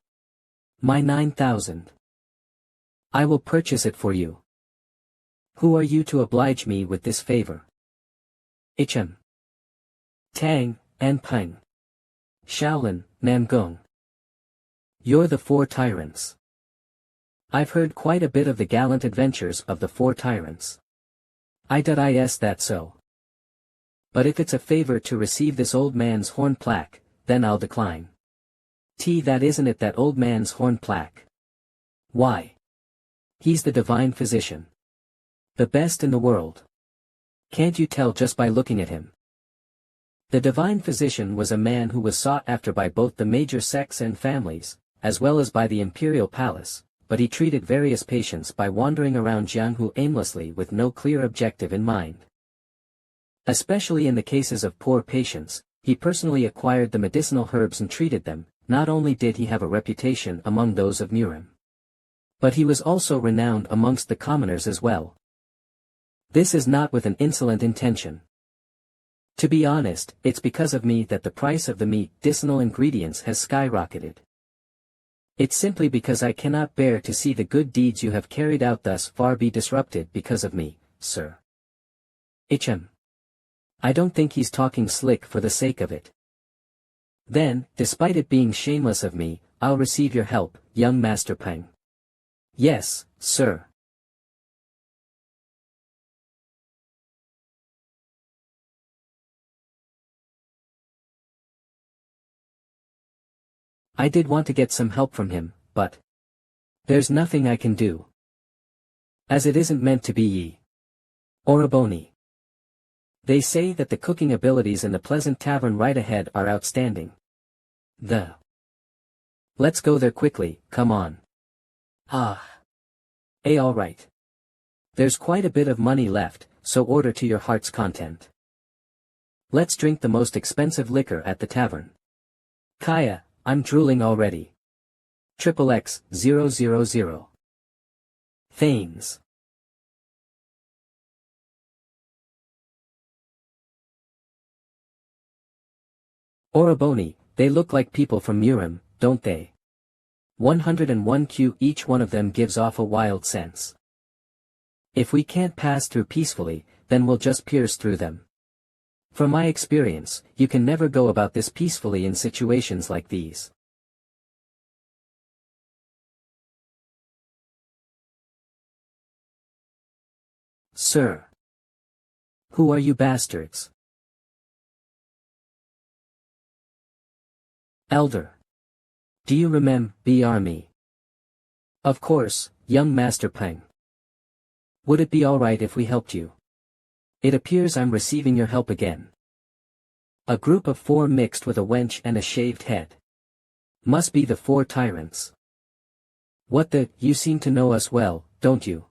A: My 9,000. I will purchase it for you. Who are you to oblige me with this favor? HM. Tang, and Peng. Shaolin, Namgung. You're the four tyrants. I've heard quite a bit of the gallant adventures of the four tyrants. Is that so? But if it's a favor to receive this old man's horn plaque, then I'll decline. That isn't it, that old man's horn plaque. Why? He's the divine physician. The best in the world. Can't you tell just by looking at him? The divine physician was a man who was sought after by both the major sects and families, as well as by the imperial palace, but he treated various patients by wandering around Jianghu aimlessly with no clear objective in mind. Especially in the cases of poor patients, he personally acquired the medicinal herbs and treated them. Not only did he have a reputation among those of Murim, but he was also renowned amongst the commoners as well. This is not with an insolent intention. To be honest, it's because of me that the price of the medicinal ingredients has skyrocketed. It's simply because I cannot bear to see the good deeds you have carried out thus far be disrupted because of me, sir. I don't think he's talking slick for the sake of it. Then, despite it being shameless of me, I'll receive your help, young Master Paeng. Yes, sir. I did want to get some help from him, but there's nothing I can do. As it isn't meant to be ye. Oraboni. They say that the cooking abilities in the pleasant tavern right ahead are outstanding. Let's go there quickly, come on. Alright. There's quite a bit of money left, so order to your heart's content. Let's drink the most expensive liquor at the tavern. Kaya, I'm drooling already. XXX000. Thanes. Oraboni, they look like people from Murim, don't they? 101Q, each one of them gives off a wild sense. If we can't pass through peacefully, then we'll just pierce through them. From my experience, you can never go about this peacefully in situations like these. Sir. Who are you bastards? Elder. Do you remember me? Of course, young Master Paeng. Would it be alright if we helped you? It appears I'm receiving your help again. A group of 4 mixed with a wench and a shaved head. Must be the 4 tyrants. You seem to know us well, don't you?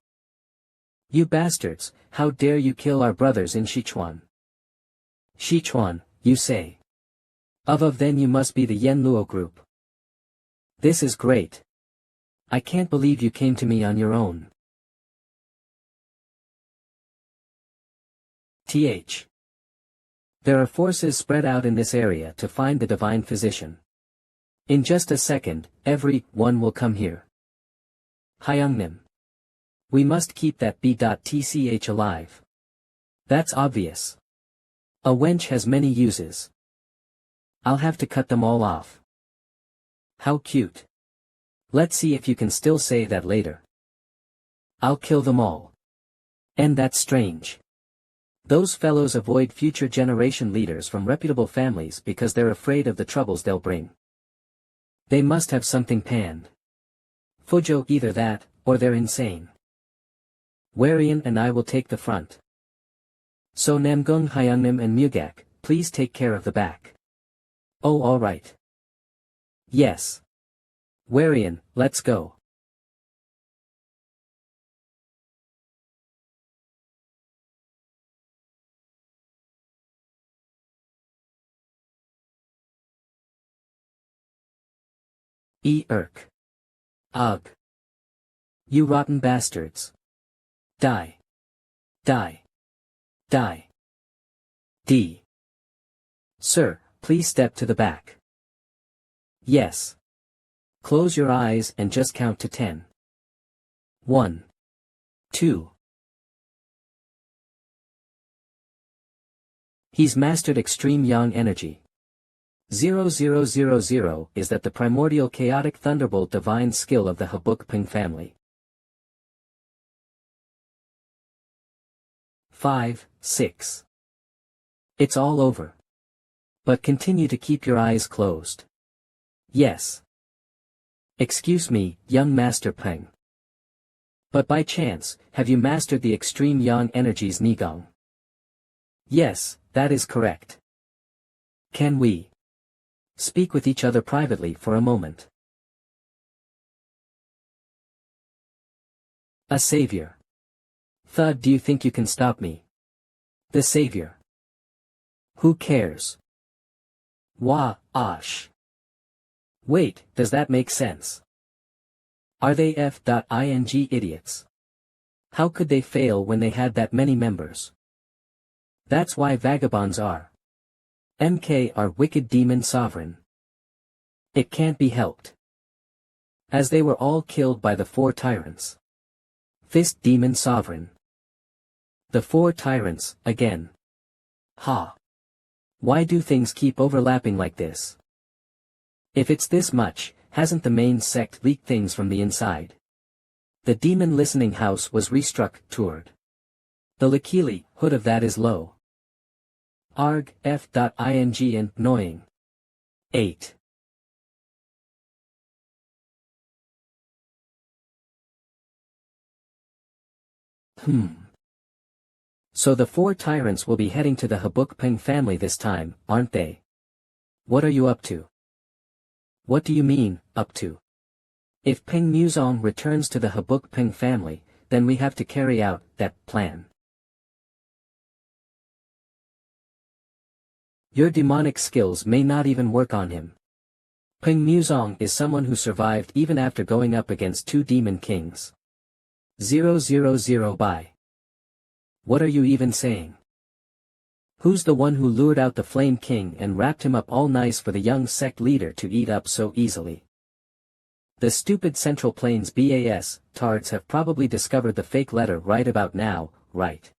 A: You bastards, how dare you kill our brothers in Sichuan? Sichuan, you say? Then you must be the Yenluo group. This is great. I can't believe you came to me on your own. There are forces spread out in this area to find the divine physician. In just a second, everyone will come here. Hyungnim. We must keep that B.tch alive. That's obvious. A wench has many uses. I'll have to cut them all off. How cute. Let's see if you can still say that later. I'll kill them all. And that's strange. Those fellows avoid future generation leaders from reputable families because they're afraid of the troubles they'll bring. They must have something panned. Fujo, either that, or they're insane. Warian and I will take the front. So Namgung, Hyungnim and Mugak, please take care of the back. Oh, alright. Yes. Warian, let's go. Erk. Ugh. You rotten bastards. Die. Die. Die. D. Sir, please step to the back. Yes. Close your eyes and just count to 10. 1. 2. He's mastered extreme yang energy. 0000 is that the primordial chaotic thunderbolt divine skill of the Buk Paeng'S family. 5, 6. It's all over. But continue to keep your eyes closed. Yes. Excuse me, young Master Peng. But by chance, have you mastered the extreme yang energies Nigong? Yes, that is correct. Can we speak with each other privately for a moment? A savior. Thud, do you think you can stop me? The savior. Who cares? Wah, Osh. Wait, does that make sense? Are they f.ing idiots? How could they fail when they had that many members? That's why vagabonds are. MK are wicked demon sovereign. It can't be helped. As they were all killed by the 4 tyrants. Fist demon sovereign. The 4 tyrants, again. Ha. Why do things keep overlapping like this? If it's this much, hasn't the main sect leaked things from the inside? The demon listening house was restructured. The Lakili hood of that is low. Arg, f.ing and annoying. 8. So the 4 tyrants will be heading to the Buk Paeng'S family this time, aren't they? What are you up to? What do you mean, up to? If Peng Muzong returns to the Buk Paeng'S family, then we have to carry out that plan. Your demonic skills may not even work on him. Peng Muzong is someone who survived even after going up against 2 demon kings. 000 by. What are you even saying? Who's the one who lured out the Flame King and wrapped him up all nice for the young sect leader to eat up so easily? The stupid Central Plains BAS tards have probably discovered the fake letter right about now, right?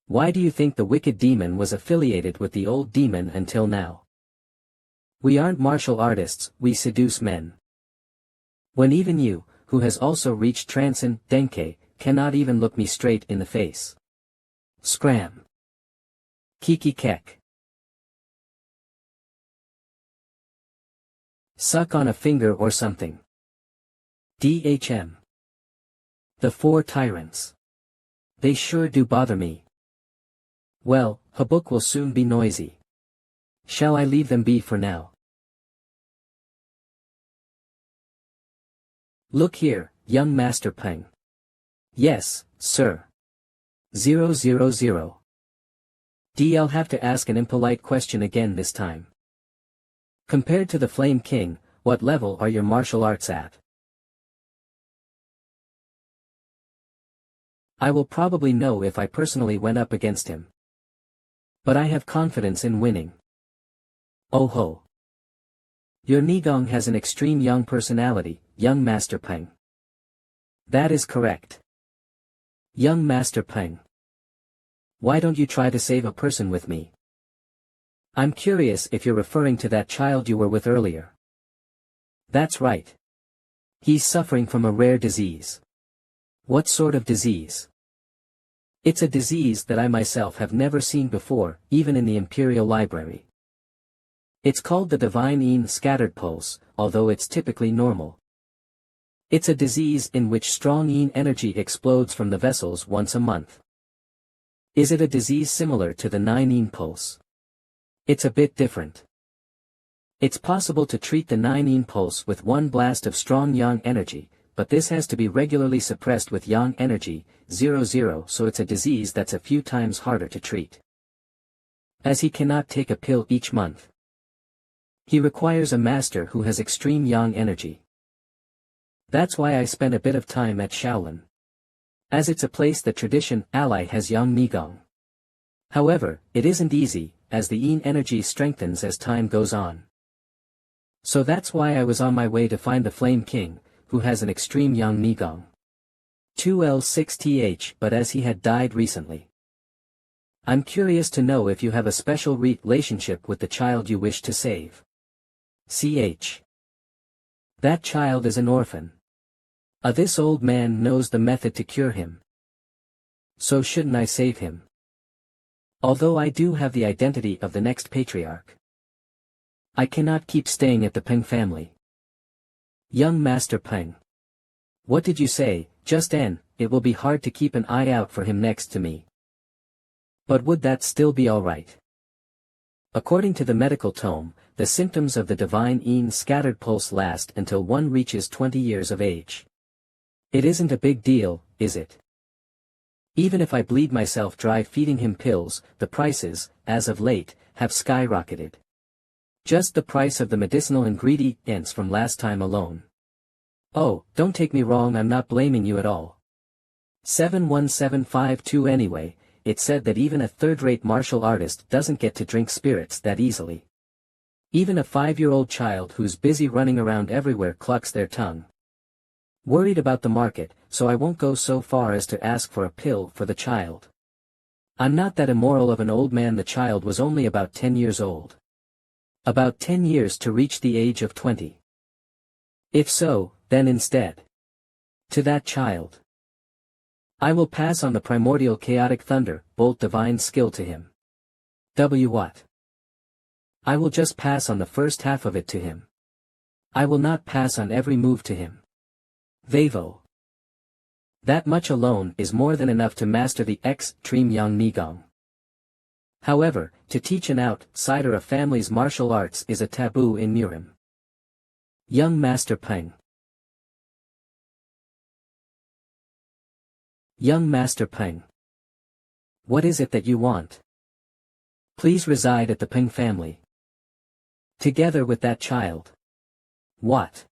A: Why do you think the wicked demon was affiliated with the old demon until now? We aren't martial artists, we seduce men. When even you, who has also reached Transcendenke, cannot even look me straight in the face. Scram. Kiki kek. Suck on a finger or something. DHM. The 4 tyrants. They sure do bother me. Well, Habuk will soon be noisy. Shall I leave them be for now? Look here, young Master Peng. Yes, sir. 000. I'll have to ask an impolite question again this time. Compared to the Flame King, what level are your martial arts at? I will probably know if I personally went up against him. But I have confidence in winning. Oh ho. Your Nigong has an extreme young personality, young Master Peng. That is correct. Young Master Peng. Why don't you try to save a person with me? I'm curious if you're referring to that child you were with earlier. That's right. He's suffering from a rare disease. What sort of disease? It's a disease that I myself have never seen before, even in the Imperial Library. It's called the Divine Yin Scattered Pulse, although it's typically normal. It's a disease in which strong Yin energy explodes from the vessels once a month. Is it a disease similar to the 9 Yin pulse? It's a bit different. It's possible to treat the 9 Yin pulse with one blast of strong Yang energy, but this has to be regularly suppressed with Yang energy, 00, so it's a disease that's a few times harder to treat. As he cannot take a pill each month. He requires a master who has extreme Yang energy. That's why I spent a bit of time at Shaolin. As it's a place that tradition ally has Yang Nigong. However, it isn't easy, as the Yin energy strengthens as time goes on. So that's why I was on my way to find the Flame King, who has an extreme Yang Nigong. 2L6TH, but as he had died recently. I'm curious to know if you have a special relationship with the child you wish to save. CH. That child is an orphan. This old man knows the method to cure him. So shouldn't I save him? Although I do have the identity of the next patriarch. I cannot keep staying at the Paeng family. Young Master Paeng. What did you say, just N? It will be hard to keep an eye out for him next to me. But would that still be alright? According to the medical tome, the symptoms of the divine Yin scattered pulse last until one reaches 20 years of age. It isn't a big deal, is it? Even if I bleed myself dry feeding him pills, the prices, as of late, have skyrocketed. Just the price of the medicinal ingredients from last time alone. Oh, don't take me wrong, I'm not blaming you at all. 71752 anyway, it said that even a third-rate martial artist doesn't get to drink spirits that easily. Even a 5-year-old child who's busy running around everywhere clucks their tongue. Worried about the market, so I won't go so far as to ask for a pill for the child. I'm not that immoral of an old man. The child was only about 10 years old. About 10 years to reach the age of 20. If so, then instead. To that child. I will pass on the primordial chaotic thunder, bolt divine skill to him. What? I will just pass on the first half of it to him. I will not pass on every move to him. Vavo. That much alone is more than enough to master the extreme Yang Nigong. However, to teach an outsider a family's martial arts is a taboo in Murim. Young Master Paeng. Young Master Paeng. What is it that you want? Please reside at the Paeng family. Together with that child. What?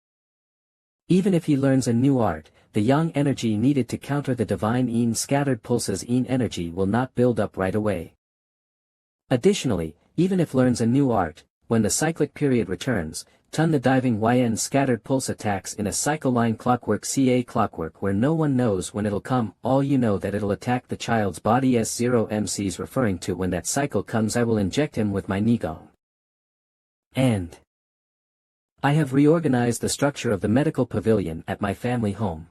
A: Even if he learns a new art, the yang energy needed to counter the divine Yin scattered pulses Yin energy will not build up right away. Additionally, even if learns a new art, when the cyclic period returns, the diving Yin scattered pulse attacks in a cycle line clockwork CA clockwork where no one knows when it'll come, all you know that it'll attack the child's body. S0 MCs referring to when that cycle comes I will inject him with my Nigong. And I have reorganized the structure of the medical pavilion at my family home.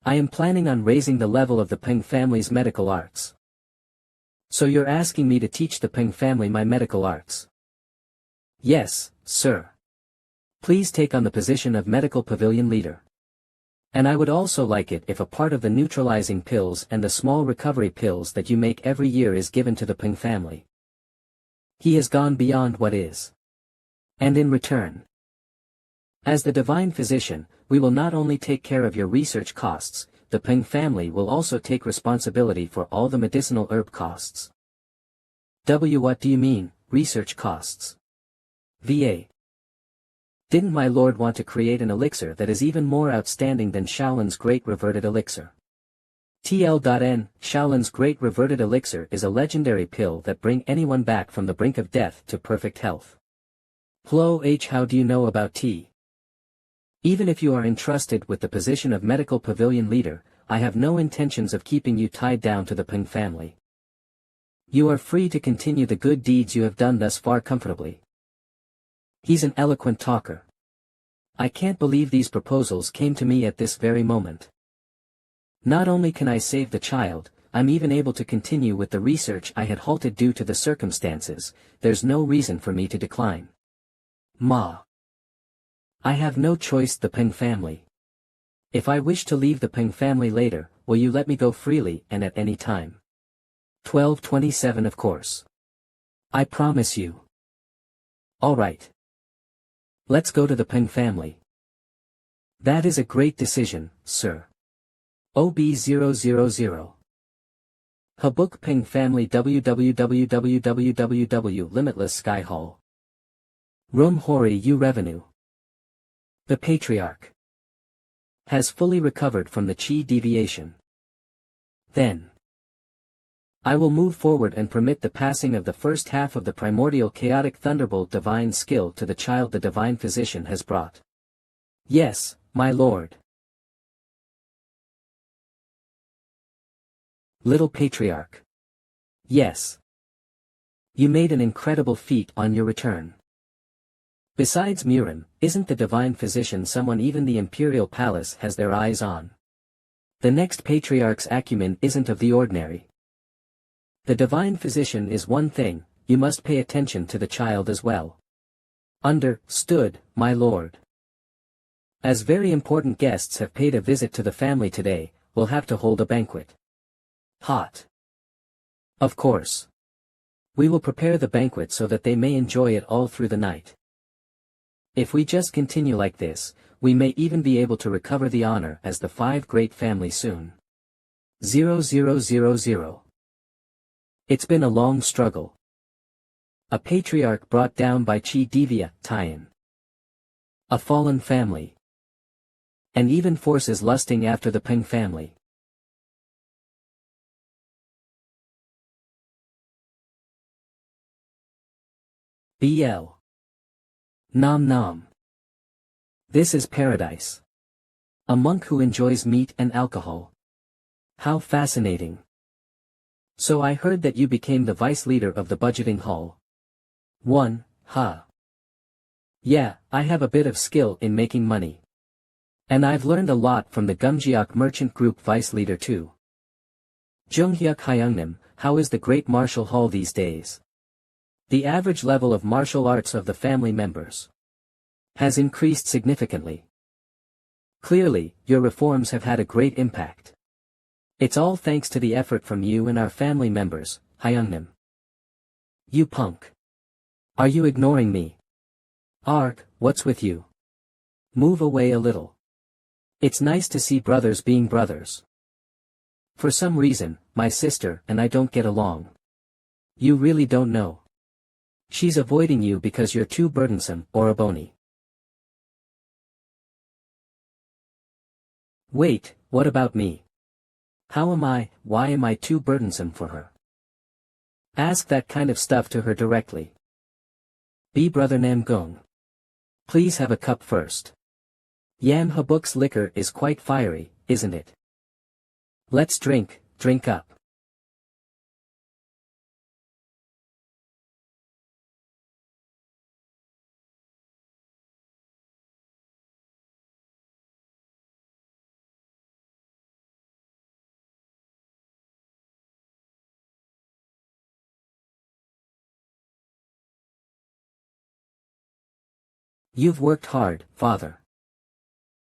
A: I am planning on raising the level of the Paeng family's medical arts. So you're asking me to teach the Paeng family my medical arts? Yes, sir. Please take on the position of medical pavilion leader. And I would also like it if a part of the neutralizing pills and the small recovery pills that you make every year is given to the Paeng family. He has gone beyond what is. And in return, as the divine physician, we will not only take care of your research costs, the Paeng family will also take responsibility for all the medicinal herb costs. What do you mean, research costs? VA. Didn't my lord want to create an elixir that is even more outstanding than Shaolin's great reverted elixir? TL.N. Shaolin's great reverted elixir is a legendary pill that bring anyone back from the brink of death to perfect health. Plo H. How do you know about T? Even if you are entrusted with the position of medical pavilion leader, I have no intentions of keeping you tied down to the Paeng family. You are free to continue the good deeds you have done thus far comfortably. He's an eloquent talker. I can't believe these proposals came to me at this very moment. Not only can I save the child, I'm even able to continue with the research I had halted due to the circumstances. There's no reason for me to decline. Ma. I have no choice. The Paeng family. If I wish to leave the Paeng family later, will you let me go freely and at any time? 1227 Of course. I promise you. Alright. Let's go to the Paeng family. That is a great decision, sir. OB000. Buk Paeng's family www Limitless Sky Hall. Room Hori U Revenue. The Patriarch has fully recovered from the chi deviation. Then I will move forward and permit the passing of the first half of the primordial chaotic thunderbolt divine skill to the child the divine physician has brought. Yes, my lord. Little Patriarch. Yes. You made an incredible feat on your return. Besides Murin, isn't the divine physician someone even the imperial palace has their eyes on? The next patriarch's acumen isn't of the ordinary. The divine physician is one thing, you must pay attention to the child as well. Understood, my lord. As very important guests have paid a visit to the family today, we'll have to hold a banquet. Hot. Of course. We will prepare the banquet so that they may enjoy it all through the night. If we just continue like this, we may even be able to recover the honor as the five great family soon. 0000. It's been a long struggle. A patriarch brought down by Chi Divya, Tian. A fallen family. And even forces lusting after the Peng family. BL. Nom nom. This is paradise. A monk who enjoys meat and alcohol. How fascinating. So I heard that you became the vice leader of the budgeting hall. 1, huh? Yeah, I have a bit of skill in making money. And I've learned a lot from the Gumjiak merchant group vice leader too. Junghyuk Hyungnim, how is the great martial hall these days? The average level of martial arts of the family members has increased significantly. Clearly, your reforms have had a great impact. It's all thanks to the effort from you and our family members, Hyungnim. You punk. Are you ignoring me? Arg, what's with you? Move away a little. It's nice to see brothers being brothers. For some reason, my sister and I don't get along. You really don't know. She's avoiding you because you're too burdensome or a bony. Wait, what about me? Why am I too burdensome for her? Ask that kind of stuff to her directly. B. Brother Namgung. Please have a cup first. Yam Habuk's liquor is quite fiery, isn't it? Let's drink up. You've worked hard, father.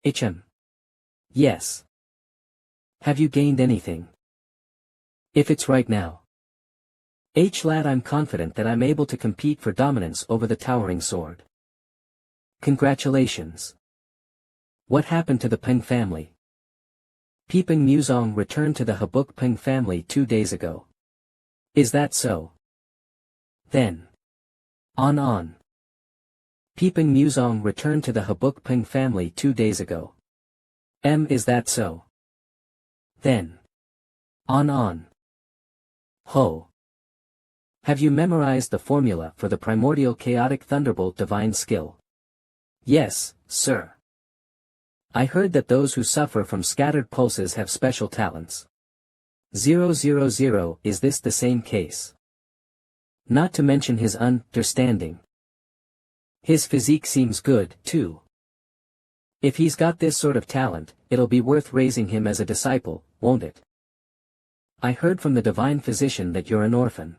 A: Hm. Yes. Have you gained anything? If it's right now. Lad, I'm confident that I'm able to compete for dominance over the towering sword. Congratulations. What happened to the Peng family? Pipeng Muzong returned to the Habuk Peng family 2 days ago. Is that so? Then. On. Pipeng Muzong returned to the Habuk Peng family 2 days ago. Is that so? Then. On. Ho. Have you memorized the formula for the primordial chaotic thunderbolt divine skill? Yes, sir. I heard that those who suffer from scattered pulses have special talents. 000, is this the same case? Not to mention his understanding. His physique seems good, too. If he's got this sort of talent, it'll be worth raising him as a disciple, won't it? I heard from the divine physician that you're an orphan.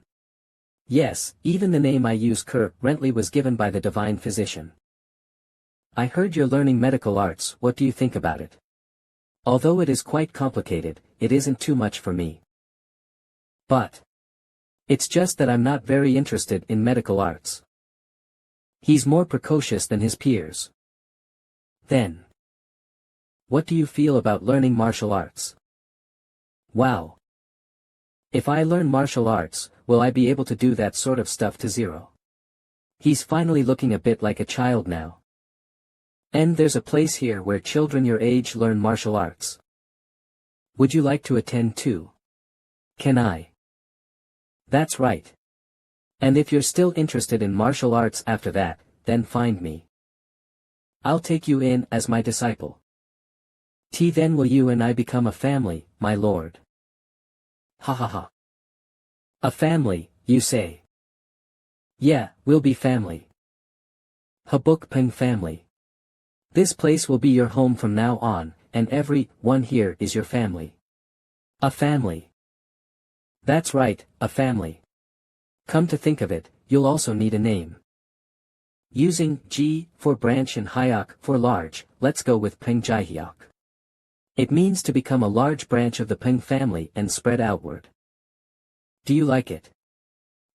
A: Yes, even the name I use currently was given by the divine physician. I heard you're learning medical arts, what do you think about it? Although it is quite complicated, it isn't too much for me. But it's just that I'm not very interested in medical arts. He's more precocious than his peers. Then. What do you feel about learning martial arts? Wow. If I learn martial arts, will I be able to do that sort of stuff to Zero? He's finally looking a bit like a child now. And there's a place here where children your age learn martial arts. Would you like to attend too? Can I? That's right. And if you're still interested in martial arts after that, then find me. I'll take you in as my disciple. Then will you and I become a family, my lord? Ha ha ha. A family, you say? Yeah, we'll be family. Buk Paeng'S family. This place will be your home from now on, and every one here is your family. A family. That's right, a family. Come to think of it, you'll also need a name. Using G for branch and Hyok for large, let's go with Paeng Jaihyok. It means to become a large branch of the Paeng family and spread outward. Do you like it?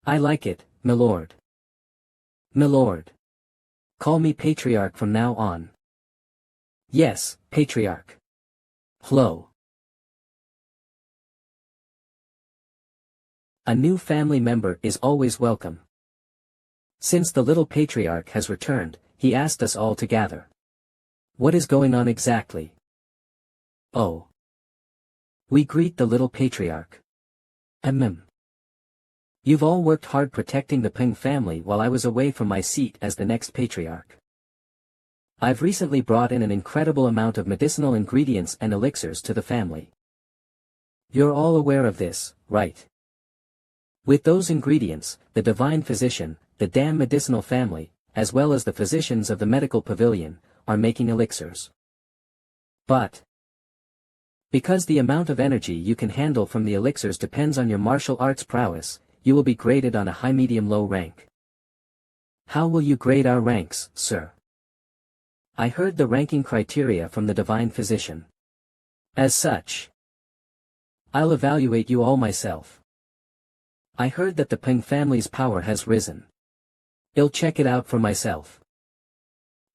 A: I like it, milord. Milord. Call me Patriarch from now on. Yes, Patriarch. Hello. A new family member is always welcome. Since the little Patriarch has returned, he asked us all to gather. What is going on exactly? Oh. We greet the little Patriarch. You've all worked hard protecting the Paeng family while I was away from my seat as the next Patriarch. I've recently brought in an incredible amount of medicinal ingredients and elixirs to the family. You're all aware of this, right? With those ingredients, the divine physician, the damn medicinal family, as well as the physicians of the medical pavilion, are making elixirs. But because the amount of energy you can handle from the elixirs depends on your martial arts prowess, you will be graded on a high medium low rank. How will you grade our ranks, sir? I heard the ranking criteria from the divine physician. As such, I'll evaluate you all myself. I heard that the Paeng family's power has risen. I'll check it out for myself.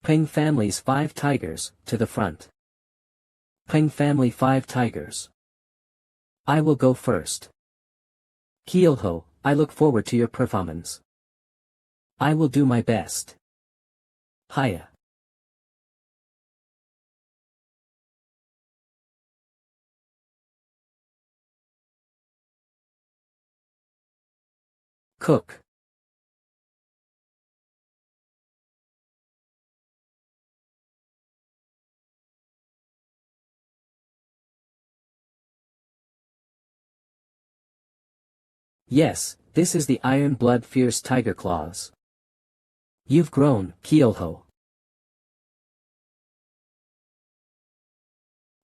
A: Paeng family's 5 tigers, to the front. Paeng family 5 tigers. I will go first. Kielho, I look forward to your performance. I will do my best. Hiya. Cook. Yes, this is the Iron Blood Fierce Tiger Claws. You've grown, Kielho.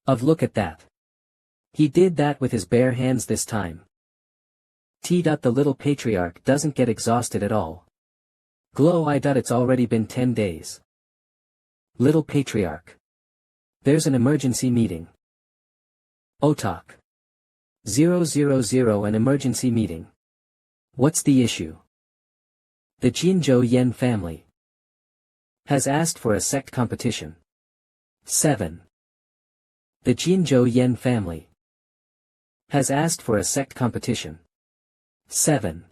A: Look at that. He did that with his bare hands this time. The little Patriarch doesn't get exhausted at all. Glow it's already been 10 days. Little Patriarch. There's an emergency meeting. Otak. 000 an emergency meeting. What's the issue? The Jinzhou Yen family has asked for a sect competition. 7. The Jinzhou Yen family has asked for a sect competition. 7.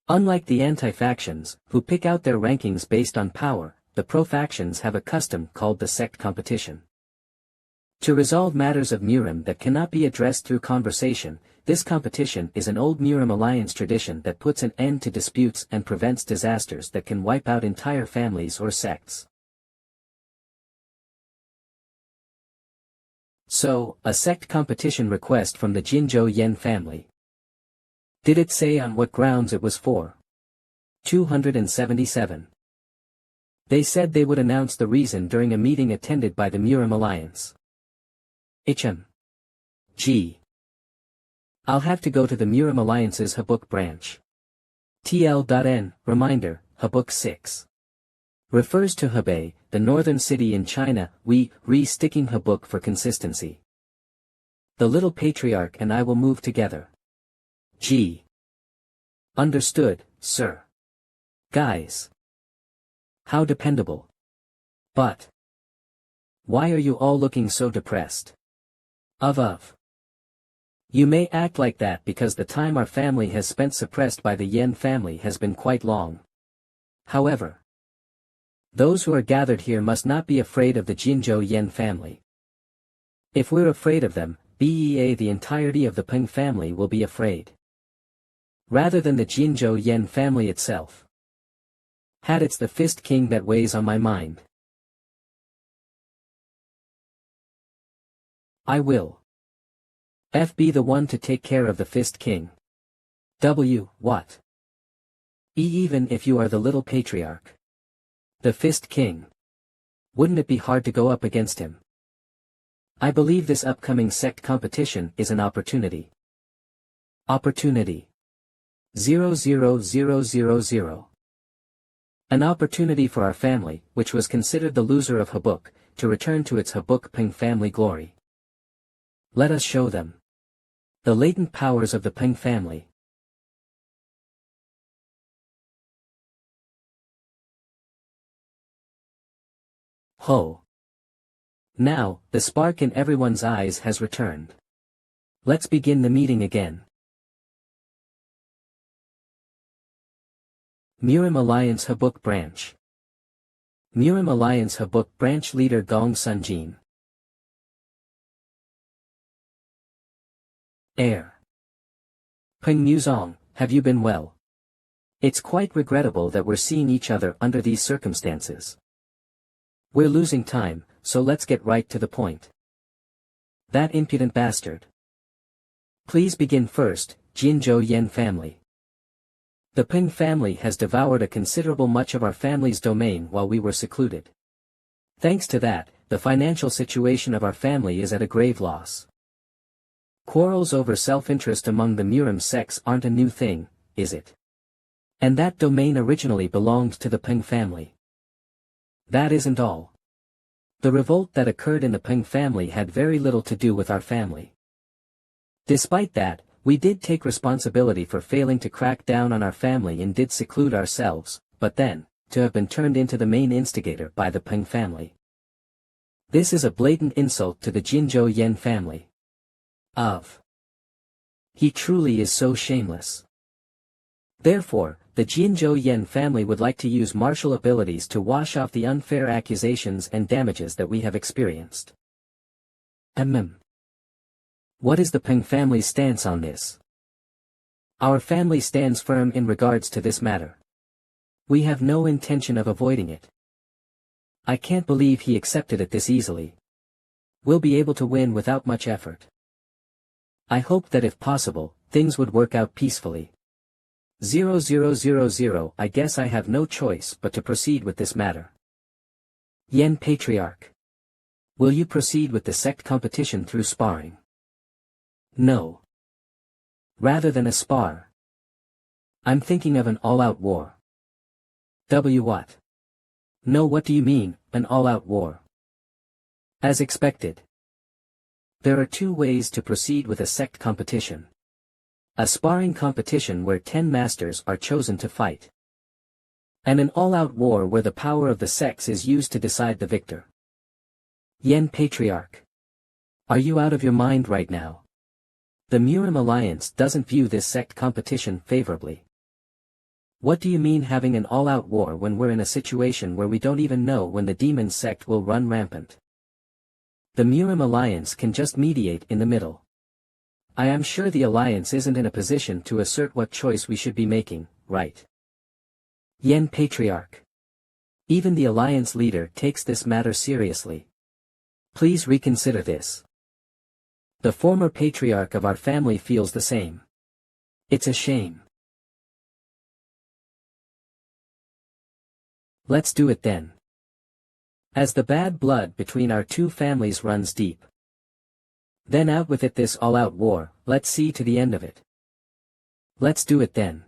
A: Unlike the anti-factions, who pick out their rankings based on power, the pro-factions have a custom called the sect competition. To resolve matters of Murim that cannot be addressed through conversation, this competition is an old Murim alliance tradition that puts an end to disputes and prevents disasters that can wipe out entire families or sects. So, a sect competition request from the Jinzhou Yen family. Did it say on what grounds it was for? 277. They said they would announce the reason during a meeting attended by the Murim Alliance. G. I'll have to go to the Murim Alliance's Habuk branch. TL.N, reminder, Habuk 6. Refers to Hebei, the northern city in China, sticking Habuk for consistency. The little Patriarch and I will move together. G. Understood, sir. Guys. How dependable. But why are you all looking so depressed? You may act like that because the time our family has spent suppressed by the Yen family has been quite long. However, those who are gathered here must not be afraid of the Jinzhou Yen family. If we're afraid of them, the entirety of the Paeng family will be afraid. Rather than the Jinzhou Yen family itself. It's the Fist King that weighs on my mind. I will. Be the one to take care of the Fist King. What? Even if you are the little Patriarch. The Fist King. Wouldn't it be hard to go up against him? I believe this upcoming sect competition is an opportunity. Opportunity. 00000. An opportunity for our family, which was considered the loser of Buk, to return to its Buk Paeng'S family glory. Let us show them the latent powers of the Paeng'S family. Ho! Now, the spark in everyone's eyes has returned. Let's begin the meeting again. Murim Alliance Buk Branch. Murim Alliance Buk Branch Leader Gong Sunjin. Air. Paeng Muzong, have you been well? It's quite regrettable that we're seeing each other under these circumstances. We're losing time, so let's get right to the point. That impudent bastard. Please begin first, Jinzhou Yen family. The Paeng'S family has devoured a considerable much of our family's domain while we were secluded. Thanks to that, the financial situation of our family is at a grave loss. Quarrels over self-interest among the Murim sects aren't a new thing, is it? And that domain originally belonged to the Paeng'S family. That isn't all. The revolt that occurred in the Paeng'S family had very little to do with our family. Despite that, we did take responsibility for failing to crack down on our family and did seclude ourselves, but then, to have been turned into the main instigator by the Paeng'S family. This is a blatant insult to the Jinzhou Yen family. He truly is so shameless. Therefore, the Jinzhou Yen family would like to use martial abilities to wash off the unfair accusations and damages that we have experienced. What is the Paeng'S family's stance on this? Our family stands firm in regards to this matter. We have no intention of avoiding it. I can't believe he accepted it this easily. We'll be able to win without much effort. I hope that if possible, things would work out peacefully. 0000. I guess I have no choice but to proceed with this matter. Yen Patriarch. Will you proceed with the sect competition through sparring? No. Rather than a spar. I'm thinking of an all-out war. What? No, what do you mean, an all-out war? As expected. There are two ways to proceed with a sect competition. A sparring competition where 10 masters are chosen to fight. And an all-out war where the power of the sects is used to decide the victor. Yen Patriarch. Are you out of your mind right now? The Murim Alliance doesn't view this sect competition favorably. What do you mean having an all-out war when we're in a situation where we don't even know when the demon sect will run rampant? The Murim Alliance can just mediate in the middle. I am sure the Alliance isn't in a position to assert what choice we should be making, right? Yen Patriarch. Even the Alliance leader takes this matter seriously. Please reconsider this. The former patriarch of our family feels the same. It's a shame. Let's do it then. As the bad blood between our two families runs deep. Then out with it, this all-out war, let's see to the end of it. Let's do it then.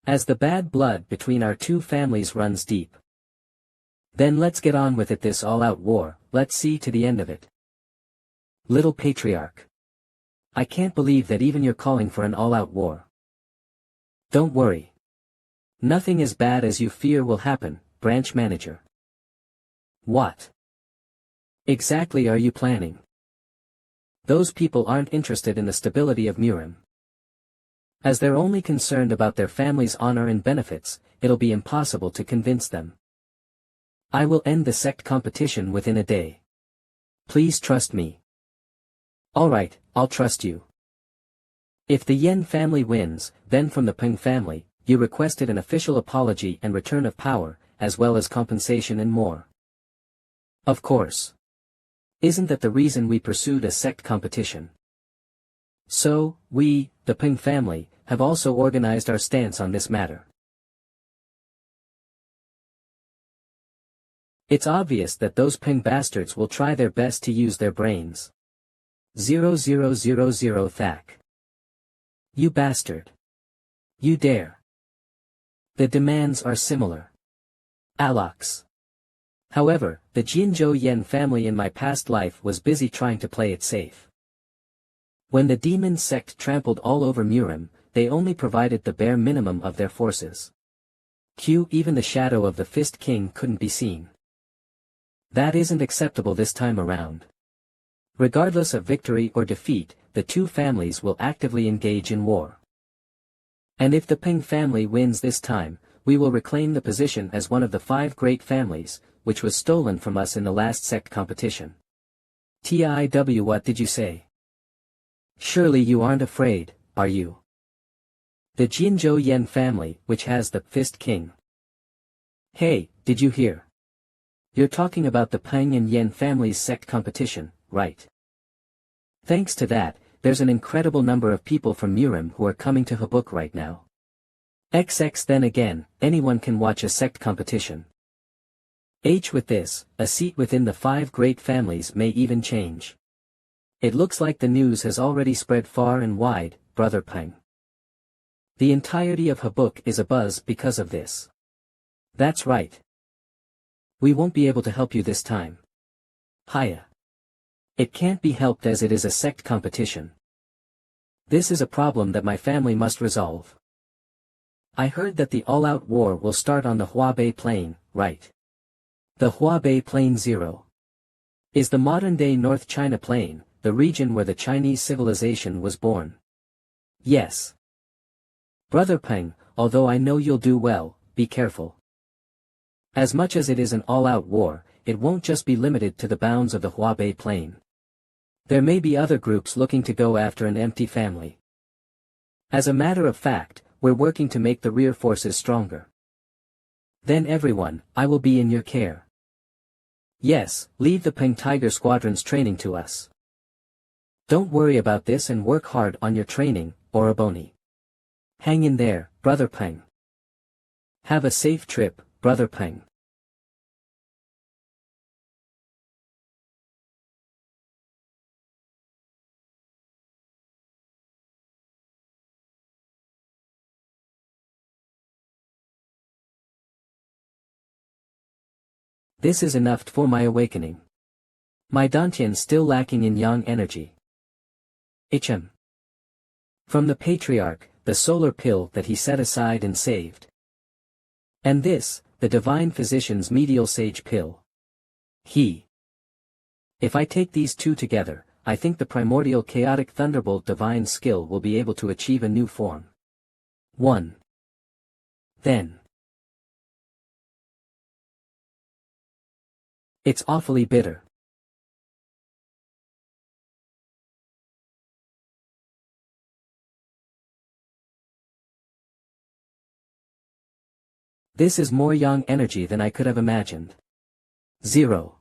A: As the bad blood between our two families runs deep. Then let's get on with it, this all-out war, let's see to the end of it. Little Patriarch. I can't believe that even you're calling for an all-out war. Don't worry. Nothing as bad as you fear will happen, branch manager. What exactly are you planning? Those people aren't interested in the stability of Murim. As they're only concerned about their family's honor and benefits, it'll be impossible to convince them. I will end the sect competition within a day. Please trust me. Alright, I'll trust you. If the Yen family wins, then from the Paeng'S family, you requested an official apology and return of power, as well as compensation and more. Of course. Isn't that the reason we pursued a sect competition? So, we, the Paeng'S family, have also organized our stance on this matter. It's obvious that those Peng bastards will try their best to use their brains. 0000 Thak. You bastard. You dare. The demands are similar. Alox. However, the Jinzhou Yen family in my past life was busy trying to play it safe. When the demon sect trampled all over Murim, they only provided the bare minimum of their forces. Even the shadow of the Fist King couldn't be seen. That isn't acceptable this time around. Regardless of victory or defeat, the two families will actively engage in war. And if the Peng family wins this time, we will reclaim the position as one of the 5 great families, which was stolen from us in the last sect competition. TIW, what did you say? Surely you aren't afraid, are you? The Jinzhou Yen family, which has the Fist King. Hey, did you hear? You're talking about the Peng and Yen family's sect competition, right? Thanks to that, there's an incredible number of people from Murim who are coming to Habuk right now. XX then again, anyone can watch a sect competition. With this, a seat within the 5 great families may even change. It looks like the news has already spread far and wide, Brother Peng. The entirety of Habuk is abuzz because of this. That's right. We won't be able to help you this time. Hiya. It can't be helped as it is a sect competition. This is a problem that my family must resolve. I heard that the all-out war will start on the Huabei Plain, right? The Huabei Plain 0 is the modern-day North China Plain, the region where the Chinese civilization was born. Yes. Brother Peng, although I know you'll do well, be careful. As much as it is an all-out war, it won't just be limited to the bounds of the Huabei Plain. There may be other groups looking to go after an empty family. As a matter of fact, we're working to make the rear forces stronger. Then everyone, I will be in your care. Yes, leave the Peng Tiger Squadron's training to us. Don't worry about this and work hard on your training, Oroboni. Hang in there, Brother Peng. Have a safe trip, Brother Peng. This is enough for my awakening. My Dantian's still lacking in yang energy. From the Patriarch, the solar pill that he set aside and saved. And this, the Divine Physician's medial sage pill. If I take these two together, I think the primordial chaotic thunderbolt divine skill will be able to achieve a new form. 1. Then. It's awfully bitter. This is more yang energy than I could have imagined. 0.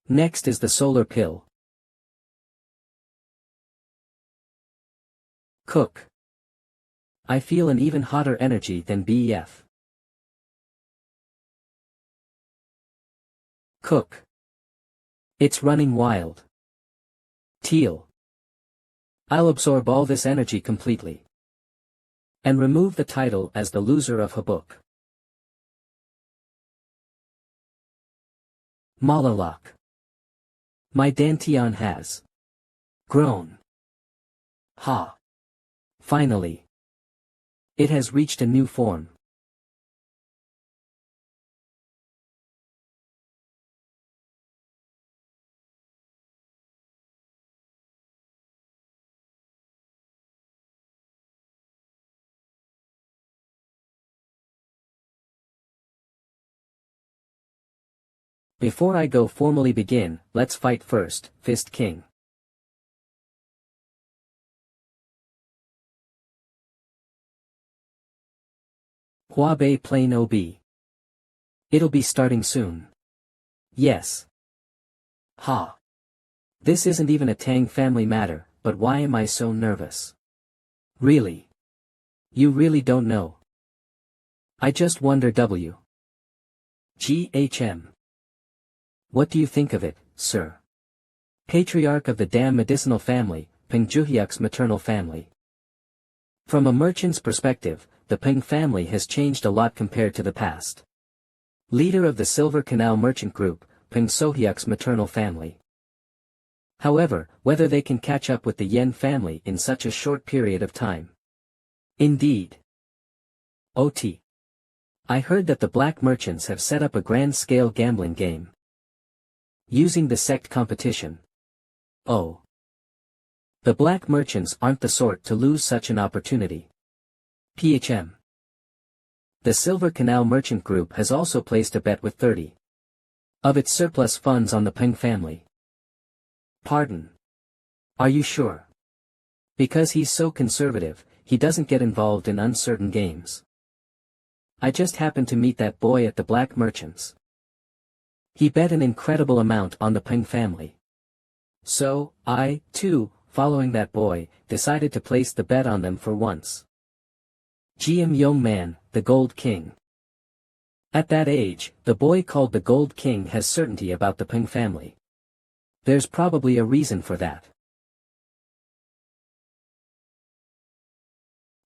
A: Next is the solar pill. Cook. I feel an even hotter energy than BEF. Cook. It's running wild. Teal. I'll absorb all this energy completely. And remove the title as the loser of Habuk. Malalak. My Dantian has grown. Ha. Finally. It has reached a new form. Before I go formally begin, let's fight first, Fist King. Huabei Plain OB. It'll be starting soon. Yes. Ha. This isn't even a Tang family matter, but why am I so nervous? Really? You really don't know? I just wonder GHM. What do you think of it, sir? Patriarch of the damn medicinal family, Paeng'S maternal family. From a merchant's perspective, the Paeng family has changed a lot compared to the past. Leader of the Silver Canal Merchant Group, Paeng'S maternal family. However, whether they can catch up with the Yen family in such a short period of time. Indeed. OT. I heard that the black merchants have set up a grand-scale gambling game. Using the sect competition. Oh. The black merchants aren't the sort to lose such an opportunity. PHM. The Silver Canal Merchant Group has also placed a bet with 30 of its surplus funds on the Paeng family. Pardon. Are you sure? Because he's so conservative, he doesn't get involved in uncertain games. I just happened to meet that boy at the black merchants. He bet an incredible amount on the Paeng family. So, I, too, following that boy, decided to place the bet on them for once. GM young man, the Gold King. At that age, the boy called the Gold King has certainty about the Paeng family. There's probably a reason for that.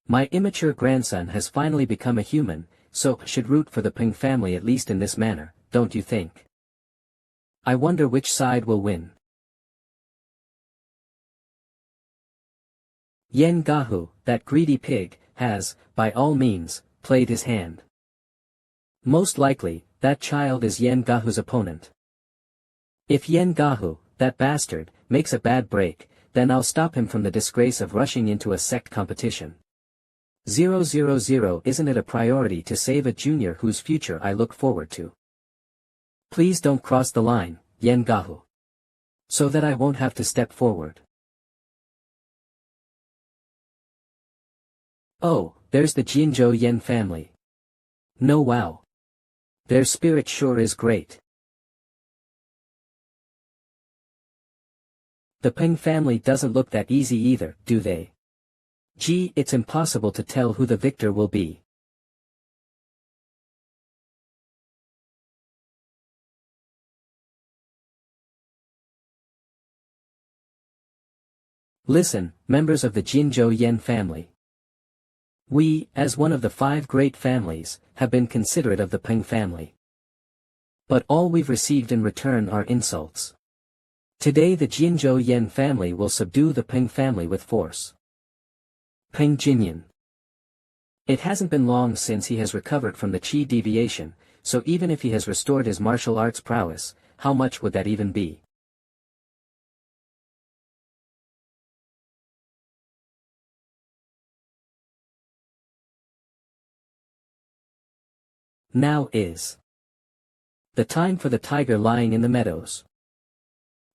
A: My immature grandson has finally become a human, so should root for the Paeng family at least in this manner, don't you think? I wonder which side will win. Yen Gahu, that greedy pig, has, by all means, played his hand. Most likely, that child is Yen Gahu's opponent. If Yen Gahu, that bastard, makes a bad break, then I'll stop him from the disgrace of rushing into a sect competition. 000 isn't it a priority to save a junior whose future I look forward to? Please don't cross the line, Yen Gahu. So that I won't have to step forward. Oh, there's the Jinzhou Yen family. No wow. Their spirit sure is great. The Paeng family doesn't look that easy either, do they? Gee, it's impossible to tell who the victor will be. Listen, members of the Jinzhou Yen family. We, as one of the 5 great families, have been considerate of the Paeng family. But all we've received in return are insults. Today the Jinzhou Yen family will subdue the Paeng family with force. Paeng Jinyan. It hasn't been long since he has recovered from the Qi deviation, so even if he has restored his martial arts prowess, how much would that even be? Now is the time for the tiger lying in the meadows.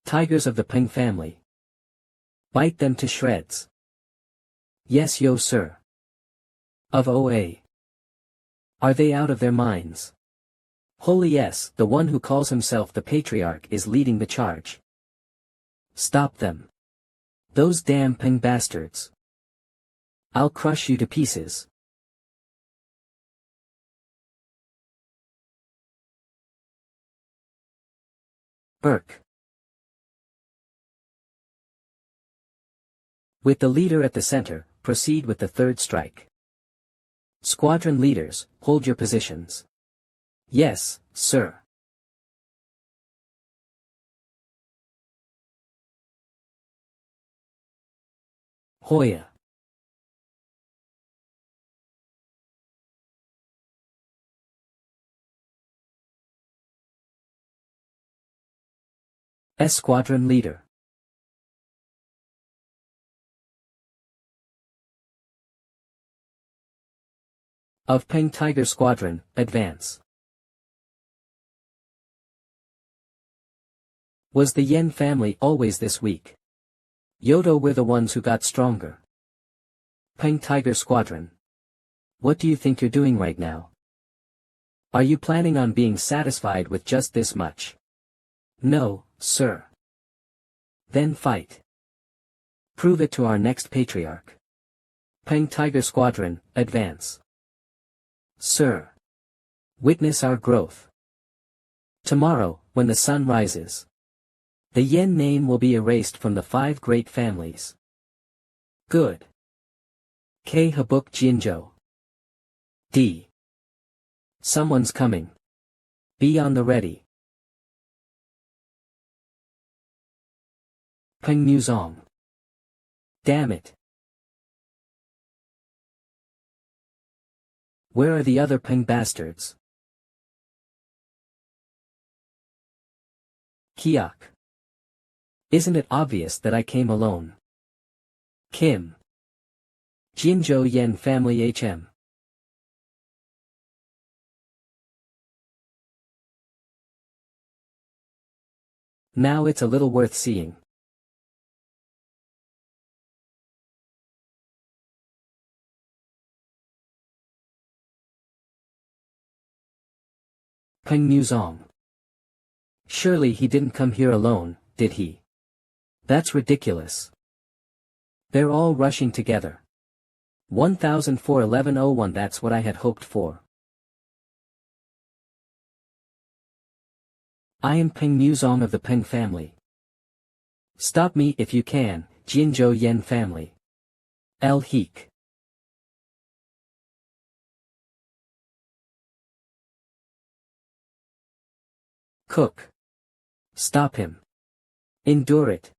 A: Tigers of the Paeng family. Bite them to shreds. Yes yo sir. Of OA. Are they out of their minds? Holy yes, the one who calls himself the Patriarch is leading the charge. Stop them. Those damn Paeng bastards. I'll crush you to pieces. Buk. With the leader at the center, proceed with the third strike. Squadron leaders, hold your positions. Yes, sir. Hoya. Squadron leader. Of Paeng Tiger Squadron, advance. Was the Yen family always this weak? Yodo were the ones who got stronger. Paeng Tiger Squadron. What do you think you're doing right now? Are you planning on being satisfied with just this much? No, sir. Then fight. Prove it to our next patriarch. Paeng Tiger Squadron, advance. Sir. Witness our growth. Tomorrow, when the sun rises, the Yen name will be erased from the 5 great families. Good. K. Habuk Jinjo. D. Someone's coming. Be on the ready. Peng Muzong. Damn it. Where are the other Peng bastards? Kiak. Isn't it obvious that I came alone? Kim. Jinzhou Yen Family HM. Now it's a little worth seeing. Peng Muzong. Surely he didn't come here alone, did he? That's ridiculous. They're all rushing together. 1004-1101. That's what I had hoped for. I am Peng Muzong of the Peng family. Stop me if you can, Jinzhou Yen family. El Heek. Cook. Stop him. Endure it.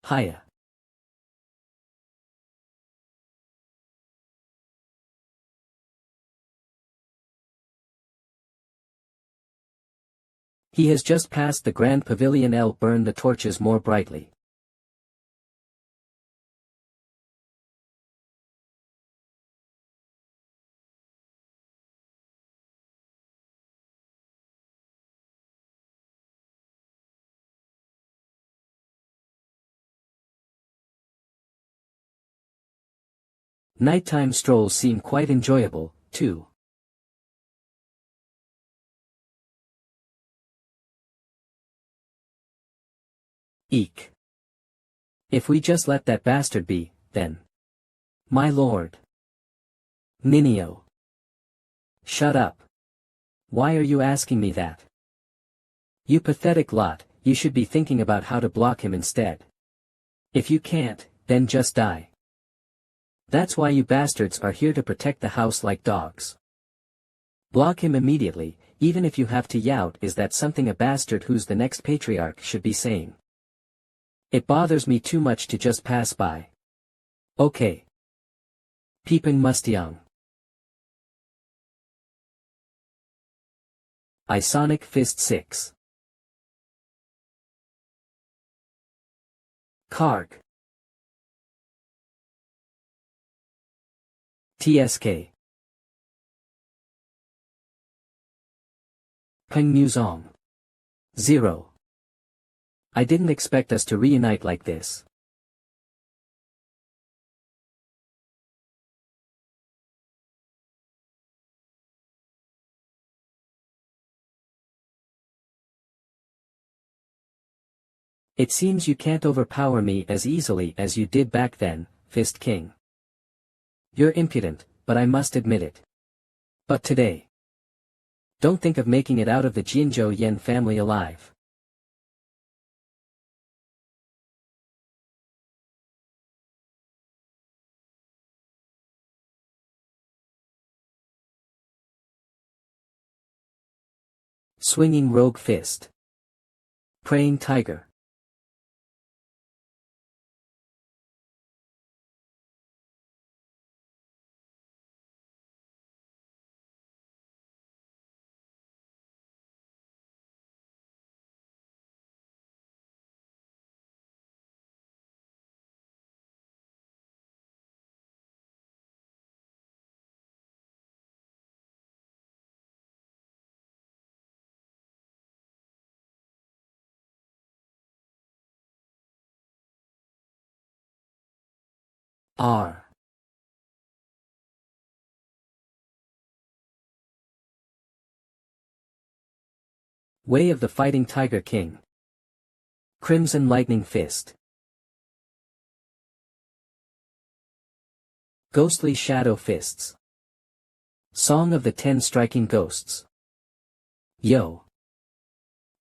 A: Hiya. He has just passed the grand pavilion. L. Burn the torches more brightly. Nighttime strolls seem quite enjoyable, too. Eek. If we just let that bastard be, then. My lord. Ninio. Shut up. Why are you asking me that? You pathetic lot, you should be thinking about how to block him instead. If you can't, then just die. That's why you bastards are here to protect the house like dogs. Block him immediately, even if you have to yout. Is that something a bastard who's the next patriarch should be saying? It bothers me too much to just pass by. Okay. Peeping Mustiang. Isonic Fist 6. Karg. TSK. Peng Muzong. 0. I didn't expect us to reunite like this. It seems you can't overpower me as easily as you did back then, Fist King. You're impudent, but I must admit it. But today. Don't think of making it out of the Jinzhou Yen family alive. Swinging Rogue Fist. Praying Tiger. R. Way of the Fighting Tiger King. Crimson Lightning Fist. Ghostly Shadow Fists. Song of the 10 Striking Ghosts. Yo.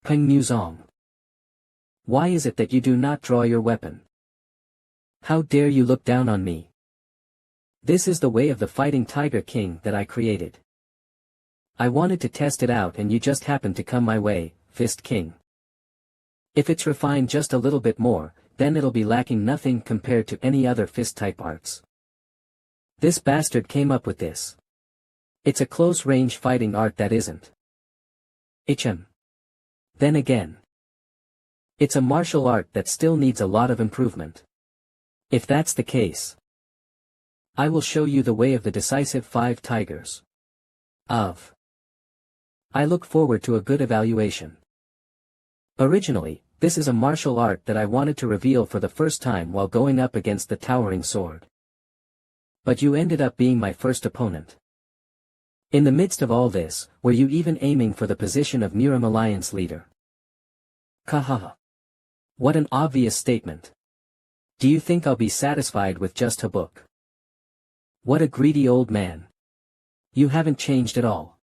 A: Paeng'S. Why is it that you do not draw your weapon? How dare you look down on me? This is the way of the fighting Tiger King that I created. I wanted to test it out and you just happened to come my way, Fist King. If it's refined just a little bit more, then it'll be lacking nothing compared to any other fist-type arts. This bastard came up with this. It's a close-range fighting art that isn't. Then again. It's a martial art that still needs a lot of improvement. If that's the case, I will show you the way of the decisive 5 tigers. I look forward to a good evaluation. Originally, this is a martial art that I wanted to reveal for the first time while going up against the towering sword. But you ended up being my first opponent. In the midst of all this, were you even aiming for the position of Niram Alliance leader? Kahaha. What an obvious statement. Do you think I'll be satisfied with just a book? What a greedy old man. You haven't changed at all.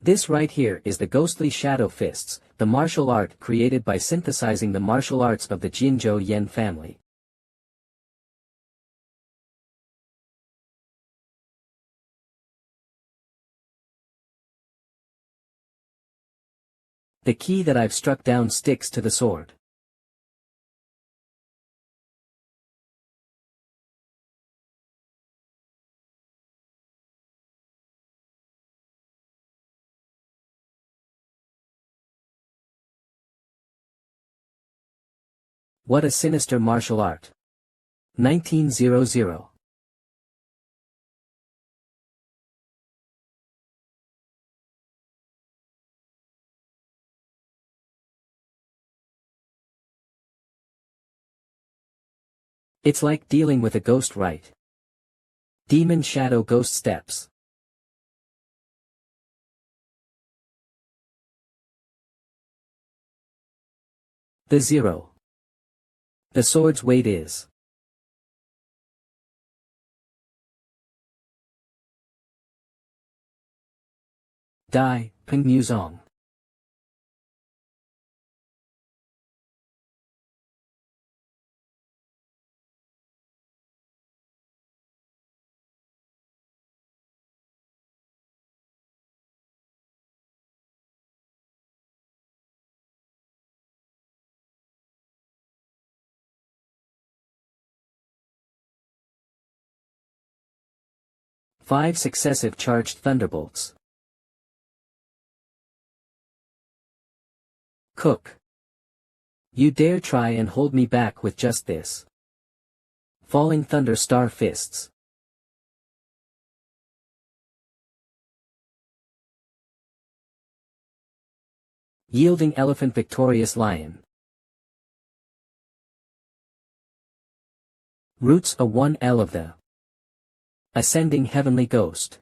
A: This right here is the ghostly shadow fists, the martial art created by synthesizing the martial arts of the Jinzhou Yen family. The key that I've struck down sticks to the sword. What a sinister martial art. 1900. It's like dealing with a ghost, right? Demon shadow ghost steps. The 0. The sword's weight is. Die, Paeng'S. Five successive charged thunderbolts. Cook. You dare try and hold me back with just this. Falling thunder star fists. Yielding elephant victorious lion. Roots a 1L of the. Ascending heavenly ghost.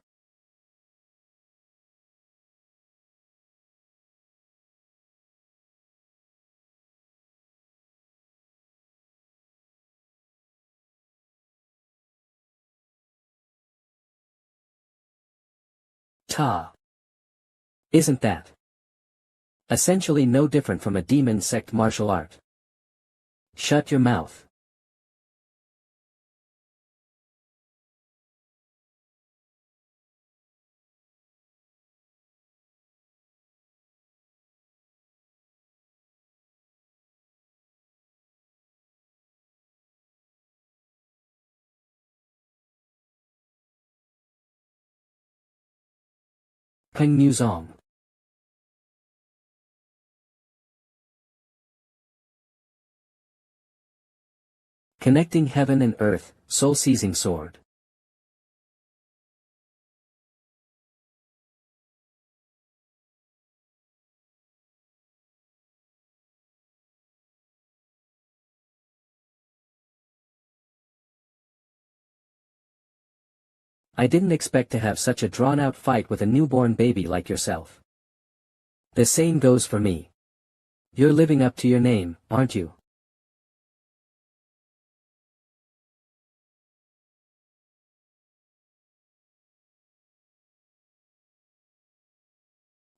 A: Ta. Isn't that essentially no different from a demon sect martial art? Shut your mouth. Paeng'S. Connecting heaven and earth, soul-seizing sword. I didn't expect to have such a drawn-out fight with a newborn baby like yourself. The same goes for me. You're living up to your name, aren't you?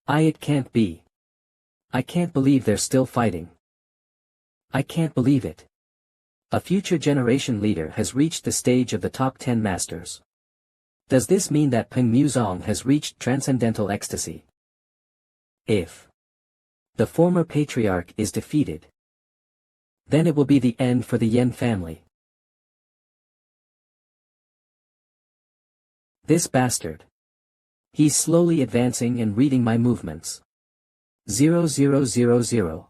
A: It can't be. I can't believe they're still fighting. I can't believe it. A future generation leader has reached the stage of the top 10 masters. Does this mean that Peng Muzong has reached transcendental ecstasy? If the former patriarch is defeated, then it will be the end for the Yen family. This bastard. He's slowly advancing and reading my movements. 0000.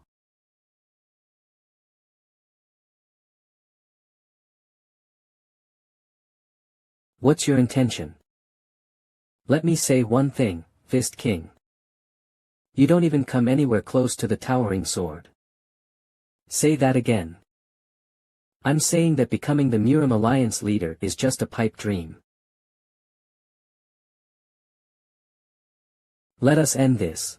A: What's your intention? Let me say one thing, Fist King. You don't even come anywhere close to the towering sword. Say that again. I'm saying that becoming the Murim Alliance leader is just a pipe dream. Let us end this.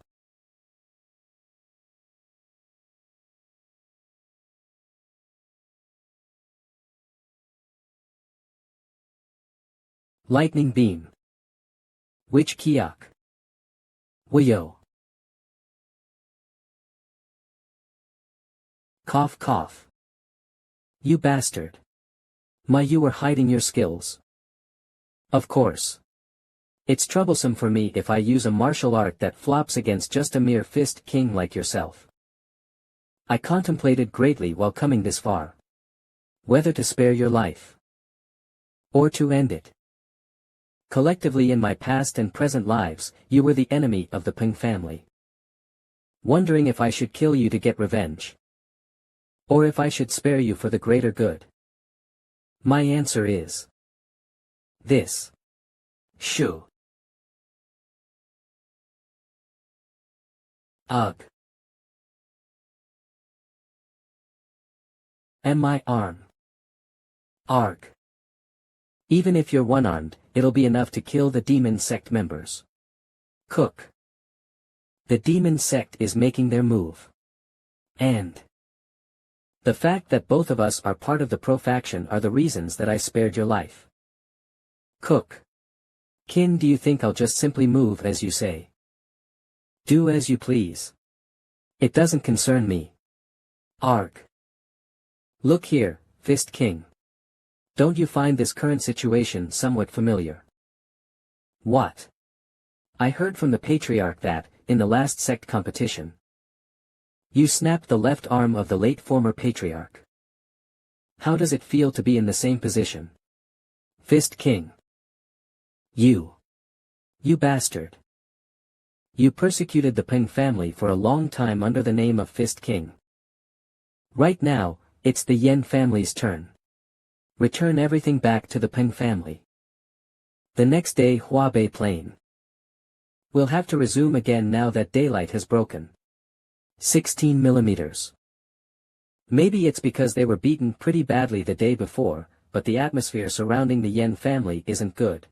A: Lightning beam. Which Kiak? Wayo. Cough cough. You bastard. You were hiding your skills. Of course. It's troublesome for me if I use a martial art that flops against just a mere fist king like yourself. I contemplated greatly while coming this far. Whether to spare your life. Or to end it. Collectively in my past and present lives, you were the enemy of the Peng family. Wondering if I should kill you to get revenge. Or if I should spare you for the greater good. My answer is this. Shoo. Ugh. My arm. Arg. Even if you're one-armed, it'll be enough to kill the demon sect members. Cook. The demon sect is making their move. And the fact that both of us are part of the pro-faction are the reasons that I spared your life. Cook. Kin, do you think I'll just simply move as you say? Do as you please. It doesn't concern me. Arg. Look here, Fist King. Don't you find this current situation somewhat familiar? What? I heard from the patriarch that, in the last sect competition, you snapped the left arm of the late former patriarch. How does it feel to be in the same position? Fist King. You bastard. You persecuted the Peng family for a long time under the name of Fist King. Right now, it's the Yen family's turn. Return everything back to the Peng family. The next day, Huabei Plain. We'll have to resume again now that daylight has broken. 16 millimeters. Maybe it's because they were beaten pretty badly the day before, but the atmosphere surrounding the Yen family isn't good.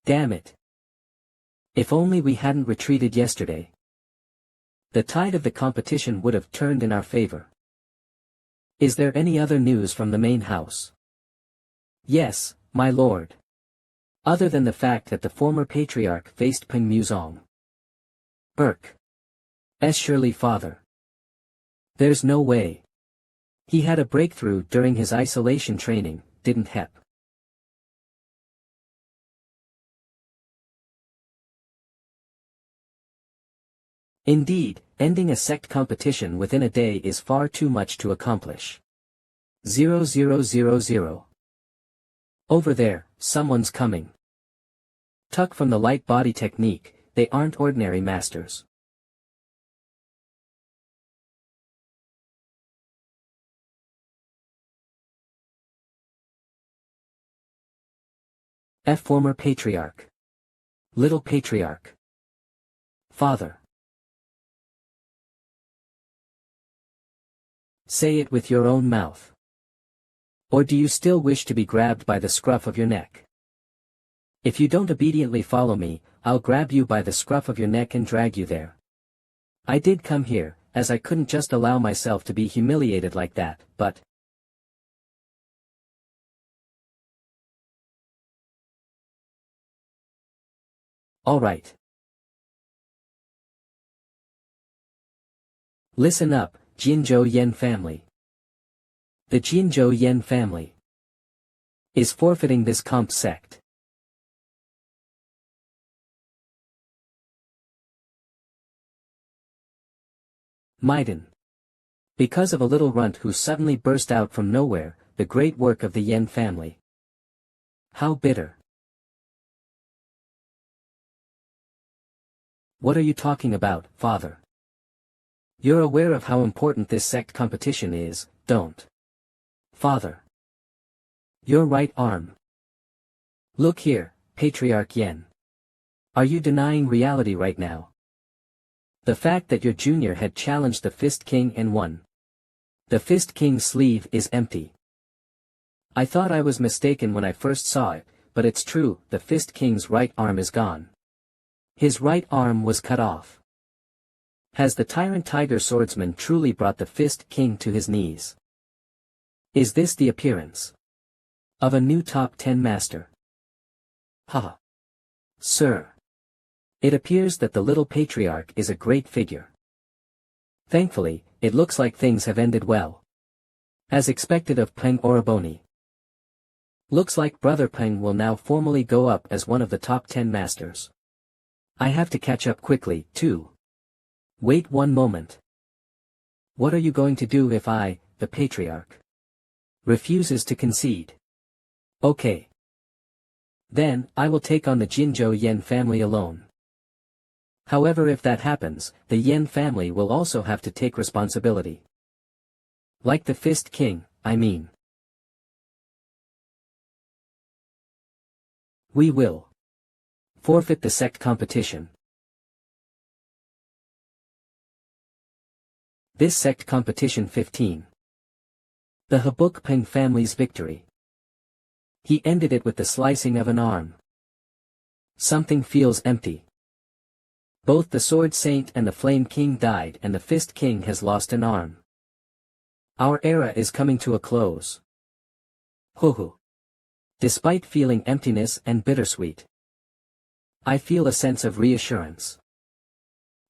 A: Damn it. If only we hadn't retreated yesterday. The tide of the competition would have turned in our favor. Is there any other news from the main house? Yes, my lord. Other than the fact that the former patriarch faced Peng Muzong. Buk Paeng'S surely father. There's no way. He had a breakthrough during his isolation training, didn't Hep? Indeed, ending a sect competition within a day is far too much to accomplish. 0000. Over there, someone's coming. Tuck from the light body technique, they aren't ordinary masters. Former patriarch. Little patriarch. Father. Say it with your own mouth. Or do you still wish to be grabbed by the scruff of your neck? If you don't obediently follow me, I'll grab you by the scruff of your neck and drag you there. I did come here, as I couldn't just allow myself to be humiliated like that, but... All right. Listen up, Jinzhou Yen family. The Jinzhou Yen family is forfeiting this comp sect. Maiden. Because of a little runt who suddenly burst out from nowhere, the great work of the Yen family. How bitter. What are you talking about, father? You're aware of how important this sect competition is, don't? Father. Your right arm. Look here, Patriarch Yen. Are you denying reality right now? The fact that your junior had challenged the Fist King and won. The Fist King's sleeve is empty. I thought I was mistaken when I first saw it, but it's true, the Fist King's right arm is gone. His right arm was cut off. Has the Tyrant Tiger Swordsman truly brought the Fist King to his knees? Is this the appearance of a new top 10 master? Haha. Sir. It appears that the little patriarch is a great figure. Thankfully, it looks like things have ended well. As expected of Peng Oroboni. Looks like Brother Peng will now formally go up as one of the top 10 masters. I have to catch up quickly, too. Wait one moment. What are you going to do if I, the patriarch, refuses to concede? Okay. Then, I will take on the Jinzhou Yen family alone. However, if that happens, the Yen family will also have to take responsibility. Like the Fist King, I mean. We will forfeit the sect competition. This sect competition 15. The Buk Paeng'S family's victory. He ended it with the slicing of an arm. Something feels empty. Both the Sword Saint and the Flame King died and the Fist King has lost an arm. Our era is coming to a close. Hoo. Despite feeling emptiness and bittersweet, I feel a sense of reassurance.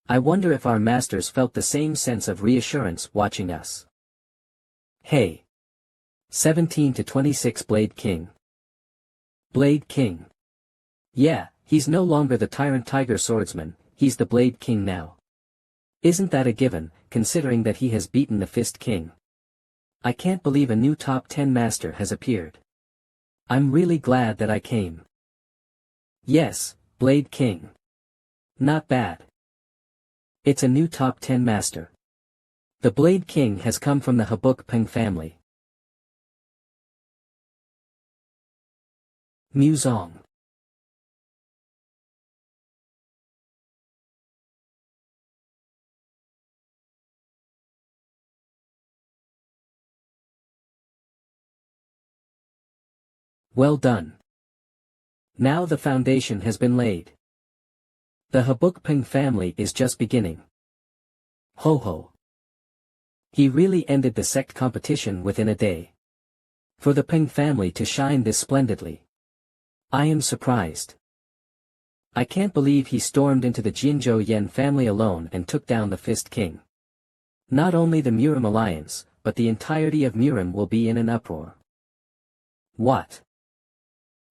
A: I wonder if our masters felt the same sense of reassurance watching us. Hey. 17 to 26 Blade King. Blade King. Yeah, he's no longer the Tyrant Tiger Swordsman, he's the Blade King now. Isn't that a given, considering that he has beaten the Fist King? I can't believe a new top 10 master has appeared. I'm really glad that I came. Yes, Blade King. Not bad. It's a new top 10 master. The Blade King has come from the Buk Paeng'S family. Muzong. Well done. Now the foundation has been laid. The Buk Paeng'S family is just beginning. Ho. He really ended the sect competition within a day. For the Paeng'S family to shine this splendidly. I am surprised. I can't believe he stormed into the Jinzhou Yen family alone and took down the Fist King. Not only the Murim alliance, but the entirety of Murim will be in an uproar. What?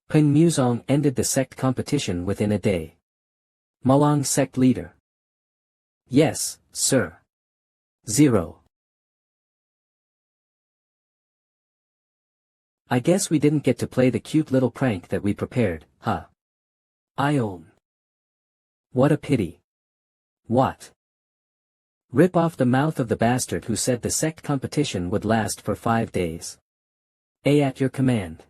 A: Paeng Muzong ended the sect competition within a day. Malong sect leader. Yes, sir. 0. I guess we didn't get to play the cute little prank that we prepared, huh? I own. What a pity. What? Rip off the mouth of the bastard who said the sect competition would last for 5 days. At your command.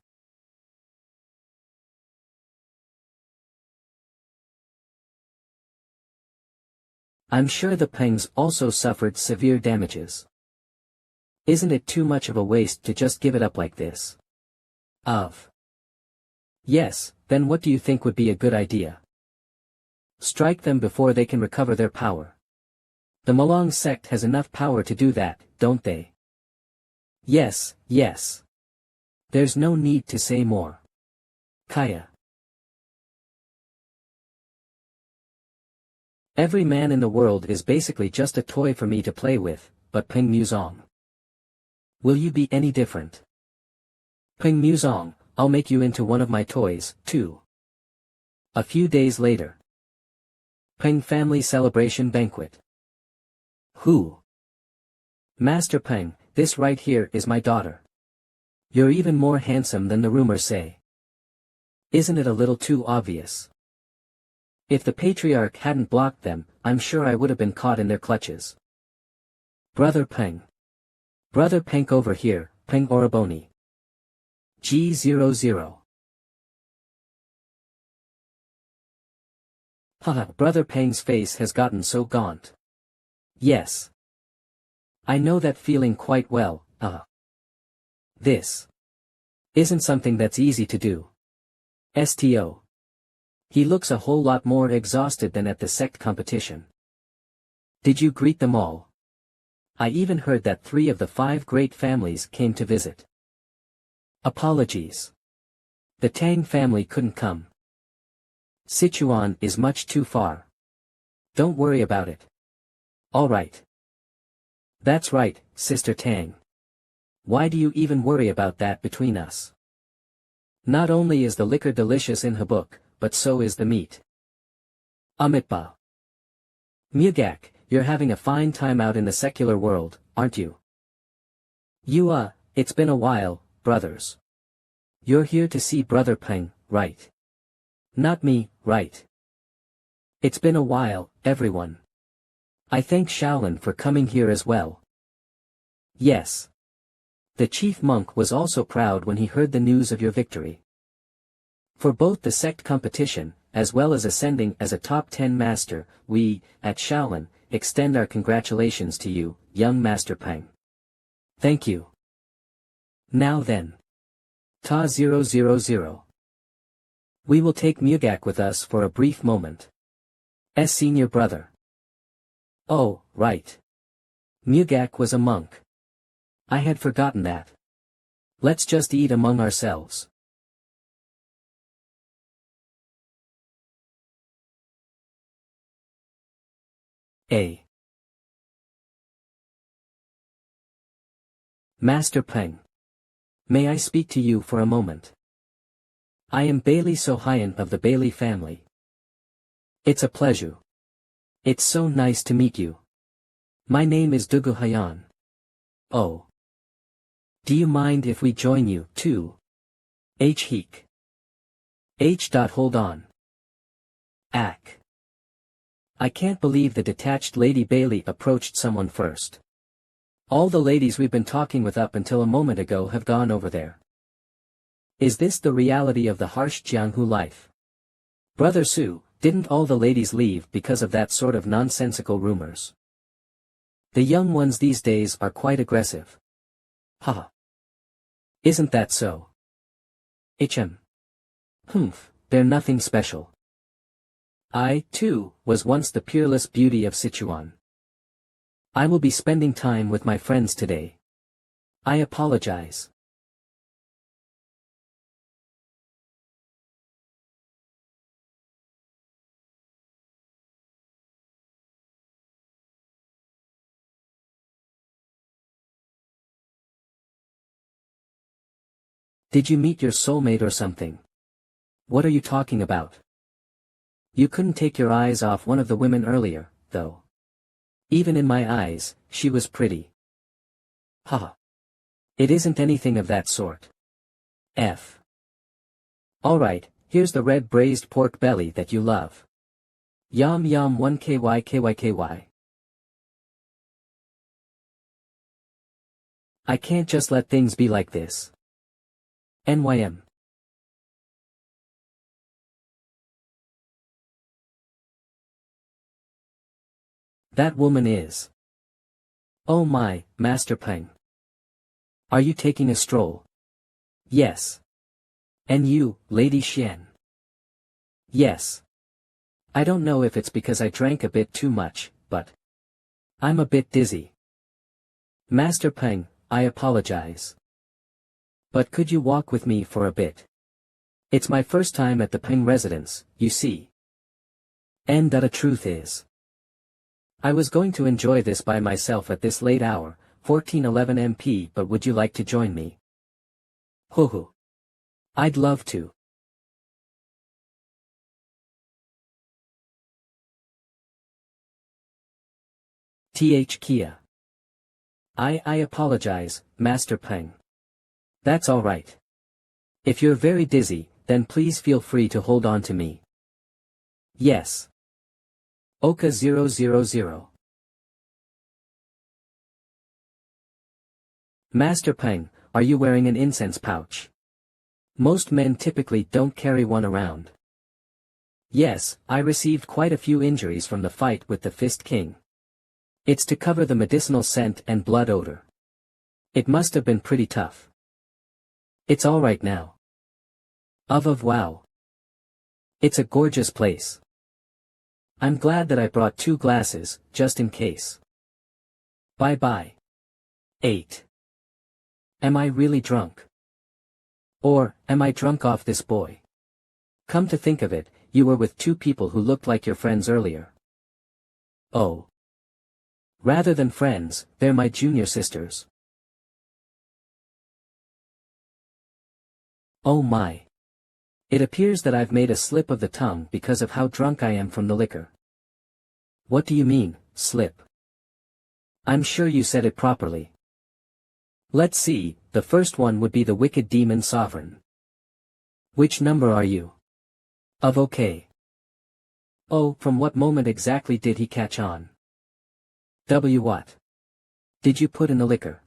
A: I'm sure the Paeng'S also suffered severe damages. Isn't it too much of a waste to just give it up like this? Yes, then what do you think would be a good idea? Strike them before they can recover their power. The Malong sect has enough power to do that, don't they? Yes. There's no need to say more. Kaya. Every man in the world is basically just a toy for me to play with, but Peng Muzong. Will you be any different? Peng Muzong, I'll make you into one of my toys, too. A few days later. Peng family celebration banquet. Who? Master Peng, this right here is my daughter. You're even more handsome than the rumors say. Isn't it a little too obvious? If the patriarch hadn't blocked them, I'm sure I would have been caught in their clutches. Brother Peng. Brother Peng over here, Peng Oraboni. G00. Haha, Brother Peng's face has gotten so gaunt. Yes. I know that feeling quite well, This isn't something that's easy to do. STO. He looks a whole lot more exhausted than at the sect competition. Did you greet them all? I even heard that 3 of the 5 great families came to visit. Apologies. The Tang family couldn't come. Sichuan is much too far. Don't worry about it. Alright. That's right, Sister Tang. Why do you even worry about that between us? Not only is the liquor delicious in Habuk, but so is the meat. Amitba. Mugak, you're having a fine time out in the secular world, aren't you? It's been a while, brothers. You're here to see Brother Peng, right? Not me, right? It's been a while, everyone. I thank Shaolin for coming here as well. Yes. The chief monk was also proud when he heard the news of your victory. For both the sect competition, as well as ascending as a top 10 master, we, at Shaolin, extend our congratulations to you, young Master Peng. Thank you. Now then. Ta 000. We will take Mugak with us for a brief moment. Senior brother. Oh, right. Mugak was a monk. I had forgotten that. Let's just eat among ourselves. Master Peng. May I speak to you for a moment? I am Bailey Sohyan of the Bailey family. It's a pleasure. It's so nice to meet you. My name is Dugu Hayan. Oh. Do you mind if we join you, too? Heek. Hold on. Ack. I can't believe the detached Lady Bailey approached someone first. All the ladies we've been talking with up until a moment ago have gone over there. Is this the reality of the harsh Jianghu life? Brother Su, didn't all the ladies leave because of that sort of nonsensical rumors? The young ones these days are quite aggressive. Haha. Isn't that so? They're nothing special. I, too, was once the peerless beauty of Sichuan. I will be spending time with my friends today. I apologize. Did you meet your soulmate or something? What are you talking about? You couldn't take your eyes off one of the women earlier, though. Even in my eyes, she was pretty. Haha. It isn't anything of that sort. Alright, here's the red braised pork belly that you love. Yum yum 1 KY. I can't just let things be like this. NYM. That woman is. Oh my, Master Peng. Are you taking a stroll? Yes. And you, Lady Xian? Yes. I don't know if it's because I drank a bit too much, but I'm a bit dizzy. Master Peng, I apologize. But could you walk with me for a bit? It's my first time at the Peng residence, you see. And the truth is. I was going to enjoy this by myself at this late hour, 14:11 MP, but would you like to join me? Hoo. I'd love to. Kia. I apologize, Master Paeng. That's alright. If you're very dizzy, then please feel free to hold on to me. Yes. Oka 000. Master Paeng, are you wearing an incense pouch? Most men typically don't carry one around. Yes, I received quite a few injuries from the fight with the Fist King. It's to cover the medicinal scent and blood odor. It must have been pretty tough. It's alright now. Wow. It's a gorgeous place. I'm glad that I brought 2 glasses, just in case. Bye. 8. Am I really drunk? Or, am I drunk off this boy? Come to think of it, you were with 2 people who looked like your friends earlier. Oh. Rather than friends, they're my junior sisters. Oh my. It appears that I've made a slip of the tongue because of how drunk I am from the liquor. What do you mean, slip? I'm sure you said it properly. Let's see, the first one would be the wicked demon sovereign. Which number are you? Okay. Oh, from what moment exactly did he catch on? What? Did you put in the liquor?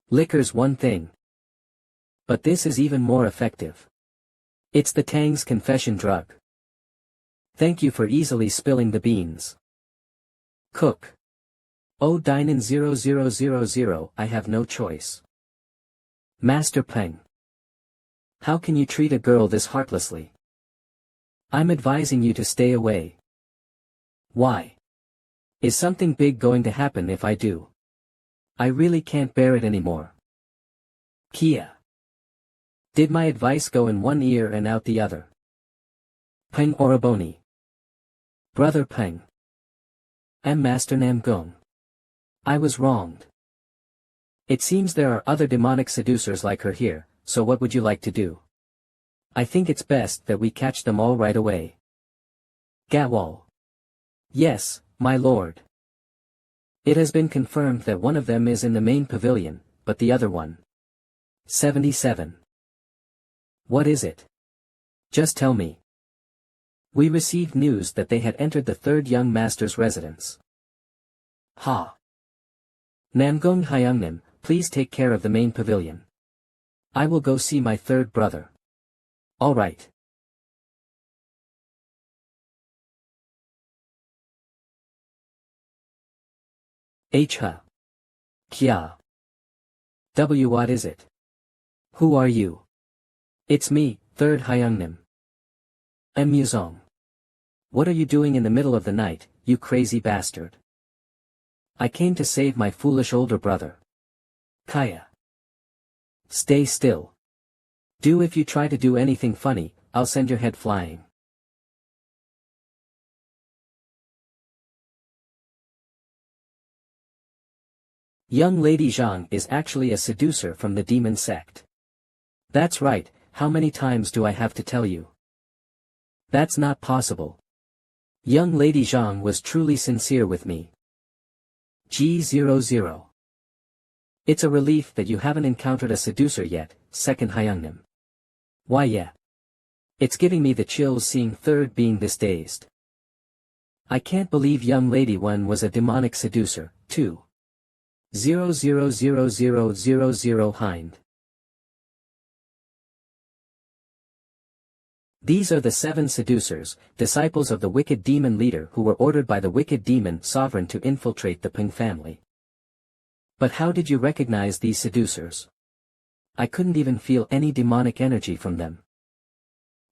A: Liquor's one thing. But this is even more effective. It's the Tang's confession drug. Thank you for easily spilling the beans. Cook. Oh Dinan 0000, I have no choice. Master Paeng. How can you treat a girl this heartlessly? I'm advising you to stay away. Why? Is something big going to happen if I do? I really can't bear it anymore. Kia. Did my advice go in one ear and out the other? Paeng Oraboni. Brother Paeng. Master Namgung. I was wronged. It seems there are other demonic seducers like her here, so what would you like to do? I think it's best that we catch them all right away. Gawal. Yes, my lord. It has been confirmed that one of them is in the main pavilion, but the other one. 77. What is it? Just tell me. We received news that they had entered the 3rd young master's residence. Ha. Namgung Hyungnim, please take care of the main pavilion. I will go see my 3rd brother. All right. Ha. Kya. What is it? Who are you? It's me, 3rd Hyungnim. Musong. What are you doing in the middle of the night, you crazy bastard? I came to save my foolish older brother. Kaya. Stay still. If you try to do anything funny, I'll send your head flying. Young Lady Zhang is actually a seducer from the demon sect. That's right, how many times do I have to tell you? That's not possible. Young Lady Zhang was truly sincere with me. G00. It's a relief that you haven't encountered a seducer yet, 2nd Hyungnim. Why yeah. It's giving me the chills seeing 3rd being this dazed. I can't believe young Lady 1 was a demonic seducer, too. 000000 Hind. These are the 7 seducers, disciples of the wicked demon leader who were ordered by the wicked demon sovereign to infiltrate the Paeng family. But how did you recognize these seducers? I couldn't even feel any demonic energy from them.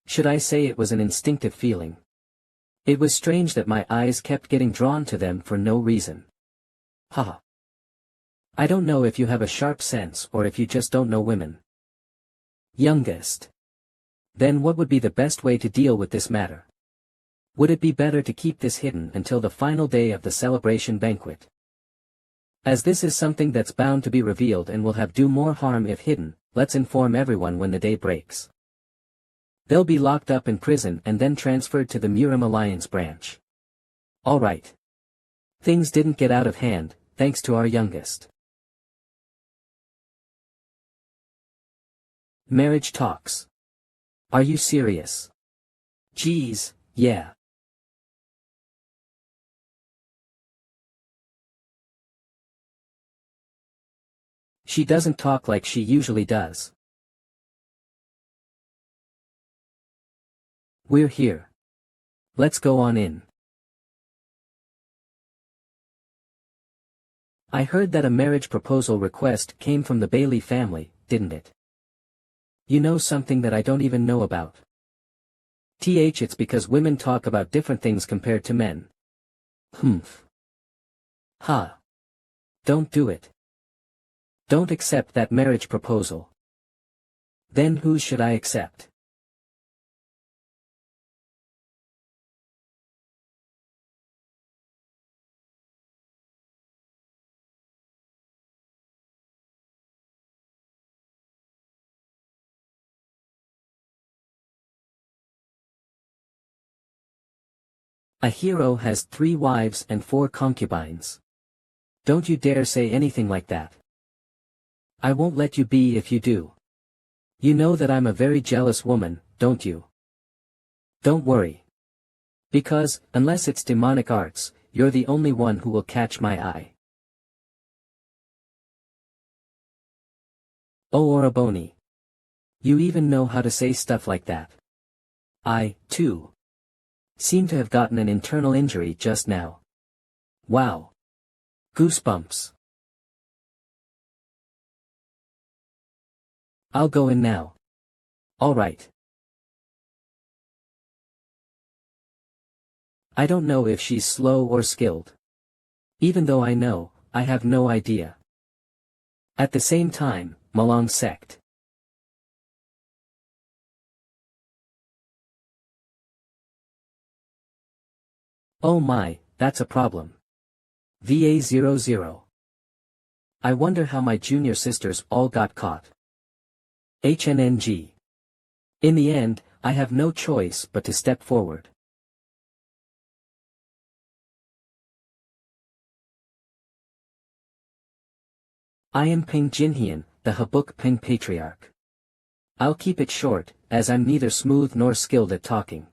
A: Should I say it was an instinctive feeling? It was strange that my eyes kept getting drawn to them for no reason. Haha. I don't know if you have a sharp sense or if you just don't know women. Youngest. Then what would be the best way to deal with this matter? Would it be better to keep this hidden until the final day of the celebration banquet? As this is something that's bound to be revealed and will do more harm if hidden, let's inform everyone when the day breaks. They'll be locked up in prison and then transferred to the Murim Alliance branch. Alright. Things didn't get out of hand, thanks to our youngest. Marriage talks. Are you serious? Geez, yeah. She doesn't talk like she usually does. We're here. Let's go on in. I heard that a marriage proposal request came from the Bailey family, didn't it? You know something that I don't even know about. It's because women talk about different things compared to men. Humph. Ha. Don't do it. Don't accept that marriage proposal. Then whose should I accept? A hero has 3 wives and 4 concubines. Don't you dare say anything like that. I won't let you be if you do. You know that I'm a very jealous woman, don't you? Don't worry. Because, unless it's demonic arts, you're the only one who will catch my eye. Oh Oraboni. You even know how to say stuff like that. I, too, seem to have gotten an internal injury just now. Wow. Goosebumps. I'll go in now. Alright. I don't know if she's slow or skilled. Even though I know, I have no idea. At the same time, Malong sect. Oh my, that's a problem. VA00. I wonder how my junior sisters all got caught. HNNG. In the end, I have no choice but to step forward. I am Peng Jinhian, the Buk Paeng'S patriarch. I'll keep it short, as I'm neither smooth nor skilled at talking.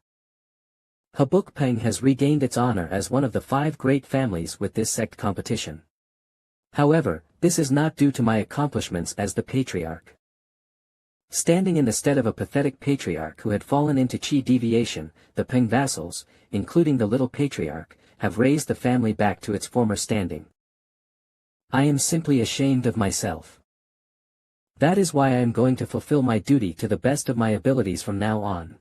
A: Buk Paeng'S has regained its honor as one of the 5 great families with this sect competition. However, this is not due to my accomplishments as the patriarch. Standing in the stead of a pathetic patriarch who had fallen into chi deviation, the Paeng vassals, including the little patriarch, have raised the family back to its former standing. I am simply ashamed of myself. That is why I am going to fulfill my duty to the best of my abilities from now on.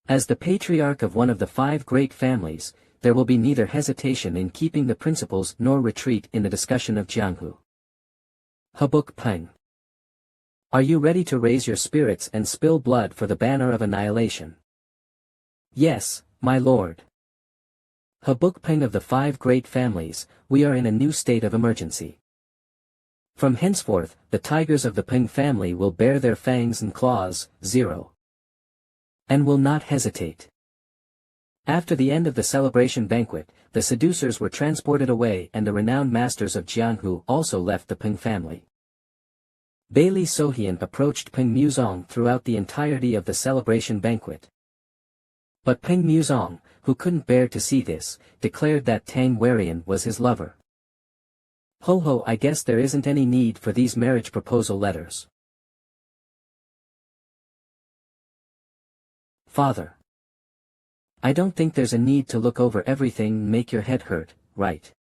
A: As the patriarch of one of the 5 great families, there will be neither hesitation in keeping the principles nor retreat in the discussion of Jianghu. Buk Paeng'S. Are you ready to raise your spirits and spill blood for the banner of annihilation? Yes, my lord. Buk Paeng'S of the 5 great families, we are in a new state of emergency. From henceforth, the tigers of the Paeng family will bare their fangs and claws, 0. And will not hesitate. After the end of the celebration banquet, the seducers were transported away and the renowned masters of Jianghu also left the Paeng family. Bailey Sohian approached Peng Muzong throughout the entirety of the celebration banquet. But Peng Muzong, who couldn't bear to see this, declared that Tang Warian was his lover. Ho, I guess there isn't any need for these marriage proposal letters. Father. I don't think there's a need to look over everything and make your head hurt, right?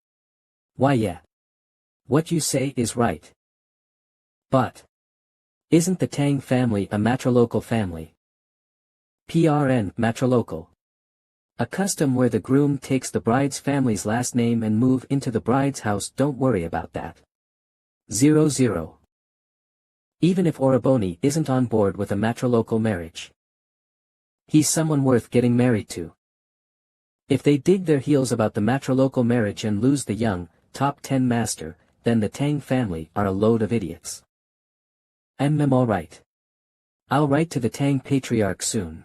A: Why yeah. What you say is right. But isn't the Tang family a matrilocal family? Matrilocal. A custom where the groom takes the bride's family's last name and move into the bride's house. Don't worry about that. 0. Even if Oraboni isn't on board with a matrilocal marriage, he's someone worth getting married to. If they dig their heels about the matrilocal marriage and lose the young, top 10 master, then the Tang family are a load of idiots. Alright. I'll write to the Tang patriarch soon.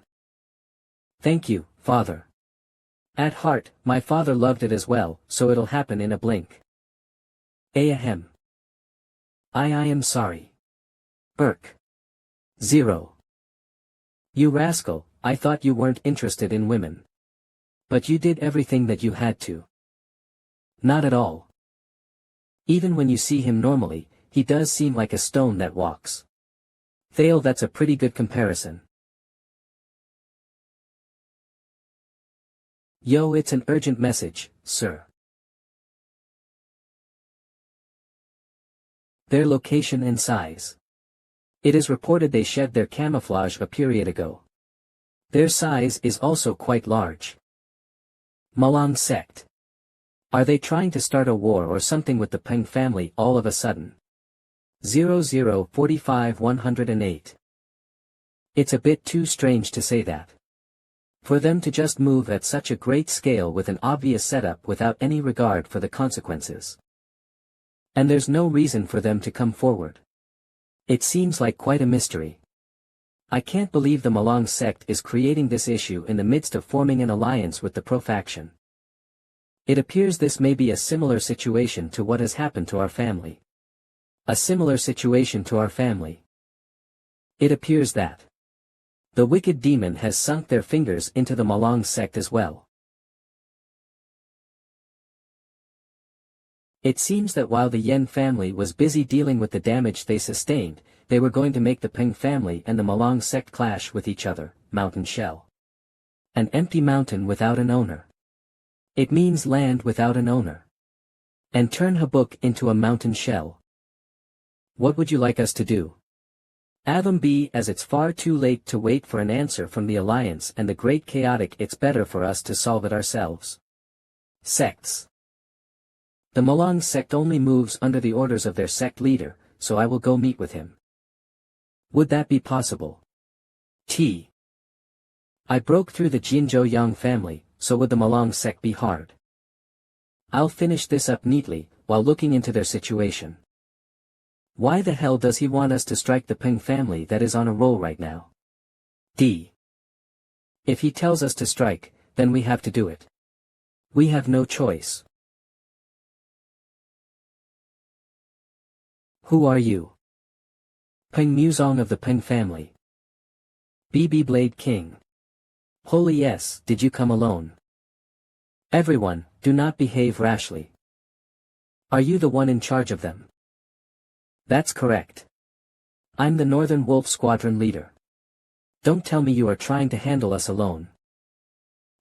A: Thank you, father. At heart, my father loved it as well, so it'll happen in a blink. Ahem. I am sorry. Buk. 0. You rascal, I thought you weren't interested in women. But you did everything that you had to. Not at all. Even when you see him normally, he does seem like a stone that walks. Thale, that's a pretty good comparison. Yo, it's an urgent message, sir. Their location and size. It is reported they shed their camouflage a period ago. Their size is also quite large. Malang sect. Are they trying to start a war or something with the Paeng family all of a sudden? 0045-108. It's a bit too strange to say that. For them to just move at such a great scale with an obvious setup without any regard for the consequences. And there's no reason for them to come forward. It seems like quite a mystery. I can't believe the Malang sect is creating this issue in the midst of forming an alliance with the Pro faction. It appears this may be a similar situation to what has happened to our family. A similar situation to our family. It appears that the wicked demon has sunk their fingers into the Malang sect as well. It seems that while the Yen family was busy dealing with the damage they sustained, they were going to make the Paeng family and the Malang sect clash with each other. Mountain shell. An empty mountain without an owner. It means land without an owner. And turn Buk into a mountain shell. What would you like us to do? Avum B, as it's far too late to wait for an answer from the Alliance and the Great Chaotic, it's better for us to solve it ourselves. Sects. The Malang sect only moves under the orders of their sect leader, so I will go meet with him. Would that be possible? I broke through the Jinzhou Yang family, so would the Malang sect be hard? I'll finish this up neatly, while looking into their situation. Why the hell does he want us to strike the Paeng family that is on a roll right now? If he tells us to strike, then we have to do it. We have no choice. Who are you? Paeng Muzong of the Paeng family. BB Blade King. Holy yes, did you come alone? Everyone, do not behave rashly. Are you the one in charge of them? That's correct. I'm the Northern Wolf Squadron leader. Don't tell me you are trying to handle us alone.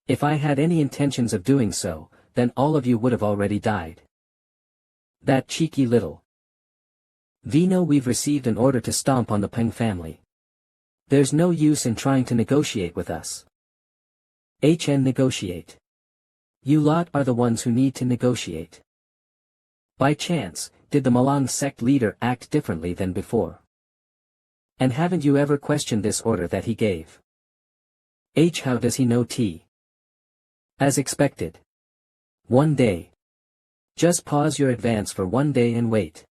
A: If I had any intentions of doing so, then all of you would have already died. That cheeky little. Vino, we've received an order to stomp on the Paeng family. There's no use in trying to negotiate with us. Negotiate. You lot are the ones who need to negotiate. By chance, did the Malang sect leader act differently than before? And haven't you ever questioned this order that he gave? How does he know T? As expected. One day. Just pause your advance for one day and wait.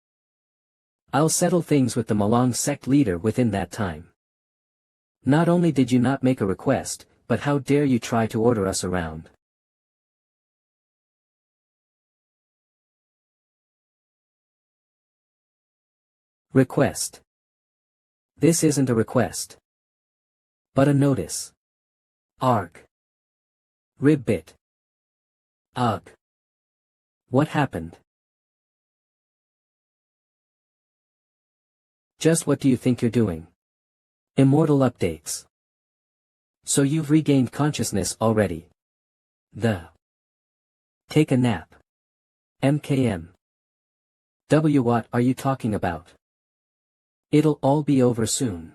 A: I'll settle things with the Malang sect leader within that time. Not only did you not make a request, but how dare you try to order us around? Request. This isn't a request. But a notice. Arg. Ribbit. Ugh. What happened? Just what do you think you're doing? Immortal updates. So you've regained consciousness already. Take a nap. MKM. What are you talking about? It'll all be over soon.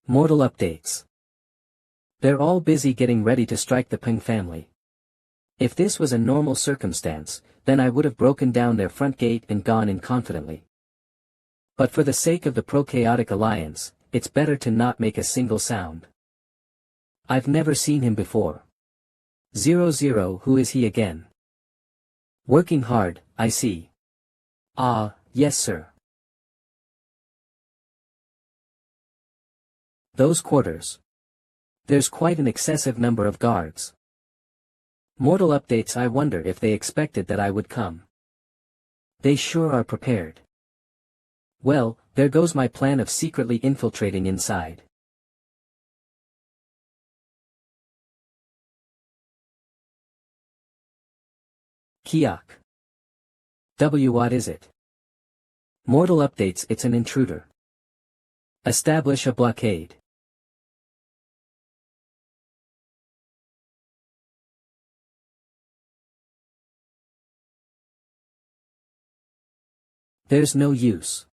A: Mortal updates. They're all busy getting ready to strike the Paeng family. If this was a normal circumstance, then I would have broken down their front gate and gone in confidently. But for the sake of the Pro-Chaotic Alliance, it's better to not make a single sound. I've never seen him before. 00 Who is he again? Working hard, I see. Ah, yes sir. Those quarters. There's quite an excessive number of guards. Mortal updates. I wonder if they expected that I would come. They sure are prepared. Well, there goes my plan of secretly infiltrating inside. Kiak. What is it? Mortal updates. It's an intruder. Establish a blockade. There's no use.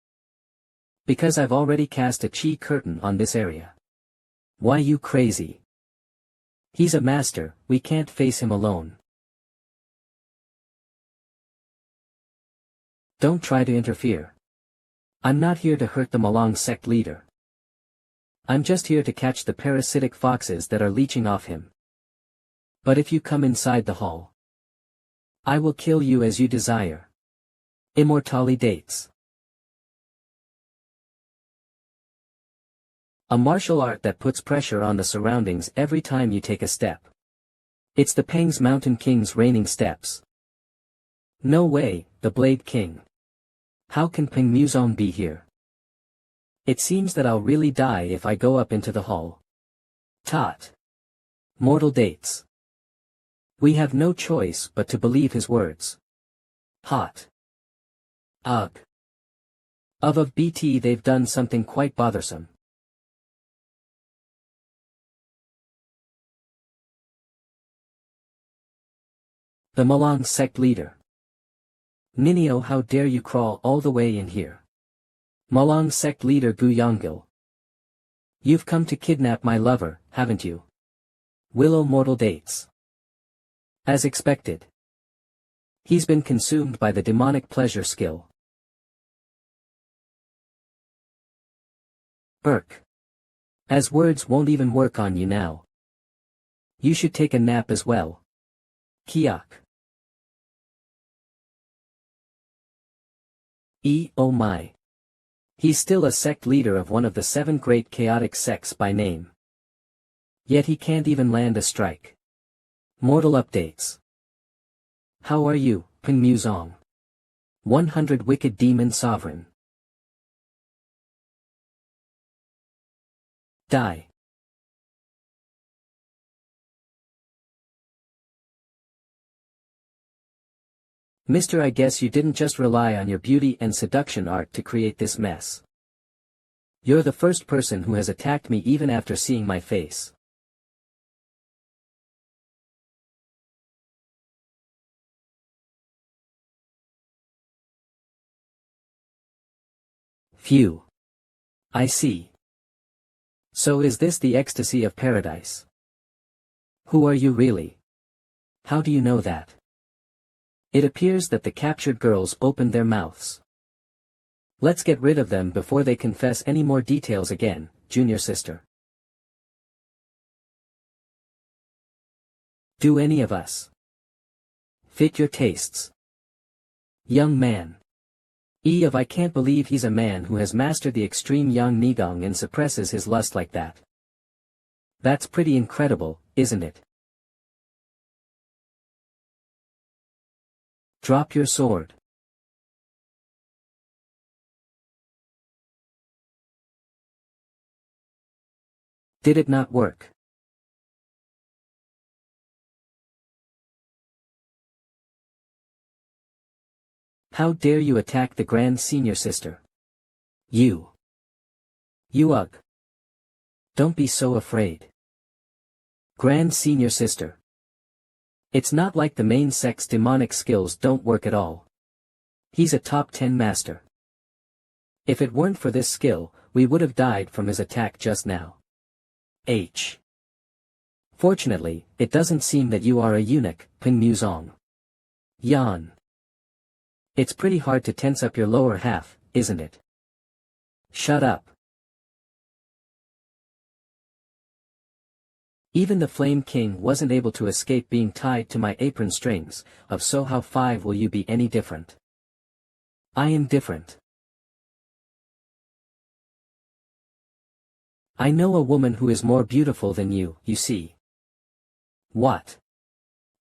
A: Because I've already cast a chi curtain on this area. Why you crazy? He's a master, we can't face him alone. Don't try to interfere. I'm not here to hurt the Malong sect leader. I'm just here to catch the parasitic foxes that are leeching off him. But if you come inside the hall, I will kill you as you desire. Immortality dates. A martial art that puts pressure on the surroundings every time you take a step. It's the Paeng'S Mountain King's reigning steps. No way, the Blade King. How can Paeng'S be here? It seems that I'll really die if I go up into the hall. Tot. Mortal dates. We have no choice but to believe his words. Hot. Ugh. Of BT, they've done something quite bothersome. The Malong sect leader. Ninio, how dare you crawl all the way in here? Malong sect leader Gu Yonggil. You've come to kidnap my lover, haven't you? Willow mortal dates. As expected. He's been consumed by the demonic pleasure skill. Burk. As words won't even work on you now. You should take a nap as well. Kiak. Oh my. He's still a sect leader of one of the 7 great chaotic sects by name. Yet he can't even land a strike. Mortal updates. How are you, Paeng'S? 100 Wicked Demon Sovereign. Die. Mister, I guess you didn't just rely on your beauty and seduction art to create this mess. You're the first person who has attacked me even after seeing my face. Phew. I see. So is this the ecstasy of paradise? Who are you really? How do you know that? It appears that the captured girls opened their mouths. Let's get rid of them before they confess any more details again, junior sister. Do any of us fit your tastes? Young man. I can't believe he's a man who has mastered the extreme yang nigong and suppresses his lust like that. That's pretty incredible, isn't it? Drop your sword. Did it not work? How dare you attack the grand senior sister? You. Ugh. Don't be so afraid. Grand senior sister. It's not like the main sect's demonic skills don't work at all. He's a top 10 master. If it weren't for this skill, we would have died from his attack just now. Fortunately, it doesn't seem that you are a eunuch, Paeng'S. Yawn. It's pretty hard to tense up your lower half, isn't it? Shut up. Even the Flame King wasn't able to escape being tied to my apron strings, so how 5 will you be any different? I am different. I know a woman who is more beautiful than you see. What?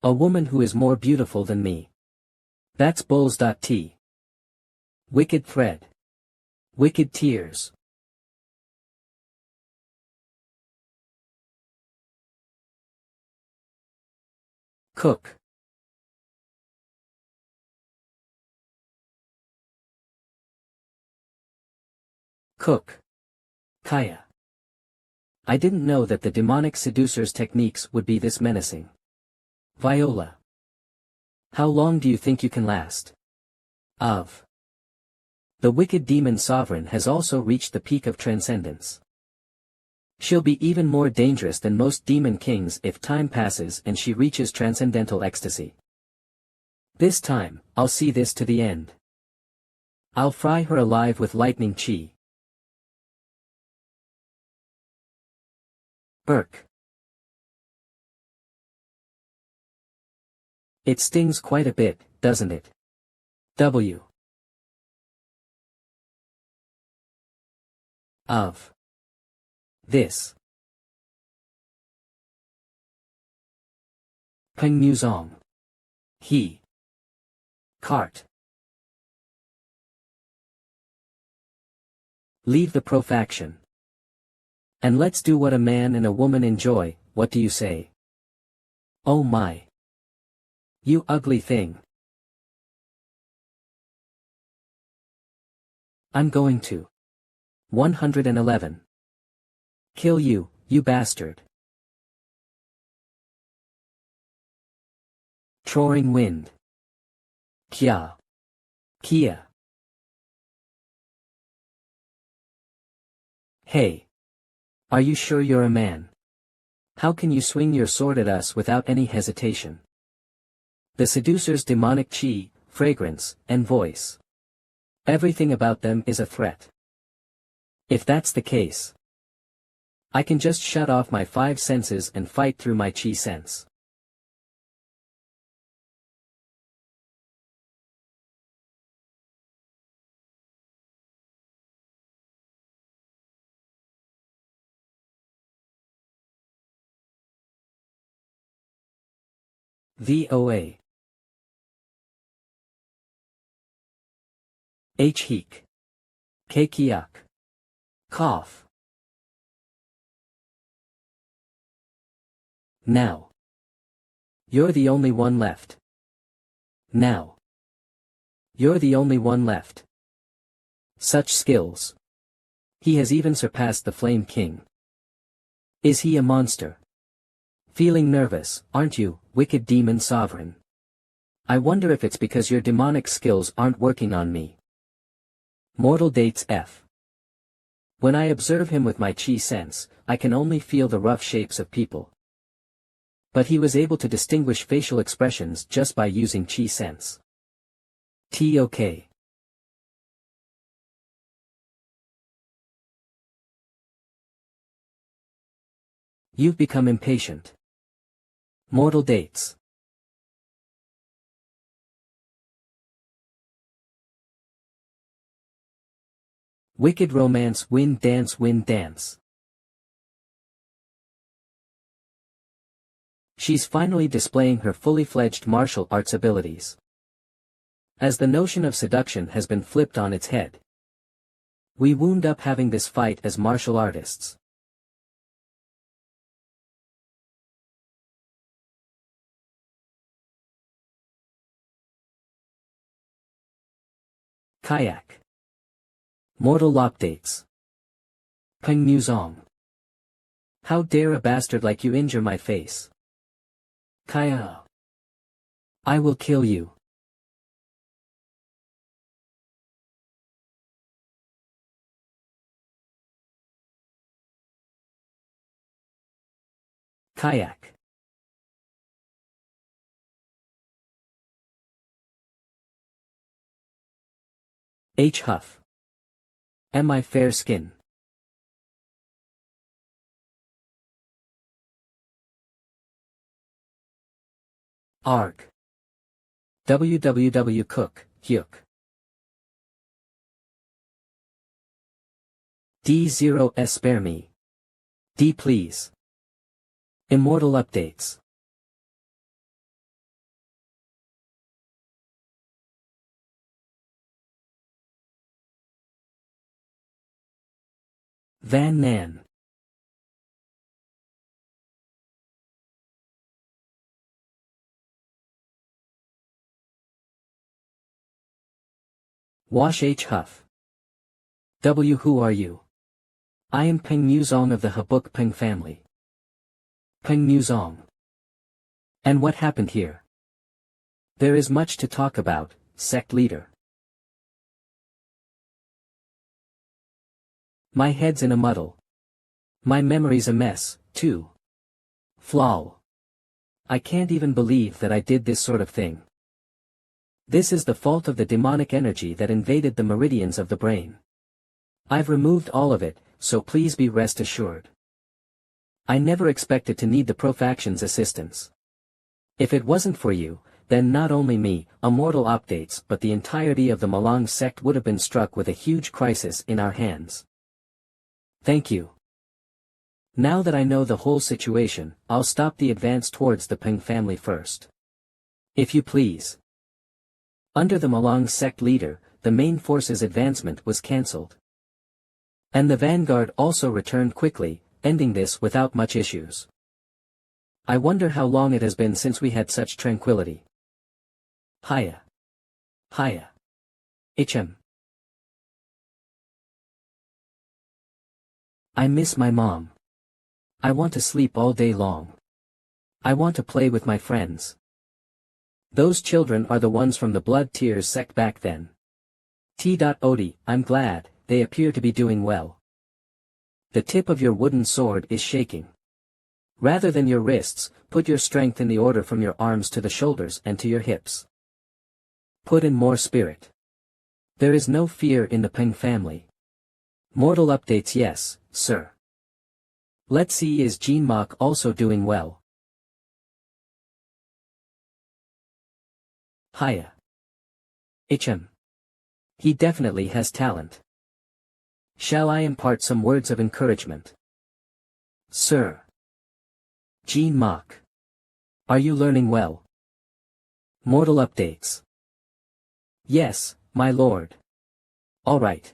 A: A woman who is more beautiful than me. That's bulls.t. Wicked thread. Wicked tears. Cook. Cook. Kaya. I didn't know that the demonic seducer's techniques would be this menacing. Viola. How long do you think you can last? Of. The wicked demon sovereign has also reached the peak of transcendence. She'll be even more dangerous than most demon kings if time passes and she reaches transcendental ecstasy. This time, I'll see this to the end. I'll fry her alive with lightning chi. Burke. It stings quite a bit, doesn't it? W. Of. This. Paeng'S. He. Cart. Leave the profaction. And let's do what a man and a woman enjoy, what do you say? Oh my. You ugly thing. I'm going to. 111. Kill you, you bastard. Troring wind. Kya. Kia. Hey. Are you sure you're a man? How can you swing your sword at us without any hesitation? The seducer's demonic chi, fragrance, and voice. Everything about them is a threat. If that's the case, I can just shut off my 5 senses and fight through my chi sense. VOA. H-heek. K-kiak. Cough. Now. You're the only one left. Now. You're the only one left. Such skills. He has even surpassed the Flame King. Is he a monster? Feeling nervous, aren't you, wicked demon sovereign? I wonder if it's because your demonic skills aren't working on me. Mortal dates F. When I observe him with my chi sense, I can only feel the rough shapes of people. But he was able to distinguish facial expressions just by using chi sense. T-OK. You've become impatient. Mortal dates. Wicked romance wind dance wind dance. She's finally displaying her fully fledged martial arts abilities. As the notion of seduction has been flipped on its head. We wound up having this fight as martial artists. Kayak. Mortal updates. Paeng'S. How dare a bastard like you injure my face? Kaya. I will kill you. Kayak. H. Huff. Am I fair skin? Arg. www Cook, Hyuk. D0S spare me. D please. Immortal updates. Van Nan. Wash H. Huff. W. Who are you? I am Peng Muzong of the Buk Paeng'S family. Peng Muzong. And what happened here? There is much to talk about, sect leader. My head's in a muddle. My memory's a mess, too. Flal. I can't even believe that I did this sort of thing. This is the fault of the demonic energy that invaded the meridians of the brain. I've removed all of it, so please be rest assured. I never expected to need the Profaction's assistance. If it wasn't for you, then not only me, Immortal Updates, but the entirety of the Malang sect would have been struck with a huge crisis in our hands. Thank you. Now that I know the whole situation, I'll stop the advance towards the Paeng'S family first. If you please. Under the Malang sect leader, the main force's advancement was cancelled. And the vanguard also returned quickly, ending this without much issues. I wonder how long it has been since we had such tranquility. Hiya. Hiya. HM. I miss my mom. I want to sleep all day long. I want to play with my friends. Those children are the ones from the Blood Tears sect back then. T.Odi, I'm glad, they appear to be doing well. The tip of your wooden sword is shaking. Rather than your wrists, put your strength in the order from your arms to the shoulders and to your hips. Put in more spirit. There is no fear in the Paeng'S family. Mortal updates yes, sir. Let's see is Jean Mok also doing well. Hiya. HM. He definitely has talent. Shall I impart some words of encouragement? Sir. Jean Mok. Are you learning well? Mortal updates. Yes, my lord. Alright.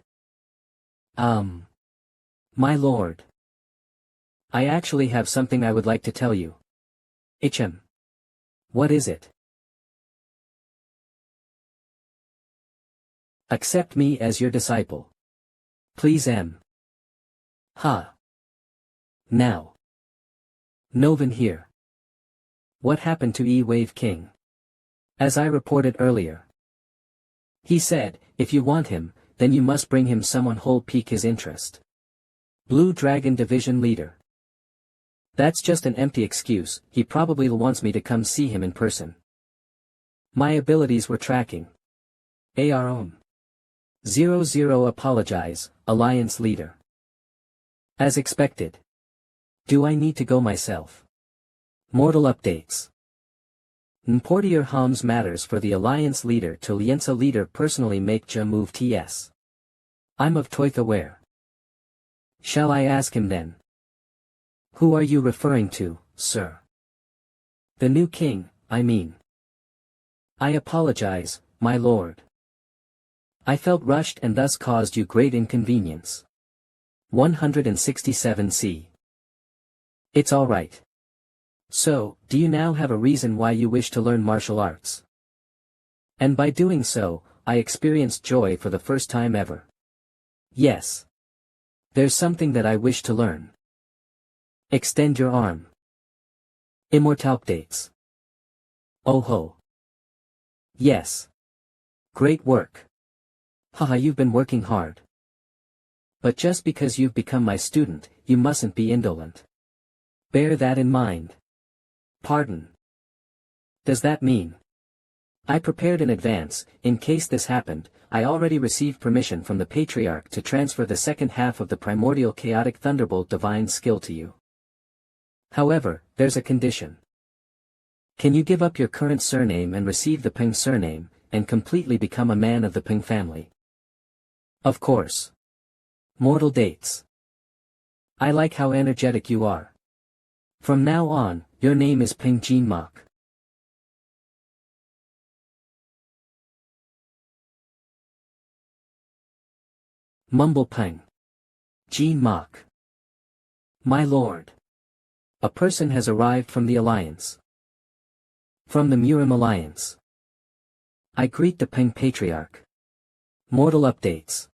A: My lord. I actually have something I would like to tell you. HM. What is it? Accept me as your disciple. Please M. Ha. Now. Novan here. What happened to E-Wave King? As I reported earlier. He said, if you want him, then you must bring him someone who'll pique his interest. Blue Dragon Division Leader. That's just an empty excuse, he probably wants me to come see him in person. My abilities were tracking. AR 00 apologize, Alliance Leader. As expected. Do I need to go myself? Mortal updates. Importier Hams matters for the Alliance Leader to Lienza Leader personally make Ja move TS. I'm of Toith aware. Shall I ask him then? Who are you referring to, sir? The new king, I mean. I apologize, my lord. I felt rushed and thus caused you great inconvenience. 167c. It's all right. So, do you now have a reason why you wish to learn martial arts? And by doing so, I experienced joy for the first time ever. Yes. There's something that I wish to learn. Extend your arm. Immortal updates. Oh ho. Yes. Great work. Haha, you've been working hard. But just because you've become my student, you mustn't be indolent. Bear that in mind. Pardon. Does that mean? I prepared in advance, in case this happened, I already received permission from the Patriarch to transfer the second half of the Primordial Chaotic Thunderbolt Divine skill to you. However, there's a condition. Can you give up your current surname and receive the Paeng surname, and completely become a man of the Paeng family? Of course. Mortal dates. I like how energetic you are. From now on, your name is Paeng Jin Mok. Mumble Paeng. Jin Mok. My lord. A person has arrived from the Alliance. From the Murim Alliance. I greet the Paeng Patriarch. Mortal updates.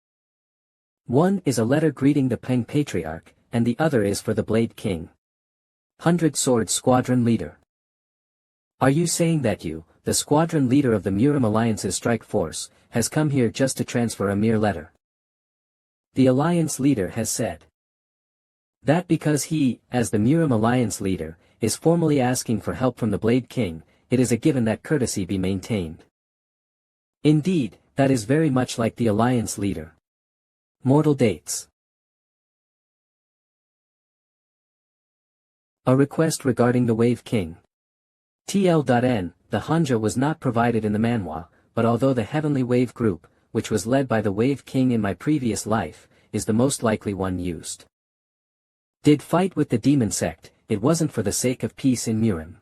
A: One is a letter greeting the Paeng Patriarch, and the other is for the Blade King. 100 Sword Squadron Leader. Are you saying that you, the squadron leader of the Murim Alliance's strike force, has come here just to transfer a mere letter? The Alliance leader has said that because he, as the Murim Alliance leader, is formally asking for help from the Blade King, it is a given that courtesy be maintained. Indeed, that is very much like the Alliance leader. Mortal dates. A request regarding the Wave King. TL.N, the Hanja was not provided in the MANHWA, but although the Heavenly Wave Group, which was led by the Wave King in my previous life, is the most likely one used. Did fight with the demon sect, it wasn't for the sake of peace in Murim.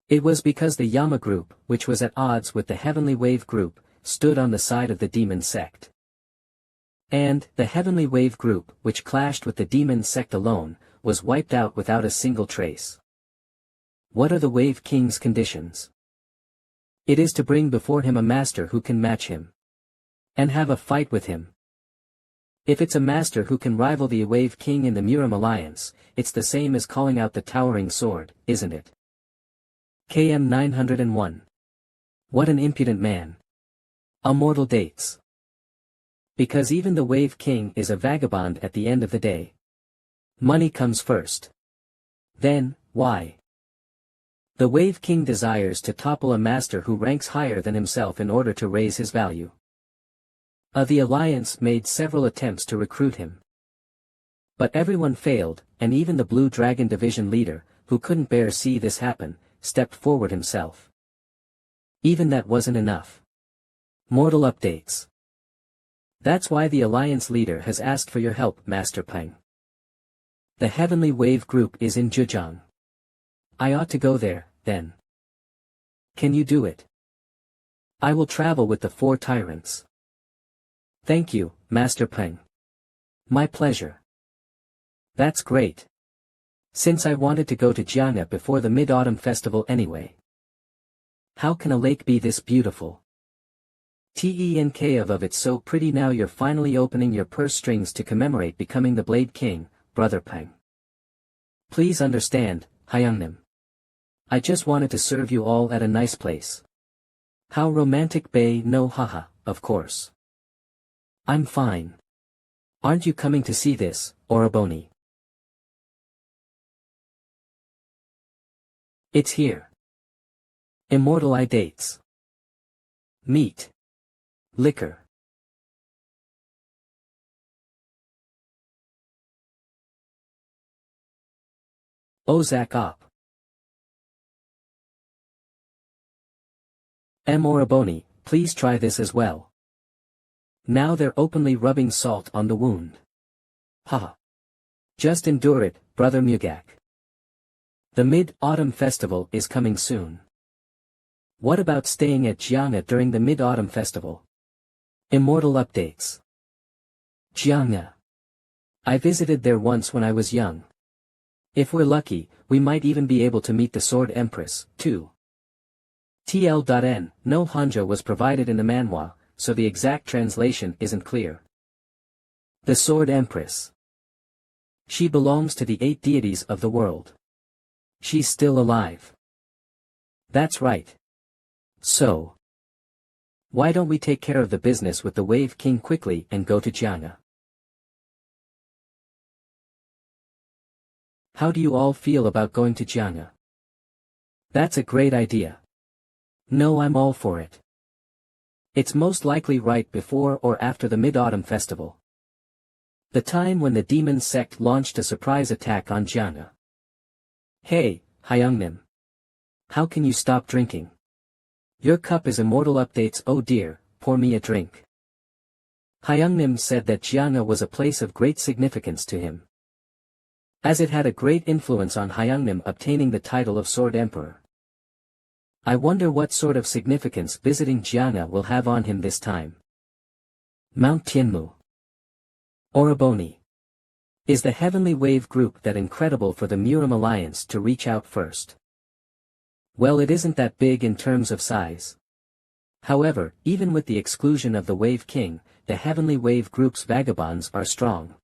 A: It was because the Yama group, which was at odds with the Heavenly Wave Group, stood on the side of the demon sect. And, the Heavenly Wave Group, which clashed with the demon sect alone, was wiped out without a single trace. What are the Wave King's conditions? It is to bring before him a master who can match him. And have a fight with him. If it's a master who can rival the Wave King in the Murim Alliance, it's the same as calling out the towering sword, isn't it? KM 901. What an impudent man. Immortal dates. Because even the Wave King is a vagabond at the end of the day. Money comes first. Then, why? The Wave King desires to topple a master who ranks higher than himself in order to raise his value. The Alliance made several attempts to recruit him. But everyone failed, and even the Blue Dragon Division leader, who couldn't bear see this happen, stepped forward himself. Even that wasn't enough. Mortal updates. That's why the Alliance leader has asked for your help, Master Paeng. The Heavenly Wave Group is in Zhejiang. I ought to go there, then. Can you do it? I will travel with the 4 tyrants. Thank you, Master Paeng. My pleasure. That's great. Since I wanted to go to Jiangna before the Mid-Autumn Festival anyway. How can a lake be this beautiful? Tenk of it's so pretty. Now you're finally opening your purse strings to commemorate becoming the Blade King, Brother Paeng. Please understand, Hyungnim. I just wanted to serve you all at a nice place. How romantic, bae. No, haha, of course. I'm fine. Aren't you coming to see this, Oroboni? It's here. Immortal eye dates. Meat. Liquor. Ozak op. Oroboni, please try this as well. Now they're openly rubbing salt on the wound. Haha. Just endure it, Brother Mugak. The Mid-Autumn Festival is coming soon. What about staying at Jiangna during the Mid-Autumn Festival? Immortal updates. Jiangna. I visited there once when I was young. If we're lucky, we might even be able to meet the Sword Empress, too. TL.N, no Hanja was provided in the MANHWA, so the exact translation isn't clear. The Sword Empress. She belongs to the 8 deities of the world. She's still alive. That's right. So, why don't we take care of the business with the Wave King quickly and go to Jiangna? How do you all feel about going to Jiangna? That's a great idea. No, I'm all for it. It's most likely right before or after the Mid-Autumn Festival. The time when the demon sect launched a surprise attack on Jiangna. Hey, Hyungnim. How can you stop drinking? Your cup is immortal updates. Oh dear, pour me a drink. Hyungnim said that Jianga was a place of great significance to him, as it had a great influence on Hyungnim obtaining the title of Sword Emperor. I wonder what sort of significance visiting Jianga will have on him this time. Mount Tianmu. Oroboni. Is the heavenly wave group that incredible for the Murim Alliance to reach out first? Well, it isn't that big in terms of size. However, even with the exclusion of the Wave King, the heavenly wave group's vagabonds are strong.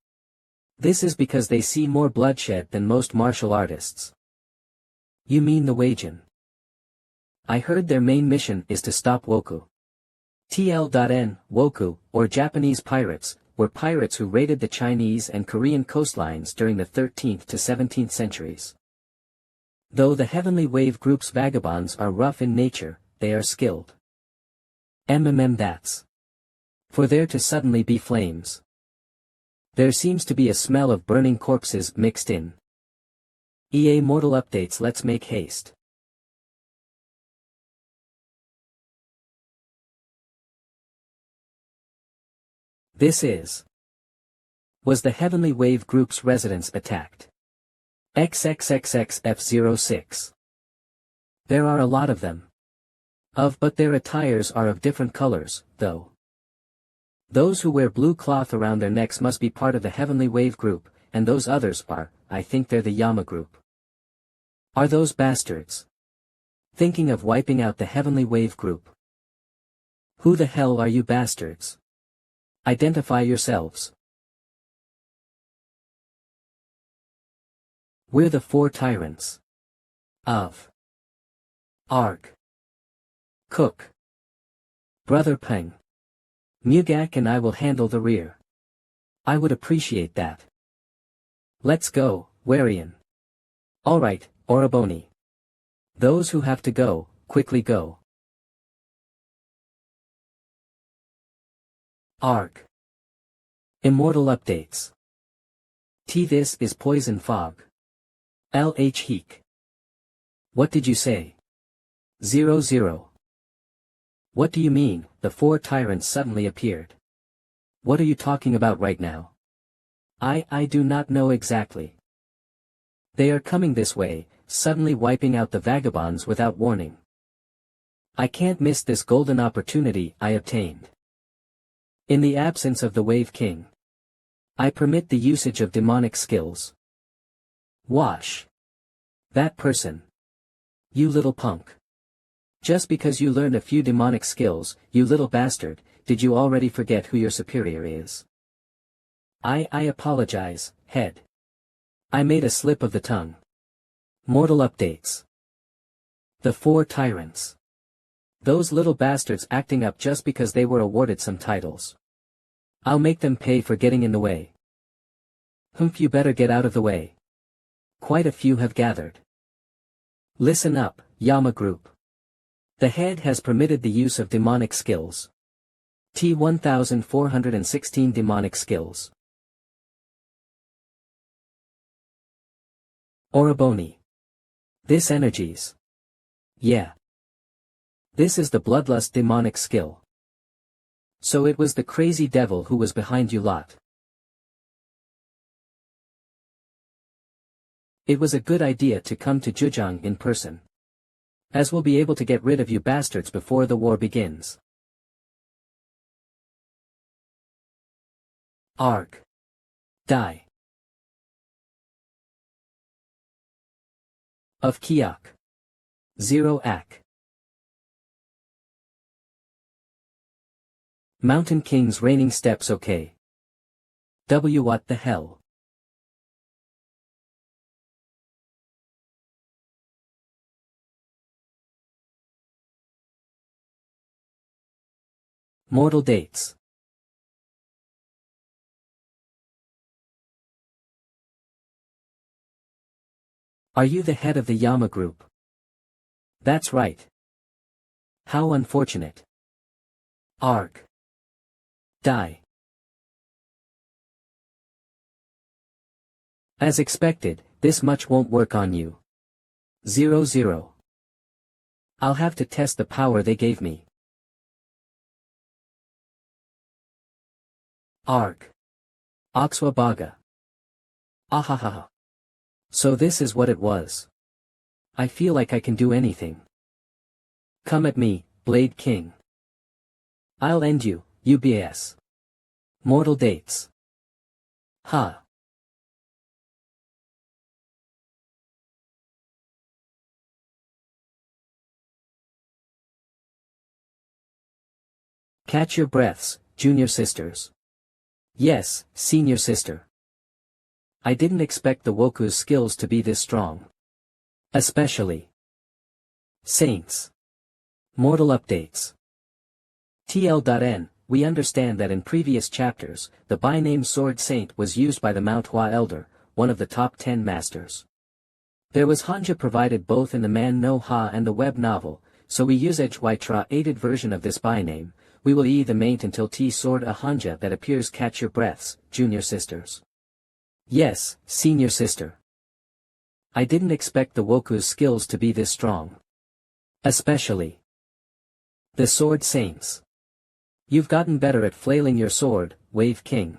A: This is because they see more bloodshed than most martial artists. You mean the Weijin? I heard their main mission is to stop Woku. TL.N, Woku, or Japanese pirates, were pirates who raided the Chinese and Korean coastlines during the 13th to 17th centuries. Though the heavenly wave group's vagabonds are rough in nature, they are skilled. That's. For there to suddenly be flames. There seems to be a smell of burning corpses mixed in. EA Mortal updates. Let's make haste. This is. Was the heavenly wave group's residence attacked? XXXXF06. There are a lot of them. But their attires are of different colors, though. Those who wear blue cloth around their necks must be part of the heavenly wave group, and those others are, I think they're the Yama group. Are those bastards thinking of wiping out the heavenly wave group? Who the hell are you bastards? Identify yourselves. We're the 4 tyrants of Arg. Cook. Brother Peng. Mugak and I will handle the rear. I would appreciate that. Let's go, Warian. Alright, Oroboni. Those who have to go, quickly go. Arg. Immortal updates. This is poison fog. LH Heek. What did you say? 00. What do you mean, the 4 tyrants suddenly appeared? What are you talking about right now? I do not know exactly. They are coming this way, suddenly wiping out the vagabonds without warning. I can't miss this golden opportunity I obtained. In the absence of the Wave King, I permit the usage of demonic skills. Wash. That person. You little punk. Just because you learned a few demonic skills, you little bastard, did you already forget who your superior is? I apologize, head. I made a slip of the tongue. Mortal updates. The 4 tyrants. Those little bastards acting up just because they were awarded some titles. I'll make them pay for getting in the way. You better get out of the way. Quite a few have gathered. Listen up, Yama group. The head has permitted the use of demonic skills. T1416 demonic skills. Oroboni. This energies. Yeah. This is the bloodlust demonic skill. So it was the crazy devil who was behind you lot. It was a good idea to come to Zhejiang in person, as we'll be able to get rid of you bastards before the war begins. Arg. Die. Of Kiok. 0 Ak. Mountain King's reigning steps. Okay. What the hell? Mortal dates. Are you the head of the Yama group? That's right. How unfortunate. Arg. Die. As expected, this much won't work on you. 00. I'll have to test the power they gave me. Arg. Oxwa Baga. Ahahaha. So this is what it was. I feel like I can do anything. Come at me, Blade King. I'll end you, UBS. Mortal dates. Ha. Catch your breaths, junior sisters. Yes, senior sister. I didn't expect the Woku's skills to be this strong. Especially Saints. Mortal updates. TL.N, we understand that in previous chapters, the by-name Sword Saint was used by the MANHWA Elder, one of the top 10 masters. There was Hanja provided both in the MANHWA and the web novel, so we use Ejwitra aided version of this by-name. We will the maint until T sword a Hanja that appears. Catch your breaths, junior sisters. Yes, senior sister. I didn't expect the Woku's skills to be this strong. Especially the Sword Saints. You've gotten better at flailing your sword, Wave King.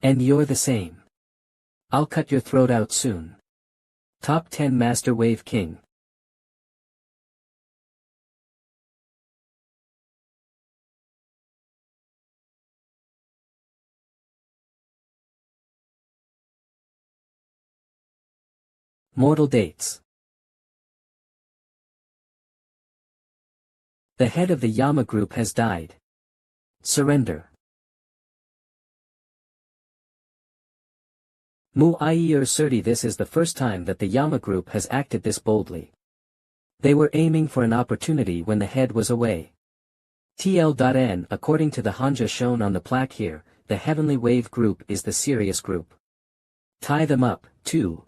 A: And you're the same. I'll cut your throat out soon. Top 10 Master Wave King. Mortal dates. The head of the Yama group has died. Surrender. Mu-ie Surti. This is the first time that the Yama group has acted this boldly. They were aiming for an opportunity when the head was away. TL.N. According to the Hanja shown on the plaque here, the Heavenly Wave group is the serious group. Tie them up, too.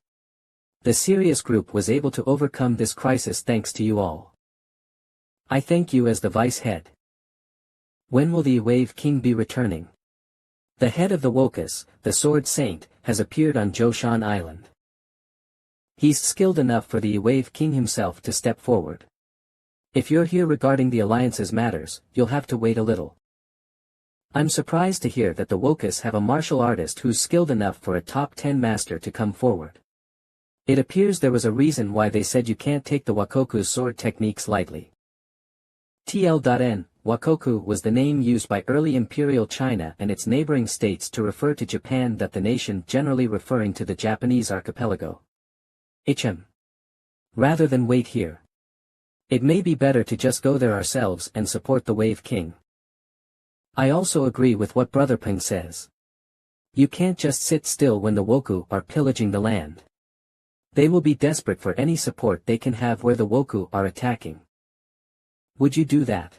A: The serious group was able to overcome this crisis thanks to you all. I thank you as the vice head. When will the Wave King be returning? The head of the Wokus, the Sword Saint, has appeared on Joshan Island. He's skilled enough for the Wave King himself to step forward. If you're here regarding the alliance's matters, you'll have to wait a little. I'm surprised to hear that the Wokus have a martial artist who's skilled enough for a top 10 master to come forward. It appears there was a reason why they said you can't take the Wakoku's sword techniques lightly. TL.N. Wakoku was the name used by early Imperial China and its neighboring states to refer to Japan, that the nation generally referring to the Japanese archipelago. Rather than wait here, it may be better to just go there ourselves and support the Wave King. I also agree with what Brother Peng says. You can't just sit still when the Woku are pillaging the land. They will be desperate for any support they can have where the Woku are attacking. Would you do that?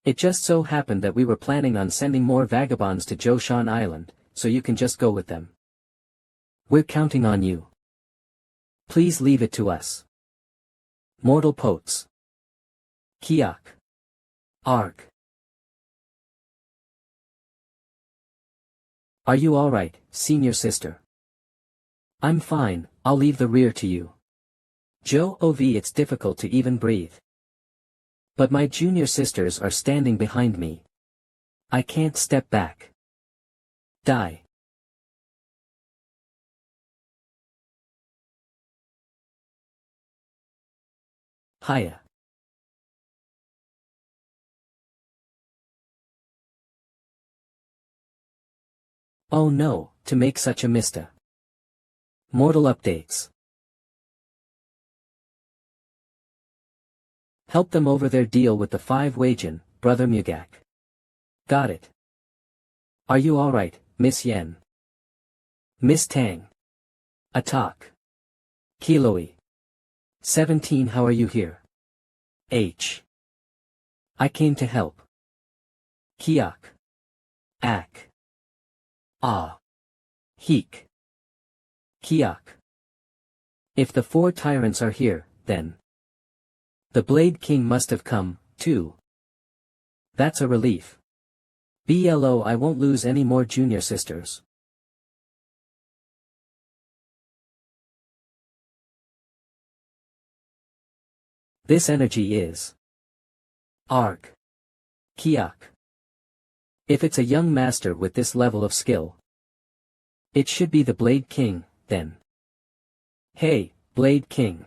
A: It just so happened that we were planning on sending more vagabonds to Joshan Island, so you can just go with them. We're counting on you. Please leave it to us. Mortal Potes. Kiak. Arg. Are you alright, senior sister? I'm fine, I'll leave the rear to you. Joe Ov, it's difficult to even breathe. But my junior sisters are standing behind me. I can't step back. Die. Hiya. Oh no, to make such a mista. Mortal updates. Help them over their deal with the 5 Wajan, Brother Mugak. Got it. Are you alright, Miss Yen? Miss Tang. Atak. Kiloi. 17. How are you here? H. I came to help. Kiak. Ak. Ah. Heek. Kiak. If the 4 tyrants are here, then the Blade King must have come, too. That's a relief. BLO, I won't lose any more junior sisters. This energy is Arg. Kiak. If it's a young master with this level of skill, it should be the Blade King, then. Hey, Blade King.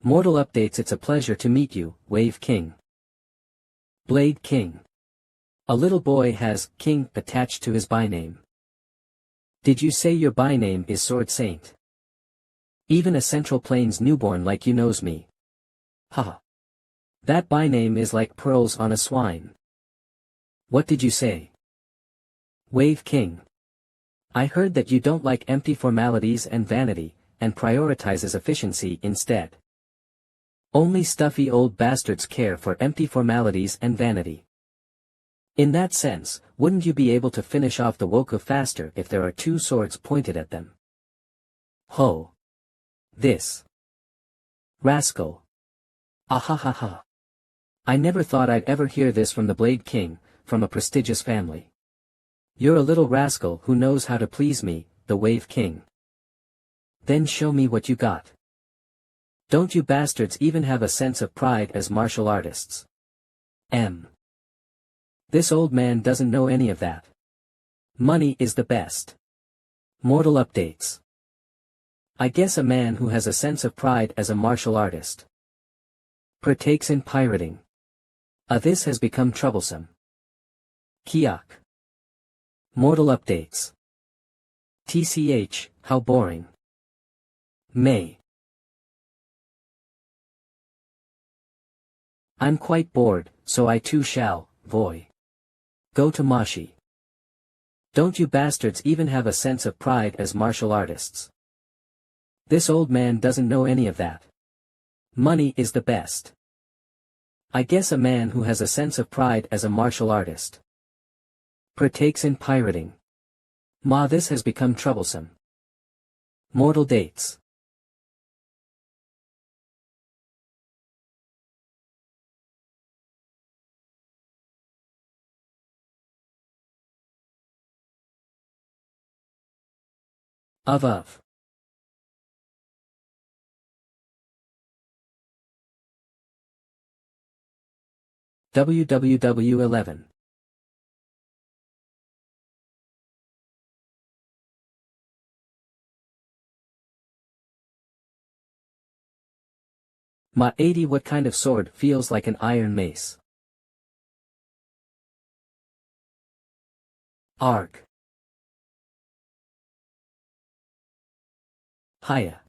A: Mortal updates. It's a pleasure to meet you, Wave King. Blade King. A little boy has King attached to his byname. Did you say your byname is Sword Saint? Even a Central Plains newborn like you knows me. Haha. That byname is like pearls on a swine. What did you say? Wave King. I heard that you don't like empty formalities and vanity, and prioritizes efficiency instead. Only stuffy old bastards care for empty formalities and vanity. In that sense, wouldn't you be able to finish off the Woku faster if there are two swords pointed at them? Ho. This. Rascal. Ahahaha. I never thought I'd ever hear this from the Blade King, from a prestigious family. You're a little rascal who knows how to please me, the Wave King. Then show me what you got. Don't you bastards even have a sense of pride as martial artists? This old man doesn't know any of that. Money is the best. Mortal updates. I guess a man who has a sense of pride as a martial artist partakes in pirating. This has become troublesome. Kiak. Mortal updates. TCH, how boring. May. I'm quite bored, so I too shall, voy. Go to Mashi. Don't you bastards even have a sense of pride as martial artists? This old man doesn't know any of that. Money is the best. I guess a man who has a sense of pride as a martial artist partakes in pirating. This has become troublesome. Mortal dates. Of. WWW11. Ma 80. What kind of sword feels like an iron mace? Arg. Haya.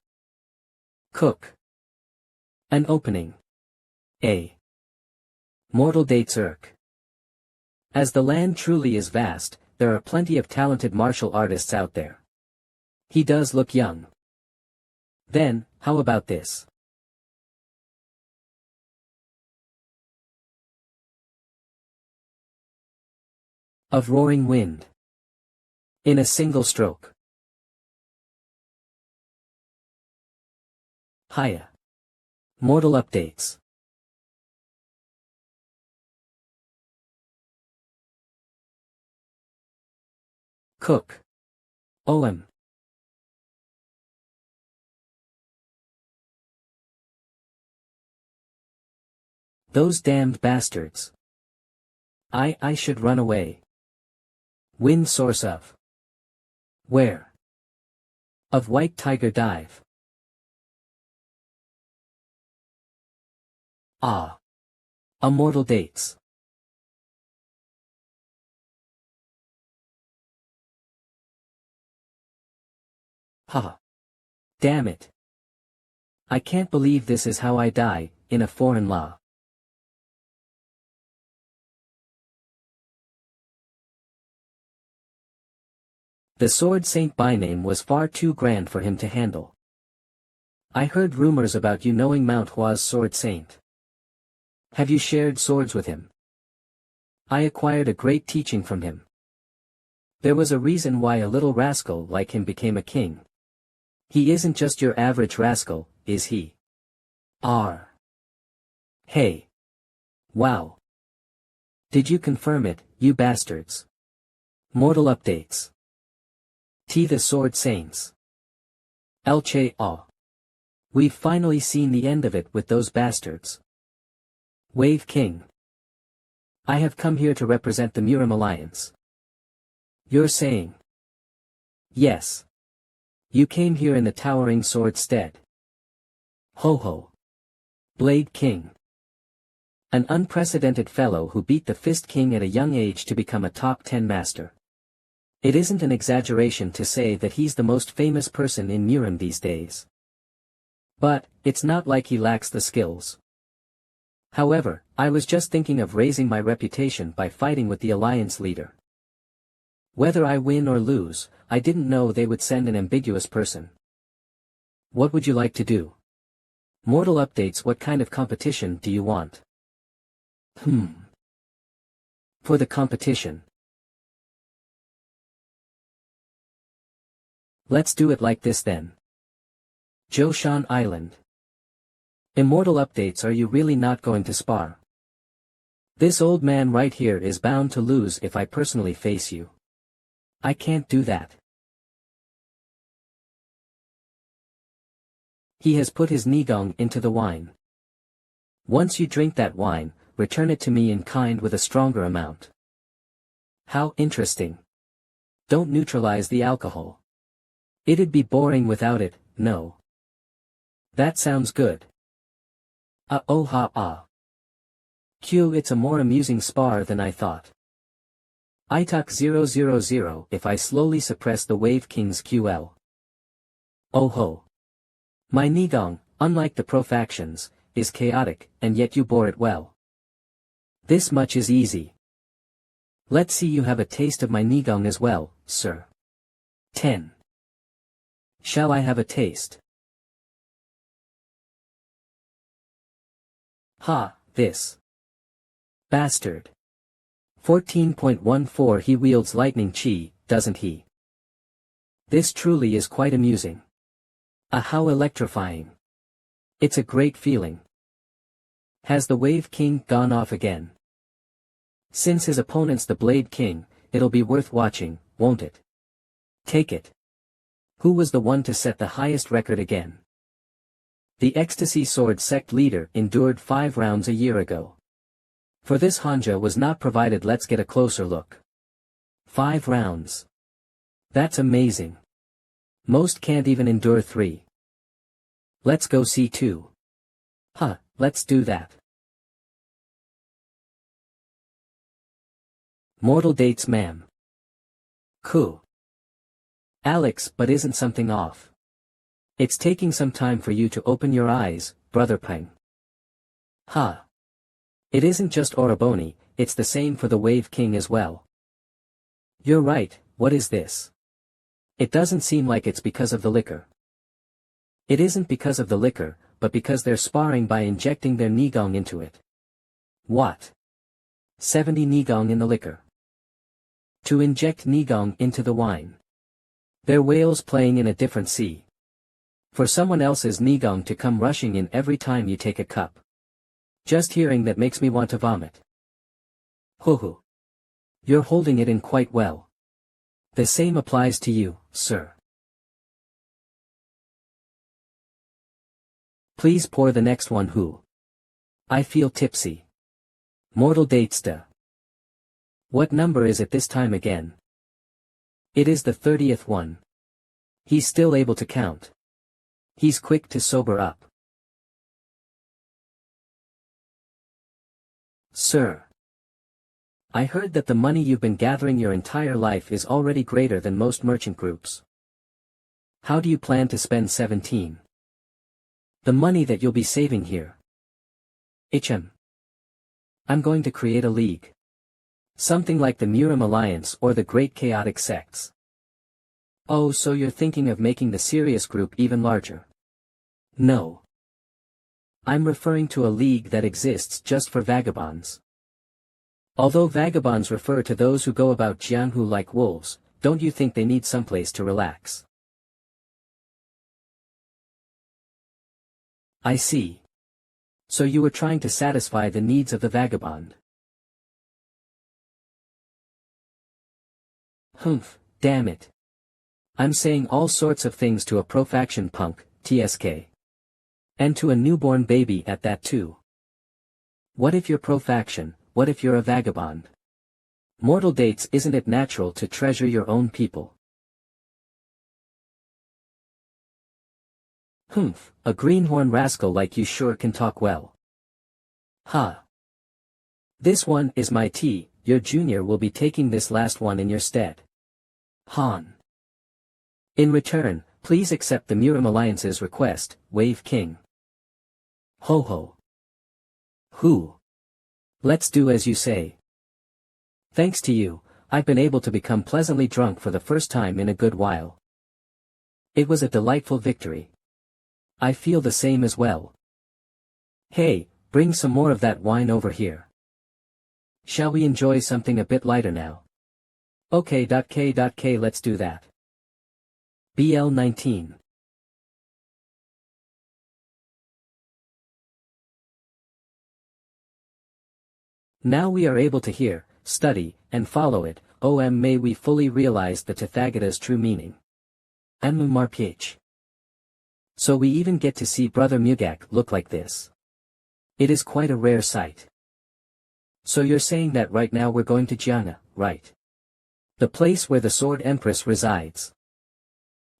A: Cook. An opening. A. Mortal dates. As the land truly is vast, there are plenty of talented martial artists out there. He does look young. Then, how about this? Of roaring wind. In a single stroke. Haya. Mortal updates. Cook. OM. Those damned bastards. I should run away. Wind source of. Where? Of White Tiger Dive. Ah. Immortal dates. Ha. Damn it. I can't believe this is how I die, in a foreign law. The Sword Saint byname was far too grand for him to handle. I heard rumors about you knowing MANHWA's Sword Saint. Have you shared swords with him? I acquired a great teaching from him. There was a reason why a little rascal like him became a king. He isn't just your average rascal, is he? Hey. Wow. Did you confirm it, you bastards? Mortal updates. The Sword Saints. Elche. We've finally seen the end of it with those bastards. Wave King. I have come here to represent the Murim Alliance. You're saying? Yes. You came here in the Towering Sword stead. Ho ho. Blade King. An unprecedented fellow who beat the Fist King at a young age to become a top 10 master. It isn't an exaggeration to say that he's the most famous person in Murim these days. But, it's not like he lacks the skills. However, I was just thinking of raising my reputation by fighting with the Alliance leader. Whether I win or lose, I didn't know they would send an ambiguous person. What would you like to do? Mortal updates. What kind of competition do you want? For the competition. Let's do it like this then. Joshan Island. Immortal updates. Are you really not going to spar? This old man right here is bound to lose if I personally face you. I can't do that. He has put his Nigong into the wine. Once you drink that wine, return it to me in kind with a stronger amount. How interesting. Don't neutralize the alcohol. It'd be boring without it, no. That sounds good. Oh ha ah. Q. It's a more amusing spar than I thought. Itak 000 if I slowly suppress the Wave King's QL. Oh ho. My Nigong, unlike the pro factions, is chaotic, and yet you bore it well. This much is easy. Let's see you have a taste of my Nigong as well, sir. 10. Shall I have a taste? Ha, this bastard. 14.14 He wields lightning chi, doesn't he? This truly is quite amusing. Ah, how electrifying. It's a great feeling. Has the Wave King gone off again? Since his opponent's the Blade King, it'll be worth watching, won't it? Take it. Who was the one to set the highest record again? The Ecstasy Sword sect leader endured 5 rounds a year ago. For this Hanja was not provided. Let's get a closer look. 5 rounds. That's amazing. Most can't even endure 3. Let's go see 2. Huh, let's do that. Mortal dates, ma'am. Cool. Alex, but isn't something off? It's taking some time for you to open your eyes, Brother Paeng. Huh. It isn't just Oroboni, it's the same for the Wave King as well. You're right, what is this? It doesn't seem like it's because of the liquor. It isn't because of the liquor, but because they're sparring by injecting their Nigong into it. What? 70 Nigong in the liquor. To inject Nigong into the wine. They're whales playing in a different sea. For someone else's Nigong to come rushing in every time you take a cup. Just hearing that makes me want to vomit. Hoo. You're holding it in quite well. The same applies to you, sir. Please pour the next one. Who? I feel tipsy. Mortal datesta. What number is it this time again? It is the 30th one. He's still able to count. He's quick to sober up. Sir. I heard that the money you've been gathering your entire life is already greater than most merchant groups. How do you plan to spend 17? The money that you'll be saving here. I'm going to create a league. Something like the Murim Alliance or the Great Chaotic Sects. Oh, so you're thinking of making the serious group even larger? No. I'm referring to a league that exists just for vagabonds. Although vagabonds refer to those who go about Jianghu like wolves, don't you think they need someplace to relax? I see. So you were trying to satisfy the needs of the vagabond. Humph, damn it. I'm saying all sorts of things to a pro-faction punk, TSK. And to a newborn baby at that too. What if you're pro-faction, what if you're a vagabond? Mortal dates, isn't it natural to treasure your own people? Humph, a greenhorn rascal like you sure can talk well. Ha. This one is my tea, your junior will be taking this last one in your stead. Han. In return, please accept the Murim Alliance's request, Wave King. Ho ho. Who? Let's do as you say. Thanks to you, I've been able to become pleasantly drunk for the first time in a good while. It was a delightful victory. I feel the same as well. Hey, bring some more of that wine over here. Shall we enjoy something a bit lighter now? Okay. Let's do that. BL 19. Now we are able to hear, study, and follow it. May we fully realize the Tathagata's true meaning. MANHWA. So we even get to see Brother Mugak look like this. It is quite a rare sight. So you're saying that right now we're going to Jiangna, right? The place where the Sword Empress resides.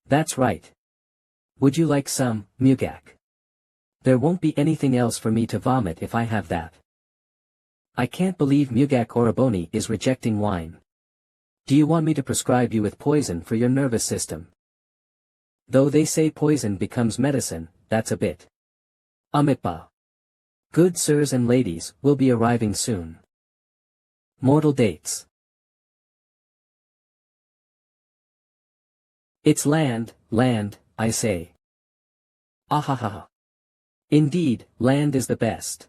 A: That's right. Would you like some, Mugak? There won't be anything else for me to vomit if I have that. I can't believe Mugak Oroboni is rejecting wine. Do you want me to prescribe you with poison for your nervous system? Though they say poison becomes medicine, that's a bit. Amitba. Good sirs and ladies, will be arriving soon. Mortal dates. It's land, I say. Ahaha. Indeed, land is the best.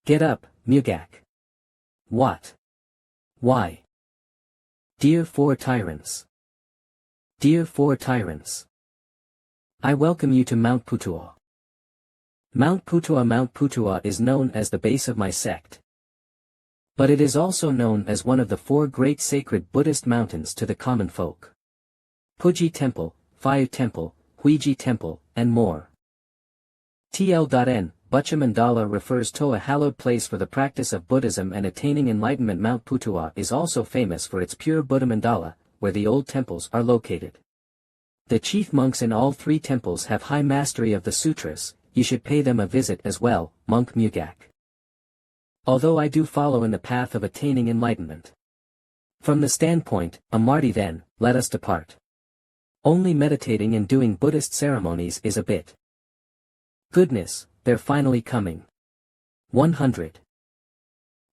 A: Get up, Mugak. What? Why? Dear four tyrants. Dear four tyrants. I welcome you to Mount Putua. Mount Putua is known as the base of my sect. But it is also known as one of the four great sacred Buddhist mountains to the common folk. Puji Temple, Phayu Temple, Huiji Temple, and more. TL.N. Bucha Mandala refers to a hallowed place for the practice of Buddhism and attaining enlightenment. Mount Putua is also famous for its pure Buddha mandala, where the old temples are located. The chief monks in all three temples have high mastery of the sutras. You should pay them a visit as well, Monk Mugak. Although I do follow in the path of attaining enlightenment. From the standpoint, Amarty then, let us depart. Only meditating and doing Buddhist ceremonies is a bit. Goodness, they're finally coming. 100.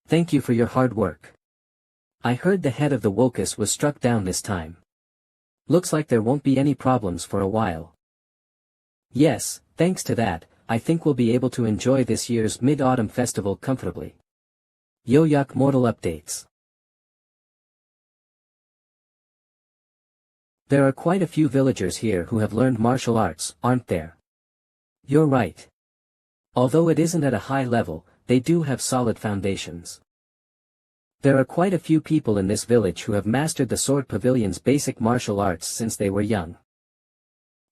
A: Thank you for your hard work. I heard the head of the Wokus was struck down this time. Looks like there won't be any problems for a while. Yes, thanks to that, I think we'll be able to enjoy this year's Mid-Autumn Festival comfortably. Yoyak Mortal Updates. There are quite a few villagers here who have learned martial arts, aren't there? You're right. Although it isn't at a high level, they do have solid foundations. There are quite a few people in this village who have mastered the Sword Pavilion's basic martial arts since they were young.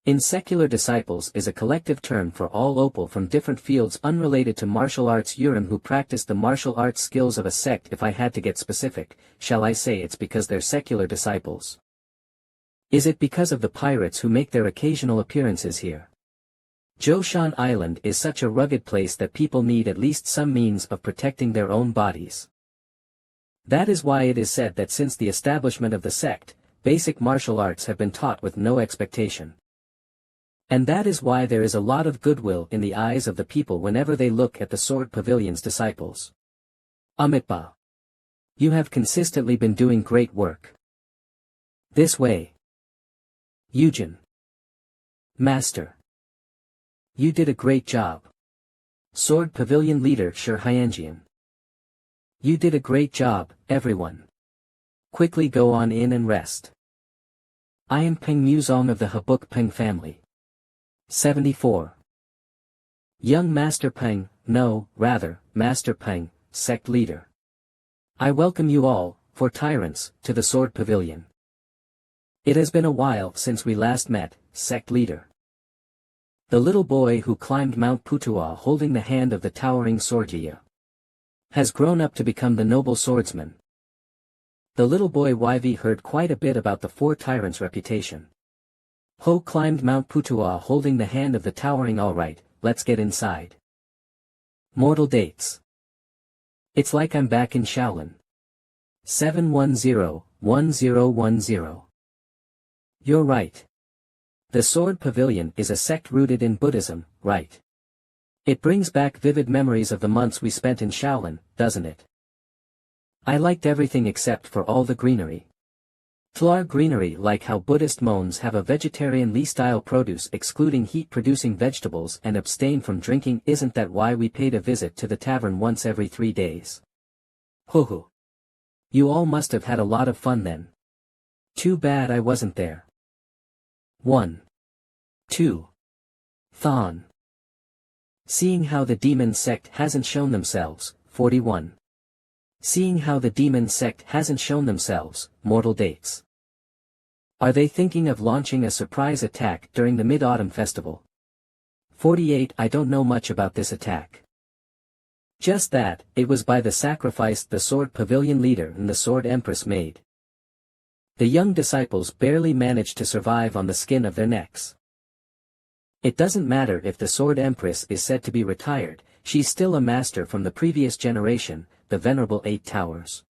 A: In secular disciples is a collective term for all opal from different fields unrelated to martial arts Urim who practice the martial arts skills of a sect. If I had to get specific, shall I say it's because they're secular disciples? Is it because of the pirates who make their occasional appearances here? Joshan Island is such a rugged place that people need at least some means of protecting their own bodies. That is why it is said that since the establishment of the sect, basic martial arts have been taught with no expectation. And that is why there is a lot of goodwill in the eyes of the people whenever they look at the Sword Pavilion's disciples. Amitba. You have consistently been doing great work. This way. Eugen. Master. You did a great job. Sword Pavilion Leader Shur Hyanjian. You did a great job, everyone. Quickly go on in and rest. I am Peng Muzong of the Buk Paeng'S family. 74. Young Master Peng, no, rather, Master Peng, sect leader. I welcome you all, for tyrants, to the Sword Pavilion. It has been a while since we last met, sect leader. The little boy who climbed Mount Putua holding the hand of the towering Swordya has grown up to become the noble swordsman. The little boy Yv heard quite a bit about the four tyrants' reputation. Ho climbed Mount Putua holding the hand of the towering. Alright, let's get inside. Mortal dates. It's like I'm back in Shaolin. 710-1010. You're right. The Sword Pavilion is a sect rooted in Buddhism, right? It brings back vivid memories of the months we spent in Shaolin, doesn't it? I liked everything except for all the greenery. Flower greenery, like how Buddhist monks have a vegetarian-style produce excluding heat-producing vegetables and abstain from drinking. Isn't that why we paid a visit to the tavern once every 3 days? Hoo. You all must have had a lot of fun then. Too bad I wasn't there. 1. 2. Thon. Seeing how the demon sect hasn't shown themselves. 41. Seeing how the demon sect hasn't shown themselves. Mortal dates. Are they thinking of launching a surprise attack during the Mid-Autumn Festival? 48. I don't know much about this attack. Just that, it was by the sacrifice the Sword Pavilion leader and the Sword Empress made. The young disciples barely managed to survive on the skin of their necks. It doesn't matter if the Sword Empress is said to be retired, she's still a master from the previous generation, the Venerable 8 Towers.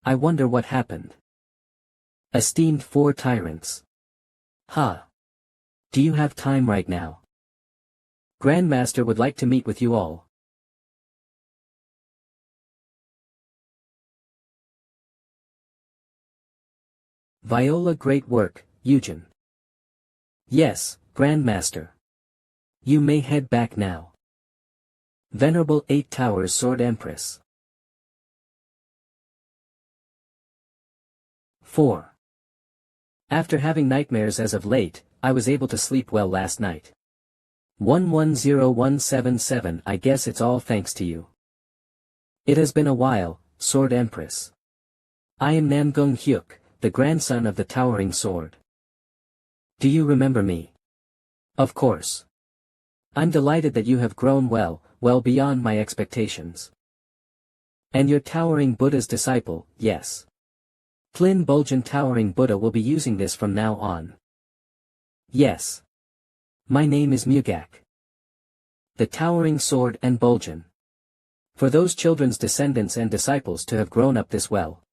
A: I wonder what happened. Esteemed 4 Tyrants. Do you have time right now? Grandmaster would like to meet with you all. Viola, great work, Eugen. Yes, Grandmaster. You may head back now. Venerable 8 Towers Sword Empress. 4. After having nightmares as of late, I was able to sleep well last night. 110177. I guess it's all thanks to you. It has been a while, Sword Empress. I am Namgung Hyuk, the grandson of the Towering Sword. Do you remember me? Of course. I'm delighted that you have grown well beyond my expectations. And you're Towering Buddha's disciple, yes. Flynn Bulgin Towering Buddha will be using this from now on. Yes. My name is Mugak. The Towering Sword and Bulgin. For those children's descendants and disciples to have grown up this well.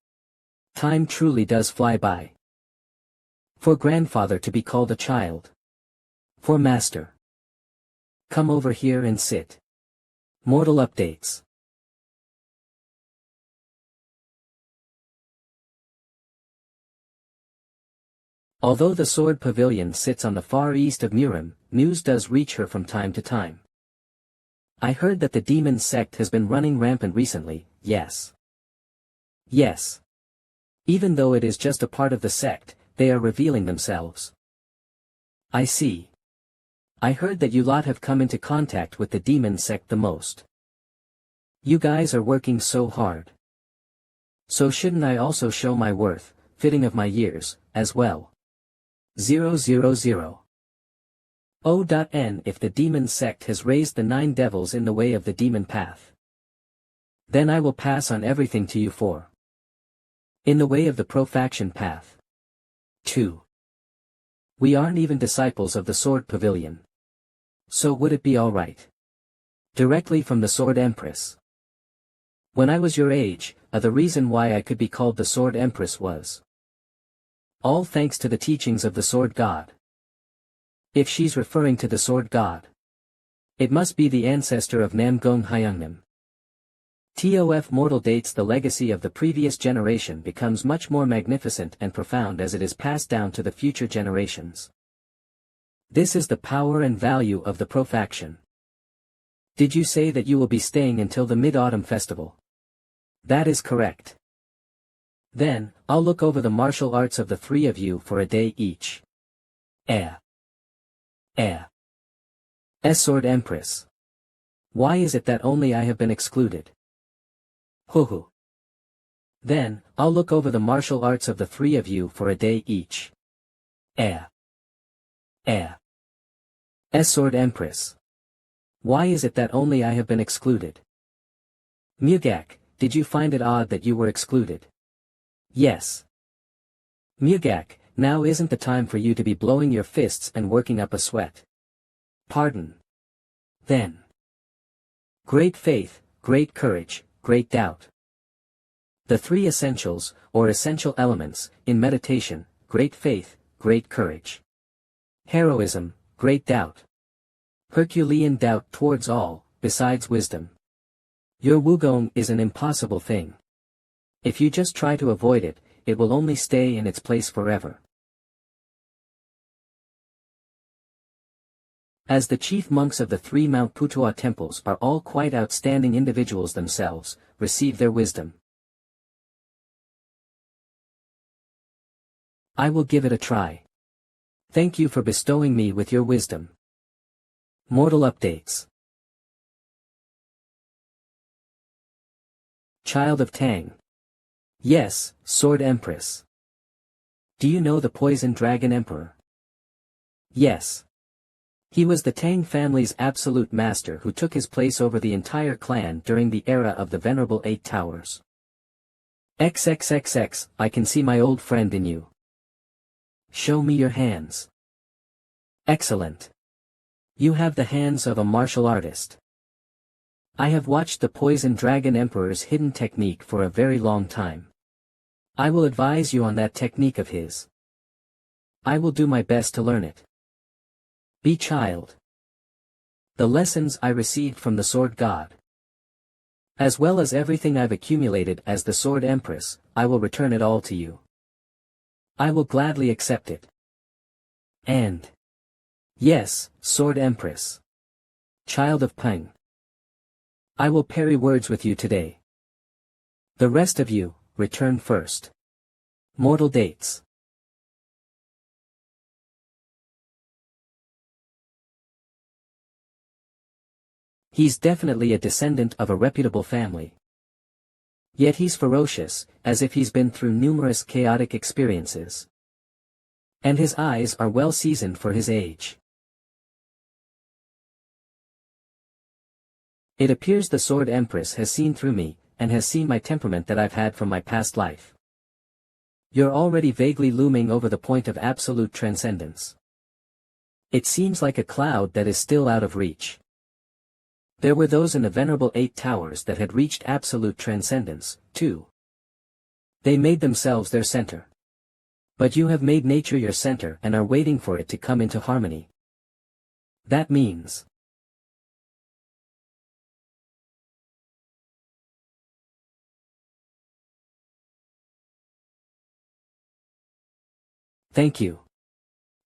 A: Time truly does fly by. For grandfather to be called a child. For master. Come over here and sit. Mortal updates. Although the Sword Pavilion sits on the far east of Murim, news does reach her from time to time. I heard that the demon sect has been running rampant recently, yes. Yes. Even though it is just a part of the sect, they are revealing themselves. I see. I heard that you lot have come into contact with the demon sect the most. You guys are working so hard. So shouldn't I also show my worth, fitting of my years, as well? 000. O.N. If the demon sect has raised the 9 devils in the way of the demon path, then I will pass on everything to you for. In the way of the profaction path. 2. We aren't even disciples of the Sword Pavilion. So would it be alright? Directly from the Sword Empress. When I was your age, the reason why I could be called the Sword Empress was all thanks to the teachings of the Sword God. If she's referring to the Sword God, it must be the ancestor of Namgung Hyungnim. TOF mortal dates. The legacy of the previous generation becomes much more magnificent and profound as it is passed down to the future generations. This is the power and value of the profaction. Did you say that you will be staying until the Mid-Autumn Festival? That is correct. Then, I'll look over the martial arts of the 3 of you for a day each. Sword Empress. Why is it that only I have been excluded? Hoo. Then, I'll look over the martial arts of the 3 of you for a day each. Sword Empress. Why is it that only I have been excluded? Mugak, did you find it odd that you were excluded? Yes. Mugak, now isn't the time for you to be blowing your fists and working up a sweat. Pardon. Then. Great faith, great courage, great doubt. The three essentials, or essential elements, in meditation: great faith, great courage. Heroism, great doubt. Herculean doubt towards all, besides wisdom. Your wugong is an impossible thing. If you just try to avoid it, it will only stay in its place forever. As the chief monks of the three Mount Putua temples are all quite outstanding individuals themselves, receive their wisdom. I will give it a try. Thank you for bestowing me with your wisdom. Mortal updates. Child of Tang. Yes, Sword Empress. Do you know the Poison Dragon Emperor? Yes. He was the Tang family's absolute master who took his place over the entire clan during the era of the Venerable Eight Towers. XXXX, I can see my old friend in you. Show me your hands. Excellent. You have the hands of a martial artist. I have watched the Poison Dragon Emperor's hidden technique for a very long time. I will advise you on that technique of his. I will do my best to learn it. Be child. The lessons I received from the Sword God, as well as everything I've accumulated as the Sword Empress, I will return it all to you. I will gladly accept it. And yes, Sword Empress. Child of Paeng'S. I will parry words with you today. The rest of you, return first. Mortal dates. He's definitely a descendant of a reputable family. Yet he's ferocious, as if he's been through numerous chaotic experiences. And his eyes are well seasoned for his age. It appears the Sword Empress has seen through me, and has seen my temperament that I've had from my past life. You're already vaguely looming over the point of absolute transcendence. It seems like a cloud that is still out of reach. There were those in the Venerable Eight Towers that had reached absolute transcendence, too. They made themselves their center. But you have made nature your center and are waiting for it to come into harmony. That means thank you.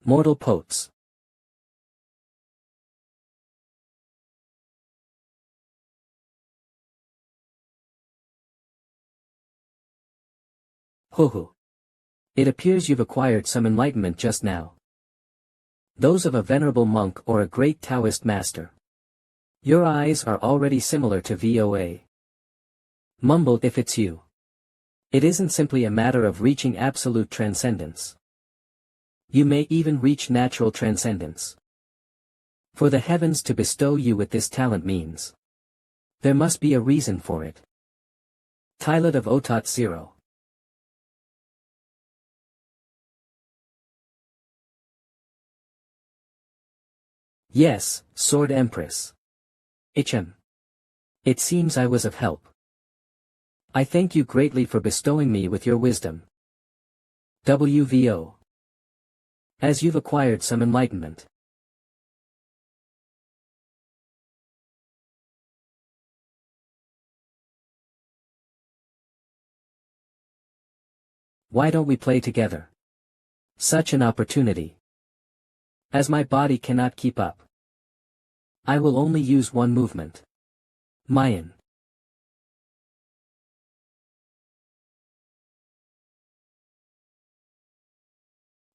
A: Mortal Poets. Ho. It appears you've acquired some enlightenment just now. Those of a venerable monk or a great Taoist master. Your eyes are already similar to VOA. Mumble if it's you. It isn't simply a matter of reaching absolute transcendence. You may even reach natural transcendence. For the heavens to bestow you with this talent means there must be a reason for it. Tylet of Otot 0. Yes, Sword Empress. It seems I was of help. I thank you greatly for bestowing me with your wisdom. WVO. As you've acquired some enlightenment. Why don't we play together? Such an opportunity. As my body cannot keep up, I will only use one movement. Mayan.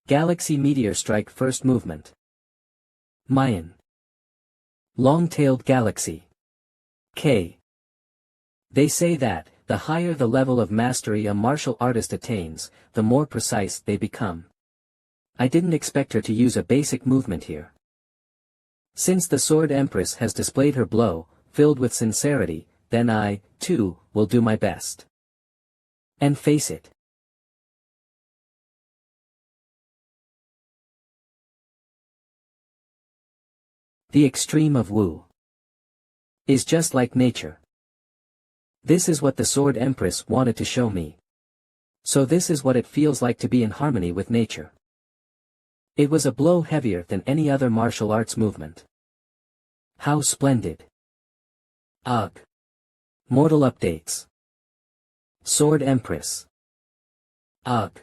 A: Galaxy Meteor Strike first movement. Mayan. Long-tailed galaxy. K. They say that, the higher the level of mastery a martial artist attains, the more precise they become. I didn't expect her to use a basic movement here. Since the Sword Empress has displayed her blow, filled with sincerity, then I, too, will do my best. And face it. The extreme of Wu is just like nature. This is what the Sword Empress wanted to show me. So this is what it feels like to be in harmony with nature. It was a blow heavier than any other martial arts movement. How splendid. Ugh. Mortal updates. Sword Empress. Ugh.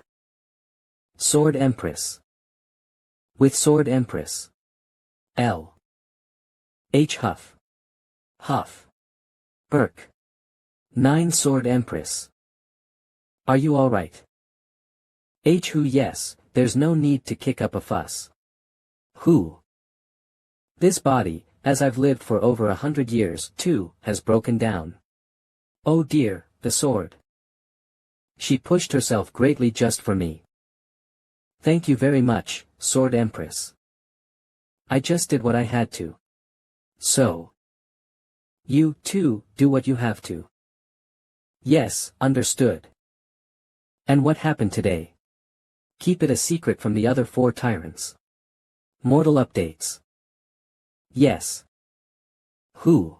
A: Sword Empress. With Sword Empress. L. H. Huff. Huff. Burke. 9 Sword Empress. Are you alright? H. Who? Yes, there's no need to kick up a fuss. Who? This body, as I've lived for over 100 years, too, has broken down. Oh dear, the sword. She pushed herself greatly just for me. Thank you very much, Sword Empress. I just did what I had to. So. You, too, do what you have to. Yes, understood. And what happened today? Keep it a secret from the other 4 tyrants. Mortal updates. Yes. Who?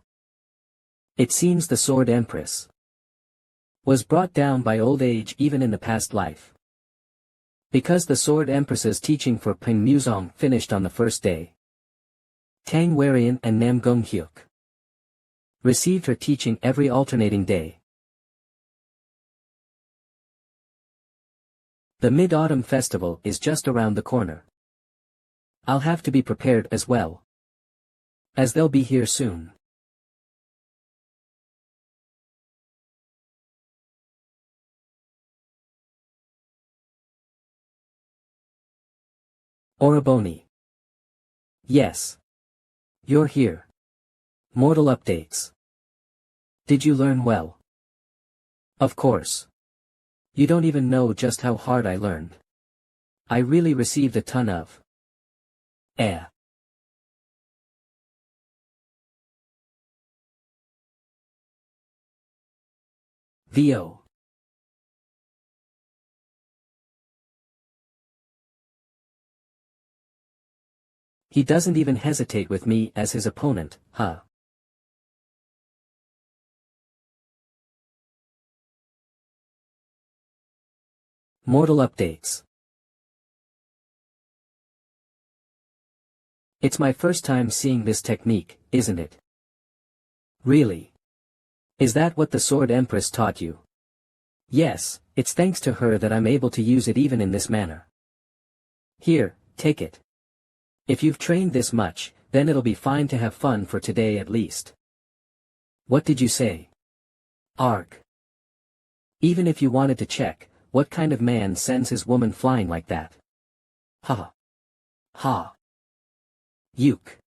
A: It seems the Sword Empress was brought down by old age even in the past life. Because the Sword Empress's teaching for Peng Muzong finished on the first day. Tang Warian and Nam Gong Hyuk received her teaching every alternating day. The Mid-Autumn Festival is just around the corner. I'll have to be prepared as well, as they'll be here soon. Oraboni. Yes. You're here. Mortal updates. Did you learn well? Of course. You don't even know just how hard I learned. I really received a ton of VO. He doesn't even hesitate with me as his opponent, huh? Mortal updates. It's my first time seeing this technique, isn't it? Really? Is that what the Sword Empress taught you? Yes, it's thanks to her that I'm able to use it even in this manner. Here, take it. If you've trained this much, then it'll be fine to have fun for today at least. What did you say? Arg. Even if you wanted to check, what kind of man sends his woman flying like that? Ha. Ha. Yuck.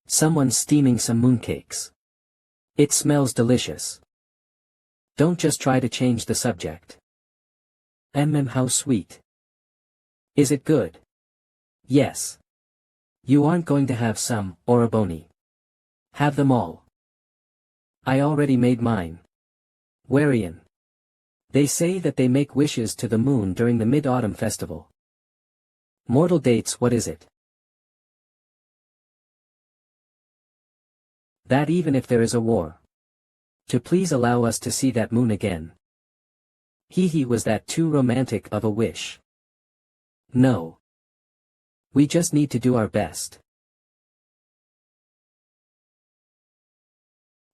A: Someone's steaming some mooncakes. It smells delicious. Don't just try to change the subject. How sweet. Is it good? Yes. You aren't going to have some, Oraboni. Have them all. I already made mine. Warian. They say that they make wishes to the moon during the Mid-Autumn Festival. Mortal dates. What is it? That even if there is a war. To please allow us to see that moon again. He was that too romantic of a wish? No. We just need to do our best.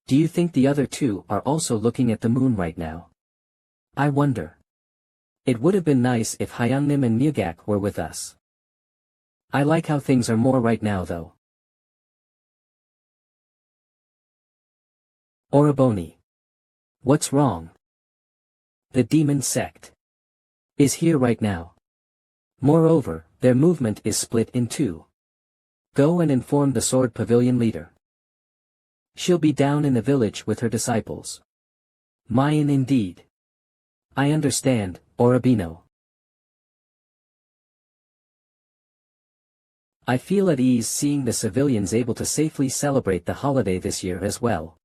A: Do you think the other 2 are also looking at the moon right now? I wonder. It would have been nice if Hyungnim and Mugak were with us. I like how things are more right now though. Oraboni. What's wrong? The demon sect is here right now. Moreover, their movement is split in 2. Go and inform the Sword Pavilion leader. She'll be down in the village with her disciples. Mayan indeed. I understand, Orabino. I feel at ease seeing the civilians able to safely celebrate the holiday this year as well.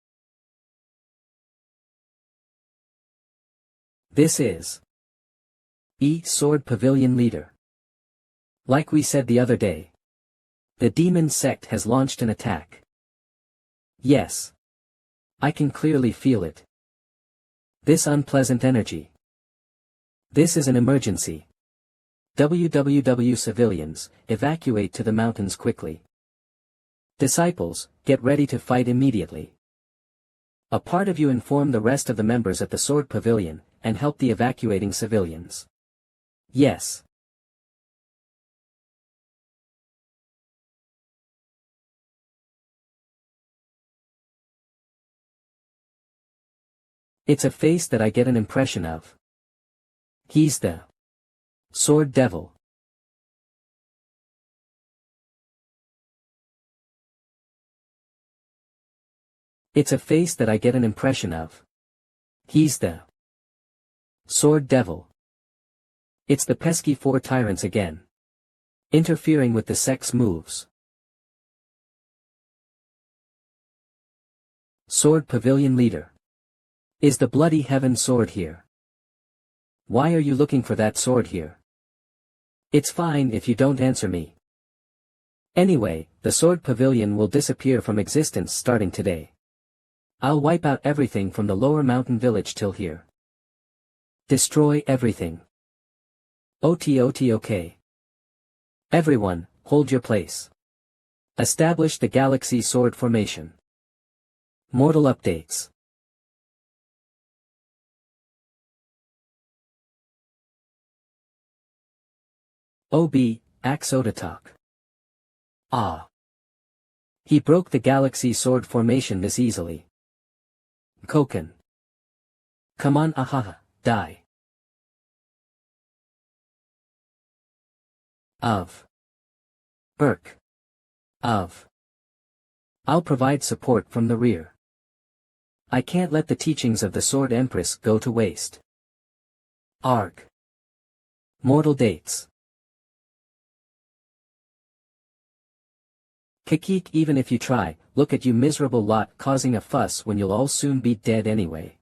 A: This is Sword Pavilion Leader. Like we said the other day, the demon sect has launched an attack. Yes. I can clearly feel it. This unpleasant energy. This is an emergency. WWW civilians, evacuate to the mountains quickly. Disciples, get ready to fight immediately. A part of you inform the rest of the members at the Sword Pavilion, and help the evacuating civilians. Yes. It's a face that I get an impression of. He's the Sword Devil. It's a face that I get an impression of. He's the Sword Devil. It's the pesky four tyrants again. Interfering with the sect's moves. Sword Pavilion Leader. Is the bloody heaven sword here? Why are you looking for that sword here? It's fine if you don't answer me. Anyway, the Sword Pavilion will disappear from existence starting today. I'll wipe out everything from the lower mountain village till here. Destroy everything. Okay. Everyone, hold your place. Establish the Galaxy Sword Formation. Mortal updates. Axotatok. Ah. He broke the Galaxy Sword Formation this easily. Koken. Come on, die. Buk. I'll provide support from the rear. I can't let the teachings of the Sword Empress go to waste. Arg. Mortal dates. Kikik, even if you try, look at you miserable lot causing a fuss when you'll all soon be dead anyway.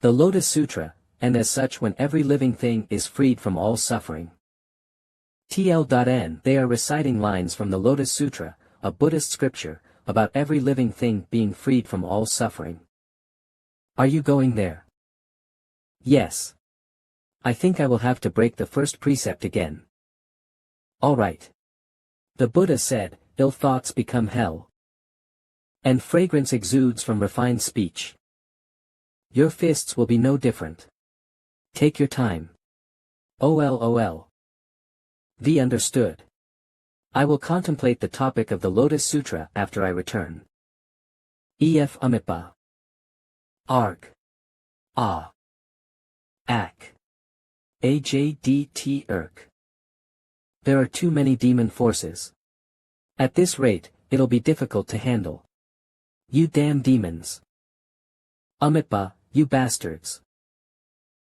A: The Lotus Sutra, and as such when every living thing is freed from all suffering. TL.N. They are reciting lines from the Lotus Sutra, a Buddhist scripture, about every living thing being freed from all suffering. Are you going there? Yes. I think I will have to break the first precept again. Alright. The Buddha said, ill thoughts become hell. And fragrance exudes from refined speech. Your fists will be no different. Take your time. OLOL. V understood. I will contemplate the topic of the Lotus Sutra after I return. EF Amitba. Arg. Ah. Ak. AJDT Irk. There are too many demon forces. At this rate, it'll be difficult to handle. You damn demons. Amitba, you bastards.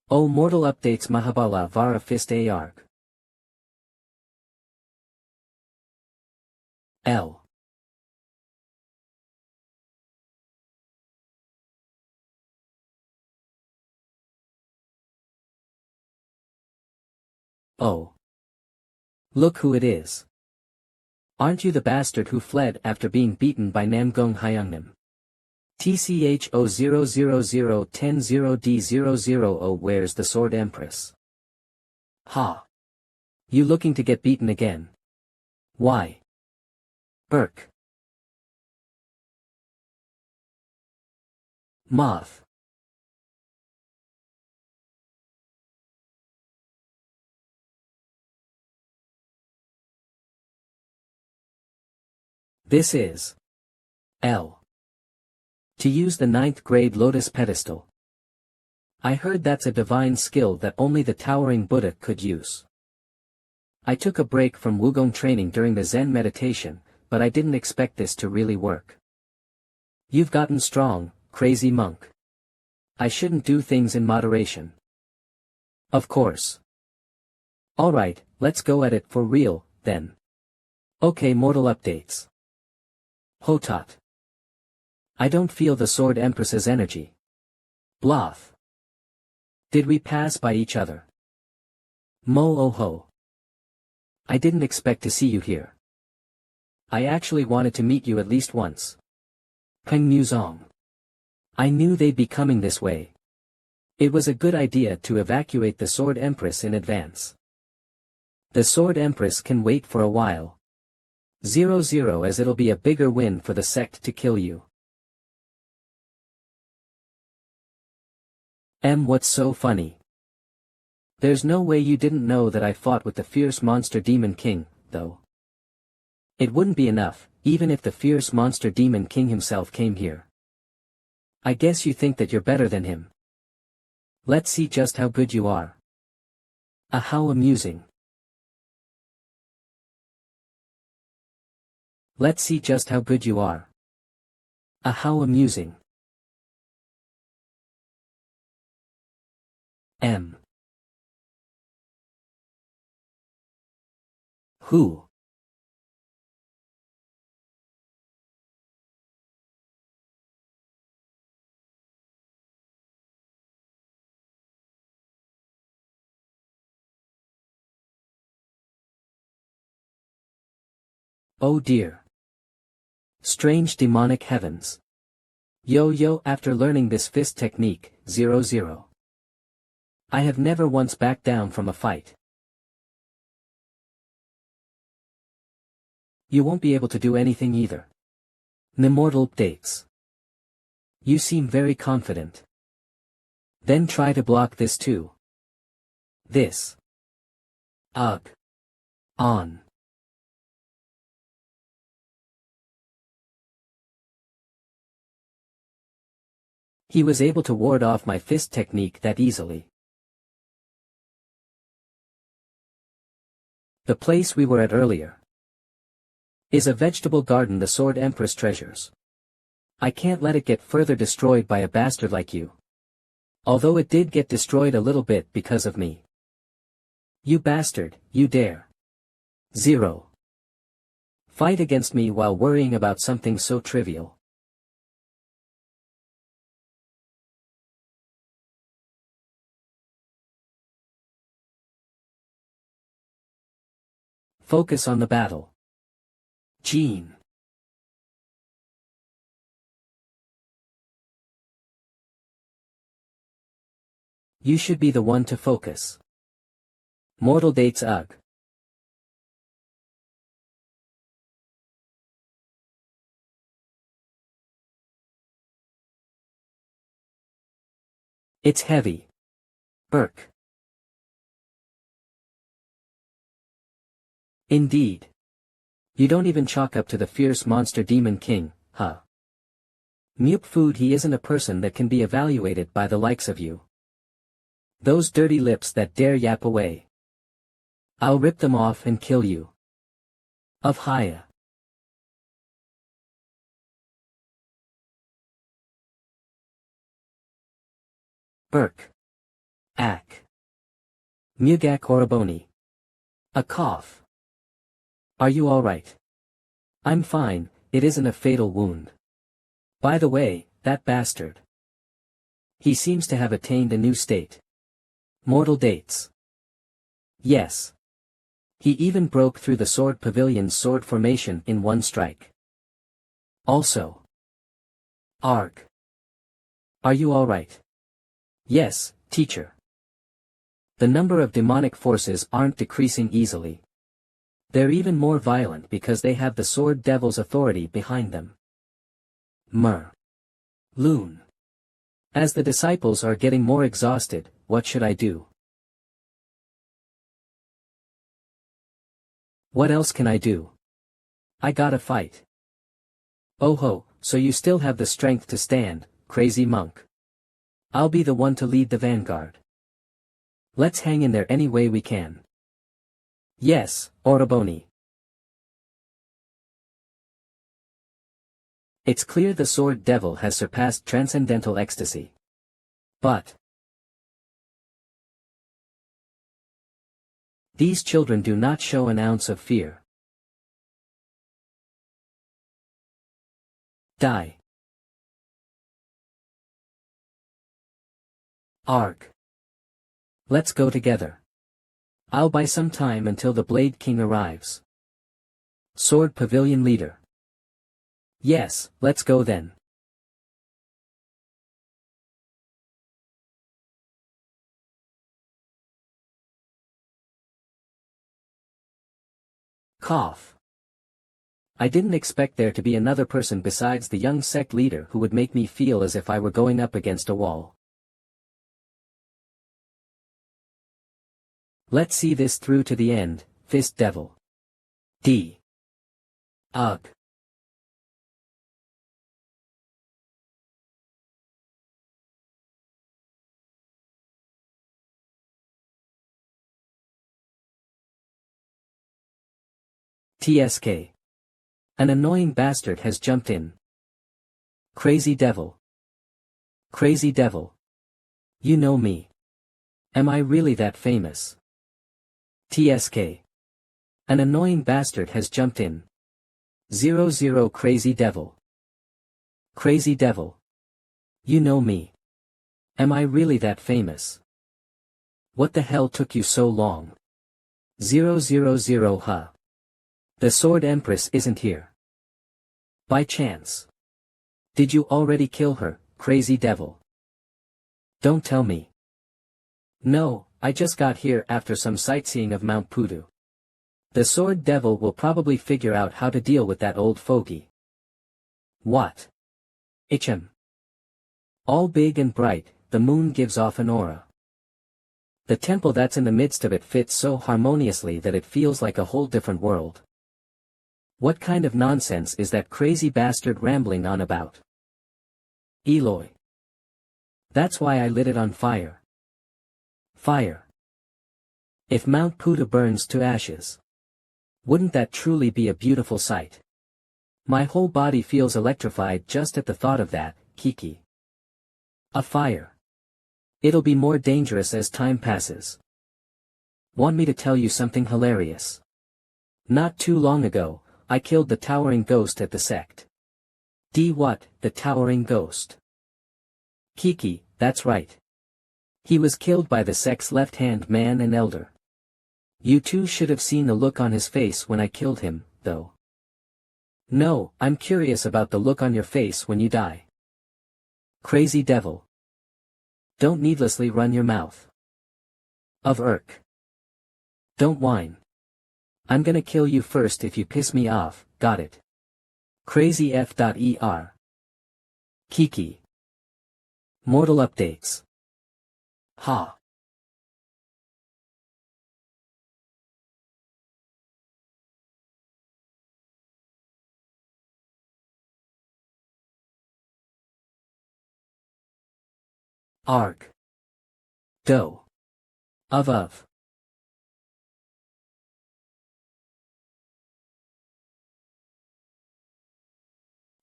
A: Oh, mortal updates Mahabala Vara Fist Arg. L. Oh. Look who it is. Aren't you the bastard who fled after being beaten by Namgong Hyungnim? TCH 0000100D000. Where's the Sword Empress? Ha. You looking to get beaten again? Why? Burk. Moth. This is L. To use the 9th grade Lotus pedestal. I heard that's a divine skill that only the towering Buddha could use. I took a break from Wugong training during the Zen meditation, but I didn't expect this to really work. You've gotten strong, crazy monk. I shouldn't do things in moderation. Of course. Alright, let's go at it for real, then. Okay, mortal updates. Hotot. I don't feel the Sword Empress's energy. Bloth. Did we pass by each other? Mo-oh-ho. I didn't expect to see you here. I actually wanted to meet you at least once. Peng I knew they'd be coming this way. It was a good idea to evacuate the Sword Empress in advance. The Sword Empress can wait for a while. 0-0 as it'll be a bigger win for the sect to kill you. What's so funny? There's no way you didn't know that I fought with the fierce monster demon king, though. It wouldn't be enough, even if the fierce monster demon king himself came here. I guess you think that you're better than him. Let's see just how good you are. How amusing. Let's see just how good you are. How amusing. Who? Oh dear. Strange demonic heavens. Yo, after learning this fist technique, 0-0. I have never once backed down from a fight. You won't be able to do anything either. Immortal updates. You seem very confident. Then try to block this too. This. Ugh. On. He was able to ward off my fist technique that easily. The place we were at earlier is a vegetable garden the Sword Empress treasures. I can't let it get further destroyed by a bastard like you. Although it did get destroyed a little bit because of me. You bastard, you dare. 0. Fight against me while worrying about something so trivial. Focus on the battle. Gene. You should be the one to focus. Mortal dates ugh. It's heavy. Burk. Indeed. You don't even chalk up to the fierce monster demon king, huh? Mup food, he isn't a person that can be evaluated by the likes of you. Those dirty lips that dare yap away. I'll rip them off and kill you. Of Haya. Burk. Ak. Mugak Oraboni. A cough. Are you alright? I'm fine, it isn't a fatal wound. By the way, that bastard. He seems to have attained a new state. Mortal dates. Yes. He even broke through the sword pavilion's sword formation in one strike. Also. Arg. Are you alright? Yes, teacher. The number of demonic forces aren't decreasing easily. They're even more violent because they have the Sword Devil's authority behind them. Loon. As the disciples are getting more exhausted, what should I do? What else can I do? I gotta fight. Oh ho, so you still have the strength to stand, crazy monk. I'll be the one to lead the vanguard. Let's hang in there any way we can. Yes, Oraboni. It's clear the Sword Devil has surpassed transcendental ecstasy. But These children do not show an ounce of fear. Die. Arg. Let's go together. I'll buy some time until the Blade King arrives. Sword Pavilion Leader. Yes, let's go then. Cough. I didn't expect there to be another person besides the young sect leader who would make me feel as if I were going up against a wall. Let's see this through to the end, Fist Devil. D. Ugh. TSK. An annoying bastard has jumped in. Crazy Devil. Crazy Devil. You know me. Am I really that famous? TSK. An annoying bastard has jumped in. 00 Crazy Devil. Crazy Devil. You know me. Am I really that famous? What the hell took you so long? 000 Huh. The Sword Empress isn't here. By chance. Did you already kill her, Crazy Devil? Don't tell me. No, I just got here after some sightseeing of Mount Pudu. The Sword Devil will probably figure out how to deal with that old fogey. What? HM. All big and bright, the moon gives off an aura. The temple that's in the midst of it fits so harmoniously that it feels like a whole different world. What kind of nonsense is that crazy bastard rambling on about? Eloy. That's why I lit it on fire. Fire. If Mount Pudu burns to ashes. Wouldn't that truly be a beautiful sight? My whole body feels electrified just at the thought of that, Kiki. A fire. It'll be more dangerous as time passes. Want me to tell you something hilarious? Not too long ago, I killed the towering ghost at the sect. What, the towering ghost? Kiki, that's right. He was killed by the sect's left-hand man and elder. You two should have seen the look on his face when I killed him, though. No, I'm curious about the look on your face when you die. Crazy Devil. Don't needlessly run your mouth. Of Irk. Don't whine. I'm gonna kill you first if you piss me off, got it? Crazy F.ER. Kiki. Mortal updates. Ha. Arg. Do. Of.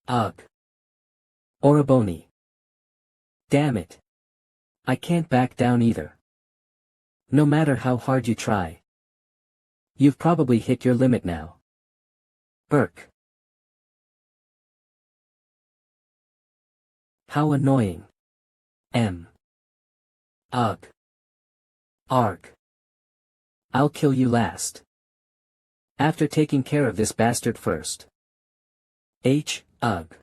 A: Ugh. Oraboni. Damn it. I can't back down either. No matter how hard you try. You've probably hit your limit now. Irk. How annoying. M. Ugh. Arg. I'll kill you last. After taking care of this bastard first. Ugh.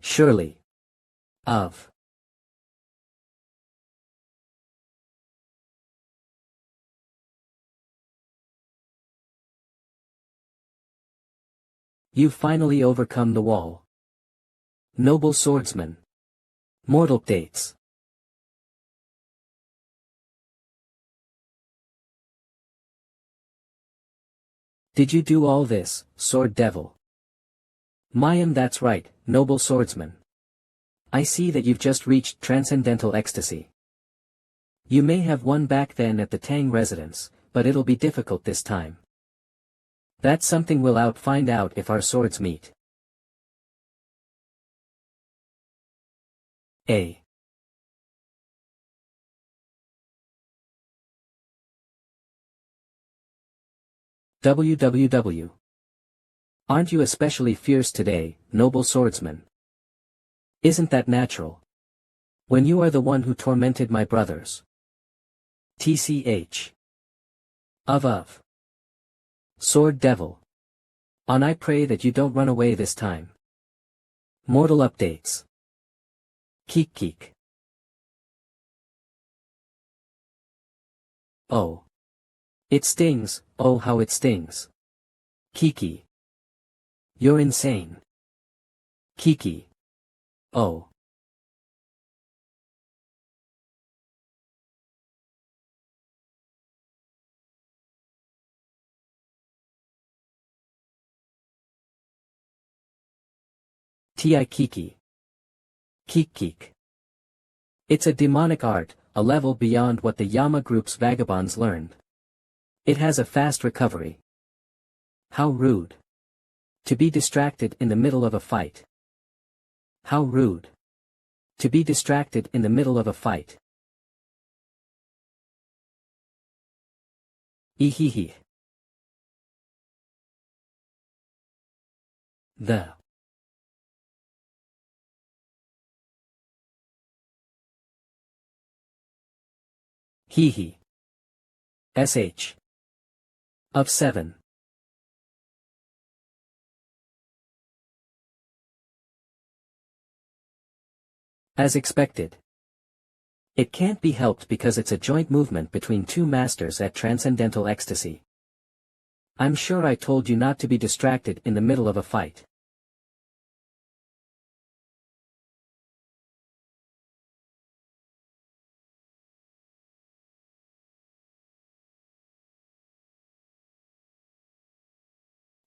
A: Surely. Of. You've finally overcome the wall. Noble swordsman. Mortal dates. Did you do all this, Sword Devil? Mayim, that's right, noble swordsman. I see that you've just reached transcendental ecstasy. You may have won back then at the Tang residence, but it'll be difficult this time. That's something we'll find out if our swords meet. A. www. Aren't you especially fierce today, noble swordsman? Isn't that natural? When you are the one who tormented my brothers. Tch. Of. Sword devil. On I pray that you don't run away this time. Mortal updates. Keek keek. Oh. It stings, oh how it stings. Kiki. You're insane. Kiki. Oh. Ti Kiki. Keek keek. It's a demonic art, a level beyond what the Yama group's vagabonds learned. It has a fast recovery. How rude. To be distracted in the middle of a fight. How rude. To be distracted in the middle of a fight. Ehehe. The. Hee. Sh. Of 7. As expected. It can't be helped because it's a joint movement between two masters at transcendental ecstasy. I'm sure I told you not to be distracted in the middle of a fight.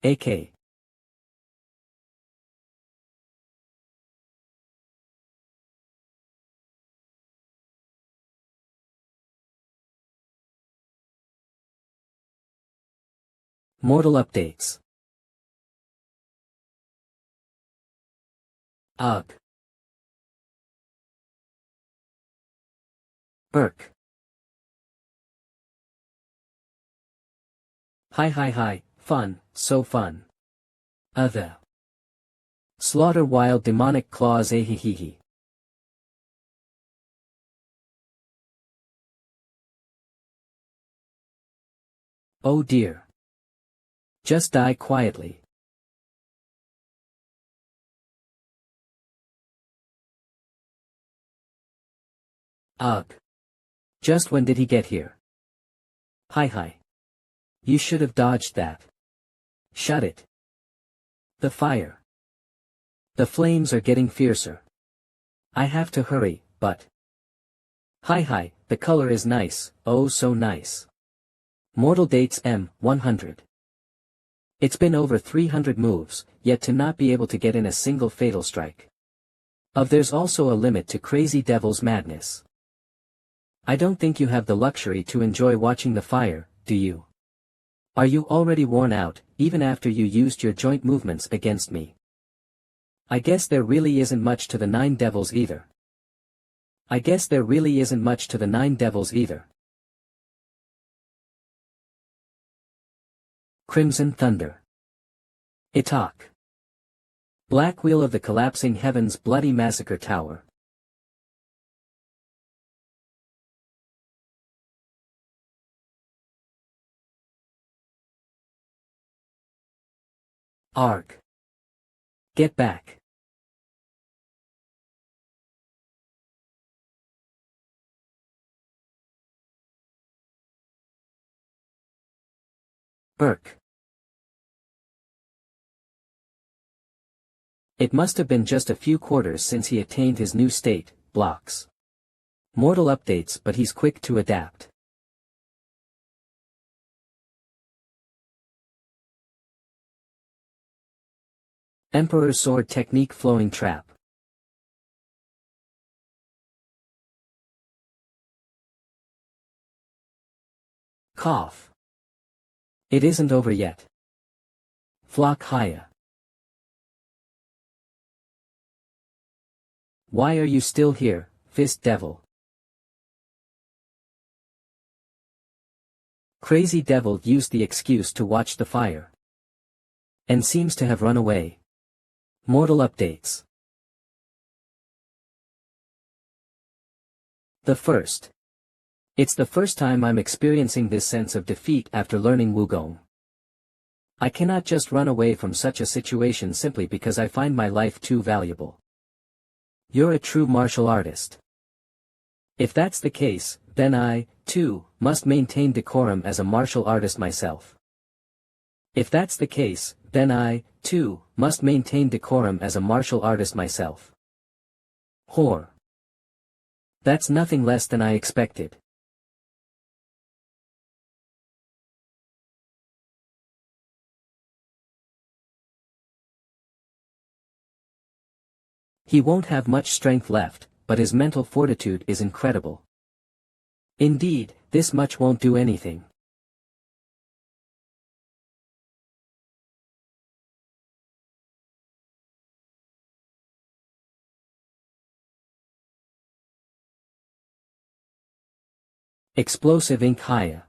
A: AK. Mortal updates. Ugh. Burk. Hi, fun, so fun. Other. Slaughter wild demonic claws ahihihi. Oh dear. Just die quietly. Ugh. Just when did he get here? Hi. You should have dodged that. Shut it. The fire. The flames are getting fiercer. I have to hurry, but. Hi, the color is nice, oh so nice. Mortal dates M100. It's been over 300 moves, yet to not be able to get in a single fatal strike. There's also a limit to Crazy Devil's madness. I don't think you have the luxury to enjoy watching the fire, do you? Are you already worn out, even after you used your joint movements against me? I guess there really isn't much to the 9 devils either. Crimson Thunder. Itak. Black Wheel of the Collapsing Heavens Bloody Massacre Tower. Arg. Get back. Burk. It must have been just a few quarters since he attained his new state, blocks. Mortal updates, but he's quick to adapt. Emperor's Sword Technique Flowing Trap. Cough. It isn't over yet. Flock Haya. Why are you still here, Fist Devil? Crazy Devil used the excuse to watch the fire. And seems to have run away. Mortal updates. The first. It's the first time I'm experiencing this sense of defeat after learning Wugong. I cannot just run away from such a situation simply because I find my life too valuable. You're a true martial artist. If that's the case, then I, too, must maintain decorum as a martial artist myself. If that's the case, then I, too, must maintain decorum as a martial artist myself. Whore. That's nothing less than I expected. He won't have much strength left, but his mental fortitude is incredible. Indeed, this much won't do anything. Explosive ink Haya.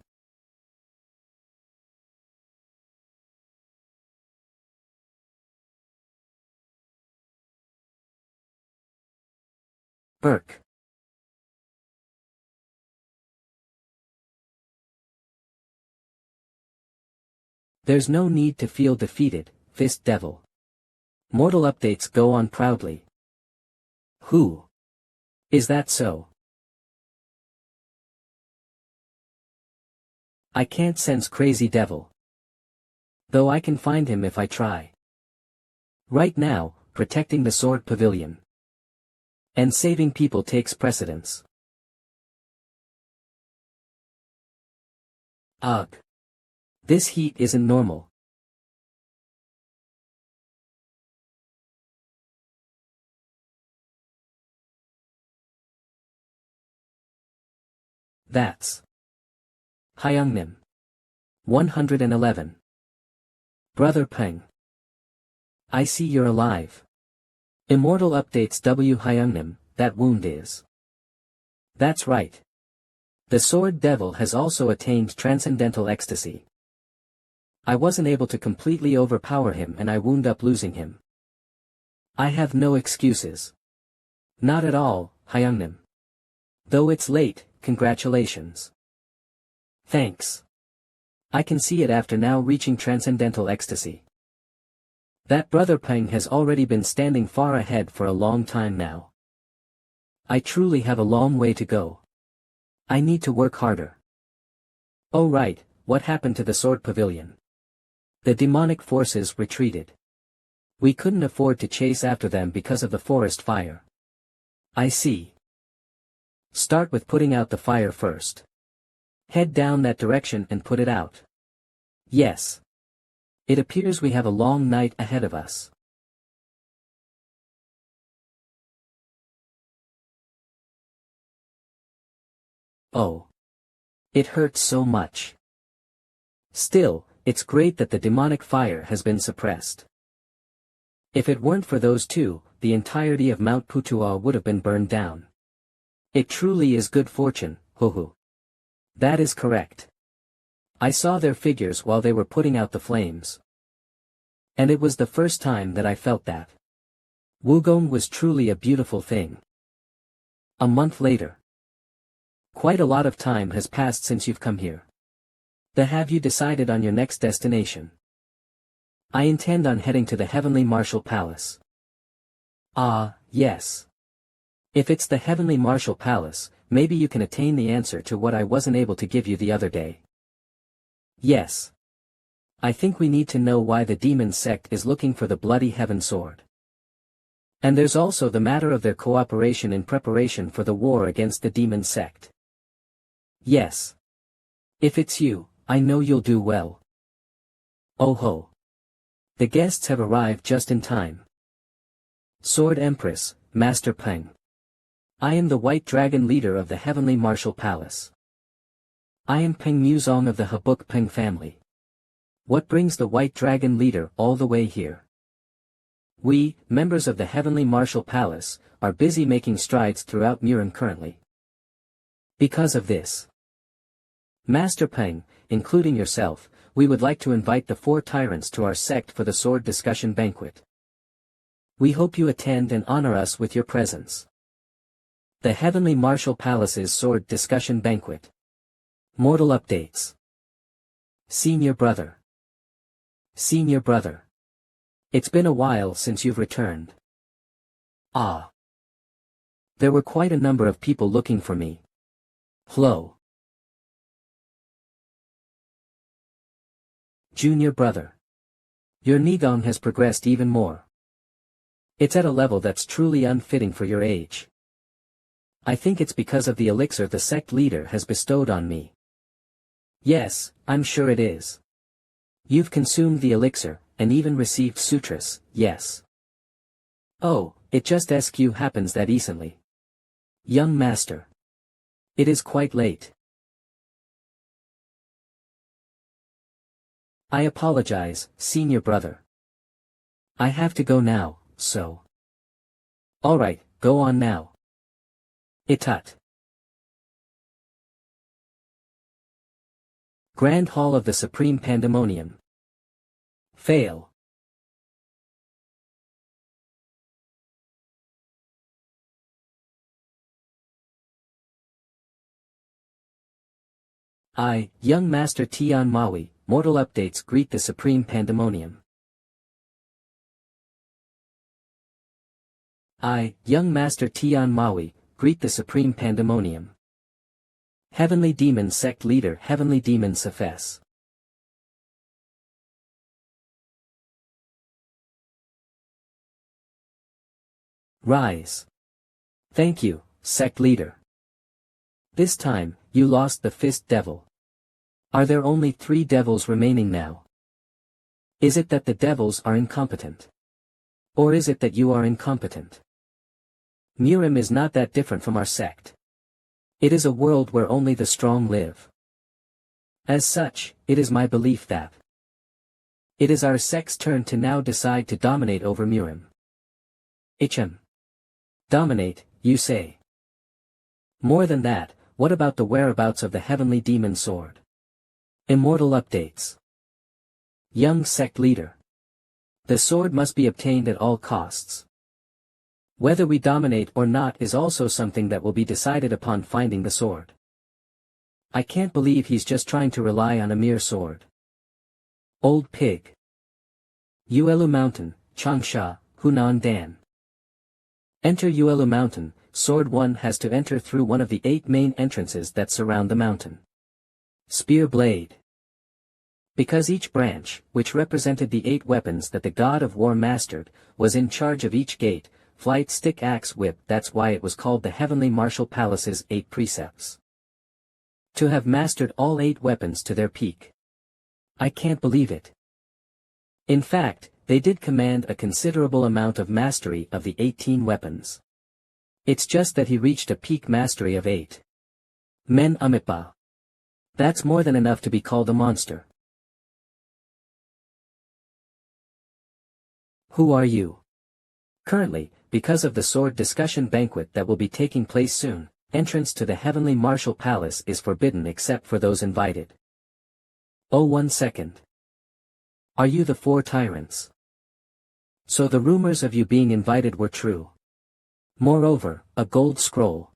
A: Buk. There's no need to feel defeated, Fist Devil. Mortal updates go on proudly. Who? Is that so? I can't sense Crazy Devil. Though I can find him if I try. Right now, protecting the Sword Pavilion. And saving people takes precedence. Ugh. This heat isn't normal. That's Hyungnim. 111. Brother Paeng. I see you're alive. Immortal updates W Hyungnim, that wound is. That's right. The Sword Devil has also attained transcendental ecstasy. I wasn't able to completely overpower him and I wound up losing him. I have no excuses. Not at all, Hyungnim. Though it's late, congratulations. Thanks. I can see it after now reaching transcendental ecstasy. That Brother Paeng has already been standing far ahead for a long time now. I truly have a long way to go. I need to work harder. Oh right, what happened to the Sword Pavilion? The demonic forces retreated. We couldn't afford to chase after them because of the forest fire. I see. Start with putting out the fire first. Head down that direction and put it out. Yes. It appears we have a long night ahead of us. Oh. It hurts so much. Still, it's great that the demonic fire has been suppressed. If it weren't for those two, the entirety of Mount Putua would have been burned down. It truly is good fortune, hoo. That is correct. I saw their figures while they were putting out the flames. And it was the first time that I felt that. Wugong was truly a beautiful thing. A month later. Quite a lot of time has passed since you've come here. Have you decided on your next destination? I intend on heading to the Heavenly Martial Palace. Ah, yes. If it's the Heavenly Martial Palace, maybe you can attain the answer to what I wasn't able to give you the other day. Yes. I think we need to know why the demon sect is looking for the bloody heaven sword. And there's also the matter of their cooperation in preparation for the war against the demon sect. Yes. If it's you, I know you'll do well. Oh ho. The guests have arrived just in time. Sword Empress, Master Paeng. I am the White Dragon leader of the Heavenly Martial Palace. I am Paeng Muzong of the Buk Paeng'S family. What brings the White Dragon leader all the way here? We, members of the Heavenly Martial Palace, are busy making strides throughout Murin currently. Because of this. Master Paeng, including yourself, we would like to invite the 4 tyrants to our sect for the sword discussion banquet. We hope you attend and honor us with your presence. The Heavenly Martial Palace's sword discussion banquet. Mortal updates. Senior brother. Senior brother. It's been a while since you've returned. Ah. There were quite a number of people looking for me. Hello. Junior brother. Your Nigong has progressed even more. It's at a level that's truly unfitting for your age. I think it's because of the elixir the sect leader has bestowed on me. Yes, I'm sure it is. You've consumed the elixir, and even received sutras, yes. Oh, it just happens that easily. Young master. It is quite late. I apologize, senior brother. I have to go now, so. Alright, go on now. Itut. Grand Hall of the Supreme Pandemonium. Fail. I, young master Tian Maui, mortal updates greet the Supreme Pandemonium. I, young master Tian Maui, greet the Supreme Pandemonium. Heavenly Demon Sect Leader Heavenly Demon Sefes. Rise. Thank you, Sect Leader. This time, you lost the Fist Devil. Are there only 3 devils remaining now? Is it that the devils are incompetent? Or is it that you are incompetent? Murim is not that different from our sect. It is a world where only the strong live. As such, it is my belief that it is our sect's turn to now decide to dominate over Murim. Hm. Dominate, you say? More than that, what about the whereabouts of the Heavenly Demon Sword? Immortal updates. Young sect leader. The sword must be obtained at all costs. Whether we dominate or not is also something that will be decided upon finding the sword. I can't believe he's just trying to rely on a mere sword. Old pig. Uelu Mountain, Changsha, Hunan Dan. Enter Uelu Mountain. Sword 1 has to enter through one of the 8 main entrances that surround the mountain. Spear blade. Because each branch, which represented the 8 weapons that the god of war mastered, was in charge of each gate, flight stick axe whip, that's why it was called the Heavenly Martial Palace's 8 precepts. To have mastered all 8 weapons to their peak. I can't believe it. In fact, they did command a considerable amount of mastery of the 18 weapons. It's just that he reached a peak mastery of 8. Men Amipa. That's more than enough to be called a monster. Who are you? Currently, because of the sword discussion banquet that will be taking place soon, entrance to the Heavenly Martial Palace is forbidden except for those invited. Oh, 1 second. Are you the 4 tyrants? So the rumors of you being invited were true. Moreover, a gold scroll.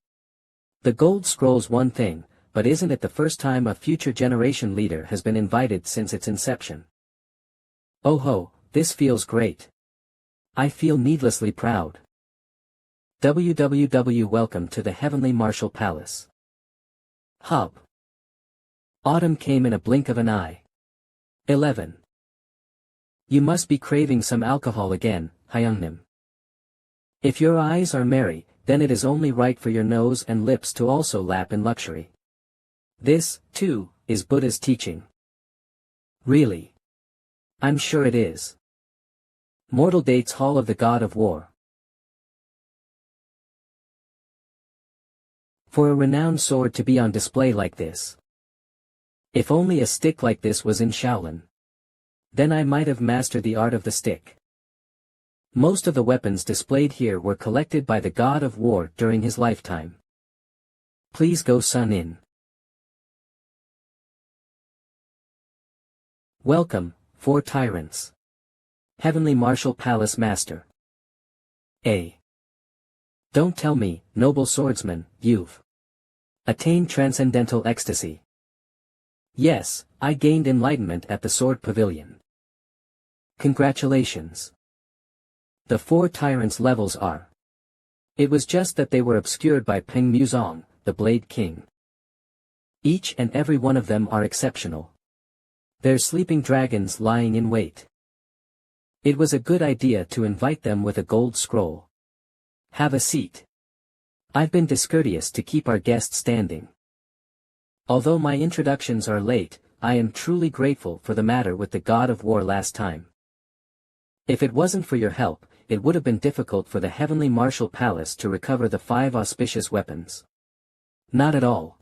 A: The gold scroll's one thing, but isn't it the first time a future generation leader has been invited since its inception? Oh ho, this feels great. I feel needlessly proud. Welcome to the Heavenly Martial Palace. Hub. Autumn came in a blink of an eye. 11. You must be craving some alcohol again, Hyungnim. If your eyes are merry, then it is only right for your nose and lips to also lap in luxury. This, too, is Buddha's teaching. Really? I'm sure it is. Mortal dates Hall of the God of War. For a renowned sword to be on display like this. If only a stick like this was in Shaolin. Then I might have mastered the art of the stick. Most of the weapons displayed here were collected by the God of War during his lifetime. Please go Sun In. Welcome, Four Tyrants. Heavenly Martial Palace Master. A. Don't tell me, noble swordsman, you've attained transcendental ecstasy. Yes, I gained enlightenment at the Sword Pavilion. Congratulations. The Four Tyrants' levels are. It was just that they were obscured by Peng Muzong, the Blade King. Each and every one of them are exceptional. They're sleeping dragons lying in wait. It was a good idea to invite them with a gold scroll. Have a seat. I've been discourteous to keep our guest standing. Although my introductions are late, I am truly grateful for the matter with the God of War last time. If it wasn't for your help, it would have been difficult for the Heavenly Martial Palace to recover the 5 auspicious weapons. Not at all.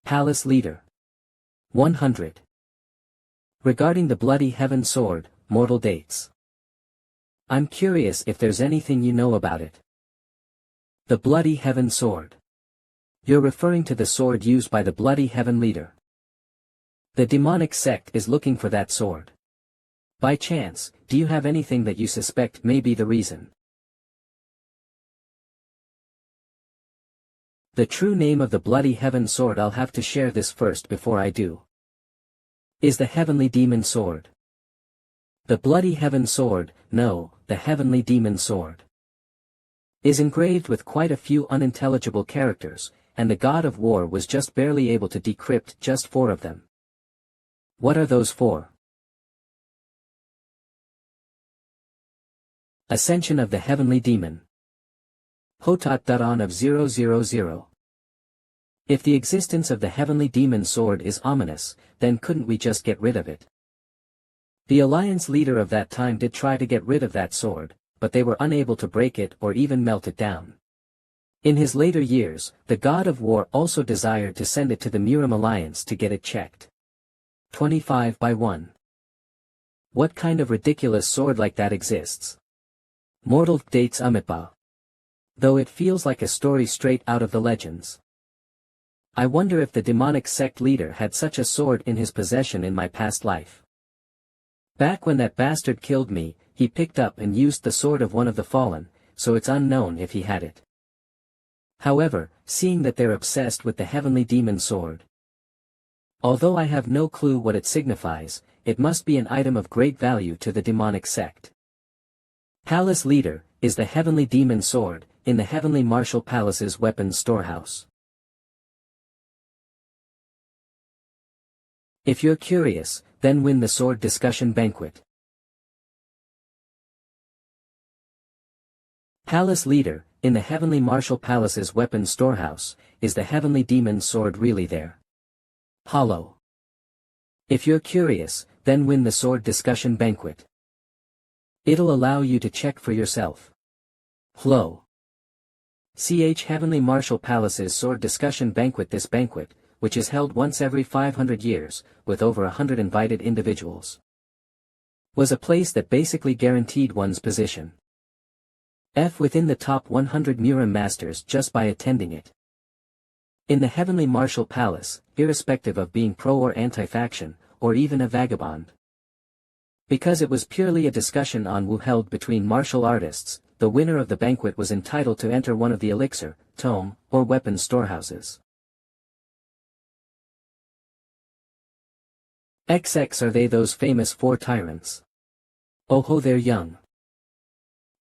A: Palace Leader. 100. Regarding the Bloody Heaven Sword, mortal dates. I'm curious if there's anything you know about it. The Bloody Heaven Sword. You're referring to the sword used by the Bloody Heaven Leader. The demonic sect is looking for that sword. By chance, do you have anything that you suspect may be the reason? The true name of the Bloody Heaven Sword, I'll have to share this first before I do. Is the Heavenly Demon Sword. The Bloody Heaven Sword, no, the Heavenly Demon Sword. Is engraved with quite a few unintelligible characters, and the God of War was just barely able to decrypt just 4 of them. What are those 4? Ascension of the Heavenly Demon. Hotat-daran of 000. If the existence of the Heavenly Demon Sword is ominous, then couldn't we just get rid of it? The Alliance leader of that time did try to get rid of that sword, but they were unable to break it or even melt it down. In his later years, the God of War also desired to send it to the Murim Alliance to get it checked. 25/1. What kind of ridiculous sword like that exists? Mortal dates Amitabha. Though it feels like a story straight out of the legends. I wonder if the demonic sect leader had such a sword in his possession in my past life. Back when that bastard killed me, he picked up and used the sword of one of the fallen, so it's unknown if he had it. However, seeing that they're obsessed with the Heavenly Demon Sword. Although I have no clue what it signifies, it must be an item of great value to the demonic sect. Palace Leader, is the Heavenly Demon Sword, in the Heavenly Martial Palace's weapons storehouse. If you're curious, then win the sword discussion banquet. Palace Leader, in the Heavenly Martial Palace's weapons storehouse, is the Heavenly Demon Sword really there? Hollow. If you're curious, then win the sword discussion banquet. It'll allow you to check for yourself. Hello. Heavenly Martial Palace's sword discussion banquet. This banquet, which is held once every 500 years, with over 100 invited individuals, was a place that basically guaranteed one's position within the top 100 Murim masters just by attending it. In the Heavenly Martial Palace, irrespective of being pro or anti-faction, or even a vagabond. Because it was purely a discussion on Wu held between martial artists, the winner of the banquet was entitled to enter one of the elixir, tome, or weapons storehouses. XX Are they those famous 4 tyrants? Oh ho, they're young.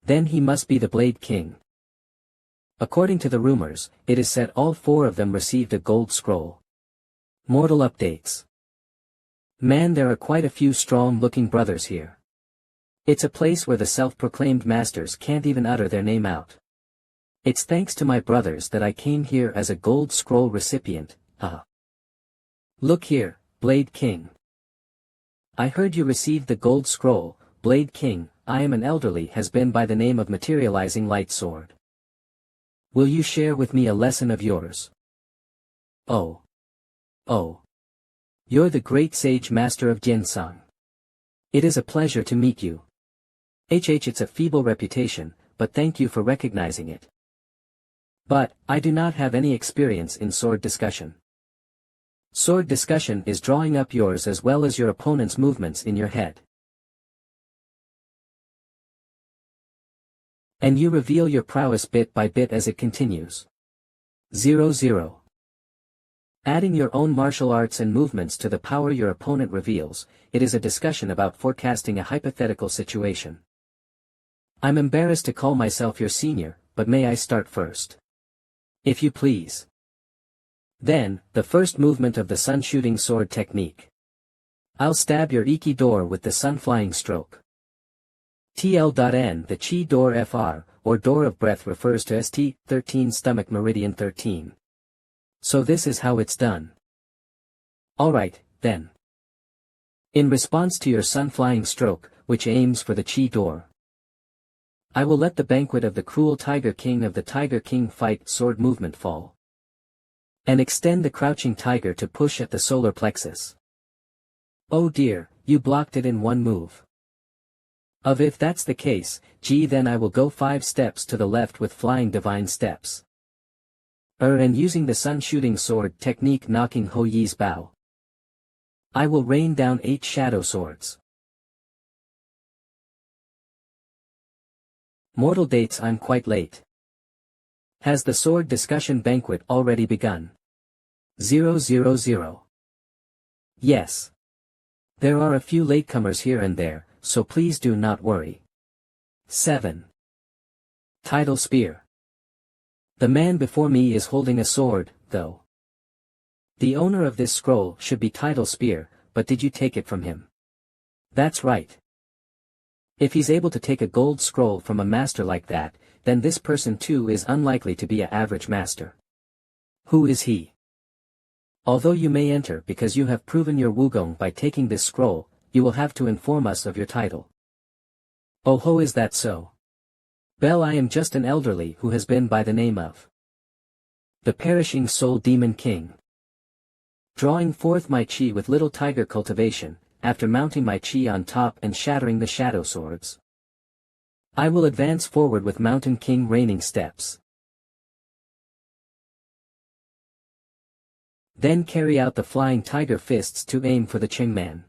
A: Then he must be the Blade King. According to the rumors, it is said all 4 of them received a gold scroll. Mortal updates. Man, there are quite a few strong-looking brothers here. It's a place where the self-proclaimed masters can't even utter their name out. It's thanks to my brothers that I came here as a gold scroll recipient. Look here, Blade King. I heard you received the gold scroll, Blade King. I am an elderly has-been by the name of Materializing Light Sword. Will you share with me a lesson of yours? Oh. You're the great sage master of Jinsang. It is a pleasure to meet you. It's a feeble reputation, but thank you for recognizing it. But, I do not have any experience in sword discussion. Sword discussion is drawing up yours as well as your opponent's movements in your head. And you reveal your prowess bit by bit as it continues. 0-0. Adding your own martial arts and movements to the power your opponent reveals, it is a discussion about forecasting a hypothetical situation. I'm embarrassed to call myself your senior, but may I start first? If you please. Then, the first movement of the sun shooting sword technique. I'll stab your Iki door with the sun flying stroke. TL.N. The Chi door FR, or door of breath, refers to ST, 13 stomach meridian 13. So this is how it's done. Alright, then. In response to your sun flying stroke, which aims for the Chi door, I will let the banquet of the cruel Tiger King of the Tiger King fight sword movement fall. And extend the crouching tiger to push at the solar plexus. Oh dear, you blocked it in one move. If that's the case, gee, then I will go 5 steps to the left with flying divine steps. And using the sun shooting sword technique knocking Ho Yi's bow, I will rain down 8 shadow swords. Mortal dates, I'm quite late. Has the sword discussion banquet already begun? 000. Yes. There are a few latecomers here and there, so please do not worry. 7. Tidal spear. The man before me is holding a sword, though. The owner of this scroll should be Tidal spear, but did you take it from him? That's right. If he's able to take a gold scroll from a master like that, then this person too is unlikely to be an average master. Who is he? Although you may enter because you have proven your wugong by taking this scroll, you will have to inform us of your title. Oh ho, is that so? Well, I am just an elderly who has been by the name of the Perishing Soul Demon King. Drawing forth my chi with little tiger cultivation, after mounting my chi on top and shattering the shadow swords, I will advance forward with Mountain King raining steps. Then carry out the flying tiger fists to aim for the Chengman.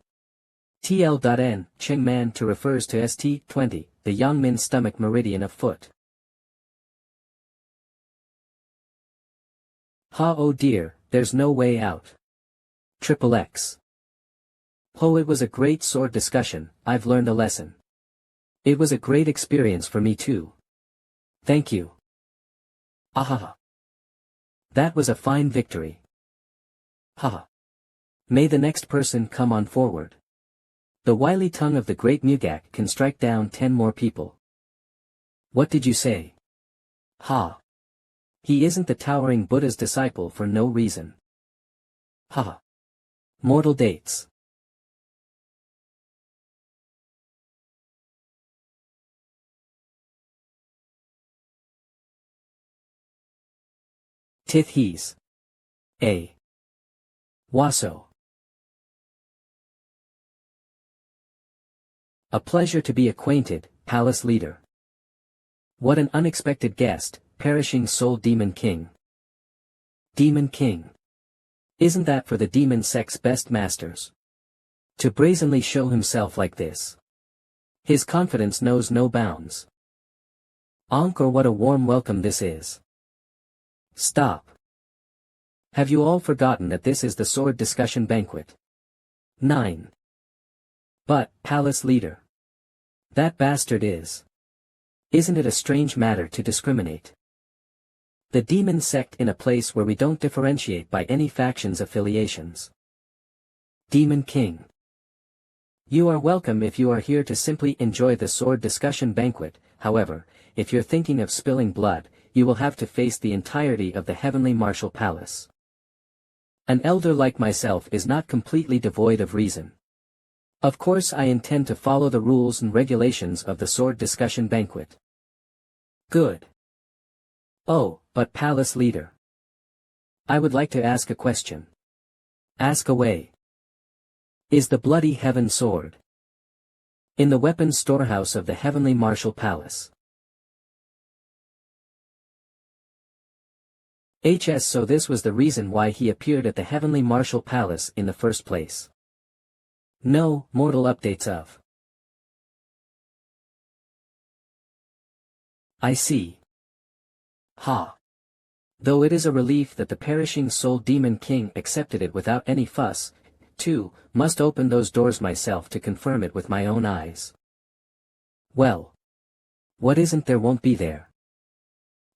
A: TL.N. Chengman to refers to ST, 20, the Yangmin stomach meridian of foot. Ha, oh dear, there's no way out. XXX. Oh, it was a great sword discussion, I've learned a lesson. It was a great experience for me too. Thank you. Ahaha. That was a fine victory. Haha. May the next person come on forward. The wily tongue of the great Mugak can strike down 10 more people. What did you say? Ha. He isn't the towering Buddha's disciple for no reason. Haha. Mortal dates. Tith Hees. A. Waso. A pleasure to be acquainted, Palace Leader. What an unexpected guest, Perishing Soul Demon King. Demon King. Isn't that for the demon sect's best masters? To brazenly show himself like this. His confidence knows no bounds. Or what a warm welcome this is. Stop. Have you all forgotten that this is the sword discussion banquet? 9. But, Palace Leader. That bastard is. Isn't it a strange matter to discriminate? The demon sect in a place where we don't differentiate by any faction's affiliations. Demon King. You are welcome if you are here to simply enjoy the sword discussion banquet, however, if you're thinking of spilling blood, you will have to face the entirety of the heavenly martial palace. An elder like myself is not completely devoid of reason. Of course I intend to follow the rules and regulations of the sword discussion banquet. Good. Oh, but Palace Leader. I would like to ask a question. Ask away. Is the bloody heaven sword in the weapons storehouse of the heavenly martial palace? So this was the reason why he appeared at the Heavenly Martial Palace in the first place. No mortal updates of. I see. Ha. Though it is a relief that the perishing soul demon king accepted it without any fuss, too, must open those doors myself to confirm it with my own eyes. Well. What isn't there won't be there.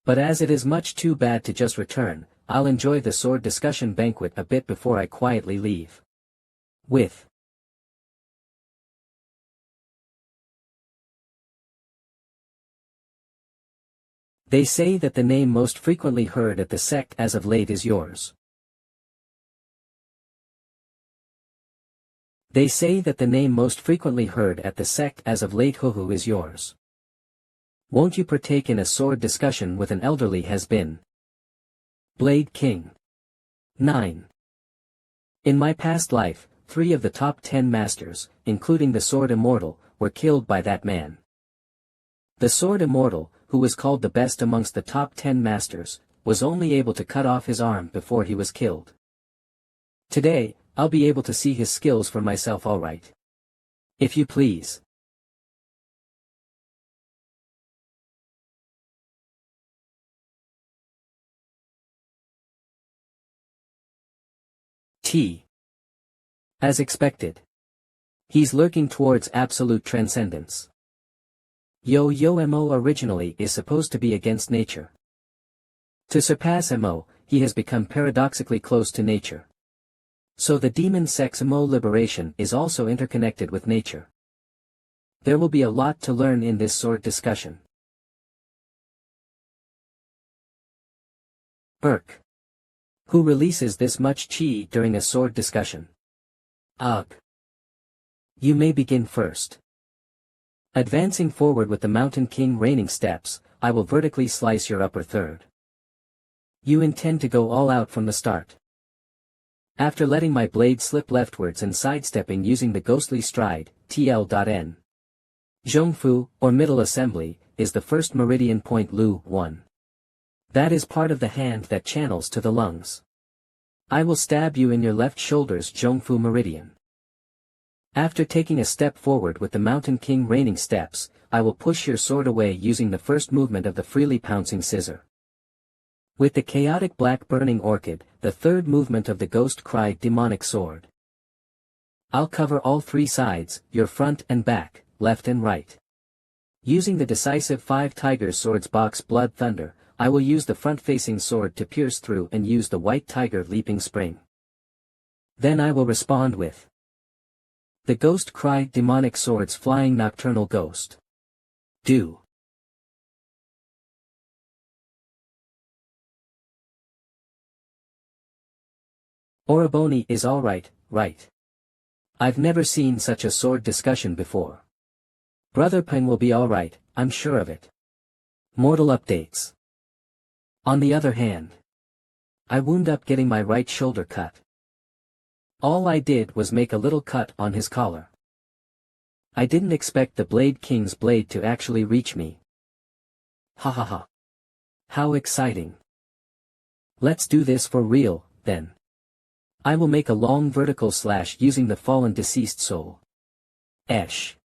A: But as it is much too bad to just return, I'll enjoy the sword discussion banquet a bit before I quietly leave. With. They say that the name most frequently heard at the sect as of late is yours. They say that the name most frequently heard at the sect as of late Huhu is yours. Won't you partake in a sword discussion with an elderly has-been? Blade King. 9. In my past life, 3 of the top 10 masters, including the Sword Immortal, were killed by that man. The Sword Immortal, who was called the best amongst the top 10 masters, was only able to cut off his arm before he was killed. Today, I'll be able to see his skills for myself all right. If you please. T. As expected. He's lurking towards absolute transcendence. Mo originally is supposed to be against nature. To surpass Mo, he has become paradoxically close to nature. So the demon sex Mo liberation is also interconnected with nature. There will be a lot to learn in this sword discussion. Burke. Who releases this much chi during a sword discussion? Ugh. You may begin first. Advancing forward with the Mountain King raining steps, I will vertically slice your upper third. You intend to go all out from the start. After letting my blade slip leftwards and sidestepping using the ghostly stride, TL.N. Zhongfu, or middle assembly, is the first meridian point Lu 1. That is part of the hand that channels to the lungs. I will stab you in your left shoulder's Zhongfu meridian. After taking a step forward with the Mountain King raining steps, I will push your sword away using the first movement of the freely pouncing scissor. With the chaotic black burning orchid, the third movement of the ghost cry demonic sword. I'll cover all 3 sides, your front and back, left and right. Using the decisive 5 tiger swords box blood thunder, I will use the front-facing sword to pierce through and use the white tiger leaping spring. Then I will respond with the ghost cry demonic swords flying nocturnal ghost. Do. Oriboni is alright, right? I've never seen such a sword discussion before. Brother Peng will be alright, I'm sure of it. Mortal updates. On the other hand, I wound up getting my right shoulder cut. All I did was make a little cut on his collar. I didn't expect the Blade King's blade to actually reach me. Ha ha ha. How exciting. Let's do this for real, then. I will make a long vertical slash using the fallen deceased soul. Esh.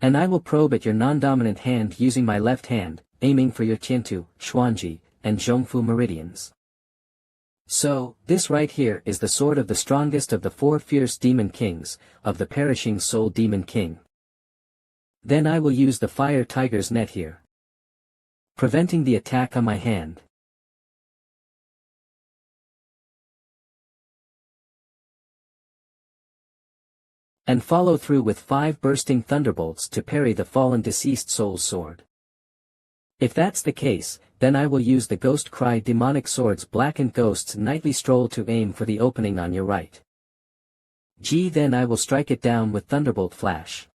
A: And I will probe at your non-dominant hand using my left hand, aiming for your Tiantu, Xuanji, and Zhongfu meridians. So, this right here is the sword of the strongest of the 4 fierce demon kings, of the perishing soul demon king. Then I will use the fire tiger's net here, preventing the attack on my hand. And follow through with 5 bursting thunderbolts to parry the fallen deceased soul's sword. If that's the case, then I will use the ghost cry demonic sword's blackened ghost's nightly stroll to aim for the opening on your right. Then I will strike it down with thunderbolt flash.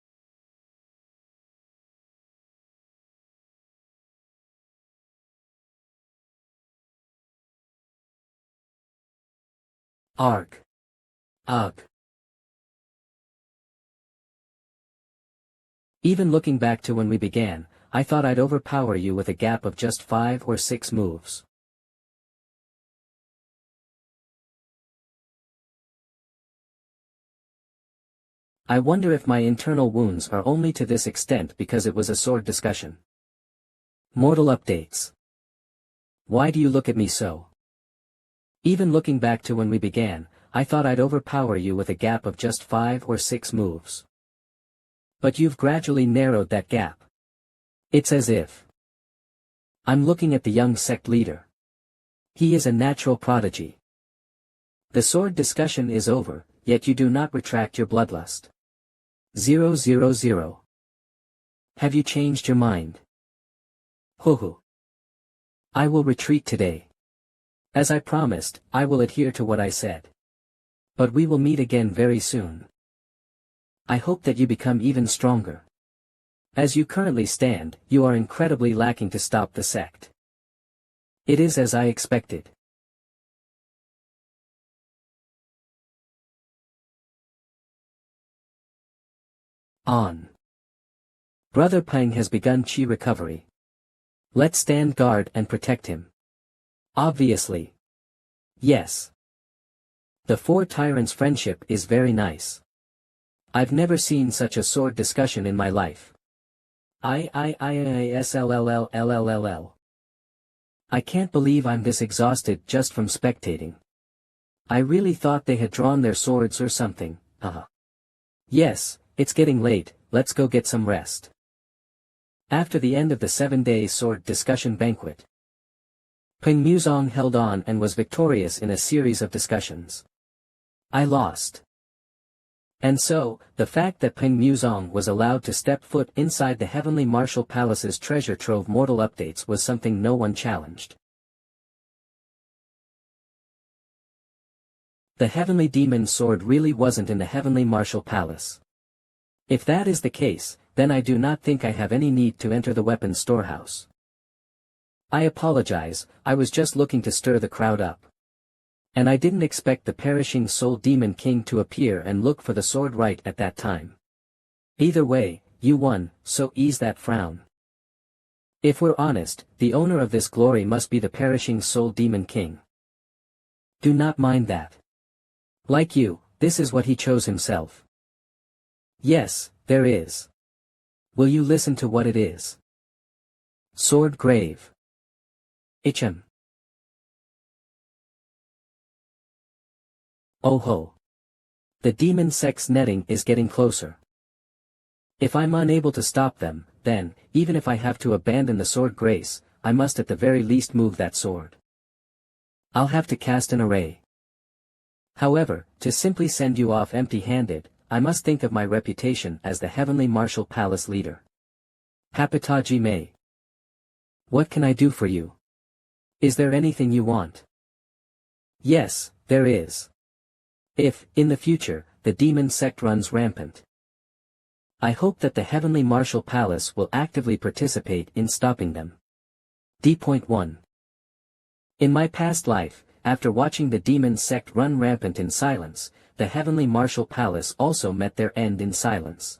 A: Arg. Ugh. Even looking back to when we began, I thought I'd overpower you with a gap of just 5 or 6 moves. I wonder if my internal wounds are only to this extent because it was a sword discussion. Mortal updates. Why do you look at me so? Even looking back to when we began, I thought I'd overpower you with a gap of just 5 or 6 moves. But you've gradually narrowed that gap. It's as if I'm looking at the young sect leader. He is a natural prodigy. The sword discussion is over, yet you do not retract your bloodlust. 000. Have you changed your mind? Hoo. I will retreat today. As I promised, I will adhere to what I said. But we will meet again very soon. I hope that you become even stronger. As you currently stand, you are incredibly lacking to stop the sect. It is as I expected. On. Brother Paeng has begun chi recovery. Let's stand guard and protect him. Obviously. Yes. The 4 tyrants' friendship is very nice. I've never seen such a sword discussion in my life. I can't believe I'm this exhausted just from spectating. I really thought they had drawn their swords or something, Yes, it's getting late, let's go get some rest. After the end of the 7-day sword discussion banquet, Paeng Muzong held on and was victorious in a series of discussions. I lost. And so, the fact that Paeng Muzong was allowed to step foot inside the Heavenly Martial Palace's treasure trove mortal updates was something no one challenged. The Heavenly Demon's sword really wasn't in the Heavenly Martial Palace. If that is the case, then I do not think I have any need to enter the weapons storehouse. I apologize, I was just looking to stir the crowd up. And I didn't expect the perishing soul demon king to appear and look for the sword right at that time. Either way, you won, so ease that frown. If we're honest, the owner of this glory must be the perishing soul demon king. Do not mind that. Like you, this is what he chose himself. Yes, there is. Will you listen to what it is? Sword grave. HM. Oh ho. The demon sect's netting is getting closer. If I'm unable to stop them, then, even if I have to abandon the sword grace, I must at the very least move that sword. I'll have to cast an array. However, to simply send you off empty-handed, I must think of my reputation as the Heavenly Martial Palace leader. Hapitaji Mei. What can I do for you? Is there anything you want? Yes, there is. If, in the future, the demon sect runs rampant, I hope that the Heavenly Martial Palace will actively participate in stopping them. D.1. In my past life, after watching the demon sect run rampant in silence, the Heavenly Martial Palace also met their end in silence.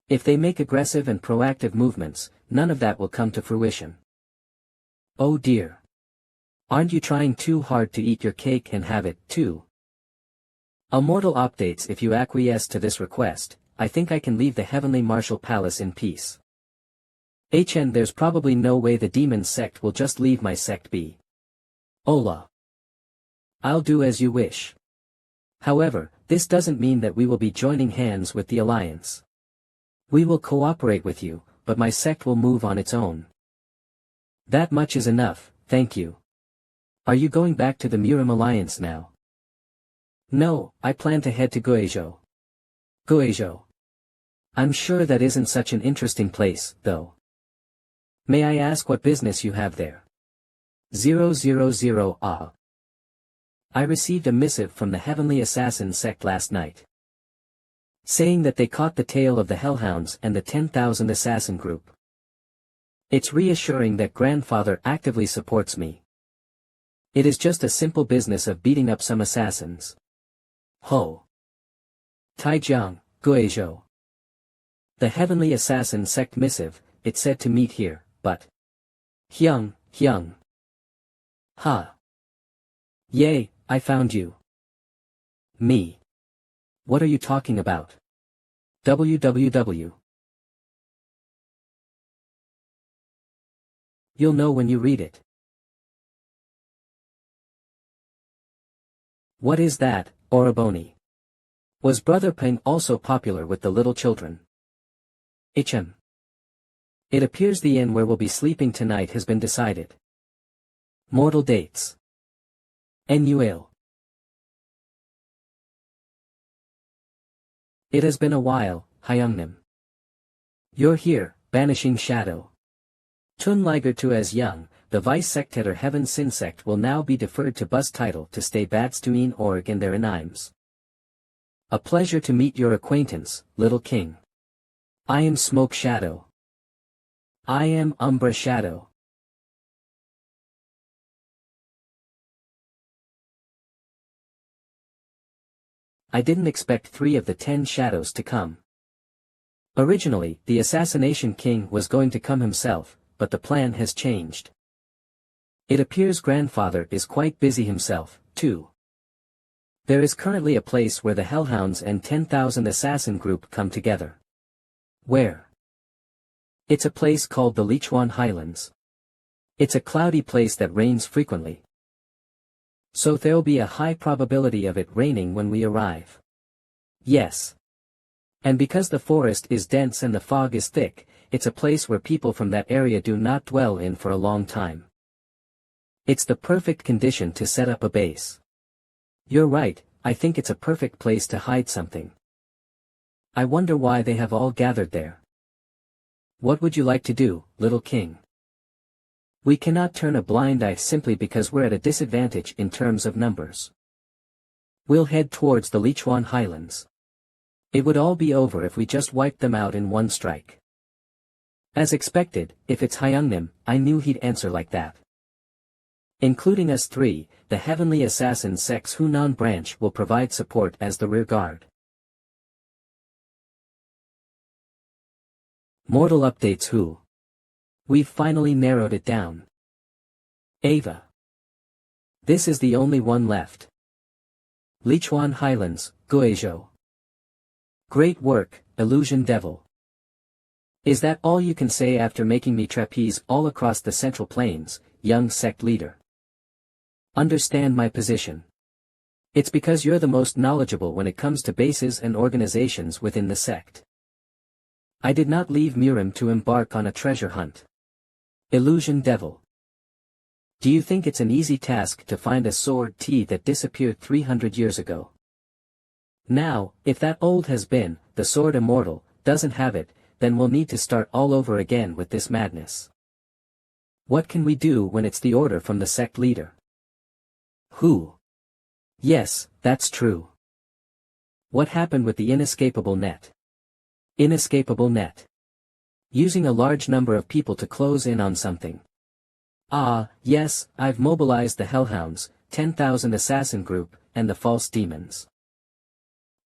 A: If they make aggressive and proactive movements, none of that will come to fruition. Oh dear. Aren't you trying too hard to eat your cake and have it, too? Immortal updates. If you acquiesce to this request, I think I can leave the Heavenly Martial Palace in peace. HN. There's probably no way the demon sect will just leave my sect be. Ola. I'll do as you wish. However, this doesn't mean that we will be joining hands with the Alliance. We will cooperate with you, but my sect will move on its own. That much is enough, thank you. Are you going back to the Murim Alliance now? No, I plan to head to Guizhou. Guizhou. I'm sure that isn't such an interesting place, though. May I ask what business you have there? 000. I received a missive from the Heavenly Assassin sect last night, saying that they caught the tail of the Hellhounds and the 10,000 Assassin group. It's reassuring that grandfather actively supports me. It is just a simple business of beating up some assassins. Ho. Taijiang, Guizhou. The Heavenly Assassin sect missive, it said to meet here, but. Hyung. Ha. Yay, I found you. Me. What are you talking about? www. You'll know when you read it. What is that, Oroboni? Was Brother Paeng also popular with the little children? HM. It appears the inn where we'll be sleeping tonight has been decided. Mortal dates. Annual. It has been a while, Hyungnim. You're here, banishing shadow. Tun Liger to as young, the vice sectator Heaven Sin sect will now be deferred to bus title to stay Batstuin org in their animes. A pleasure to meet your acquaintance, little king. I am Smoke Shadow. I am Umbra Shadow. I didn't expect 3 of the 10 shadows to come. Originally, the Assassination King was going to come himself, but the plan has changed. It appears grandfather is quite busy himself, too. There is currently a place where the Hellhounds and 10,000 Assassin group come together. Where? It's a place called the Lichuan Highlands. It's a cloudy place that rains frequently. So there'll be a high probability of it raining when we arrive. Yes. And because the forest is dense and the fog is thick, it's a place where people from that area do not dwell in for a long time. It's the perfect condition to set up a base. You're right, I think it's a perfect place to hide something. I wonder why they have all gathered there. What would you like to do, little king? We cannot turn a blind eye simply because we're at a disadvantage in terms of numbers. We'll head towards the Lichuan Highlands. It would all be over if we just wiped them out in one strike. As expected, if it's Hyungnim, I knew he'd answer like that. Including us 3, the Heavenly Assassin Sect's Hunan branch will provide support as the rear guard. Mortal updates Who? We've finally narrowed it down. Ava. This is the only one left. Lichuan Highlands, Guizhou. Great work, Illusion Devil. Is that all you can say after making me trapeze all across the Central Plains, young sect leader? Understand my position. It's because you're the most knowledgeable when it comes to bases and organizations within the sect. I did not leave Murim to embark on a treasure hunt. Illusion Devil. Do you think it's an easy task to find a sword T that disappeared 300 years ago? Now, if that old has been, the sword immortal, doesn't have it, then we'll need to start all over again with this madness. What can we do when it's the order from the sect leader? Who? Yes, that's true. What happened with the inescapable net? Inescapable net. Using a large number of people to close in on something. Ah, yes, I've mobilized the Hellhounds, 10,000 Assassin group, and the False Demons.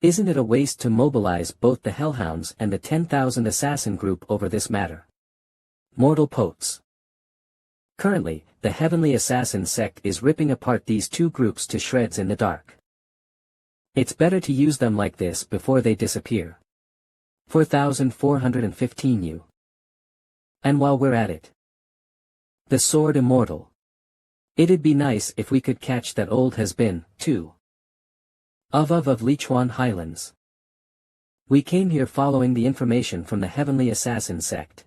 A: Isn't it a waste to mobilize both the Hellhounds and the 10,000 Assassin group over this matter? Mortal Potes. Currently, the Heavenly Assassin sect is ripping apart these 2 groups to shreds in the dark. It's better to use them like this before they disappear. 4,415 U. And while we're at it. The sword immortal. It'd be nice if we could catch that old has-been, too. Of Lichuan Highlands. We came here following the information from the Heavenly Assassin sect.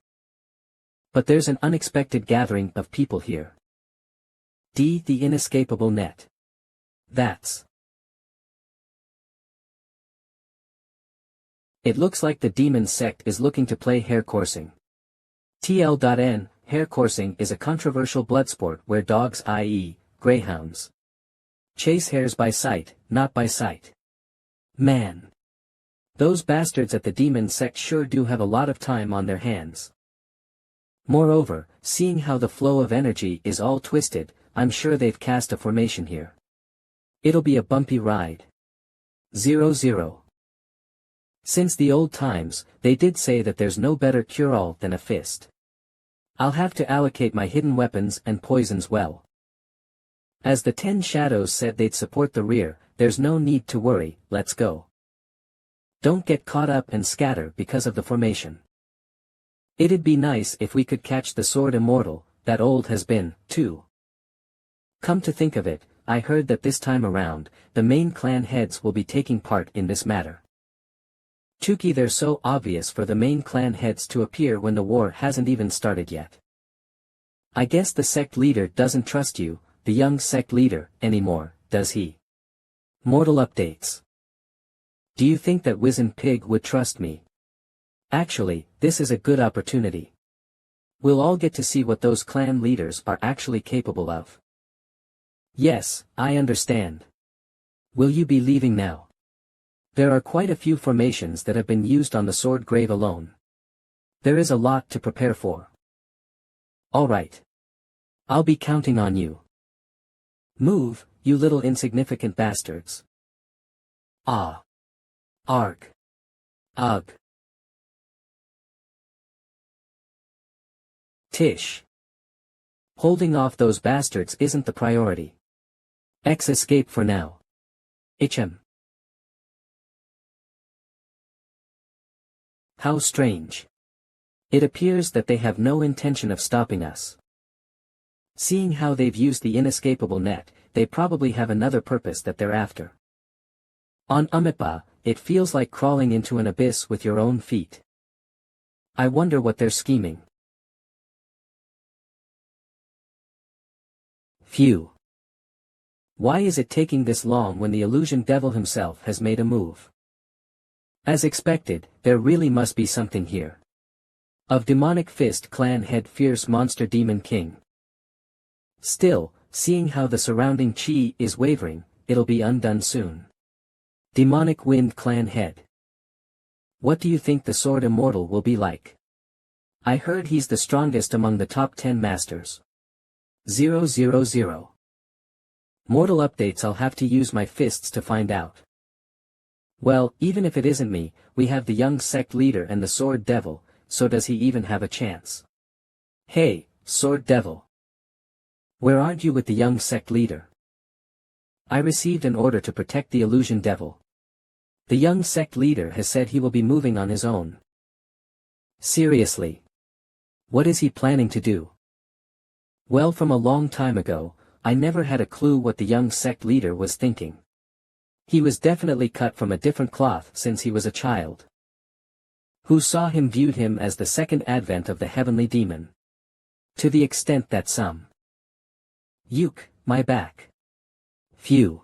A: But there's an unexpected gathering of people here. The inescapable net. That's. It looks like the demon sect is looking to play hare coursing. TL.N, hare coursing is a controversial blood sport where dogs, i.e., greyhounds, chase hares by sight, not by sight. Man. Those bastards at the demon sect sure do have a lot of time on their hands. Moreover, seeing how the flow of energy is all twisted, I'm sure they've cast a formation here. It'll be a bumpy ride. 0-0. Since the old times, they did say that there's no better cure-all than a fist. I'll have to allocate my hidden weapons and poisons well. As the 10 shadows said they'd support the rear, there's no need to worry, let's go. Don't get caught up and scatter because of the formation. It'd be nice if we could catch the sword immortal, that old has been, too. Come to think of it, I heard that this time around, the main clan heads will be taking part in this matter. Chuki, they're so obvious for the main clan heads to appear when the war hasn't even started yet. I guess the sect leader doesn't trust you, the young sect leader, anymore, does he? Mortal updates. Do you think that Wizened Pig would trust me? Actually, this is a good opportunity. We'll all get to see what those clan leaders are actually capable of. Yes, I understand. Will you be leaving now? There are quite a few formations that have been used on the sword grave alone. There is a lot to prepare for. Alright. I'll be counting on you. Move, you little insignificant bastards. Ah. Arg. Ugh. Tish. Holding off those bastards isn't the priority. Escape for now. HM. How strange. It appears that they have no intention of stopping us. Seeing how they've used the inescapable net, they probably have another purpose that they're after. On Umitba, it feels like crawling into an abyss with your own feet. I wonder what they're scheming. Phew. Why is it taking this long when the illusion devil himself has made a move? As expected, there really must be something here. Of Demonic Fist Clan Head Fierce Monster Demon King. Still, seeing how the surrounding chi is wavering, it'll be undone soon. Demonic Wind Clan Head. What do you think the Sword Immortal will be like? I heard he's the strongest among the top 10 masters. 000. Mortal updates. I'll have to use my fists to find out. Well, even if it isn't me, we have the young sect leader and the Sword Devil, so does he even have a chance? Hey, Sword Devil. Where aren't you with the young sect leader? I received an order to protect the illusion devil. The young sect leader has said he will be moving on his own. Seriously. What is he planning to do? Well, from a long time ago, I never had a clue what the young sect leader was thinking. He was definitely cut from a different cloth since he was a child. Who saw him viewed him as the second advent of the heavenly demon. To the extent that some. Yuck, my back. Phew.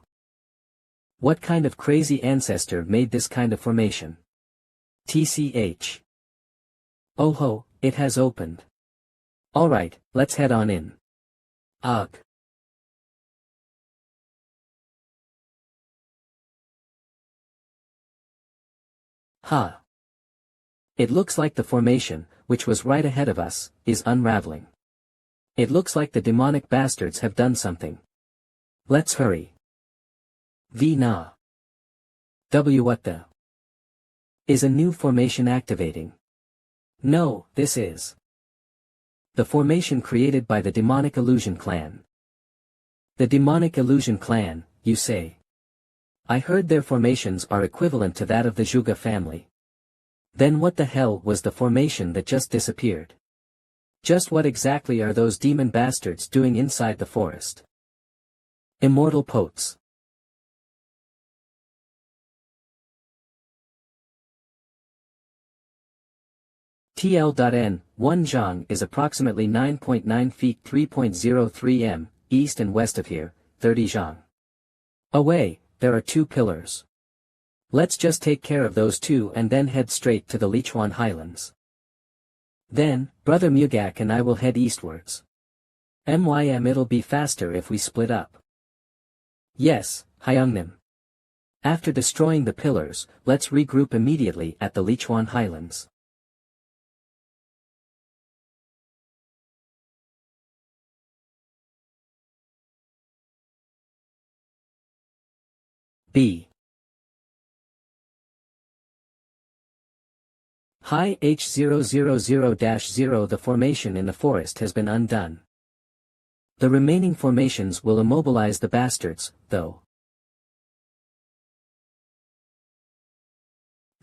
A: What kind of crazy ancestor made this kind of formation? TCH. Oh ho, it has opened. Alright, let's head on in. Ugh. Huh. It looks like the formation, which was right ahead of us, is unraveling. It looks like the demonic bastards have done something. Let's hurry. V-na. W. What the? Is a new formation activating? No, this is the formation created by the Demonic Illusion Clan. The Demonic Illusion Clan, you say? I heard their formations are equivalent to that of the Zhuge family. Then what the hell was the formation that just disappeared? Just what exactly are those demon bastards doing inside the forest? Immortal Potes. TL.N, 1 zhang is approximately 9.9 feet 3.03 m, east and west of here, 30 zhang. Away, there are 2 pillars. Let's just take care of those 2 and then head straight to the Lichuan Highlands. Then, Brother Mugak and I will head eastwards. It'll be faster if we split up. Yes, Hyungnim. After destroying the pillars, let's regroup immediately at the Lichuan Highlands. B. High H000-0 The formation in the forest has been undone. The remaining formations will immobilize the bastards, though.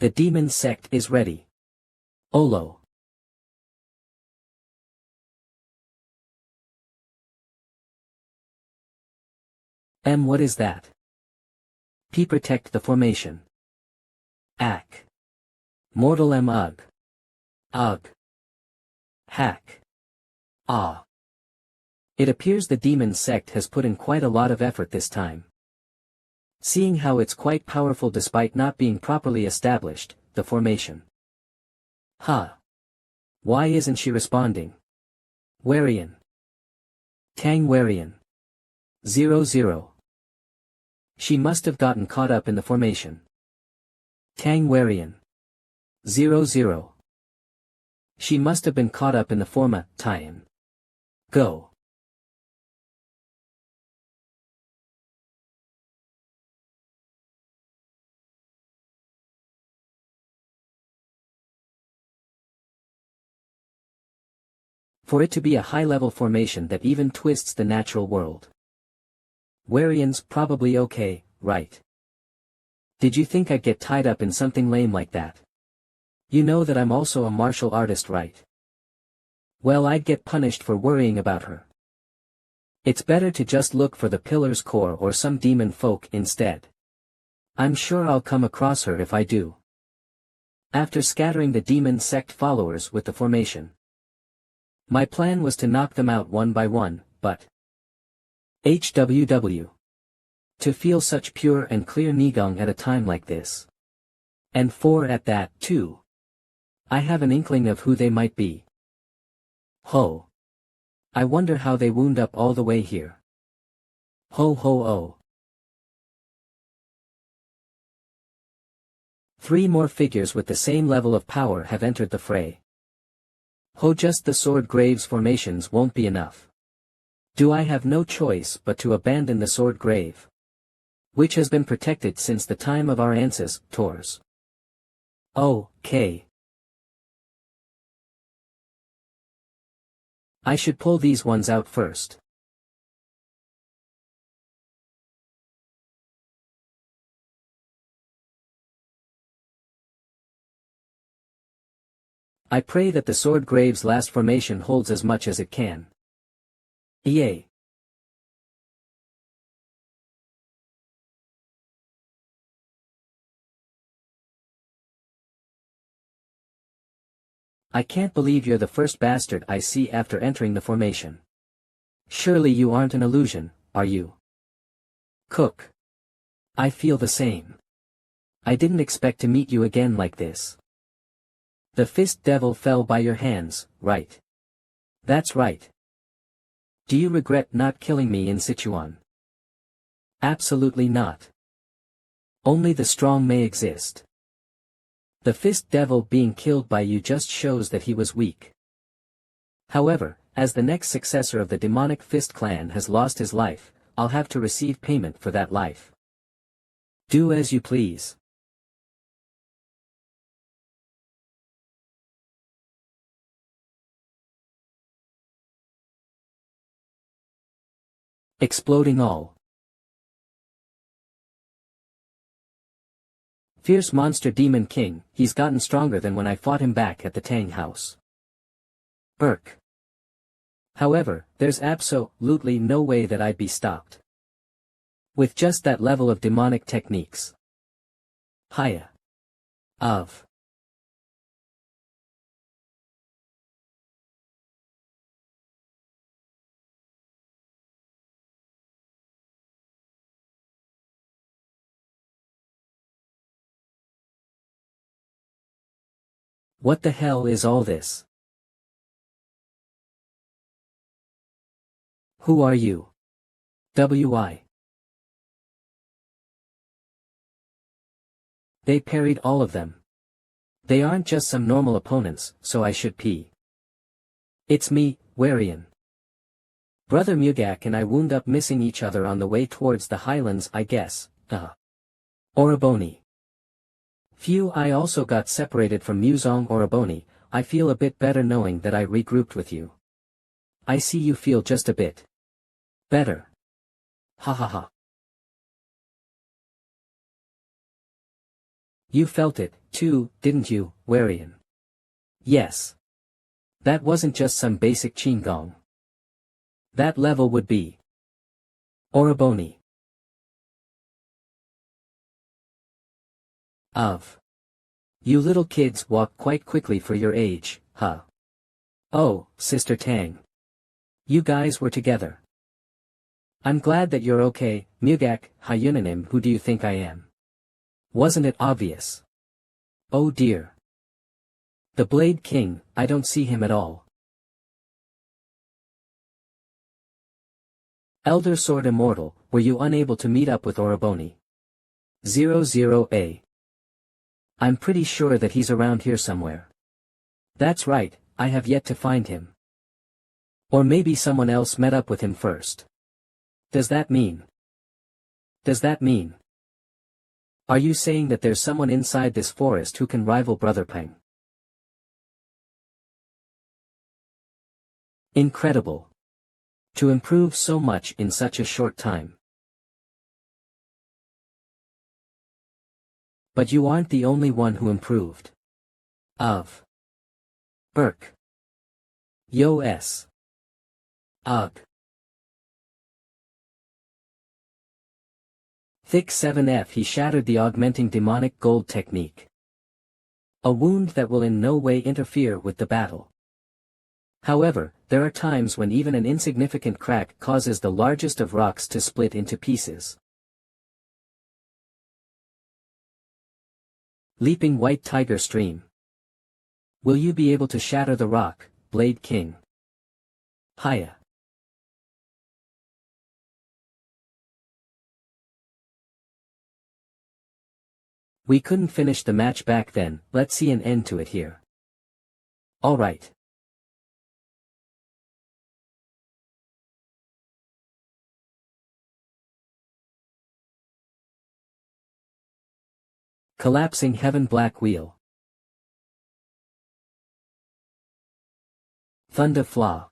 A: The demon sect is ready. Olo. What is that? P. Protect the formation. Ak. Mortal ugh. Ugh. Hack. Ah. It appears the demon sect has put in quite a lot of effort this time. Seeing how it's quite powerful despite not being properly established, the formation. Huh. Why isn't she responding? Warian. Tang Warian. 00. She must have gotten caught up in the formation. Tang Warian. 00. She must have been caught up in the forma, tie-in. Go. For it to be a high-level formation that even twists the natural world. Warian's probably okay, right? Did you think I'd get tied up in something lame like that? You know that I'm also a martial artist, right? Well, I'd get punished for worrying about her. It's better to just look for the Pillar's Core or some demon folk instead. I'm sure I'll come across her if I do. After scattering the demon sect followers with the formation. My plan was to knock them out one by one, but HWW. To feel such pure and clear Nigong at a time like this. And 4 at that, too. I have an inkling of who they might be. Ho. I wonder how they wound up all the way here. Ho ho oh. 3 more figures with the same level of power have entered the fray. Ho, just the sword graves formations won't be enough. Do I have no choice but to abandon the sword grave? Which has been protected since the time of our ancestors. Okay. I should pull these ones out first. I pray that the sword grave's last formation holds as much as it can. EA. I can't believe you're the first bastard I see after entering the formation. Surely you aren't an illusion, are you? Cook. I feel the same. I didn't expect to meet you again like this. The fist devil fell by your hands, right? That's right. Do you regret not killing me in Sichuan? Absolutely not. Only the strong may exist. The fist devil being killed by you just shows that he was weak. However, as the next successor of the demonic fist clan has lost his life, I'll have to receive payment for that life. Do as you please. Exploding all. Fierce monster demon king, he's gotten stronger than when I fought him back at the Tang house. Burk. However, there's absolutely no way that I'd be stopped. With just that level of demonic techniques. Hiya. Of. What the hell is all this? Who are you? WI. They parried all of them. They aren't just some normal opponents, so I should pee. It's me, Warian. Brother Mugak and I wound up missing each other on the way towards the highlands, I guess. Oroboni. Phew, I also got separated from Muzong Oroboni. I feel a bit better knowing that I regrouped with you. I see you feel just a bit better. Ha ha ha. You felt it, too, didn't you, Warian? Yes. That wasn't just some basic Qigong. That level would be Oroboni. Of. You little kids walk quite quickly for your age, huh? Oh, Sister Tang. You guys were together. I'm glad that you're okay, Mugak, Hayunanim. Who do you think I am? Wasn't it obvious? Oh dear. The Blade King, I don't see him at all. Elder Sword Immortal, were you unable to meet up with Oroboni? 00A. I'm pretty sure that he's around here somewhere. That's right, I have yet to find him. Or maybe someone else met up with him first. Does that mean? Are you saying that there's someone inside this forest who can rival Brother Paeng? Incredible. To improve so much in such a short time. But you aren't the only one who improved. Of. Buk. Yo-s. Ugh. Thick 7F. He shattered the augmenting demonic gold technique. A wound that will in no way interfere with the battle. However, there are times when even an insignificant crack causes the largest of rocks to split into pieces. Leaping White Tiger Stream. Will you be able to shatter the rock, Blade King? Hiya. We couldn't finish the match back then, let's see an end to it here. Alright. Collapsing Heaven Black Wheel. Thunder Flaw.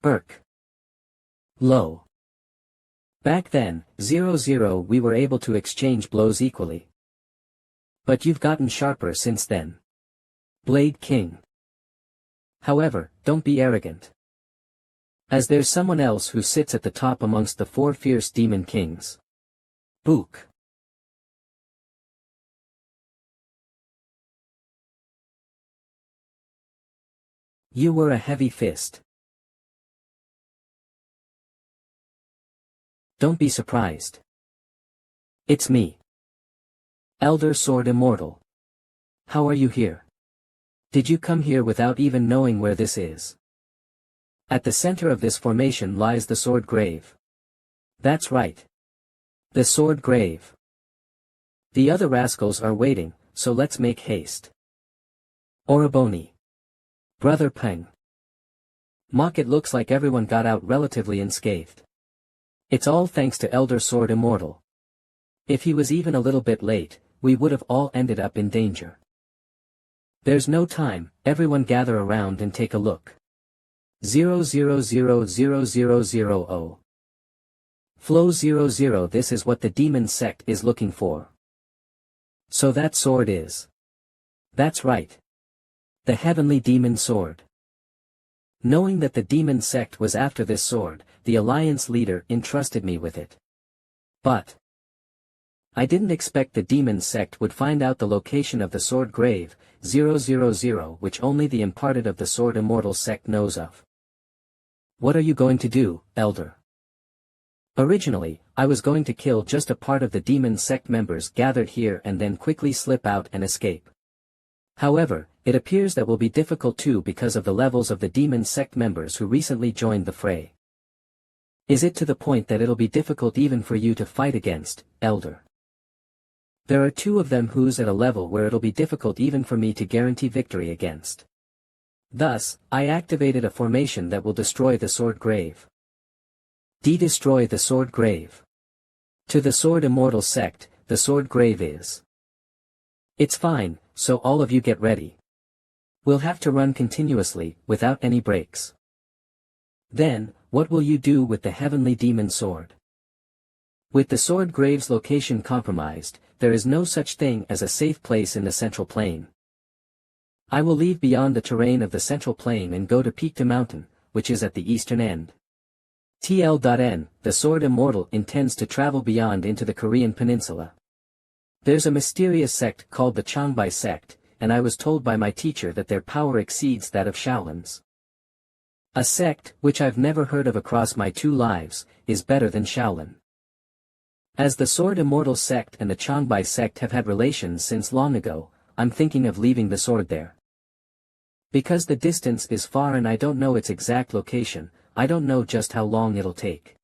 A: Buk. Low. Back then, 0-0 we were able to exchange blows equally. But you've gotten sharper since then. Blade King. However, don't be arrogant. As there's someone else who sits at the top amongst the 4 fierce demon kings. Buk. You were a heavy fist. Don't be surprised. It's me. Elder Sword Immortal. How are you here? Did you come here without even knowing where this is? At the center of this formation lies the Sword Grave. That's right. The Sword Grave. The other rascals are waiting, so let's make haste. Oroboni. Brother Paeng. Mock, it looks like everyone got out relatively unscathed. It's all thanks to Elder Sword Immortal. If he was even a little bit late, we would have all ended up in danger. There's no time, everyone gather around and take a look. 000000. Flow 00. This is what the demon sect is looking for. So that sword is. That's right. The heavenly demon sword. Knowing that the demon sect was after this sword, the alliance leader entrusted me with it. But I didn't expect the demon sect would find out the location of the Sword Grave, 000, which only the imparted of the Sword Immortal sect knows of. What are you going to do, Elder? Originally, I was going to kill just a part of the demon sect members gathered here and then quickly slip out and escape. However, it appears that will be difficult too because of the levels of the demon sect members who recently joined the fray. Is it to the point that it'll be difficult even for you to fight against, Elder? There are 2 of them who's at a level where it'll be difficult even for me to guarantee victory against. Thus, I activated a formation that will destroy the Sword Grave. Destroy the Sword Grave. To the Sword Immortal sect, the Sword Grave is. It's fine, so all of you get ready. We'll have to run continuously, without any breaks. Then, what will you do with the heavenly demon sword? With the sword grave's location compromised, there is no such thing as a safe place in the central plain. I will leave beyond the terrain of the central plain and go to Paeng'S Mountain, which is at the eastern end. TL.N, the sword immortal intends to travel beyond into the Korean peninsula. There's a mysterious sect called the Changbai sect, and I was told by my teacher that their power exceeds that of Shaolin's. A sect, which I've never heard of across my 2 lives, is better than Shaolin. As the Sword Immortal sect and the Changbai sect have had relations since long ago, I'm thinking of leaving the sword there. Because the distance is far and I don't know its exact location, I don't know just how long it'll take.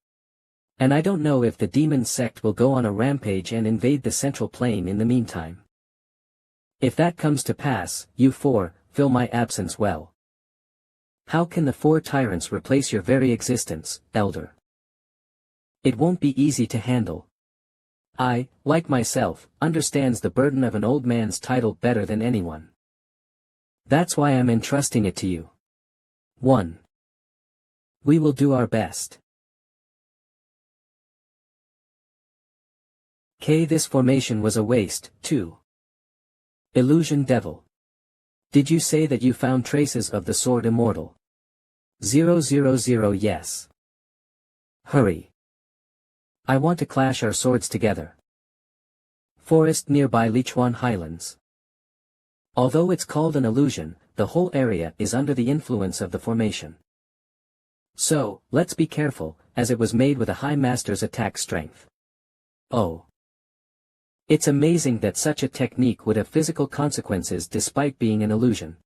A: And I don't know if the demon sect will go on a rampage and invade the central plain in the meantime. If that comes to pass, you 4, fill my absence well. How can the 4 tyrants replace your very existence, Elder? It won't be easy to handle. I, like myself, understands the burden of an old man's title better than anyone. That's why I'm entrusting it to you. 1. We will do our best. This formation was a waste, 2. Illusion Devil. Did you say that you found traces of the Sword Immortal? 000 yes. Hurry. I want to clash our swords together. Forest nearby Lichuan Highlands. Although it's called an illusion, the whole area is under the influence of the formation. So, let's be careful, as it was made with a high master's attack strength. Oh. It's amazing that such a technique would have physical consequences despite being an illusion.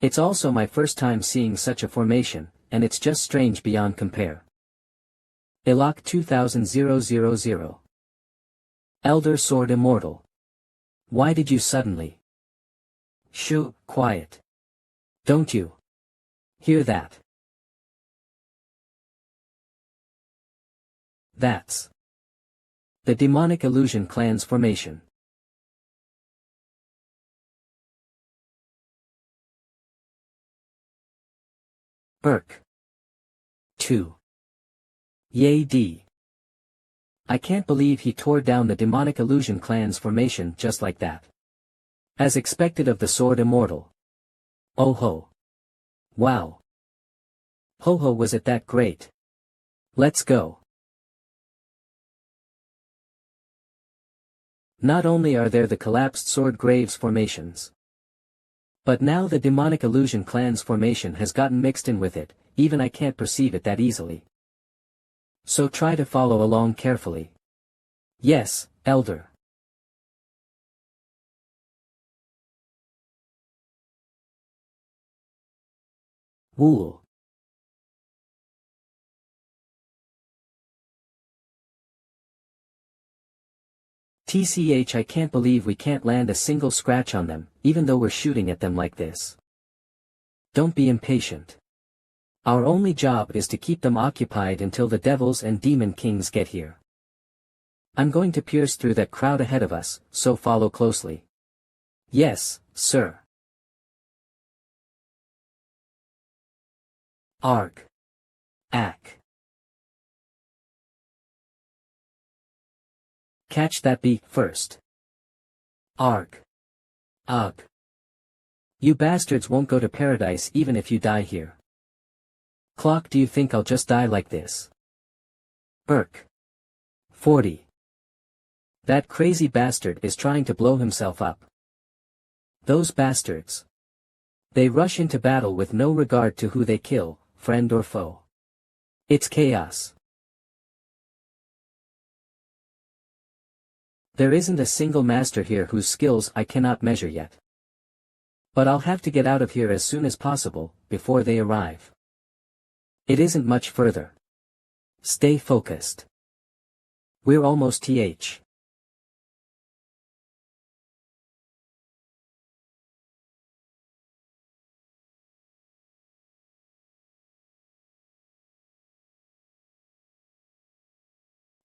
A: It's also my first time seeing such a formation, and it's just strange beyond compare. Ilok 2000. Elder Sword Immortal. Why did you suddenly? Shoo, quiet. Don't you hear that? That's the demonic illusion clan's formation. Buk. 2. Yay D. I can't believe he tore down the demonic illusion clan's formation just like that. As expected of the Sword Immortal. Oh ho. Wow. Ho ho, was it that great? Let's go. Not only are there the collapsed sword graves formations, but now the demonic illusion clan's formation has gotten mixed in with it, even I can't perceive it that easily. So try to follow along carefully. Yes, Elder. Wool. TCH, I can't believe we can't land a single scratch on them, even though we're shooting at them like this. Don't be impatient. Our only job is to keep them occupied until the devils and demon kings get here. I'm going to pierce through that crowd ahead of us, so follow closely. Yes, sir. Arg. Ack. Catch that bee first. Arg. Ugh. You bastards won't go to paradise even if you die here. Clock, do you think I'll just die like this? Buk. 40. That crazy bastard is trying to blow himself up. Those bastards. They rush into battle with no regard to who they kill, friend or foe. It's chaos. There isn't a single master here whose skills I cannot measure yet. But I'll have to get out of here as soon as possible, before they arrive. It isn't much further. Stay focused. We're almost th.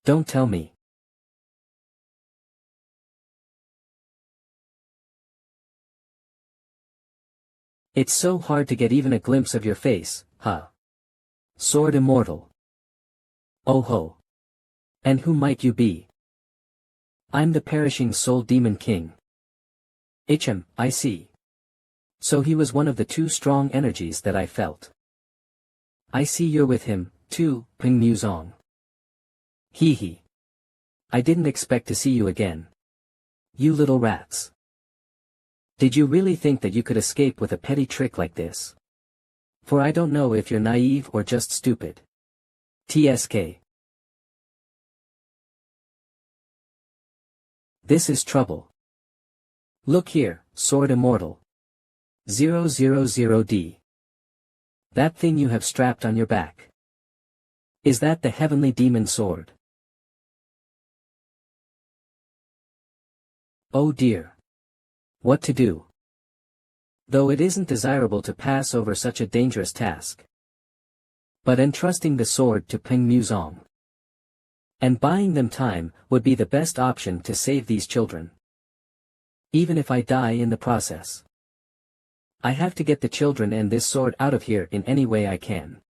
A: Don't tell me. It's so hard to get even a glimpse of your face, huh? Sword immortal. Oh ho. And who might you be? I'm the perishing soul demon king. I see. So he was one of the two strong energies that I felt. I see you're with him, too, Paeng'S. Hee hee. I didn't expect to see you again. You little rats. Did you really think that you could escape with a petty trick like this? For I don't know if you're naive or just stupid. TSK. This is trouble. Look here, Sword Immortal. 000D. That thing you have strapped on your back. Is that the heavenly demon sword? Oh dear. What to do? Though it isn't desirable to pass over such a dangerous task. But entrusting the sword to Paeng'S and buying them time would be the best option to save these children. Even if I die in the process. I have to get the children and this sword out of here in any way I can.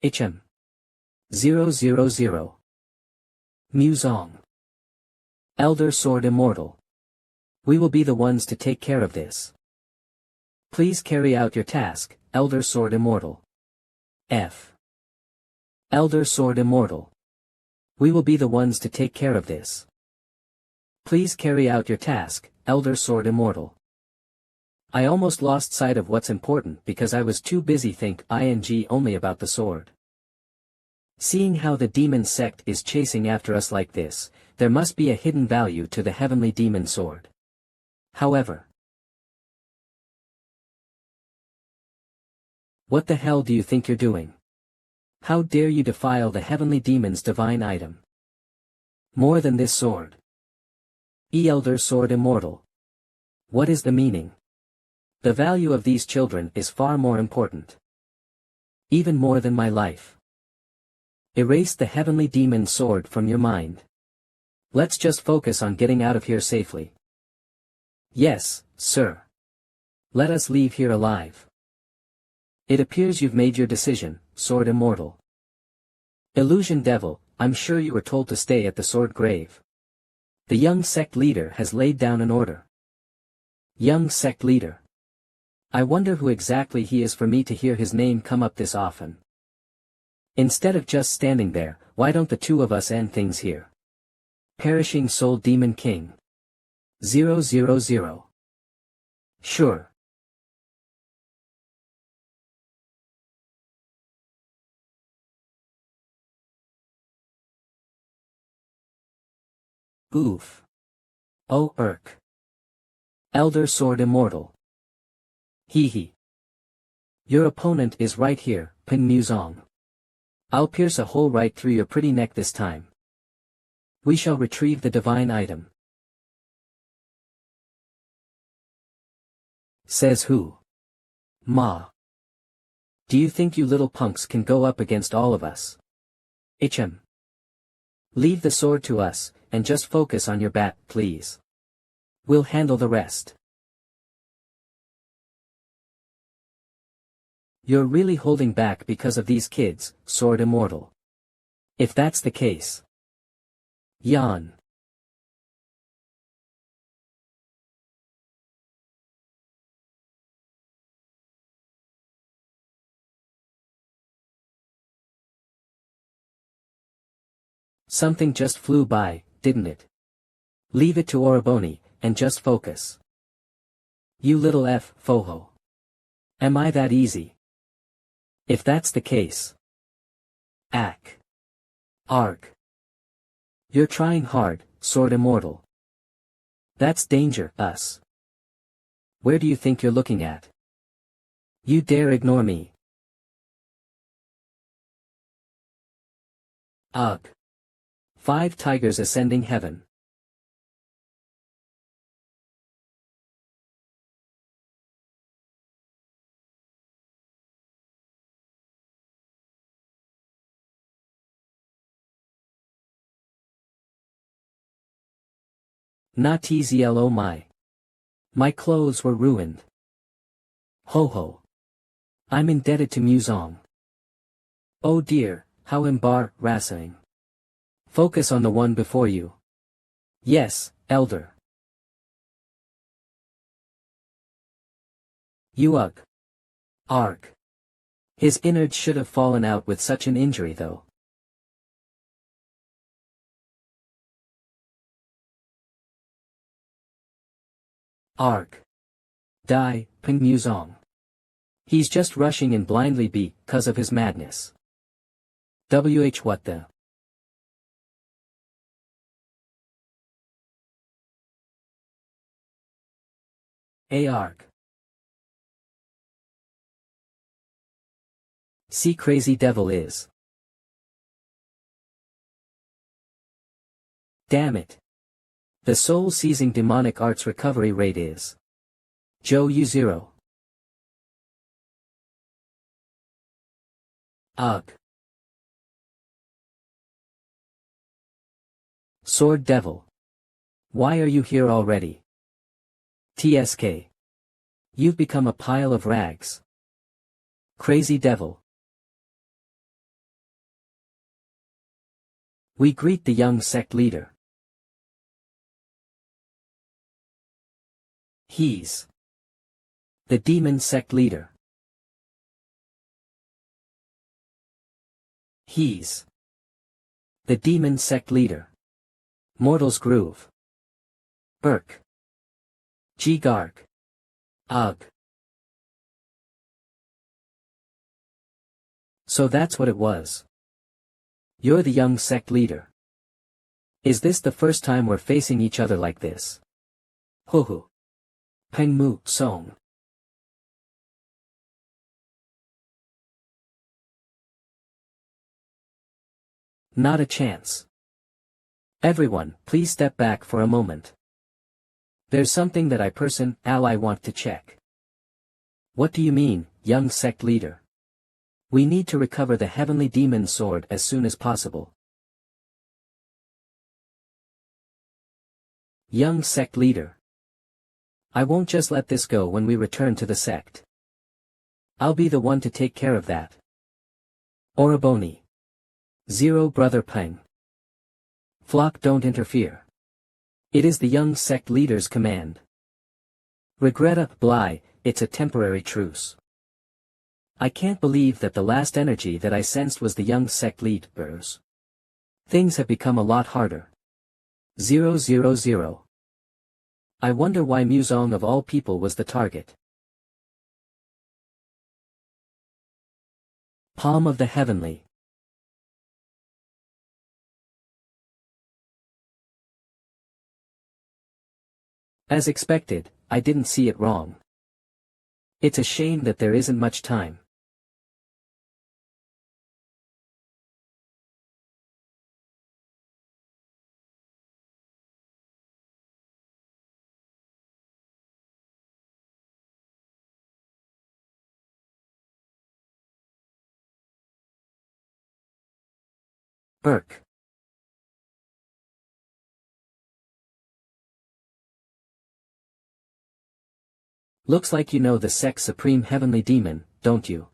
A: 000. Musong. Elder Sword Immortal. We will be the ones to take care of this. Please carry out your task, Elder Sword Immortal. F. Elder Sword Immortal. We will be the ones to take care of this. Please carry out your task, Elder Sword Immortal. I almost lost sight of what's important because I was too busy think only about the sword. Seeing how the demon sect is chasing after us like this, there must be a hidden value to the heavenly demon sword. However, what the hell do you think you're doing? How dare you defile the heavenly demon's divine item? More than this sword. Elder Sword Immortal. What is the meaning? The value of these children is far more important. Even more than my life. Erase the heavenly demon sword from your mind. Let's just focus on getting out of here safely. Yes, sir. Let us leave here alive. It appears you've made your decision, Sword Immortal. Illusion Devil, I'm sure you were told to stay at the sword grave. The young sect leader has laid down an order. Young sect leader. I wonder who exactly he is for me to hear his name come up this often. Instead of just standing there, why don't the two of us end things here? Perishing Soul Demon King. 000. Sure. Oof. Oh irk. Elder Sword Immortal. Hee hee. Your opponent is right here, Paeng'S. I'll pierce a hole right through your pretty neck this time. We shall retrieve the divine item. Says who? Ma. Do you think you little punks can go up against all of us? Leave the sword to us, and just focus on your bat, please. We'll handle the rest. You're really holding back because of these kids, Sword Immortal. If that's the case. Yawn. Something just flew by, didn't it? Leave it to Oroboni, and just focus. You little foho. Am I that easy? If that's the case. Ack. Arg. You're trying hard, Sword Immortal. That's danger, us. Where do you think you're looking at? You dare ignore me. Ugh. 5 tigers ascending heaven. Not easy, oh my. My clothes were ruined. Ho ho. I'm indebted to Muzong. Oh dear, how embarrassing. Focus on the one before you. Yes, elder. Ugh. Arg. His innards should have fallen out with such an injury though. Arg. Die, Peng Muzong. He's just rushing in blindly because of his madness. What the? Arg. See crazy devil is. Damn it. The soul-seizing demonic arts recovery rate is. Joe U0. Ugh. Sword devil. Why are you here already? TSK. You've become a pile of rags. Crazy devil. We greet the young sect leader. He's the demon sect leader. He's the demon sect leader. Mortal's Groove. Burk. G-Garg. Ugh. So that's what it was. You're the young sect leader. Is this the first time we're facing each other like this? Hoho. Peng Mu Song. Not a chance. Everyone, please step back for a moment. There's something that I want to check. What do you mean, young sect leader? We need to recover the heavenly demon sword as soon as possible. Young sect leader. I won't just let this go when we return to the sect. I'll be the one to take care of that. Oraboni. Zero Brother Peng. Flock, don't interfere. It is the young sect leader's command. Regretta Bly, it's a temporary truce. I can't believe that the last energy that I sensed was the young sect leader's. Things have become a lot harder. 000. I wonder why Muzong of all people was the target. Palm of the Heavenly. As expected, I didn't see it wrong. It's a shame that there isn't much time. Burke. Looks like you know the sect's supreme heavenly demon, don't you?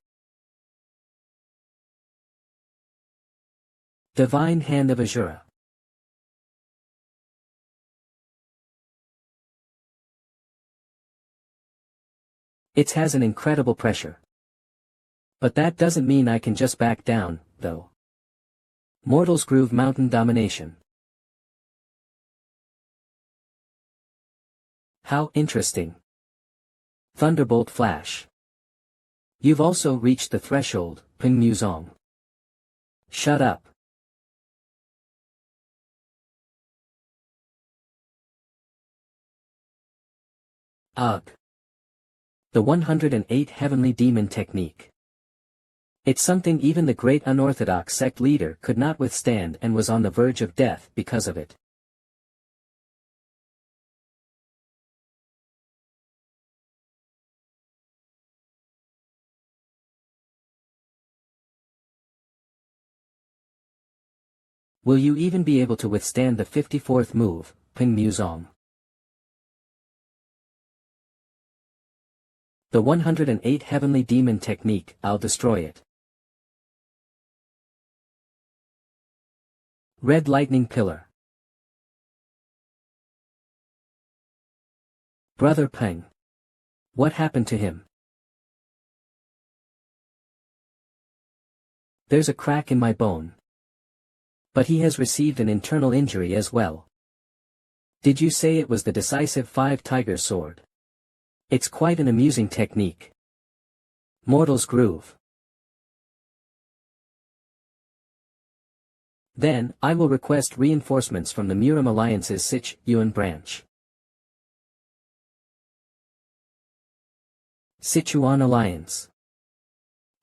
A: Divine Hand of Azura. It has an incredible pressure. But that doesn't mean I can just back down, though. Mortal's Groove Mountain Domination. How interesting. Thunderbolt Flash. You've also reached the threshold, Peng Muzong. Shut up. Ugh. The 108 Heavenly Demon Technique. It's something even the great unorthodox sect leader could not withstand and was on the verge of death because of it. Will you even be able to withstand the 54th move, Peng Muzong? The 108 Heavenly Demon Technique, I'll destroy it. Red Lightning Pillar. Brother Paeng. What happened to him? There's a crack in my bone. But he has received an internal injury as well. Did you say it was the decisive 5-tiger sword? It's quite an amusing technique. Mortal's Groove. Then, I will request reinforcements from the Murim Alliance's Sichuan branch. Sichuan Alliance.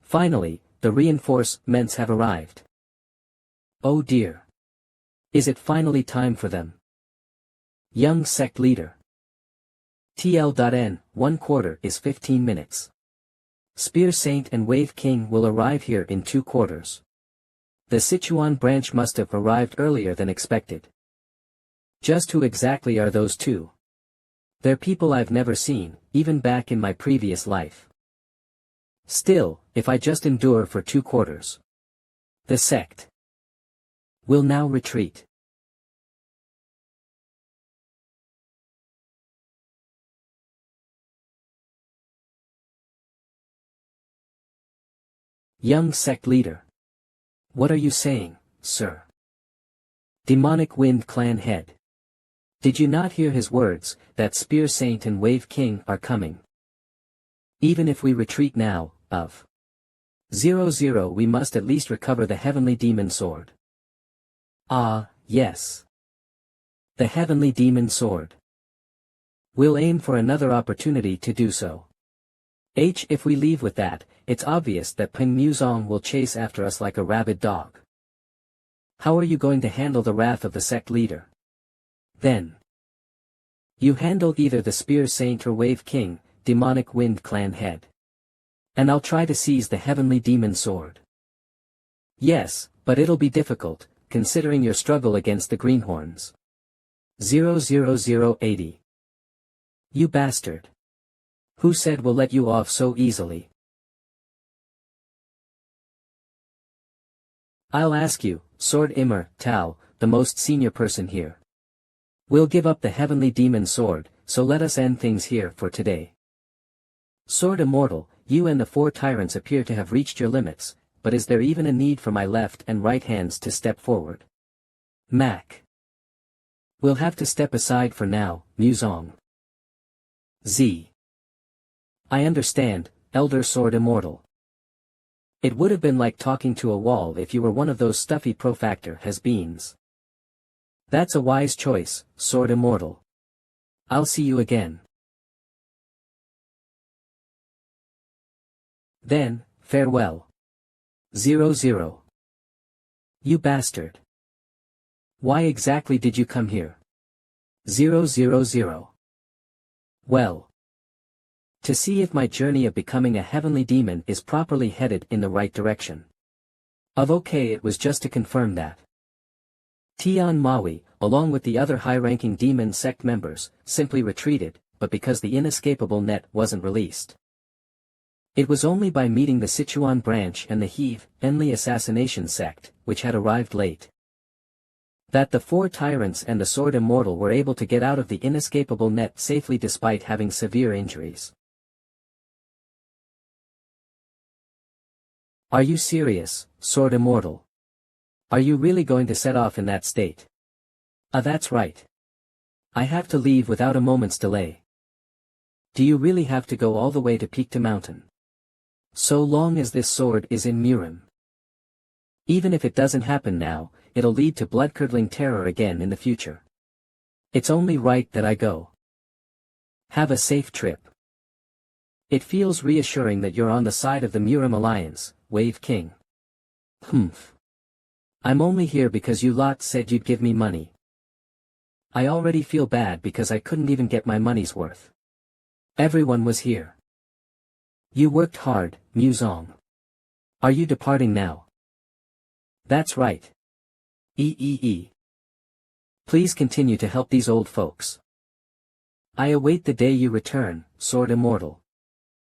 A: Finally, the reinforcements have arrived. Oh dear. Is it finally time for them? Young sect leader. TL.N, 1/4 is 15 minutes. Spear Saint and Wave King will arrive here in 2/4. The Sichuan branch must have arrived earlier than expected. Just who exactly are those two? They're people I've never seen, even back in my previous life. Still, if I just endure for 2/4. The sect will now retreat. Young sect leader. What are you saying, sir? Demonic Wind Clan head. Did you not hear his words, that Spear Saint and Wave King are coming? Even if we retreat now, of 00 we must at least recover the Heavenly Demon Sword. Ah, yes. The Heavenly Demon Sword. We'll aim for another opportunity to do so. If we leave with that, it's obvious that Paeng Muzong will chase after us like a rabid dog. How are you going to handle the wrath of the sect leader? Then you handle either the Spear Saint or Wave King, Demonic Wind Clan head. And I'll try to seize the Heavenly Demon Sword. Yes, but it'll be difficult, considering your struggle against the Greenhorns. 00080. You bastard. Who said we'll let you off so easily? I'll ask you, Sword Immer, Tao, the most senior person here. We'll give up the Heavenly Demon Sword, so let us end things here for today. Sword Immortal, you and the 4 tyrants appear to have reached your limits, but is there even a need for my left and right hands to step forward? Mac. We'll have to step aside for now, Muzong. Z. I understand, Elder Sword Immortal. It would have been like talking to a wall if you were one of those stuffy profactor has-beens. That's a wise choice, Sword Immortal. I'll see you again. Then, farewell. 00. You bastard. Why exactly did you come here? 000. Well. To see if my journey of becoming a heavenly demon is properly headed in the right direction. It was just to confirm that. Tian Maui, along with the other high-ranking demon sect members, simply retreated, but because the inescapable net wasn't released. It was only by meeting the Sichuan branch and the Henley assassination sect, which had arrived late, that the 4 tyrants and the Sword Immortal were able to get out of the inescapable net safely despite having severe injuries. Are you serious, Sword Immortal? Are you really going to set off in that state? That's right. I have to leave without a moment's delay. Do you really have to go all the way to Peak Mountain? So long as this sword is in Murim. Even if it doesn't happen now, it'll lead to blood-curdling terror again in the future. It's only right that I go. Have a safe trip. It feels reassuring that you're on the side of the Murim Alliance, Wave King. Humph. I'm only here because you lot said you'd give me money. I already feel bad because I couldn't even get my money's worth. Everyone was here. You worked hard, Muzong. Are you departing now? That's right. Please continue to help these old folks. I await the day you return, Sword Immortal.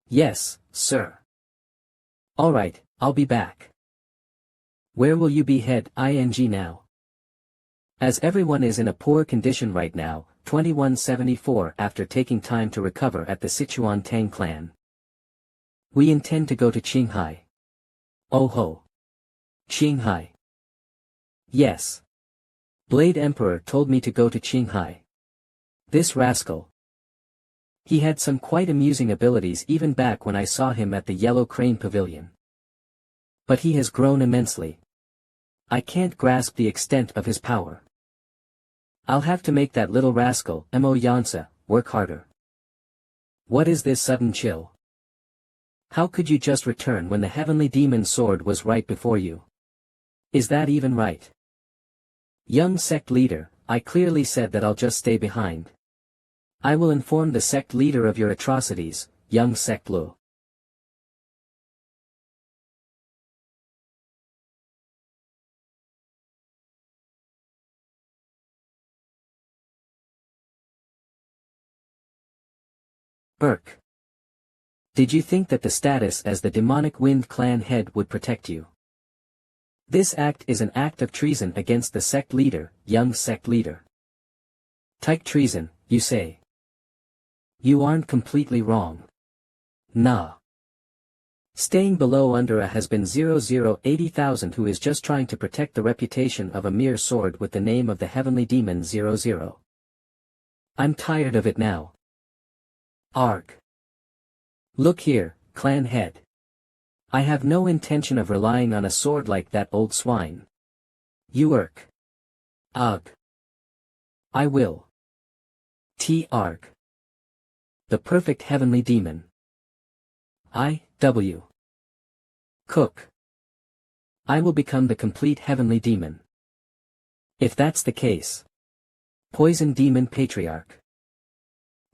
A: Yes, sir. Alright, I'll be back. Where will you be ing now? As everyone is in a poor condition right now, 2174 after taking time to recover at the Sichuan Tang clan. We intend to go to Qinghai. Oh ho. Qinghai. Yes. Blade Emperor told me to go to Qinghai. This rascal. He had some quite amusing abilities even back when I saw him at the Yellow Crane Pavilion. But he has grown immensely. I can't grasp the extent of his power. I'll have to make that little rascal, Mo Yansa, work harder. What is this sudden chill? How could you just return when the heavenly demon sword was right before you? Is that even right? Young sect leader, I clearly said that I'll just stay behind. I will inform the sect leader of your atrocities, young sect Lu. Burke. Did you think that the status as the demonic wind clan head would protect you? This act is an act of treason against the sect leader, young sect leader. Tyke treason, you say? You aren't completely wrong. Nah. Staying below under a has been 0080,000 who is just trying to protect the reputation of a mere sword with the name of the heavenly demon 00. I'm tired of it now. Arg. Look here, clan head. I have no intention of relying on a sword like that old swine. You irk. Ugh. I will. Arg. The perfect heavenly demon. I.W. Cook. I will become the complete heavenly demon. If that's the case. Poison demon patriarch.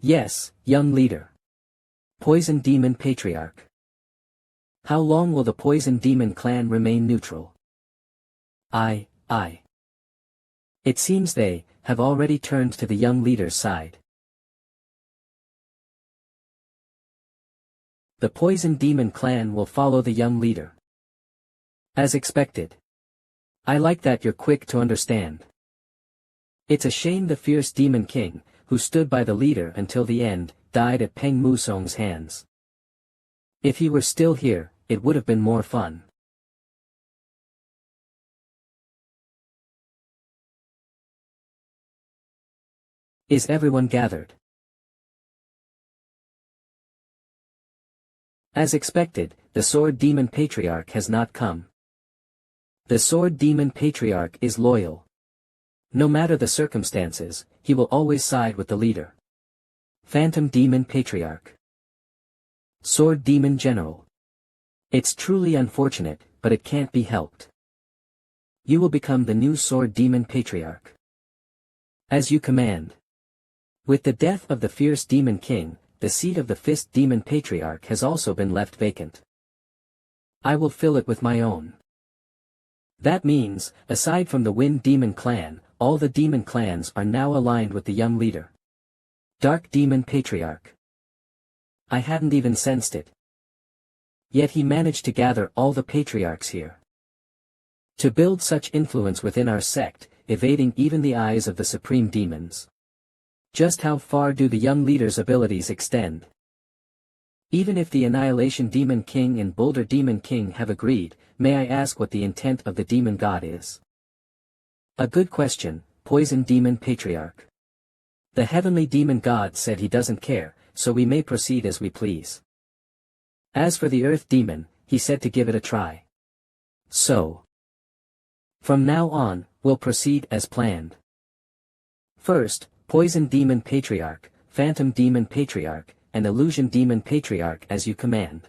A: Yes, young leader. Poison demon patriarch. How long will the poison demon clan remain neutral? It seems they have already turned to the young leader's side. The poison demon clan will follow the young leader. As expected. I like that you're quick to understand. It's a shame the fierce demon king, who stood by the leader until the end, died at Peng Musong's hands. If he were still here, it would have been more fun. Is everyone gathered? As expected, the Sword Demon Patriarch has not come. The Sword Demon Patriarch is loyal. No matter the circumstances, he will always side with the leader. Phantom Demon Patriarch. Sword Demon General. It's truly unfortunate, but it can't be helped. You will become the new Sword Demon Patriarch. As you command. With the death of the fierce Demon King, the seat of the Fist Demon Patriarch has also been left vacant. I will fill it with my own. That means, aside from the Wind Demon Clan, all the demon clans are now aligned with the young leader. Dark Demon Patriarch. I hadn't even sensed it. Yet he managed to gather all the patriarchs here. To build such influence within our sect, evading even the eyes of the supreme demons. Just how far do the young leader's abilities extend? Even if the Annihilation Demon King and Boulder Demon King have agreed, may I ask what the intent of the Demon God is? A good question, Poison Demon Patriarch. The Heavenly Demon God said he doesn't care, so we may proceed as we please. As for the Earth Demon, he said to give it a try. So. From now on, we'll proceed as planned. First, Poison Demon Patriarch, Phantom Demon Patriarch, and Illusion Demon Patriarch as you command.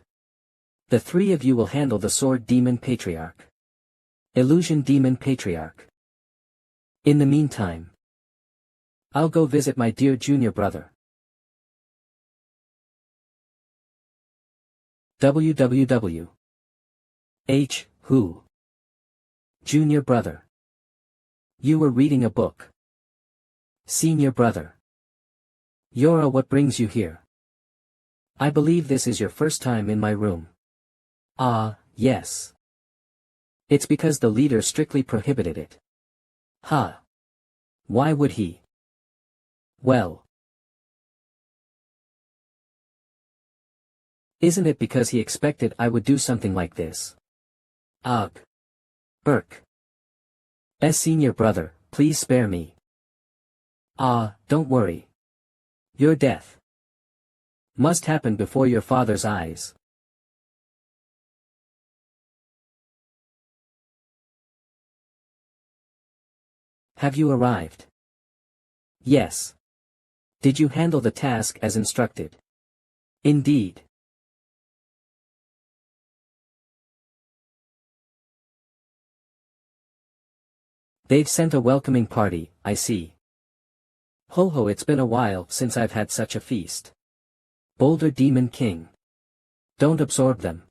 A: The three of you will handle the Sword Demon Patriarch. Illusion Demon Patriarch. In the meantime, I'll go visit my dear junior brother. www. Who? Junior brother. You were reading a book. Senior brother. Yora, what brings you here? I believe this is your first time in my room. Ah, yes. It's because the leader strictly prohibited it. Huh. Why would he? Well. Isn't it because he expected I would do something like this? Ugh. Buk Paeng'S senior brother, please spare me. Ah, don't worry. Your death must happen before your father's eyes. Have you arrived? Yes. Did you handle the task as instructed? Indeed. They've sent a welcoming party, I see. Ho ho, it's been a while since I've had such a feast. Boulder Demon King. Don't absorb them.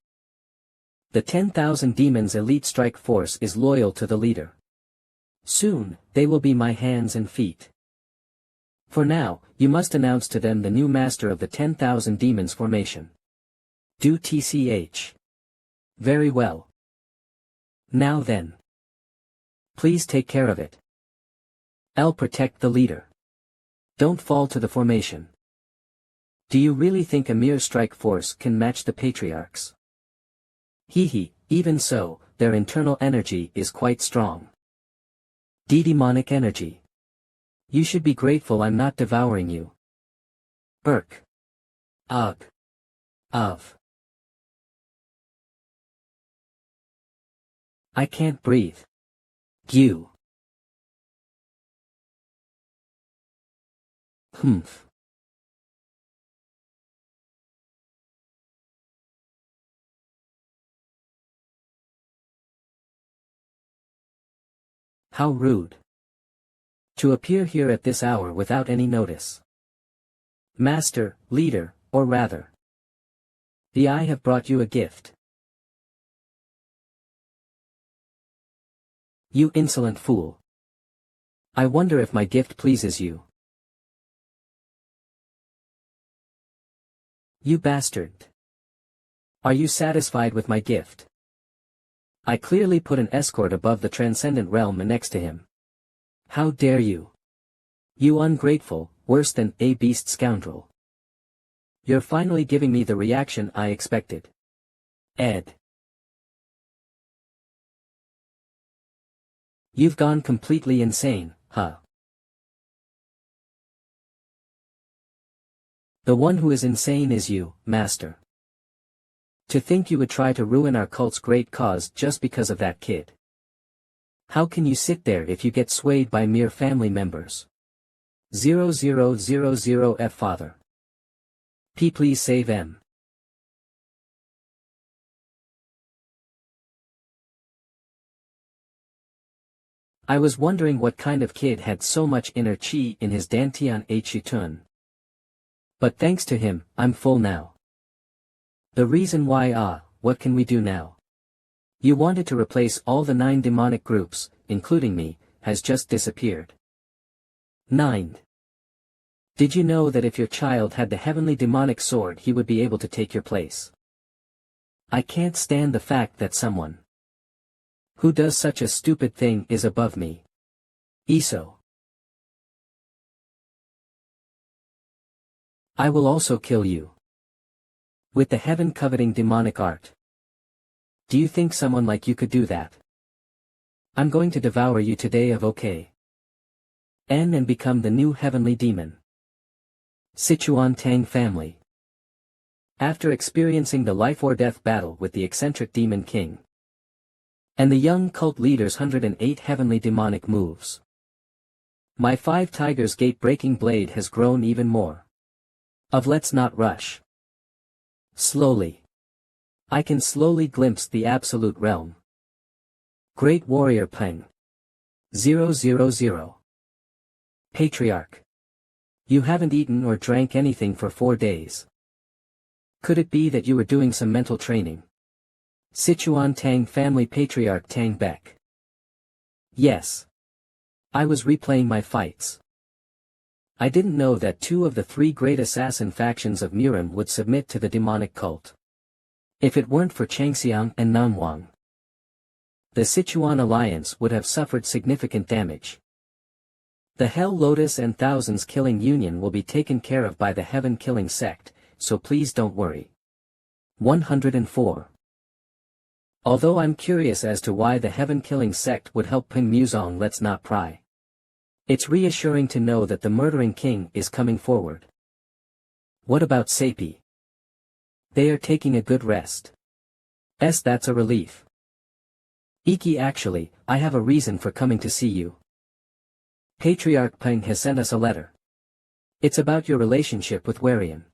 A: The 10,000 demons elite strike force is loyal to the leader. Soon, they will be my hands and feet. For now, you must announce to them the new master of the 10,000 demons formation. Do tch. Very well. Now then. Please take care of it. I'll protect the leader. Don't fall to the formation. Do you really think a mere strike force can match the patriarchs? Hee, even so, their internal energy is quite strong. Demonic energy. You should be grateful I'm not devouring you. Buk. Ugh. Of. I can't breathe. You. Humph. How rude. To appear here at this hour without any notice. Master, leader, or rather. I have brought you a gift. You insolent fool. I wonder if my gift pleases you. You bastard. Are you satisfied with my gift? I clearly put an escort above the transcendent realm next to him. How dare you? You ungrateful, worse than a beast scoundrel. You're finally giving me the reaction I expected. Ed. You've gone completely insane, huh? The one who is insane is you, Master. To think you would try to ruin our cult's great cause just because of that kid. How can you sit there if you get swayed by mere family members? 0000 F Father. P please save M. I was wondering what kind of kid had so much inner chi in his Dantian Chitun. But thanks to him, I'm full now. The reason why what can we do now? You wanted to replace all the 9 demonic groups, including me, has just disappeared. 9. Did you know that if your child had the heavenly demonic sword he would be able to take your place? I can't stand the fact that someone who does such a stupid thing is above me. Eso. I will also kill you. With the heaven-coveting demonic art. Do you think someone like you could do that? I'm going to devour you today of OK. And become the new heavenly demon. Sichuan Tang family. After experiencing the life-or-death battle with the eccentric Demon King. And the young cult leader's 108 heavenly demonic moves. My 5 Tigers gate-breaking blade has grown even more. Let's not rush. Slowly. I can slowly glimpse the absolute realm. Great Warrior Paeng'S. 000. Patriarch. You haven't eaten or drank anything for 4 days. Could it be that you were doing some mental training? Sichuan Tang family patriarch Tang Bek. Yes. I was replaying my fights. I didn't know that 2 of the 3 great assassin factions of Murim would submit to the demonic cult. If it weren't for Changxiang and Nanwang, the Sichuan alliance would have suffered significant damage. The Hell Lotus and Thousands Killing Union will be taken care of by the Heaven Killing sect, so please don't worry. 104. Although I'm curious as to why the Heaven Killing sect would help Peng Muzong, let's not pry. It's reassuring to know that the murdering king is coming forward. What about Seipi? They are taking a good rest. That's a relief. Iki, actually, I have a reason for coming to see you. Patriarch Peng has sent us a letter. It's about your relationship with Warian.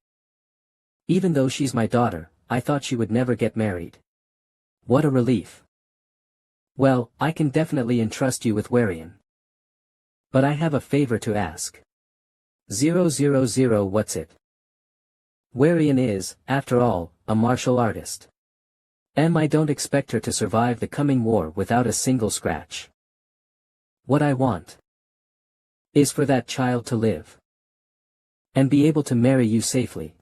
A: Even though she's my daughter, I thought she would never get married. What a relief. Well, I can definitely entrust you with Warian. But I have a favor to ask. 000, what's it? Warian is, after all, a martial artist. I don't expect her to survive the coming war without a single scratch. What I want is for that child to live and be able to marry you safely.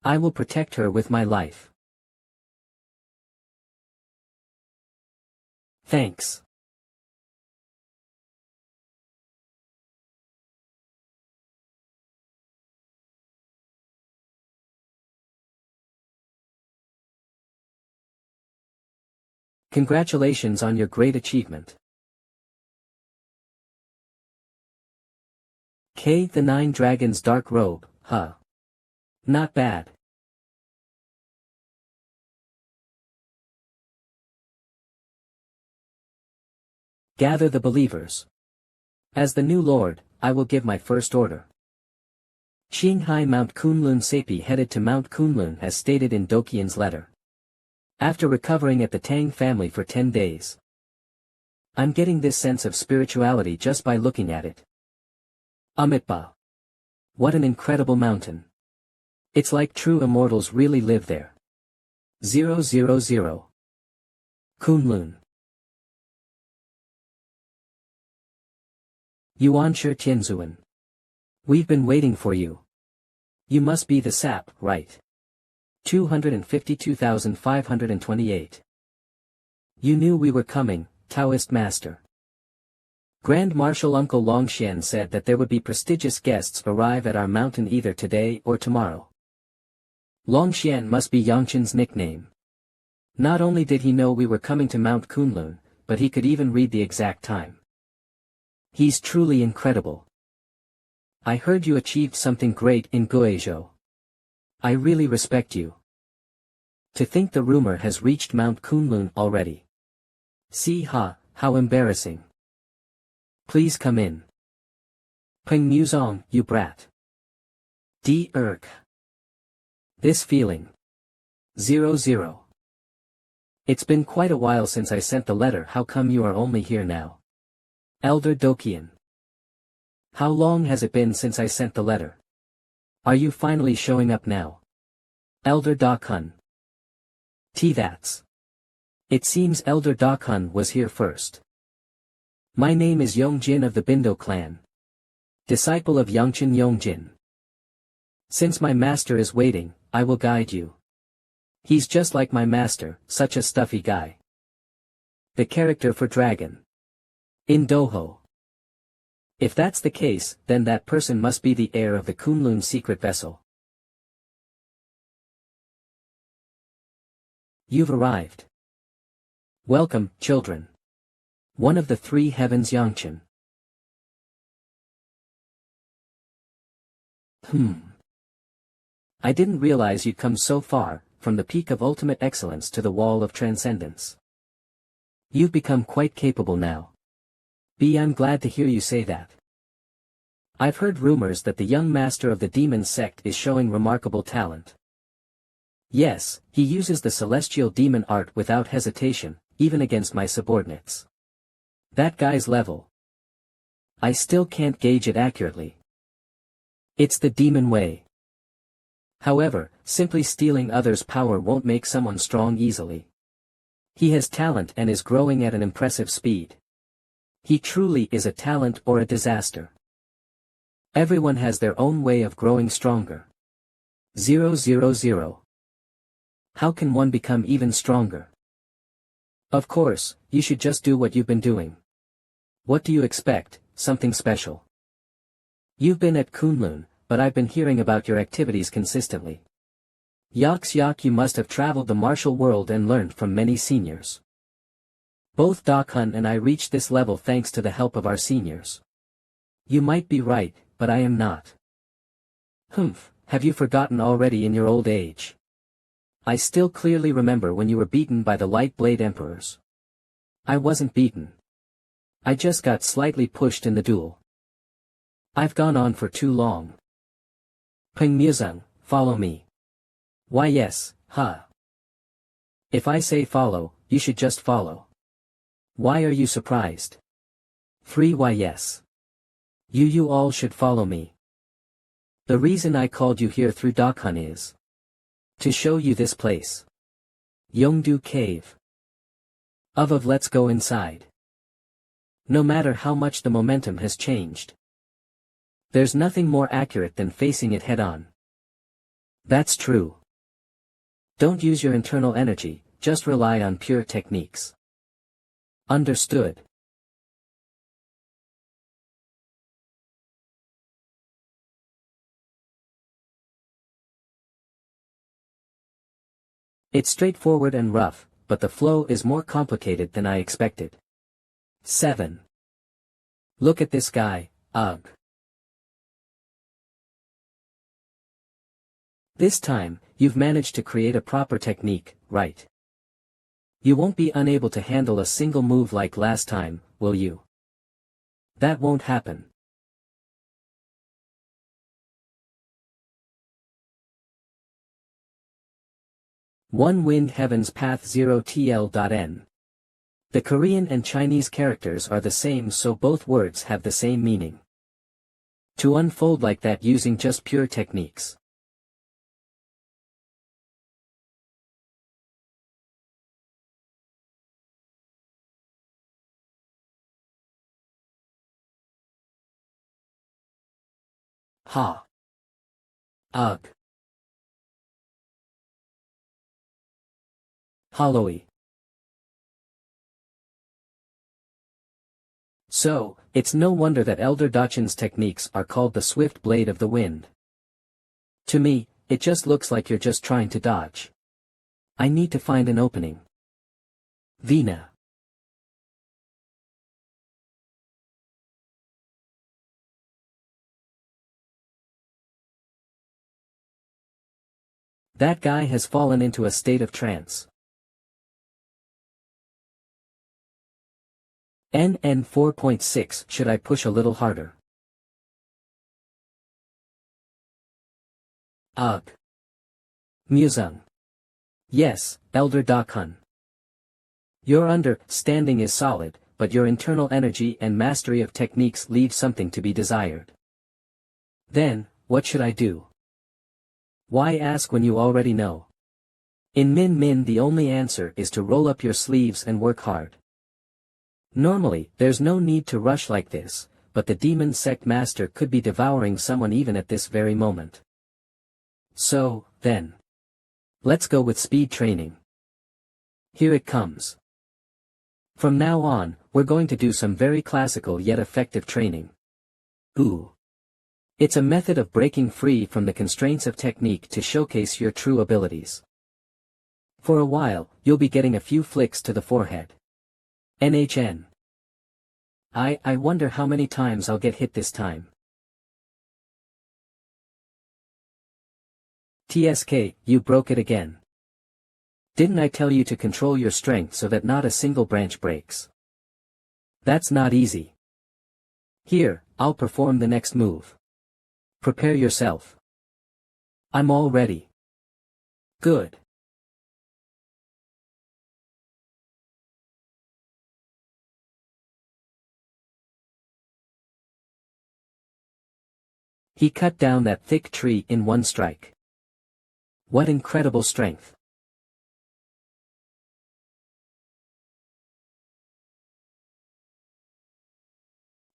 A: I will protect her with my life. Thanks. Congratulations on your great achievement. The 9 Dragons Dark Robe, huh? Not bad. Gather the believers. As the new lord, I will give my first order. Qinghai Mount Kunlun Seipi headed to Mount Kunlun as stated in Dokian's letter. After recovering at the Tang family for 10 days. I'm getting this sense of spirituality just by looking at it. Amitba. What an incredible mountain. It's like true immortals really live there. 000. Kunlun. Yuanshe Tianzuan. We've been waiting for you. You must be the sap, right? 252,528. You knew we were coming, Taoist master. Grand Marshal Uncle Longxian said that there would be prestigious guests arrive at our mountain either today or tomorrow. Longxian must be Yangchen's nickname. Not only did he know we were coming to Mount Kunlun, but he could even read the exact time. He's truly incredible. I heard you achieved something great in Guizhou. I really respect you. To think the rumor has reached Mount Kunlun already. See how embarrassing. Please come in. Peng Muzong, you brat. This feeling. 000. It's been quite a while since I sent the letter. How come you are only here now? Elder Dokian. How long has it been since I sent the letter? Are you finally showing up now? Elder Dakun. That's. It seems Elder Dakun was here first. My name is Yongjin of the Bindo clan. Disciple of Yangchen Yongjin. Since my master is waiting, I will guide you. He's just like my master, such a stuffy guy. The character for dragon. In Doho. If that's the case, then that person must be the heir of the Kunlun secret vessel. You've arrived. Welcome, children. One of the 3 heavens Yangchen. I didn't realize you'd come so far, from the peak of ultimate excellence to the wall of transcendence. You've become quite capable now. I'm glad to hear you say that. I've heard rumors that the young master of the demon sect is showing remarkable talent. Yes, he uses the celestial demon art without hesitation, even against my subordinates. That guy's level. I still can't gauge it accurately. It's the demon way. However, simply stealing others' power won't make someone strong easily. He has talent and is growing at an impressive speed. He truly is a talent or a disaster. Everyone has their own way of growing stronger. 000. How can one become even stronger? Of course, you should just do what you've been doing. What do you expect, something special? You've been at Kunlun, but I've been hearing about your activities consistently. Yaks yak, you must have traveled the martial world and learned from many seniors. Both Dakhun and I reached this level thanks to the help of our seniors. You might be right, but I am not. Humph, have you forgotten already in your old age? I still clearly remember when you were beaten by the Light Blade Emperors. I wasn't beaten. I just got slightly pushed in the duel. I've gone on for too long. Paeng'S, follow me. Why yes, huh? If I say follow, you should just follow. Why are you surprised? 3 Why yes. You all should follow me. The reason I called you here through Dakhun is to show you this place. Yongdu Cave. Let's go inside. No matter how much the momentum has changed, there's nothing more accurate than facing it head-on. That's true. Don't use your internal energy, just rely on pure techniques. Understood. It's straightforward and rough, but the flow is more complicated than I expected. 7. Look at this guy, ugh. This time, you've managed to create a proper technique, right? You won't be unable to handle a single move like last time, will you? That won't happen. One Wind Heaven's Path 0 TL.N. The Korean and Chinese characters are the same, so both words have the same meaning. To unfold like that using just pure techniques. Ha. Ugh. Hollowy. So, it's no wonder that Elder Dachin's techniques are called the swift blade of the wind. To me, it just looks like you're just trying to dodge. I need to find an opening. Vina. That guy has fallen into a state of trance. NN 4.6 Should I push a little harder? Ugh. Musung. Yes, Elder Dakhun. Your understanding is solid, but your internal energy and mastery of techniques leave something to be desired. Then, what should I do? Why ask when you already know? In Min Min, the only answer is to roll up your sleeves and work hard. Normally, there's no need to rush like this, but the demon sect master could be devouring someone even at this very moment. So, then. Let's go with speed training. Here it comes. From now on, we're going to do some very classical yet effective training. Ooh. It's a method of breaking free from the constraints of technique to showcase your true abilities. For a while, you'll be getting a few flicks to the forehead. NHN. I wonder how many times I'll get hit this time. TSK, you broke it again. Didn't I tell you to control your strength so that not a single branch breaks? That's not easy. Here, I'll perform the next move. Prepare yourself. I'm all ready. Good. He cut down that thick tree in one strike. What incredible strength.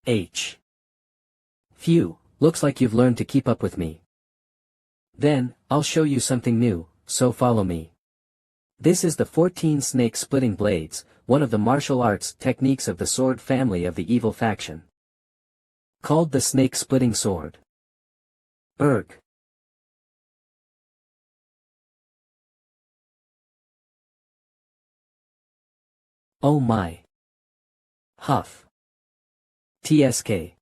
A: H. Phew, looks like you've learned to keep up with me. Then, I'll show you something new, so follow me. This is the 14 snake splitting blades, one of the martial arts techniques of the sword family of the evil faction. Called the snake splitting sword. Erg. Oh my. Huff. TSK.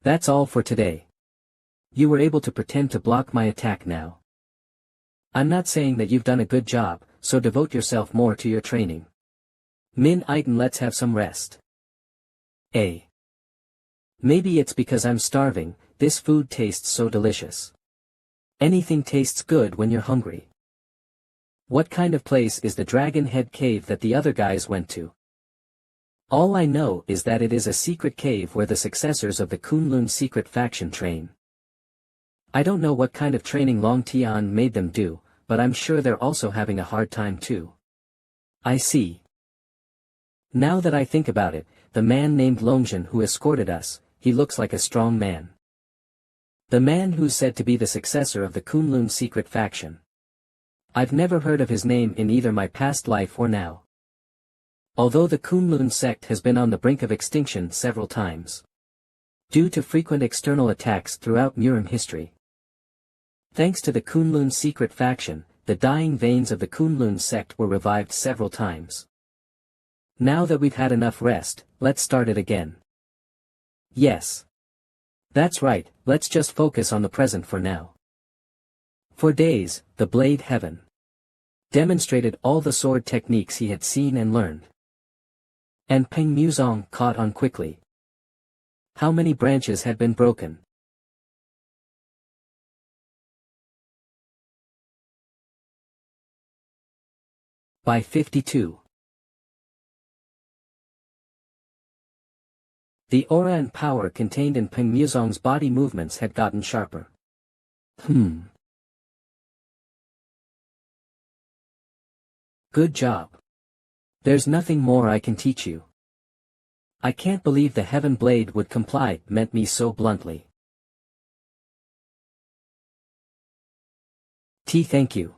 A: That's all for today. You were able to pretend to block my attack now. I'm not saying that you've done a good job, so devote yourself more to your training. Min Iten, let's have some rest. A. Maybe it's because I'm starving, this food tastes so delicious. Anything tastes good when you're hungry. What kind of place is the Dragon Head Cave that the other guys went to? All I know is that it is a secret cave where the successors of the Kunlun secret faction train. I don't know what kind of training Long Tian made them do, but I'm sure they're also having a hard time too. I see. Now that I think about it, the man named Longjin who escorted us, he looks like a strong man. The man who's said to be the successor of the Kunlun secret faction. I've never heard of his name in either my past life or now. Although the Kunlun sect has been on the brink of extinction several times. Due to frequent external attacks throughout Murim history. Thanks to the Kunlun secret faction, the dying veins of the Kunlun sect were revived several times. Now that we've had enough rest, let's start it again. Yes. That's right, let's just focus on the present for now. For days, the Blade Heaven demonstrated all the sword techniques he had seen and learned. And Peng Muzong caught on quickly. How many branches had been broken? By 52. The aura and power contained in Peng Muzong's body movements had gotten sharper. Good job. There's nothing more I can teach you. I can't believe the Heaven Blade would comply, meant me so bluntly. Thank you.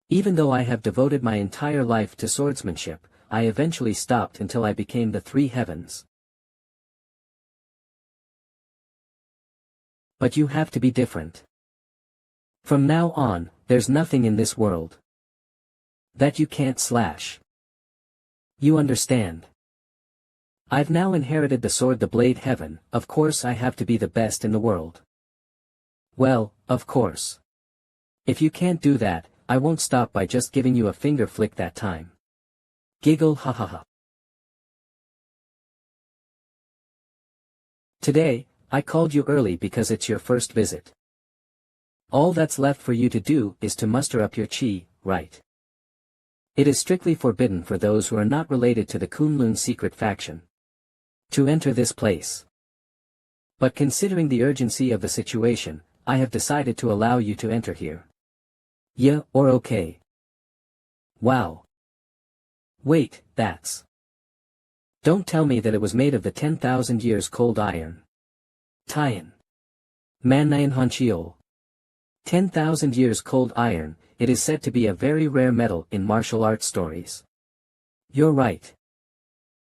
A: Even though I have devoted my entire life to swordsmanship, I eventually stopped until I became the three heavens. But you have to be different. From now on, there's nothing in this world that you can't slash. You understand? I've now inherited the sword, the Blade Heaven, of course I have to be the best in the world. Well, of course. If you can't do that, I won't stop by just giving you a finger flick that time. Giggle ha ha ha. Today, I called you early because it's your first visit. All that's left for you to do is to muster up your chi, right? It is strictly forbidden for those who are not related to the Kunlun secret faction to enter this place. But considering the urgency of the situation, I have decided to allow you to enter here. Yeah, or okay. Wow. Wait, that's... Don't tell me that it was made of the 10,000 years cold iron. Tian. Manhwarecap. 10,000 years cold iron, it is said to be a very rare metal in martial arts stories. You're right.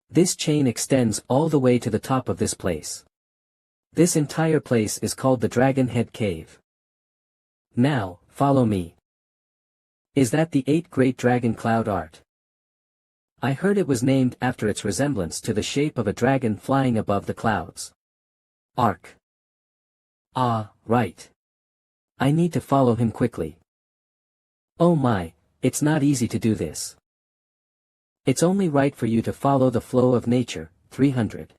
A: This chain extends all the way to the top of this place. This entire place is called the Dragon Head Cave. Now, follow me. Is that the 8 Great Dragon Cloud art? I heard it was named after its resemblance to the shape of a dragon flying above the clouds. Arc. Ah, right. I need to follow him quickly. Oh my, it's not easy to do this. It's only right for you to follow the flow of nature, 300.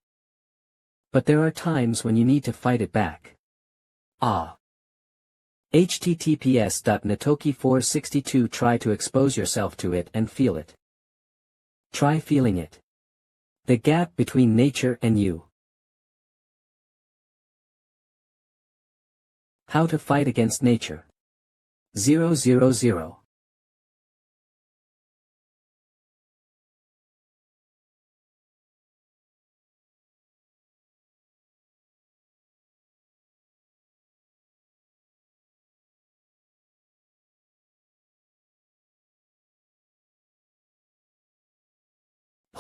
A: But there are times when you need to fight it back. Ah. https://natoki462 Try to expose yourself to it and feel it. Try feeling it. The gap between nature and you. How to fight against nature. 000.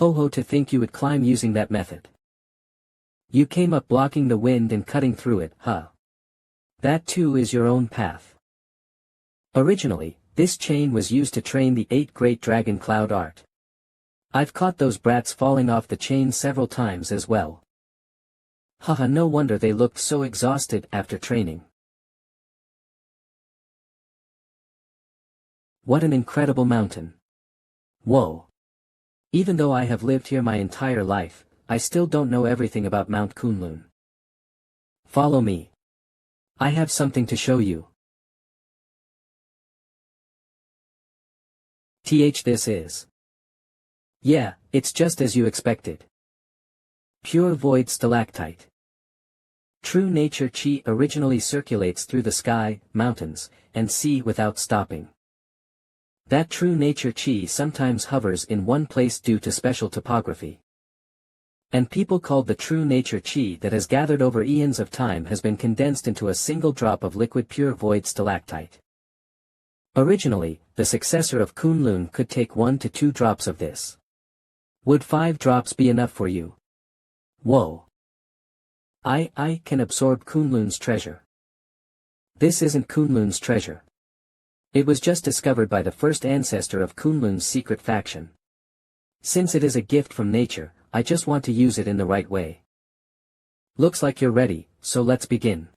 A: Ho ho, to think you would climb using that method. You came up blocking the wind and cutting through it, huh? That too is your own path. Originally, this chain was used to train the 8 great dragon cloud art. I've caught those brats falling off the chain several times as well. Haha, no wonder they looked so exhausted after training. What an incredible mountain. Whoa. Even though I have lived here my entire life, I still don't know everything about Mount Kunlun. Follow me. I have something to show you. This is. Yeah, it's just as you expected. Pure void stalactite. True nature chi originally circulates through the sky, mountains, and sea without stopping. That true nature chi sometimes hovers in one place due to special topography. And people called the true nature chi that has gathered over eons of time has been condensed into a single drop of liquid pure void stalactite. Originally, the successor of Kunlun could take 1 to 2 drops of this. Would 5 drops be enough for you? Whoa. I can absorb Kunlun's treasure. This isn't Kunlun's treasure. It was just discovered by the first ancestor of Kunlun's secret faction. Since it is a gift from nature, I just want to use it in the right way. Looks like you're ready, so let's begin.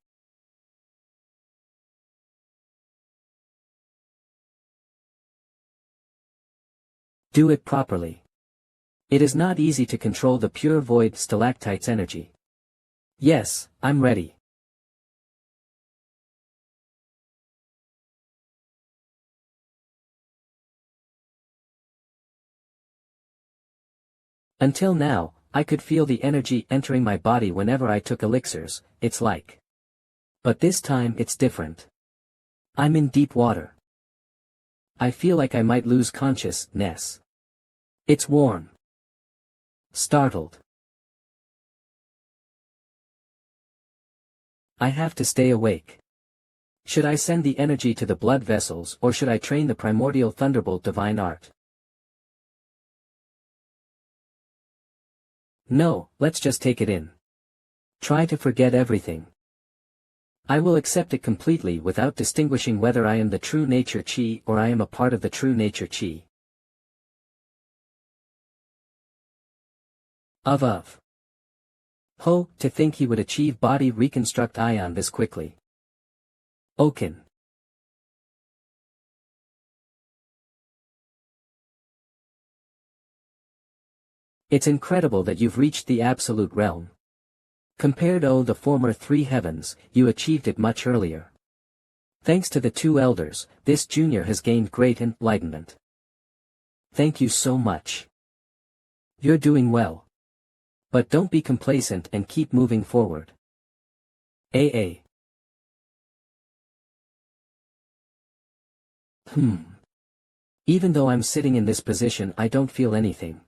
A: Do it properly. It is not easy to control the pure void stalactite's energy. Yes, I'm ready. Until now, I could feel the energy entering my body whenever I took elixirs, it's like. But this time it's different. I'm in deep water. I feel like I might lose consciousness. It's warm. Startled. I have to stay awake. Should I send the energy to the blood vessels or should I train the primordial thunderbolt divine art? No, let's just take it in. Try to forget everything. I will accept it completely without distinguishing whether I am the true nature chi or I am a part of the true nature chi. Of. Ho, to think he would achieve body reconstruct ion this quickly. Okin. It's incredible that you've reached the absolute realm. Compared to the former 3 heavens, you achieved it much earlier. Thanks to the 2 elders, this junior has gained great enlightenment. Thank you so much. You're doing well. But don't be complacent and keep moving forward. AA. Even though I'm sitting in this position, I don't feel anything.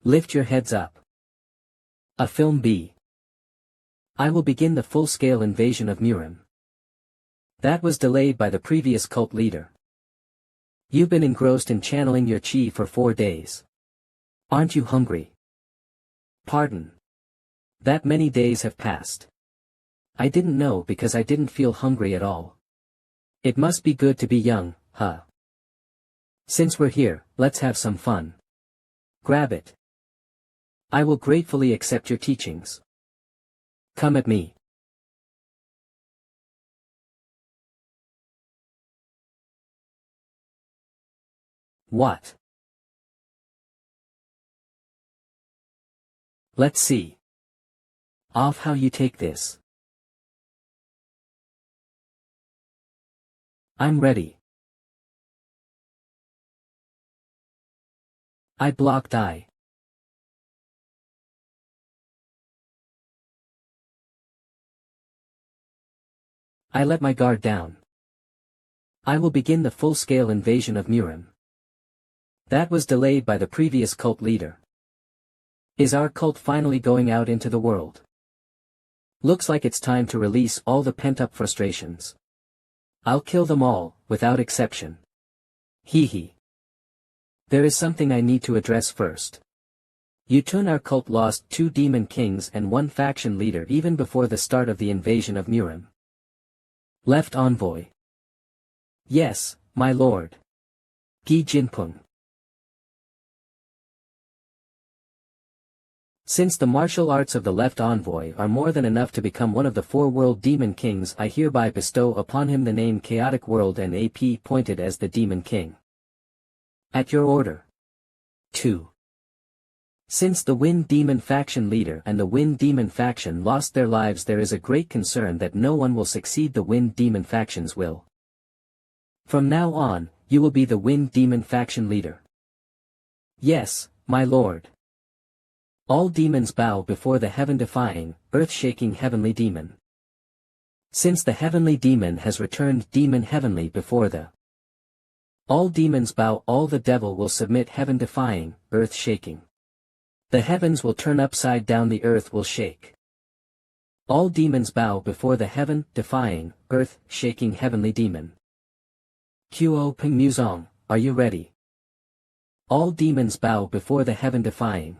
A: Lift your heads up. A film B. I will begin the full-scale invasion of Murim. That was delayed by the previous cult leader. You've been engrossed in channeling your chi for 4 days. Aren't you hungry? Pardon. That many days have passed. I didn't know because I didn't feel hungry at all. It must be good to be young, huh? Since we're here, let's have some fun. Grab it. I will gratefully accept your teachings. Come at me. What? Let's see. Off how you take this. I'm ready. I blocked eye. I let my guard down. I will begin the full-scale invasion of Murim. That was delayed by the previous cult leader. Is our cult finally going out into the world? Looks like it's time to release all the pent-up frustrations. I'll kill them all, without exception. Hee hee. There is something I need to address first. Yutun, our cult lost 2 demon kings and 1 faction leader even before the start of the invasion of Murim. Left envoy. Yes, my lord. Gi Jinpeng. Since the martial arts of the left envoy are more than enough to become one of the 4 world demon kings, I hereby bestow upon him the name Chaotic World and AP pointed as the Demon King. At your order. 2. Since the Wind Demon faction leader and the Wind Demon faction lost their lives, there is a great concern that no one will succeed the Wind Demon faction's will. From now on, you will be the Wind Demon faction leader. Yes, my lord. All demons bow before the heaven-defying, earth-shaking heavenly demon. Since the heavenly demon has returned demon heavenly before the all demons bow, all the devil will submit heaven-defying, earth-shaking. The heavens will turn upside down, the earth will shake. All demons bow before the heaven-defying, earth-shaking heavenly demon. Buk Paeng'S, are you ready? All demons bow before the heaven-defying,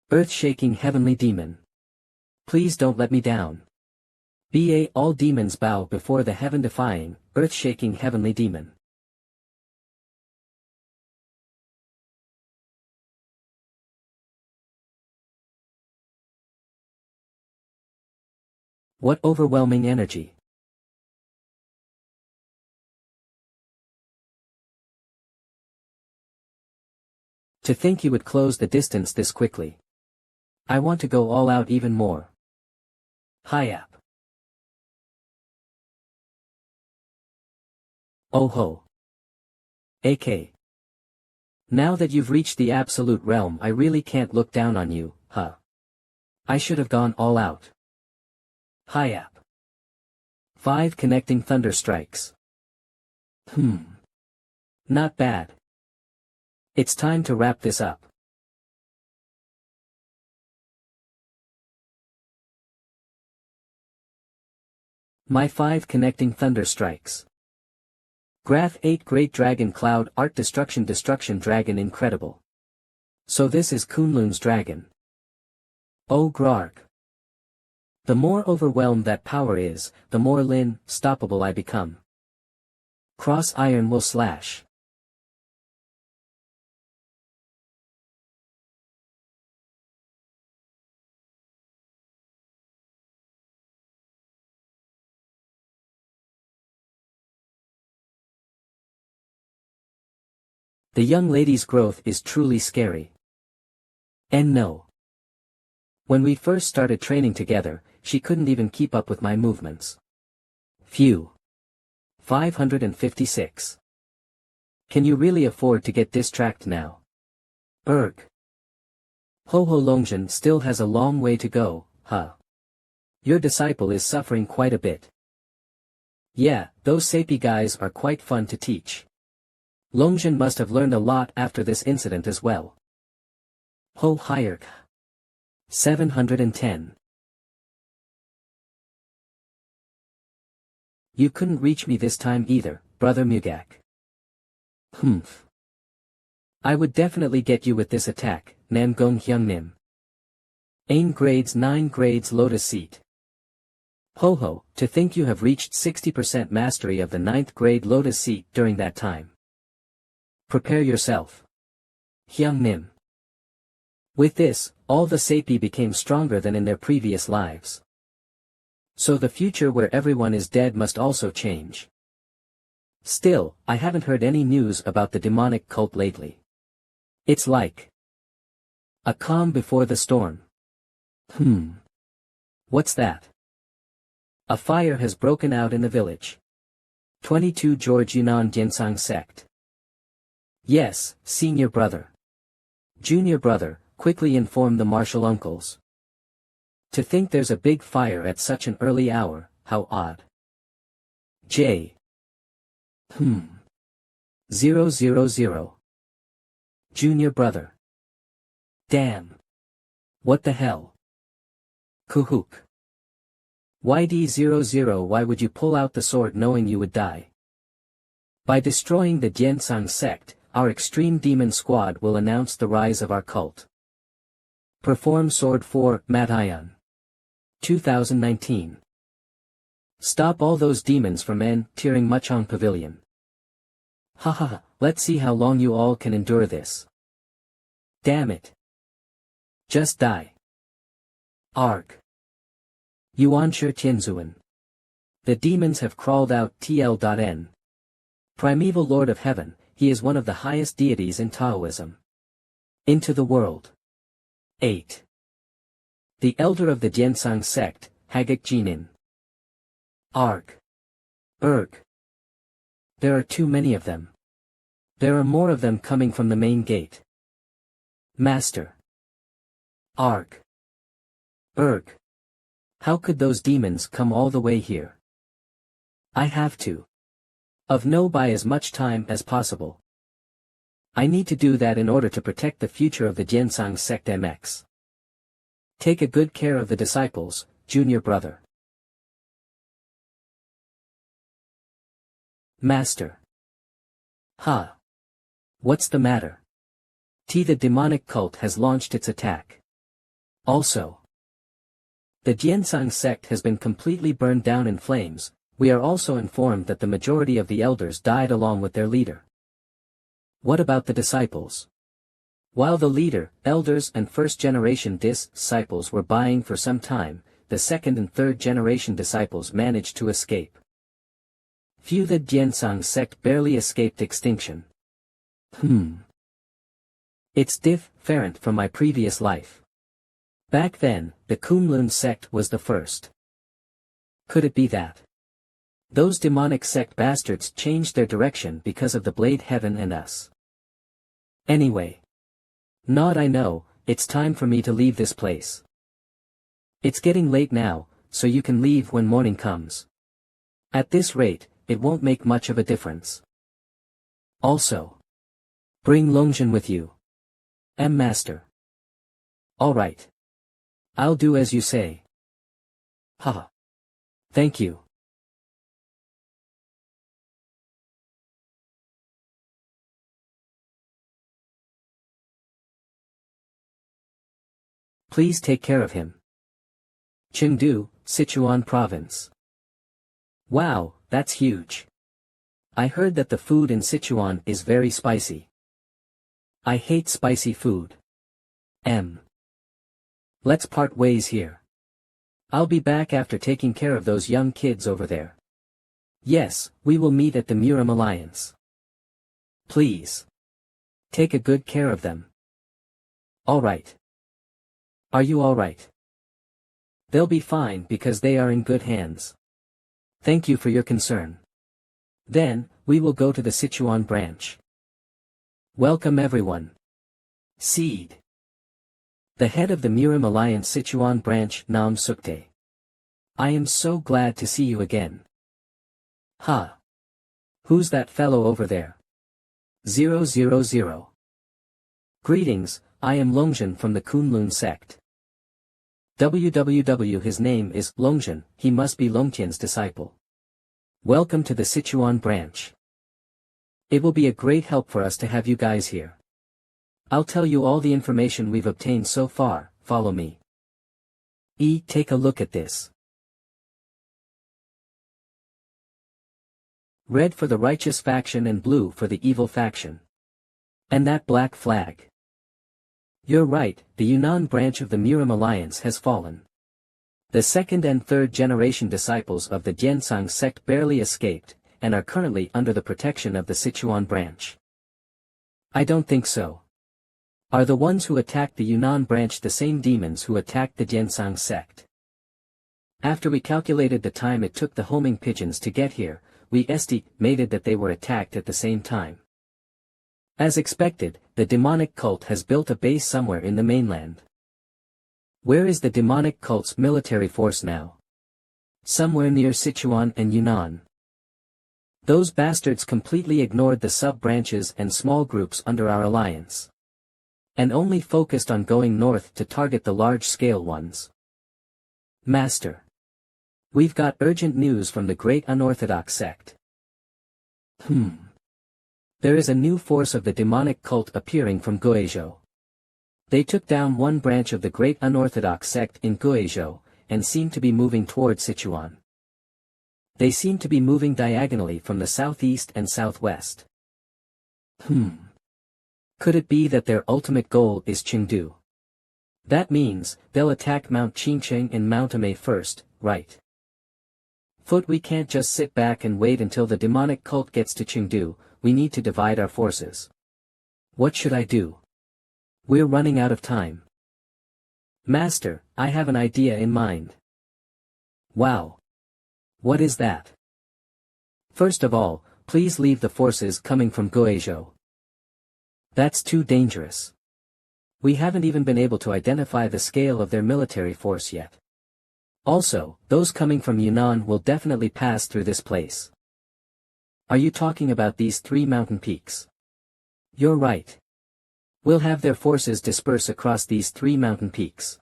A: earth-shaking heavenly demon. Please don't let me down. All demons bow before the heaven-defying, earth-shaking heavenly demon. What overwhelming energy! To think you would close the distance this quickly. I want to go all out even more. Hyap. Oh ho. AK. Now that you've reached the absolute realm, I really can't look down on you, huh? I should have gone all out. Hyap. 5 connecting thunder strikes. Not bad. It's time to wrap this up. My 5 connecting thunder strikes. Graph 8 Great Dragon Cloud Art Destruction Dragon Incredible. So this is Kunlun's dragon. Oh Grarg. The more overwhelmed that power is, the more stoppable I become. Cross Iron will slash. The young lady's growth is truly scary. And no. When we first started training together, she couldn't even keep up with my movements. Phew. 556. Can you really afford to get distracted now? Erg. Ho-Ho Longjin still has a long way to go, huh? Your disciple is suffering quite a bit. Yeah, those sapy guys are quite fun to teach. Longjin must have learned a lot after this incident as well. Ho Hyerk. 710. You couldn't reach me this time either, Brother Mugak. Humph. I would definitely get you with this attack, Namgong Hyungnim. 8 grades 9 grades Lotus Seat. Ho-Ho, to think you have reached 60% mastery of the 9th grade Lotus Seat during that time. Prepare yourself. Hyungnim. With this, all the Sapi became stronger than in their previous lives. So the future where everyone is dead must also change. Still, I haven't heard any news about the demonic cult lately. It's like a calm before the storm. What's that? A fire has broken out in the village. 22 George Yunnan Gensang sect. Yes, senior brother. Junior brother, quickly inform the martial uncles. To think there's a big fire at such an early hour, how odd. J. 000. Junior brother. Damn. What the hell? Kuhuk. YD00, why would you pull out the sword knowing you would die? By destroying the Gensang sect, our extreme demon squad will announce the rise of our cult. Perform Sword 4, MANHWA. 2019. Stop all those demons from entering Muchong Pavilion. Haha, let's see how long you all can endure this. Damn it. Just die. Arg. Yuan Shi Tianzuan. The demons have crawled out TL.N. Primeval Lord of Heaven, he is one of the highest deities in Taoism. Into the world. 8. The elder of the Jiansang sect, Hagak Jinin. Arg. Erg. There are too many of them. There are more of them coming from the main gate. Master. Arg. Erg. How could those demons come all the way here? I have to. Buy as much time as possible. I need to do that in order to protect the future of the Jiansang sect MX. Take a good care of the disciples, junior brother. Master. Ha. What's the matter? The demonic cult has launched its attack. Also. The Jiansang sect has been completely burned down in flames. We are also informed that the majority of the elders died along with their leader. What about the disciples? While the leader, elders and first-generation disciples were buying for some time, the second and third-generation disciples managed to escape. Few the Jiansang sect barely escaped extinction. It's different from my previous life. Back then, the Kunlun sect was the first. Could it be that those demonic sect bastards changed their direction because of the Blade Heaven and us? Anyway. Not I know, it's time for me to leave this place. It's getting late now, so you can leave when morning comes. At this rate, it won't make much of a difference. Also. Bring Longjin with you. Master. Alright. I'll do as you say. Haha. Thank you. Please take care of him. Chengdu, Sichuan Province. Wow, that's huge. I heard that the food in Sichuan is very spicy. I hate spicy food. Let's part ways here. I'll be back after taking care of those young kids over there. Yes, we will meet at the Murim Alliance. Please. Take a good care of them. Alright. Are you alright? They'll be fine because they are in good hands. Thank you for your concern. Then, we will go to the Sichuan branch. Welcome everyone. Seed. The head of the Murim Alliance Sichuan branch, Nam Sukte. I am so glad to see you again. Ha. Who's that fellow over there? 000. Greetings, I am Longjin from the Kunlun sect. His name is Longjin, he must be Longtian's disciple. Welcome to the Sichuan branch. It will be a great help for us to have you guys here. I'll tell you all the information we've obtained so far, follow me. Take a look at this. Red for the righteous faction and blue for the evil faction. And that black flag. You're right, the Yunnan branch of the Murim Alliance has fallen. The second and third generation disciples of the Jiansang sect barely escaped, and are currently under the protection of the Sichuan branch. I don't think so. Are the ones who attacked the Yunnan branch the same demons who attacked the Jiansang sect? After we calculated the time it took the homing pigeons to get here, we estimated that they were attacked at the same time. As expected, the demonic cult has built a base somewhere in the mainland. Where is the demonic cult's military force now? Somewhere near Sichuan and Yunnan. Those bastards completely ignored the sub-branches and small groups under our alliance. And only focused on going north to target the large-scale ones. Master. We've got urgent news from the great unorthodox sect. There is a new force of the demonic cult appearing from Guizhou. They took down one branch of the great unorthodox sect in Guizhou, and seemed to be moving toward Sichuan. They seemed to be moving diagonally from the southeast and southwest. Could it be that their ultimate goal is Chengdu? That means, they'll attack Mount Qingcheng and Mount Amei first, right? We can't just sit back and wait until the demonic cult gets to Chengdu, we need to divide our forces. What should I do? We're running out of time. Master, I have an idea in mind. Wow. What is that? First of all, please leave the forces coming from Guizhou. That's too dangerous. We haven't even been able to identify the scale of their military force yet. Also, those coming from Yunnan will definitely pass through this place. Are you talking about these 3 mountain peaks? You're right. We'll have their forces disperse across these 3 mountain peaks.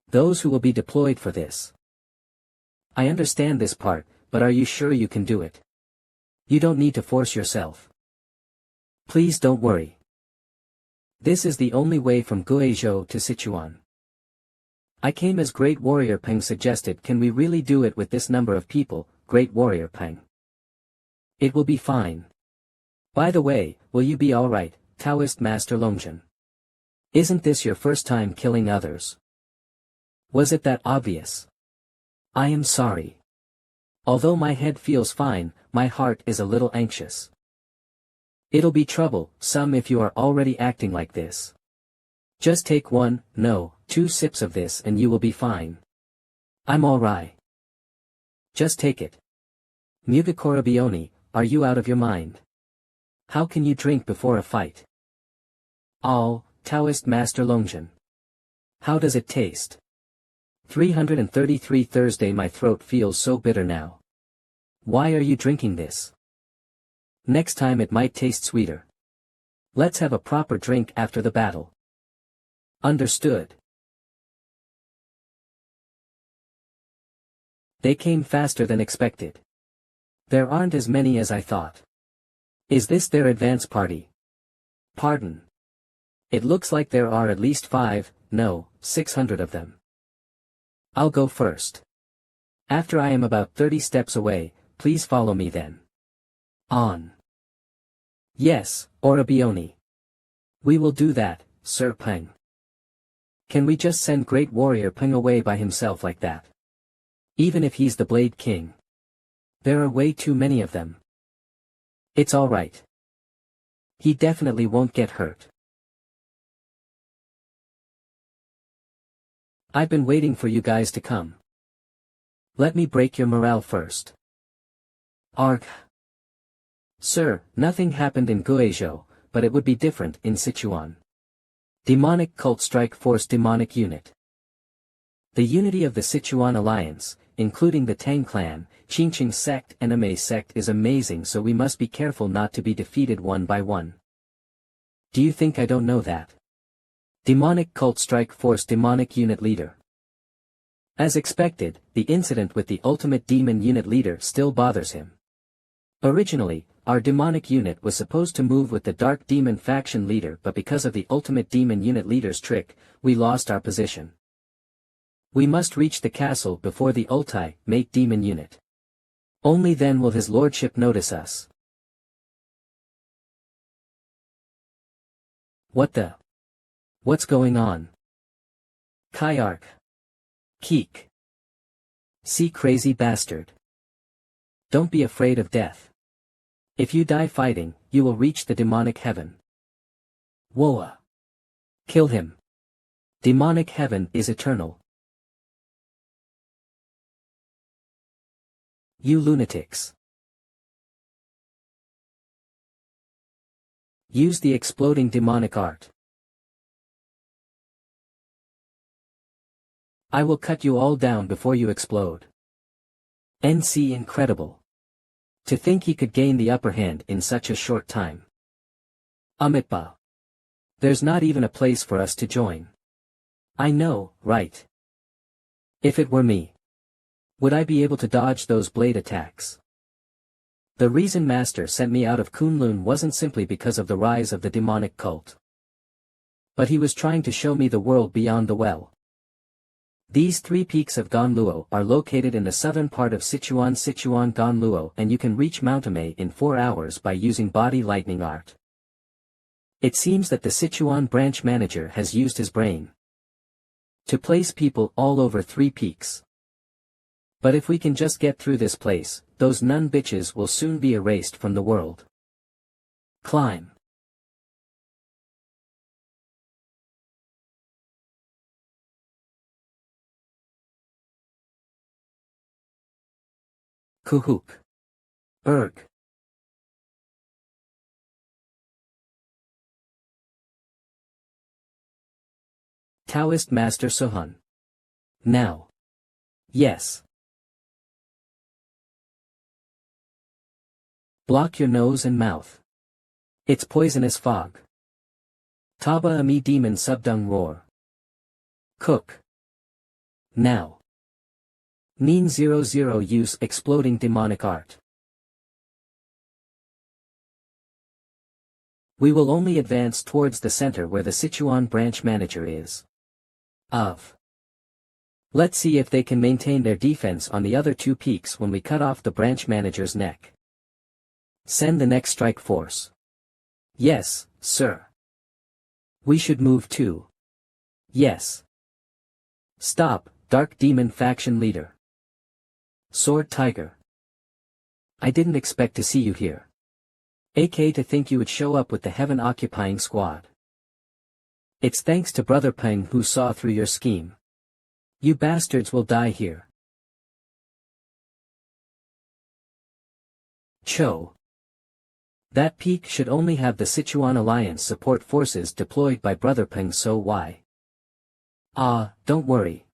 A: Those who will be deployed for this. I understand this part, but are you sure you can do it? You don't need to force yourself. Please don't worry. This is the only way from Guizhou to Sichuan. I came as Great Warrior Peng suggested. Can we really do it with this number of people, Great Warrior Peng? It will be fine. By the way, will you be alright, Taoist Master Longjun? Isn't this your first time killing others? Was it that obvious? I am sorry. Although my head feels fine, my heart is a little anxious. It'll be trouble, some if you are already acting like this. Just take 1, no, 2 sips of this and you will be fine. I'm alright. Just take it. Mugakorabioni, are you out of your mind? How can you drink before a fight? Taoist Master Longjun. How does it taste? 333 Thursday. My throat feels so bitter now. Why are you drinking this? Next time it might taste sweeter. Let's have a proper drink after the battle. Understood. They came faster than expected. There aren't as many as I thought. Is this their advance party? Pardon. It looks like there are at least 5, no, 600 of them. I'll go first. After I am about 30 steps away, please follow me then. On. Yes, Orabioni. We will do that, Sir Peng. Can we just send Great Warrior Peng away by himself like that? Even if he's the Blade King. There are way too many of them. It's alright. He definitely won't get hurt. I've been waiting for you guys to come. Let me break your morale first. Arg. Sir, nothing happened in Guizhou, but it would be different in Sichuan. Demonic Cult Strike Force Demonic Unit. The unity of the Sichuan Alliance, including the Tang clan, Qingqing sect and Amei sect is amazing, so we must be careful not to be defeated one by one. Do you think I don't know that? Demonic Cult Strike Force Demonic Unit Leader. As expected, the incident with the Ultimate Demon Unit Leader still bothers him. Originally, our demonic unit was supposed to move with the Dark Demon faction leader, but because of the Ultimate Demon Unit Leader's trick, we lost our position. We must reach the castle before the Ultimate Demon Unit. Only then will his lordship notice us. What's going on? Kayark. Keek. See, crazy bastard. Don't be afraid of death. If you die fighting, you will reach the demonic heaven. Woa. Kill him. Demonic heaven is eternal. You lunatics. Use the exploding demonic art. I will cut you all down before you explode. NC incredible. To think he could gain the upper hand in such a short time. Amitba. There's not even a place for us to join. I know, right? If it were me, would I be able to dodge those blade attacks? The reason Master sent me out of Kunlun wasn't simply because of the rise of the demonic cult. But he was trying to show me the world beyond the well. These 3 peaks of Ganluo are located in the southern part of Sichuan Ganluo, and you can reach Mountamay in 4 hours by using body lightning art. It seems that the Sichuan branch manager has used his brain to place people all over 3 peaks. But if we can just get through this place, those nun bitches will soon be erased from the world. Climb. Kuhuk. Erg. Taoist Master Sohun. Now. Yes. Block your nose and mouth. It's poisonous fog. Taba Ami Demon Subdung Roar. Cook. Now. Neen 00 Use Exploding Demonic Art. We will only advance towards the center where the Sichuan branch manager is. Let's see if they can maintain their defense on the other 2 peaks when we cut off the branch manager's neck. Send the next strike force. Yes, sir. We should move too. Yes. Stop, Dark Demon Faction Leader. Sword Tiger. I didn't expect to see you here. AK to think you would show up with the Heaven Occupying Squad. It's thanks to Brother Paeng who saw through your scheme. You bastards will die here. Cho. That peak should only have the Sichuan Alliance support forces deployed by Brother Paeng, so why? Don't worry.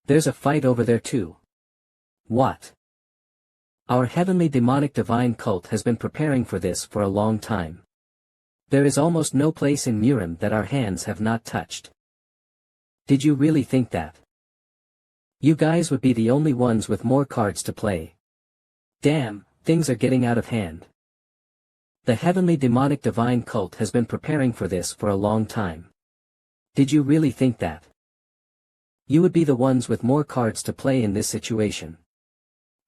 A: There's a fight over there too. What? Our heavenly demonic divine cult has been preparing for this for a long time. There is almost no place in Murim that our hands have not touched. Did you really think that? You guys would be the only ones with more cards to play. Damn, things are getting out of hand. The heavenly demonic divine cult has been preparing for this for a long time. Did you really think that? You would be the ones with more cards to play in this situation.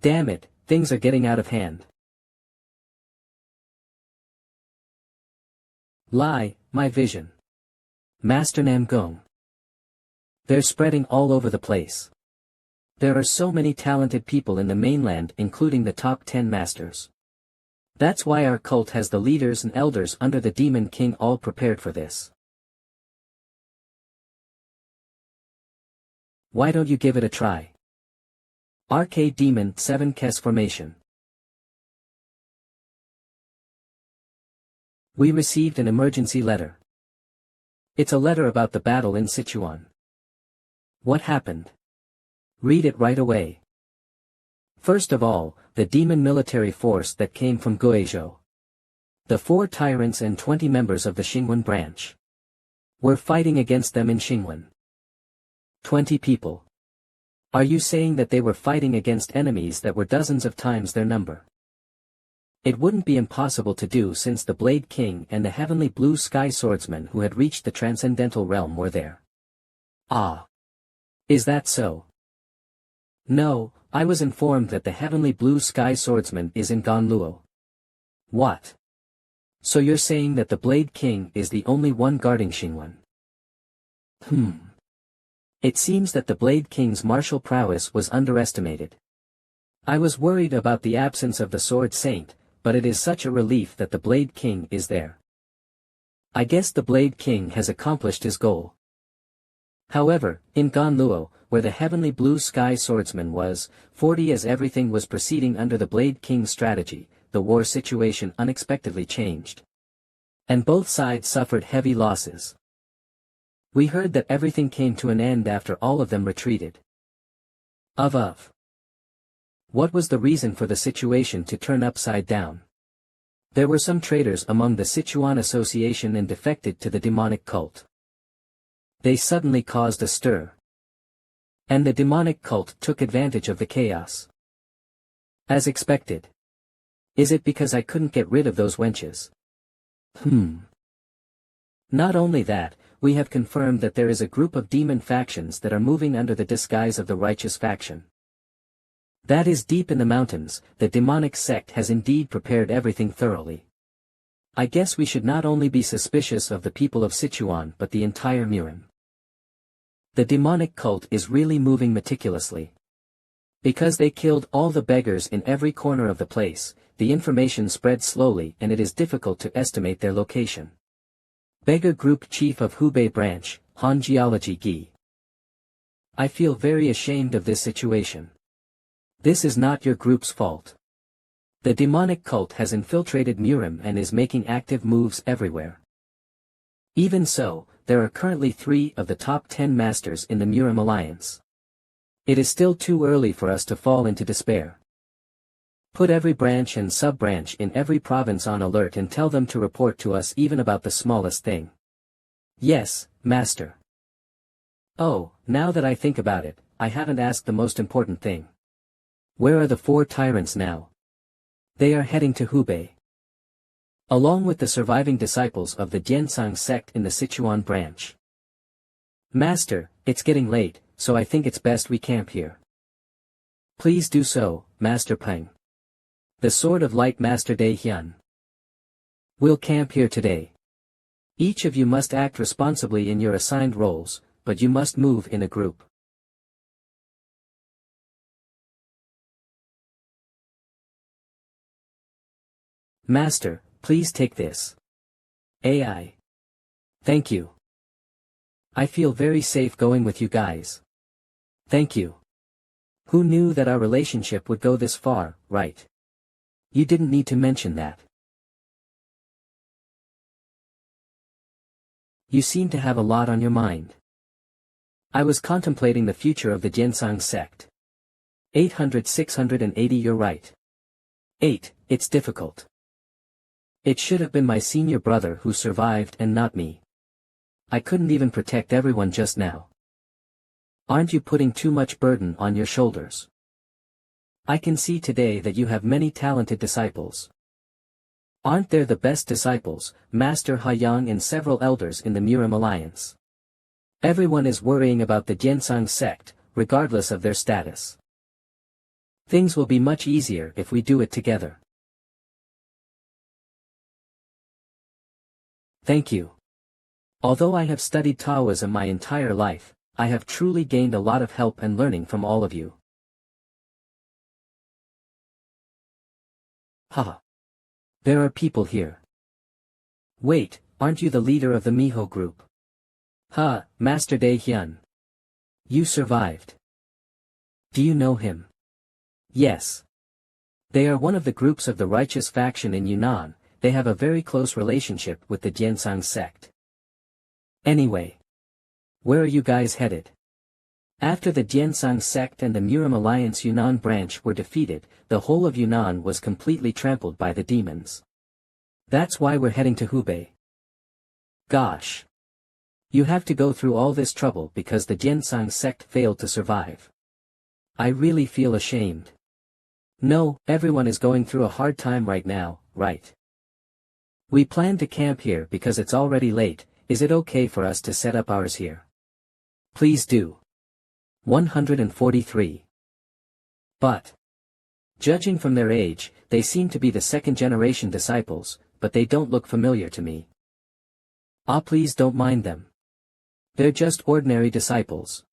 A: Damn it, things are getting out of hand. Lie, my vision. Master Namgong. They're spreading all over the place. There are so many talented people in the mainland, including the top 10 masters. That's why our cult has the leaders and elders under the Demon King all prepared for this. Why don't you give it a try? Arcade Demon 7 Kes Formation. We received an emergency letter. It's a letter about the battle in Sichuan. What happened? Read it right away. First of all, the demon military force that came from Guizhou. The 4 tyrants and 20 members of the Xingwen branch. We're fighting against them in Xingwen. 20 people. Are you saying that they were fighting against enemies that were dozens of times their number? It wouldn't be impossible to do, since the Blade King and the heavenly blue sky swordsman who had reached the transcendental realm were there. Is that so? No, I was informed that the heavenly blue sky swordsman is in Ganluo. What? So you're saying that the Blade King is the only one guarding Xingwen? It seems that the Blade King's martial prowess was underestimated. I was worried about the absence of the Sword Saint, but it is such a relief that the Blade King is there. I guess the Blade King has accomplished his goal. However, in Ganluo, where the heavenly blue sky swordsman was, 40 as everything was proceeding under the Blade King's strategy, the war situation unexpectedly changed. And both sides suffered heavy losses. We heard that everything came to an end after all of them retreated. What was the reason for the situation to turn upside down? There were some traitors among the Sichuan Association and defected to the demonic cult. They suddenly caused a stir. And the demonic cult took advantage of the chaos. As expected. Is it because I couldn't get rid of those wenches? Not only that, we have confirmed that there is a group of demon factions that are moving under the disguise of the righteous faction. That is deep in the mountains, the demonic sect has indeed prepared everything thoroughly. I guess we should not only be suspicious of the people of Sichuan but the entire Murim. The demonic cult is really moving meticulously. Because they killed all the beggars in every corner of the place, the information spread slowly and it is difficult to estimate their location. Beggar Group Chief of Hubei Branch, Han Geology Gi. I feel very ashamed of this situation. This is not your group's fault. The demonic cult has infiltrated Murim and is making active moves everywhere. Even so, there are currently 3 of the top 10 masters in the Murim alliance. It is still too early for us to fall into despair. Put every branch and sub-branch in every province on alert and tell them to report to us even about the smallest thing. Yes, Master. Oh, now that I think about it, I haven't asked the most important thing. Where are the 4 tyrants now? They are heading to Hubei. Along with the surviving disciples of the Jiansang sect in the Sichuan branch. Master, it's getting late, so I think it's best we camp here. Please do so, Master Peng. The Sword of Light Master De Hyun. We'll camp here today. Each of you must act responsibly in your assigned roles, but you must move in a group. Master, please take this. AI. Thank you. I feel very safe going with you guys. Thank you. Who knew that our relationship would go this far, right? You didn't need to mention that. You seem to have a lot on your mind. I was contemplating the future of the Jiansang sect. 680 you're right. 8, it's difficult. It should have been my senior brother who survived and not me. I couldn't even protect everyone just now. Aren't you putting too much burden on your shoulders? I can see today that you have many talented disciples. Aren't there the best disciples, Master Haiyang and several elders in the Murim alliance? Everyone is worrying about the Jiansang sect, regardless of their status. Things will be much easier if we do it together. Thank you. Although I have studied Taoism my entire life, I have truly gained a lot of help and learning from all of you. Haha. There are people here. Wait, aren't you the leader of the Miho group? Ha, Master De Hyun. You survived. Do you know him? Yes. They are one of the groups of the righteous faction in Yunnan. They have a very close relationship with the Jiansang sect. Anyway. Where are you guys headed? After the Jiansang sect and the Murim Alliance Yunnan branch were defeated, the whole of Yunnan was completely trampled by the demons. That's why we're heading to Hubei. Gosh. You have to go through all this trouble because the Jiansang sect failed to survive. I really feel ashamed. No, everyone is going through a hard time right now, right? We plan to camp here because it's already late. Is it okay for us to set up ours here? Please do. 143. But. Judging from their age, they seem to be the second-generation disciples, but they don't look familiar to me. Please don't mind them. They're just ordinary disciples.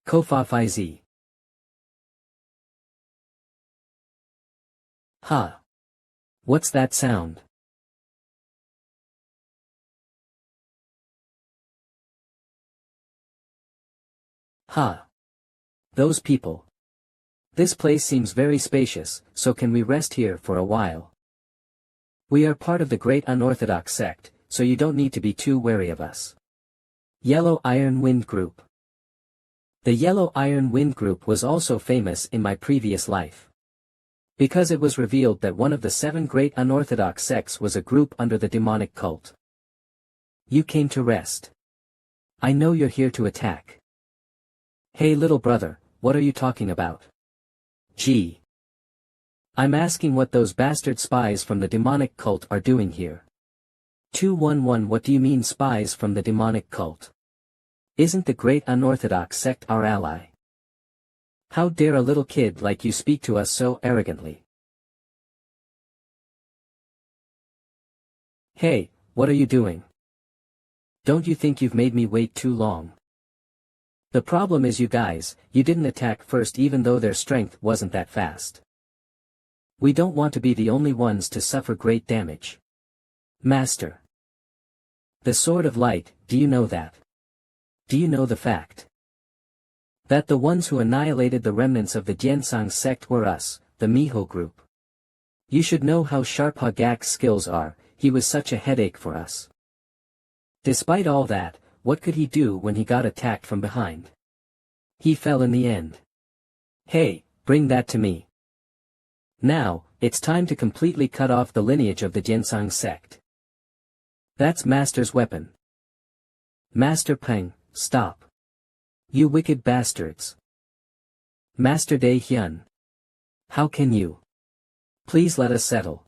A: Kofa Faizi. Ha. What's that sound? Ha. Those people. This place seems very spacious, so can we rest here for a while? We are part of the great unorthodox sect, so you don't need to be too wary of us. Yellow Iron Wind Group. The Yellow Iron Wind Group was also famous in my previous life. Because it was revealed that one of the 7 great unorthodox sects was a group under the demonic cult. You came to rest. I know you're here to attack. Hey little brother, what are you talking about? Gee. I'm asking what those bastard spies from the demonic cult are doing here. 211 What do you mean spies from the demonic cult? Isn't the great unorthodox sect our ally? How dare a little kid like you speak to us so arrogantly? Hey, what are you doing? Don't you think you've made me wait too long? The problem is you guys, you didn't attack first even though their strength wasn't that fast. We don't want to be the only ones to suffer great damage. Master. The Sword of Light, do you know that? Do you know the fact that the ones who annihilated the remnants of the Jiansang sect were us, the Miho group? You should know how sharp Hagak's skills are, he was such a headache for us. Despite all that, what could he do when he got attacked from behind? He fell in the end. Hey, bring that to me. Now, it's time to completely cut off the lineage of the Jiansang sect. That's Master's weapon. Master Peng, stop. You wicked bastards. Master Dai Hyun. How can you? Please let us settle.